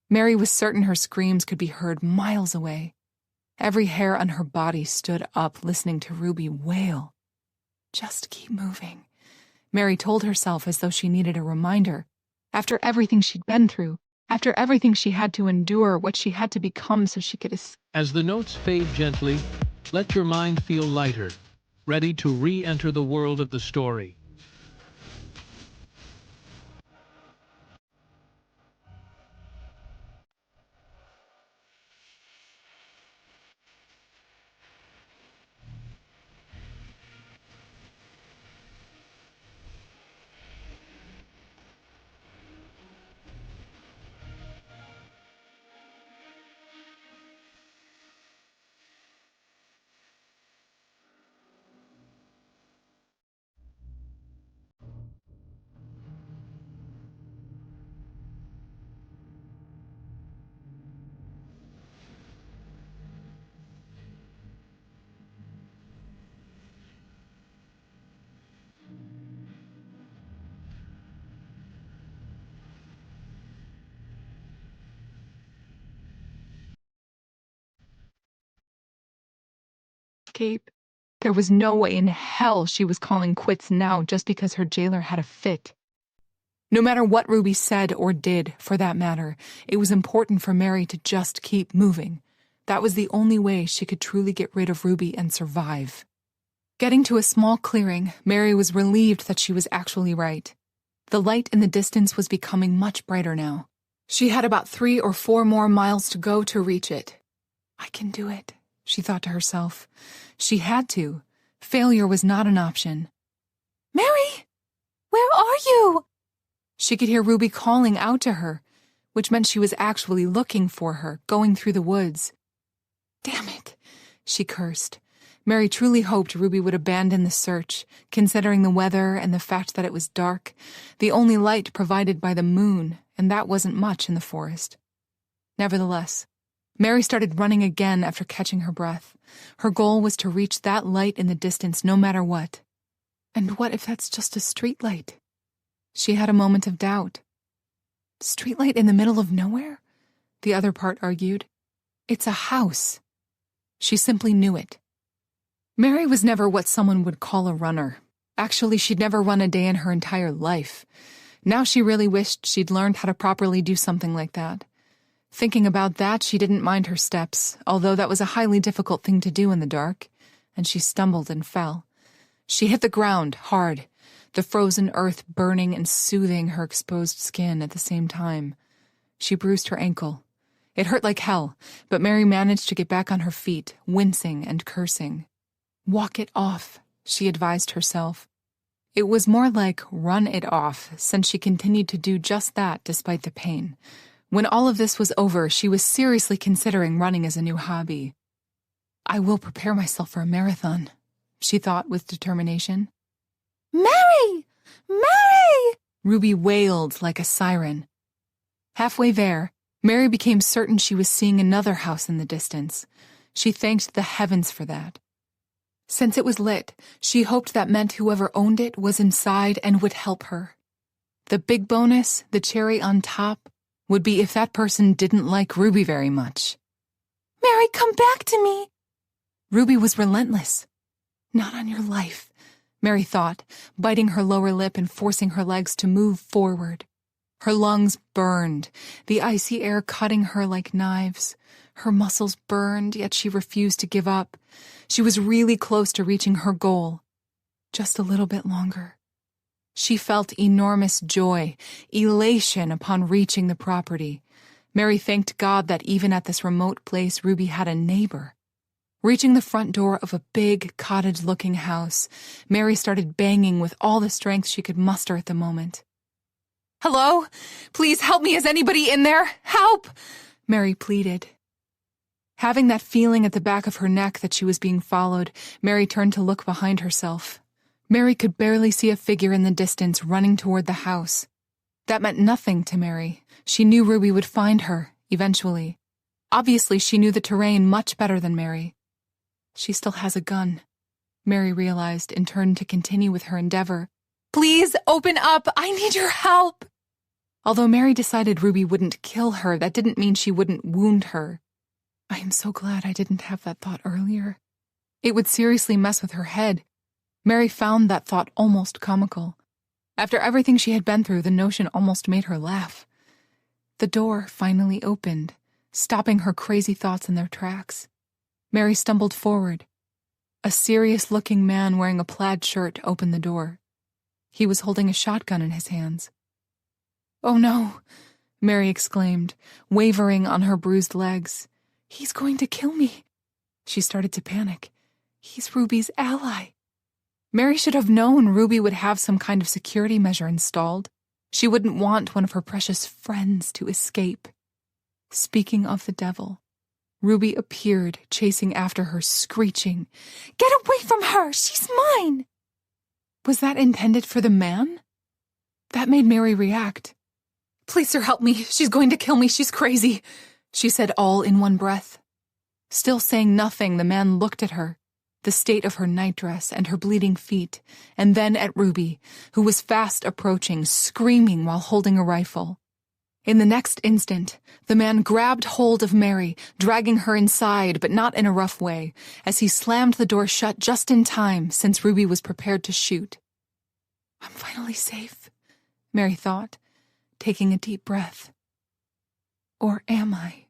Mary was certain her screams could be heard miles away. Every hair on her body stood up, listening to Ruby wail. Just keep moving, Mary told herself as though she needed a reminder. After everything she'd been through, after everything she had to endure, what she had to become so she could escape.
As the notes fade gently, let your mind feel lighter, ready to re-enter the world of the story.
There was no way in hell she was calling quits now just because her jailer had a fit. No matter what Ruby said or did, for that matter, it was important for Mary to just keep moving. That was the only way she could truly get rid of Ruby and survive. Getting to a small clearing, Mary was relieved that she was actually right. The light in the distance was becoming much brighter now. She had about 3 or 4 more miles to go to reach it. I can do it, she thought to herself. She had to. Failure was not an option.
Mary! Where are you?
She could hear Ruby calling out to her, which meant she was actually looking for her, going through the woods. Damn it, she cursed. Mary truly hoped Ruby would abandon the search, considering the weather and the fact that it was dark, the only light provided by the moon, and that wasn't much in the forest. Nevertheless, Mary started running again after catching her breath. Her goal was to reach that light in the distance no matter what. And what if that's just a streetlight? She had a moment of doubt. Streetlight in the middle of nowhere? The other part argued. It's a house. She simply knew it. Mary was never what someone would call a runner. Actually, she'd never run a day in her entire life. Now she really wished she'd learned how to properly do something like that. Thinking about that, she didn't mind her steps, although that was a highly difficult thing to do in the dark, and she stumbled and fell. She hit the ground hard, the frozen earth burning and soothing her exposed skin at the same time. She bruised her ankle. It hurt like hell, but Mary managed to get back on her feet, wincing and cursing. Walk it off, she advised herself. It was more like run it off, since she continued to do just that despite the pain. When all of this was over, she was seriously considering running as a new hobby. I will prepare myself for a marathon, she thought with determination.
Mary! Mary!
Ruby wailed like a siren. Halfway there, Mary became certain she was seeing another house in the distance. She thanked the heavens for that. Since it was lit, she hoped that meant whoever owned it was inside and would help her. The big bonus, the cherry on top, would be if that person didn't like Ruby very much.
Mary, come back to me!
Ruby was relentless. Not on your life, Mary thought, biting her lower lip and forcing her legs to move forward. Her lungs burned, the icy air cutting her like knives. Her muscles burned, yet she refused to give up. She was really close to reaching her goal. Just a little bit longer. She felt enormous joy, elation upon reaching the property. Mary thanked God that even at this remote place, Ruby had a neighbor. Reaching the front door of a big, cottage-looking house, Mary started banging with all the strength she could muster at the moment. Hello? Please help me. Is anybody in there? Help! Mary pleaded. Having that feeling at the back of her neck that she was being followed, Mary turned to look behind herself. Mary could barely see a figure in the distance running toward the house. That meant nothing to Mary. She knew Ruby would find her, eventually. Obviously, she knew the terrain much better than Mary. She still has a gun, Mary realized and turned to continue with her endeavor. Please, open up! I need your help! Although Mary decided Ruby wouldn't kill her, that didn't mean she wouldn't wound her. I am so glad I didn't have that thought earlier. It would seriously mess with her head. Mary found that thought almost comical. After everything she had been through, the notion almost made her laugh. The door finally opened, stopping her crazy thoughts in their tracks. Mary stumbled forward. A serious-looking man wearing a plaid shirt opened the door. He was holding a shotgun in his hands. "Oh no," Mary exclaimed, wavering on her bruised legs. "He's going to kill me." She started to panic. He's Ruby's ally. Mary should have known Ruby would have some kind of security measure installed. She wouldn't want one of her precious friends to escape. Speaking of the devil, Ruby appeared, chasing after her, screeching, "Get away from her! She's mine!" Was that intended for the man? That made Mary react. "Please, sir, help me. She's going to kill me. She's crazy," she said all in one breath. Still saying nothing, the man looked at her, the state of her nightdress and her bleeding feet, and then at Ruby, who was fast approaching, screaming while holding a rifle. In the next instant, the man grabbed hold of Mary, dragging her inside, but not in a rough way, as he slammed the door shut just in time, since Ruby was prepared to shoot. "I'm finally safe," Mary thought, taking a deep breath. Or am I?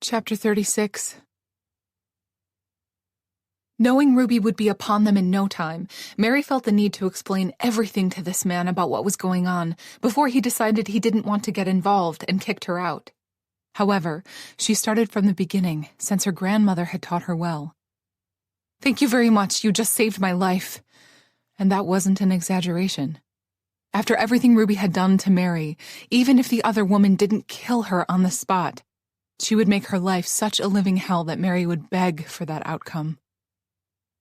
Chapter 36. Knowing Ruby would be upon them in no time, Mary felt the need to explain everything to this man about what was going on before he decided he didn't want to get involved and kicked her out. However, she started from the beginning, since her grandmother had taught her well. "Thank you very much. You just saved my life." And that wasn't an exaggeration. After everything Ruby had done to Mary, even if the other woman didn't kill her on the spot, she would make her life such a living hell that Mary would beg for that outcome.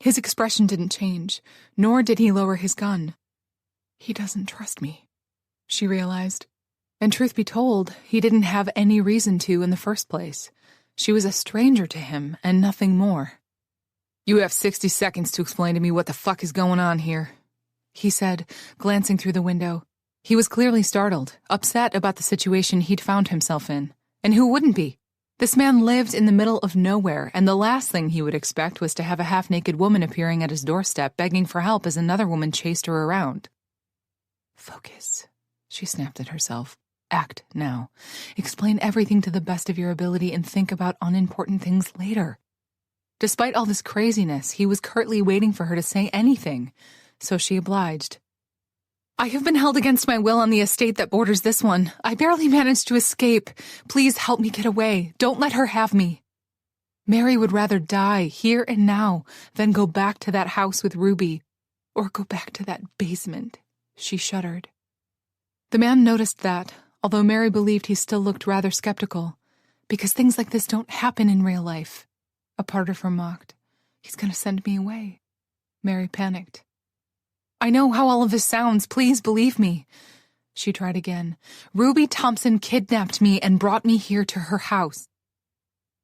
His expression didn't change, nor did he lower his gun. He doesn't trust me, she realized. And truth be told, he didn't have any reason to in the first place. She was a stranger to him, and nothing more. "You have 60 seconds to explain to me what the fuck is going on here," he said, glancing through the window. He was clearly startled, upset about the situation he'd found himself in. And who wouldn't be? This man lived in the middle of nowhere, and the last thing he would expect was to have a half-naked woman appearing at his doorstep begging for help as another woman chased her around. "Focus," she snapped at herself. "Act now. Explain everything to the best of your ability and think about unimportant things later." Despite all this craziness, he was curtly waiting for her to say anything, so she obliged. "I have been held against my will on the estate that borders this one. I barely managed to escape. Please help me get away. Don't let her have me." Mary would rather die here and now than go back to that house with Ruby, or go back to that basement. She shuddered. The man noticed that, although Mary believed he still looked rather skeptical, because things like this don't happen in real life. A part of her mocked. "He's going to send me away." Mary panicked. "I know how all of this sounds. Please believe me." She tried again. "Ruby Thompson kidnapped me and brought me here to her house."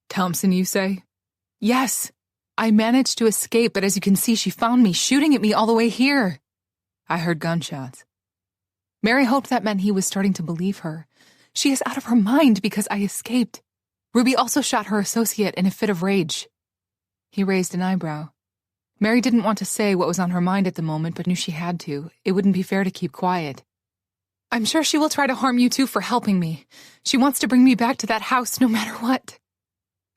"Thompson, you say?" "Yes. I managed to escape, but as you can see, she found me, shooting at me all the way here." "I heard gunshots." Mary hoped that meant he was starting to believe her. "She is out of her mind because I escaped. Ruby also shot her associate in a fit of rage." He raised an eyebrow. Mary didn't want to say what was on her mind at the moment, but knew she had to. It wouldn't be fair to keep quiet. "I'm sure she will try to harm you too for helping me. She wants to bring me back to that house no matter what."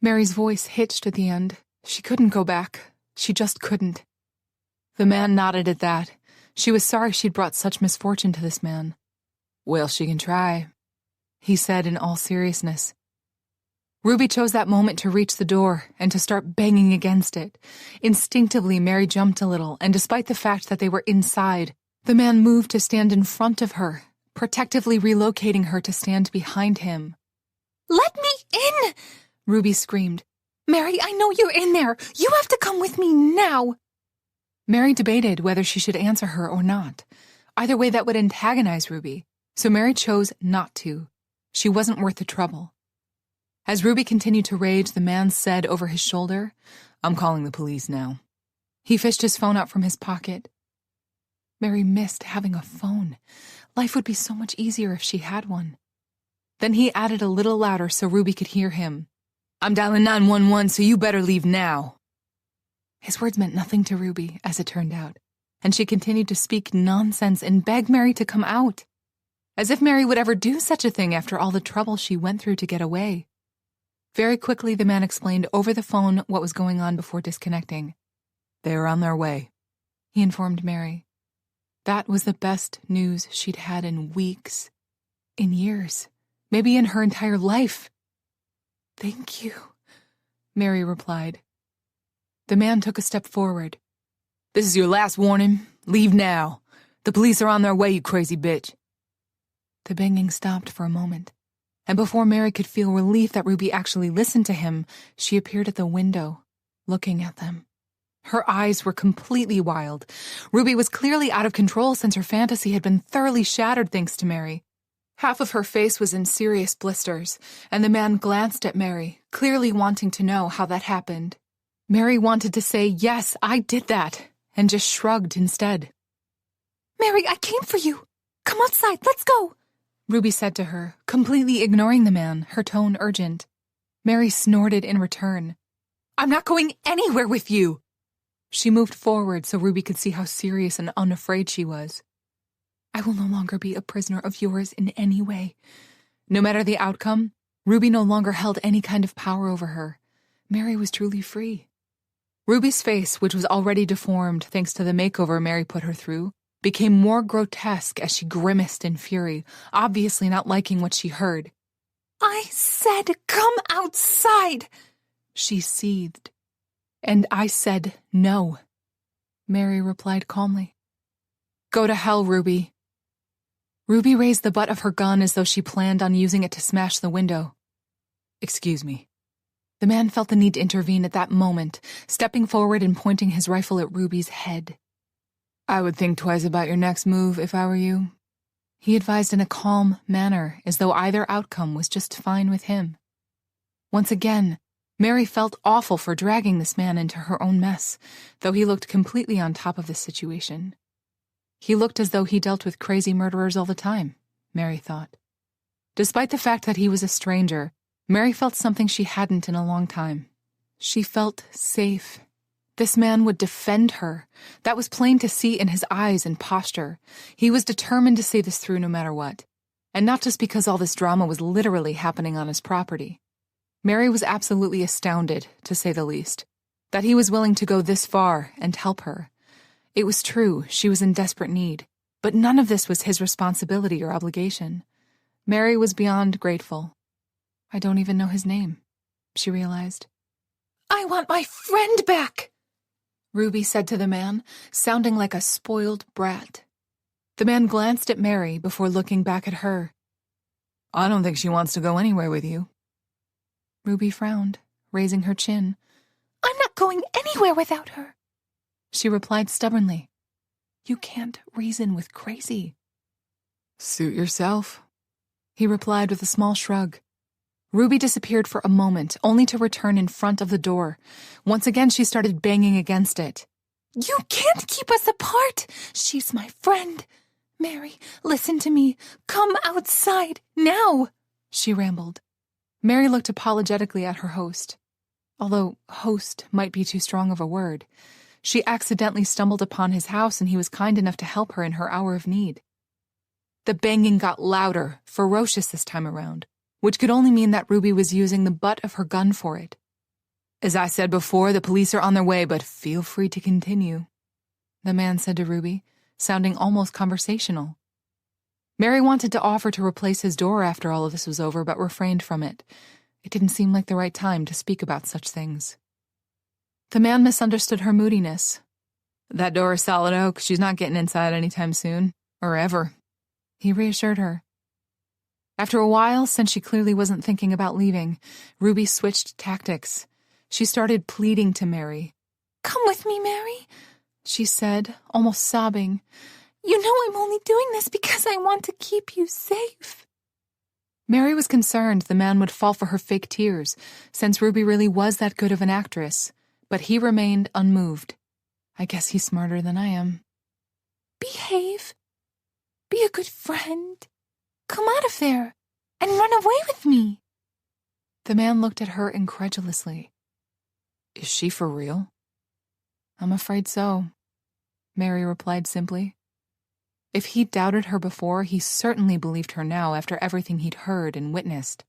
Mary's voice hitched at the end. She couldn't go back. She just couldn't. The man nodded at that. She was sorry she'd brought such misfortune to this man. "Well, she can try," he said in all seriousness. Ruby chose that moment to reach the door and to start banging against it. Instinctively, Mary jumped a little, and despite the fact that they were inside, The man moved to stand in front of her, protectively relocating her to stand behind him.
"Let me in!"
Ruby screamed.
"Mary, I know you're in there. You have to come with me now."
Mary debated whether she should answer her or not. Either way, that would antagonize Ruby, so Mary chose not to. She wasn't worth the trouble. As Ruby continued to rage, the man said over his shoulder, "I'm calling the police now." He fished his phone out from his pocket. Mary missed having a phone. Life would be so much easier if she had one. Then he added a little louder so Ruby could hear him. "I'm dialing 911, so you better leave now." His words meant nothing to Ruby, as it turned out, and she continued to speak nonsense and beg Mary to come out. As if Mary would ever do such a thing after all the trouble she went through to get away. Very quickly, the man explained over the phone what was going on before disconnecting. "They are on their way," he informed Mary. That was the best news she'd had in weeks, in years, maybe in her entire life. "Thank you," Mary replied. The man took a step forward. "This is your last warning. Leave now. The police are on their way, you crazy bitch." The banging stopped for a moment, and before Mary could feel relief that Ruby actually listened to him, she appeared at the window, looking at them. Her eyes were completely wild. Ruby was clearly out of control since her fantasy had been thoroughly shattered thanks to Mary. Half of her face was in serious blisters, and the man glanced at Mary, clearly wanting to know how that happened. Mary wanted to say, "Yes, I did that," and just shrugged instead.
"Mary, I came for you. Come outside, let's go,"
Ruby said to her, completely ignoring the man, her tone urgent. Mary snorted in return. "I'm not going anywhere with you." She moved forward so Ruby could see how serious and unafraid she was. "I will no longer be a prisoner of yours in any way." No matter the outcome, Ruby no longer held any kind of power over her. Mary was truly free. Ruby's face, which was already deformed thanks to the makeover Mary put her through, became more grotesque as she grimaced in fury, obviously not liking what she heard.
"I said come outside,"
she seethed. "And I said no," Mary replied calmly. "Go to hell, Ruby." Ruby raised the butt of her gun as though she planned on using it to smash the window. "Excuse me." The man felt the need to intervene at that moment, stepping forward and pointing his rifle at Ruby's head. "I would think twice about your next move if I were you," he advised in a calm manner, as though either outcome was just fine with him. Once again, Mary felt awful for dragging this man into her own mess, though he looked completely on top of the situation. He looked as though he dealt with crazy murderers all the time, Mary thought. Despite the fact that he was a stranger, Mary felt something she hadn't in a long time. She felt safe. This man would defend her. That was plain to see in his eyes and posture. He was determined to see this through no matter what. And not just because all this drama was literally happening on his property. Mary was absolutely astounded, to say the least, that he was willing to go this far and help her. It was true, she was in desperate need, but none of this was his responsibility or obligation. Mary was beyond grateful. "I don't even know his name," she realized.
"I want my friend back,"
Ruby said to the man, sounding like a spoiled brat. The man glanced at Mary before looking back at her. "I don't think she wants to go anywhere with you." Ruby frowned, raising her chin.
"I'm not going anywhere without her,"
she replied stubbornly. "You can't reason with crazy." "Suit yourself," he replied with a small shrug. Ruby disappeared for a moment, only to return in front of the door. Once again, she started banging against it.
"You can't keep us apart. She's my friend. Mary, listen to me. Come outside, now,"
she rambled. Mary looked apologetically at her host. Although host might be too strong of a word. She accidentally stumbled upon his house and he was kind enough to help her in her hour of need. The banging got louder, ferocious this time around, which could only mean that Ruby was using the butt of her gun for it. "As I said before, the police are on their way, but feel free to continue," the man said to Ruby, sounding almost conversational. Mary wanted to offer to replace his door after all of this was over, but refrained from it. It didn't seem like the right time to speak about such things. The man misunderstood her moodiness. That door is solid oak. She's not getting inside anytime soon. Or ever. He reassured her. After a while, since she clearly wasn't thinking about leaving, Ruby switched tactics. She started pleading to Mary.
"Come with me, Mary,"
she said, almost sobbing.
"You know I'm only doing this because I want to keep you safe."
Mary was concerned the man would fall for her fake tears, since Ruby really was that good of an actress, but he remained unmoved. I guess he's smarter than I am.
"Behave. Be a good friend. Come out of there and run away with me."
The man looked at her incredulously. Is she for real? I'm afraid so, Mary replied simply. If he doubted her before, he certainly believed her now after everything he'd heard and witnessed.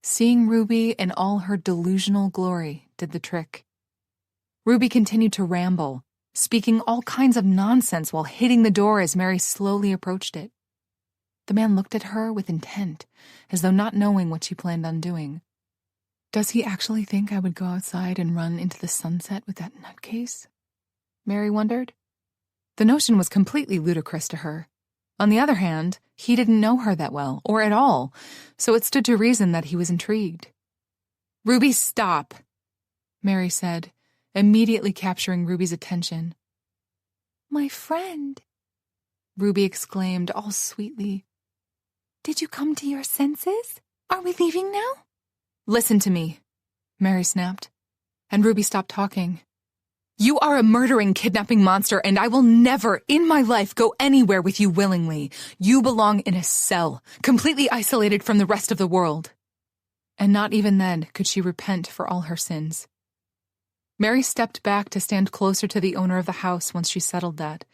Seeing Ruby in all her delusional glory did the trick. Ruby continued to ramble, speaking all kinds of nonsense while hitting the door as Mary slowly approached it. The man looked at her with intent, as though not knowing what she planned on doing. Does he actually think I would go outside and run into the sunset with that nutcase? Mary wondered. The notion was completely ludicrous to her. On the other hand, he didn't know her that well, or at all, so it stood to reason that he was intrigued. "Ruby, stop," Mary said, immediately capturing Ruby's attention.
"My friend,"
Ruby exclaimed all sweetly.
"Did you come to your senses? Are we leaving now?"
"Listen to me," Mary snapped, and Ruby stopped talking. "You are a murdering, kidnapping monster, and I will never in my life go anywhere with you willingly. You belong in a cell, completely isolated from the rest of the world." And not even then could she repent for all her sins. Mary stepped back to stand closer to the owner of the house once she settled that.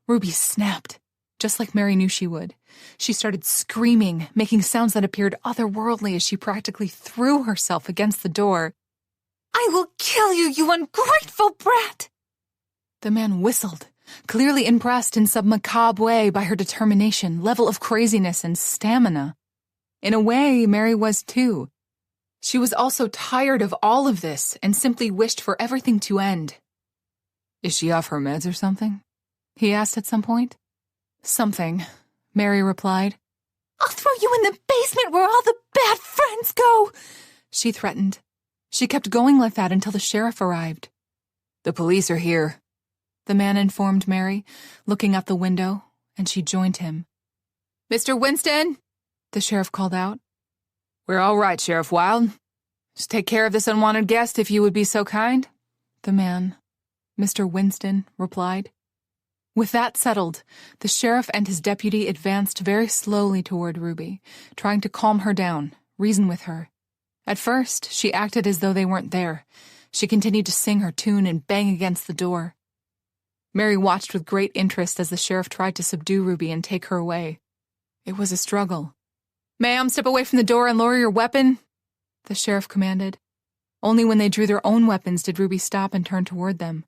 Ruby snapped, just like Mary knew she would. She started screaming, making sounds that appeared otherworldly as she practically threw herself against the door.
"I will kill you, you ungrateful brat!"
The man whistled, clearly impressed in some macabre way by her determination, level of craziness, and stamina. In a way, Mary was too. She was also tired of all of this and simply wished for everything to end. "Is she off her meds or something?" he asked at some point. "Something," Mary replied.
"I'll throw you in the basement where all the bad friends go,"
she threatened. She kept going like that until the sheriff arrived. "The police are here," the man informed Mary, looking out the window, and she joined him. "Mr. Winston," the sheriff called out. "We're all right, Sheriff Wilde. Just take care of this unwanted guest if you would be so kind," the man, Mr. Winston, replied. With that settled, the sheriff and his deputy advanced very slowly toward Ruby, trying to calm her down, reason with her. At first, she acted as though they weren't there. She continued to sing her tune and bang against the door. Mary watched with great interest as the sheriff tried to subdue Ruby and take her away. It was a struggle. "Ma'am, step away from the door and lower your weapon," the sheriff commanded. Only when they drew their own weapons did Ruby stop and turn toward them.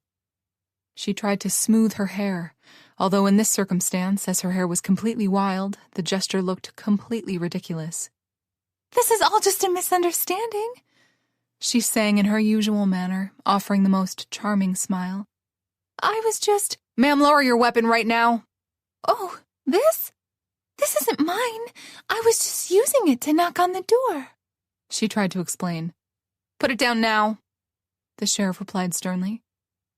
She tried to smooth her hair, although in this circumstance, as her hair was completely wild, the gesture looked completely ridiculous.
"This is all just a misunderstanding,"
she sang in her usual manner, offering the most charming smile.
"I was just—"
"Ma'am, lower your weapon right now."
"Oh, this? This isn't mine. I was just using it to knock on the door,"
she tried to explain. "Put it down now," the sheriff replied sternly.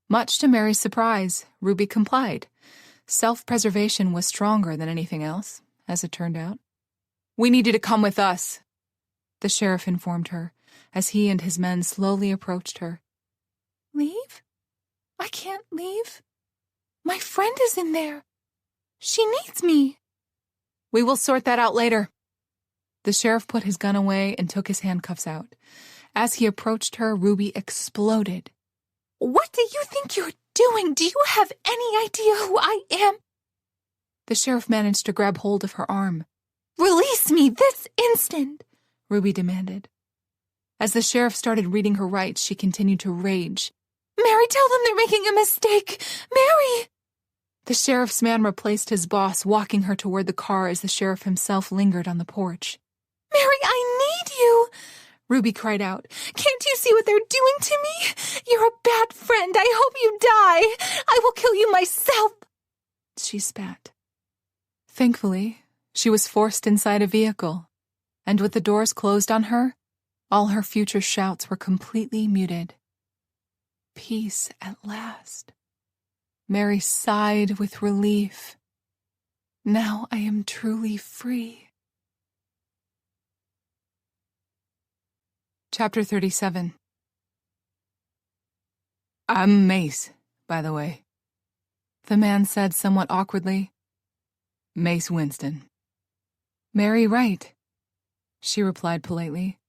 Much to Mary's surprise, Ruby complied. Self-preservation was stronger than anything else, as it turned out. "We need you to come with us," the sheriff informed her, as he and his men slowly approached her.
"Leave? I can't leave. My friend is in there. She needs me."
"We will sort that out later." The sheriff put his gun away and took his handcuffs out. As he approached her, Ruby exploded.
"What do you think you're doing? Do you have any idea who I am?"
The sheriff managed to grab hold of her arm.
"Release me this instant,"
Ruby demanded. As the sheriff started reading her rights, she continued to rage.
"Mary, tell them they're making a mistake. Mary!"
The sheriff's man replaced his boss, walking her toward the car as the sheriff himself lingered on the porch.
"Mary, I need you,"
Ruby cried out.
"Can't Do you see what they're doing to me? You're a bad friend. I hope you die. I will kill you myself. She spat.
Thankfully, she was forced inside a vehicle, and with the doors closed on her, all her future shouts were completely muted. Peace at last. Mary sighed with relief. Now I am truly free. Chapter 37. I'm Mace, by the way, the man said somewhat awkwardly. Mace Winston. Mary Wright, she replied politely.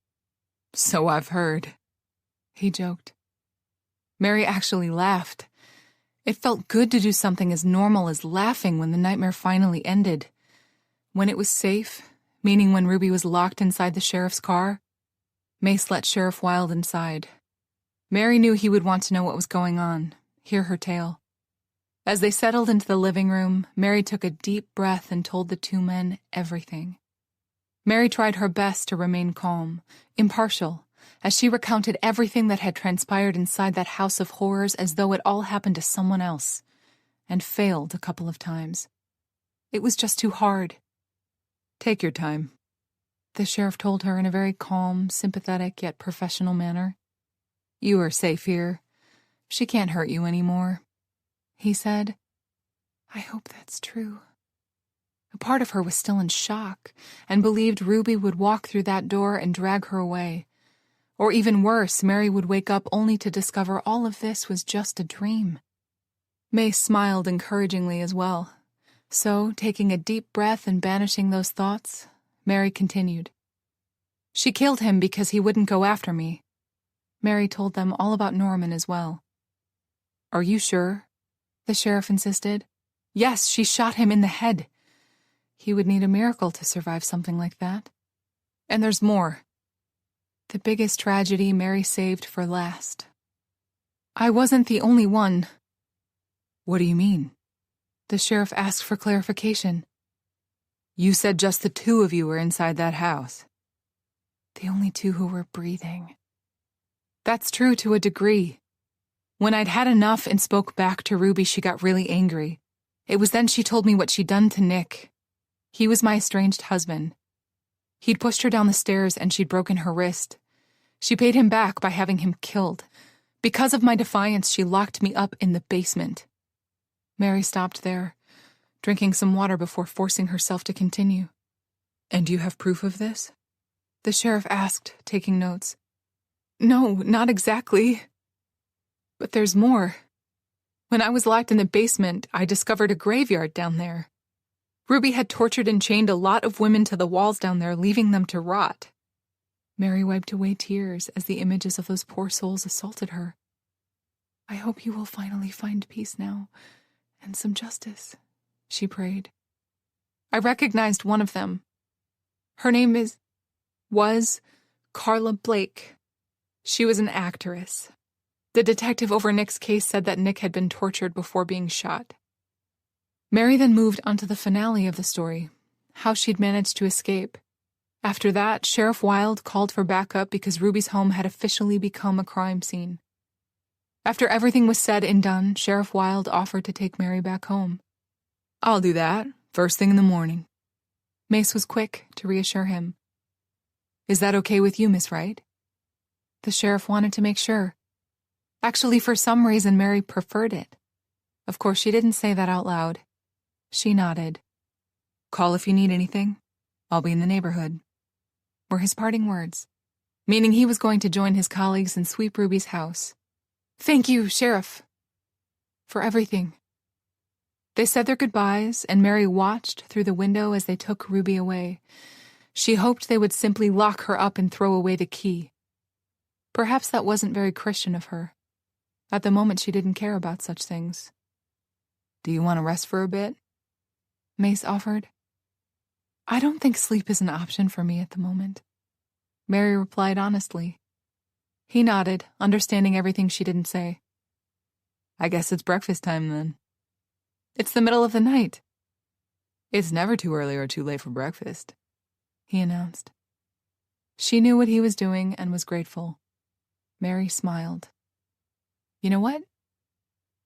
So I've heard, he joked. Mary actually laughed. It felt good to do something as normal as laughing when the nightmare finally ended. When it was safe, meaning when Ruby was locked inside the sheriff's car, Mace let Sheriff Wilde inside. Mary knew he would want to know what was going on, hear her tale. As they settled into the living room, Mary took a deep breath and told the two men everything. Mary tried her best to remain calm, impartial, as she recounted everything that had transpired inside that house of horrors as though it all happened to someone else, and failed a couple of times. It was just too hard. Take your time, the sheriff told her in a very calm, sympathetic, yet professional manner. You are safe here. She can't hurt you anymore, he said. I hope that's true. A part of her was still in shock and believed Ruby would walk through that door and drag her away. Or even worse, Mary would wake up only to discover all of this was just a dream. Mace smiled encouragingly as well. So, taking a deep breath and banishing those thoughts, Mary continued. She killed him because he wouldn't go after me. Mary told them all about Norman as well. Are you sure? The sheriff insisted. Yes, she shot him in the head. He would need a miracle to survive something like that. And there's more. The biggest tragedy Mary saved for last. I wasn't the only one. What do you mean? The sheriff asked for clarification. You said just the two of you were inside that house. The only two who were breathing. That's true to a degree. When I'd had enough and spoke back to Ruby, she got really angry. It was then she told me what she'd done to Nick. He was my estranged husband. He'd pushed her down the stairs and she'd broken her wrist. She paid him back by having him killed. Because of my defiance, she locked me up in the basement. Mary stopped there, drinking some water before forcing herself to continue. And you have proof of this? The sheriff asked, taking notes. No, not exactly. But there's more. When I was locked in the basement, I discovered a graveyard down there. Ruby had tortured and chained a lot of women to the walls down there, leaving them to rot. Mary wiped away tears as the images of those poor souls assaulted her. I hope you will finally find peace now, and some justice, she prayed. I recognized one of them. Her name was Carla Blake. She was an actress. The detective over Nick's case said that Nick had been tortured before being shot. Mary then moved on to the finale of the story, how she'd managed to escape. After that, Sheriff Wilde called for backup because Ruby's home had officially become a crime scene. After everything was said and done, Sheriff Wilde offered to take Mary back home. I'll do that, first thing in the morning. Mace was quick to reassure him. Is that okay with you, Miss Wright? The sheriff wanted to make sure. Actually, for some reason, Mary preferred it. Of course, she didn't say that out loud. She nodded. Call if you need anything. I'll be in the neighborhood, were his parting words, meaning he was going to join his colleagues and sweep Ruby's house. Thank you, Sheriff, for everything. They said their goodbyes, and Mary watched through the window as they took Ruby away. She hoped they would simply lock her up and throw away the key. Perhaps that wasn't very Christian of her. At the moment, she didn't care about such things. Do you want to rest for a bit? Mace offered. I don't think sleep is an option for me at the moment, Mary replied honestly. He nodded, understanding everything she didn't say. I guess it's breakfast time then. It's the middle of the night. It's never too early or too late for breakfast, he announced. She knew what he was doing and was grateful. Mary smiled. You know what?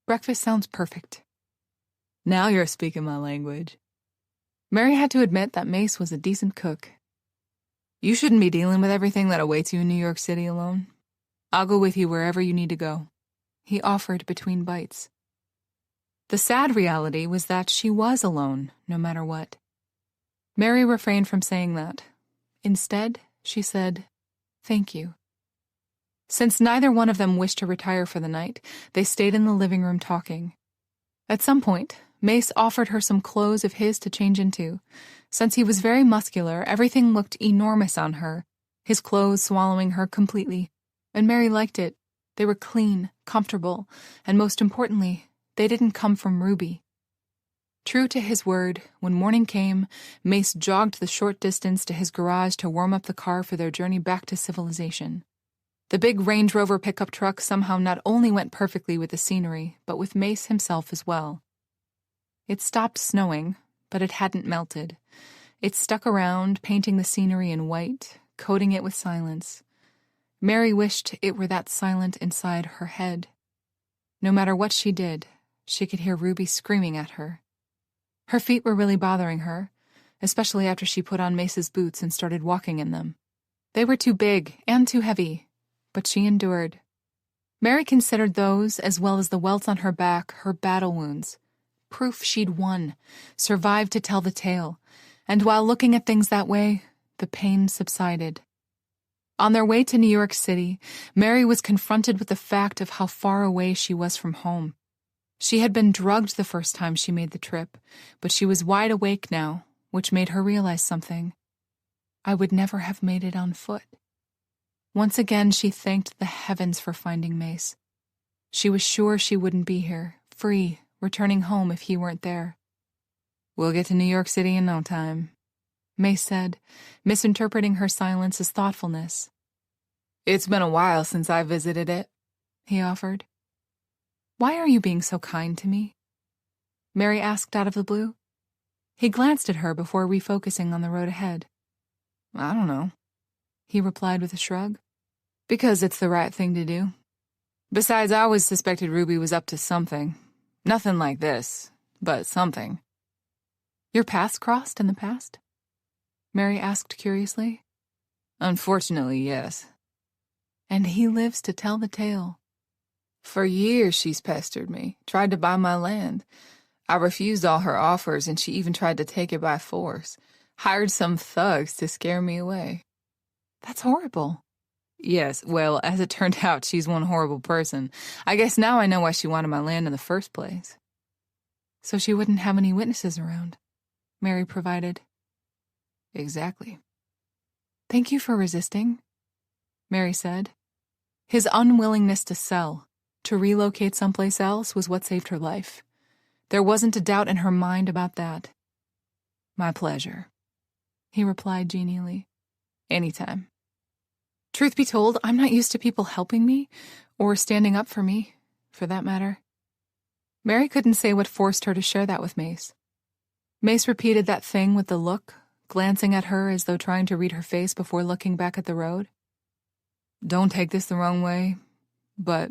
Breakfast sounds perfect. Now you're speaking my language. Mary had to admit that Mace was a decent cook. You shouldn't be dealing with everything that awaits you in New York City alone. I'll go with you wherever you need to go, he offered between bites. The sad reality was that she was alone, no matter what. Mary refrained from saying that. Instead, she said, "Thank you." Since neither one of them wished to retire for the night, they stayed in the living room talking. At some point, Mace offered her some clothes of his to change into. Since he was very muscular, everything looked enormous on her, his clothes swallowing her completely. And Mary liked it. They were clean, comfortable, and most importantly, they didn't come from Ruby. True to his word, when morning came, Mace jogged the short distance to his garage to warm up the car for their journey back to civilization. The big Range Rover pickup truck somehow not only went perfectly with the scenery, but with Mace himself as well. It stopped snowing, but it hadn't melted. It stuck around, painting the scenery in white, coating it with silence. Mary wished it were that silent inside her head. No matter what she did, she could hear Ruby screaming at her. Her feet were really bothering her, especially after she put on Mace's boots and started walking in them. They were too big and too heavy, but she endured. Mary considered those, as well as the welts on her back, her battle wounds. Proof she'd won, survived to tell the tale, and while looking at things that way, the pain subsided. On their way to New York City, Mary was confronted with the fact of how far away she was from home. She had been drugged the first time she made the trip, but she was wide awake now, which made her realize something. I would never have made it on foot. Once again, she thanked the heavens for finding Mace. She was sure she wouldn't be here, free, returning home if he weren't there. We'll get to New York City in no time, Mace said, misinterpreting her silence as thoughtfulness. It's been a while since I visited it, he offered. Why are you being so kind to me? Mary asked out of the blue. He glanced at her before refocusing on the road ahead. I don't know, he replied with a shrug. Because it's the right thing to do. Besides, I always suspected Ruby was up to something. Nothing like this, but something. Your paths crossed in the past? Mary asked curiously. Unfortunately, yes. And he lives to tell the tale. For years she's pestered me, tried to buy my land. I refused all her offers, and she even tried to take it by force. Hired some thugs to scare me away. That's horrible. Yes, well, as it turned out, she's one horrible person. I guess now I know why she wanted my land in the first place. So she wouldn't have any witnesses around, Mary provided. Exactly. Thank you for resisting, Mary said. His unwillingness to sell, to relocate someplace else, was what saved her life. There wasn't a doubt in her mind about that. My pleasure, he replied genially. Anytime. Truth be told, I'm not used to people helping me, or standing up for me, for that matter. Mary couldn't say what forced her to share that with Mace. Mace repeated that thing with the look, glancing at her as though trying to read her face before looking back at the road. Don't take this the wrong way, but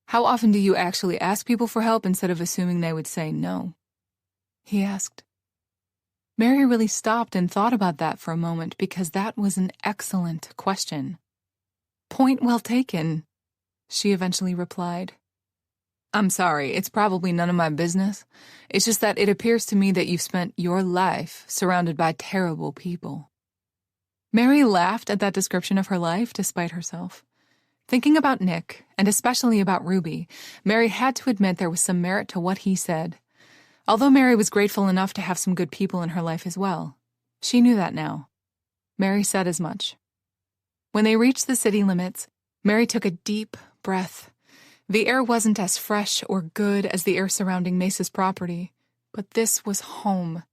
how often do you actually ask people for help instead of assuming they would say no? He asked. Mary really stopped and thought about that for a moment because that was an excellent question. Point well taken, she eventually replied. I'm sorry, it's probably none of my business. It's just that it appears to me that you've spent your life surrounded by terrible people. Mary laughed at that description of her life despite herself. Thinking about Nick, and especially about Ruby, Mary had to admit there was some merit to what he said. Although Mary was grateful enough to have some good people in her life as well. She knew that now. Mary said as much. When they reached the city limits, Mary took a deep breath. The air wasn't as fresh or good as the air surrounding Mace's property, but this was home.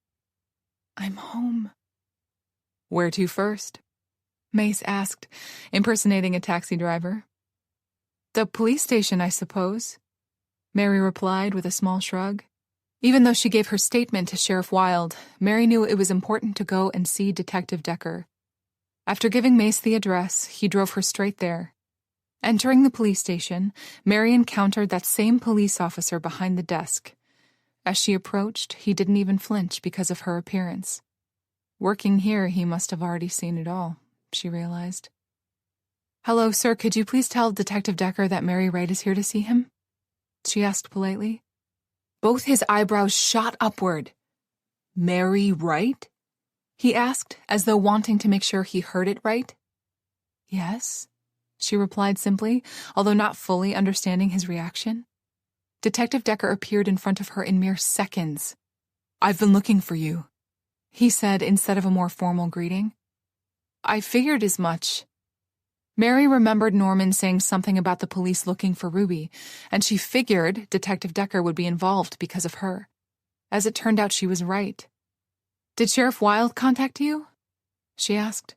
I'm home. Where to first? Mace asked, impersonating a taxi driver. The police station, I suppose, Mary replied with a small shrug. Even though she gave her statement to Sheriff Wilde, Mary knew it was important to go and see Detective Decker. After giving Mace the address, he drove her straight there. Entering the police station, Mary encountered that same police officer behind the desk. As she approached, he didn't even flinch because of her appearance. Working here, he must have already seen it all, she realized. "Hello, sir, could you please tell Detective Decker that Mary Wright is here to see him?" she asked politely. Both his eyebrows shot upward. "Mary Wright?" he asked, as though wanting to make sure he heard it right. "Yes," she replied simply, although not fully understanding his reaction. Detective Decker appeared in front of her in mere seconds. "I've been looking for you," he said instead of a more formal greeting. "I figured as much." Mary remembered Norman saying something about the police looking for Ruby, and she figured Detective Decker would be involved because of her. As it turned out, she was right. "Did Sheriff Wilde contact you?" she asked.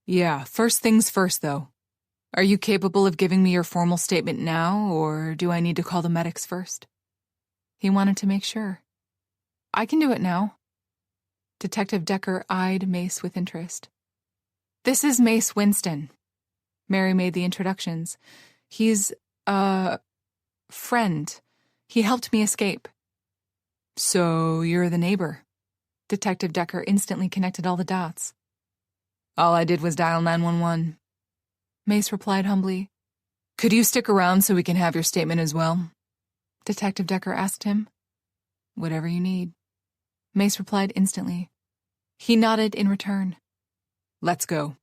"Yeah, first things first, though. Are you capable of giving me your formal statement now, or do I need to call the medics first?" He wanted to make sure. "I can do it now." Detective Decker eyed Mace with interest. "This is Mace Winston." Mary made the introductions. "He's a friend. He helped me escape." "So you're the neighbor?" Detective Decker instantly connected all the dots. "All I did was dial 911. Mace replied humbly. "Could you stick around so we can have your statement as well?" Detective Decker asked him. "Whatever you need." Mace replied instantly. He nodded in return. "Let's go,"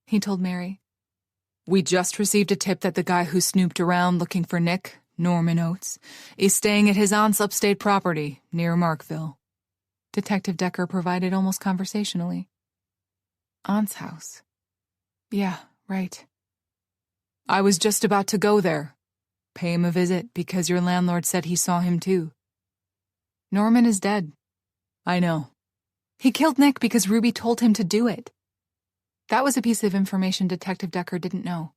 he told Mary. "We just received a tip that the guy who snooped around looking for Nick, Norman Oates, is staying at his aunt's upstate property near Markville." Detective Decker provided almost conversationally. "Aunt's house. Yeah, right. I was just about to go there. Pay him a visit because your landlord said he saw him too." "Norman is dead." "I know. He killed Nick because Ruby told him to do it." That was a piece of information Detective Decker didn't know.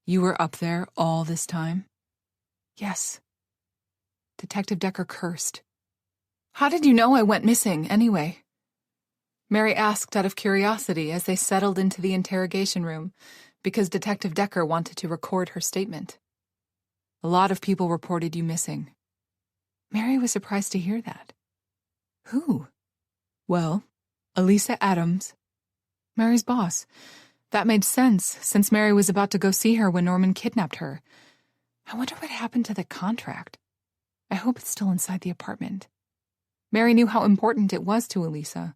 "You were up there all this time?" "Yes." Detective Decker cursed. "How did you know I went missing, anyway?" Mary asked out of curiosity as they settled into the interrogation room, because Detective Decker wanted to record her statement. "A lot of people reported you missing." Mary was surprised to hear that. "Who?" "Well, Elisa Adams." Mary's boss. That made sense, since Mary was about to go see her when Norman kidnapped her. I wonder what happened to the contract. I hope it's still inside the apartment. Mary knew how important it was to Elisa.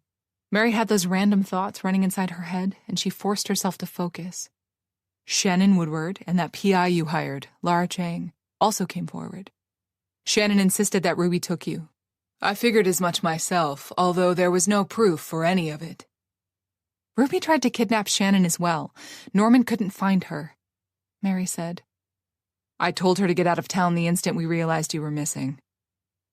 Mary had those random thoughts running inside her head, and she forced herself to focus. Shannon Woodward and that PI you hired, Lara Chang, also came forward. Shannon insisted that Ruby took you. I figured as much myself, although there was no proof for any of it. Ruby tried to kidnap Shannon as well. Norman couldn't find her, Mary said. I told her to get out of town the instant we realized you were missing.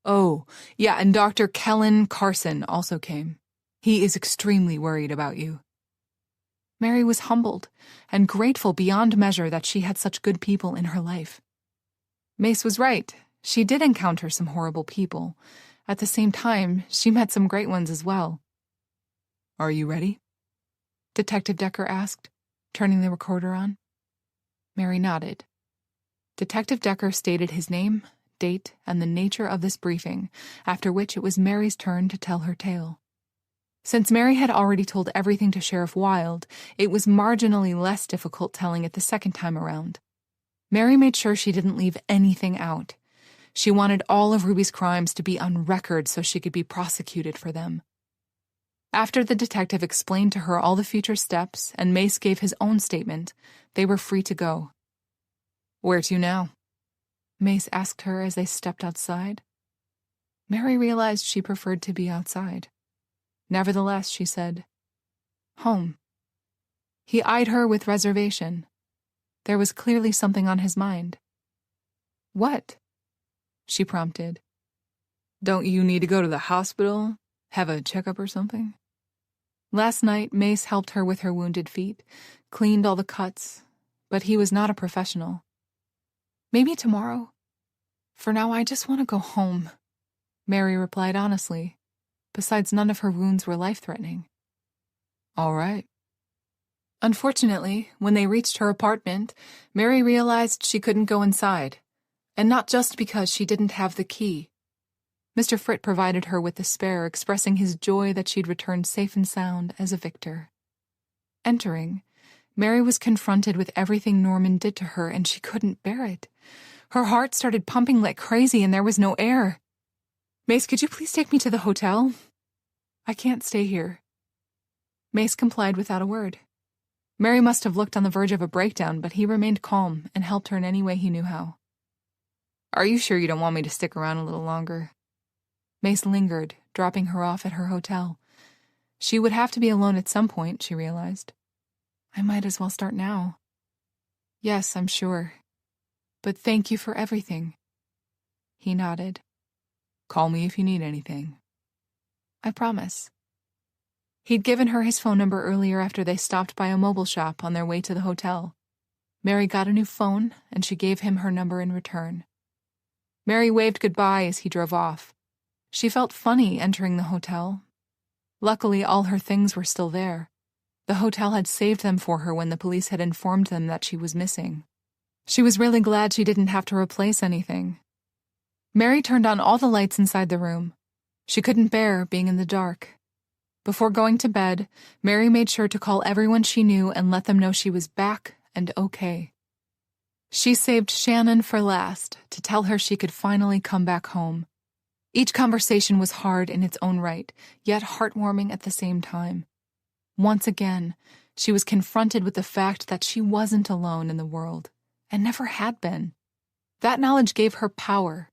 Oh, yeah, and Dr. Kellen Carson also came. He is extremely worried about you. Mary was humbled and grateful beyond measure that she had such good people in her life. Mace was right. She did encounter some horrible people. At the same time, she met some great ones as well. Are you ready? Detective Decker asked, turning the recorder on. Mary nodded. Detective Decker stated his name, date, and the nature of this briefing, after which it was Mary's turn to tell her tale. Since Mary had already told everything to Sheriff Wilde, it was marginally less difficult telling it the second time around. Mary made sure she didn't leave anything out. She wanted all of Ruby's crimes to be on record so she could be prosecuted for them. After the detective explained to her all the future steps and Mace gave his own statement, they were free to go. Where to now? Mace asked her as they stepped outside. Mary realized she preferred to be outside. Nevertheless, she said, Home. He eyed her with reservation. There was clearly something on his mind. What? She prompted. Don't you need to go to the hospital? Have a checkup or something? Last night, Mace helped her with her wounded feet, cleaned all the cuts, but he was not a professional. Maybe tomorrow. For now, I just want to go home, Mary replied honestly. Besides, none of her wounds were life-threatening. All right. Unfortunately, when they reached her apartment, Mary realized she couldn't go inside, and not just because she didn't have the key. Mr. Fritt provided her with the spare, expressing his joy that she'd returned safe and sound as a victor. Entering, Mary was confronted with everything Norman did to her, and she couldn't bear it. Her heart started pumping like crazy, and there was no air. "Mace, could you please take me to the hotel? I can't stay here." Mace complied without a word. Mary must have looked on the verge of a breakdown, but he remained calm and helped her in any way he knew how. "Are you sure you don't want me to stick around a little longer?" Mace lingered, dropping her off at her hotel. She would have to be alone at some point, she realized. "I might as well start now." "Yes, I'm sure. But thank you for everything." He nodded. "Call me if you need anything." "I promise." He'd given her his phone number earlier after they stopped by a mobile shop on their way to the hotel. Mary got a new phone, and she gave him her number in return. Mary waved goodbye as he drove off. She felt funny entering the hotel. Luckily, all her things were still there. The hotel had saved them for her when the police had informed them that she was missing. She was really glad she didn't have to replace anything. Mary turned on all the lights inside the room. She couldn't bear being in the dark. Before going to bed, Mary made sure to call everyone she knew and let them know she was back and okay. She saved Shannon for last to tell her she could finally come back home. Each conversation was hard in its own right, yet heartwarming at the same time. Once again, she was confronted with the fact that she wasn't alone in the world, and never had been. That knowledge gave her power,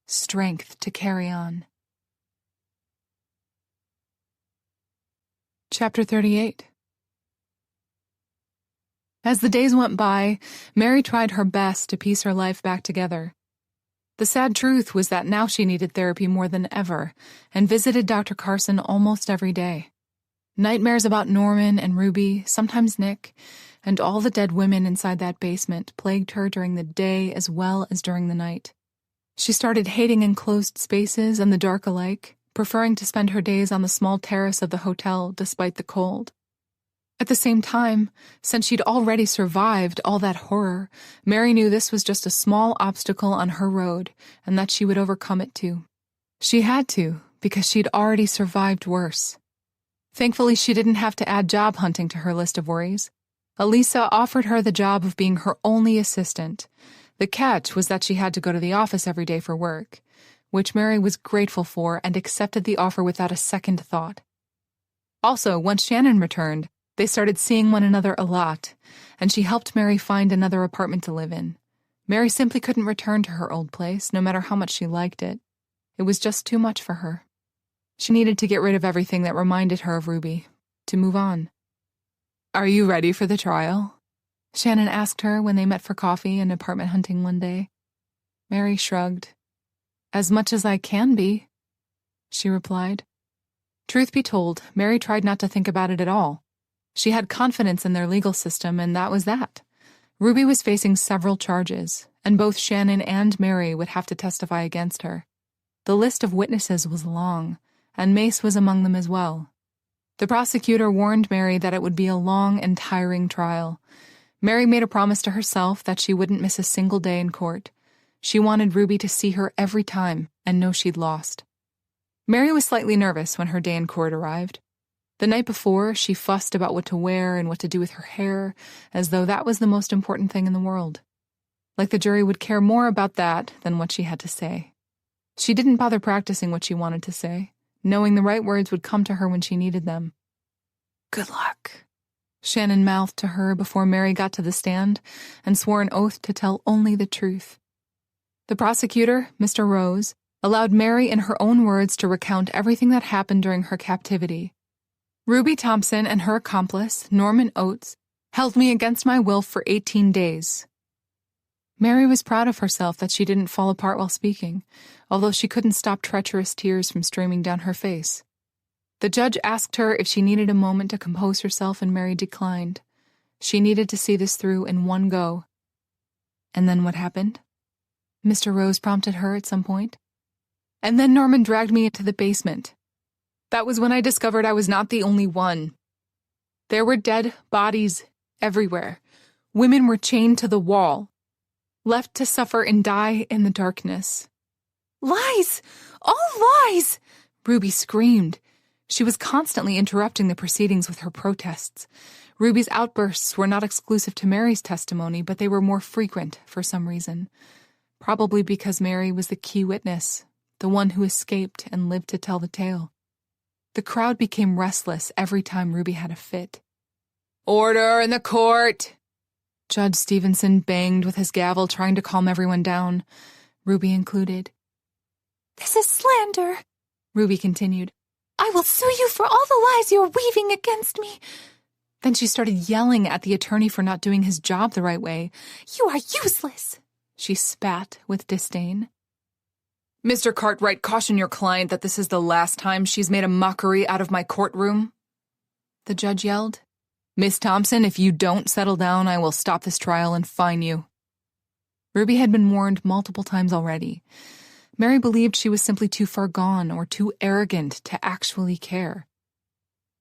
strength to carry on. Chapter 38. As the days went by, Mary tried her best to piece her life back together. The sad truth was that now she needed therapy more than ever, and visited Dr. Carson almost every day. Nightmares about Norman and Ruby, sometimes Nick, and all the dead women inside that basement plagued her during the day as well as during the night. She started hating enclosed spaces and the dark alike, preferring to spend her days on the small terrace of the hotel despite the cold. At the same time, since she'd already survived all that horror, Mary knew this was just a small obstacle on her road and that she would overcome it too. She had to, because she'd already survived worse. Thankfully, she didn't have to add job hunting to her list of worries. Elisa offered her the job of being her only assistant. The catch was that she had to go to the office every day for work, which Mary was grateful for and accepted the offer without a second thought. Also, once Shannon returned, they started seeing one another a lot, and she helped Mary find another apartment to live in. Mary simply couldn't return to her old place, no matter how much she liked it. It was just too much for her. She needed to get rid of everything that reminded her of Ruby, to move on. "Are you ready for the trial?" Shannon asked her when they met for coffee and apartment hunting one day. Mary shrugged. "As much as I can be," she replied. Truth be told, Mary tried not to think about it at all. She had confidence in their legal system, and that was that. Ruby was facing several charges, and both Shannon and Mary would have to testify against her. The list of witnesses was long, and Mace was among them as well. The prosecutor warned Mary that it would be a long and tiring trial. Mary made a promise to herself that she wouldn't miss a single day in court. She wanted Ruby to see her every time and know she'd lost. Mary was slightly nervous when her day in court arrived. The night before, she fussed about what to wear and what to do with her hair, as though that was the most important thing in the world. Like the jury would care more about that than what she had to say. She didn't bother practicing what she wanted to say, knowing the right words would come to her when she needed them. "Good luck," Shannon mouthed to her before Mary got to the stand and swore an oath to tell only the truth. The prosecutor, Mr. Rose, allowed Mary in her own words to recount everything that happened during her captivity. "Ruby Thompson and her accomplice, Norman Oates, held me against my will for 18 days. Mary was proud of herself that she didn't fall apart while speaking, although she couldn't stop treacherous tears from streaming down her face. The judge asked her if she needed a moment to compose herself, and Mary declined. She needed to see this through in one go. "And then what happened?" Mr. Rose prompted her at some point. "And then Norman dragged me into the basement. That was when I discovered I was not the only one. There were dead bodies everywhere. Women were chained to the wall, left to suffer and die in the darkness. "Lies! All lies!" Ruby screamed. She was constantly interrupting the proceedings with her protests. Ruby's outbursts were not exclusive to Mary's testimony, but they were more frequent for some reason. Probably because Mary was the key witness, the one who escaped and lived to tell the tale. The crowd became restless every time Ruby had a fit. "Order in the court!" Judge Stevenson banged with his gavel, trying to calm everyone down, Ruby included.
"This is slander,"
Ruby continued.
"I will sue you for all the lies you're weaving against me."
Then she started yelling at the attorney for not doing his job the right way.
"You are useless,"
she spat with disdain. "Mr. Cartwright, caution your client that this is the last time she's made a mockery out of my courtroom," the judge yelled. "Miss Thompson, if you don't settle down, I will stop this trial and fine you." Ruby had been warned multiple times already. Mary believed she was simply too far gone or too arrogant to actually care.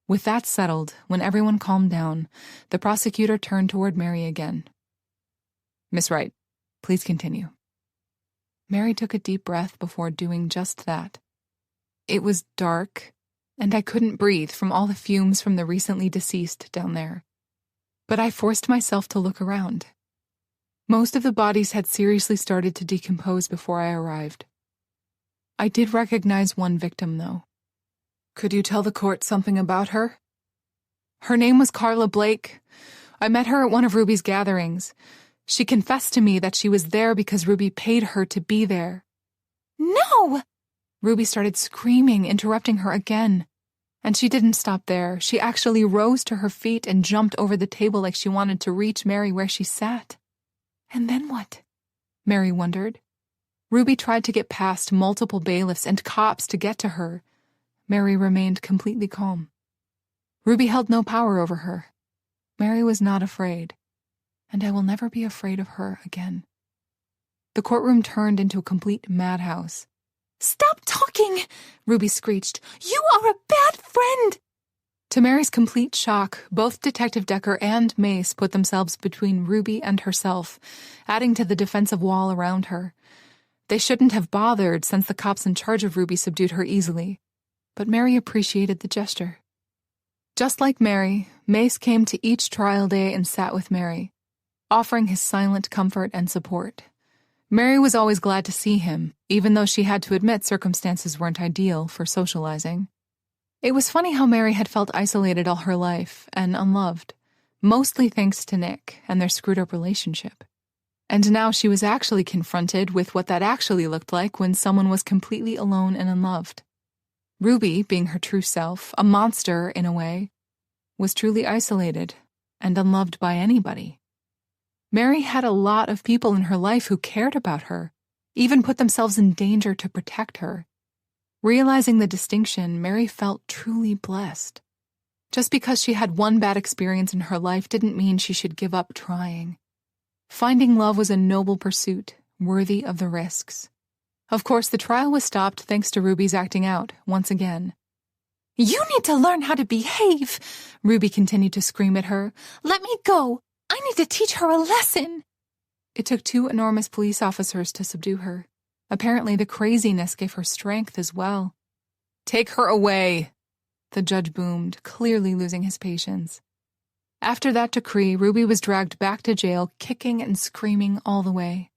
With that settled, when everyone calmed down, the prosecutor turned toward Mary again. "Miss Wright, please continue." Mary took a deep breath before doing just that. It was dark, and I couldn't breathe from all the fumes from the recently deceased down there. But I forced myself to look around. Most of the bodies had seriously started to decompose before I arrived. I did recognize one victim, though. "Could you tell the court something about her?" "Her name was Carla Blake. I met her at one of Ruby's gatherings. She confessed to me that she was there because Ruby paid her to be there."
"No!"
Ruby started screaming, interrupting her again. And she didn't stop there. She actually rose to her feet and jumped over the table like she wanted to reach Mary where she sat.
"And then what?"
Mary wondered. Ruby tried to get past multiple bailiffs and cops to get to her. Mary remained completely calm. Ruby held no power over her. Mary was not afraid, and I will never be afraid of her again. The courtroom turned into a complete madhouse.
"Stop talking!" Ruby screeched. "You are a bad friend!"
To Mary's complete shock, both Detective Decker and Mace put themselves between Ruby and herself, adding to the defensive wall around her. They shouldn't have bothered since the cops in charge of Ruby subdued her easily, but Mary appreciated the gesture. Just like Mary, Mace came to each trial day and sat with Mary, offering his silent comfort and support. Mary was always glad to see him, even though she had to admit circumstances weren't ideal for socializing. It was funny how Mary had felt isolated all her life and unloved, mostly thanks to Nick and their screwed-up relationship. And now she was actually confronted with what that actually looked like when someone was completely alone and unloved. Ruby, being her true self, a monster in a way, was truly isolated and unloved by anybody. Mary had a lot of people in her life who cared about her, even put themselves in danger to protect her. Realizing the distinction, Mary felt truly blessed. Just because she had one bad experience in her life didn't mean she should give up trying. Finding love was a noble pursuit, worthy of the risks. Of course, the trial was stopped thanks to Ruby's acting out, once again.
"You need to learn how to behave,"
Ruby continued to scream at her.
"Let me go. I need to teach her a lesson."
It took 2 enormous police officers to subdue her. Apparently, the craziness gave her strength as well. "Take her away," the judge boomed, clearly losing his patience. After that decree, Ruby was dragged back to jail, kicking and screaming all the way.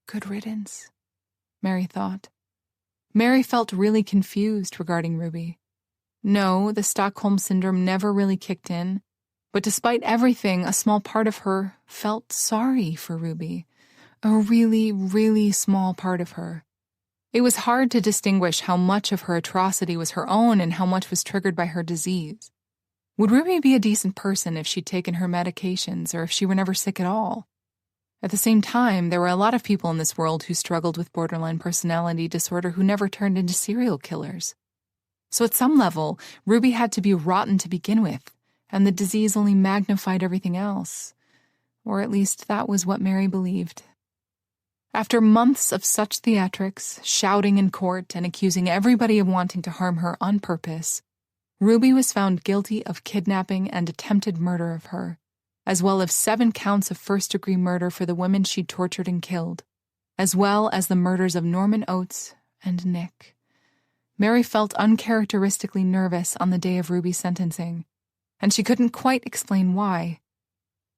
Good riddance, Mary thought. Mary felt really confused regarding Ruby. No, the Stockholm Syndrome never really kicked in, but despite everything, a small part of her felt sorry for Ruby. A really, really small part of her. It was hard to distinguish how much of her atrocity was her own and how much was triggered by her disease. Would Ruby be a decent person if she'd taken her medications or if she were never sick at all? At the same time, there were a lot of people in this world who struggled with borderline personality disorder who never turned into serial killers. So at some level, Ruby had to be rotten to begin with, and the disease only magnified everything else. Or at least that was what Mary believed. After months of such theatrics, shouting in court and accusing everybody of wanting to harm her on purpose, Ruby was found guilty of kidnapping and attempted murder of her, as well as 7 counts of first-degree murder for the women she tortured and killed, as well as the murders of Norman Oates and Nick. Mary felt uncharacteristically nervous on the day of Ruby's sentencing, and she couldn't quite explain why.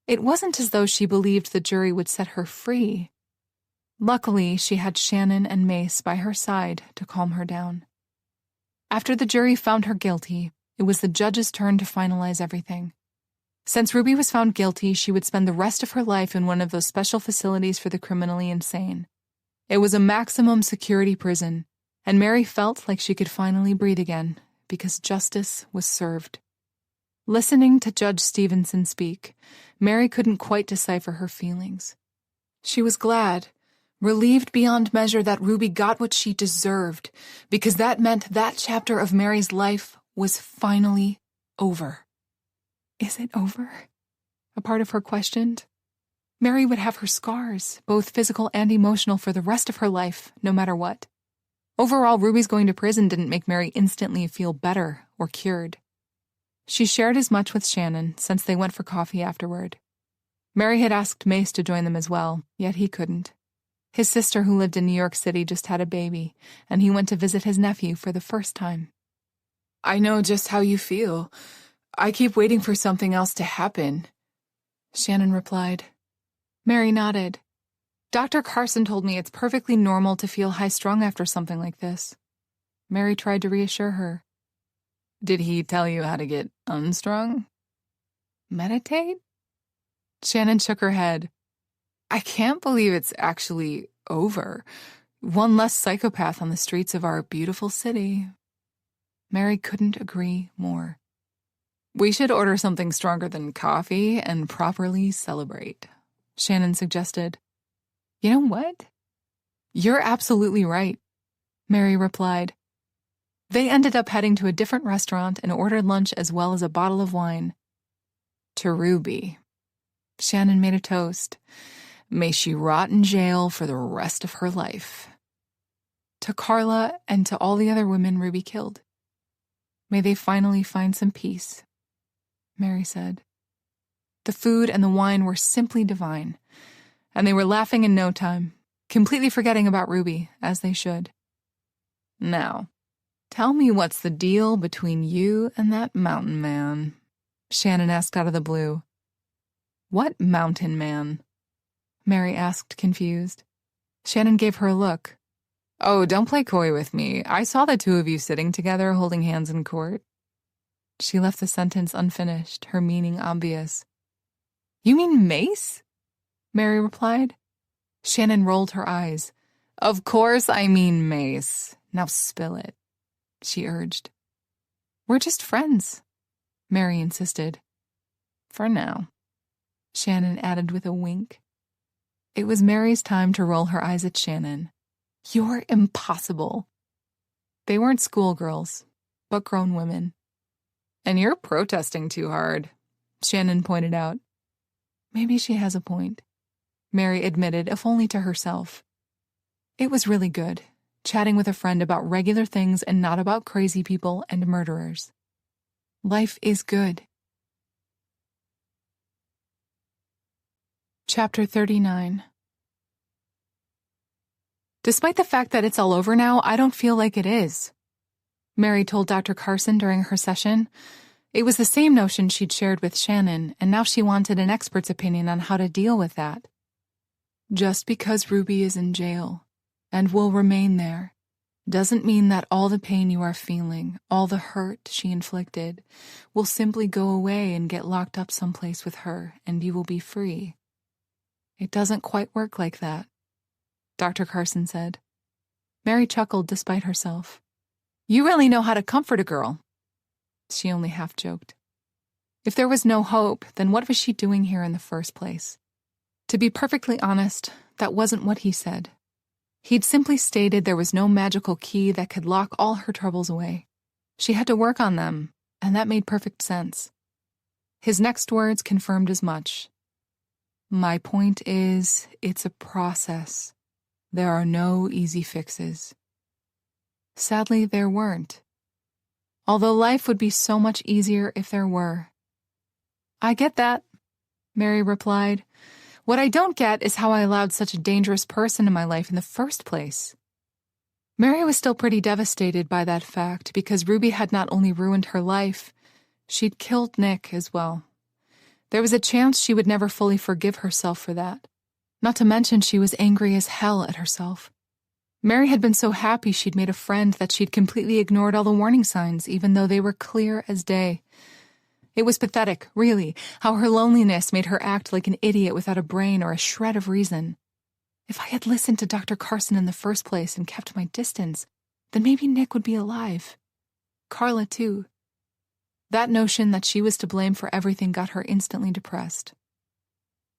It wasn't as though she believed the jury would set her free. Luckily, she had Shannon and Mace by her side to calm her down. After the jury found her guilty, it was the judge's turn to finalize everything. Since Ruby was found guilty, she would spend the rest of her life in one of those special facilities for the criminally insane. It was a maximum security prison, and Mary felt like she could finally breathe again because justice was served. Listening to Judge Stevenson speak, Mary couldn't quite decipher her feelings. She was glad, relieved beyond measure that Ruby got what she deserved, because that meant that chapter of Mary's life was finally over. Is it over? A part of her questioned. Mary would have her scars, both physical and emotional, for the rest of her life, no matter what. Overall, Ruby's going to prison didn't make Mary instantly feel better or cured. She shared as much with Shannon since they went for coffee afterward. Mary had asked Mace to join them as well, yet he couldn't. His sister, who lived in New York City, just had a baby, and he went to visit his nephew for the first time.
I know just how you feel. I keep waiting for something else to happen,
Shannon replied. Mary nodded. Dr. Carson told me it's perfectly normal to feel high-strung after something like this. Mary tried to reassure her.
Did he tell you how to get unstrung?
Meditate? Shannon shook her head.
I can't believe it's actually over. One less psychopath on the streets of our beautiful city.
Mary couldn't agree more.
We should order something stronger than coffee and properly celebrate, Shannon suggested.
You know what?
You're absolutely right,
Mary replied. They ended up heading to a different restaurant and ordered lunch as well as a bottle of wine.
To Ruby.
Shannon made a toast.
May she rot in jail for the rest of her life.
To Carla and to all the other women Ruby killed. May they finally find some peace, Mary said. The food and the wine were simply divine, and they were laughing in no time, completely forgetting about Ruby, as they should.
Now, tell me what's the deal between you and that mountain man, Shannon asked out of the blue.
What mountain man? Mary asked, confused. Shannon gave her a look.
Oh, don't play coy with me. I saw the two of you sitting together holding hands in court.
She left the sentence unfinished, her meaning obvious.
You mean Mace?
Mary replied. Shannon rolled her eyes.
Of course I mean Mace. Now spill it, she urged.
We're just friends, Mary insisted.
For now,
Shannon added with a wink. It was Mary's time to roll her eyes at Shannon. You're impossible. They weren't schoolgirls, but grown women.
And you're protesting too hard, Shannon pointed out.
Maybe she has a point, Mary admitted, if only to herself. It was really good, chatting with a friend about regular things and not about crazy people and murderers. Life is good. Chapter 39. Despite the fact that it's all over now, I don't feel like it is, Mary told Dr. Carson during her session. It was the same notion she'd shared with Shannon, and now she wanted an expert's opinion on how to deal with that. Just because Ruby is in jail, and will remain there, doesn't mean that all the pain you are feeling, all the hurt she inflicted, will simply go away and get locked up someplace with her, and you will be free. It doesn't quite work like that, Dr. Carson said. Mary chuckled despite herself. You really know how to comfort a girl. She only half joked. If there was no hope, then what was she doing here in the first place? To be perfectly honest, that wasn't what he said. He'd simply stated there was no magical key that could lock all her troubles away. She had to work on them, and that made perfect sense. His next words confirmed as much. My point is, it's a process. There are no easy fixes. Sadly, there weren't.
although life would be so much easier if there were. I get that, Mary replied. What I don't get is how I allowed such a dangerous person in my life in the first place. Mary was still pretty devastated by that fact because Ruby had not only ruined her life, she'd killed Nick as well. There was a chance she would never fully forgive herself for that. Not to mention she was angry as hell at herself. Mary had been so happy she'd made a friend that she'd completely ignored all the warning signs, even though they were clear as day. It was pathetic, really, how her loneliness made her act like an idiot without a brain or a shred of reason. If I had listened to Dr. Carson in the first place and kept my distance, then maybe Nick would be alive. Carla, too. That notion that she was to blame for everything got her instantly depressed.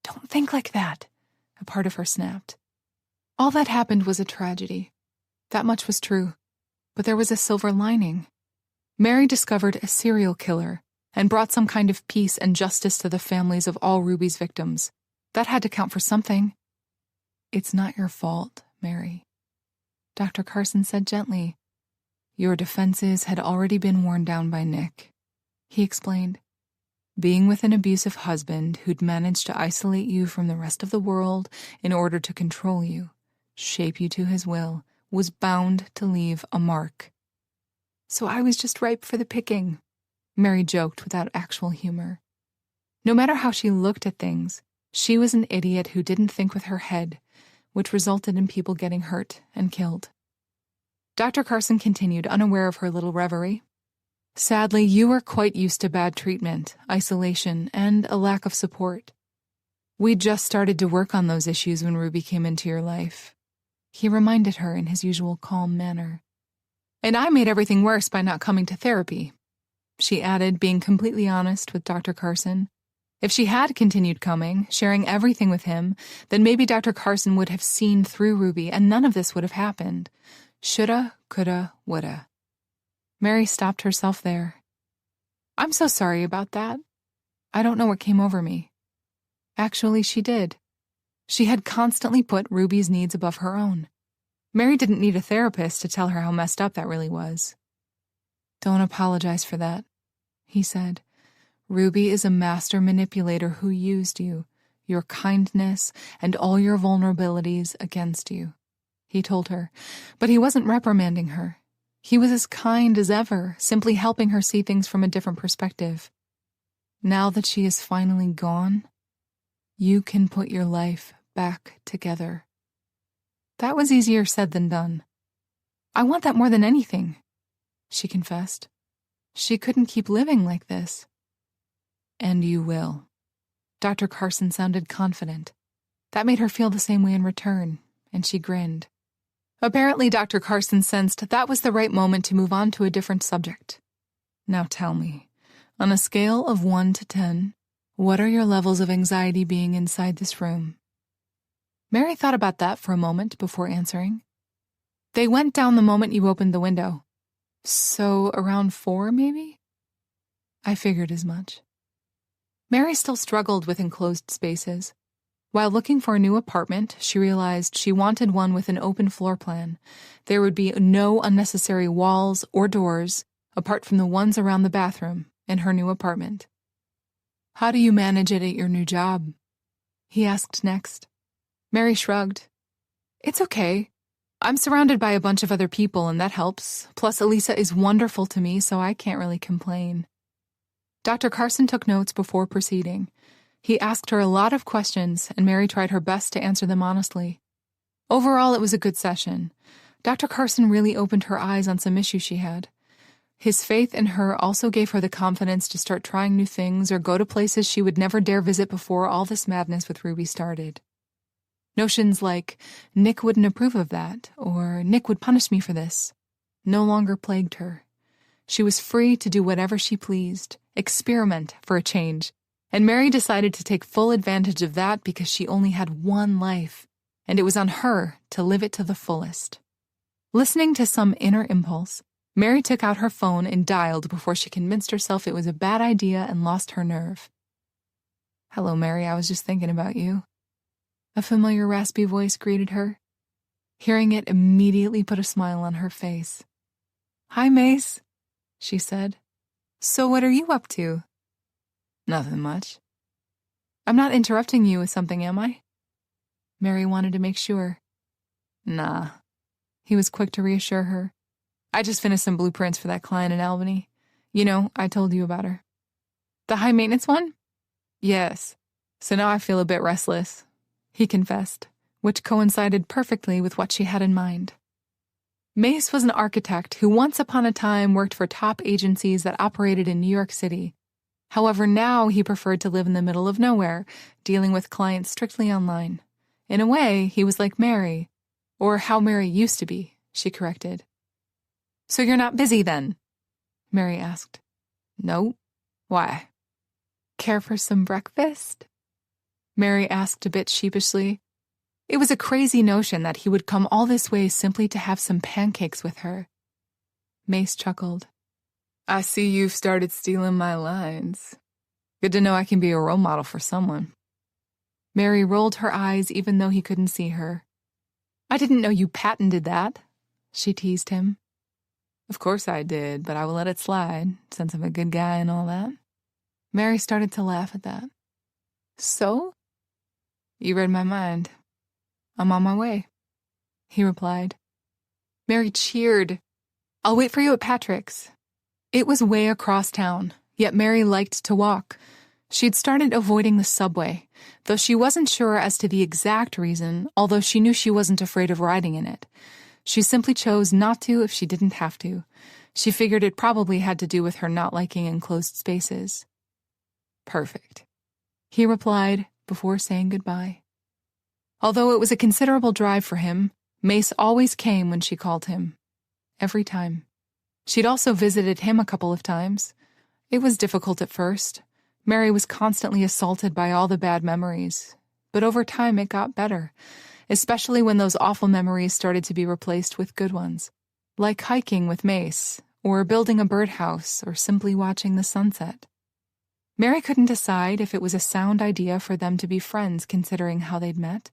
Don't think like that, a part of her snapped. All that happened was a tragedy. That much was true. But there was a silver lining. Mary discovered a serial killer and brought some kind of peace and justice to the families of all Ruby's victims. That had to count for something. It's not your fault, Mary. Dr. Carson said gently. Your defenses had already been worn down by Nick. He explained. Being with an abusive husband who'd managed to isolate you from the rest of the world in order to control you, shape you to his will, was bound to leave a mark. So I was just ripe for the picking, Mary joked without actual humor. No matter how she looked at things, she was an idiot who didn't think with her head, which resulted in people getting hurt and killed. Dr. Carson continued, unaware of her little reverie. Sadly, you were quite used to bad treatment, isolation, and a lack of support. We just started to work on those issues when Ruby came into your life. He reminded her in his usual calm manner. And I made everything worse by not coming to therapy, she added, being completely honest with Dr. Carson. If she had continued coming, sharing everything with him, then maybe Dr. Carson would have seen through Ruby and none of this would have happened. Shoulda, coulda, woulda. Mary stopped herself there. I'm so sorry about that. I don't know what came over me. Actually, she did. She had constantly put Ruby's needs above her own. Mary didn't need a therapist to tell her how messed up that really was. Don't apologize for that, he said. Ruby is a master manipulator who used you, your kindness, and all your vulnerabilities against you, he told her. But he wasn't reprimanding her. He was as kind as ever, simply helping her see things from a different perspective. Now that she is finally gone, you can put your life back together. That was easier said than done. I want that more than anything, she confessed. She couldn't keep living like this. And you will. Dr. Carson sounded confident. That made her feel the same way in return, and she grinned. Apparently, Dr. Carson sensed that was the right moment to move on to a different subject. Now tell me, on a scale of 1 to 10, what are your levels of anxiety being inside this room? Mary thought about that for a moment before answering. They went down the moment you opened the window. So around 4, maybe? I figured as much. Mary still struggled with enclosed spaces. While looking for a new apartment, she realized she wanted one with an open floor plan. There would be no unnecessary walls or doors, apart from the ones around the bathroom, in her new apartment. How do you manage it at your new job? He asked next. Mary shrugged. It's okay. I'm surrounded by a bunch of other people, and that helps. Plus, Elisa is wonderful to me, so I can't really complain. Dr. Carson took notes before proceeding. He asked her a lot of questions, and Mary tried her best to answer them honestly. Overall, it was a good session. Dr. Carson really opened her eyes on some issues she had. His faith in her also gave her the confidence to start trying new things or go to places she would never dare visit before all this madness with Ruby started. Notions like, Nick wouldn't approve of that, or Nick would punish me for this, no longer plagued her. She was free to do whatever she pleased, experiment for a change, and Mary decided to take full advantage of that because she only had one life, and it was on her to live it to the fullest. Listening to some inner impulse, Mary took out her phone and dialed before she convinced herself it was a bad idea and lost her nerve. Hello, Mary, I was just thinking about you. A familiar raspy voice greeted her. Hearing it immediately put a smile on her face. Hi, Mace. she said. So what are you up to? Nothing much. I'm not interrupting you with something, am I? Mary wanted to make sure. Nah. He was quick to reassure her. I just finished some blueprints for that client in Albany. You know, I told you about her. The high-maintenance one? Yes. So now I feel a bit restless, he confessed, which coincided perfectly with what she had in mind. Mace was an architect who once upon a time worked for top agencies that operated in New York City. However, now he preferred to live in the middle of nowhere, dealing with clients strictly online. In a way, he was like Mary, or how Mary used to be, she corrected. So you're not busy then? Mary asked. No. Why? Care for some breakfast? Mary asked a bit sheepishly. It was a crazy notion that he would come all this way simply to have some pancakes with her. Mace chuckled. I see you've started stealing my lines. Good to know I can be a role model for someone. Mary rolled her eyes even though he couldn't see her. I didn't know you patented that, she teased him. Of course I did, but I will let it slide, since I'm a good guy and all that. Mary started to laugh at that. So? You read my mind. I'm on my way, he replied. Mary cheered. I'll wait for you at Patrick's. It was way across town, yet Mary liked to walk. She'd started avoiding the subway, though she wasn't sure as to the exact reason, although she knew she wasn't afraid of riding in it. She simply chose not to if she didn't have to. She figured it probably had to do with her not liking enclosed spaces. Perfect, he replied before saying goodbye. Although it was a considerable drive for him, Mace always came when she called him. Every time. She'd also visited him a couple of times. It was difficult at first. Mary was constantly assaulted by all the bad memories. But over time it got better, especially when those awful memories started to be replaced with good ones, like hiking with Mace, or building a birdhouse, or simply watching the sunset. Mary couldn't decide if it was a sound idea for them to be friends considering how they'd met.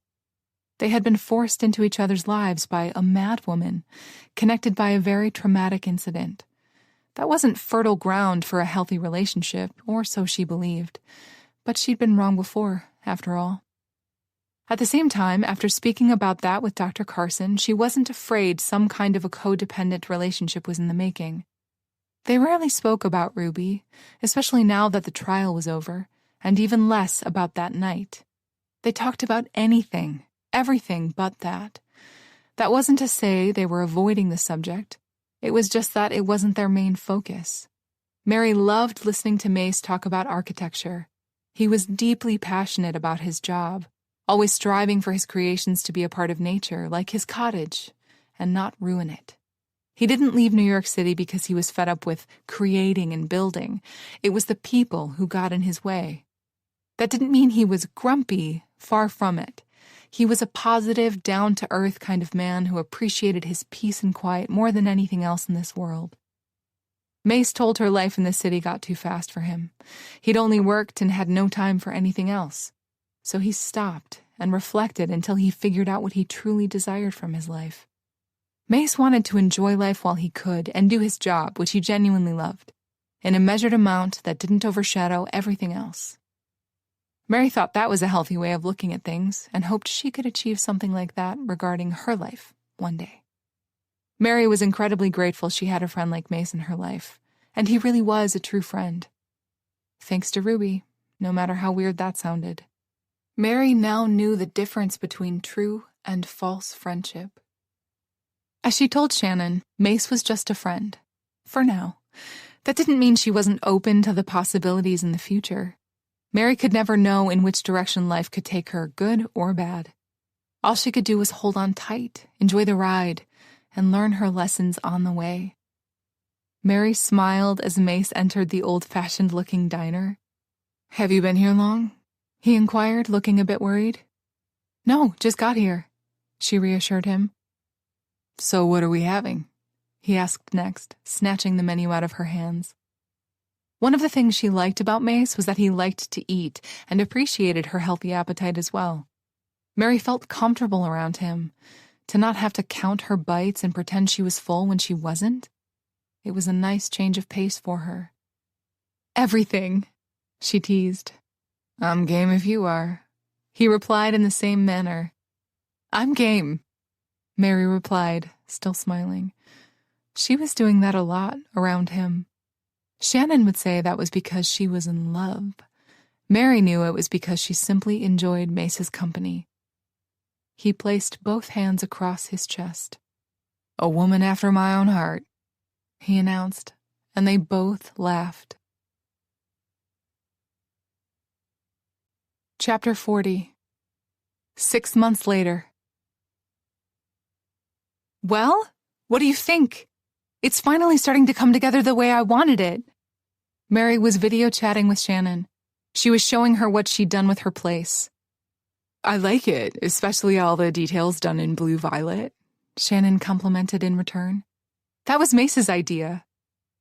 They had been forced into each other's lives by a mad woman, connected by a very traumatic incident. That wasn't fertile ground for a healthy relationship, or so she believed. But she'd been wrong before, after all. At the same time, after speaking about that with Dr. Carson, she wasn't afraid some kind of a codependent relationship was in the making. They rarely spoke about Ruby, especially now that the trial was over, and even less about that night. They talked about anything, everything but that. That wasn't to say they were avoiding the subject. It was just that it wasn't their main focus. Mary loved listening to Mace talk about architecture. He was deeply passionate about his job, always striving for his creations to be a part of nature, like his cottage, and not ruin it. He didn't leave New York City because he was fed up with creating and building. It was the people who got in his way. That didn't mean he was grumpy, far from it. He was a positive, down-to-earth kind of man who appreciated his peace and quiet more than anything else in this world. Mace told her life in the city got too fast for him. He'd only worked and had no time for anything else. So he stopped and reflected until he figured out what he truly desired from his life. Mace wanted to enjoy life while he could and do his job, which he genuinely loved, in a measured amount that didn't overshadow everything else. Mary thought that was a healthy way of looking at things and hoped she could achieve something like that regarding her life one day. Mary was incredibly grateful she had a friend like Mace in her life, and he really was a true friend. Thanks to Ruby, no matter how weird that sounded. Mary now knew the difference between true and false friendship. As she told Shannon, Mace was just a friend. For now. That didn't mean she wasn't open to the possibilities in the future. Mary could never know in which direction life could take her, good or bad. All she could do was hold on tight, enjoy the ride, and learn her lessons on the way. Mary smiled as Mace entered the old-fashioned-looking diner. "Have you been here long?" he inquired, looking a bit worried. "No, just got here," she reassured him. "So what are we having?" he asked next, snatching the menu out of her hands. One of the things she liked about Mace was that he liked to eat and appreciated her healthy appetite as well. Mary felt comfortable around him. To not have to count her bites and pretend she was full when she wasn't, It was a nice change of pace for her. "Everything," she teased. "I'm game if you are," he replied in the same manner. "I'm game," Mary replied, still smiling. She was doing that a lot around him. Shannon would say that was because she was in love. Mary knew it was because she simply enjoyed Mace's company. He placed both hands across his chest. "A woman after my own heart," he announced, and they both laughed. Chapter 40. 6 months later. "Well, what do you think? It's finally starting to come together the way I wanted it." Mary was video chatting with Shannon. She was showing her what she'd done with her place. "I like it, especially all the details done in blue violet," Shannon complimented in return. "That was Mace's idea,"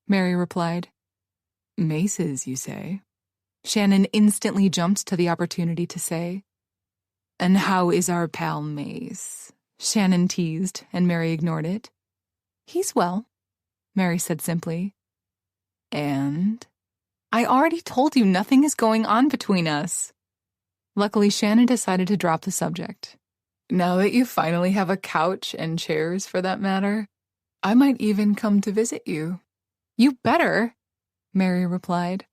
Mary replied. "Mace's, you say?" Shannon instantly jumped to the opportunity to say. "And how is our pal Mace?" Shannon teased, and Mary ignored it. "He's well," Mary said simply. "And?" "I already told you nothing is going on between us." Luckily, Shannon decided to drop the subject. "Now that you finally have a couch and chairs for that matter, I might even come to visit you." "You better," Mary replied.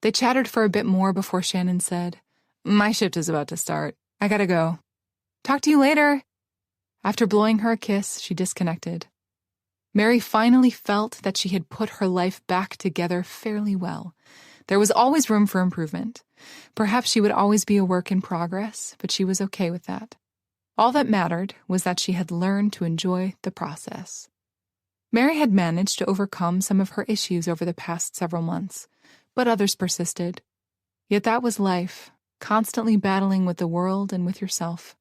They chattered for a bit more before Shannon said, "My shift is about to start. I gotta go." "Talk to you later." After blowing her a kiss, she disconnected. Mary finally felt that she had put her life back together fairly well. There was always room for improvement. Perhaps she would always be a work in progress, but she was okay with that. All that mattered was that she had learned to enjoy the process. Mary had managed to overcome some of her issues over the past several months, but others persisted. Yet that was life, constantly battling with the world and with yourself.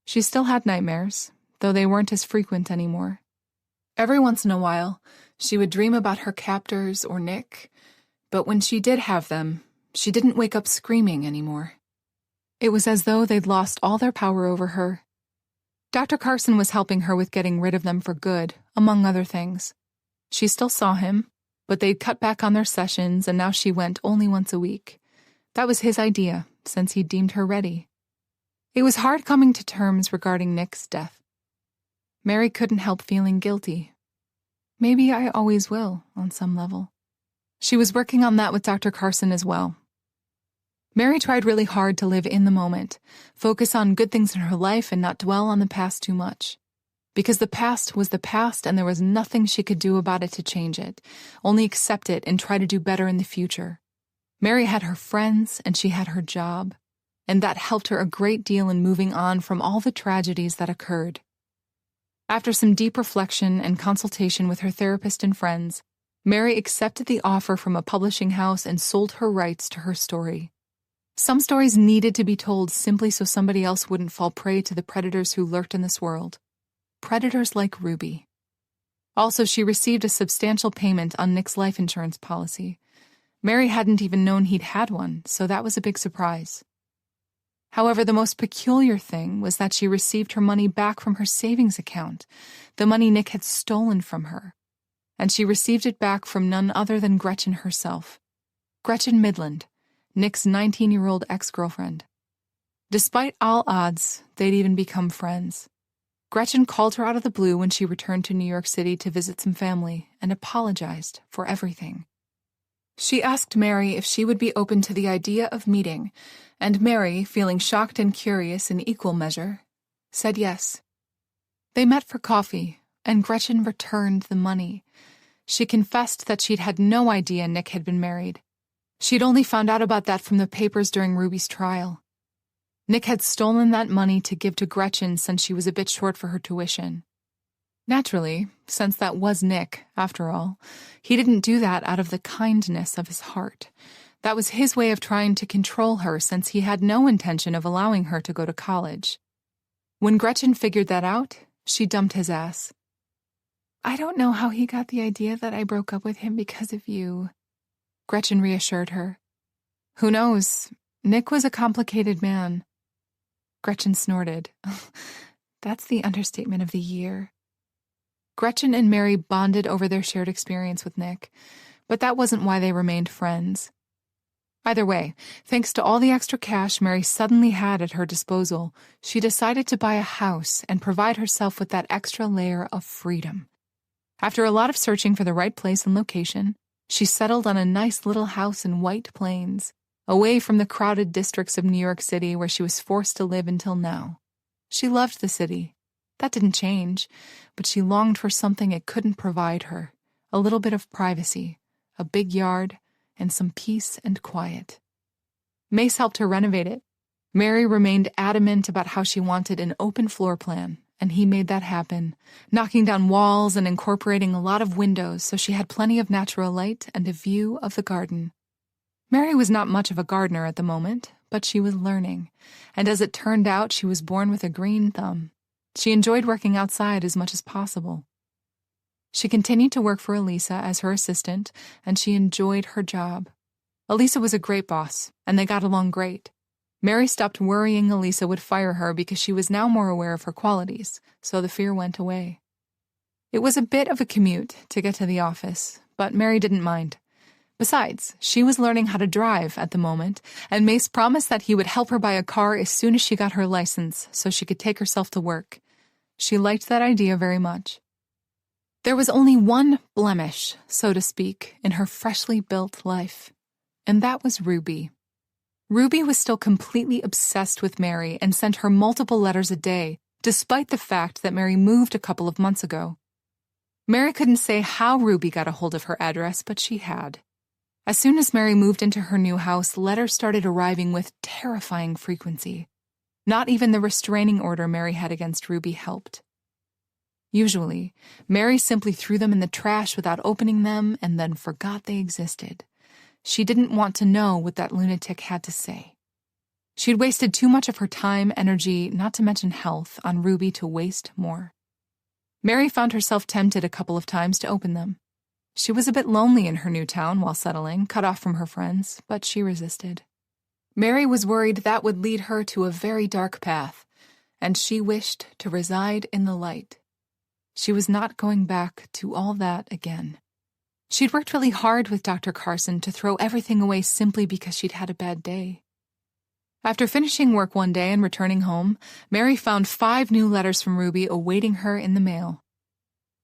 She still had nightmares, though they weren't as frequent anymore. Every once in a while, she would dream about her captors or Nick, but when she did have them, she didn't wake up screaming anymore. It was as though they'd lost all their power over her. Dr. Carson was helping her with getting rid of them for good, among other things. She still saw him, but they'd cut back on their sessions, and now she went only once a week. That was his idea, since he deemed her ready. It was hard coming to terms regarding Nick's death. Mary couldn't help feeling guilty. Maybe I always will, on some level. She was working on that with Dr. Carson as well. Mary tried really hard to live in the moment, focus on good things in her life and not dwell on the past too much. Because the past was the past and there was nothing she could do about it to change it, only accept it and try to do better in the future. Mary had her friends and she had her job, and that helped her a great deal in moving on from all the tragedies that occurred. After some deep reflection and consultation with her therapist and friends, Mary accepted the offer from a publishing house and sold her rights to her story. Some stories needed to be told simply so somebody else wouldn't fall prey to the predators who lurked in this world. Predators like Ruby. Also, she received a substantial payment on Nick's life insurance policy. Mary hadn't even known he'd had one, so that was a big surprise. However, the most peculiar thing was that she received her money back from her savings account, the money Nick had stolen from her. And she received it back from none other than Gretchen herself. Gretchen Midland, Nick's 19-year-old ex-girlfriend. Despite all odds, they'd even become friends. Gretchen called her out of the blue when she returned to New York City to visit some family and apologized for everything. She asked Mary if she would be open to the idea of meeting, and Mary, feeling shocked and curious in equal measure, said yes. They met for coffee, and Gretchen returned the money. She confessed that she'd had no idea Nick had been married. She'd only found out about that from the papers during Ruby's trial. Nick had stolen that money to give to Gretchen since she was a bit short for her tuition. Naturally, since that was Nick, after all, he didn't do that out of the kindness of his heart. That was his way of trying to control her since he had no intention of allowing her to go to college. When Gretchen figured that out, she dumped his ass. "I don't know how he got the idea that I broke up with him because of you," Gretchen reassured her. "Who knows? Nick was a complicated man." Gretchen snorted. "That's the understatement of the year." Gretchen and Mary bonded over their shared experience with Nick, but that wasn't why they remained friends. Either way, thanks to all the extra cash Mary suddenly had at her disposal, she decided to buy a house and provide herself with that extra layer of freedom. After a lot of searching for the right place and location, she settled on a nice little house in White Plains, away from the crowded districts of New York City where she was forced to live until now. She loved the city. That didn't change, but she longed for something it couldn't provide her, a little bit of privacy, a big yard, and some peace and quiet. Mace helped her renovate it. Mary remained adamant about how she wanted an open floor plan, and he made that happen, knocking down walls and incorporating a lot of windows so she had plenty of natural light and a view of the garden. Mary was not much of a gardener at the moment, but she was learning, and as it turned out, she was born with a green thumb. She enjoyed working outside as much as possible. She continued to work for Elisa as her assistant, and she enjoyed her job. Elisa was a great boss, and they got along great. Mary stopped worrying Elisa would fire her because she was now more aware of her qualities, so the fear went away. It was a bit of a commute to get to the office, but Mary didn't mind. Besides, she was learning how to drive at the moment, and Mace promised that he would help her buy a car as soon as she got her license so she could take herself to work. She liked that idea very much. There was only one blemish, so to speak, in her freshly built life, and that was Ruby. Ruby was still completely obsessed with Mary and sent her multiple letters a day, despite the fact that Mary moved a couple of months ago. Mary couldn't say how Ruby got a hold of her address, but she had. As soon as Mary moved into her new house, letters started arriving with terrifying frequency. Not even the restraining order Mary had against Ruby helped. Usually, Mary simply threw them in the trash without opening them and then forgot they existed. She didn't want to know what that lunatic had to say. She'd wasted too much of her time, energy, not to mention health, on Ruby to waste more. Mary found herself tempted a couple of times to open them. She was a bit lonely in her new town while settling, cut off from her friends, but she resisted. Mary was worried that would lead her to a very dark path, and she wished to reside in the light. She was not going back to all that again. She'd worked really hard with Dr. Carson to throw everything away simply because she'd had a bad day. After finishing work one day and returning home, Mary found 5 new letters from Ruby awaiting her in the mail.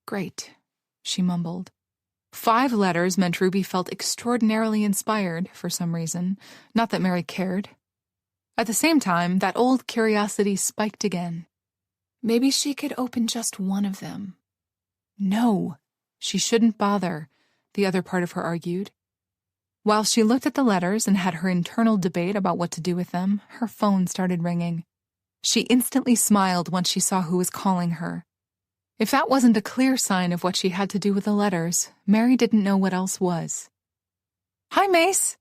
"Great," she mumbled. 5 letters meant Ruby felt extraordinarily inspired for some reason, not that Mary cared. At the same time, that old curiosity spiked again. Maybe she could open just one of them. No, she shouldn't bother, the other part of her argued. While she looked at the letters and had her internal debate about what to do with them, her phone started ringing. She instantly smiled once she saw who was calling her. If that wasn't a clear sign of what she had to do with the letters, Mary didn't know what else was. "Hi, Mace,"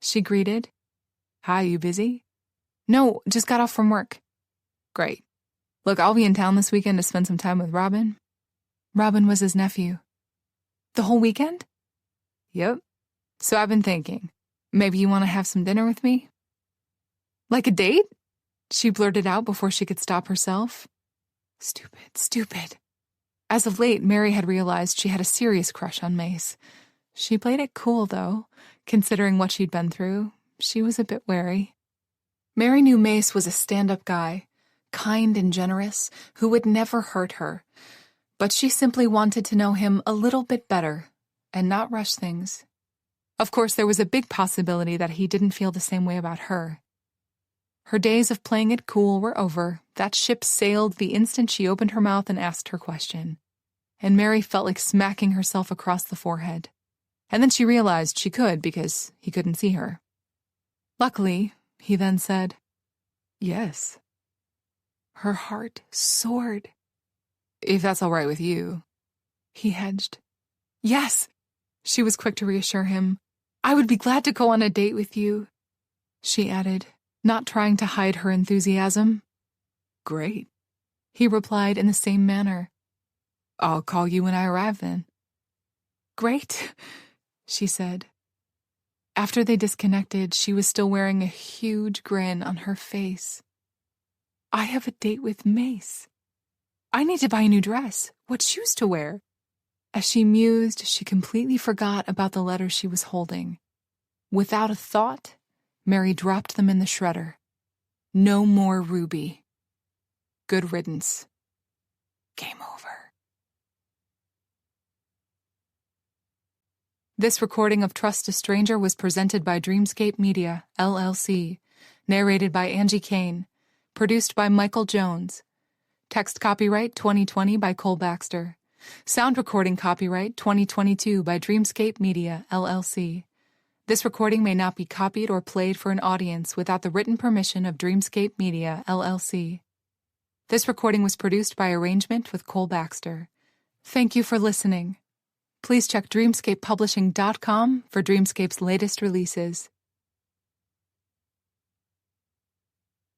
she greeted. "Hi, you busy?" "No, just got off from work." "Great. Look, I'll be in town this weekend to spend some time with Robin." Robin was his nephew. "The whole weekend?" "Yep. So I've been thinking, maybe you want to have some dinner with me?" "Like a date?" she blurted out before she could stop herself. Stupid. As of late, Mary had realized she had a serious crush on Mace. She played it cool, though. Considering what she'd been through, she was a bit wary. Mary knew Mace was a stand-up guy, kind and generous, who would never hurt her. But she simply wanted to know him a little bit better, and not rush things. Of course, there was a big possibility that he didn't feel the same way about her. Her days of playing it cool were over. That ship sailed the instant she opened her mouth and asked her question. And Mary felt like smacking herself across the forehead. And then she realized she could because he couldn't see her. Luckily, he then said, "Yes." Her heart soared. "If that's all right with you." He hedged. "Yes." She was quick to reassure him. "I would be glad to go on a date with you," she added, not trying to hide her enthusiasm. "Great," he replied in the same manner. "I'll call you when I arrive then." "Great," she said. After they disconnected, she was still wearing a huge grin on her face. "I have a date with Mace. I need to buy a new dress. What shoes to wear? As she mused, she completely forgot about the letters she was holding. Without a thought, Mary dropped them in the shredder. No more Ruby. Good riddance. Game over. This recording of Trust a Stranger was presented by Dreamscape Media, LLC, narrated by Angie Kane, produced by Michael Jones. Text copyright 2020 by Cole Baxter. Sound recording copyright 2022 by Dreamscape Media, LLC. This recording may not be copied or played for an audience without the written permission of Dreamscape Media, LLC. This recording was produced by arrangement with Cole Baxter. Thank you for listening. Please check dreamscapepublishing.com for Dreamscape's latest releases.